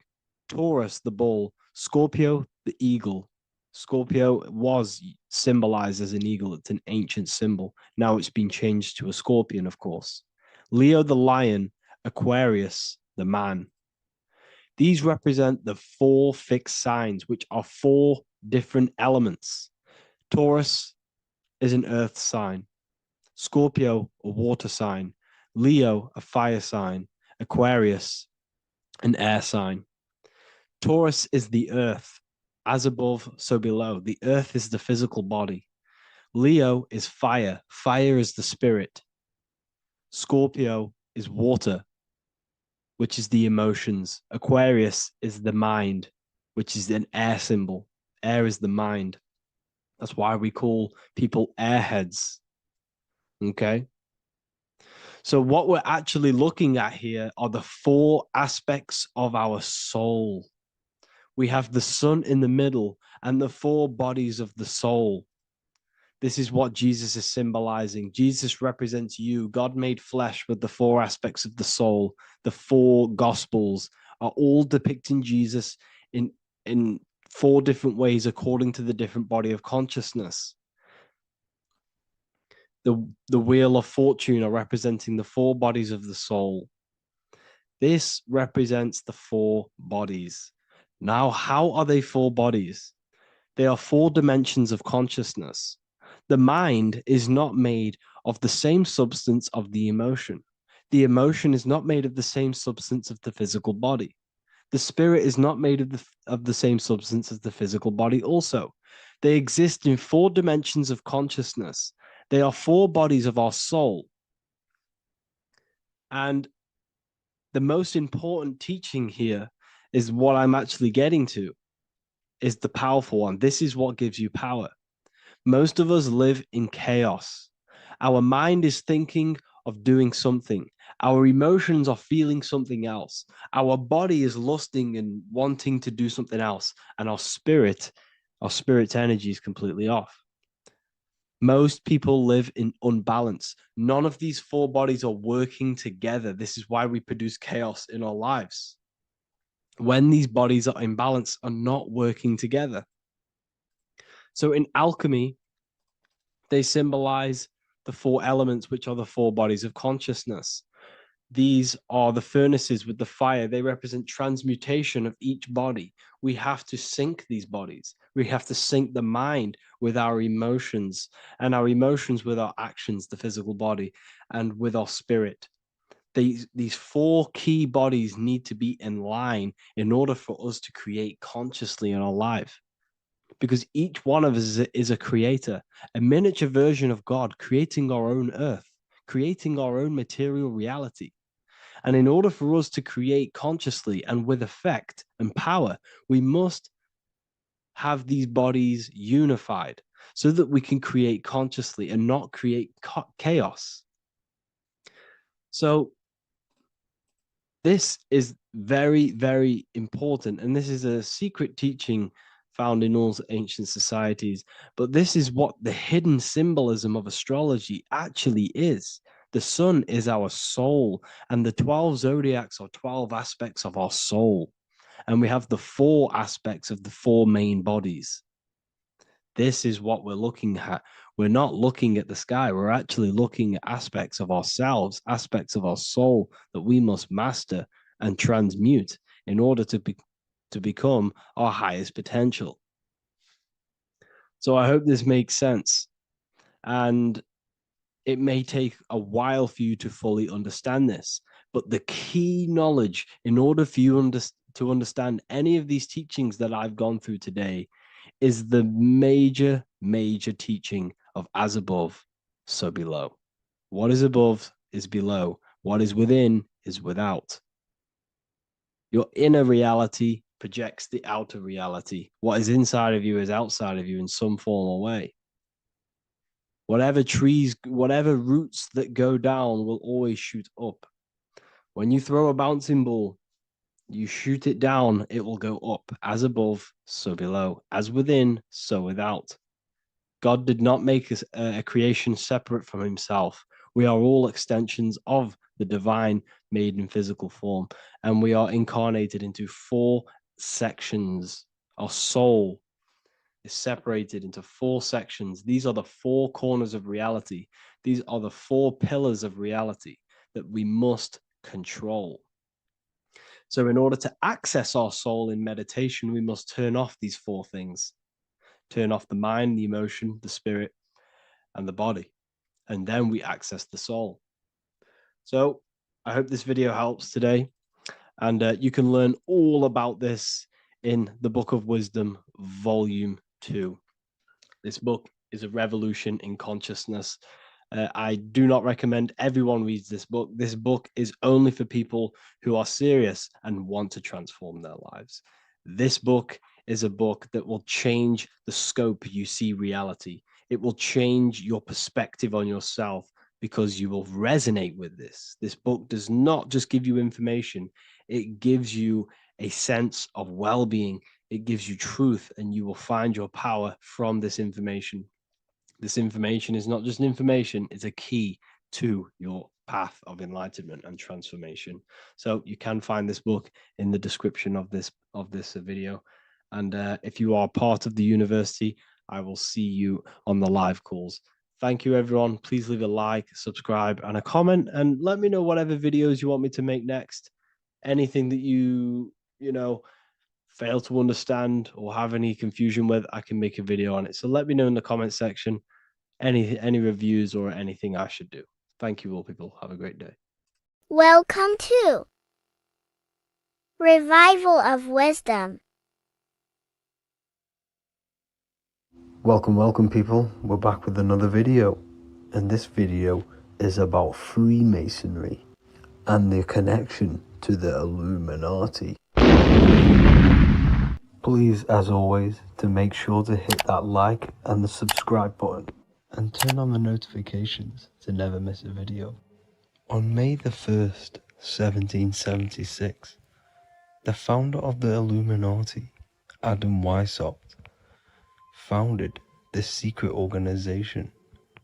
Taurus, the bull; Scorpio, the eagle. Scorpio was symbolized as an eagle. It's an ancient symbol. Now it's been changed to a scorpion, of course. Leo, the lion; Aquarius, the man. These represent the 4 fixed signs, which are 4 different elements. Taurus is an earth sign. Scorpio, a water sign. Leo, a fire sign. Aquarius, an air sign. Taurus is the earth. As above, so below. The earth is the physical body. Leo is fire. Fire is the spirit. Scorpio is water, which is the emotions. Aquarius is the mind, which is an air symbol. Air is the mind. That's why we call people airheads. Okay? So what we're actually looking at here are the 4 aspects of our soul. We have the sun in the middle and the 4 bodies of the soul. This is what Jesus is symbolizing. Jesus represents you. God made flesh with the 4 aspects of the soul, the 4 gospels are all depicting Jesus in 4 different ways according to the different body of consciousness. The wheel of fortune are representing the 4 bodies of the soul. This represents the 4 bodies. Now, how are they 4 bodies? They are 4 dimensions of consciousness. The mind is not made of the same substance of the emotion. The emotion is not made of the same substance of the physical body. The spirit is not made of the same substance as the physical body also. They exist in 4 dimensions of consciousness. They are 4 bodies of our soul. And the most important teaching here is what I'm actually getting to, is the powerful one. This is what gives you power. Most of us live in chaos. Our mind is thinking of doing something. Our emotions are feeling something else. Our body is lusting and wanting to do something else. And our spirit's energy is completely off. Most people live in unbalance. None of these 4 bodies are working together. This is why we produce chaos in our lives. When these bodies are in balance, are not working together. So in alchemy, they symbolize the 4 elements, which are the 4 bodies of consciousness. These are the furnaces with the fire. They represent transmutation of each body. We have to sync these bodies. We have to sync the mind with our emotions, and our emotions with our actions, the physical body, and with our spirit. These 4 key bodies need to be in line in order for us to create consciously in our life. Because each one of us is a creator, a miniature version of God, creating our own earth, creating our own material reality. And in order for us to create consciously and with effect and power, we must have these bodies unified so that we can create consciously and not create chaos. So this is very, very important. And this is a secret teaching found in all ancient societies. But this is what the hidden symbolism of astrology actually is. The sun is our soul, and the 12 zodiacs are 12 aspects of our soul. And we have the 4 aspects of the 4 main bodies. This is what we're looking at. We're not looking at the sky. We're actually looking at aspects of ourselves, aspects of our soul that we must master and transmute in order to become our highest potential. So I hope this makes sense. And it may take a while for you to fully understand this, but the key knowledge in order for you to understand any of these teachings that I've gone through today is the major teaching of as above, so below. What is above is below. What is within is without. Your inner reality projects the outer reality. What is inside of you is outside of you in some form or way. Whatever trees, whatever roots that go down will always shoot up. When you throw a bouncing ball, you shoot it down, it will go up. As above, so below. As within, so without. God did not make a creation separate from himself. We are all extensions of the divine made in physical form. And we are incarnated into 4 sections. Our soul is separated into 4 sections. These are the 4 corners of reality. These are the 4 pillars of reality that we must control. So in order to access our soul in meditation, we must turn off these 4 things. Turn off the mind, the emotion, the spirit, and the body. And then we access the soul. So I hope this video helps today. And you can learn all about this in the Book of Wisdom, Volume 2. This book is a revolution in consciousness. I do not recommend everyone reads this book. This book is only for people who are serious and want to transform their lives. This book is a book that will change the scope you see reality. It will change your perspective on yourself because you will resonate with this. This book does not just give you information. It gives you a sense of well-being. It gives you truth, and you will find your power from this information. This information is not just information, it's a key to your path of enlightenment and transformation. So you can find this book in the description of this video. And if you are part of the university, I will see you on the live calls. Thank you, everyone. Please leave a like, subscribe, and a comment, and let me know whatever videos you want me to make next. Anything that you fail to understand or have any confusion with, I can make a video on it. So let me know in the comment section any reviews or anything I should do. Thank you all, people. Have a great day. Welcome to Revival of Wisdom. Welcome people, we're back with another video, and this video is about Freemasonry and their connection to the Illuminati. Please, as always, to make sure to hit that like and the subscribe button and turn on the notifications to never miss a video. On May the 1st, 1776, the founder of the Illuminati, Adam Weishaupt, founded this secret organization,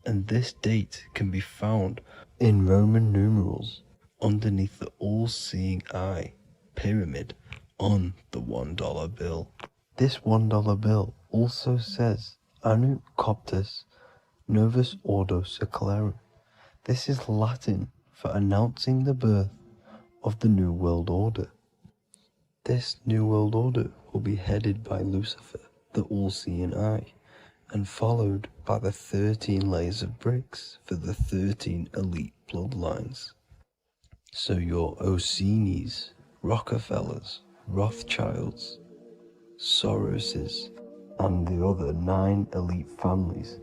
and this date can be found in Roman numerals underneath the all-seeing eye pyramid on the $1 bill. This $1 bill also says Anu Coptus Novus Ordo Secularum. This is Latin for announcing the birth of the New World Order. This New World Order will be headed by Lucifer, the all-seeing eye, and followed by the 13 layers of bricks for the 13 elite bloodlines. So your Orsini's, Rockefellers, Rothschilds, Soroses, and the other 9 elite families.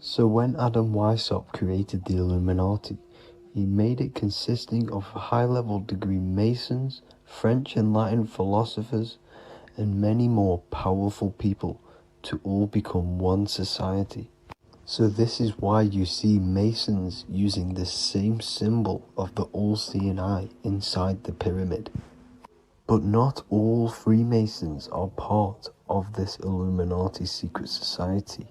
So when Adam Weishaupt created the Illuminati, he made it consisting of high-level degree Masons, French and Latin philosophers, and many more powerful people to all become one society. So this is why you see Masons using this same symbol of the all-seeing eye inside the pyramid. But not all Freemasons are part of this Illuminati secret society.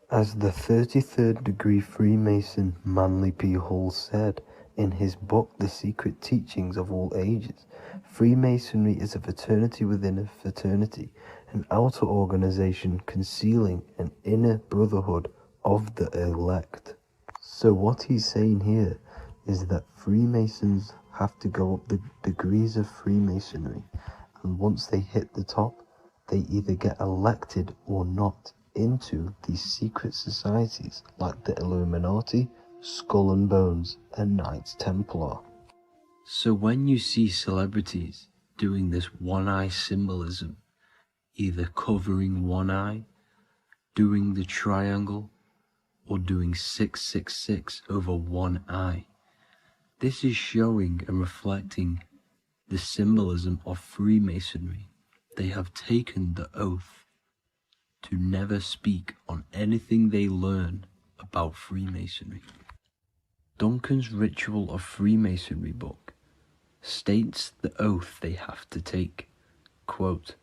As the 33rd degree Freemason Manly P. Hall said in his book The Secret Teachings of All Ages, Freemasonry is a fraternity within a fraternity, an outer organization concealing an inner brotherhood of the elect. So what he's saying here is that Freemasons have to go up the degrees of Freemasonry, and once they hit the top, they either get elected or not into these secret societies like the Illuminati, Skull and Bones, and Knights Templar. So when you see celebrities doing this one-eye symbolism, either covering one eye, doing the triangle, or doing 666 over one eye, this is showing and reflecting the symbolism of Freemasonry. They have taken the oath to never speak on anything they learn about Freemasonry. Duncan's Ritual of Freemasonry book states the oath they have to take. Quote,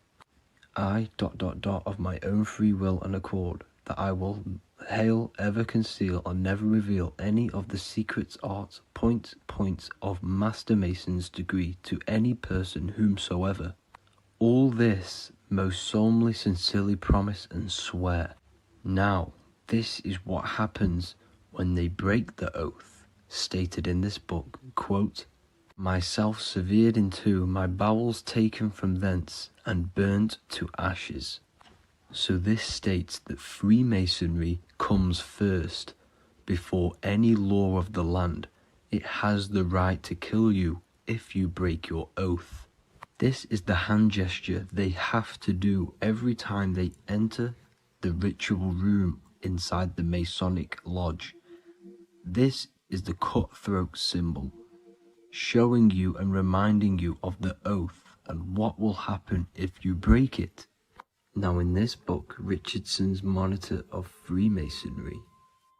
I ... of my own free will and accord, that I will hail, ever conceal, or never reveal any of the secrets, arts, points of Master Mason's degree to any person whomsoever. All this most solemnly, sincerely promise and swear. Now, this is what happens when they break the oath, stated in this book, quote, myself severed in two, my bowels taken from thence, and burnt to ashes. So this states that Freemasonry comes first, before any law of the land. It has the right to kill you if you break your oath. This is the hand gesture they have to do every time they enter the ritual room inside the Masonic lodge. This is the cutthroat symbol, showing you and reminding you of the oath and what will happen if you break it. Now in this book, Richardson's Monitor of Freemasonry,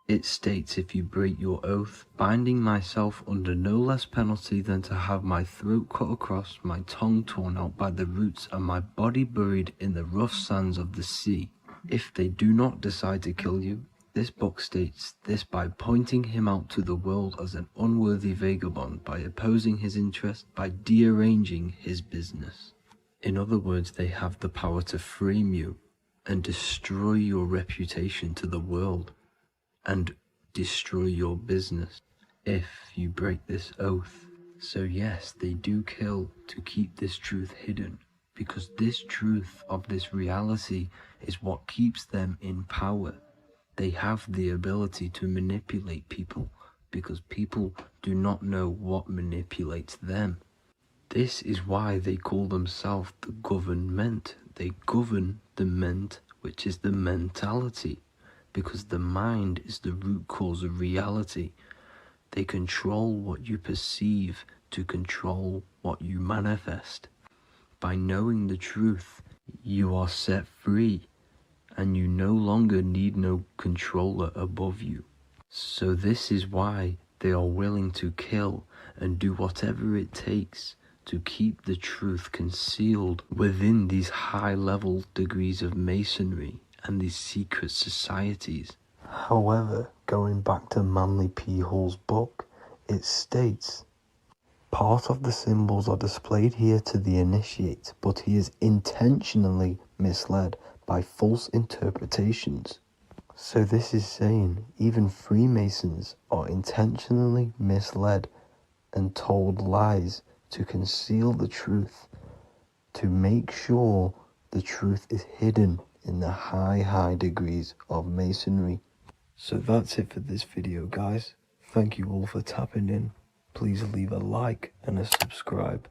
it states, if you break your oath, binding myself under no less penalty than to have my throat cut across, my tongue torn out by the roots, and my body buried in the rough sands of the sea. If they do not decide to kill you, This book states this by pointing him out to the world as an unworthy vagabond, by opposing his interest, by dearranging his business. In other words, they have the power to frame you and destroy your reputation to the world and destroy your business if you break this oath. So yes, they do kill to keep this truth hidden, because this truth of this reality is what keeps them in power. They have the ability to manipulate people because people do not know what manipulates them. This is why they call themselves the government. They govern the ment, which is the mentality, because the mind is the root cause of reality. They control what you perceive to control what you manifest. By knowing the truth, you are set free, and you no longer need no controller above you. So this is why they are willing to kill and do whatever it takes to keep the truth concealed within these high-level degrees of masonry and these secret societies. However, going back to Manly P. Hall's book, it states, part of the symbols are displayed here to the initiate, but he is intentionally misled by false interpretations. So this is saying even Freemasons are intentionally misled and told lies to conceal the truth, to make sure the truth is hidden in the high degrees of Masonry. So that's it for this video, guys. Thank you all for tapping in. Please leave a like and a subscribe.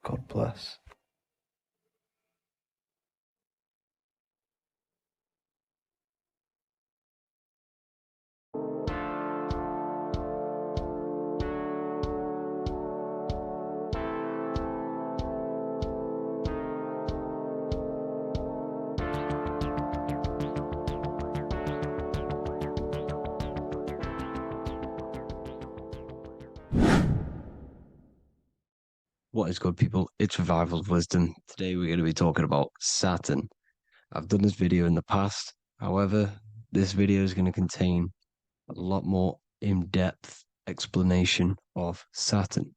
God bless. What is good, people? It's Revival of Wisdom. Today we're going to be talking about Saturn. I've done this video in the past. However, this video is going to contain a lot more in-depth explanation of Saturn.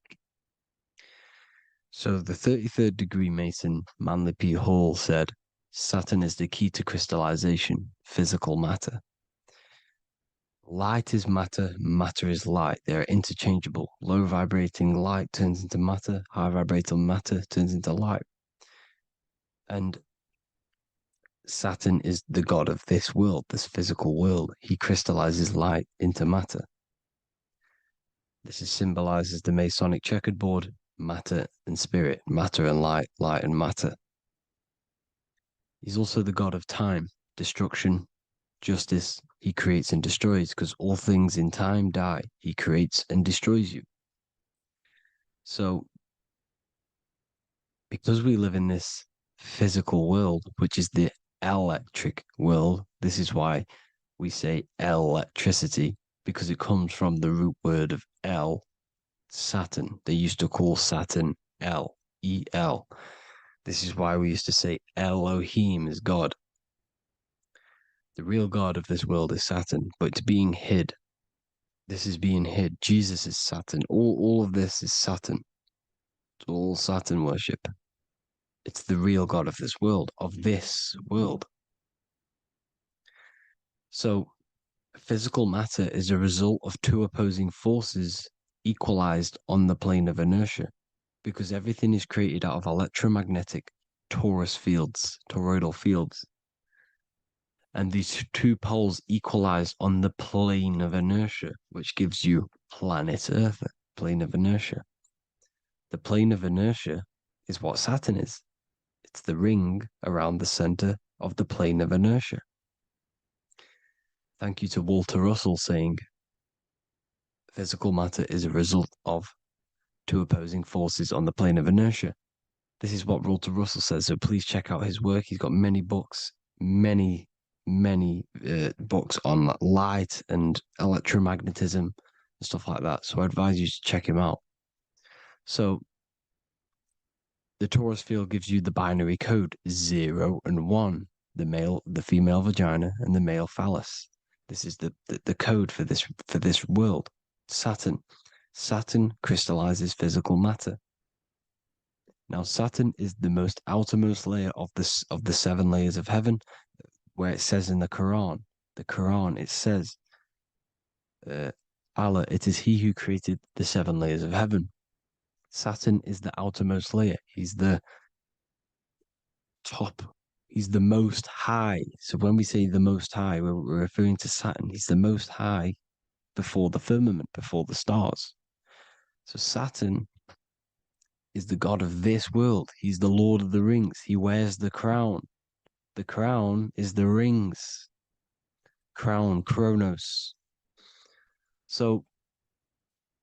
So the 33rd degree Mason, Manly P. Hall, said, Saturn is the key to crystallization, physical matter. Light is matter, matter is light. They are interchangeable. Low vibrating light turns into matter, high vibrating matter turns into light. And Saturn is the god of this world, this physical world. He crystallizes light into matter. This is symbolized as the Masonic checkered board, matter and spirit, matter and light, light and matter. He's also the god of time, destruction, justice. He creates and destroys, because all things in time die. He creates and destroys you. So, because we live in this physical world, which is the electric world, this is why we say electricity, because it comes from the root word of El, Saturn. They used to call Saturn El, E-L. This is why we used to say Elohim is God. The real God of this world is Saturn, but it's being hid. This is being hid. Jesus is Saturn. All of this is Saturn. It's all Saturn worship. It's the real God of this world, So, physical matter is a result of two opposing forces equalized on the plane of inertia, because everything is created out of electromagnetic toroidal fields. And these two poles equalize on the plane of inertia, which gives you planet Earth, plane of inertia. The plane of inertia is what Saturn is. It's the ring around the center of the plane of inertia. Thank you to Walter Russell saying, physical matter is a result of two opposing forces on the plane of inertia. This is what Walter Russell says, so please check out his work. He's got many books, many books on light and electromagnetism and stuff like that. So I advise you to check him out. So the torus field gives you the binary code 0 and 1, the female vagina and the male phallus. This is the code for this world. Saturn. Saturn crystallizes physical matter. Now, Saturn is the most outermost layer of the 7 layers of heaven, where it says in the Quran, it says, Allah, it is He who created the 7 layers of heaven. Saturn is the outermost layer. He's the top. He's the most high. So when we say the most high, we're referring to Saturn. He's the most high before the firmament, before the stars. So Saturn is the god of this world. He's the Lord of the Rings. He wears the crown. The crown is the rings. Crown, Kronos. So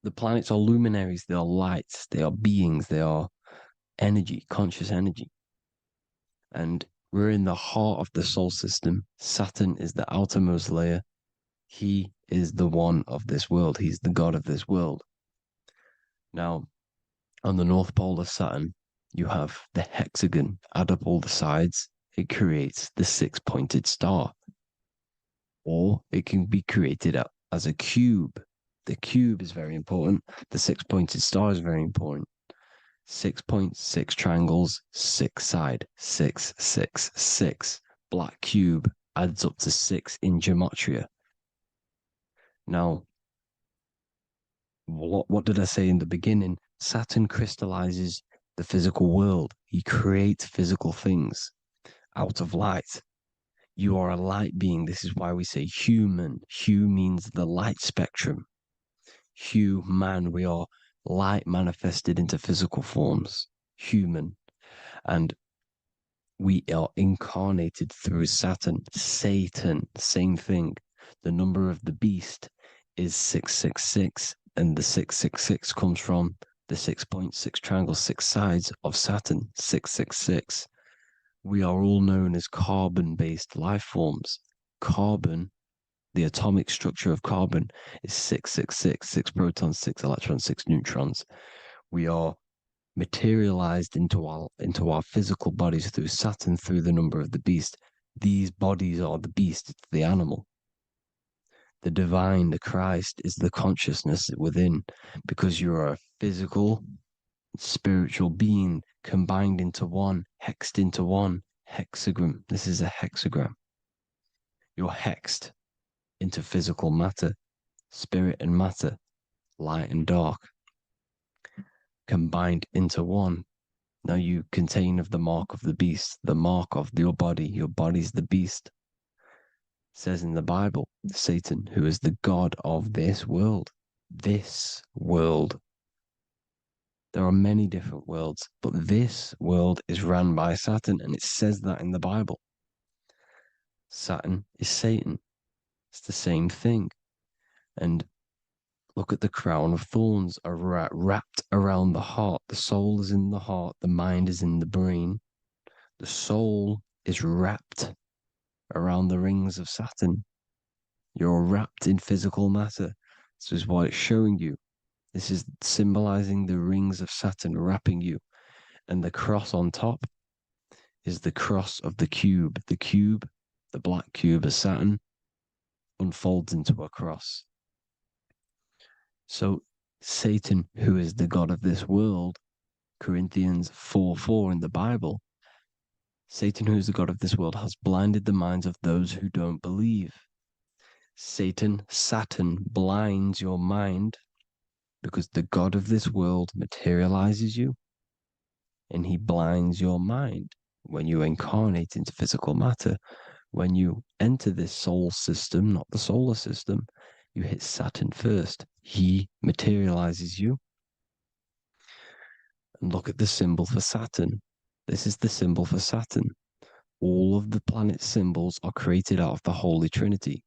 the planets are luminaries. They are lights. They are beings. They are energy, conscious energy. And we're in the heart of the solar system. Saturn is the outermost layer. He is the one of this world. He's the god of this world. Now, on the North Pole of Saturn, you have the hexagon. Add up all the sides, it creates the 6-pointed star. Or it can be created as a cube. The cube is very important. The 6-pointed star is very important. 6 points, 6 triangles, 6 side, 6, 6, 6. Black cube adds up to 6 in gematria. Now, what did I say in the beginning? Saturn crystallizes the physical world. He creates physical things out of light. You are a light being. This is why we say human. Hue means the light spectrum. Hue, man, we are light manifested into physical forms. Human. And we are incarnated through Saturn. Satan, same thing. The number of the beast is 666, and the 666 comes from the 6.6 triangle, 6 sides of Saturn, 666. We are all known as carbon-based life forms. Carbon, the atomic structure of carbon, is 666, 6 protons, 6 electrons, 6 neutrons. We are materialized into our physical bodies through Saturn, through the number of the beast. These bodies are the beast, it's the animal. The divine, the Christ, is the consciousness within, because you are a physical, spiritual being combined into one, hexed into one. Hexagram. This is a hexagram. You're hexed into physical matter, spirit and matter, light and dark, combined into one. Now you contain of the mark of the beast, the mark of your body. Your body's the beast. It says in the Bible, Satan, who is the god of this world. This world. There are many different worlds, but this world is run by Saturn, and it says that in the Bible. Saturn is Satan. It's the same thing. And look at the crown of thorns are wrapped around the heart. The soul is in the heart. The mind is in the brain. The soul is wrapped around the rings of Saturn. You're wrapped in physical matter. This is what it's showing you. This is symbolizing the rings of Saturn wrapping you. And the cross on top is the cross of the cube. The cube, the black cube of Saturn, unfolds into a cross. So Satan, who is the god of this world, Corinthians 4:4 in the Bible, Satan, who is the god of this world, has blinded the minds of those who don't believe. Saturn blinds your mind because the god of this world materializes you, and he blinds your mind when you incarnate into physical matter. When you enter this soul system, not the solar system, you hit Saturn first. He materializes you. And look at the symbol for Saturn. This is the symbol for Saturn. All of the planet symbols are created out of the Holy Trinity.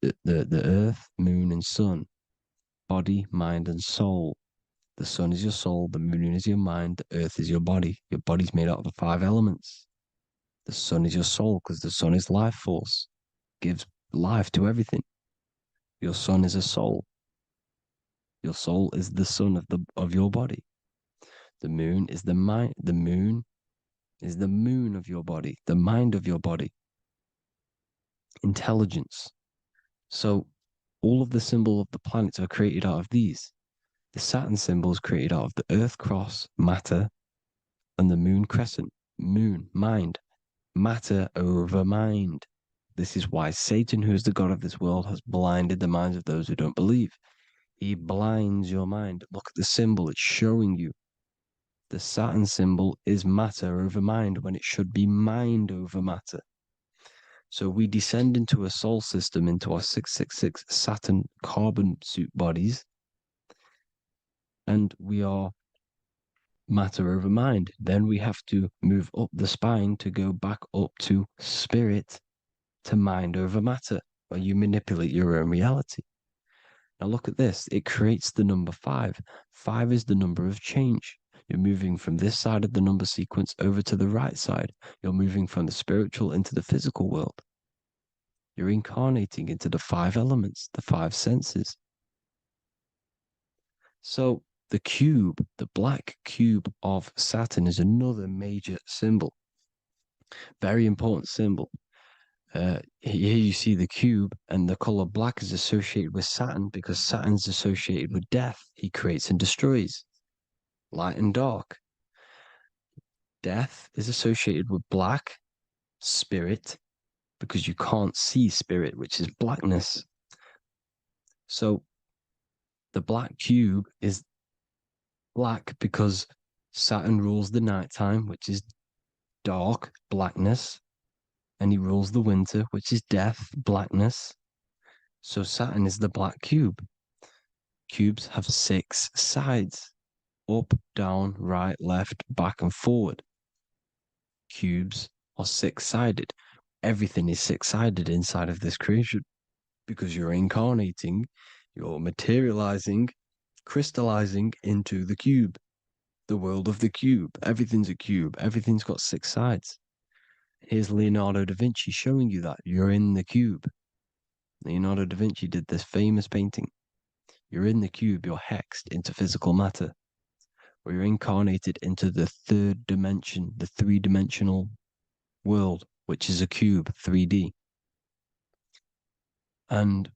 The earth, moon, and sun. Body, mind, and soul. The sun is your soul, the moon is your mind, the earth is your body. Your body's made out of the 5 elements. The sun is your soul because the sun is life force, gives life to everything. Your sun is a soul. Your soul is the sun of your body. The moon is the mind. The moon is the moon of your body, the mind of your body. Intelligence. So all of the symbol of the planets are created out of these. The Saturn symbol is created out of the Earth cross, matter, and the moon crescent, moon, mind, matter over mind. This is why Satan, who is the god of this world, has blinded the minds of those who don't believe. He blinds your mind. Look at the symbol, it's showing you. The Saturn symbol is matter over mind when it should be mind over matter. So we descend into a soul system, into our 666 Saturn carbon suit bodies, and we are matter over mind. Then we have to move up the spine to go back up to spirit, to mind over matter, where you manipulate your own reality. Now look at this. It creates the number 5. 5 is the number of change. You're moving from this side of the number sequence over to the right side. You're moving from the spiritual into the physical world. You're incarnating into the 5 elements, the 5 senses. So the cube, the black cube of Saturn, is another major symbol. Very important symbol. Here you see the cube, and the color black is associated with Saturn because Saturn's associated with death. He creates and destroys, light and dark. Death is associated with black, spirit, because you can't see spirit, which is blackness. So the black cube is black because Saturn rules the nighttime, which is dark, blackness, and he rules the winter, which is death, blackness. So Saturn is the black cube. Cubes have 6 sides: up, down, right, left, back, and forward. Cubes are 6-sided. Everything is 6-sided inside of this creation because you're incarnating, you're materializing, crystallizing into the cube, the world of the cube. Everything's a cube. Everything's got 6 sides. Here's Leonardo da Vinci showing you that you're in the cube. Leonardo da Vinci did this famous painting. You're in the cube, you're hexed into physical matter, or you're incarnated into the 3rd dimension, the 3-dimensional world, which is a cube, 3D. And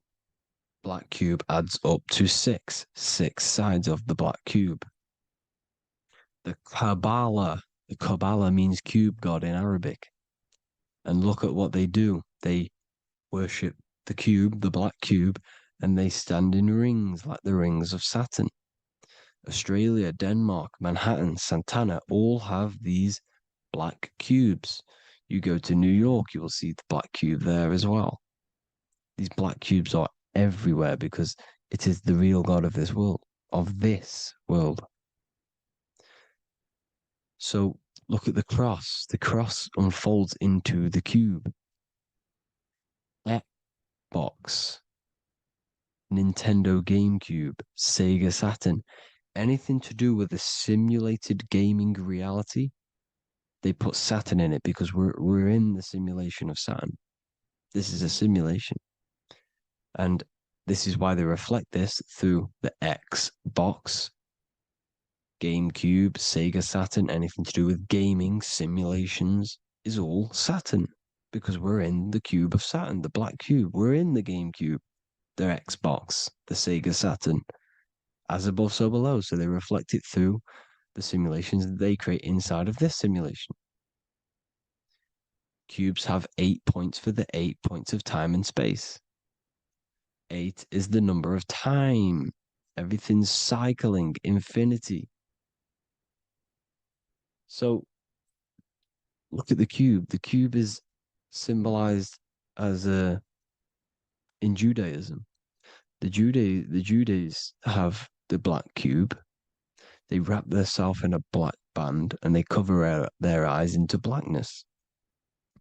black cube adds up to 6 sides of the black cube. The Kabbalah means cube god in Arabic. And look at what they do. They worship the cube, the black cube, and they stand in rings like the rings of Saturn. Australia, Denmark, Manhattan, Santana all have these black cubes. You go to New York, you will see the black cube there as well. These black cubes are everywhere because it is the real God of this world, So look at the cross. The cross unfolds into the cube. Xbox, Nintendo GameCube, Sega Saturn, anything to do with a simulated gaming reality, they put Saturn in it because we're in the simulation of Saturn. This is a simulation. And this is why they reflect this through the Xbox, GameCube, Sega Saturn, anything to do with gaming, simulations, is all Saturn. Because we're in the cube of Saturn, the black cube. We're in the GameCube, the Xbox, the Sega Saturn. As above, so below. So they reflect it through the simulations that they create inside of this simulation. Cubes have 8 points for the 8 points of time and space. 8 is the number of time. Everything's cycling, infinity. So look at the cube. The cube is symbolized as in Judaism. The Judays have the black cube. They wrap themselves in a black band and they cover their eyes into blackness.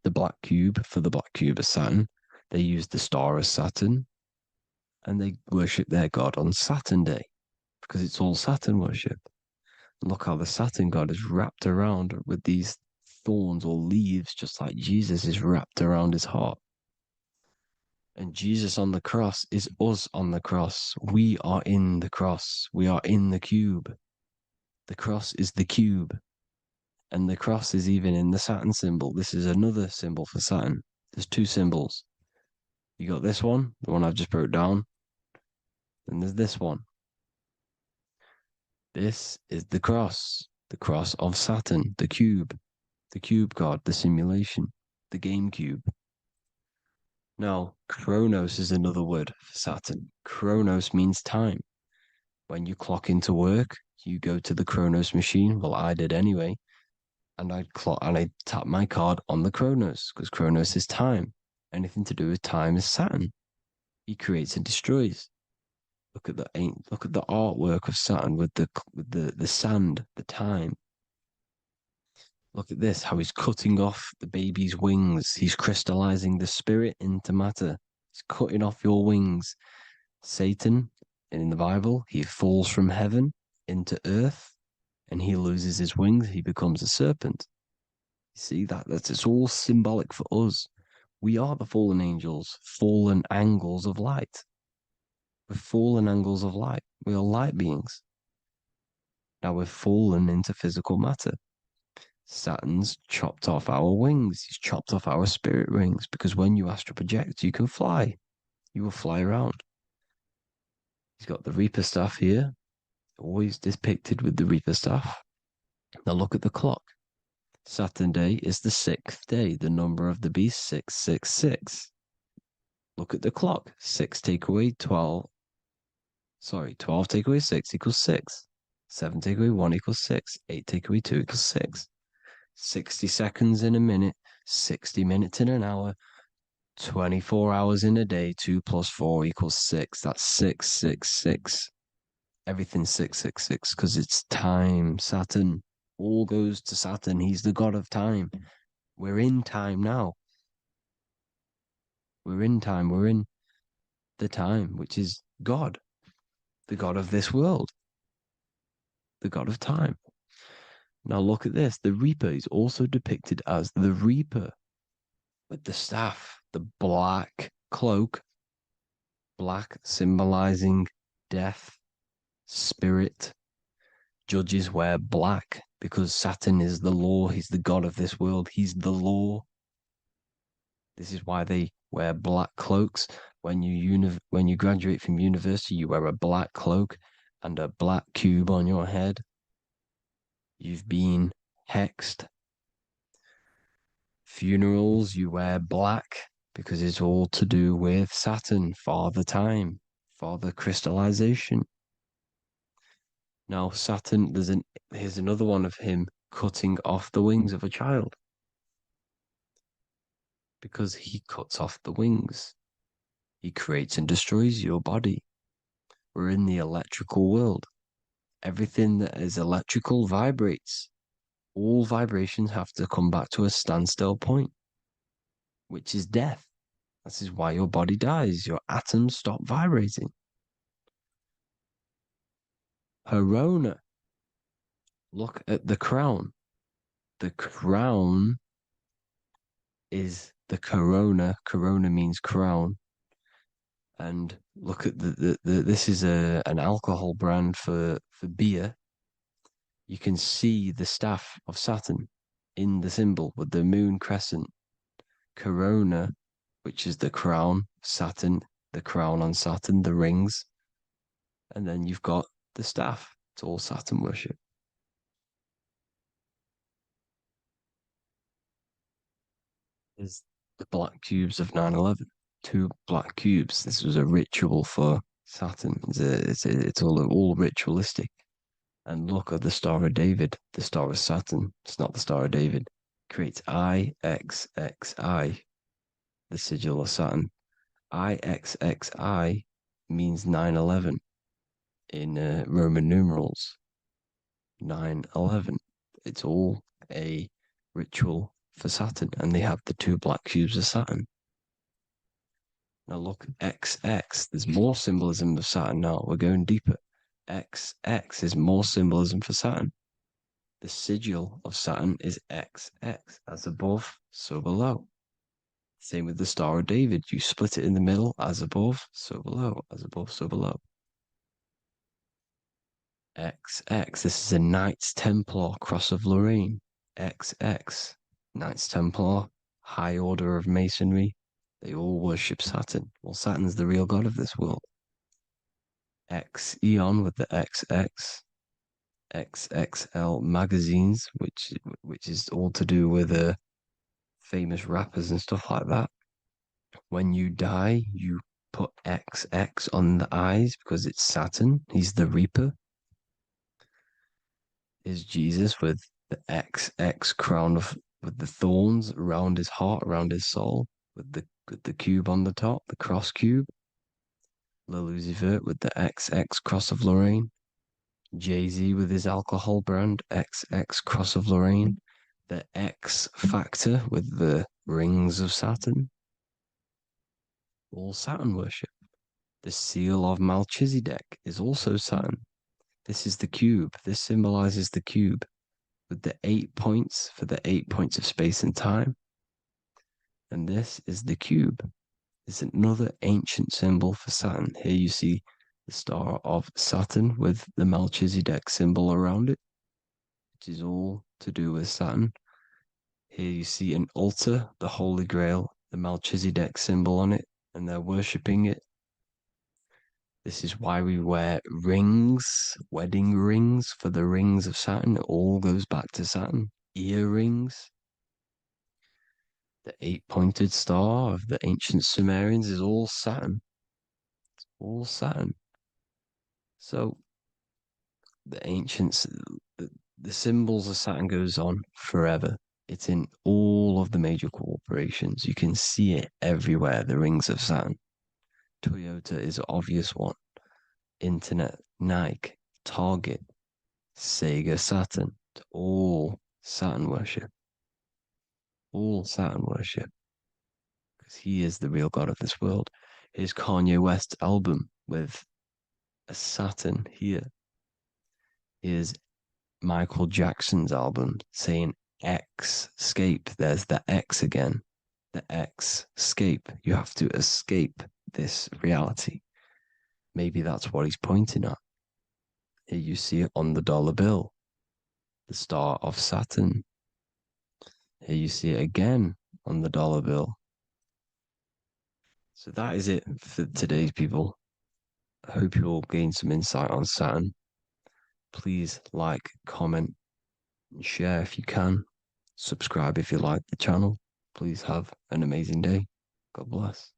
The black cube for the black cube of Saturn. They use the star of Saturn and they worship their god on Saturn Day because it's all Saturn worship. And look how the Saturn god is wrapped around with these thorns or leaves, just like Jesus is wrapped around his heart. And Jesus on the cross is us on the cross. We are in the cross. We are in the cube. The cross is the cube. And the cross is even in the Saturn symbol. This is another symbol for Saturn. There's 2 symbols. You got this one, the one I've just broke down. Then there's this one. This is the cross of Saturn, the cube god, the simulation, the game cube. Now, Chronos is another word for Saturn. Chronos means time. When you clock into work, you go to the Chronos machine. Well, I did anyway. And I tap my card on the Chronos because Chronos is time. Anything to do with time is Saturn. He creates and destroys. Look at the artwork of Saturn with the sand, the time. Look at this, how he's cutting off the baby's wings. He's crystallizing the spirit into matter. He's cutting off your wings. Satan, in the Bible, he falls from heaven into earth and he loses his wings. He becomes a serpent. You see that's it's all symbolic for us. We are the fallen angels, fallen angles of light. We're fallen angles of light. We are light beings. Now we're fallen into physical matter. Saturn's chopped off our wings. He's chopped off our spirit wings because when you astral project, you can fly. You will fly around. He's got the Reaper staff here, always depicted with the Reaper staff. Now look at the clock. Saturn day is the 6th day. The number of the beast, 666. Look at the clock. 6 take away 12. 12 take away 6 equals 6. 7 take away 1 equals 6. 8 take away 2 equals 6. 60 seconds in a minute. 60 minutes in an hour. 24 hours in a day. 2 plus 4 equals 6. That's 666. Everything's 666 because it's time. Saturn. All goes to Saturn. He's the god of time. We're in time now. We're in time. We're in the time, which is God, the god of this world, the god of time. Now look at this. The Reaper is also depicted as the Reaper with the staff, the black cloak, black symbolizing death, spirit. Judges wear black because Saturn is the law. He's the god of this world. He's the law. This is why they wear black cloaks. When you graduate from university, you wear a black cloak and a black cube on your head. You've been hexed. Funerals, you wear black because it's all to do with Saturn, Father Time, Father Crystallization. Now, Saturn, here's another one of him cutting off the wings of a child. Because he cuts off the wings. He creates and destroys your body. We're in the electrical world. Everything that is electrical vibrates. All vibrations have to come back to a standstill point, which is death. This is why your body dies. Your atoms stop vibrating. Corona. Look at the crown. The crown is the corona. Corona means crown. And look at this is an alcohol brand for beer. You can see the staff of Saturn in the symbol with the moon crescent. Corona, which is the crown, Saturn, the crown on Saturn, the rings. And then you've got the staff. It's all Saturn worship. Is the black cubes of 9/11. 2 black cubes. This was a ritual for Saturn. It's all ritualistic. And look at the Star of David, the Star of Saturn. It's not the Star of David. Creates IXXI, the sigil of Saturn. IXXI means 9/11 in Roman numerals. 9/11. It's all a ritual for Saturn, and they have the 2 black cubes of Saturn. Now look, XX. There's more symbolism of Saturn now. We're going deeper. XX is more symbolism for Saturn. The sigil of Saturn is XX. As above, so below. Same with the Star of David. You split it in the middle, as above, so below. As above, so below. XX. This is a Knights Templar Cross of Lorraine. XX. Knights Templar, High Order of Masonry. They all worship Saturn. Well, Saturn's the real god of this world. Eon with the XX, XXL magazines, which is all to do with famous rappers and stuff like that. When you die, you put XX on the eyes because it's Saturn. He's the Reaper. Is Jesus with the XX crown with the thorns around his heart, around his soul, with the cube on the top, the cross cube. Lil Uzi Vert with the XX Cross of Lorraine. Jay-Z with his alcohol brand, XX Cross of Lorraine. The X Factor with the rings of Saturn. All Saturn worship. The seal of Melchizedek is also Saturn. This is the cube. This symbolizes the cube with the 8 points for the 8 points of space and time. And this is the cube. It's another ancient symbol for Saturn. Here you see the star of Saturn with the Melchizedek symbol around it, which is all to do with Saturn. Here you see an altar, the Holy Grail, the Melchizedek symbol on it, and they're worshipping it. This is why we wear rings, wedding rings for the rings of Saturn. It all goes back to Saturn. Earrings. The 8-pointed star of the ancient Sumerians is all Saturn. It's all Saturn. So the ancients, the symbols of Saturn goes on forever. It's in all of the major corporations. You can see it everywhere, the rings of Saturn. Toyota is an obvious one. Internet, Nike, Target, Sega, Saturn. It's all Saturn worship. All Saturn worship. Because he is the real god of this world. Here's Kanye West's album with a Saturn here. Here's Michael Jackson's album saying escape. There's the X again. The escape. You have to escape this reality. Maybe that's what he's pointing at. Here you see it on the dollar bill. The star of Saturn. Here you see it again on the dollar bill. So that is it for today's people. I hope you all gain some insight on Saturn. Please like, comment, and share if you can. Subscribe if you like the channel. Please have an amazing day. God bless.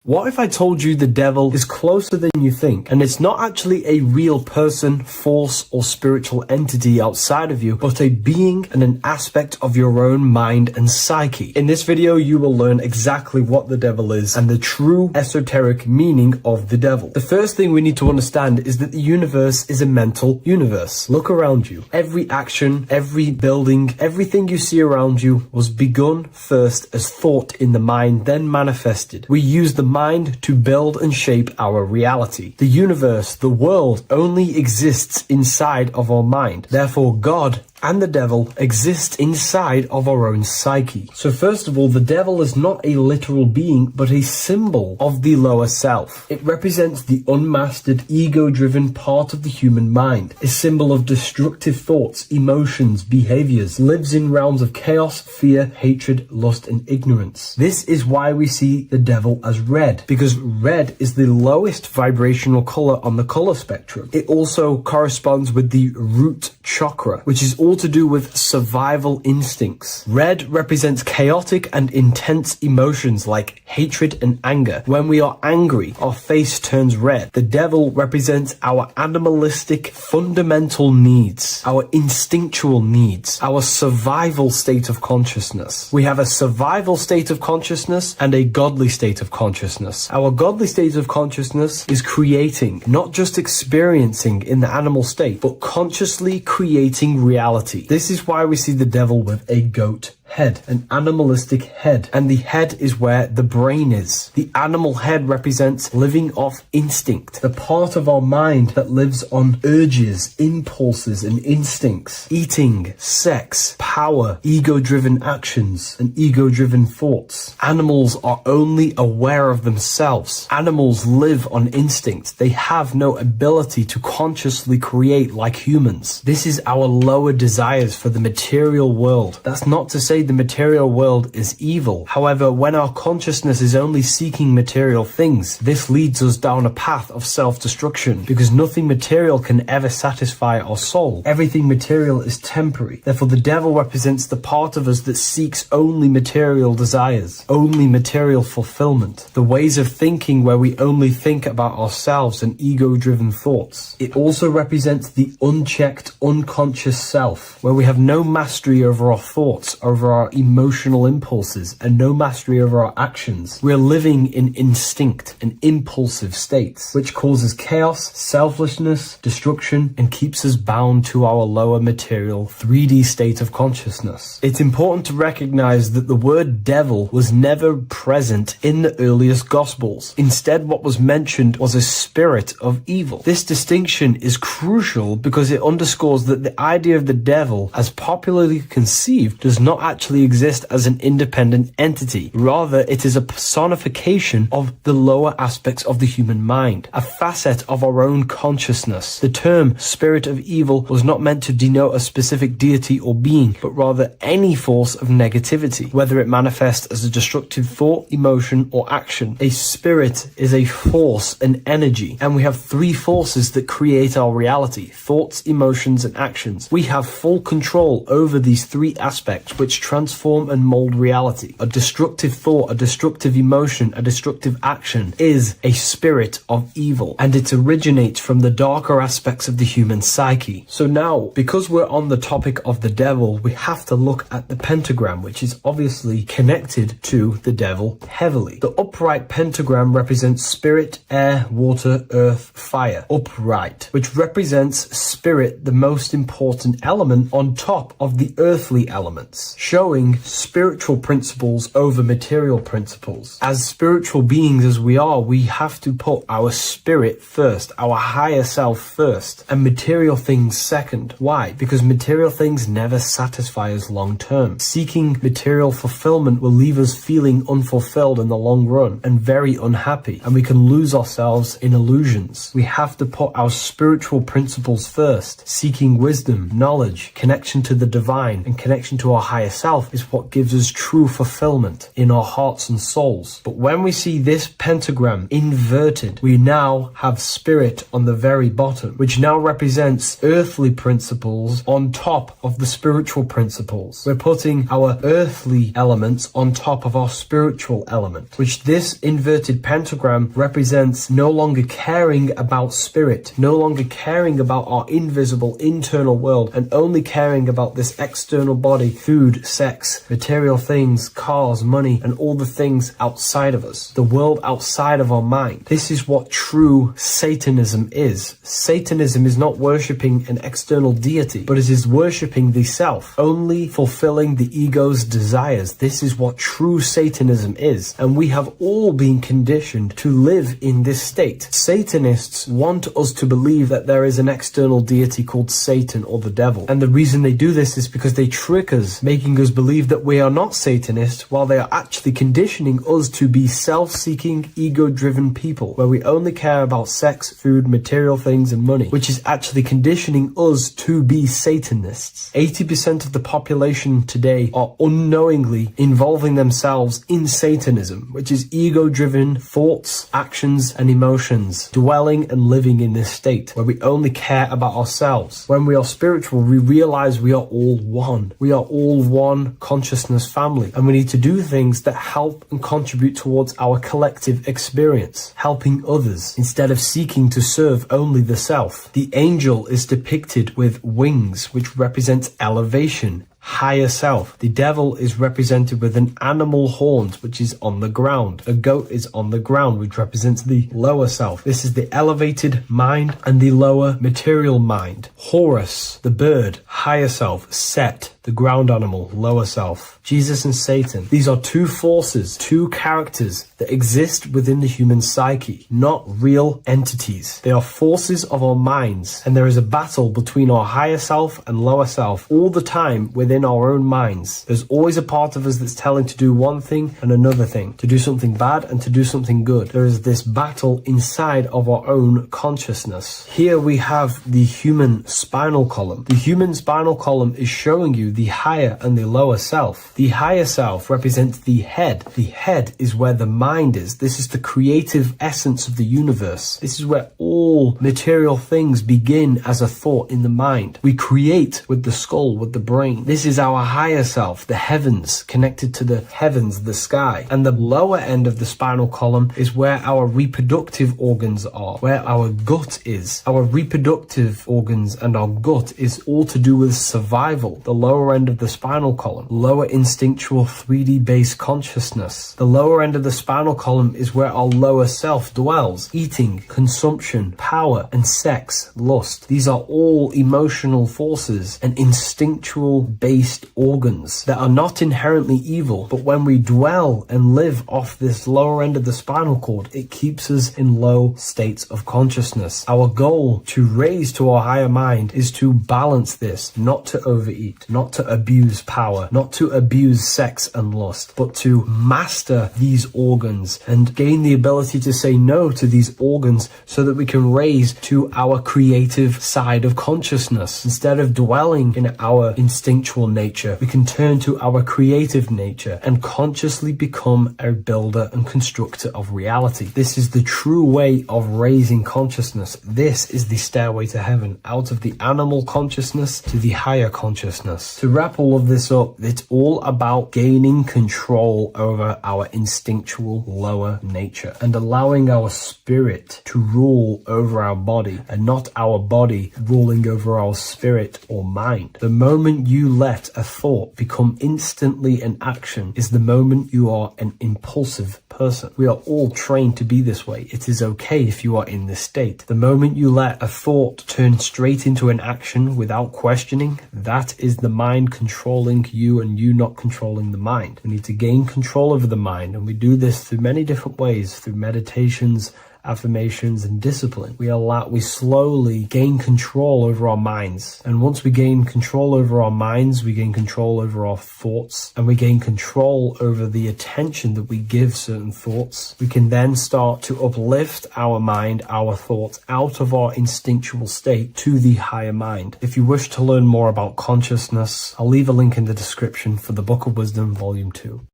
What if I told you the devil is closer than you think, and it's not actually a real person, force, or spiritual entity outside of you, but a being and an aspect of your own mind and psyche? In this video, you will learn exactly what the devil is and the true esoteric meaning of the devil. The first thing we need to understand is that the universe is a mental universe. Look around you. Every action, every building, everything you see around you was begun first as thought in the mind, then manifested. We use the mind to build and shape our reality. The universe, the world, only exists inside of our mind. Therefore, God and the devil exist inside of our own psyche. So first of all, the devil is not a literal being, but a symbol of the lower self. It represents the unmastered, ego-driven part of the human mind, a symbol of destructive thoughts, emotions, behaviors, lives in realms of chaos, fear, hatred, lust, and ignorance. This is why we see the devil as red, because red is the lowest vibrational color on the color spectrum. It also corresponds with the root chakra, which is all to do with survival instincts. Red represents chaotic and intense emotions like hatred and anger. When we are angry, our face turns red. The devil represents our animalistic fundamental needs, our instinctual needs, our survival state of consciousness. We have a survival state of consciousness and a godly state of consciousness. Our godly state of consciousness is creating, not just experiencing in the animal state, but consciously creating reality. This is why we see the devil with a goat head, an animalistic head, and the head is where the brain is. The animal head represents living off instinct, the part of our mind that lives on urges, impulses, and instincts, eating, sex, power, ego-driven actions, and ego-driven thoughts. Animals are only aware of themselves. Animals live on instinct. They have no ability to consciously create like humans. This is our lower desires for the material world. That's not to say the material world is evil. However, when our consciousness is only seeking material things, this leads us down a path of self-destruction, because nothing material can ever satisfy our soul. Everything material is temporary. Therefore, the devil represents the part of us that seeks only material desires, only material fulfillment, the ways of thinking where we only think about ourselves and ego-driven thoughts. It also represents the unchecked, unconscious self, where we have no mastery over our thoughts, over our emotional impulses, and no mastery over our actions. We're living in instinct and impulsive states, which causes chaos, selflessness, destruction, and keeps us bound to our lower material 3D state of consciousness. It's important to recognize that the word devil was never present in the earliest Gospels. Instead, what was mentioned was a spirit of evil. This distinction is crucial because it underscores that the idea of the devil, as popularly conceived, does not actually exist as an independent entity. Rather, it is a personification of the lower aspects of the human mind, a facet of our own consciousness. The term spirit of evil was not meant to denote a specific deity or being, but rather any force of negativity, whether it manifests as a destructive thought, emotion, or action. A spirit is a force, an energy, and we have three forces that create our reality: thoughts, emotions, and actions. We have full control over these three aspects which transform and mold reality. A destructive thought, a destructive emotion, a destructive action is a spirit of evil, and it originates from the darker aspects of the human psyche. So now, because we're on the topic of the devil, we have to look at the pentagram, which is obviously connected to the devil heavily. The upright pentagram represents spirit, air, water, earth, fire. Upright, which represents spirit, the most important element on top of the earthly elements, showing spiritual principles over material principles. As spiritual beings as we are, we have to put our spirit first, our higher self first, and material things second. Why? Because material things never satisfy us long term. Seeking material fulfillment will leave us feeling unfulfilled in the long run and very unhappy, and we can lose ourselves in illusions. We have to put our spiritual principles first. Seeking wisdom, knowledge, connection to the divine, and connection to our higher self is what gives us true fulfillment in our hearts and souls. But when we see this pentagram inverted, we now have spirit on the very bottom, which now represents earthly principles on top of the spiritual principles. We're putting our earthly elements on top of our spiritual element, which this inverted pentagram represents no longer caring about spirit, no longer caring about our invisible internal world, and only caring about this external body, food, sex, material things, cars, money, and all the things outside of us, the world outside of our mind. This is what true Satanism is. Satanism is not worshipping an external deity, but it is worshipping the self, only fulfilling the ego's desires. This is what true Satanism is, and we have all been conditioned to live in this state. Satanists want us to believe that there is an external deity called Satan or the devil, and the reason they do this is because they trick us, making us believe that we are not Satanists, while they are actually conditioning us to be self-seeking, ego-driven people, where we only care about sex, food, material things, and money, which is actually conditioning us to be Satanists. 80% of the population today are unknowingly involving themselves in Satanism, which is ego-driven thoughts, actions, and emotions, dwelling and living in this state where we only care about ourselves. When we are spiritual, we realize we are all one. We are all one consciousness family, and we need to do things that help and contribute towards our collective experience, helping others instead of seeking to serve only the self. The angel is depicted with wings, which represents elevation, higher self. The devil is represented with an animal horns, which is on the ground. A goat is on the ground, which represents the lower self. This is the elevated mind and the lower material mind. Horus, the bird, higher self. Set, the ground animal, lower self. Jesus and Satan. These are two forces, two characters that exist within the human psyche, not real entities. They are forces of our minds, and there is a battle between our higher self and lower self all the time within our own minds. There's always a part of us that's telling to do one thing and another thing, to do something bad and to do something good. There is this battle inside of our own consciousness. Here we have the human spinal column. The human spinal column is showing you the higher and the lower self. The higher self represents the head. The head is where the mind is. This is the creative essence of the universe. This is where all material things begin as a thought in the mind. We create with the skull, with the brain. This is our higher self, the heavens, connected to the heavens, the sky. And the lower end of the spinal column is where our reproductive organs are, where our gut is. Our reproductive organs and our gut is all to do with survival. The lower end of the spinal column, lower instinctual 3D based consciousness. The lower end of the spinal column is where our lower self dwells. Eating, consumption, power, and sex, lust. These are all emotional forces and instinctual based organs that are not inherently evil, but when we dwell and live off this lower end of the spinal cord, it keeps us in low states of consciousness. Our goal to raise to our higher mind is to balance this, not to overeat, not to abuse power, not to abuse sex and lust, but to master these organs and gain the ability to say no to these organs so that we can raise to our creative side of consciousness. Instead of dwelling in our instinctual nature, we can turn to our creative nature and consciously become a builder and constructor of reality. This is the true way of raising consciousness. This is the stairway to heaven, out of the animal consciousness to the higher consciousness. To wrap all of this up, it's all about gaining control over our instinctual lower nature and allowing our spirit to rule over our body and not our body ruling over our spirit or mind. The moment you let a thought become instantly an action is the moment you are an impulsive person. We are all trained to be this way. It is okay if you are in this state. The moment you let a thought turn straight into an action without questioning, that is the mind controlling you and you not controlling the mind. We need to gain control over the mind, and we do this through many different ways, through meditations, affirmations, and discipline. We slowly gain control over our minds. And once we gain control over our minds, we gain control over our thoughts, and we gain control over the attention that we give certain thoughts. We can then start to uplift our mind, our thoughts, out of our instinctual state to the higher mind. If you wish to learn more about consciousness, I'll leave a link in the description for the Book of Wisdom, Volume 2.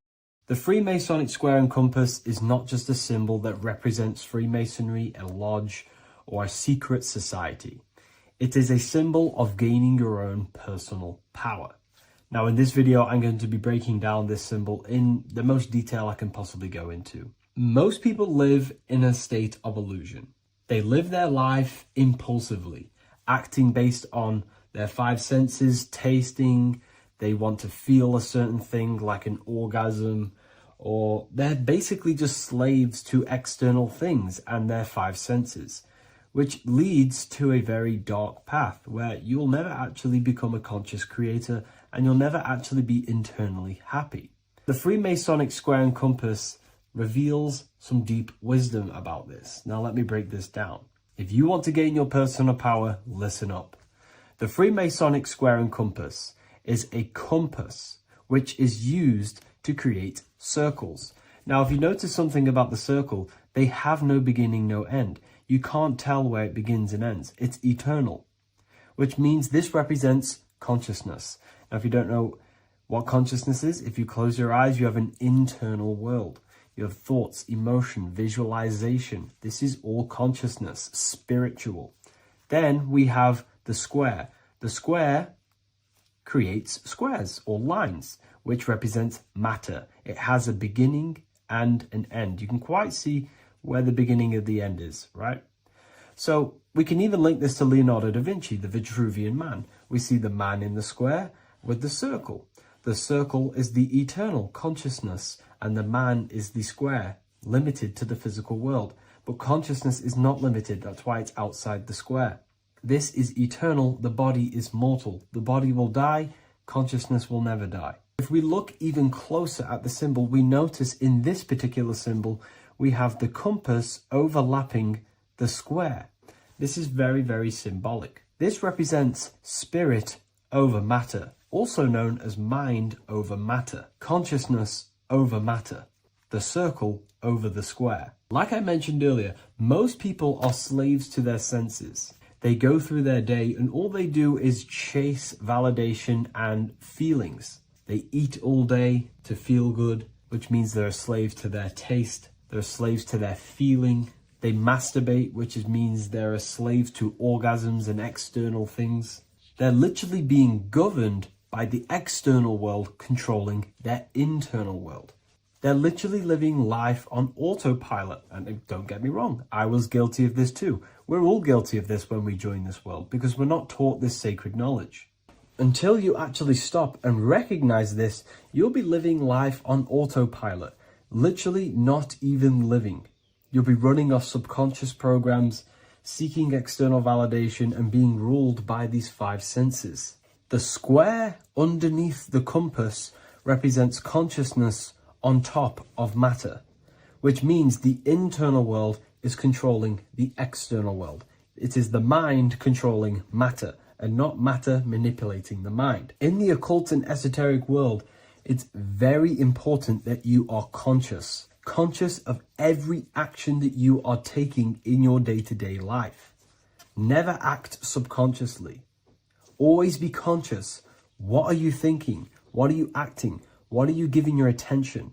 The Freemasonic square and compass is not just a symbol that represents Freemasonry, a lodge, or a secret society. It is a symbol of gaining your own personal power. Now, in this video, I'm going to be breaking down this symbol in the most detail I can possibly go into. Most people live in a state of illusion. They live their life impulsively, acting based on their five senses, tasting. They want to feel a certain thing like an orgasm, or they're basically just slaves to external things and their five senses, which leads to a very dark path where you'll never actually become a conscious creator and you'll never actually be internally happy. The Freemasonic square and compass reveals some deep wisdom about this. Now let me break this down. If you want to gain your personal power, listen up. The Freemasonic square and compass is a compass which is used to create circles. Now, if you notice something about the circle, they have no beginning, no end. You can't tell where it begins and ends. It's eternal, which means this represents consciousness. Now, if you don't know what consciousness is, if you close your eyes, you have an internal world. You have thoughts, emotion, visualization. This is all consciousness, spiritual. Then we have the square. The square creates squares or lines, which represents matter. It has a beginning and an end. You can quite see where the beginning of the end is, right? So we can even link this to Leonardo da Vinci, the Vitruvian Man. We see the man in the square with the circle. The circle is the eternal consciousness, and the man is the square, limited to the physical world. But consciousness is not limited, that's why it's outside the square. This is eternal, the body is mortal. The body will die, consciousness will never die. If we look even closer at the symbol, we notice in this particular symbol, we have the compass overlapping the square. This is very, very symbolic. This represents spirit over matter, also known as mind over matter, consciousness over matter, the circle over the square. Like I mentioned earlier, most people are slaves to their senses. They go through their day and all they do is chase validation and feelings. They eat all day to feel good, which means they're a slave to their taste. They're slaves to their feeling. They masturbate, which means they're a slave to orgasms and external things. They're literally being governed by the external world controlling their internal world. They're literally living life on autopilot. And don't get me wrong, I was guilty of this too. We're all guilty of this when we join this world because we're not taught this sacred knowledge. Until you actually stop and recognize this, you'll be living life on autopilot, literally not even living. You'll be running off subconscious programs, seeking external validation and being ruled by these five senses. The square underneath the compass represents consciousness on top of matter, which means the internal world is controlling the external world. It is the mind controlling matter and not matter manipulating the mind. In the occult and esoteric world, it's very important that you are conscious of every action that you are taking in your day-to-day life. Never act subconsciously. Always be conscious. What are you thinking? What are you acting? What are you giving your attention?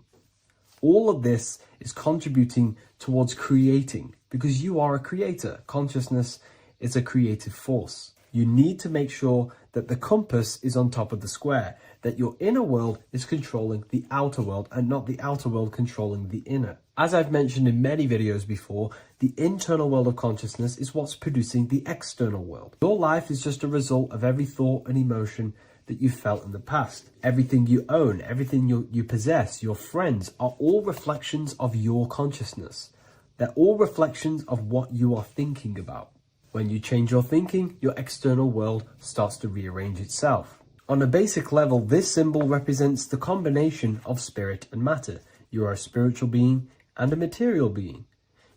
All of this is contributing towards creating because you are a creator. Consciousness is a creative force. You need to make sure that the compass is on top of the square, that your inner world is controlling the outer world and not the outer world controlling the inner. As I've mentioned in many videos before, the internal world of consciousness is what's producing the external world. Your life is just a result of every thought and emotion that you felt in the past. Everything you own, everything you possess, your friends are all reflections of your consciousness. They're all reflections of what you are thinking about. When you change your thinking, your external world starts to rearrange itself. On a basic level, this symbol represents the combination of spirit and matter. You are a spiritual being and a material being.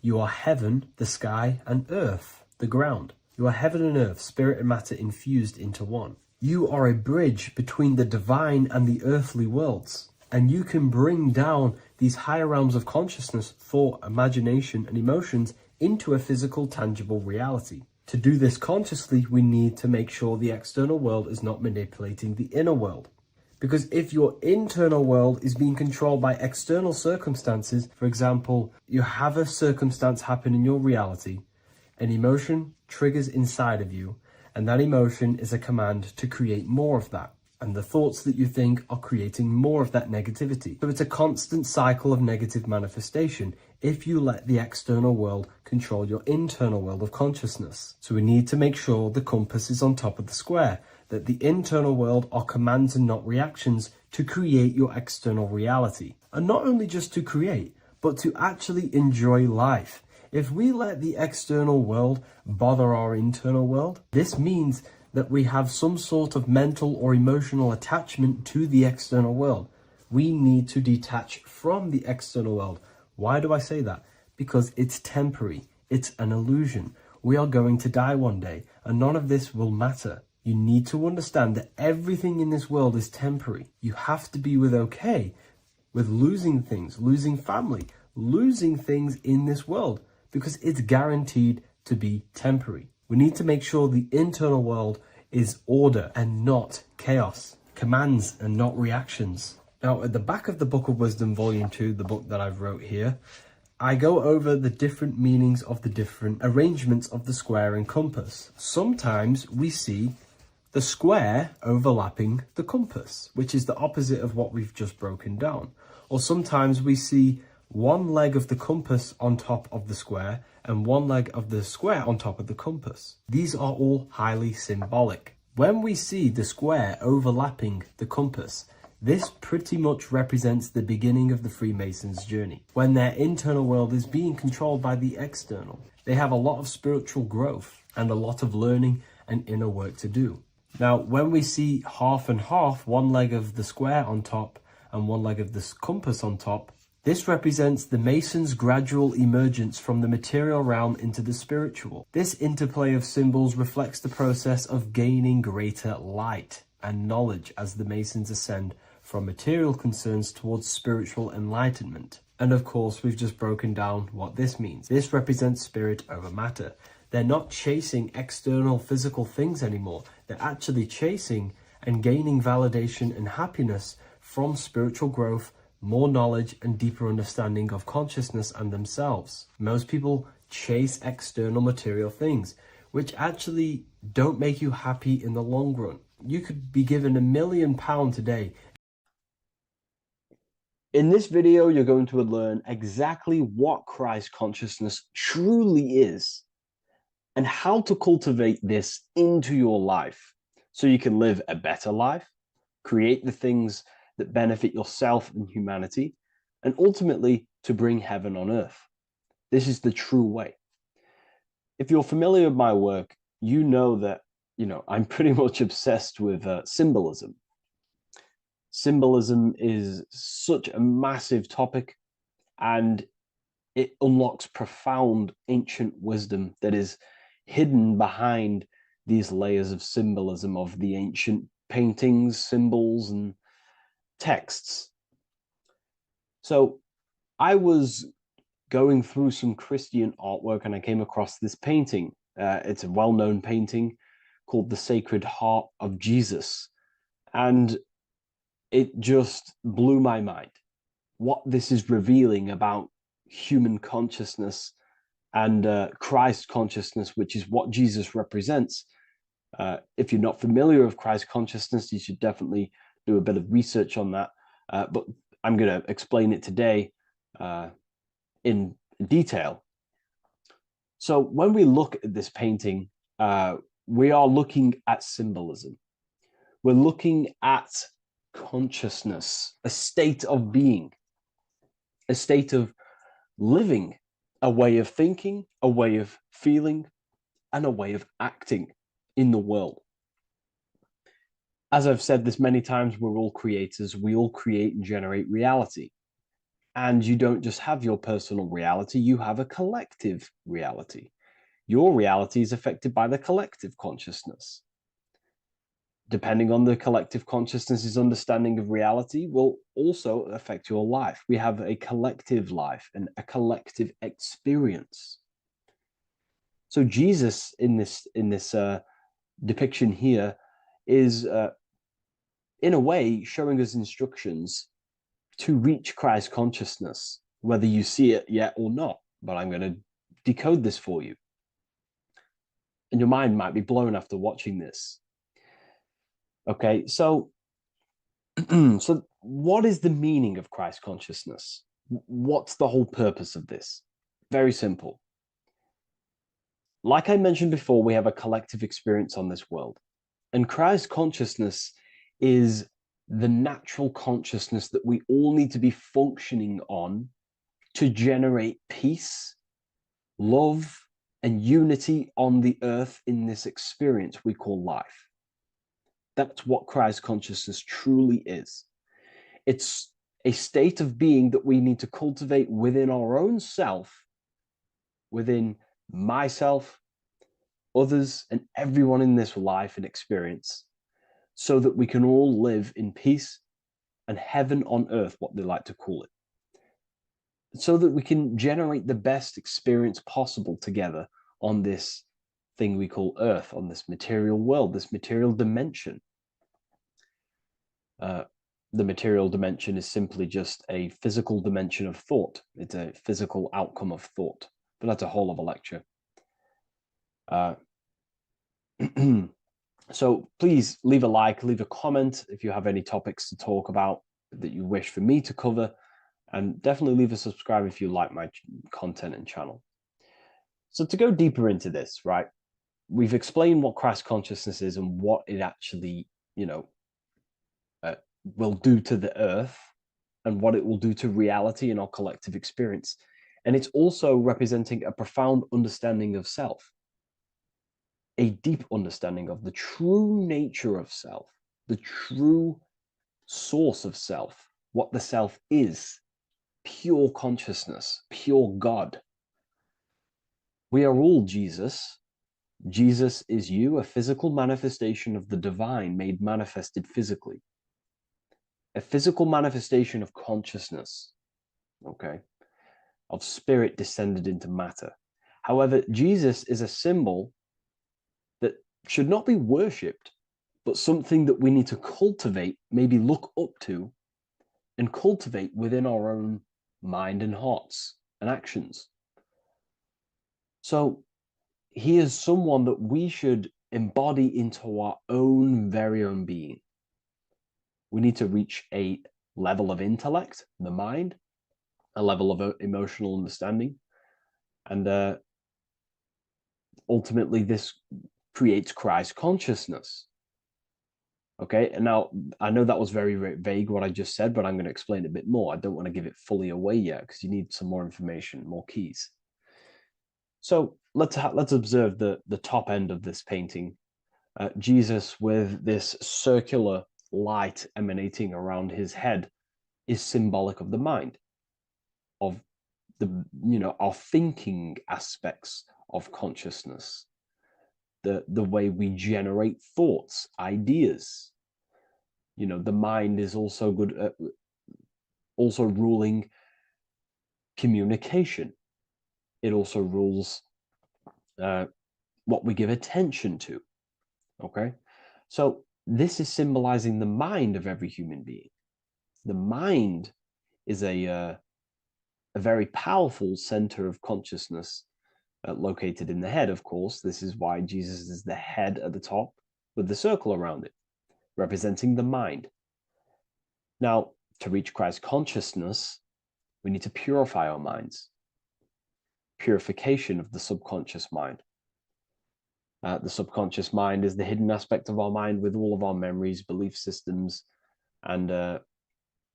You are heaven, the sky, and earth, the ground. You are heaven and earth, spirit and matter infused into one. You are a bridge between the divine and the earthly worlds. And you can bring down these higher realms of consciousness, thought, imagination, and emotions into a physical, tangible reality. To do this consciously, we need to make sure the external world is not manipulating the inner world. Because if your internal world is being controlled by external circumstances, for example, you have a circumstance happen in your reality, an emotion triggers inside of you, and that emotion is a command to create more of that. And the thoughts that you think are creating more of that negativity. So it's a constant cycle of negative manifestation if you let the external world control your internal world of consciousness. So we need to make sure the compass is on top of the square, that the internal world are commands and not reactions to create your external reality. And not only just to create, but to actually enjoy life. If we let the external world bother our internal world, this means that we have some sort of mental or emotional attachment to the external world. We need to detach from the external world. Why do I say that? Because it's temporary. It's an illusion. We are going to die one day, and none of this will matter. You need to understand that everything in this world is temporary. You have to be okay with losing things, losing family, losing things in this world, because it's guaranteed to be temporary. We need to make sure the internal world is order and not chaos, commands and not reactions. Now, at the back of the Book of Wisdom, Volume 2, the book that I've wrote here, I go over the different meanings of the different arrangements of the square and compass. Sometimes we see the square overlapping the compass, which is the opposite of what we've just broken down. Or sometimes we see one leg of the compass on top of the square and one leg of the square on top of the compass. These are all highly symbolic. When we see the square overlapping the compass, this pretty much represents the beginning of the Freemasons' journey, when their internal world is being controlled by the external. They have a lot of spiritual growth and a lot of learning and inner work to do. Now, when we see half and half, one leg of the square on top and one leg of the compass on top, this represents the Masons' gradual emergence from the material realm into the spiritual. This interplay of symbols reflects the process of gaining greater light and knowledge as the Masons ascend from material concerns towards spiritual enlightenment. And of course, we've just broken down what this means. This represents spirit over matter. They're not chasing external physical things anymore. They're actually chasing and gaining validation and happiness from spiritual growth, more knowledge and deeper understanding of consciousness and themselves. Most people chase external material things, which actually don't make you happy in the long run. You could be given £1 million today. In this video, you're going to learn exactly what Christ consciousness truly is and how to cultivate this into your life so you can live a better life, create the things that benefit yourself and humanity, and ultimately to bring heaven on earth. This is the true way. If you're familiar with my work, you know that, I'm pretty much obsessed with symbolism. Symbolism is such a massive topic, and it unlocks profound ancient wisdom that is hidden behind these layers of symbolism of the ancient paintings, symbols, and texts. So I was going through some Christian artwork and I came across this painting. It's a well-known painting called The Sacred Heart of Jesus. And it just blew my mind. What this is revealing about human consciousness and Christ consciousness, which is what Jesus represents. If you're not familiar with Christ consciousness, you should definitely do a bit of research on that. But I'm going to explain it today in detail. So when we look at this painting, we are looking at symbolism. We're looking at consciousness, a state of being, a state of living, a way of thinking, a way of feeling, and a way of acting in the world. As I've said this many times, we're all creators. We all create and generate reality. And you don't just have your personal reality, you have a collective reality. Your reality is affected by the collective consciousness. Depending on the collective consciousness's understanding of reality will also affect your life. We have a collective life and a collective experience. So Jesus in this depiction here is in a way showing us instructions to reach Christ consciousness, whether you see it yet or not. But I'm going to decode this for you. And your mind might be blown after watching this. Okay, so so what is the meaning of Christ consciousness? What's the whole purpose of this? Very simple. Like I mentioned before, we have a collective experience on this world. And Christ consciousness is the natural consciousness that we all need to be functioning on to generate peace, love, and unity on the earth in this experience we call life. That's what Christ consciousness truly is. It's a state of being that we need to cultivate within our own self, within myself, others, and everyone in this life and experience, so that we can all live in peace and heaven on earth, what they like to call it, so that we can generate the best experience possible together on this thing we call earth, on this material world, this material dimension. The material dimension is simply just a physical dimension of thought. It's a physical outcome of thought, but that's a whole of a lecture. So please leave a like, leave a comment if you have any topics to talk about that you wish for me to cover, and definitely leave a subscribe if you like my content and channel. So to go deeper into this, right, we've explained what Christ consciousness is and what it actually, will do to the earth and what it will do to reality and our collective experience. And it's also representing a profound understanding of self, a deep understanding of the true nature of self, the true source of self, what the self is, pure consciousness, pure God. We are all Jesus. Jesus is you, a physical manifestation of the divine made manifested physically. A physical manifestation of consciousness, okay, of spirit descended into matter. However, Jesus is a symbol that should not be worshipped, but something that we need to cultivate, maybe look up to, and cultivate within our own mind and hearts and actions. So he is someone that we should embody into our own very own being. We need to reach a level of intellect, the mind, a level of emotional understanding, and ultimately this creates Christ consciousness. Okay, and now I know that was very, very vague what I just said, but I'm going to explain it a bit more. I don't want to give it fully away yet because you need some more information, more keys. So let's observe the top end of this painting. Jesus with this circular light emanating around his head is symbolic of the mind, of the our thinking aspects of consciousness, the way we generate thoughts, ideas. The mind is also good at also ruling communication. It also rules what we give attention to. Okay, so this is symbolizing the mind of every human being. The mind is a very powerful center of consciousness located in the head, of course. This is why Jesus is the head at the top with the circle around it, representing the mind. Now, to reach Christ consciousness, we need to purify our minds. Purification of the subconscious mind. The subconscious mind is the hidden aspect of our mind with all of our memories, belief systems, and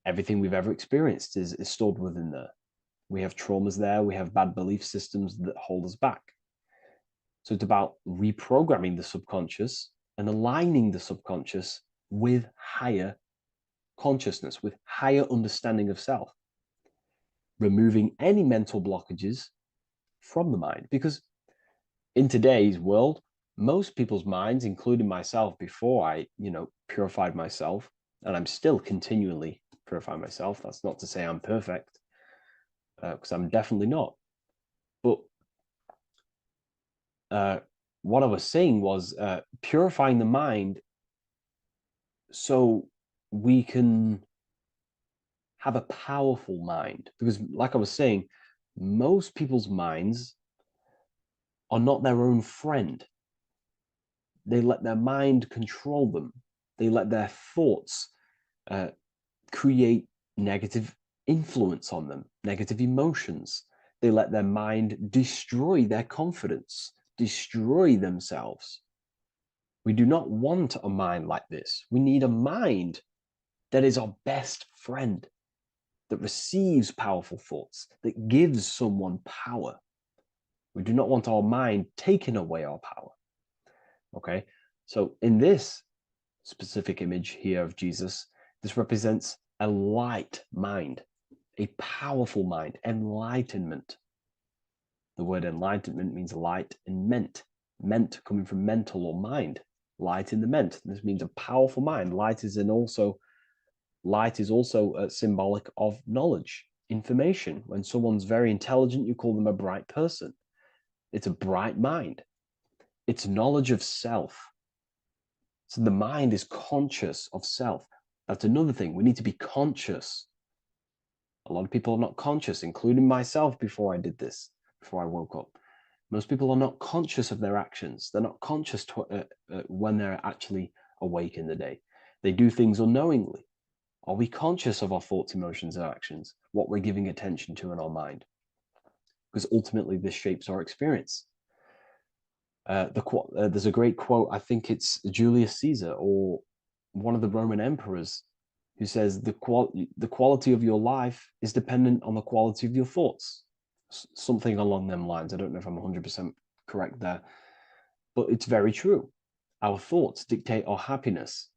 everything we've ever experienced is stored within there. We have traumas there. We have bad belief systems that hold us back. So it's about reprogramming the subconscious and aligning the subconscious with higher consciousness, with higher understanding of self, removing any mental blockages from the mind. Because in today's world, most people's minds, including myself before I, purified myself, and I'm still continually purifying myself. That's not to say I'm perfect, because I'm definitely not. But what I was saying was purifying the mind so we can have a powerful mind. Because like I was saying, most people's minds are not their own friend. They let their mind control them. They let their thoughts create negative influence on them, negative emotions. They let their mind destroy their confidence, destroy themselves. We do not want a mind like this. We need a mind that is our best friend, that receives powerful thoughts, that gives someone power. We do not want our mind taking away our power. Okay, so in this specific image here of Jesus, this represents a light mind, a powerful mind, enlightenment. The word enlightenment means light and ment coming from mental or mind, light in the ment. This means a powerful mind. Light is also symbolic of knowledge, information. When someone's very intelligent, you call them a bright person. It's a bright mind. It's knowledge of self. So the mind is conscious of self. That's another thing. We need to be conscious. A lot of people are not conscious, including myself before I did this, before I woke up. Most people are not conscious of their actions. They're not conscious when they're actually awake in the day. They do things unknowingly. Are we conscious of our thoughts, emotions, and actions, what we're giving attention to in our mind? Because ultimately this shapes our experience. There's a great quote, I think it's Julius Caesar or one of the Roman emperors, who says the quality of your life is dependent on the quality of your thoughts. Something along them lines. I don't know if I'm 100% correct there, but it's very true. Our thoughts dictate our happiness.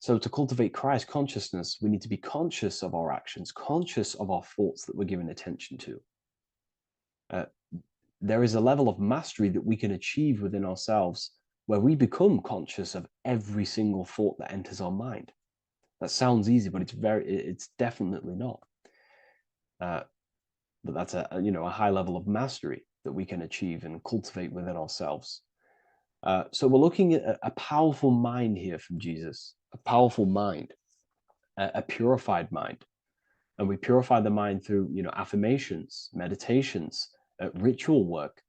So to cultivate Christ consciousness, we need to be conscious of our actions, conscious of our thoughts that we're giving attention to. There is a level of mastery that we can achieve within ourselves where we become conscious of every single thought that enters our mind. That sounds easy, but it's definitely not. But that's a high level of mastery that we can achieve and cultivate within ourselves. So we're looking at a powerful mind here from Jesus, a powerful mind, a purified mind. And we purify the mind through, affirmations, meditations, ritual work.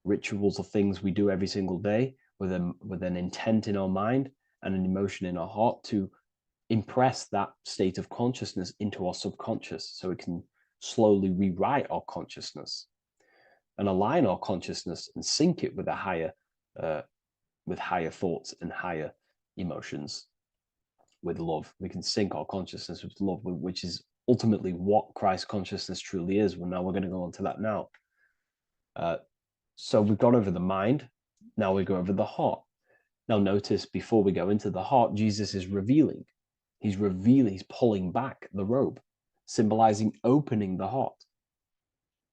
Rituals are things we do every single day with an intent in our mind and an emotion in our heart to impress that state of consciousness into our subconscious, so it can slowly rewrite our consciousness and align our consciousness and sync it with higher thoughts and higher emotions with love. We can sync our consciousness with love, which is ultimately what Christ consciousness truly is. Well, now we're going to go on to that now. So we've gone over the mind. Now we go over the heart. Now notice, before we go into the heart, Jesus is revealing. He's pulling back the robe, symbolizing opening the heart,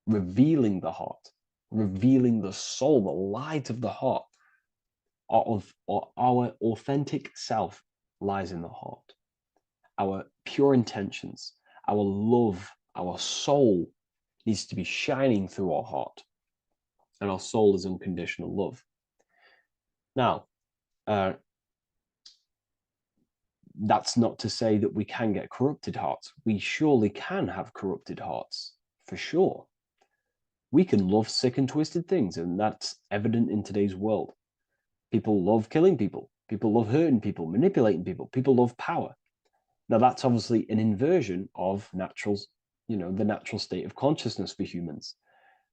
revealing the heart, revealing the soul, the light of the heart. Our authentic self lies in the heart. Our pure intentions, our love, our soul needs to be shining through our heart. And our soul is unconditional love. Now, that's not to say that we can get corrupted hearts. We surely can have corrupted hearts, for sure. We can love sick and twisted things, and that's evident in today's world. People love killing people. People love hurting people, manipulating people. People love power. Now, that's obviously an inversion of the natural state of consciousness for humans.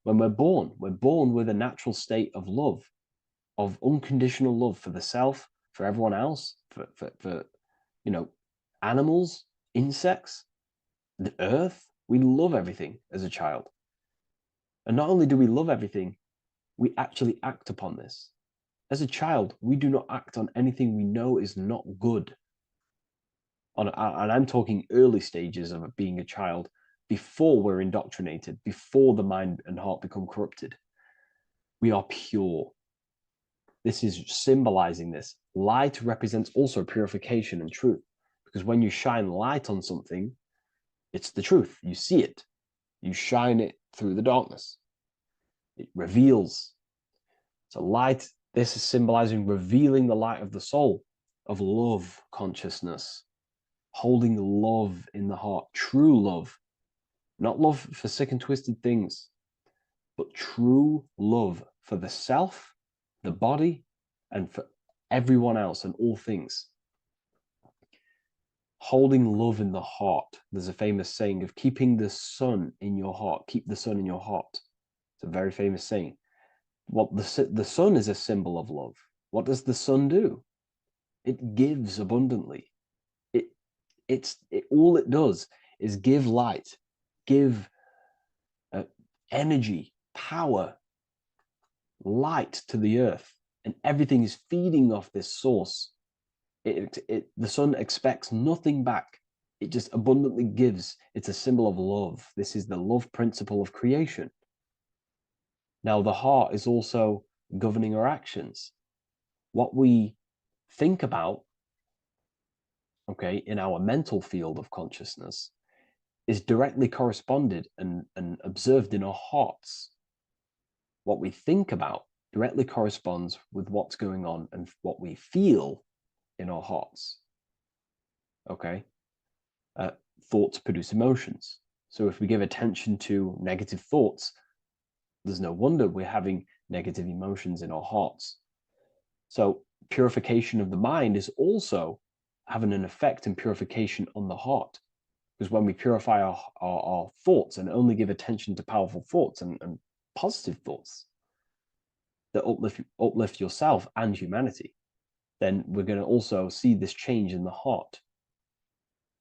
When we're born with a natural state of love, of unconditional love for the self, for everyone else, for animals, insects, the earth. We love everything as a child. And not only do we love everything, we actually act upon this. As a child, we do not act on anything we know is not good. And I'm talking early stages of being a child, before we're indoctrinated, before the mind and heart become corrupted. We are pure. This is symbolizing this. Light represents also purification and truth, because when you shine light on something, it's the truth. You see it. You shine it through the darkness. It reveals. So light, this is symbolizing revealing the light of the soul, of love consciousness, holding love in the heart, true love, not love for sick and twisted things, but true love for the self, the body, and for everyone else and all things. Holding love in the heart. There's a famous saying of keeping the sun in your heart. Keep the sun in your heart. It's a very famous saying. What the sun is a symbol of love. What does the sun do? It gives abundantly. All it does is give light, give energy, power, light to the earth, and everything is feeding off this source. The sun expects nothing back. It just abundantly gives. It's a symbol of love. This is the love principle of creation. Now, the heart is also governing our actions. What we think about, in our mental field of consciousness, is directly corresponded and observed in our hearts. What we think about directly corresponds with what's going on and what we feel in our hearts. Thoughts produce emotions. So if we give attention to negative thoughts, there's no wonder we're having negative emotions in our hearts. So purification of the mind is also having an effect in purification on the heart. Because when we purify our thoughts and only give attention to powerful thoughts and positive thoughts, that uplift yourself and humanity, then we're going to also see this change in the heart,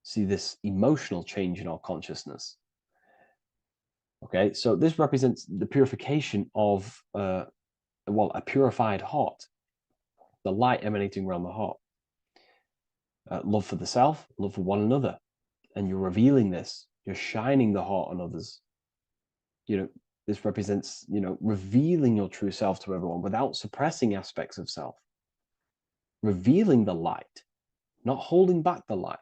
see this emotional change in our consciousness. Okay, so this represents the purification of, a purified heart, the light emanating around the heart. Love for the self, love for one another. And you're revealing this, you're shining the heart on others. This represents, revealing your true self to everyone without suppressing aspects of self. Revealing the light, not holding back the light.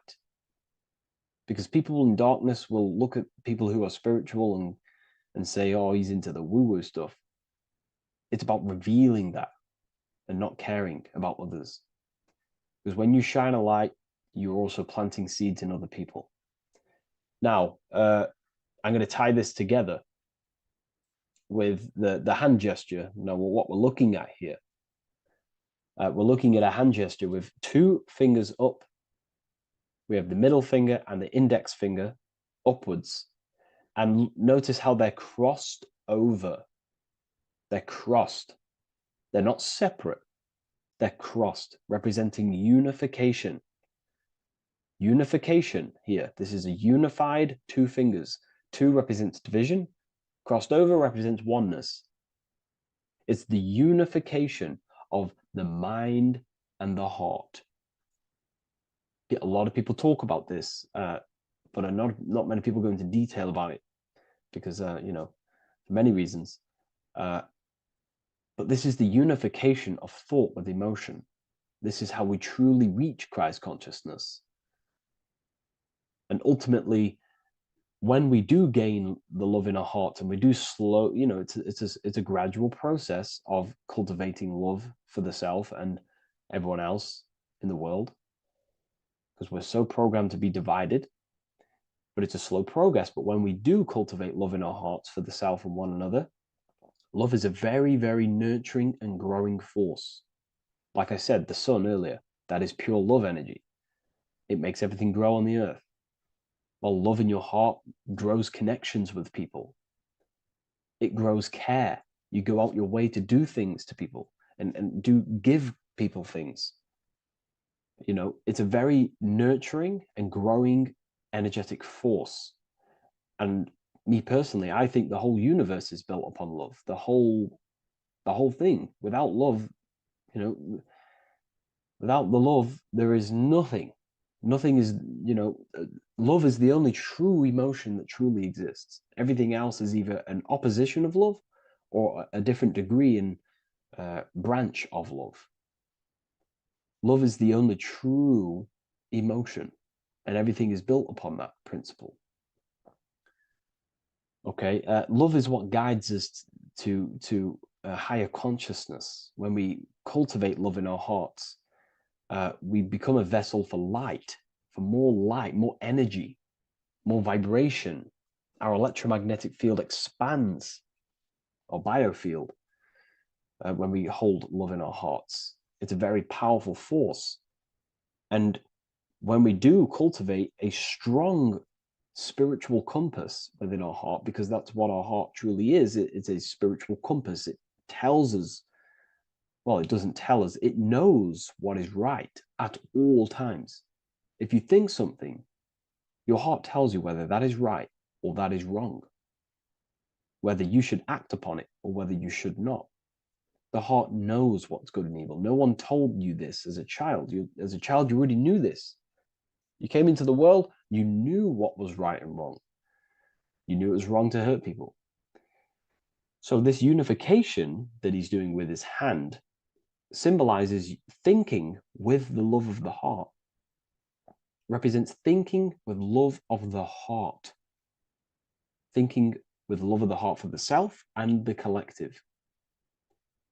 Because people in darkness will look at people who are spiritual and say, oh, he's into the woo-woo stuff. It's about revealing that and not caring about others. Because when you shine a light, you're also planting seeds in other people. Now, I'm going to tie this together with the hand gesture. Now, what we're looking at here, we're looking at a hand gesture with 2 fingers up. We have the middle finger and the index finger upwards. And notice how they're crossed over. They're crossed. They're not separate. They're crossed, representing unification. Unification here. This is a unified 2 fingers. 2 represents division. Crossed over represents oneness. It's the unification of the mind and the heart. A lot of people talk about this, but not many people go into detail about it because, for many reasons. But this is the unification of thought with emotion. This is how we truly reach Christ consciousness. And ultimately, when we do gain the love in our hearts and we do slow, it's a gradual process of cultivating love for the self and everyone else in the world, because we're so programmed to be divided, but it's a slow progress. But when we do cultivate love in our hearts for the self and one another, love is a very, very nurturing and growing force. Like I said, the sun earlier, that is pure love energy. It makes everything grow on the earth. While love in your heart grows connections with people. It grows care. You go out your way to do things to people and do give people things. It's a very nurturing and growing energetic force. And me personally, I think the whole universe is built upon love. The whole thing. Without love, without the love, there is nothing. Nothing is, love is the only true emotion that truly exists. Everything else is either an opposition of love or a different degree and branch of love. Love is the only true emotion, and everything is built upon that principle. Okay, love is what guides us to a higher consciousness. When we cultivate love in our hearts, we become a vessel for light, more energy, more vibration. Our electromagnetic field expands, or biofield, when we hold love in our hearts. It's a very powerful force. And when we do cultivate a strong spiritual compass within our heart, because that's what our heart truly is, it's a spiritual compass. It tells us, well, it doesn't tell us, it knows what is right at all times. If you think something, your heart tells you whether that is right or that is wrong, whether you should act upon it or whether you should not. The heart knows what's good and evil. No one told you this as a child. As a child, you already knew this. You came into the world, you knew what was right and wrong. You knew it was wrong to hurt people. So this unification that he's doing with his hand symbolizes thinking with the love of the heart. Represents thinking with love of the heart. Thinking with love of the heart for the self and the collective.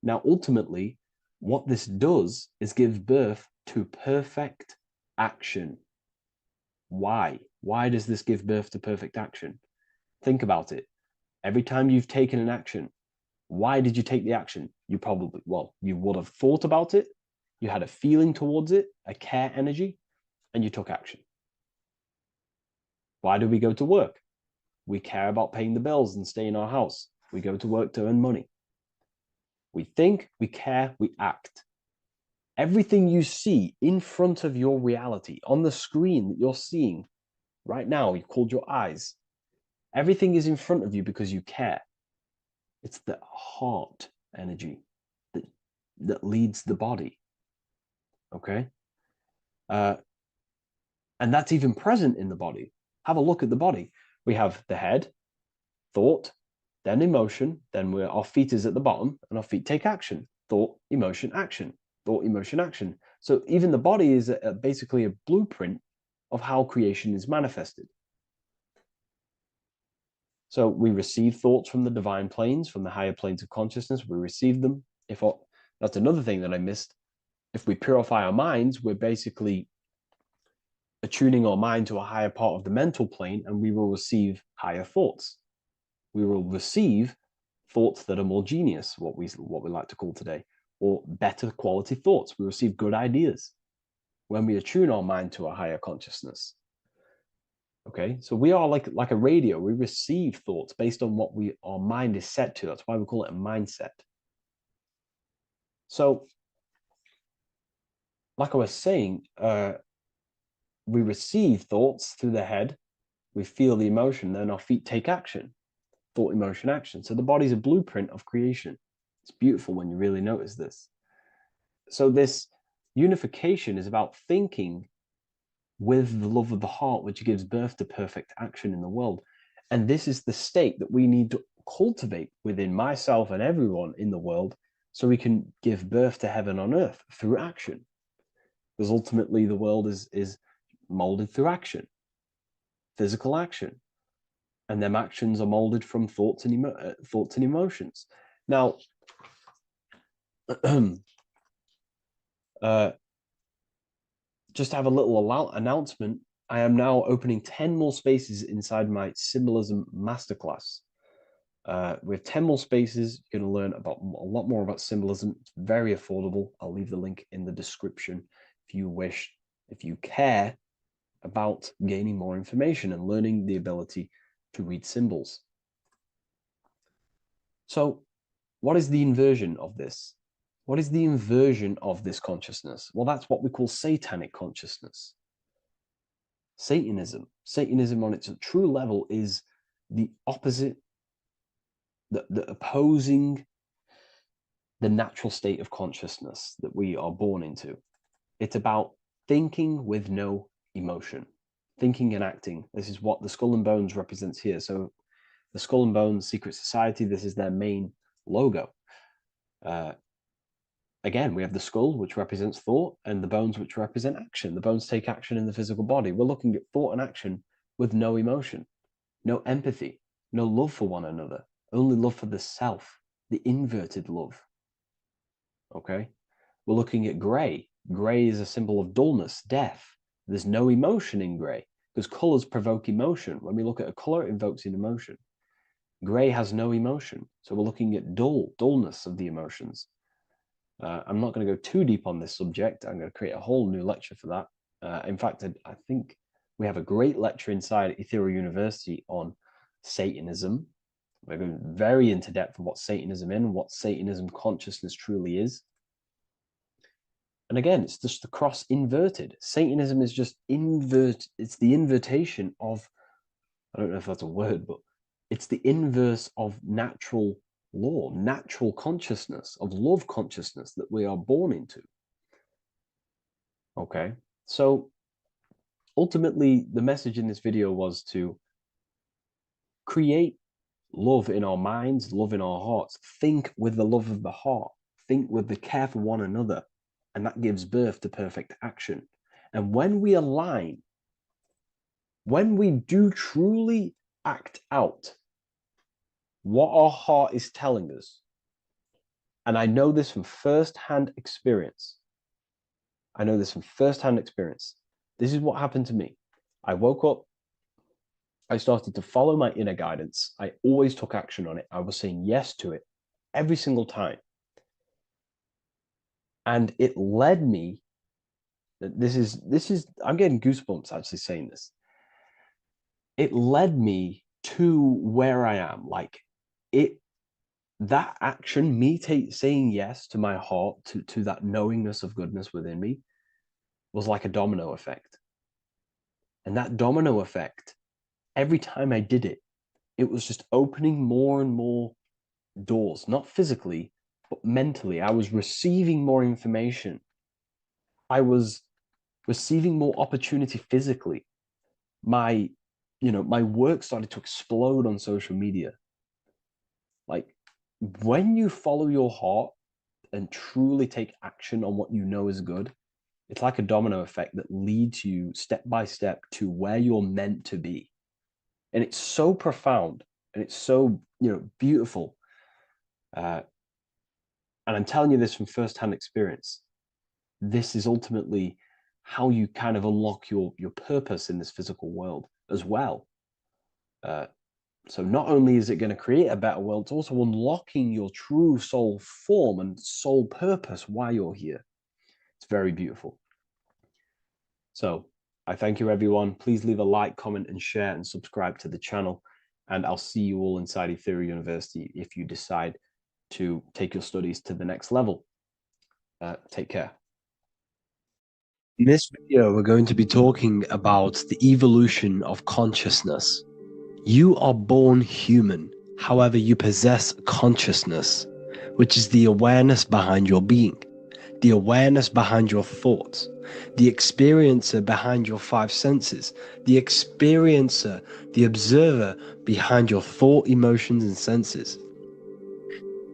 Now, ultimately, what this does is give birth to perfect action. Why? Why does this give birth to perfect action? Think about it. Every time you've taken an action, why did you take the action? You would have thought about it, you had a feeling towards it, a care energy, and you took action. Why do we go to work? We care about paying the bills and staying in our house. We go to work to earn money. We think, we care, we act. Everything you see in front of your reality, on the screen that you're seeing right now, you called your eyes, everything is in front of you because you care. It's the heart energy that leads the body. Okay? And that's even present in the body. Have a look at the body. We have the head, thought, then emotion, then our feet is at the bottom, and our feet take action. Thought, emotion, action. Thought, emotion, action. So even the body is basically a blueprint of how creation is manifested. So we receive thoughts from the divine planes, from the higher planes of consciousness. We receive them. That's another thing that I missed. If we purify our minds, we're basically attuning our mind to a higher part of the mental plane, and we will receive higher thoughts. We will receive thoughts that are more genius, what we like to call today, or better quality thoughts. We receive good ideas when we attune our mind to a higher consciousness. Okay, so we are like a radio. We receive thoughts based on what our mind is set to. That's why we call it a mindset. So, like I was saying, we receive thoughts through the head. We feel the emotion, then our feet take action. Thought, emotion, action. So the body's a blueprint of creation. It's beautiful when you really notice this. So this unification is about thinking with the love of the heart, which gives birth to perfect action in the world. And this is the state that we need to cultivate within myself and everyone in the world so we can give birth to heaven on earth through action. Because ultimately the world is molded through action, physical action. And them actions are molded from thoughts and emotions. Now, just to have a little announcement, I am now opening 10 more spaces inside my symbolism masterclass. We have 10 more spaces. You're going to learn about a lot more about symbolism. It's very affordable. I'll leave the link in the description if you wish, if you care about gaining more information and learning the ability to read symbols. So what is the inversion of this? What is the inversion of this consciousness? Well, that's what we call satanic consciousness. Satanism. Satanism on its true level is the opposite, the opposing the natural state of consciousness that we are born into. It's about thinking with no emotion, thinking and acting. This is what the Skull and Bones represents here. So the Skull and Bones Secret Society, this is their main logo. Again, we have the skull, which represents thought, and the bones, which represent action. The bones take action in the physical body. We're looking at thought and action with no emotion, no empathy, no love for one another, only love for the self, the inverted love. Okay? We're looking at gray. Gray is a symbol of dullness, death. There's no emotion in gray because colors provoke emotion. When we look at a color, it invokes an emotion. Gray has no emotion. So we're looking at dullness of the emotions. I'm not going to go too deep on this subject. I'm going to create a whole new lecture for that. In fact, I think we have a great lecture inside Ethereal University on Satanism. We're going very into depth of what Satanism is and what Satanism consciousness truly is. And again, it's just the cross inverted. Satanism is just it's the invertation of, I don't know if that's a word, but it's the inverse of natural law, natural consciousness, of love consciousness that we are born into. Okay, so ultimately the message in this video was to create love in our minds, love in our hearts, think with the love of the heart, think with the care for one another, and that gives birth to perfect action. And when we align, when we do truly act out what our heart is telling us, and I know this from first-hand experience. I know this from first-hand experience. This is what happened to me. I woke up. I started to follow my inner guidance. I always took action on it. I was saying yes to it every single time. And it led me, this is, I'm getting goosebumps actually saying this. It led me to where I am. Like it that action, me saying yes to my heart, to that knowingness of goodness within me, was like a domino effect. And that domino effect, every time I did it, it was just opening more and more doors, not physically, but mentally. I was receiving more information. I was receiving more opportunity physically. My work started to explode on social media. Like, when you follow your heart and truly take action on what you know is good, it's like a domino effect that leads you step by step to where you're meant to be. And it's so profound and it's so, beautiful. And I'm telling you this from firsthand experience. This is ultimately how you kind of unlock your purpose in this physical world as well. So not only is it going to create a better world, it's also unlocking your true soul form and soul purpose while you're here. It's very beautiful. So I thank you, everyone. Please leave a like, comment, and share, and subscribe to the channel. And I'll see you all inside Ethereum University if you decide to take your studies to the next level. Take care. In this video, we're going to be talking about the evolution of consciousness. You are born human, however, you possess consciousness, which is the awareness behind your being, the awareness behind your thoughts, the experiencer behind your five senses, the experiencer, the observer behind your thought, emotions, and senses.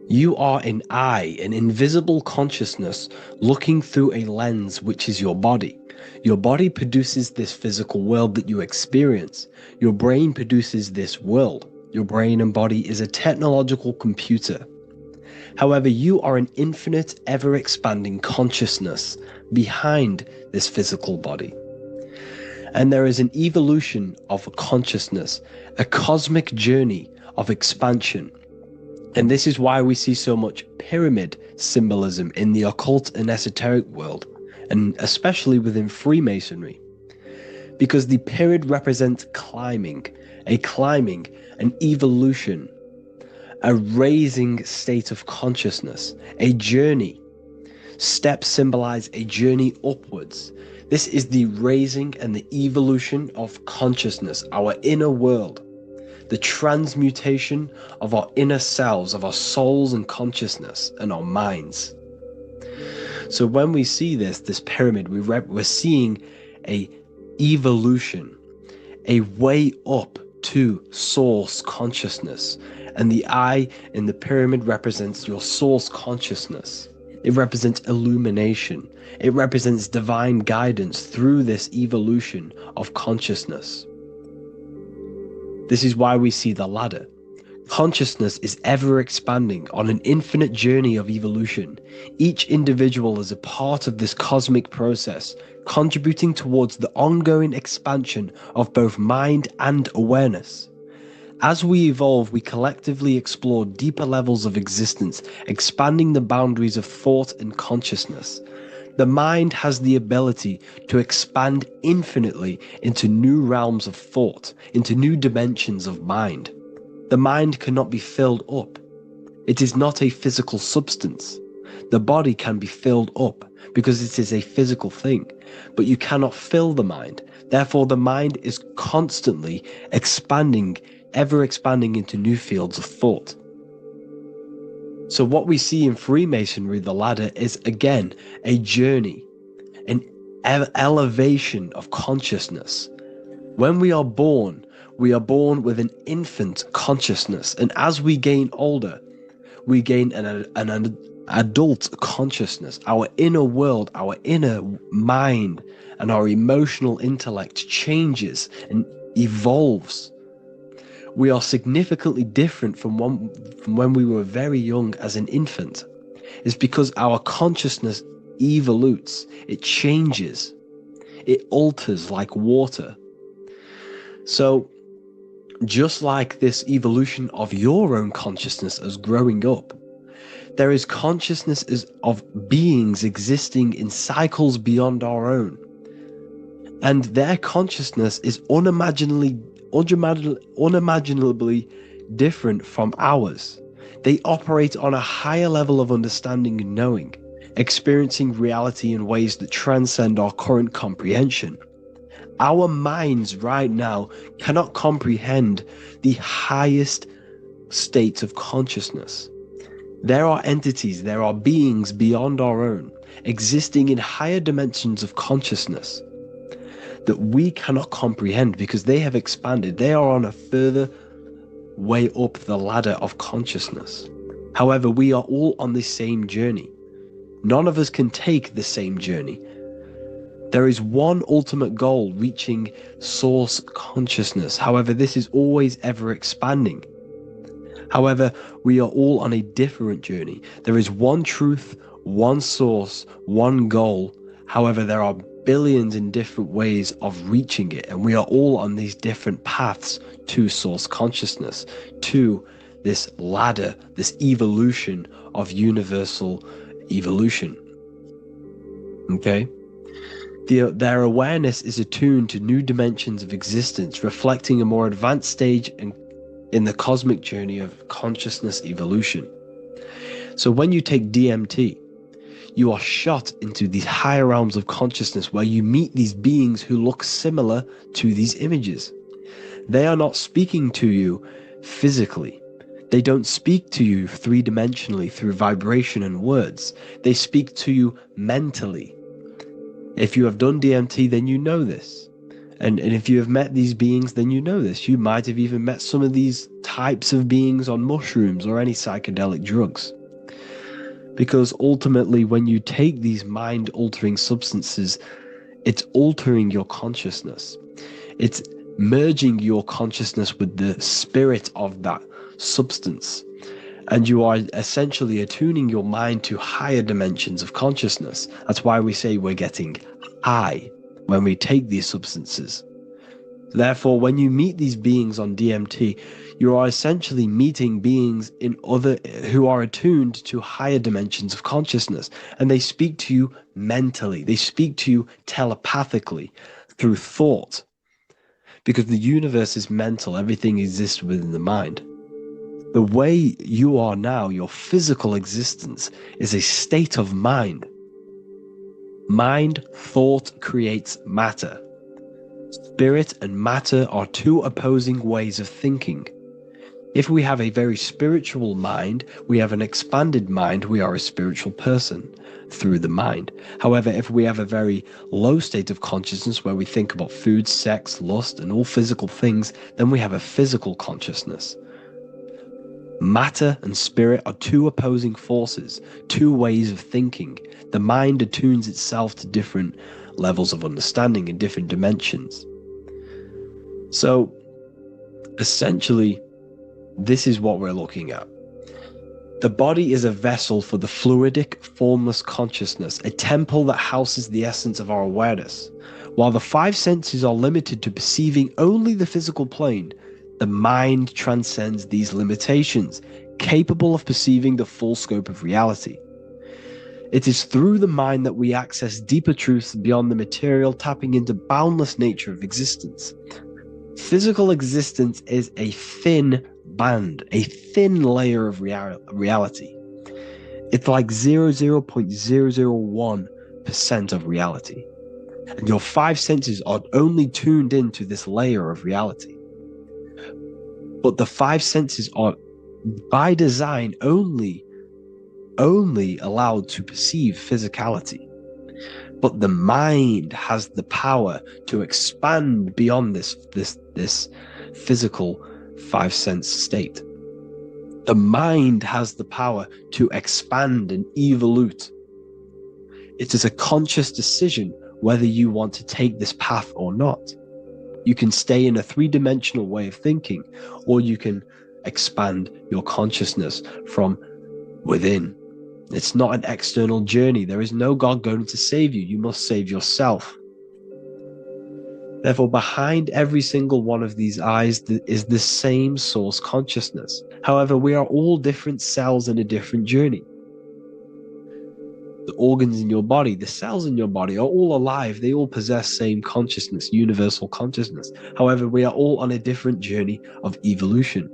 You are an eye, an invisible consciousness looking through a lens, which is your body. Your body produces this physical world that you experience. Your brain produces this world. Your brain and body is a technological computer. However, you are an infinite, ever-expanding consciousness behind this physical body. And there is an evolution of consciousness, a cosmic journey of expansion. And this is why we see so much pyramid symbolism in the occult and esoteric world, and especially within Freemasonry. Because the pyramid represents climbing, an evolution, a raising state of consciousness, a journey. Steps symbolize a journey upwards. This is the raising and the evolution of consciousness, our inner world. The transmutation of our inner selves, of our souls and consciousness and our minds. So when we see this pyramid, we're seeing a evolution, a way up to source consciousness. And the eye in the pyramid represents your source consciousness. It represents illumination. It represents divine guidance through this evolution of consciousness. This is why we see the ladder. Consciousness is ever expanding on an infinite journey of evolution. Each individual is a part of this cosmic process, contributing towards the ongoing expansion of both mind and awareness. As we evolve, we collectively explore deeper levels of existence, expanding the boundaries of thought and consciousness. The mind has the ability to expand infinitely into new realms of thought, into new dimensions of mind. The mind cannot be filled up. It is not a physical substance. The body can be filled up because it is a physical thing, but you cannot fill the mind. Therefore, the mind is constantly expanding, ever expanding into new fields of thought. So what we see in Freemasonry, the ladder, is again a journey, an elevation of consciousness. When we are born with an infant consciousness, and as we gain older, we gain an adult consciousness. Our inner world, our inner mind, and our emotional intellect changes and evolves. We are significantly different from when we were very young as an infant. It's because our consciousness evolutes, it changes, it alters like water. So just like this evolution of your own consciousness as growing up, there is consciousness of beings existing in cycles beyond our own. And their consciousness is unimaginably different from ours. They operate on a higher level of understanding and knowing, experiencing reality in ways that transcend our current comprehension. Our minds right now cannot comprehend the highest states of consciousness. There are entities, there are beings beyond our own, existing in higher dimensions of consciousness that we cannot comprehend because they have expanded. They are on a further way up the ladder of consciousness. However, we are all on the same journey. None of us can take the same journey. There is one ultimate goal, reaching source consciousness. However, this is always ever expanding. However, we are all on a different journey. There is one truth, one source, one goal. However, there are billions in different ways of reaching it, and we are all on these different paths to source consciousness, to this ladder, this evolution of universal evolution. Okay? Their awareness is attuned to new dimensions of existence, reflecting a more advanced stage in the cosmic journey of consciousness evolution. So when you take DMT, you are shot into these higher realms of consciousness where you meet these beings who look similar to these images. They are not speaking to you physically. They don't speak to you three-dimensionally through vibration and words. They speak to you mentally. If you have done DMT, then you know this. And if you have met these beings, then you know this. You might have even met some of these types of beings on mushrooms or any psychedelic drugs. Because ultimately, when you take these mind-altering substances, it's altering your consciousness. It's merging your consciousness with the spirit of that substance. And you are essentially attuning your mind to higher dimensions of consciousness. That's why we say we're getting high when we take these substances. Therefore, when you meet these beings on DMT, you are essentially meeting beings who are attuned to higher dimensions of consciousness, and they speak to you mentally. They speak to you telepathically through thought, because the universe is mental. Everything exists within the mind. The way you are now, your physical existence, is a state of mind. Mind, thought creates matter. Spirit and matter are two opposing ways of thinking. If we have a very spiritual mind, we have an expanded mind, we are a spiritual person through the mind. However, if we have a very low state of consciousness where we think about food, sex, lust, and all physical things, then we have a physical consciousness. Matter and spirit are two opposing forces, two ways of thinking. The mind attunes itself to different levels of understanding in different dimensions. So, essentially, this is what we're looking at. The body is a vessel for the fluidic, formless consciousness, a temple that houses the essence of our awareness. While the five senses are limited to perceiving only the physical plane, the mind transcends these limitations, capable of perceiving the full scope of reality. It is through the mind that we access deeper truths beyond the material, tapping into boundless nature of existence. Physical existence is a thin band, a thin layer of reality. It's like 0.001% of reality. And your five senses are only tuned into this layer of reality. But the five senses are, by design, only allowed to perceive physicality. But the mind has the power to expand beyond this physical five sense state. The mind has the power to expand and evolute. It is a conscious decision whether you want to take this path or not. You can stay in a three-dimensional way of thinking, or you can expand your consciousness from within. It's not an external journey. There is no God going to save you. You must save yourself. Therefore, behind every single one of these eyes is the same source consciousness. However, we are all different cells in a different journey. The organs in your body, the cells in your body are all alive. They all possess same consciousness, universal consciousness. However, we are all on a different journey of evolution.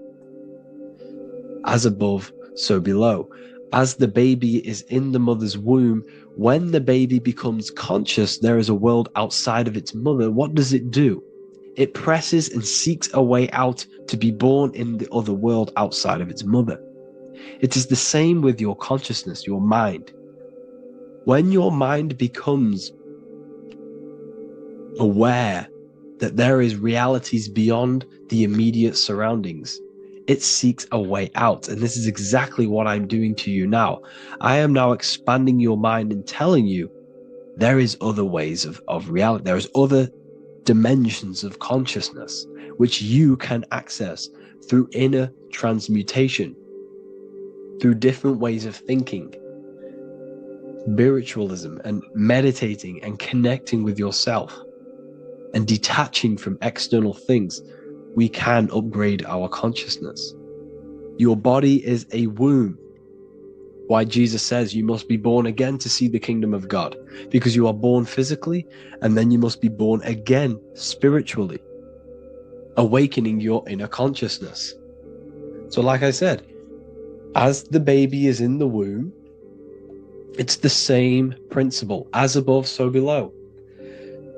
As above, so below. As the baby is in the mother's womb, when the baby becomes conscious, there is a world outside of its mother. What does it do? It presses and seeks a way out to be born in the other world outside of its mother. It is the same with your consciousness, your mind. When your mind becomes aware that there is realities beyond the immediate surroundings, it seeks a way out. And this is exactly what I'm doing to you now. I am now expanding your mind and telling you there is other ways of reality. There is other dimensions of consciousness which you can access through inner transmutation, through different ways of thinking, spiritualism, and meditating and connecting with yourself and detaching from external things. We can upgrade our consciousness. Your body is a womb. Why Jesus says you must be born again to see the kingdom of God, because you are born physically and then you must be born again spiritually, awakening your inner consciousness. So like I said, as the baby is in the womb, it's the same principle. As above, so below.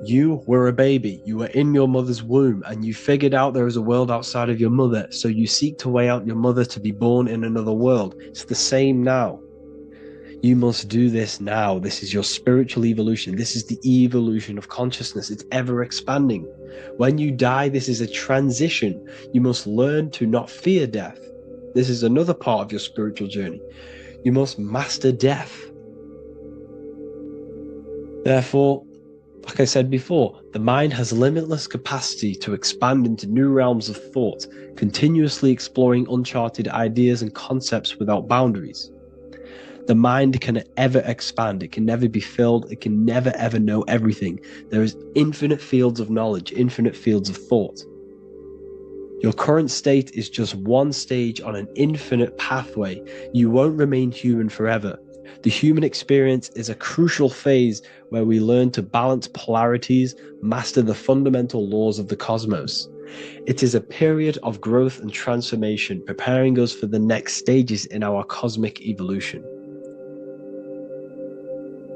You were a baby, you were in your mother's womb, and you figured out there is a world outside of your mother, so you seek to way out your mother to be born in another world. It's the same now. You must do this now. This is your spiritual evolution. This is the evolution of consciousness. It's ever expanding. When you die, this is a transition. You must learn to not fear death. This is another part of your spiritual journey. You must master death. Therefore, like I said before, the mind has limitless capacity to expand into new realms of thought, continuously exploring uncharted ideas and concepts without boundaries. The mind can ever expand. It can never be filled. It can never ever know everything. There is infinite fields of knowledge, infinite fields of thought. Your current state is just one stage on an infinite pathway. You won't remain human forever. The human experience is a crucial phase where we learn to balance polarities, master the fundamental laws of the cosmos. It is a period of growth and transformation, preparing us for the next stages in our cosmic evolution.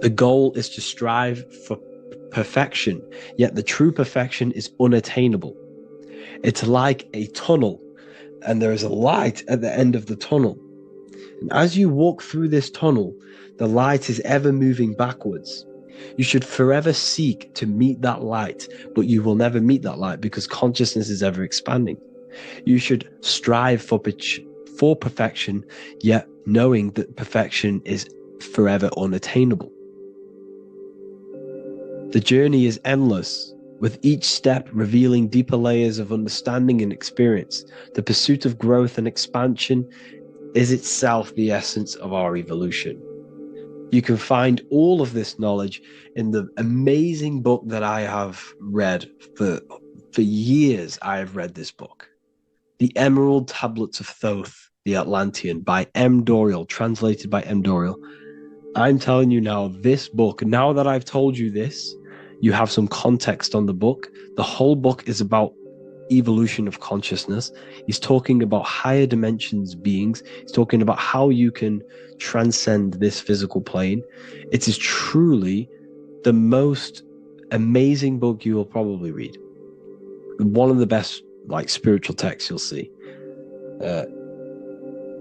The goal is to strive for perfection, yet the true perfection is unattainable. It's like a tunnel, and there is a light at the end of the tunnel. And as you walk through this tunnel, the light is ever moving backwards. You should forever seek to meet that light, but you will never meet that light because consciousness is ever expanding. You should strive for perfection, yet knowing that perfection is forever unattainable. The journey is endless, with each step revealing deeper layers of understanding and experience. The pursuit of growth and expansion is itself the essence of our evolution. You can find all of this knowledge in the amazing book that I have read for years. I have read this book, The Emerald Tablets of Thoth, the Atlantean, by M. Dorial, translated by M. Dorial. I'm telling you now, this book, now that I've told you this, you have some context on the book. The whole book is about evolution of consciousness. He's talking about higher dimensions beings. He's talking about how you can transcend this physical plane. It is truly the most amazing book you will probably read. One of the best spiritual texts you'll see.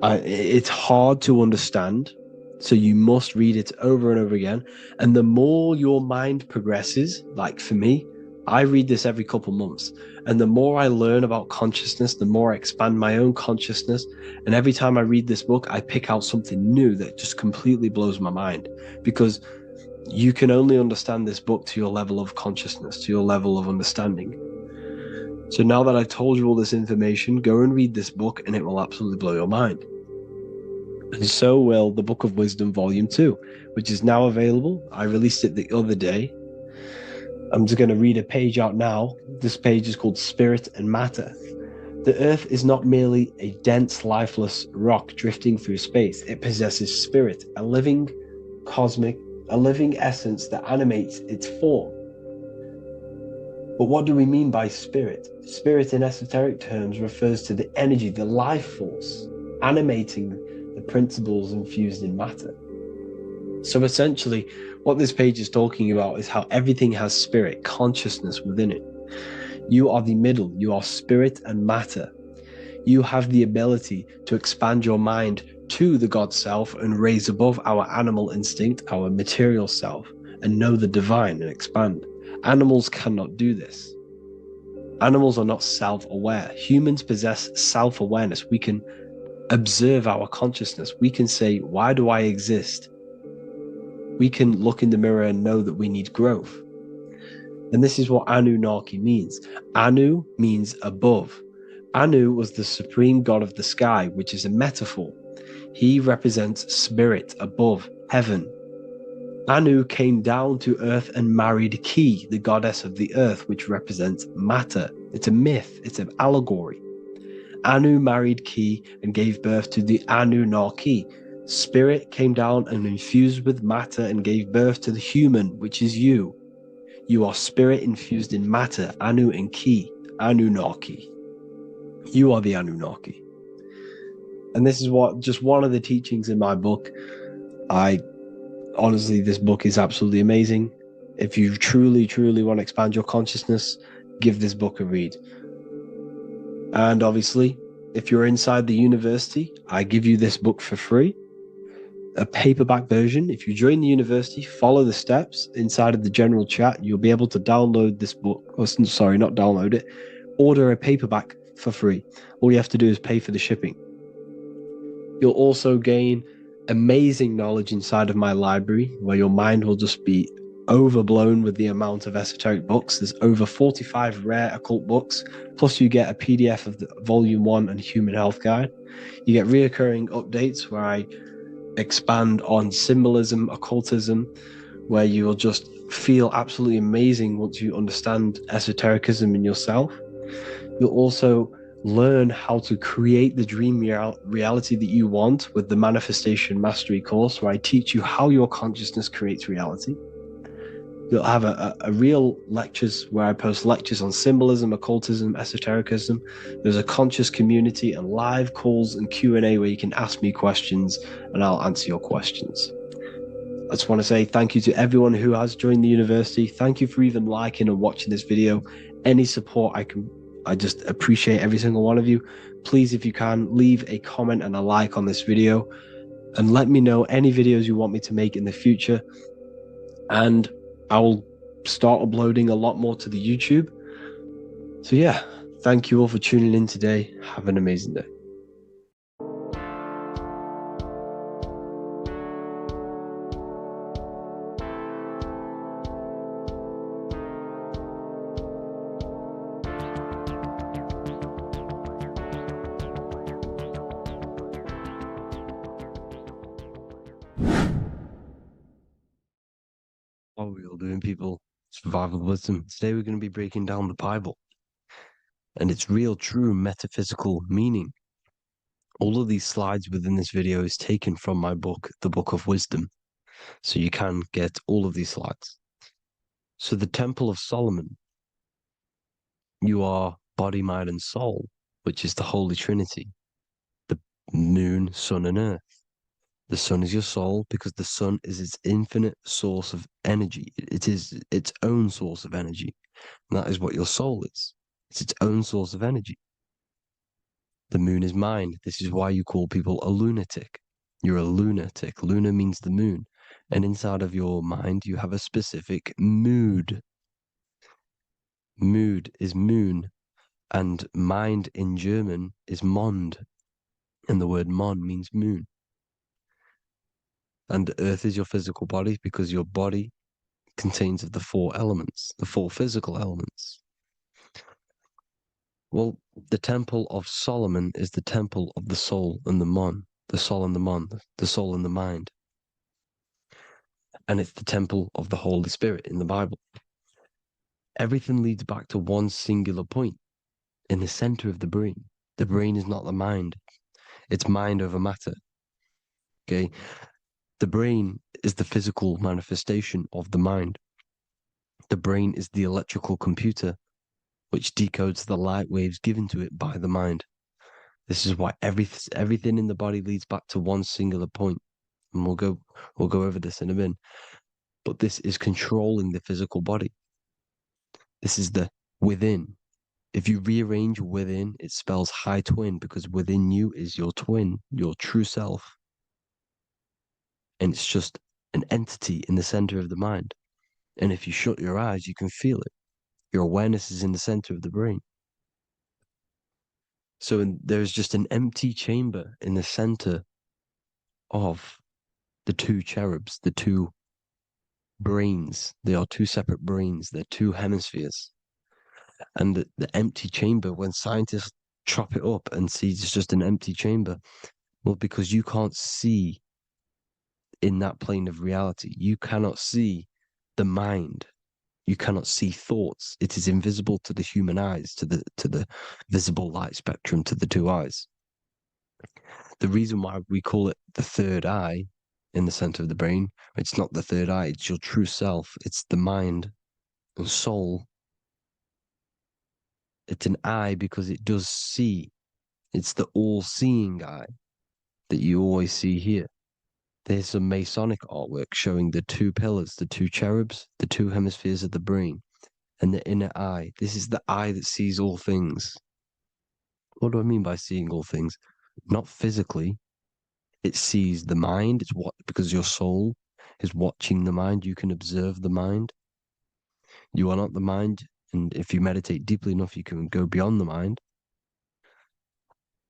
It's hard to understand, so you must read it over and over again. And the more your mind progresses, like for me, I read this every couple months. And the more I learn about consciousness, the more I expand my own consciousness. And every time I read this book, I pick out something new that just completely blows my mind, because you can only understand this book to your level of consciousness, to your level of understanding. So now that I've told you all this information, go and read this book and it will absolutely blow your mind. And so will the Book of Wisdom Volume 2, which is now available. I released it the other day. I'm just going to read a page out now. This page is called Spirit and Matter. The Earth is not merely a dense, lifeless rock drifting through space. It possesses spirit, a living essence that animates its form. But what do we mean by spirit? Spirit in esoteric terms refers to the energy, the life force, animating the principles infused in matter. So essentially, what this page is talking about is how everything has spirit, consciousness within it. You are the middle, you are spirit and matter. You have the ability to expand your mind to the God self and raise above our animal instinct, our material self, and know the divine and expand. Animals cannot do this. Animals are not self-aware. Humans possess self-awareness. We can observe our consciousness. We can say, why do I exist? We can look in the mirror and know that we need growth. And this is what Anunnaki means. Anu means above. Anu was the supreme god of the sky, which is a metaphor. He represents spirit above, heaven. Anu came down to earth and married Ki, the goddess of the earth, which represents matter. It's a myth, it's an allegory. Anu married Ki and gave birth to the Anunnaki. Spirit came down and infused with matter and gave birth to the human, which is you. You are spirit infused in matter, Anu and Ki, Anunnaki. You are the Anunnaki. And this is just one of the teachings in my book. Honestly, this book is absolutely amazing. If you truly, truly want to expand your consciousness, give this book a read. And obviously, if you're inside the university, I give you this book for free. A paperback version. If you join the university, follow the steps inside of the general chat, you'll be able to download this book. Sorry, not download it. Order a paperback for free. All you have to do is pay for the shipping. You'll also gain amazing knowledge inside of my library, where your mind will just be overblown with the amount of esoteric books. There's over 45 rare occult books, plus you get a PDF of the Volume 1 and Human Health Guide. You get reoccurring updates where I expand on symbolism, occultism, where you will just feel absolutely amazing once you understand esotericism in yourself. You'll also learn how to create the dream reality that you want with the Manifestation Mastery course, where I teach you how your consciousness creates reality. You'll have a real lectures where I post lectures on symbolism, occultism, esotericism. There's a conscious community and live calls and Q&A where you can ask me questions and I'll answer your questions. I just want to say thank you to everyone who has joined the university. Thank you for even liking and watching this video. Any support I just appreciate every single one of you. Please, if you can, leave a comment and a like on this video and let me know any videos you want me to make in the future. And I will start uploading a lot more to the YouTube. So yeah, thank you all for tuning in today. Have an amazing day. What are we all doing, people? Survival wisdom. Today we're going to be breaking down the Bible and its real, true metaphysical meaning. All of these slides within this video is taken from my book, The Book of Wisdom. So you can get all of these slides. So the Temple of Solomon, you are body, mind, and soul, which is the Holy Trinity. The moon, sun, and earth. The sun is your soul because the sun is its infinite source of energy. It is its own source of energy. And that is what your soul is. It's its own source of energy. The moon is mind. This is why you call people a lunatic. You're a lunatic. Luna means the moon. And inside of your mind, you have a specific mood. Mood is moon. And mind in German is Mond. And the word Mond means moon. And earth is your physical body because your body contains of the four elements, the four physical elements. Well, the Temple of Solomon is the temple of the soul and the mon, the soul and the mon, the soul and the mind. And it's the temple of the Holy Spirit in the Bible. Everything leads back to one singular point in the center of the brain. The brain is not the mind. It's mind over matter. Okay? The brain is the physical manifestation of the mind. The brain is the electrical computer which decodes the light waves given to it by the mind. This is why everything in the body leads back to one singular point. And we'll go over this in a minute. But this is controlling the physical body. This is the within. If you rearrange within, it spells high twin, because within you is your twin, your true self. And it's just an entity in the center of the mind. And if you shut your eyes, you can feel it. Your awareness is in the center of the brain. So there's just an empty chamber in the center of the two cherubs, the two brains. They are two separate brains. They're two hemispheres. And the empty chamber, when scientists chop it up and see it's just an empty chamber, well, because you can't see in that plane of reality, you cannot see the mind. You cannot see thoughts. It is invisible to the human eyes, to the visible light spectrum, to the two eyes. The reason why we call it the third eye in the center of the brain, it's not the third eye, it's your true self. It's the mind and soul. It's an eye because it does see. It's the all-seeing eye that you always see here. There's some Masonic artwork showing the two pillars, the two cherubs, the two hemispheres of the brain, and the inner eye. This is the eye that sees all things. What do I mean by seeing all things? Not physically. It sees the mind. It's what, because your soul is watching the mind. You can observe the mind. You are not the mind. And if you meditate deeply enough, you can go beyond the mind.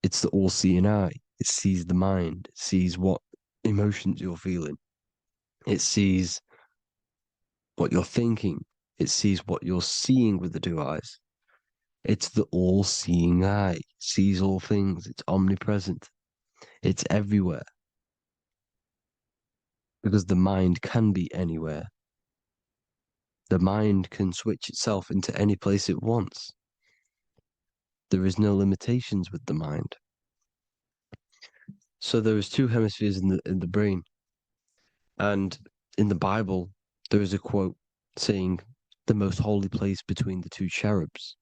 It's the all-seeing eye. It sees the mind. It sees what emotions you're feeling. It sees what you're thinking. It sees what you're seeing with the two eyes. It's the all-seeing eye. It sees all things. It's omnipresent. It's everywhere. Because the mind can be anywhere. The mind can switch itself into any place it wants. There is no limitations with the mind. So there is two hemispheres in the brain. And in the Bible, there is a quote saying the most holy place between the two cherubs.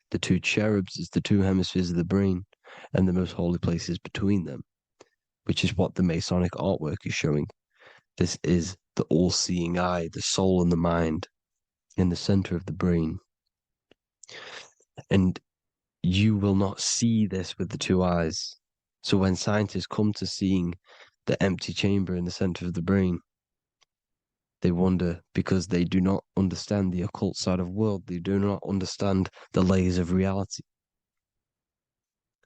The two cherubs is the two hemispheres of the brain, and the most holy place is between them, which is what the Masonic artwork is showing. This is the all-seeing eye, the soul and the mind in the center of the brain. And you will not see this with the two eyes. So when scientists come to seeing the empty chamber in the center of the brain, they wonder, because they do not understand the occult side of the world. They do not understand the layers of reality.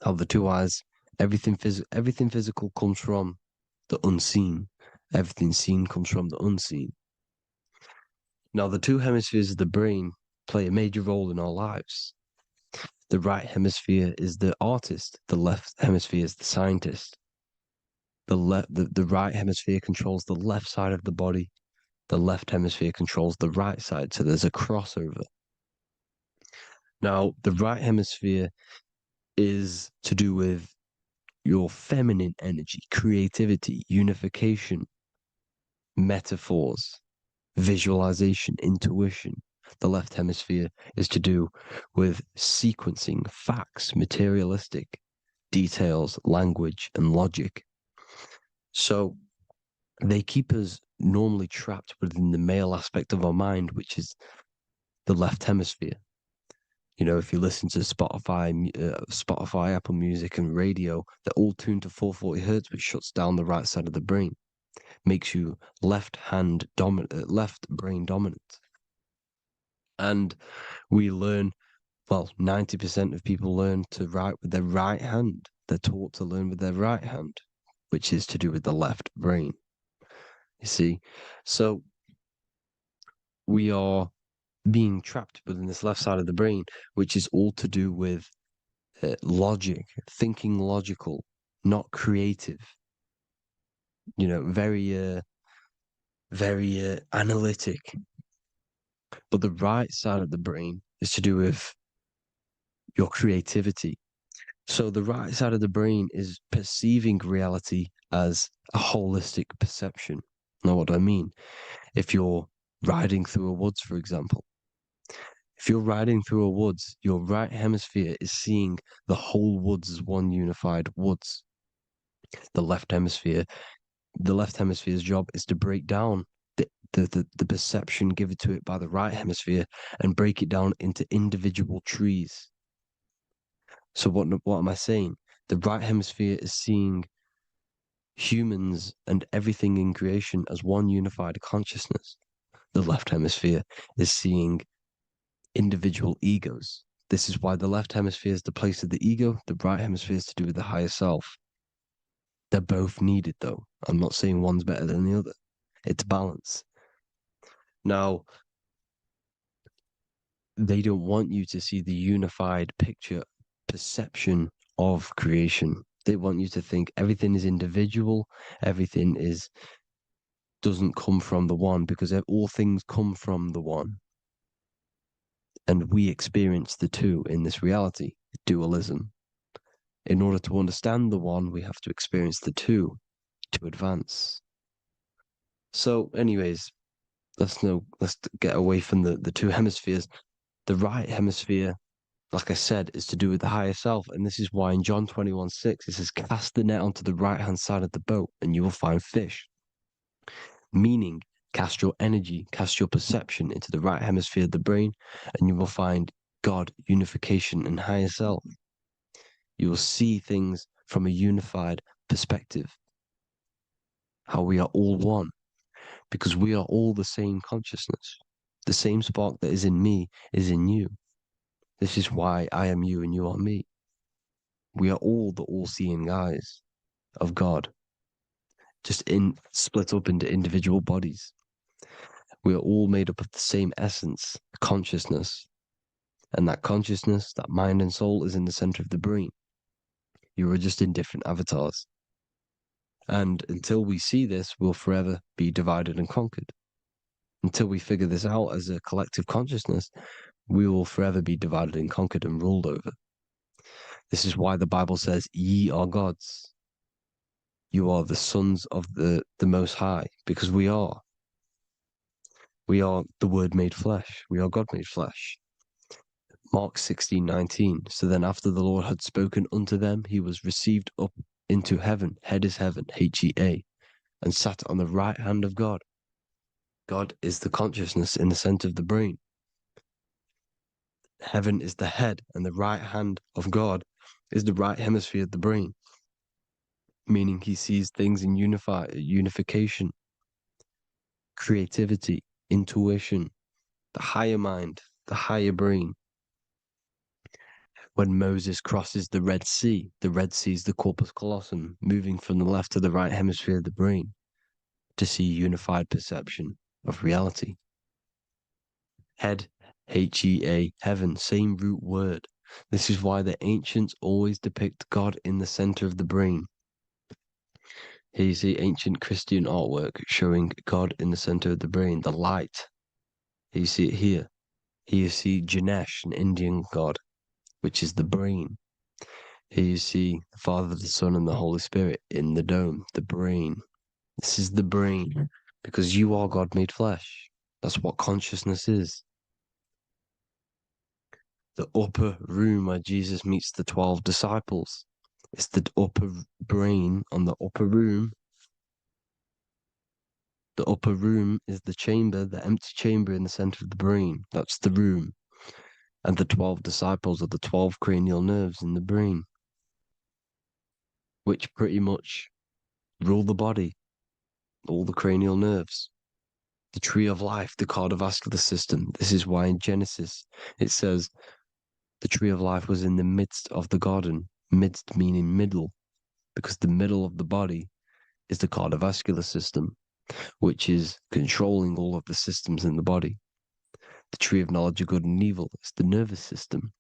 How the two eyes, everything physical comes from the unseen. Everything seen comes from the unseen. Now, the two hemispheres of the brain play a major role in our lives. The right hemisphere is the artist. The left hemisphere is the scientist. The right hemisphere controls the left side of the body. The left hemisphere controls the right side. So there's a crossover. Now, the right hemisphere is to do with your feminine energy, creativity, unification, metaphors, visualization, intuition. The left hemisphere is to do with sequencing, facts, materialistic details, language, and logic. So they keep us normally trapped within the male aspect of our mind, which is the left hemisphere. You know, if you listen to Spotify, Apple Music, and radio, they're all tuned to 440 hertz, which shuts down the right side of the brain, makes you left brain dominant. And we learn, well, 90% of people learn to write with their right hand. They're taught to learn with their right hand, which is to do with the left brain. You see, so we are being trapped within this left side of the brain, which is all to do with logic, thinking logical, not creative. You know, very analytic. But the right side of the brain is to do with your creativity. So the right side of the brain is perceiving reality as a holistic perception. Now, what do I mean? If you're riding through a woods, for example, If you're riding through a woods, your right hemisphere is seeing the whole woods as one unified woods. The left hemisphere's job is to break down the perception given to it by the right hemisphere and break it down into individual trees. So what am I saying? The right hemisphere is seeing humans and everything in creation as one unified consciousness. The left hemisphere is seeing individual egos. This is why the left hemisphere is the place of the ego, the right hemisphere is to do with the higher self. They're both needed, though. I'm not saying one's better than the other. It's balance. Now, they don't want you to see the unified picture, perception of creation. They want you to think everything is individual, everything doesn't come from the one, because all things come from the one. And we experience the two in this reality, dualism. In order to understand the one, we have to experience the two to advance. So, anyways, let's get away from the two hemispheres. The right hemisphere, like I said, is to do with the higher self. And this is why in John 21:6, it says, cast the net onto the right-hand side of the boat and you will find fish. Meaning, cast your energy, cast your perception into the right hemisphere of the brain, and you will find God, unification, and higher self. You will see things from a unified perspective. How we are all one, because we are all the same consciousness. The same spark that is in me is in you. This is why I am you and you are me. We are all the all-seeing eyes of God, just split up into individual bodies. We are all made up of the same essence, consciousness. And that consciousness, that mind and soul, is in the center of the brain. You are just in different avatars. And until we see this, we'll forever be divided and conquered. Until we figure this out as a collective consciousness, we will forever be divided and conquered and ruled over. This is why the Bible says, ye are gods. You are the sons of the Most High, because we are. We are the Word made flesh. We are God made flesh. Mark 16:19. So then after the Lord had spoken unto them, he was received up into heaven, head is heaven, H-E-A, and sat on the right hand of God. God is the consciousness in the center of the brain. Heaven is the head, and the right hand of God is the right hemisphere of the brain, meaning he sees things in unification, creativity, intuition, the higher mind, the higher brain. When Moses crosses the Red Sea is the corpus callosum, moving from the left to the right hemisphere of the brain to see unified perception of reality. Head, H-E-A, heaven, same root word. This is why the ancients always depict God in the center of the brain. Here you see ancient Christian artwork showing God in the center of the brain, the light. Here you see it here. Here you see Ganesh, an Indian god, which is the brain. Here you see the Father, the Son, and the Holy Spirit in the dome, the brain. This is the brain, because you are God made flesh. That's what consciousness is. The upper room where Jesus meets the 12 disciples. It's the upper brain on the upper room. The upper room is the chamber, the empty chamber in the center of the brain. That's the room. And the 12 disciples are the 12 cranial nerves in the brain, which pretty much rule the body, all the cranial nerves. The tree of life, the cardiovascular system. This is why in Genesis it says the tree of life was in the midst of the garden. Midst meaning middle, because the middle of the body is the cardiovascular system, which is controlling all of the systems in the body. The tree of knowledge of good and evil is the nervous system.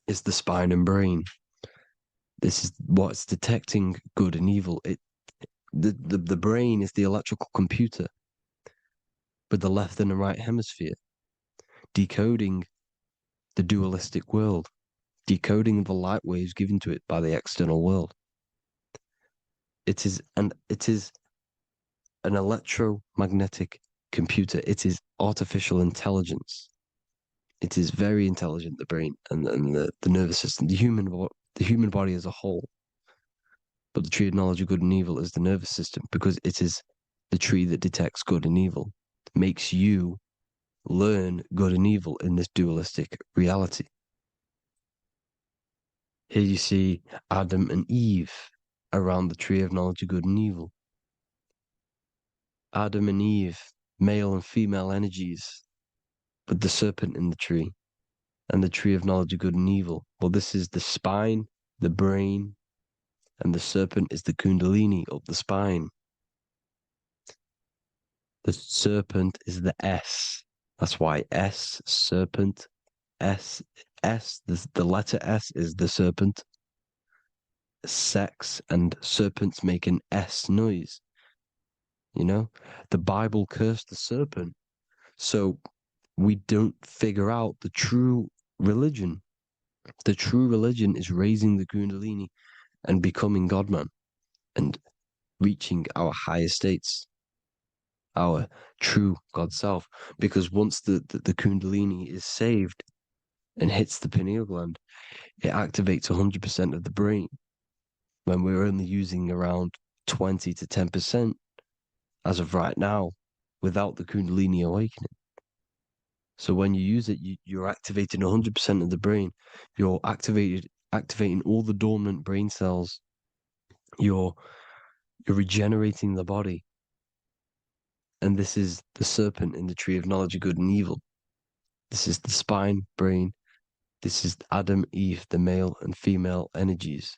It's the spine and brain. This is what's detecting good and evil. The brain is the electrical computer with the left and the right hemisphere, decoding the dualistic world, decoding the light waves given to it by the external world. It is an electromagnetic computer. It is artificial intelligence. It is very intelligent, the brain and the nervous system, the human body as a whole. But the tree of knowledge of good and evil is the nervous system, because it is the tree that detects good and evil, makes you learn good and evil in this dualistic reality. Here you see Adam and Eve around the tree of knowledge of good and evil. Adam and Eve, male and female energies, with the serpent in the tree, and the tree of knowledge of good and evil. Well, this is the spine, the brain, and the serpent is the kundalini of the spine. The serpent is the S. That's why S, serpent, S, the letter S is the serpent. Sex and serpents make an S noise. You know, the Bible cursed the serpent. So we don't figure out the true religion. The true religion is raising the kundalini and becoming God-man and reaching our higher states, our true God self. Because once the kundalini is saved and hits the pineal gland, it activates 100% of the brain when we're only using around 20 to 10% as of right now without the kundalini awakening. So when you use it, you're activating 100% of the brain. You're activating all the dormant brain cells. You're regenerating the body. And this is the serpent in the tree of knowledge of good and evil. This is the spine, brain. This is Adam, Eve, the male and female energies.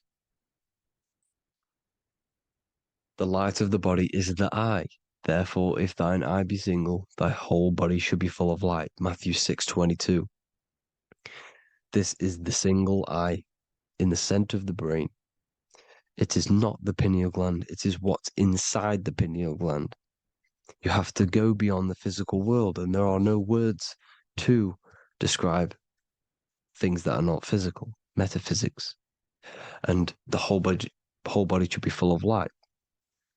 The light of the body is the eye. Therefore, if thine eye be single, thy whole body should be full of light. Matthew 6:22. This is the single eye in the center of the brain. It is not the pineal gland. It is what's inside the pineal gland. You have to go beyond the physical world, and there are no words to describe things that are not physical, metaphysics. And the whole body should be full of light.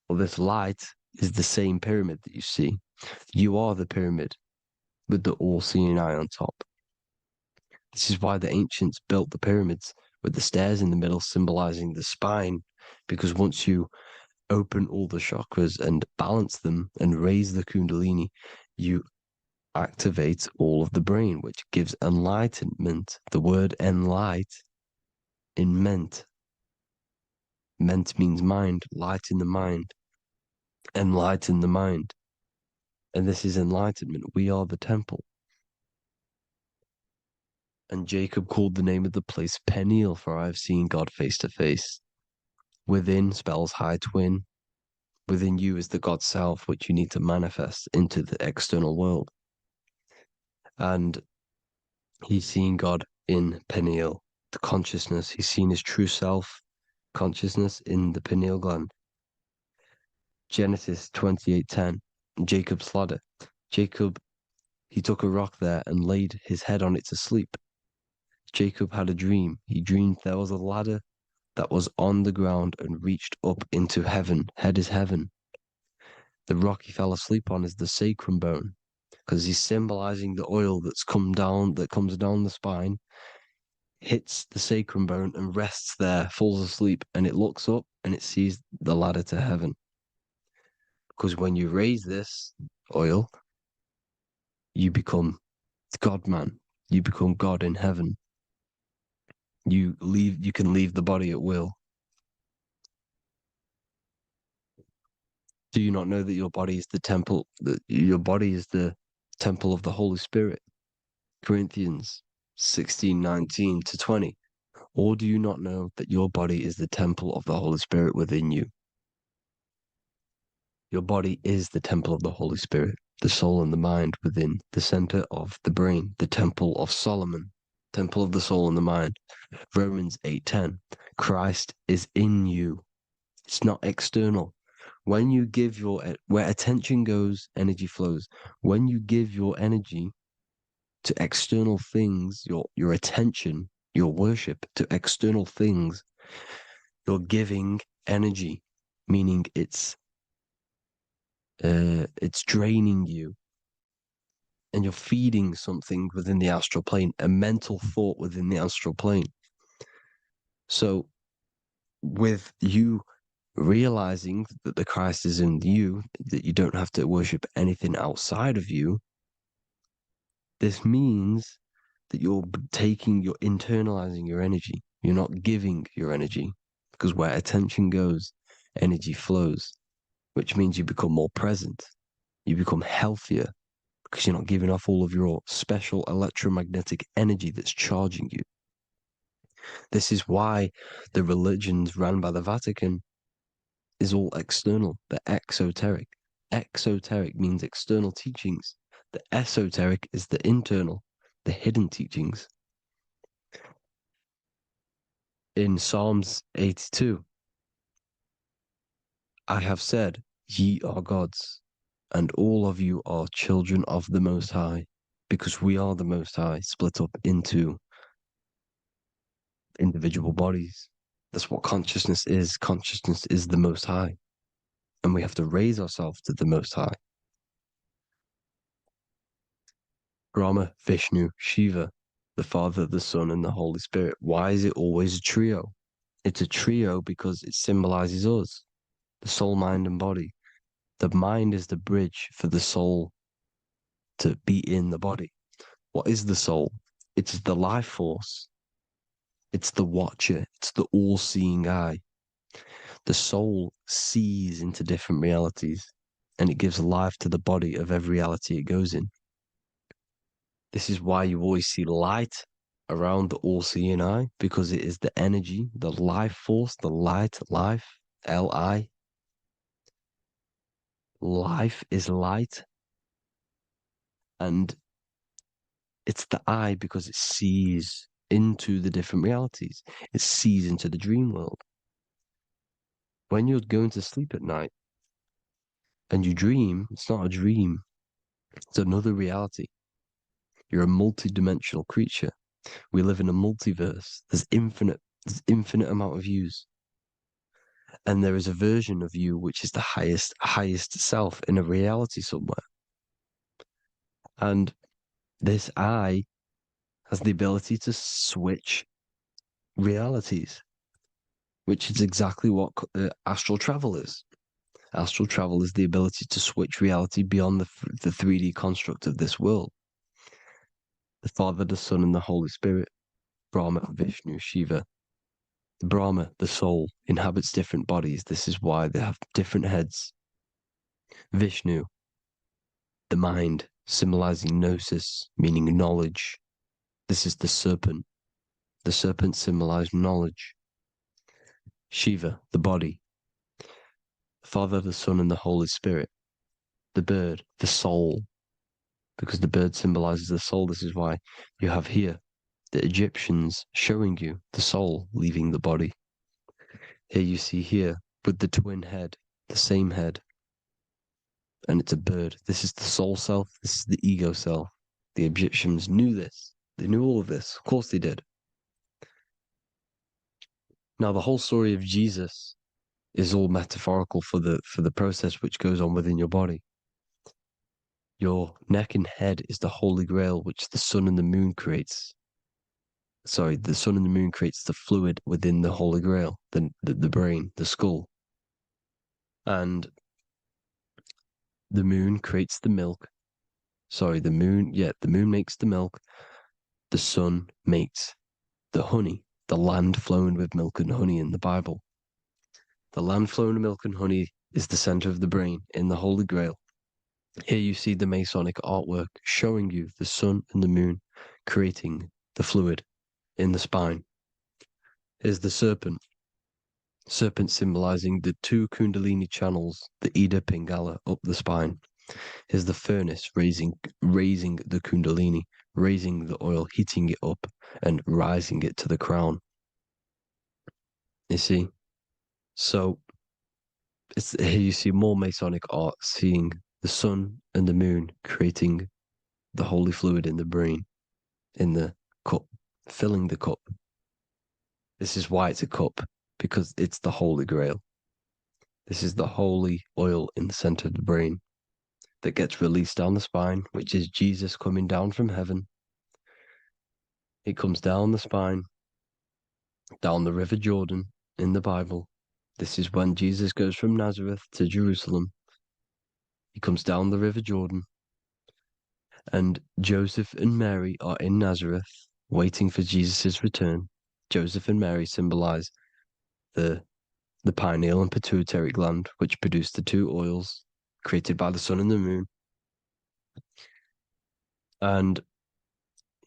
Well, this light is the same pyramid that you see. You are the pyramid with the all-seeing eye on top. This is why the ancients built the pyramids with the stairs in the middle symbolizing the spine, because once you open all the chakras and balance them and raise the kundalini, you activate all of the brain, which gives enlightenment. The word enlight in ment. Ment means mind, light in the mind. Enlighten the mind. And this is enlightenment. We are the temple. And Jacob called the name of the place Peniel, for I have seen God face to face. Within spells high twin. Within you is the God self, which you need to manifest into the external world. And he's seen God in Peniel, the consciousness. He's seen his true self, consciousness, in the pineal gland. Genesis 28:10, Jacob's ladder. Jacob, he took a rock there and laid his head on it to sleep. Jacob had a dream. He dreamed there was a ladder that was on the ground and reached up into heaven. Head is heaven. The rock he fell asleep on is the sacrum bone, because he's symbolizing the oil that comes down the spine, hits the sacrum bone and rests there, falls asleep, and it looks up and it sees the ladder to heaven. Because when you raise this oil, you become God-man. You become God in heaven. You can leave the body at will. Do you not know that your body is the temple, that your body is the temple of the Holy Spirit? Corinthians 16:19-20. Or do you not know that your body is the temple of the Holy Spirit within you? Your body is the temple of the Holy Spirit, the soul and the mind within the center of the brain, the temple of Solomon, temple of the soul and the mind. Romans 8:10. Christ is in you. It's not external. When you give where attention goes, energy flows. When you give your energy to external things, your attention, your worship to external things, you're giving energy, meaning it's draining you. and you're feeding something within the astral plane, a mental thought within the astral plane. So with you realizing that the Christ is in you, that you don't have to worship anything outside of you, this means that you're internalizing your energy. You're not giving your energy, because where attention goes, energy flows, which means you become more present. You become healthier because you're not giving off all of your special electromagnetic energy that's charging you. This is why the religions ran by the Vatican is all external. They're exoteric. Exoteric means external teachings. The esoteric is the internal, the hidden teachings. In Psalms 82, I have said, ye are gods, and all of you are children of the Most High, because we are the Most High, split up into individual bodies. That's what consciousness is. Consciousness is the Most High, and we have to raise ourselves to the Most High. Brahma, Vishnu, Shiva, the Father, the Son, and the Holy Spirit. Why is it always a trio? It's a trio because it symbolizes us, the soul, mind, and body. The mind is the bridge for the soul to be in the body. What is the soul? It's the life force. It's the watcher. It's the all-seeing eye. The soul sees into different realities, and it gives life to the body of every reality it goes in. This is why you always see light around the all-seeing eye, because it is the energy, the life force, the light, life, L-I. Life is light. And it's the eye because it sees into the different realities. It sees into the dream world. When you're going to sleep at night and you dream, it's not a dream. It's another reality. You're a multi-dimensional creature. We live in a multiverse. There's infinite amount of views. And there is a version of you which is the highest self in a reality somewhere. And this eye has the ability to switch realities, which is exactly what astral travel is. Astral travel is the ability to switch reality beyond the 3D construct of this world. The Father, the Son, and the Holy Spirit, Brahma, Vishnu, Shiva. The Brahma, the soul, inhabits different bodies. This is why they have different heads. Vishnu, the mind, symbolizing gnosis, meaning knowledge. This is the serpent. The serpent symbolized knowledge. Shiva, the body. Father, the Son, and the Holy Spirit. The bird, the soul, because the bird symbolizes the soul. This is why you have here the Egyptians showing you the soul leaving the body. Here you see here with the twin head, the same head, and it's a bird. This is the soul self. This is the ego self. The Egyptians knew this. They knew all of this. Of course they did. Now, the whole story of Jesus is all metaphorical for the process which goes on within your body. Your neck and head is the holy grail which the sun and the moon creates. Sorry, the sun and the moon creates the fluid within the holy grail, the brain, the skull. And the moon creates the milk. Sorry, the moon makes the milk. The sun makes the honey, the land flowing with milk and honey in the Bible. The land flowing with milk and honey is the center of the brain in the Holy Grail. Here you see the Masonic artwork showing you the sun and the moon creating the fluid in the spine. Here's the serpent. Serpent symbolizing the two Kundalini channels, the Ida Pingala up the spine. Here's the furnace raising the Kundalini, raising the oil, heating it up, and rising it to the crown. You see? So here you see more Masonic art, seeing the sun and the moon creating the holy fluid in the brain, in the cup, filling the cup. This is why it's a cup, because it's the Holy Grail. This is the holy oil in the center of the brain. that gets released down the spine, which is Jesus coming down from heaven. It comes down the spine, down the River Jordan in the Bible. This is when Jesus goes from Nazareth to Jerusalem. He comes down the River Jordan, and Joseph and Mary are in Nazareth waiting for Jesus' return. Joseph and Mary symbolize the pineal and pituitary gland, which produce the two oils created by the sun and the moon. And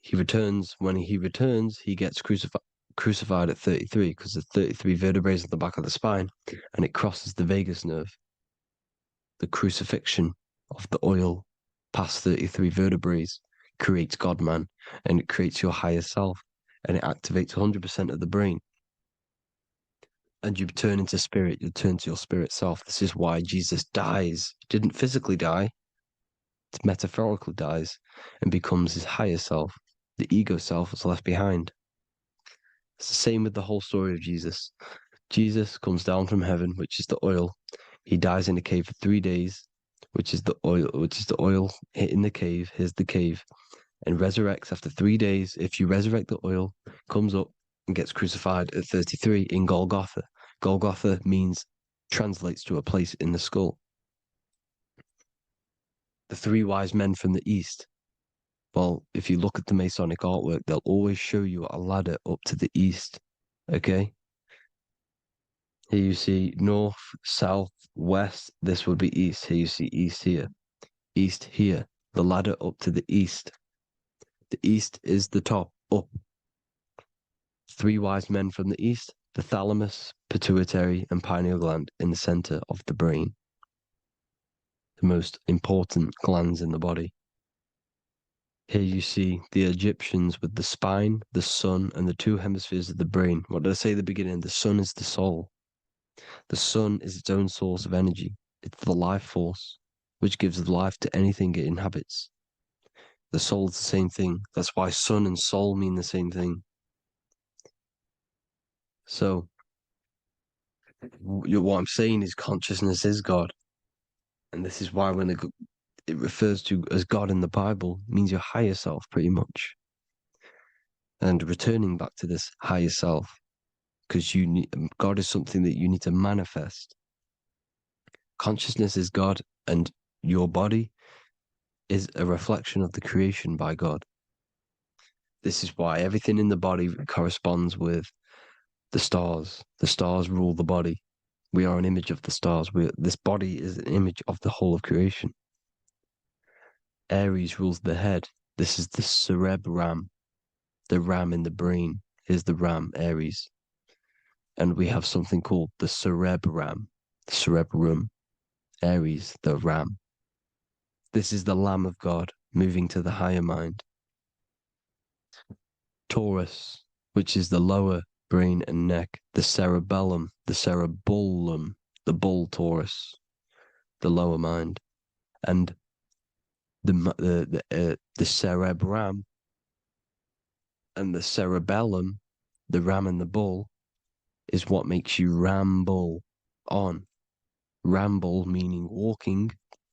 he returns. When he returns, he gets crucified at 33 because there's 33 vertebrae at the back of the spine, and it crosses the vagus nerve. The crucifixion of the oil past 33 vertebrae creates God-man, and it creates your higher self, and it activates 100% of the brain. And you turn into spirit, you turn to your spirit self. This is why Jesus dies. He didn't physically die, it metaphorically dies and becomes his higher self. The ego self is left behind. It's the same with the whole story of Jesus. Jesus comes down from heaven, which is the oil. He dies in a cave for 3 days, which is the oil hitting the cave. Here's the cave. And resurrects after 3 days. If you resurrect the oil, comes up and gets crucified at 33 in Golgotha. Golgotha translates to a place in the skull. The three wise men from the east. Well, if you look at the Masonic artwork, they'll always show you a ladder up to the east. Okay? Here you see north, south, west. This would be east. Here you see east here. East here. The ladder up to the east. The east is the top, up. Three wise men from the east. The thalamus, pituitary, and pineal gland in the center of the brain. The most important glands in the body. Here you see the Egyptians with the spine, the sun, and the two hemispheres of the brain. What did I say at the beginning? The sun is the soul. The sun is its own source of energy. It's the life force, which gives life to anything it inhabits. The soul is the same thing. That's why sun and soul mean the same thing. So, what I'm saying is consciousness is God. And this is why when it refers to as God in the Bible, it means your higher self, pretty much. And returning back to this higher self, because God is something that you need to manifest. Consciousness is God, and your body is a reflection of the creation by God. This is why everything in the body corresponds with the stars. The stars rule the body. We are an image of the stars. This body is an image of the whole of creation. Aries rules the head. This is the cerebrum, the ram in the brain. Here's the ram, Aries. And we have something called the cerebrum, Aries, the ram. This is the Lamb of God moving to the higher mind. Taurus, which is the lower brain and neck, the cerebellum, the bull Taurus, the lower mind, and the cerebrum and the cerebellum, the ram and the bull, is what makes you ramble on. Ramble meaning walking.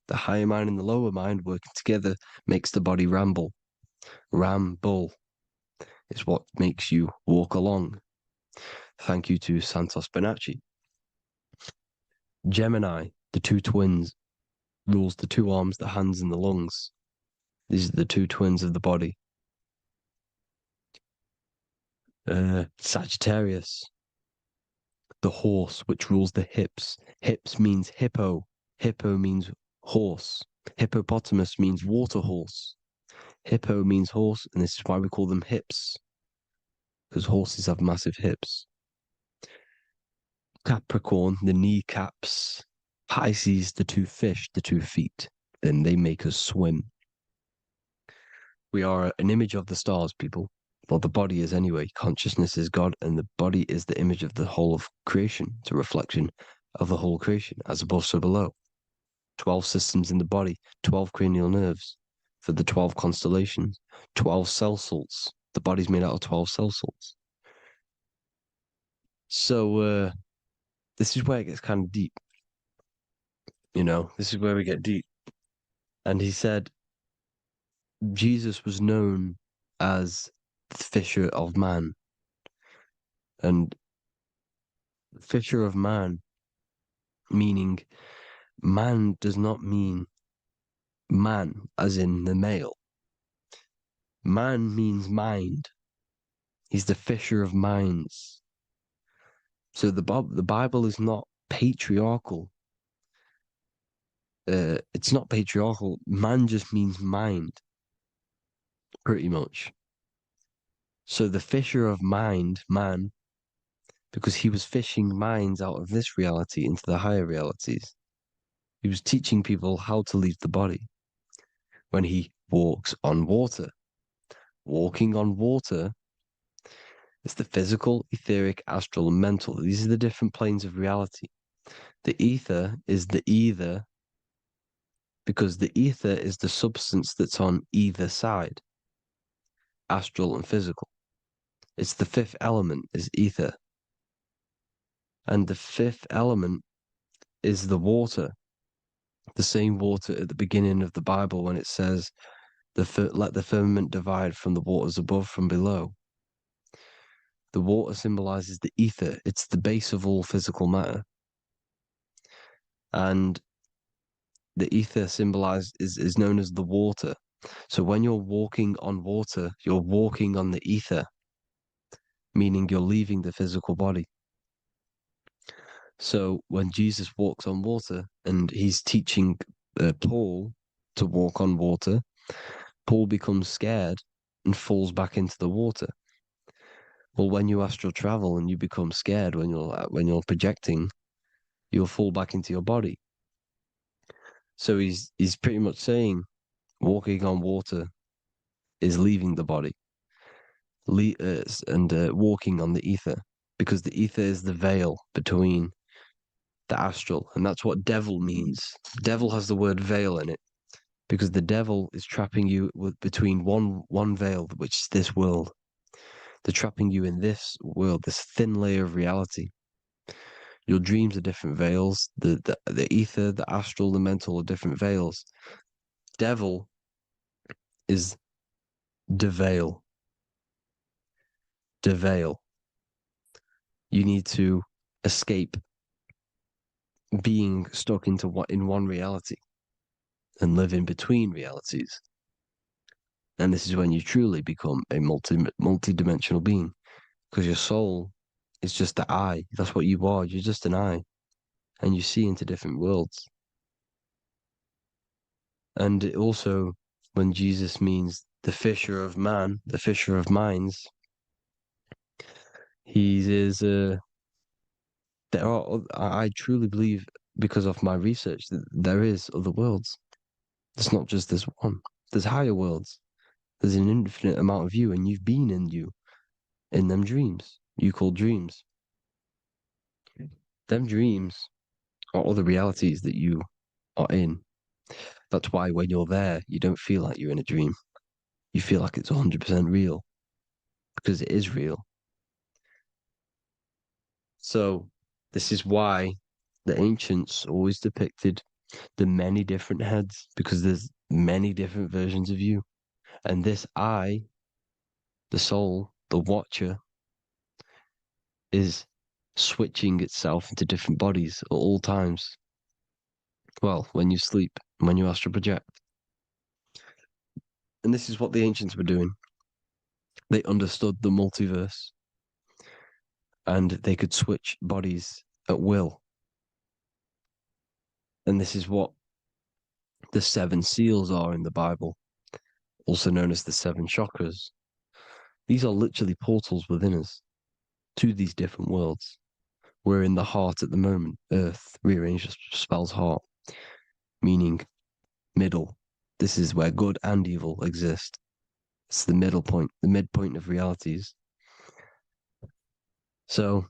The higher mind and the lower mind working together makes the body ramble. Ramble is what makes you walk along. Thank you to Santos Bonacci. Gemini, the two twins, rules the two arms, the hands, and the lungs. These are the two twins of the body. Sagittarius, the horse, which rules the hips. Hips means hippo. Hippo means horse. Hippopotamus means water horse. Hippo means horse, and this is why we call them hips, because horses have massive hips. Capricorn, the kneecaps. Pisces, the two fish, the 2 feet. Then they make us swim. We are an image of the stars, people. Well, the body is anyway. Consciousness is God, and the body is the image of the whole of creation. It's a reflection of the whole creation, as above, so below. 12 systems in the body, 12 cranial nerves for the 12 constellations, 12 cell salts. The body's made out of 12 cell salts. So, this is where it gets kind of deep. This is where we get deep. And he said Jesus was known as the fisher of man. And fisher of man, meaning man does not mean man as in the male. Man means mind. He's the fisher of minds. So the Bible is not patriarchal. It's not patriarchal. Man just means mind, pretty much. So the fisher of mind, man, because he was fishing minds out of this reality into the higher realities. He was teaching people how to leave the body when he walks on water. Walking on water is the physical, etheric, astral, and mental. These are the different planes of reality. The ether is the either, because the ether is the substance that's on either side, astral and physical. It's the fifth element, is ether. And the fifth element is the water. The same water at the beginning of the Bible when it says, let the firmament divide from the waters above from below. The water symbolizes the ether. It's the base of all physical matter. And the ether is known as the water. So when you're walking on water, you're walking on the ether, meaning you're leaving the physical body. So when Jesus walks on water and he's teaching Paul to walk on water, Paul becomes scared and falls back into the water. Well, when you astral travel and you become scared when you're projecting, you'll fall back into your body. So he's pretty much saying walking on water is leaving the body, and walking on the ether, because the ether is the veil between the astral, and that's what devil means. Devil has the word veil in it, because the devil is trapping you between one veil, which is this world. They're trapping you in this world, this thin layer of reality. Your dreams are different veils. The ether, the astral, the mental are different veils. Devil is deveil. Deveil. You need to escape being stuck in one reality and live in between realities. And this is when you truly become a multi-dimensional being, because your soul is just the eye. That's what you are. You're just an eye, and you see into different worlds. And it also, when Jesus means the fisher of man, the fisher of minds, he is. I truly believe, because of my research, that there is other worlds. It's not just this one. There's higher worlds. There's an infinite amount of you, and you've been in them dreams. You call dreams. Them dreams are other realities that you are in. That's why when you're there, you don't feel like you're in a dream. You feel like it's 100% real, because it is real. So this is why the ancients always depicted the many different heads, because there's many different versions of you. And this I, the soul, the watcher, is switching itself into different bodies at all times. Well, when you sleep, when you astral project. And this is what the ancients were doing. They understood the multiverse, and they could switch bodies at will. And this is what the 7 seals are in the Bible, also known as the 7 chakras. These are literally portals within us to these different worlds. We're in the heart at the moment. Earth, rearranged spells heart, meaning middle. This is where good and evil exist. It's the middle point, the midpoint of realities. So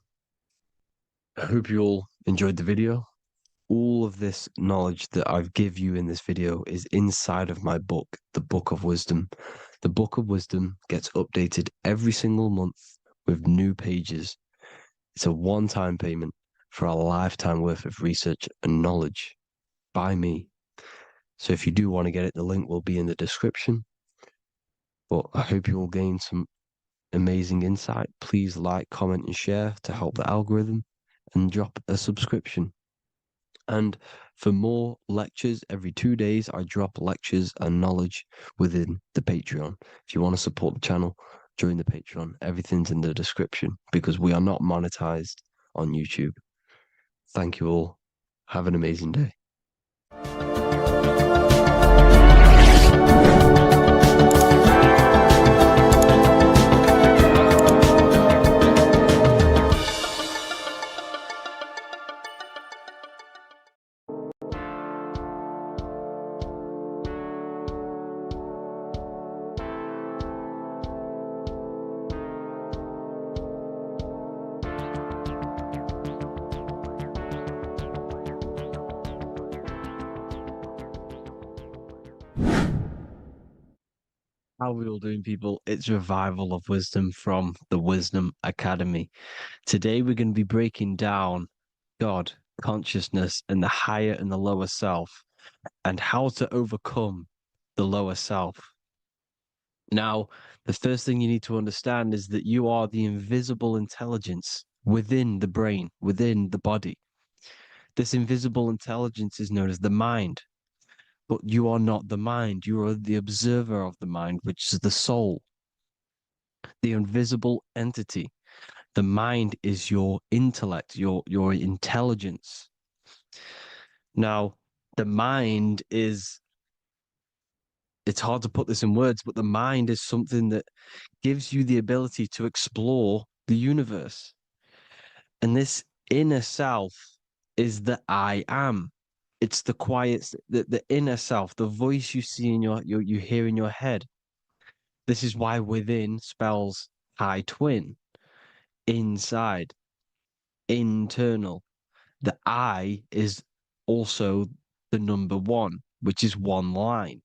I hope you all enjoyed the video. All of this knowledge that I've give you in this video is inside of my book, the Book of Wisdom. The Book of Wisdom gets updated every single month with new pages. It's a one-time payment for a lifetime worth of research and knowledge by me. So if you do want to get it, the link will be in the description. But I hope you will gain some amazing insight. Please like, comment, and share to help the algorithm, and drop a subscription. And for more lectures, every 2 days, I drop lectures and knowledge within the Patreon. If you want to support the channel, join the Patreon. Everything's in the description because we are not monetized on YouTube. Thank you all. Have an amazing day. How are we all doing, people? It's Revival of Wisdom from the Wisdom Academy. Today we're going to be breaking down God, consciousness, and the higher and the lower self, and how to overcome the lower self. Now, the first thing you need to understand is that you are the invisible intelligence within the brain, within the body. This invisible intelligence is known as the mind. But you are not the mind. You are the observer of the mind, which is the soul, the invisible entity. The mind is your intellect, your intelligence. Now, the mind is, it's hard to put this in words, but the mind is something that gives you the ability to explore the universe. And this inner self is the I am. It's the quiet, the inner self, the voice you see in you hear in your head. This is why within spells high twin, inside, internal. The I is also the number one, which is one line.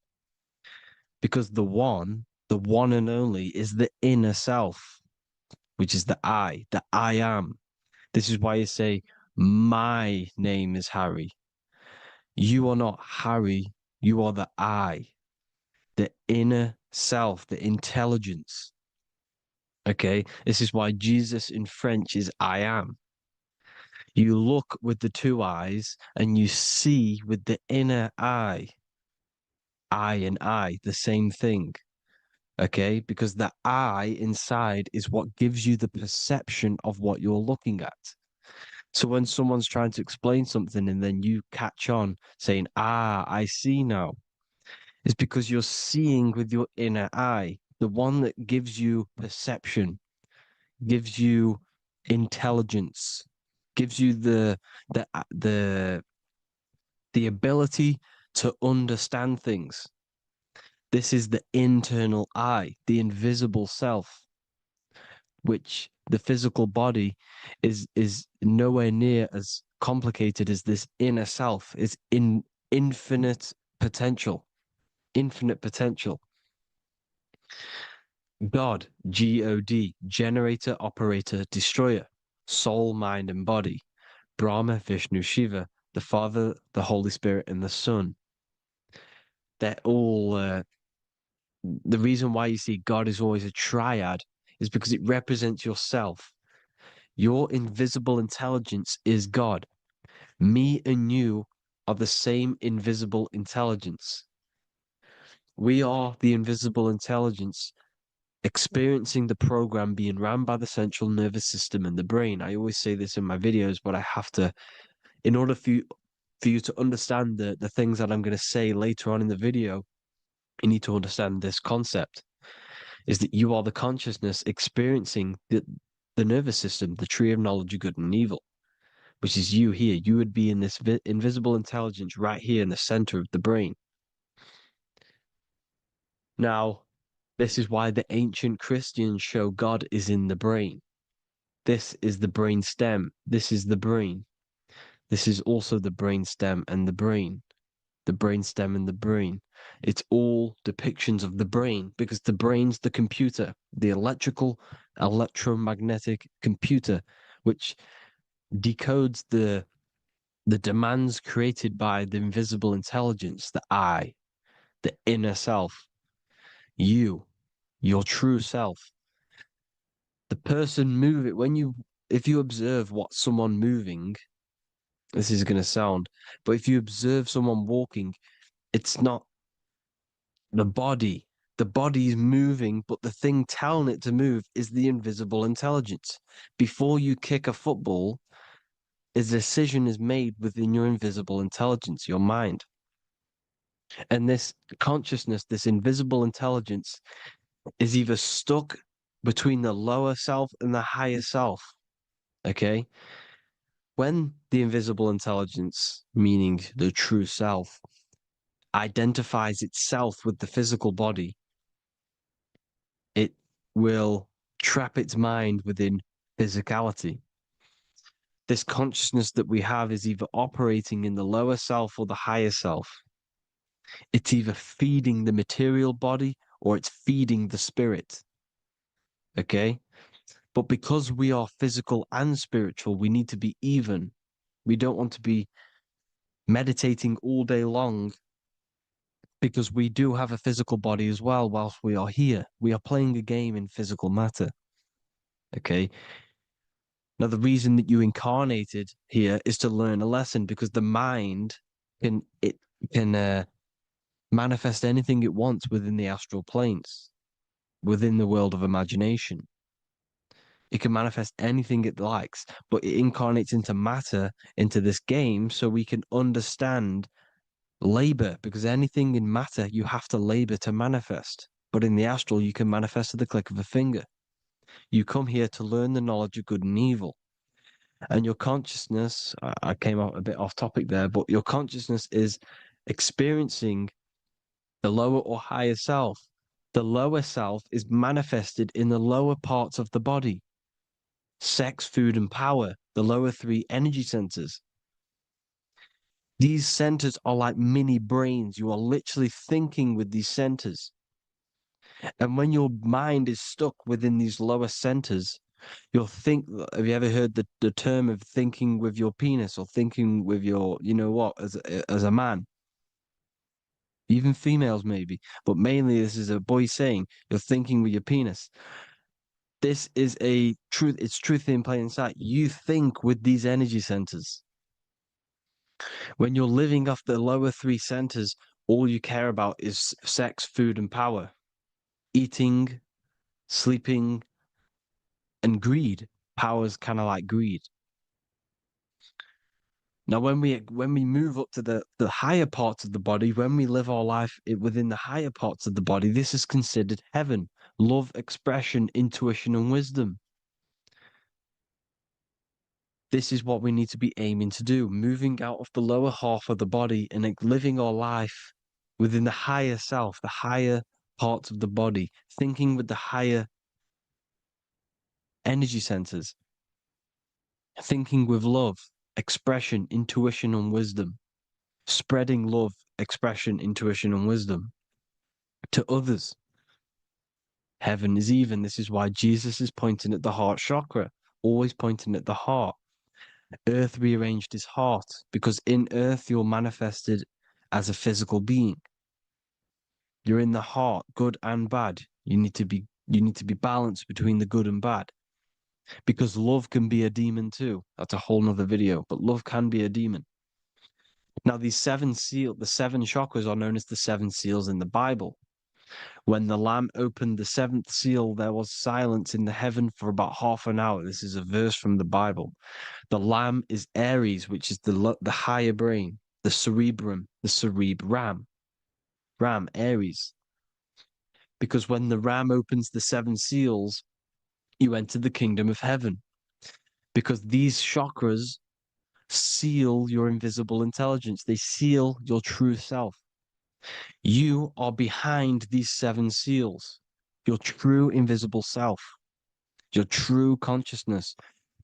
Because the one and only, is the inner self, which is the I am. This is why you say, my name is Harry. You are not Harry, you are the I, the inner self, the intelligence. Okay, this is why Jesus in French is I am. You look with the two eyes and you see with the inner eye. I and I, the same thing. Okay, because the I inside is what gives you the perception of what you're looking at. So when someone's trying to explain something and then you catch on saying, I see now, it's because you're seeing with your inner eye, the one that gives you perception, gives you intelligence, gives you the ability to understand things. This is the internal I, the invisible self, which the physical body is nowhere near as complicated as this inner self. It's in infinite potential, infinite potential. God, God, generator, operator, destroyer, soul, mind, and body. Brahma, Vishnu, Shiva, the Father, the Holy Spirit, and the Son. They're all the reason why you see God is always a triad is because it represents yourself. Your invisible intelligence is God. Me and you are the same invisible intelligence. We are the invisible intelligence experiencing the program being ran by the central nervous system and the brain. I always say this in my videos, but I have to, in order for you to understand the things that I'm going to say later on in the video, you need to understand this concept, is that you are the consciousness experiencing the nervous system, the tree of knowledge of good and evil, which is you here. You would be in this invisible intelligence right here in the center of the brain. Now, this is why the ancient Christians show God is in the brain. This is the brain stem. This is the brain. This is also the brain stem and the brain. The brain stem and the brain. It's all depictions of the brain because the brain's the computer, the electromagnetic computer, which decodes the the demands created by the invisible intelligence, the I, the inner self, you, your true self. The person moving, if you observe what someone moving, this is going to sound, but if you observe someone walking, it's not the body. The body is moving, but the thing telling it to move is the invisible intelligence. Before you kick a football, a decision is made within your invisible intelligence, your mind. And this consciousness, this invisible intelligence, is either stuck between the lower self and the higher self. Okay? When the invisible intelligence, meaning the true self, identifies itself with the physical body, it will trap its mind within physicality. This consciousness that we have is either operating in the lower self or the higher self. It's either feeding the material body or it's feeding the spirit. Okay? But because we are physical and spiritual, we need to be even. We don't want to be meditating all day long because we do have a physical body as well whilst we are here. We are playing a game in physical matter. Okay? Now, the reason that you incarnated here is to learn a lesson because the mind can manifest anything it wants within the astral planes, within the world of imagination. It can manifest anything it likes, but it incarnates into matter, into this game, so we can understand labor, because anything in matter, you have to labor to manifest. But in the astral, you can manifest at the click of a finger. You come here to learn the knowledge of good and evil. And your consciousness, I came out a bit off topic there, but your consciousness is experiencing the lower or higher self. The lower self is manifested in the lower parts of the body. Sex, food, and power, the lower three energy centers. These centers are like mini brains. You are literally thinking with these centers. And when your mind is stuck within these lower centers, you'll think, have you ever heard the term of thinking with your penis or thinking with your, you know what, as a man? Even females maybe, but mainly this is a boy saying, you're thinking with your penis. This is a truth. It's truth in plain sight. You think with these energy centers. When you're living off the lower three centers, all you care about is sex, food, and power. Eating, sleeping, and greed. Power's kind of like greed. Now, when we move up to the higher parts of the body, when we live our life within the higher parts of the body, this is considered heaven. Love, expression, intuition, and wisdom. This is what we need to be aiming to do, moving out of the lower half of the body and living our life within the higher self, the higher parts of the body, thinking with the higher energy centers, thinking with love, expression, intuition, and wisdom, spreading love, expression, intuition, and wisdom to others. Heaven is even. This is why Jesus is pointing at the heart chakra, always pointing at the heart. Earth rearranged his heart because in earth you're manifested as a physical being. You're in the heart, good and bad. You need to be balanced between the good and bad. Because love can be a demon too. That's a whole nother video, but love can be a demon. Now, the seven chakras are known as the seven seals in the Bible. When the Lamb opened the seventh seal, there was silence in the heaven for about half an hour. This is a verse from the Bible. The Lamb is Aries, which is the higher brain, the cerebrum, Ram, Aries. Because when the Ram opens the seven seals, you enter the kingdom of heaven. Because these chakras seal your invisible intelligence. They seal your true self. You are behind these seven seals, your true invisible self, your true consciousness.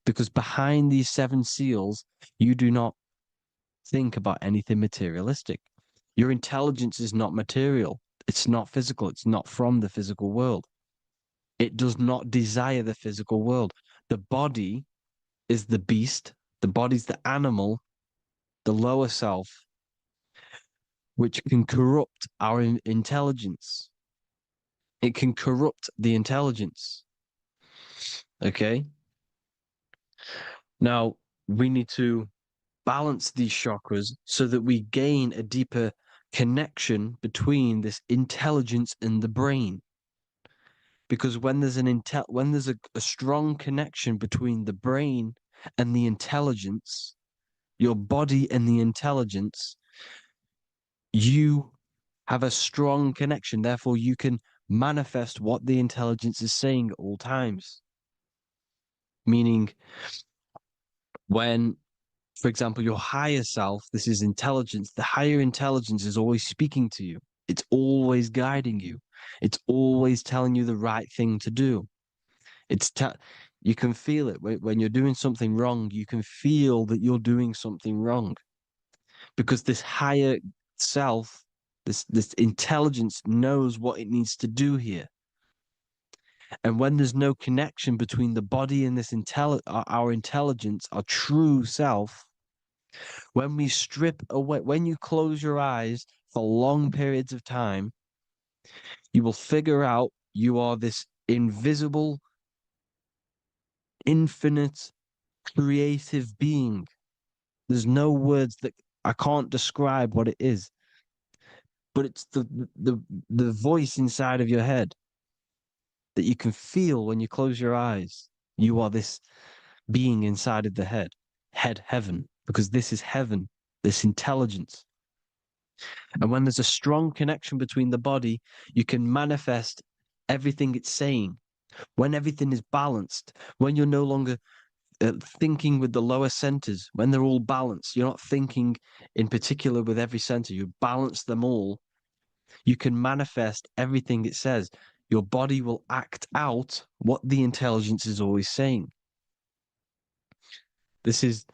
Because behind these seven seals, you do not think about anything materialistic. Your intelligence is not material. It's not physical. It's not from the physical world. It does not desire the physical world. The body is the beast. The body's the animal. the lower self, which can corrupt our intelligence. It can corrupt the intelligence. Okay? Now, we need to balance these chakras so that we gain a deeper connection between this intelligence and the brain. Because when there's a strong connection between the brain and the intelligence, your body and the intelligence, you have a strong connection. Therefore, you can manifest what the intelligence is saying at all times. Meaning, when, for example, your higher self, this is intelligence, the higher intelligence is always speaking to you. It's always guiding you. It's always telling you the right thing to do. You can feel it when you're doing something wrong. You can feel that you're doing something wrong because this higher self, this intelligence knows what it needs to do here. And when there's no connection between the body and this our intelligence, our true self, when we strip away, when you close your eyes for long periods of time, you will figure out you are this invisible, infinite, creative being. There's no words that I can't describe what it is, but it's the voice inside of your head that you can feel when you close your eyes. You are this being inside of the heaven, because this is heaven, this intelligence. And when there's a strong connection between the body, you can manifest everything it's saying. When everything is balanced, when you're no longer thinking with the lower centers, when they're all balanced, you're not thinking in particular with every center, you balance them all, you can manifest everything it says. Your body will act out what the intelligence is always saying. This is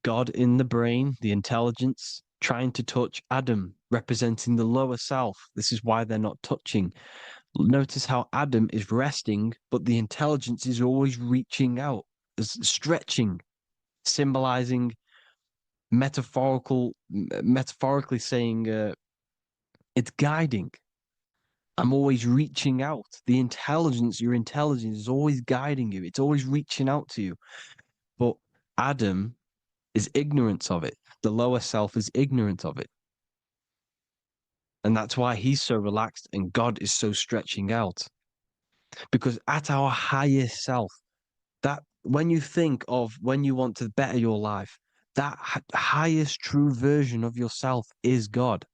God in the brain, the intelligence, trying to touch Adam, representing the lower self. This is why they're not touching. Notice how Adam is resting, but the intelligence is always reaching out, stretching, symbolizing metaphorically saying it's guiding. I'm always reaching out. The intelligence, your intelligence is always guiding you. It's always reaching out to you. But Adam is ignorant of it. The lower self is ignorant of it. And that's why he's so relaxed and God is so stretching out. Because at our highest self, that when you think of when you want to better your life, that highest true version of yourself is God.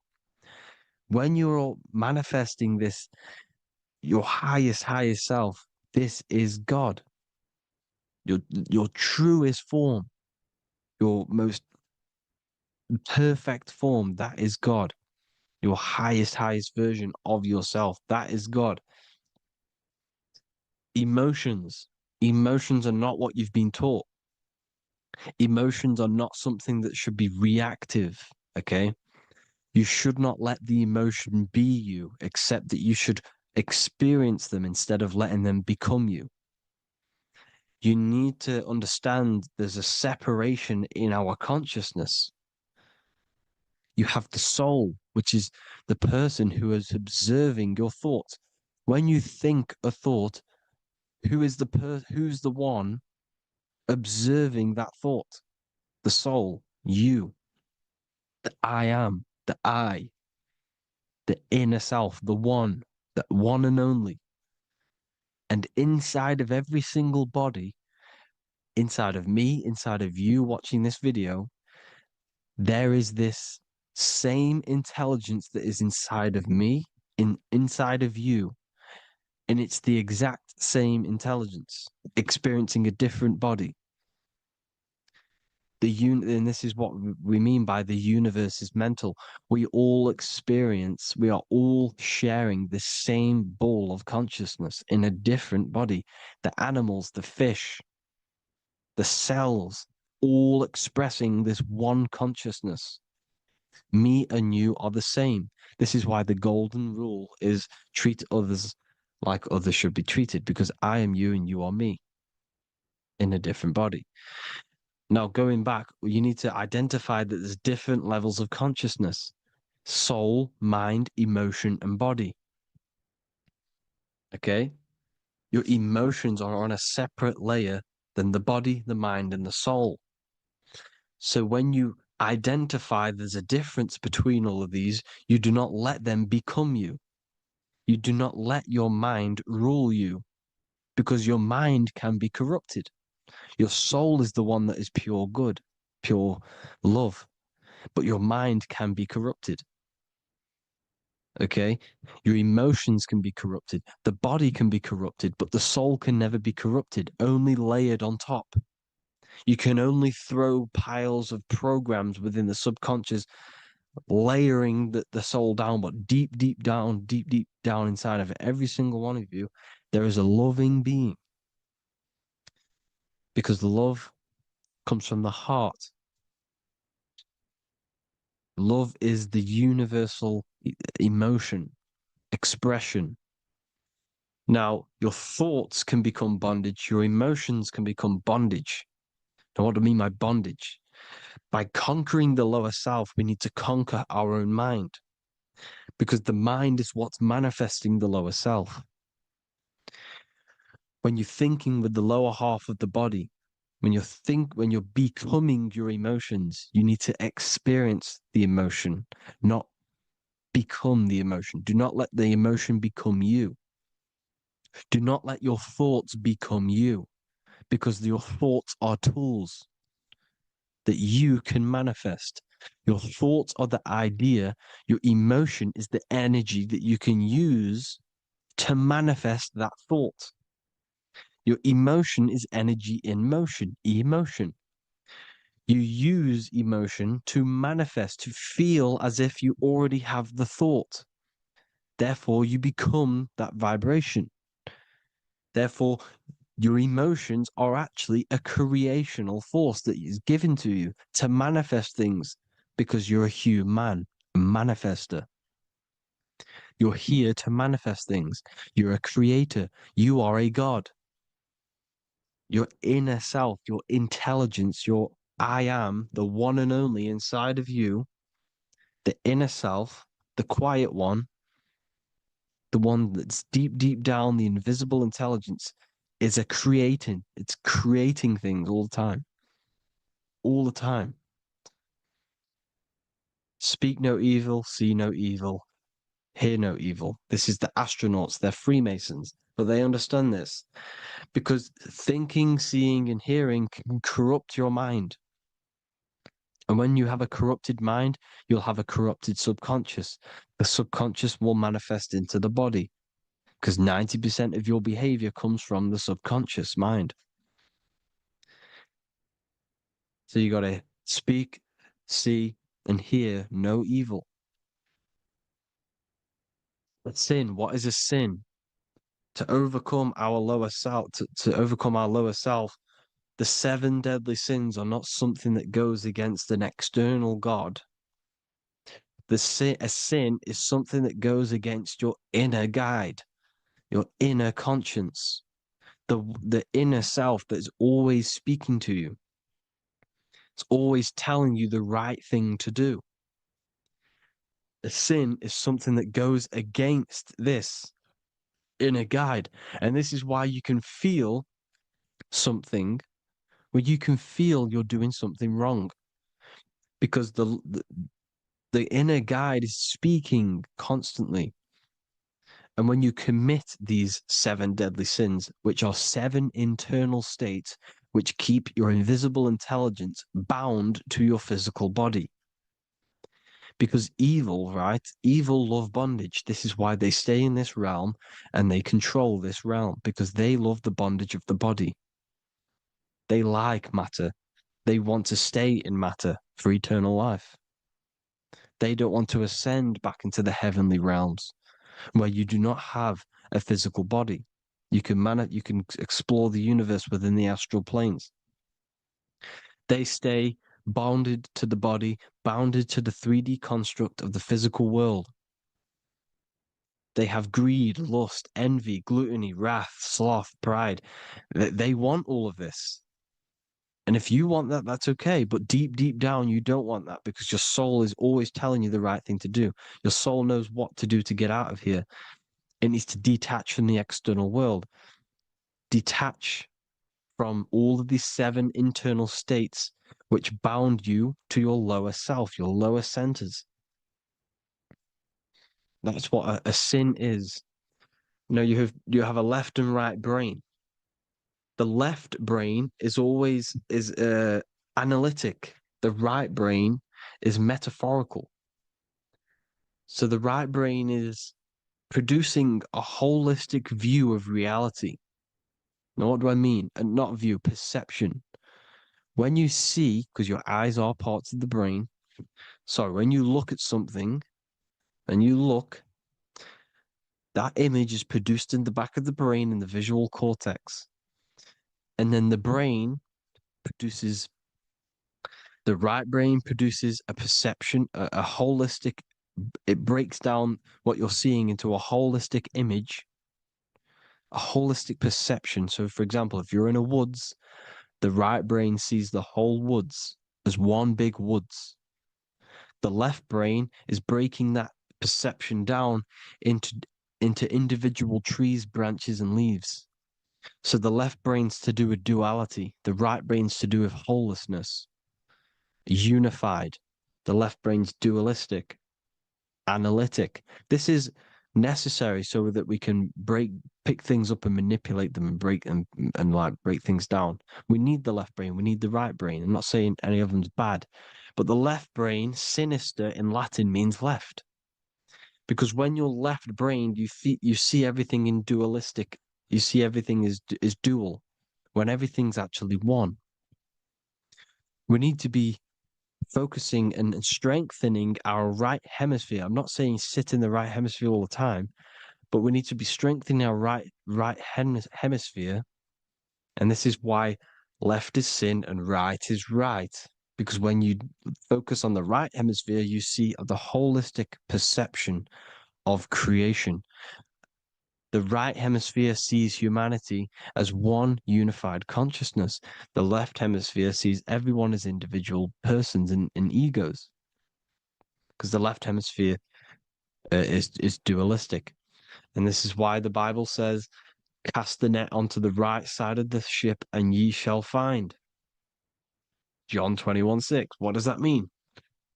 When you're manifesting this, your highest self, this is God. Your truest form, your most perfect form, that is God. Your highest version of yourself, that is God. Emotions are not what you've been taught. Emotions are not something that should be reactive, okay? You should not let the emotion be you, except that you should experience them instead of letting them become you. You need to understand there's a separation in our consciousness. You have the soul, which is the person who is observing your thoughts. When you think a thought, who's the one observing that thought? The soul, you, the I am, the I, the inner self, the one and only. And inside of every single body, inside of me, inside of you watching this video, there is this same intelligence that is inside of me, inside of you. And it's the exact same intelligence, experiencing a different body. And this is what we mean by the universe is mental. We are all sharing the same ball of consciousness in a different body. The animals, the fish, the cells, all expressing this one consciousness. Me and you are the same. This is why the golden rule is treat others like others should be treated, because I am you and you are me in a different body. Now, going back, you need to identify that there's different levels of consciousness: soul, mind, emotion, and body. Okay? Your emotions are on a separate layer than the body, the mind, and the soul. So when you identify there's a difference between all of these, you do not let them become you. You do not let your mind rule you, because your mind can be corrupted. Your soul is the one that is pure good, pure love, but your mind can be corrupted. Okay? Your emotions can be corrupted. The body can be corrupted, but the soul can never be corrupted, only layered on top. You can only throw piles of programs within the subconscious, layering the soul down, but deep, deep down inside of every single one of you, there is a loving being. Because love comes from the heart. Love is the universal emotion, expression. Now, your thoughts can become bondage, your emotions can become bondage. Now, what do I mean by bondage? By conquering the lower self, we need to conquer our own mind, because the mind is what's manifesting the lower self. When you're thinking with the lower half of the body, when you're becoming your emotions, you need to experience the emotion, not become the emotion. Do not let the emotion become you. Do not let your thoughts become you, because your thoughts are tools that you can manifest. Your thoughts are the idea. Your emotion is the energy that you can use to manifest that thought. Your emotion is energy in motion, emotion. You use emotion to manifest, to feel as if you already have the thought. Therefore, you become that vibration. Therefore, your emotions are actually a creational force that is given to you to manifest things, because you're a human, a manifester. You're here to manifest things. You're a creator. You are a god. Your inner self, your intelligence, your I am, the one and only inside of you, the inner self, the quiet one, the one that's deep down, the invisible intelligence, is it's creating things all the time. All the time. Speak no evil, see no evil, hear no evil. This is the astronauts, they're Freemasons, but they understand this, because thinking, seeing, and hearing can corrupt your mind. And when you have a corrupted mind, you'll have a corrupted subconscious. The subconscious will manifest into the body, because 90% of your behavior comes from the subconscious mind. So you got to speak, see, and hear no evil. A sin, what is a sin? To overcome our lower self, to overcome our lower self, the 7 deadly sins are not something that goes against an external God. A sin is something that goes against your inner guide, your inner conscience, the inner self that is always speaking to you. It's always telling you the right thing to do. A sin is something that goes against this inner guide. And this is why you can feel something where you can feel you're doing something wrong, because the inner guide is speaking constantly. And when you commit these 7 deadly sins, which are 7 internal states which keep your invisible intelligence bound to your physical body. Because evil, right? Evil love bondage. This is why they stay in this realm and they control this realm, because they love the bondage of the body. They like matter. They want to stay in matter for eternal life. They don't want to ascend back into the heavenly realms where you do not have a physical body. You can explore the universe within the astral planes. They stay bounded to the body, bounded to the 3D construct of the physical world. They have greed, lust, envy, gluttony, wrath, sloth, pride. They want all of this. And if you want that, that's okay. But deep, deep down, you don't want that because your soul is always telling you the right thing to do. Your soul knows what to do to get out of here. It needs to detach from the external world, detach from all of these 7 internal states which bound you to your lower self, your lower centers. That's what a sin is. You know, you have a left and right brain. The left brain is always analytic. The right brain is metaphorical. So the right brain is producing a holistic view of reality. Now, what do I mean? And not view, perception. When you see, because your eyes are parts of the brain, so when you look at something and you look, that image is produced in the back of the brain in the visual cortex. And then the right brain produces a perception, a holistic, it breaks down what you're seeing into a holistic image, a holistic perception. So, for example, if you're in a woods, the right brain sees the whole woods as one big woods. The left brain is breaking that perception down into individual trees, branches, and leaves. So the left brain's to do with duality, the right brain's to do with wholeness, unified. The left brain's dualistic, analytic. This is necessary so that we can pick things up and manipulate them and break things down. We need the left brain, we need the right brain. I'm not saying any of them's bad, but the left brain, sinister in Latin, means left. Because when you're left-brained, you see everything in dualistic. You see everything is dual, when everything's actually one. We need to be focusing and strengthening our right hemisphere. I'm not saying sit in the right hemisphere all the time, but we need to be strengthening our right hemisphere. And this is why left is sin and right is right. Because when you focus on the right hemisphere, you see the holistic perception of creation. The right hemisphere sees humanity as one unified consciousness. The left hemisphere sees everyone as individual persons and egos. Because the left hemisphere is dualistic. And this is why the Bible says, cast the net onto the right side of the ship and ye shall find. John 21:6. What does that mean?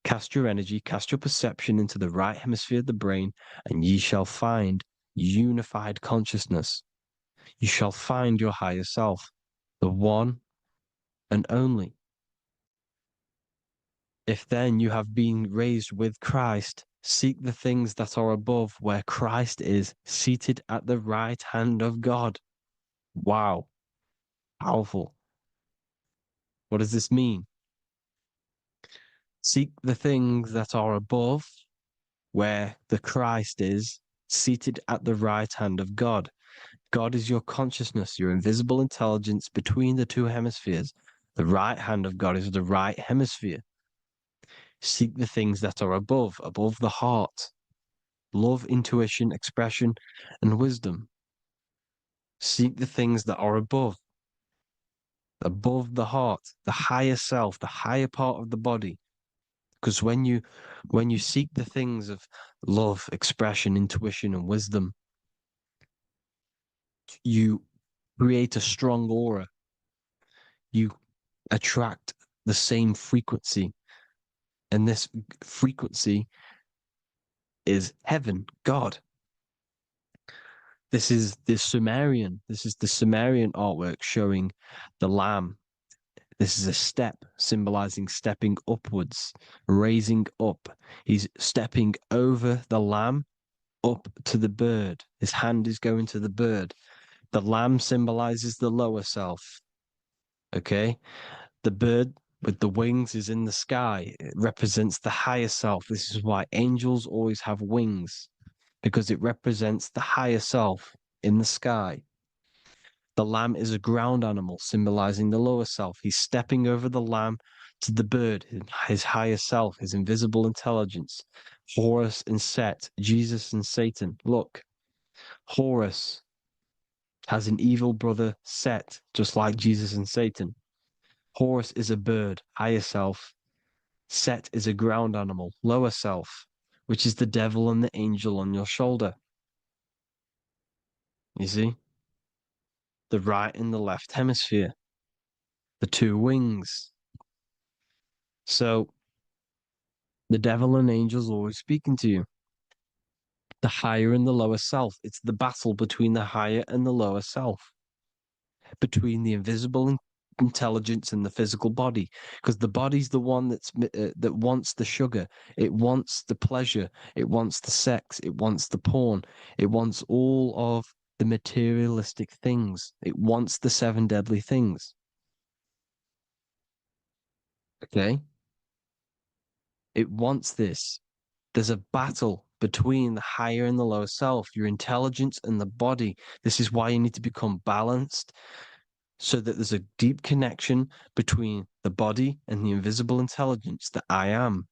Cast your energy, cast your perception into the right hemisphere of the brain, and ye shall find unified consciousness. You shall find your higher self, the one and only. If then you have been raised with Christ, seek the things that are above, where Christ is seated at the right hand of God. Wow. Powerful. What does this mean? Seek the things that are above, where the Christ is seated at the right hand of God. God is your consciousness, your invisible intelligence between the 2 hemispheres. The right hand of God is the right hemisphere. Seek the things that are above the heart. Love, intuition, expression, and wisdom. Seek the things that are above the heart, the higher self, the higher part of the body. Because when you seek the things of love, expression, intuition, and wisdom, you create a strong aura. You attract the same frequency. And this frequency is heaven, God. This is the Sumerian artwork showing the lamb. This is a step symbolizing stepping upwards, raising up. He's stepping over the lamb up to the bird. His hand is going to the bird. The lamb symbolizes the lower self. Okay? The bird with the wings is in the sky. It represents the higher self. This is why angels always have wings, because it represents the higher self in the sky. The lamb is a ground animal, symbolizing the lower self. He's stepping over the lamb to the bird, his higher self, his invisible intelligence. Horus and Set, Jesus and Satan. Look, Horus has an evil brother, Set, just like Jesus and Satan. Horus is a bird, higher self. Set is a ground animal, lower self, which is the devil and the angel on your shoulder. You see? The right and the left hemisphere, the two wings. So the devil and angels always speaking to you. The higher and the lower self. It's the battle between the higher and the lower self, between the invisible intelligence and the physical body, because the body's the one that wants the sugar, it wants the pleasure, it wants the sex, it wants the porn, it wants all of the materialistic things, it wants the seven deadly things. Okay, it wants this. There's a battle between the higher and the lower self, your intelligence and the body. This is why you need to become balanced, so that there's a deep connection between the body and the invisible intelligence that I am.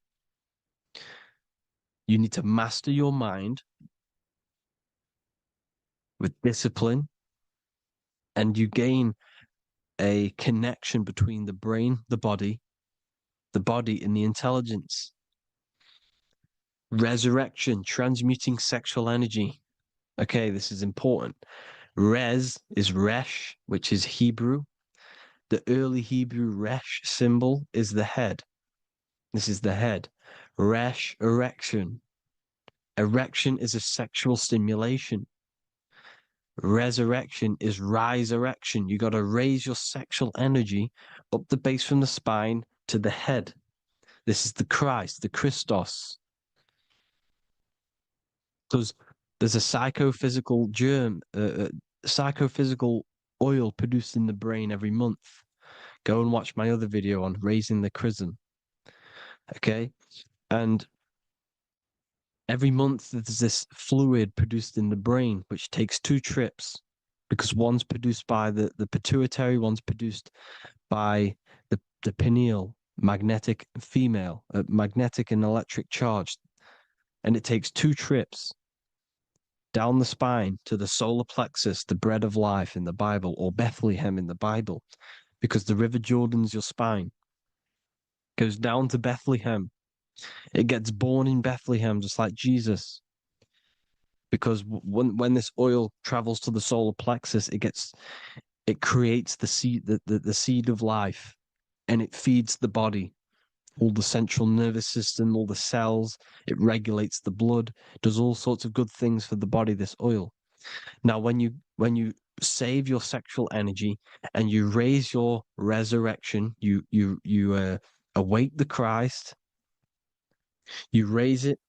You need to master your mind with discipline, and you gain a connection between the brain, the body, and the intelligence. Resurrection, transmuting sexual energy. Okay, this is important. Res is resh, which is Hebrew. The early Hebrew resh symbol is the head. This is the head. Resh, erection. Erection is a sexual stimulation. Resurrection is rise erection. You got to raise your sexual energy up the base from the spine to the head. This is the Christ, the Christos. Because there's a psychophysical germ, psychophysical oil produced in the brain every month. Go and watch my other video on raising the chrism. Okay? And every month there's this fluid produced in the brain, which takes 2 trips, because one's produced by the pituitary, one's produced by the pineal, magnetic female, magnetic and electric charge. And it takes 2 trips down the spine to the solar plexus, the bread of life in the Bible, or Bethlehem in the Bible, because the River Jordan's your spine. Goes down to Bethlehem. It gets born in Bethlehem, just like Jesus. Because when this oil travels to the solar plexus, it creates the seed, the seed of life, and it feeds the body, all the central nervous system, all the cells. It regulates the blood, does all sorts of good things for the body, this oil. Now, when you save your sexual energy and you raise your resurrection, you awake the Christ, you raise it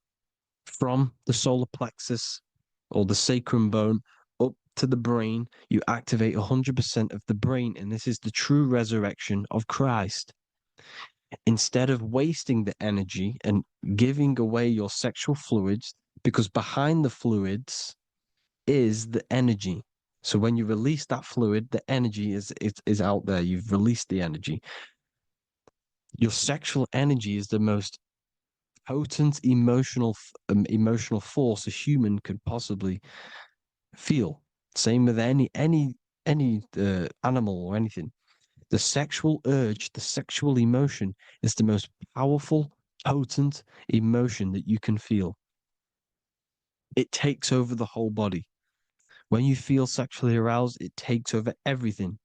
from the solar plexus or the sacrum bone up to the brain, you activate 100% of the brain, and this is the true resurrection of Christ. Instead of wasting the energy and giving away your sexual fluids, because behind the fluids is the energy. So when you release that fluid, the energy is out there. You've released the energy. Your sexual energy is the most potent emotional force a human could possibly feel. Same with any animal or anything. The sexual urge, the sexual emotion is the most powerful, potent emotion that you can feel. It takes over the whole body. When you feel sexually aroused, it takes over everything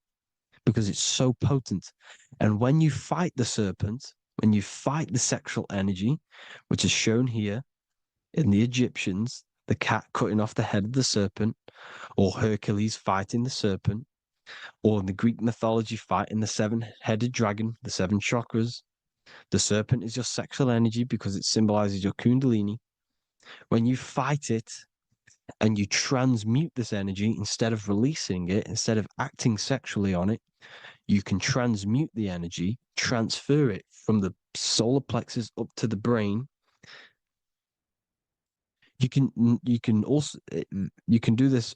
because it's so potent. And when you fight the serpent, when you fight the sexual energy, which is shown here in the Egyptians, the cat cutting off the head of the serpent, or Hercules fighting the serpent, or in the Greek mythology fighting the 7-headed dragon, the 7 chakras. The serpent is your sexual energy because it symbolizes your kundalini. When you fight it and you transmute this energy, instead of releasing it, instead of acting sexually on it, you can transmute the energy, transfer it from the solar plexus up to the brain. You can also do this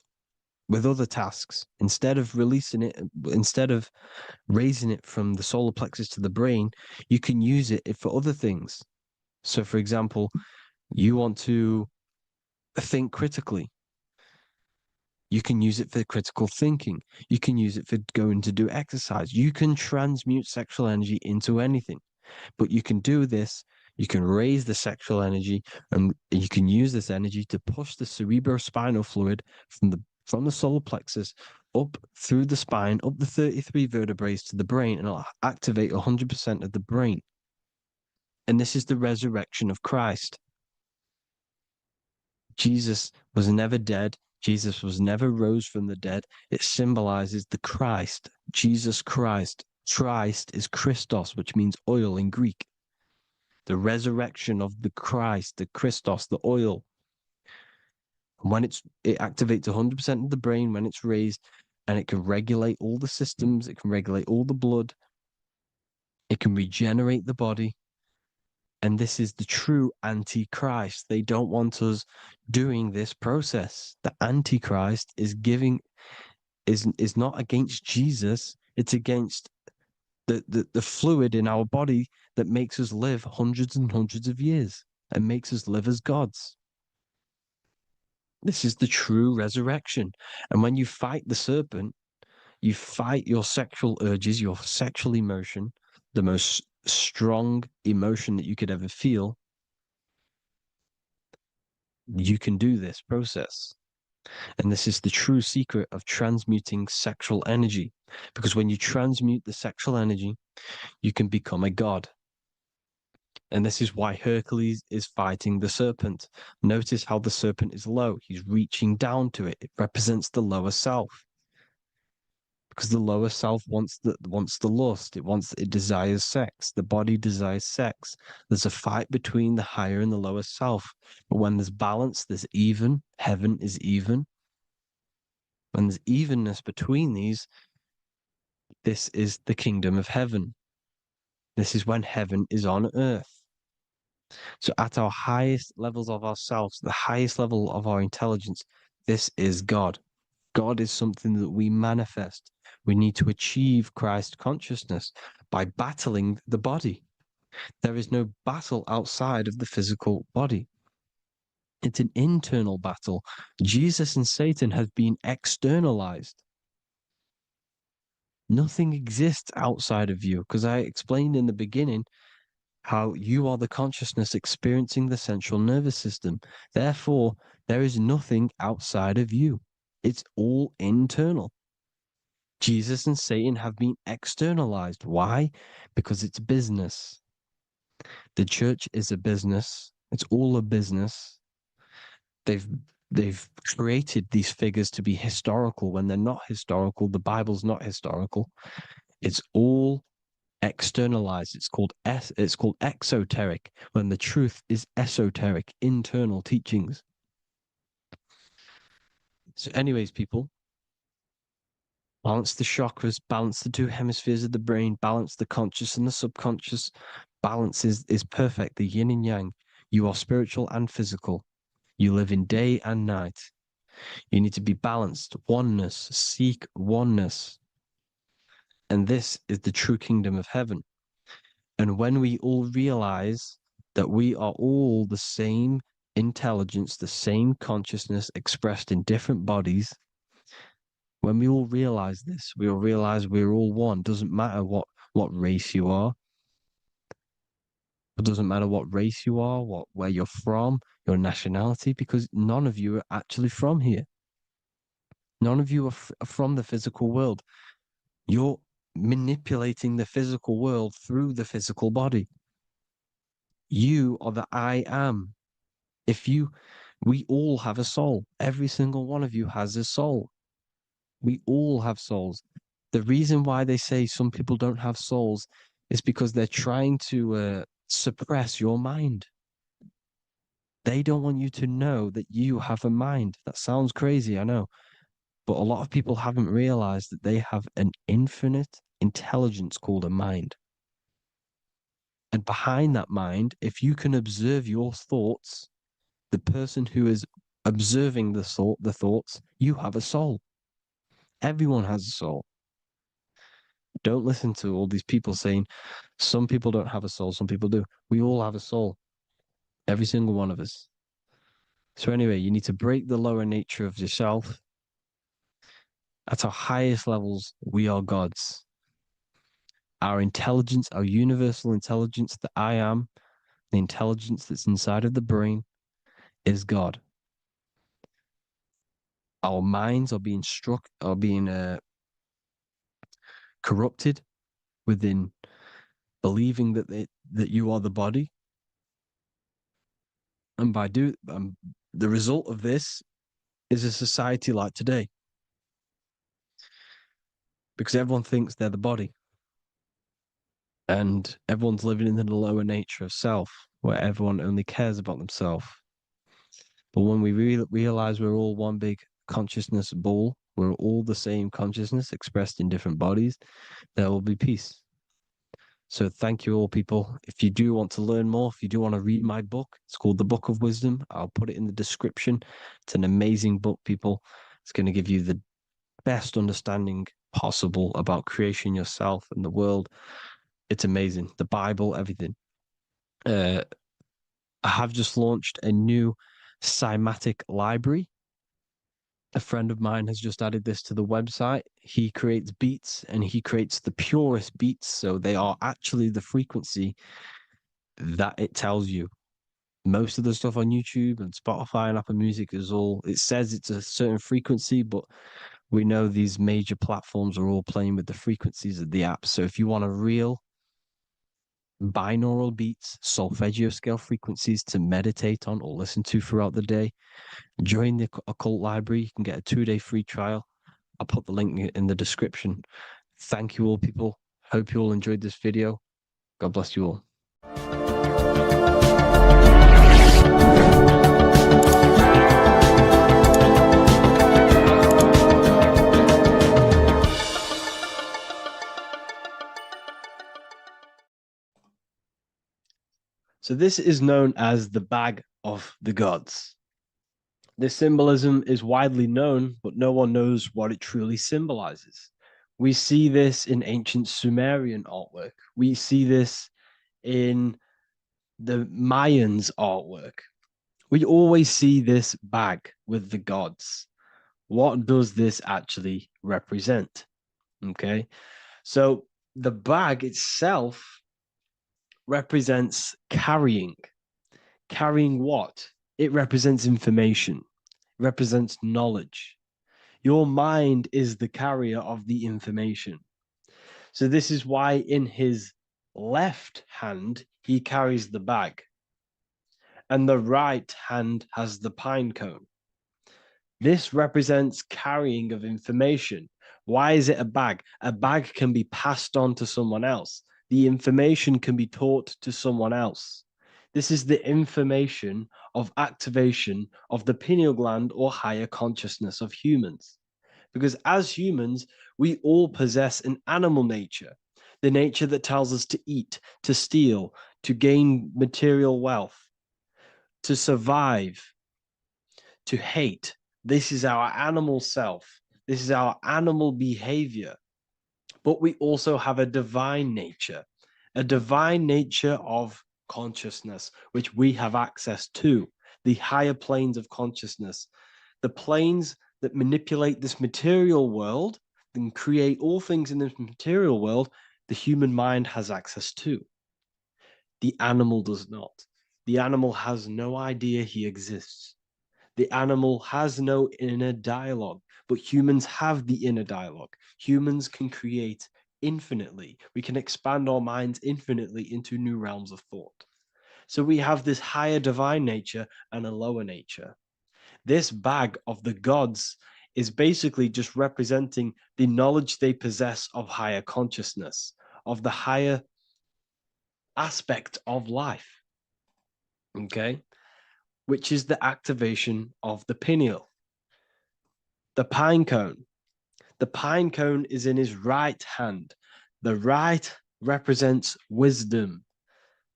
with other tasks. Instead of releasing it, instead of raising it from the solar plexus to the brain, you can use it for other things. So, for example, you want to think critically. You can use it for critical thinking. You can use it for going to do exercise. You can transmute sexual energy into anything. But you can do this. You can raise the sexual energy, and you can use this energy to push the cerebrospinal fluid from the solar plexus up through the spine, up the 33 vertebrae to the brain, and it'll activate 100% of the brain. And this is the resurrection of Christ. Jesus was never dead. Jesus was never rose from the dead. It symbolizes the Christ, Jesus Christ. Christ is Christos, which means oil in Greek. The resurrection of the Christ, the Christos, the oil. And when it activates 100% of the brain when it's raised, and it can regulate all the systems, it can regulate all the blood, it can regenerate the body. And this is the true antichrist. They don't want us doing this process. The antichrist is not against Jesus, it's against the fluid in our body that makes us live hundreds and hundreds of years and makes us live as gods. This is the true resurrection. And when you fight the serpent, you fight your sexual urges, your sexual emotion, the most strong emotion that you could ever feel. You can do this process. And this is the true secret of transmuting sexual energy. Because when you transmute the sexual energy, you can become a god. And this is why Hercules is fighting the serpent. Notice how the serpent is low. He's reaching down to it. It represents the lower self. Because the lower self wants the lust. It desires sex. The body desires sex. There's a fight between the higher and the lower self. But when there's balance, there's even. Heaven is even. When there's evenness between these, this is the kingdom of heaven. This is when heaven is on earth. So at our highest levels of ourselves, the highest level of our intelligence, this is God. God is something that we manifest. We need to achieve Christ consciousness by battling the body. There is no battle outside of the physical body. It's an internal battle. Jesus and Satan have been externalized. Nothing exists outside of you, because I explained in the beginning how you are the consciousness experiencing the central nervous system. Therefore, there is nothing outside of you. It's all internal. Jesus and Satan have been externalized. Why? Because it's business. The church is a business. It's all a business. They've created these figures to be historical when they're not historical. The Bible's not historical. It's all externalized. It's called exoteric, when the truth is esoteric, internal teachings. So anyways, people, balance the chakras, balance the two hemispheres of the brain, balance the conscious and the subconscious. Balance is perfect, the yin and yang. You are spiritual and physical. You live in day and night. You need to be balanced. Oneness. Seek oneness. And this is the true kingdom of heaven. And when we all realize that we are all the same intelligence, the same consciousness expressed in different bodies, when we all realize this, we all realize we're all one. Doesn't matter what race you are. It doesn't matter what race you are, where you're from, your nationality, because none of you are actually from here. None of you are from the physical world. You're manipulating the physical world through the physical body. You are the I am. We all have a soul. Every single one of you has a soul. We all have souls. The reason why they say some people don't have souls is because they're trying to suppress your mind. They don't want you to know that you have a mind. That sounds crazy, I know. But a lot of people haven't realized that they have an infinite intelligence called a mind. And behind that mind, if you can observe your thoughts, the person who is observing the thoughts, you have a soul. Everyone has a soul. Don't listen to all these people saying some people don't have a soul, some people do. We all have a soul. Every single one of us. So anyway, you need to break the lower nature of yourself At our highest levels, we are gods. Our intelligence, our universal intelligence, the I am, the intelligence that's inside of the brain, is God. Our minds are being corrupted within believing that you are the body, and the result of this is a society like today, because everyone thinks they're the body, and everyone's living in the lower nature of self, where everyone only cares about themselves. But when we realize we're all one big consciousness ball, we're all the same consciousness expressed in different bodies, there will be peace. So thank you all, people. If you do want to learn more, if you do want to read my book, it's called The Book of Wisdom. I'll put it in the description. It's an amazing book, people. It's going to give you the best understanding possible about creation, yourself, and the world. It's amazing. The Bible, everything. I have just launched a new cymatic library. A friend of mine has just added this to the website. He creates beats, and he creates the purest beats. So they are actually the frequency that it tells you. Most of the stuff on YouTube and Spotify and Apple Music it says it's a certain frequency, but we know these major platforms are all playing with the frequencies of the app. So if you want a real binaural beats, solfeggio scale frequencies to meditate on or listen to throughout the day, join the Occult Library. You can get a 2-day free trial. I'll put the link in the description. Thank you all, people. Hope you all enjoyed this video. God bless you all. So this is known as the bag of the gods. This symbolism is widely known, but no one knows what it truly symbolizes. We see this in ancient Sumerian artwork. We see this in the Mayans' artwork. We always see this bag with the gods. What does this actually represent? Okay, so the bag itself represents carrying. Carrying what? It represents information, represents knowledge. Your mind is the carrier of the information. So this is why in his left hand, he carries the bag, and the right hand has the pine cone. This represents carrying of information. Why is it a bag? A bag can be passed on to someone else. The information can be taught to someone else. This is the information of activation of the pineal gland or higher consciousness of humans. Because as humans, we all possess an animal nature, the nature that tells us to eat, to steal, to gain material wealth, to survive, to hate. This is our animal self. This is our animal behavior. But we also have a divine nature of consciousness, which we have access to, the higher planes of consciousness, the planes that manipulate this material world and create all things in this material world. The human mind has access to. The animal does not. The animal has no idea he exists. The animal has no inner dialogue, but humans have the inner dialogue. Humans can create infinitely. We can expand our minds infinitely into new realms of thought. So we have this higher divine nature and a lower nature. This bag of the gods is basically just representing the knowledge they possess of higher consciousness, of the higher aspect of life. Okay? Which is the activation of the pineal. The pine cone. The pine cone is in his right hand. The right represents wisdom.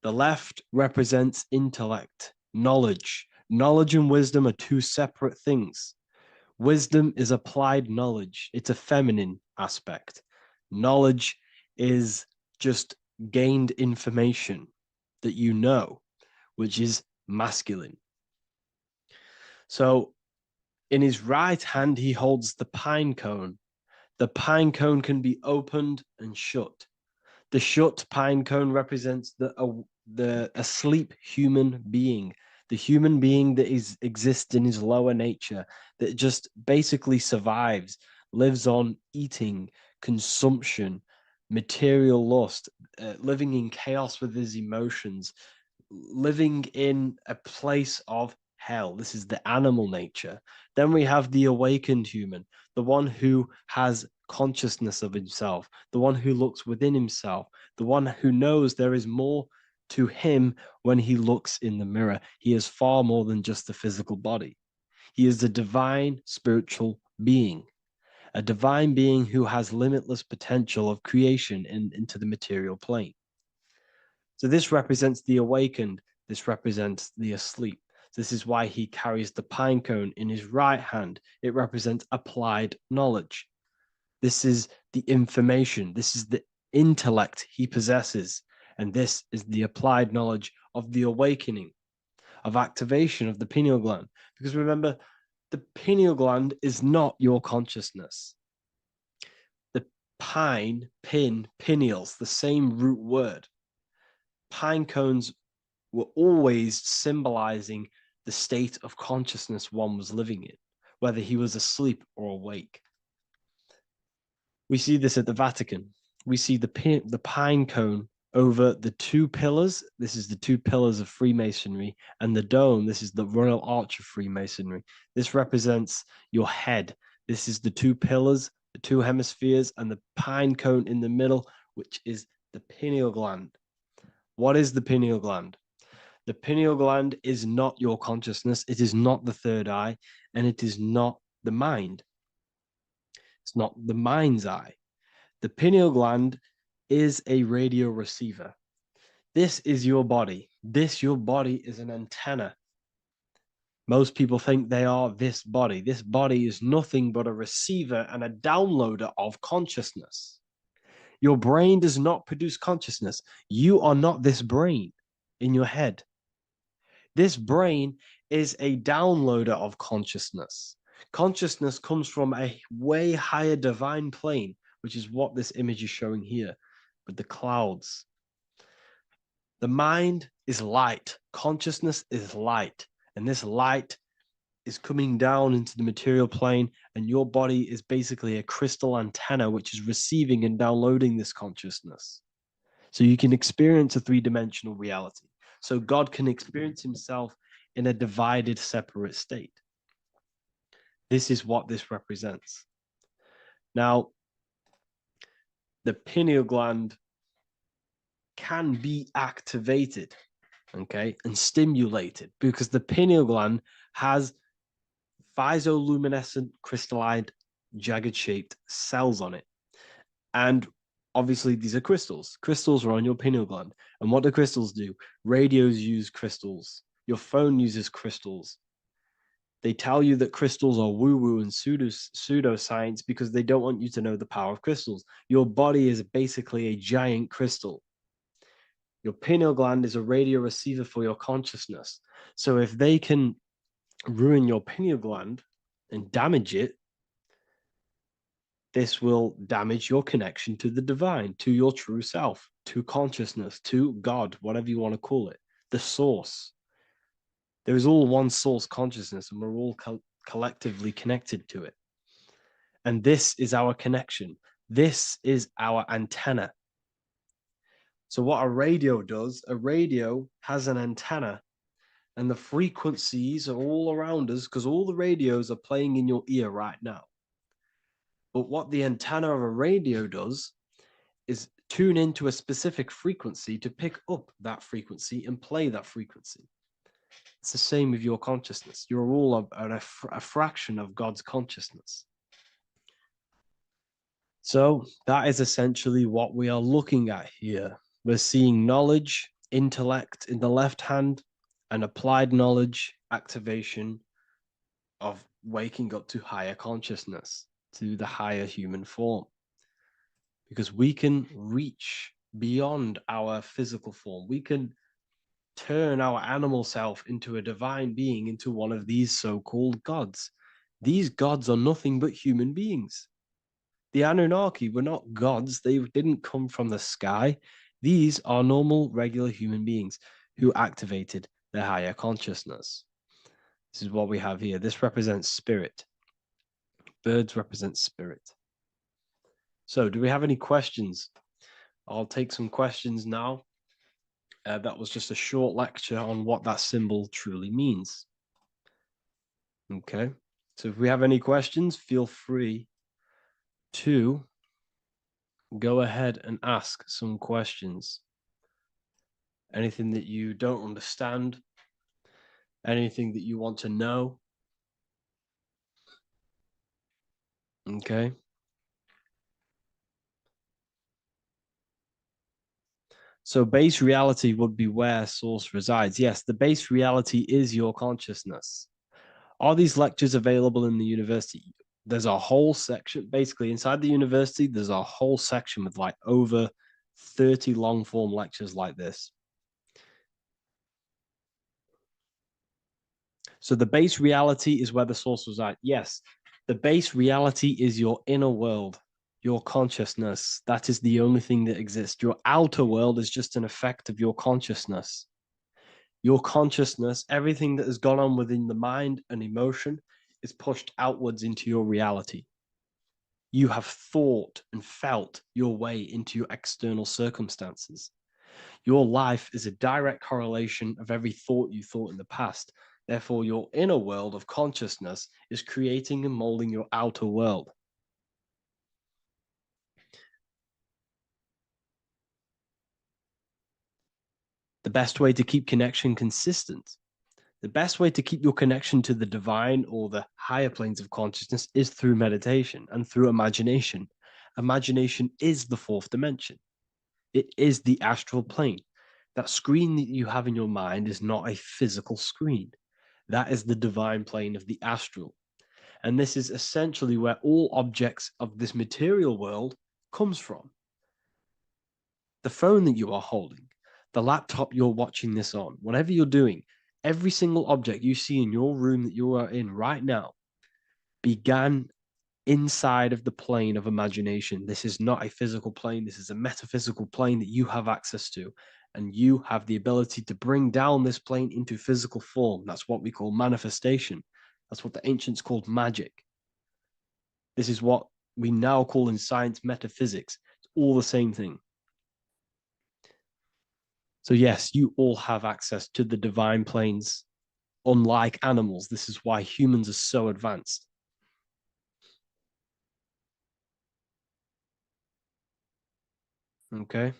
The left represents intellect, knowledge. Knowledge and wisdom are two separate things. Wisdom is applied knowledge. It's a feminine aspect. Knowledge is just gained information that you know, which is masculine. So in his right hand, he holds the pine cone, The pine cone can be opened and shut. The shut pine cone represents the asleep human being, the human being that exists in his lower nature, that just basically survives, lives on eating, consumption, material lust, living in chaos with his emotions, living in a place of hell. This is the animal nature. Then we have the awakened human, the one who has consciousness of himself, the one who looks within himself, the one who knows there is more to him when he looks in the mirror. He is far more than just the physical body. He is a divine spiritual being, a divine being who has limitless potential of creation into the material plane. So this represents the awakened. This represents the asleep. This is why he carries the pine cone in his right hand. It represents applied knowledge. This is the information. This is the intellect he possesses. And this is the applied knowledge of the awakening, of activation of the pineal gland. Because remember, the pineal gland is not your consciousness. The pineals, the same root word. Pine cones were always symbolizing the state of consciousness one was living in, whether he was asleep or awake. We see this at the Vatican. We see the pine cone over the two pillars. This is the two pillars of Freemasonry, and the dome. This is the Royal Arch of Freemasonry. This represents your head. This is the two pillars, the two hemispheres, and the pine cone in the middle, which is the pineal gland. What is the pineal gland? The pineal gland is not your consciousness. It is not the third eye, and it is not the mind. It's not the mind's eye. The pineal gland is a radio receiver. This is your body. Your body is an antenna. Most people think they are this body. This body is nothing but a receiver and a downloader of consciousness. Your brain does not produce consciousness. You are not this brain in your head. This brain is a downloader of consciousness. Consciousness comes from a way higher divine plane, which is what this image is showing here with the clouds. The mind is light. Consciousness is light. And this light is coming down into the material plane, and your body is basically a crystal antenna which is receiving and downloading this consciousness. So you can experience a three-dimensional reality. So God can experience himself in a divided, separate state. This is what this represents. Now, the pineal gland can be activated, okay, and stimulated, because the pineal gland has phytoluminescent crystalline jagged shaped cells on it. And obviously these are crystals. Crystals are on your pineal gland. And what do crystals do? Radios use crystals. Your phone uses crystals. They tell you that crystals are woo-woo and pseudoscience because they don't want you to know the power of crystals. Your body is basically a giant crystal. Your pineal gland is a radio receiver for your consciousness. So if they can ruin your pineal gland and damage it, this will damage your connection to the divine, to your true self, to consciousness, to God, whatever you want to call it, the source. There is all one source consciousness, and we're all collectively connected to it. And this is our connection. This is our antenna. So what a radio does, a radio has an antenna, and the frequencies are all around us because all the radios are playing in your ear right now. But what the antenna of a radio does is tune into a specific frequency to pick up that frequency and play that frequency. It's the same with your consciousness. You're all a fraction of God's consciousness. So that is essentially what we are looking at here. We're seeing knowledge, intellect in the left hand, and applied knowledge, activation of waking up to higher consciousness, to the higher human form. Because we can reach beyond our physical form. We can turn our animal self into a divine being, into one of these so-called gods. These gods are nothing but human beings. The Anunnaki were not gods. They didn't come from the sky. These are normal, regular human beings who activated their higher consciousness. This is what we have here. This represents spirit. Birds represent spirit. So, do we have any questions? I'll take some questions now. That was just a short lecture on what that symbol truly means. Okay. So, if we have any questions, feel free to go ahead and ask some questions. Anything that you don't understand, anything that you want to know. Okay. So base reality would be where source resides. Yes, the base reality is your consciousness. Are these lectures available in the university? There's a whole section, basically inside the university, there's a whole section with like over 30 long form lectures like this. So the base reality is where the source resides. Yes, the base reality is your inner world, your consciousness. That is the only thing that exists. Your outer world is just an effect of your consciousness. Your consciousness, everything that has gone on within the mind and emotion, is pushed outwards into your reality. You have thought and felt your way into your external circumstances. Your life is a direct correlation of every thought you thought in the past. Therefore, your inner world of consciousness is creating and molding your outer world. The best way to keep connection consistent, the best way to keep your connection to the divine or the higher planes of consciousness is through meditation and through imagination. Imagination is the fourth dimension. It is the astral plane. That screen that you have in your mind is not a physical screen. That is the divine plane of the astral. And this is essentially where all objects of this material world comes from. The phone that you are holding, the laptop you're watching this on, whatever you're doing, every single object you see in your room that you are in right now began inside of the plane of imagination. This is not a physical plane. This is a metaphysical plane that you have access to. And you have the ability to bring down this plane into physical form. That's what we call manifestation. That's what the ancients called magic. This is what we now call in science metaphysics. It's all the same thing. So yes, you all have access to the divine planes. Unlike animals, this is why humans are so advanced. Okay.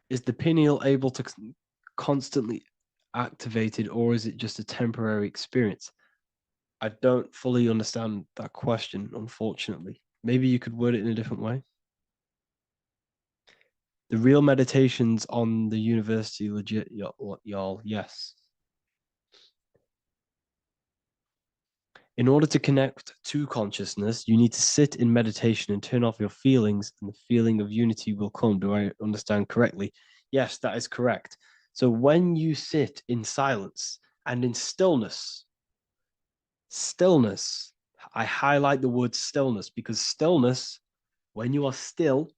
Is the pineal able to constantly activated, or is it just a temporary experience? I don't fully understand that question, unfortunately. Maybe you could word it in a different way. The real meditations on the university, legit, y'all, yes. In order to connect to consciousness, you need to sit in meditation and turn off your feelings, and the feeling of unity will come. Do I understand correctly? Yes, that is correct. So when you sit in silence and in stillness, I highlight the word stillness because stillness, when you are still,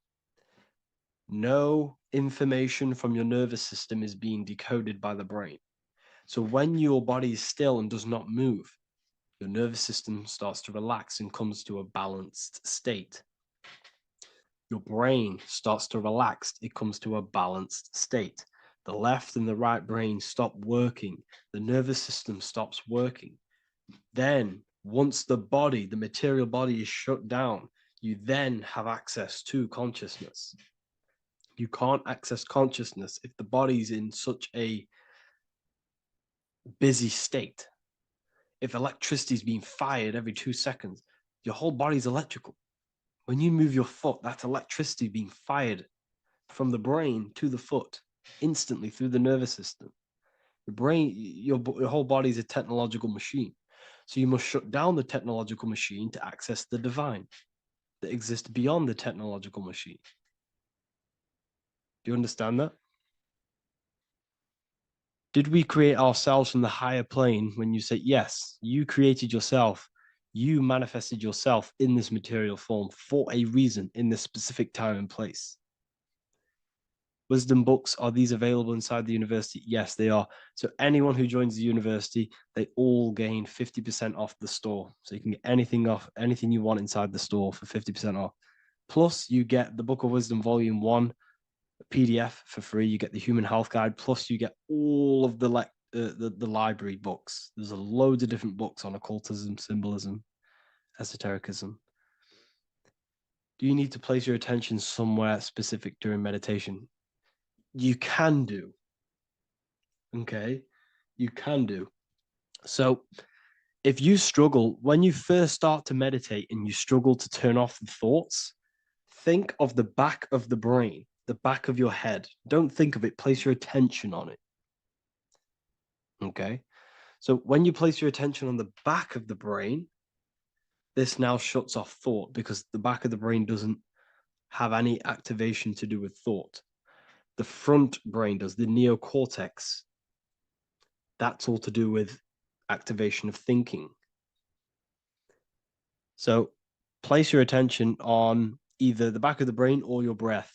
no information from your nervous system is being decoded by the brain. So when your body is still and does not move, your nervous system starts to relax and comes to a balanced state. Your brain starts to relax, it comes to a balanced state. The left and the right brain stop working, the nervous system stops working. Then, once the body, the material body is shut down, you then have access to consciousness. You can't access consciousness if the body's in such a busy state. If electricity is being fired every 2 seconds, your whole body's electrical. When you move your foot, that's electricity being fired from the brain to the foot instantly through the nervous system. Your brain, your whole body is a technological machine. So you must shut down the technological machine to access the divine that exists beyond the technological machine. Do you understand that? Did we create ourselves from the higher plane? When you say yes, you created yourself. You manifested yourself in this material form for a reason in this specific time and place. Wisdom books, are these available inside the university? Yes, they are. So anyone who joins the university, they all gain 50% off the store. So you can get anything you want inside the store for 50% off. Plus, you get the Book of Wisdom Volume 1 PDF for free. You get the Human Health Guide. Plus, you get all of the library books. There's a loads of different books on occultism, symbolism, esotericism. Do you need to place your attention somewhere specific during meditation? You can do. Okay, you can do. So if you struggle, when you first start to meditate and you struggle to turn off the thoughts, think of the back of the brain, the back of your head. Don't think of it, place your attention on it. Okay, so when you place your attention on the back of the brain, this now shuts off thought because the back of the brain doesn't have any activation to do with thought. The front brain does, the neocortex. That's all to do with activation of thinking. So place your attention on either the back of the brain or your breath.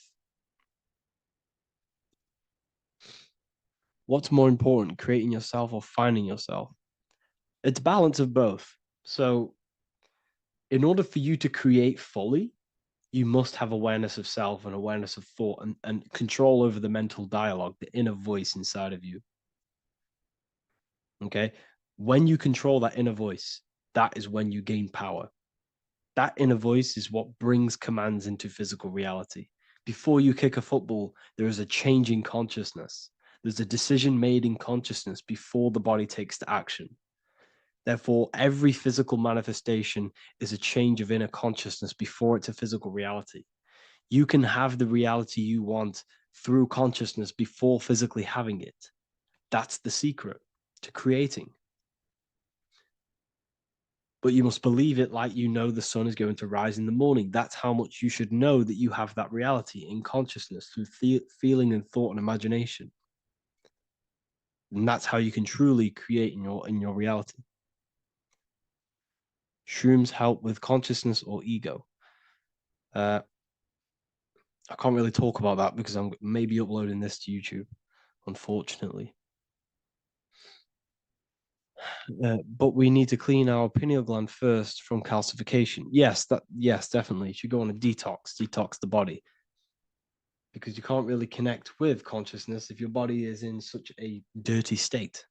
What's more important, creating yourself or finding yourself? It's a balance of both. So in order for you to create fully, you must have awareness of self and awareness of thought and control over the mental dialogue, the inner voice inside of you. Okay? When you control that inner voice, that is when you gain power. That inner voice is what brings commands into physical reality. Before you kick a football, there is a change in consciousness. There's a decision made in consciousness before the body takes to action. Therefore, every physical manifestation is a change of inner consciousness before it's a physical reality. You can have the reality you want through consciousness before physically having it. That's the secret to creating. But you must believe it like you know the sun is going to rise in the morning. That's how much you should know that you have that reality in consciousness through feeling and thought and imagination. And that's how you can truly create in your reality. Shrooms help with consciousness or ego. I can't really talk about that because I'm maybe uploading this to YouTube, unfortunately. But we need to clean our pineal gland first from calcification. Yes, definitely. You should go on a detox the body. Because you can't really connect with consciousness if your body is in such a dirty state.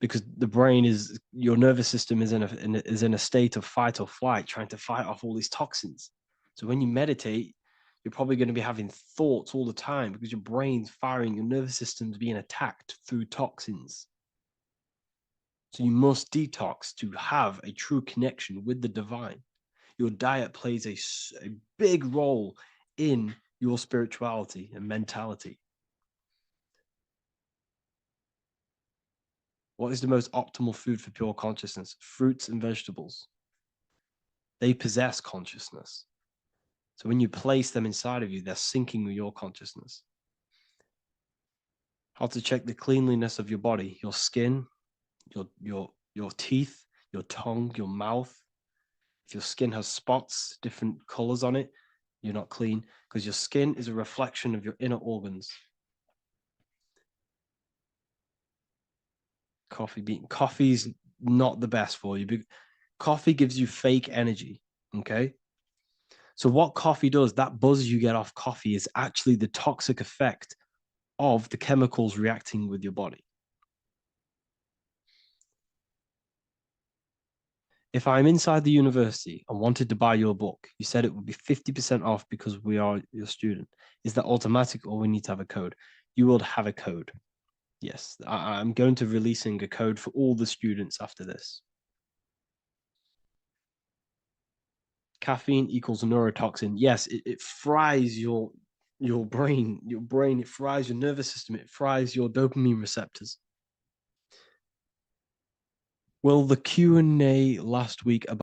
Because the brain is, your nervous system is in a state of fight or flight, trying to fight off all these toxins. So when you meditate, you're probably going to be having thoughts all the time because your brain's firing, your nervous system's being attacked through toxins. So you must detox to have a true connection with the divine. Your diet plays a big role in your spirituality and mentality. What is the most optimal food for pure consciousness? Fruits and vegetables. They possess consciousness. So when you place them inside of you, they're syncing with your consciousness. How to check the cleanliness of your body, your skin, your teeth, your tongue, your mouth. If your skin has spots, different colors on it, you're not clean because your skin is a reflection of your inner organs. Coffee's not the best for you. Coffee gives you fake energy. Okay. So what coffee does, that buzz you get off coffee is actually the toxic effect of the chemicals reacting with your body. If I'm inside the university and wanted to buy your book, you said it would be 50% off because we are your student. Is that automatic or we need to have a code? You will have a code. Yes, I'm going to releasing a code for all the students after this. Caffeine equals neurotoxin. Yes, it fries your brain, it fries your nervous system, it fries your dopamine receptors. Will the Q&A last week about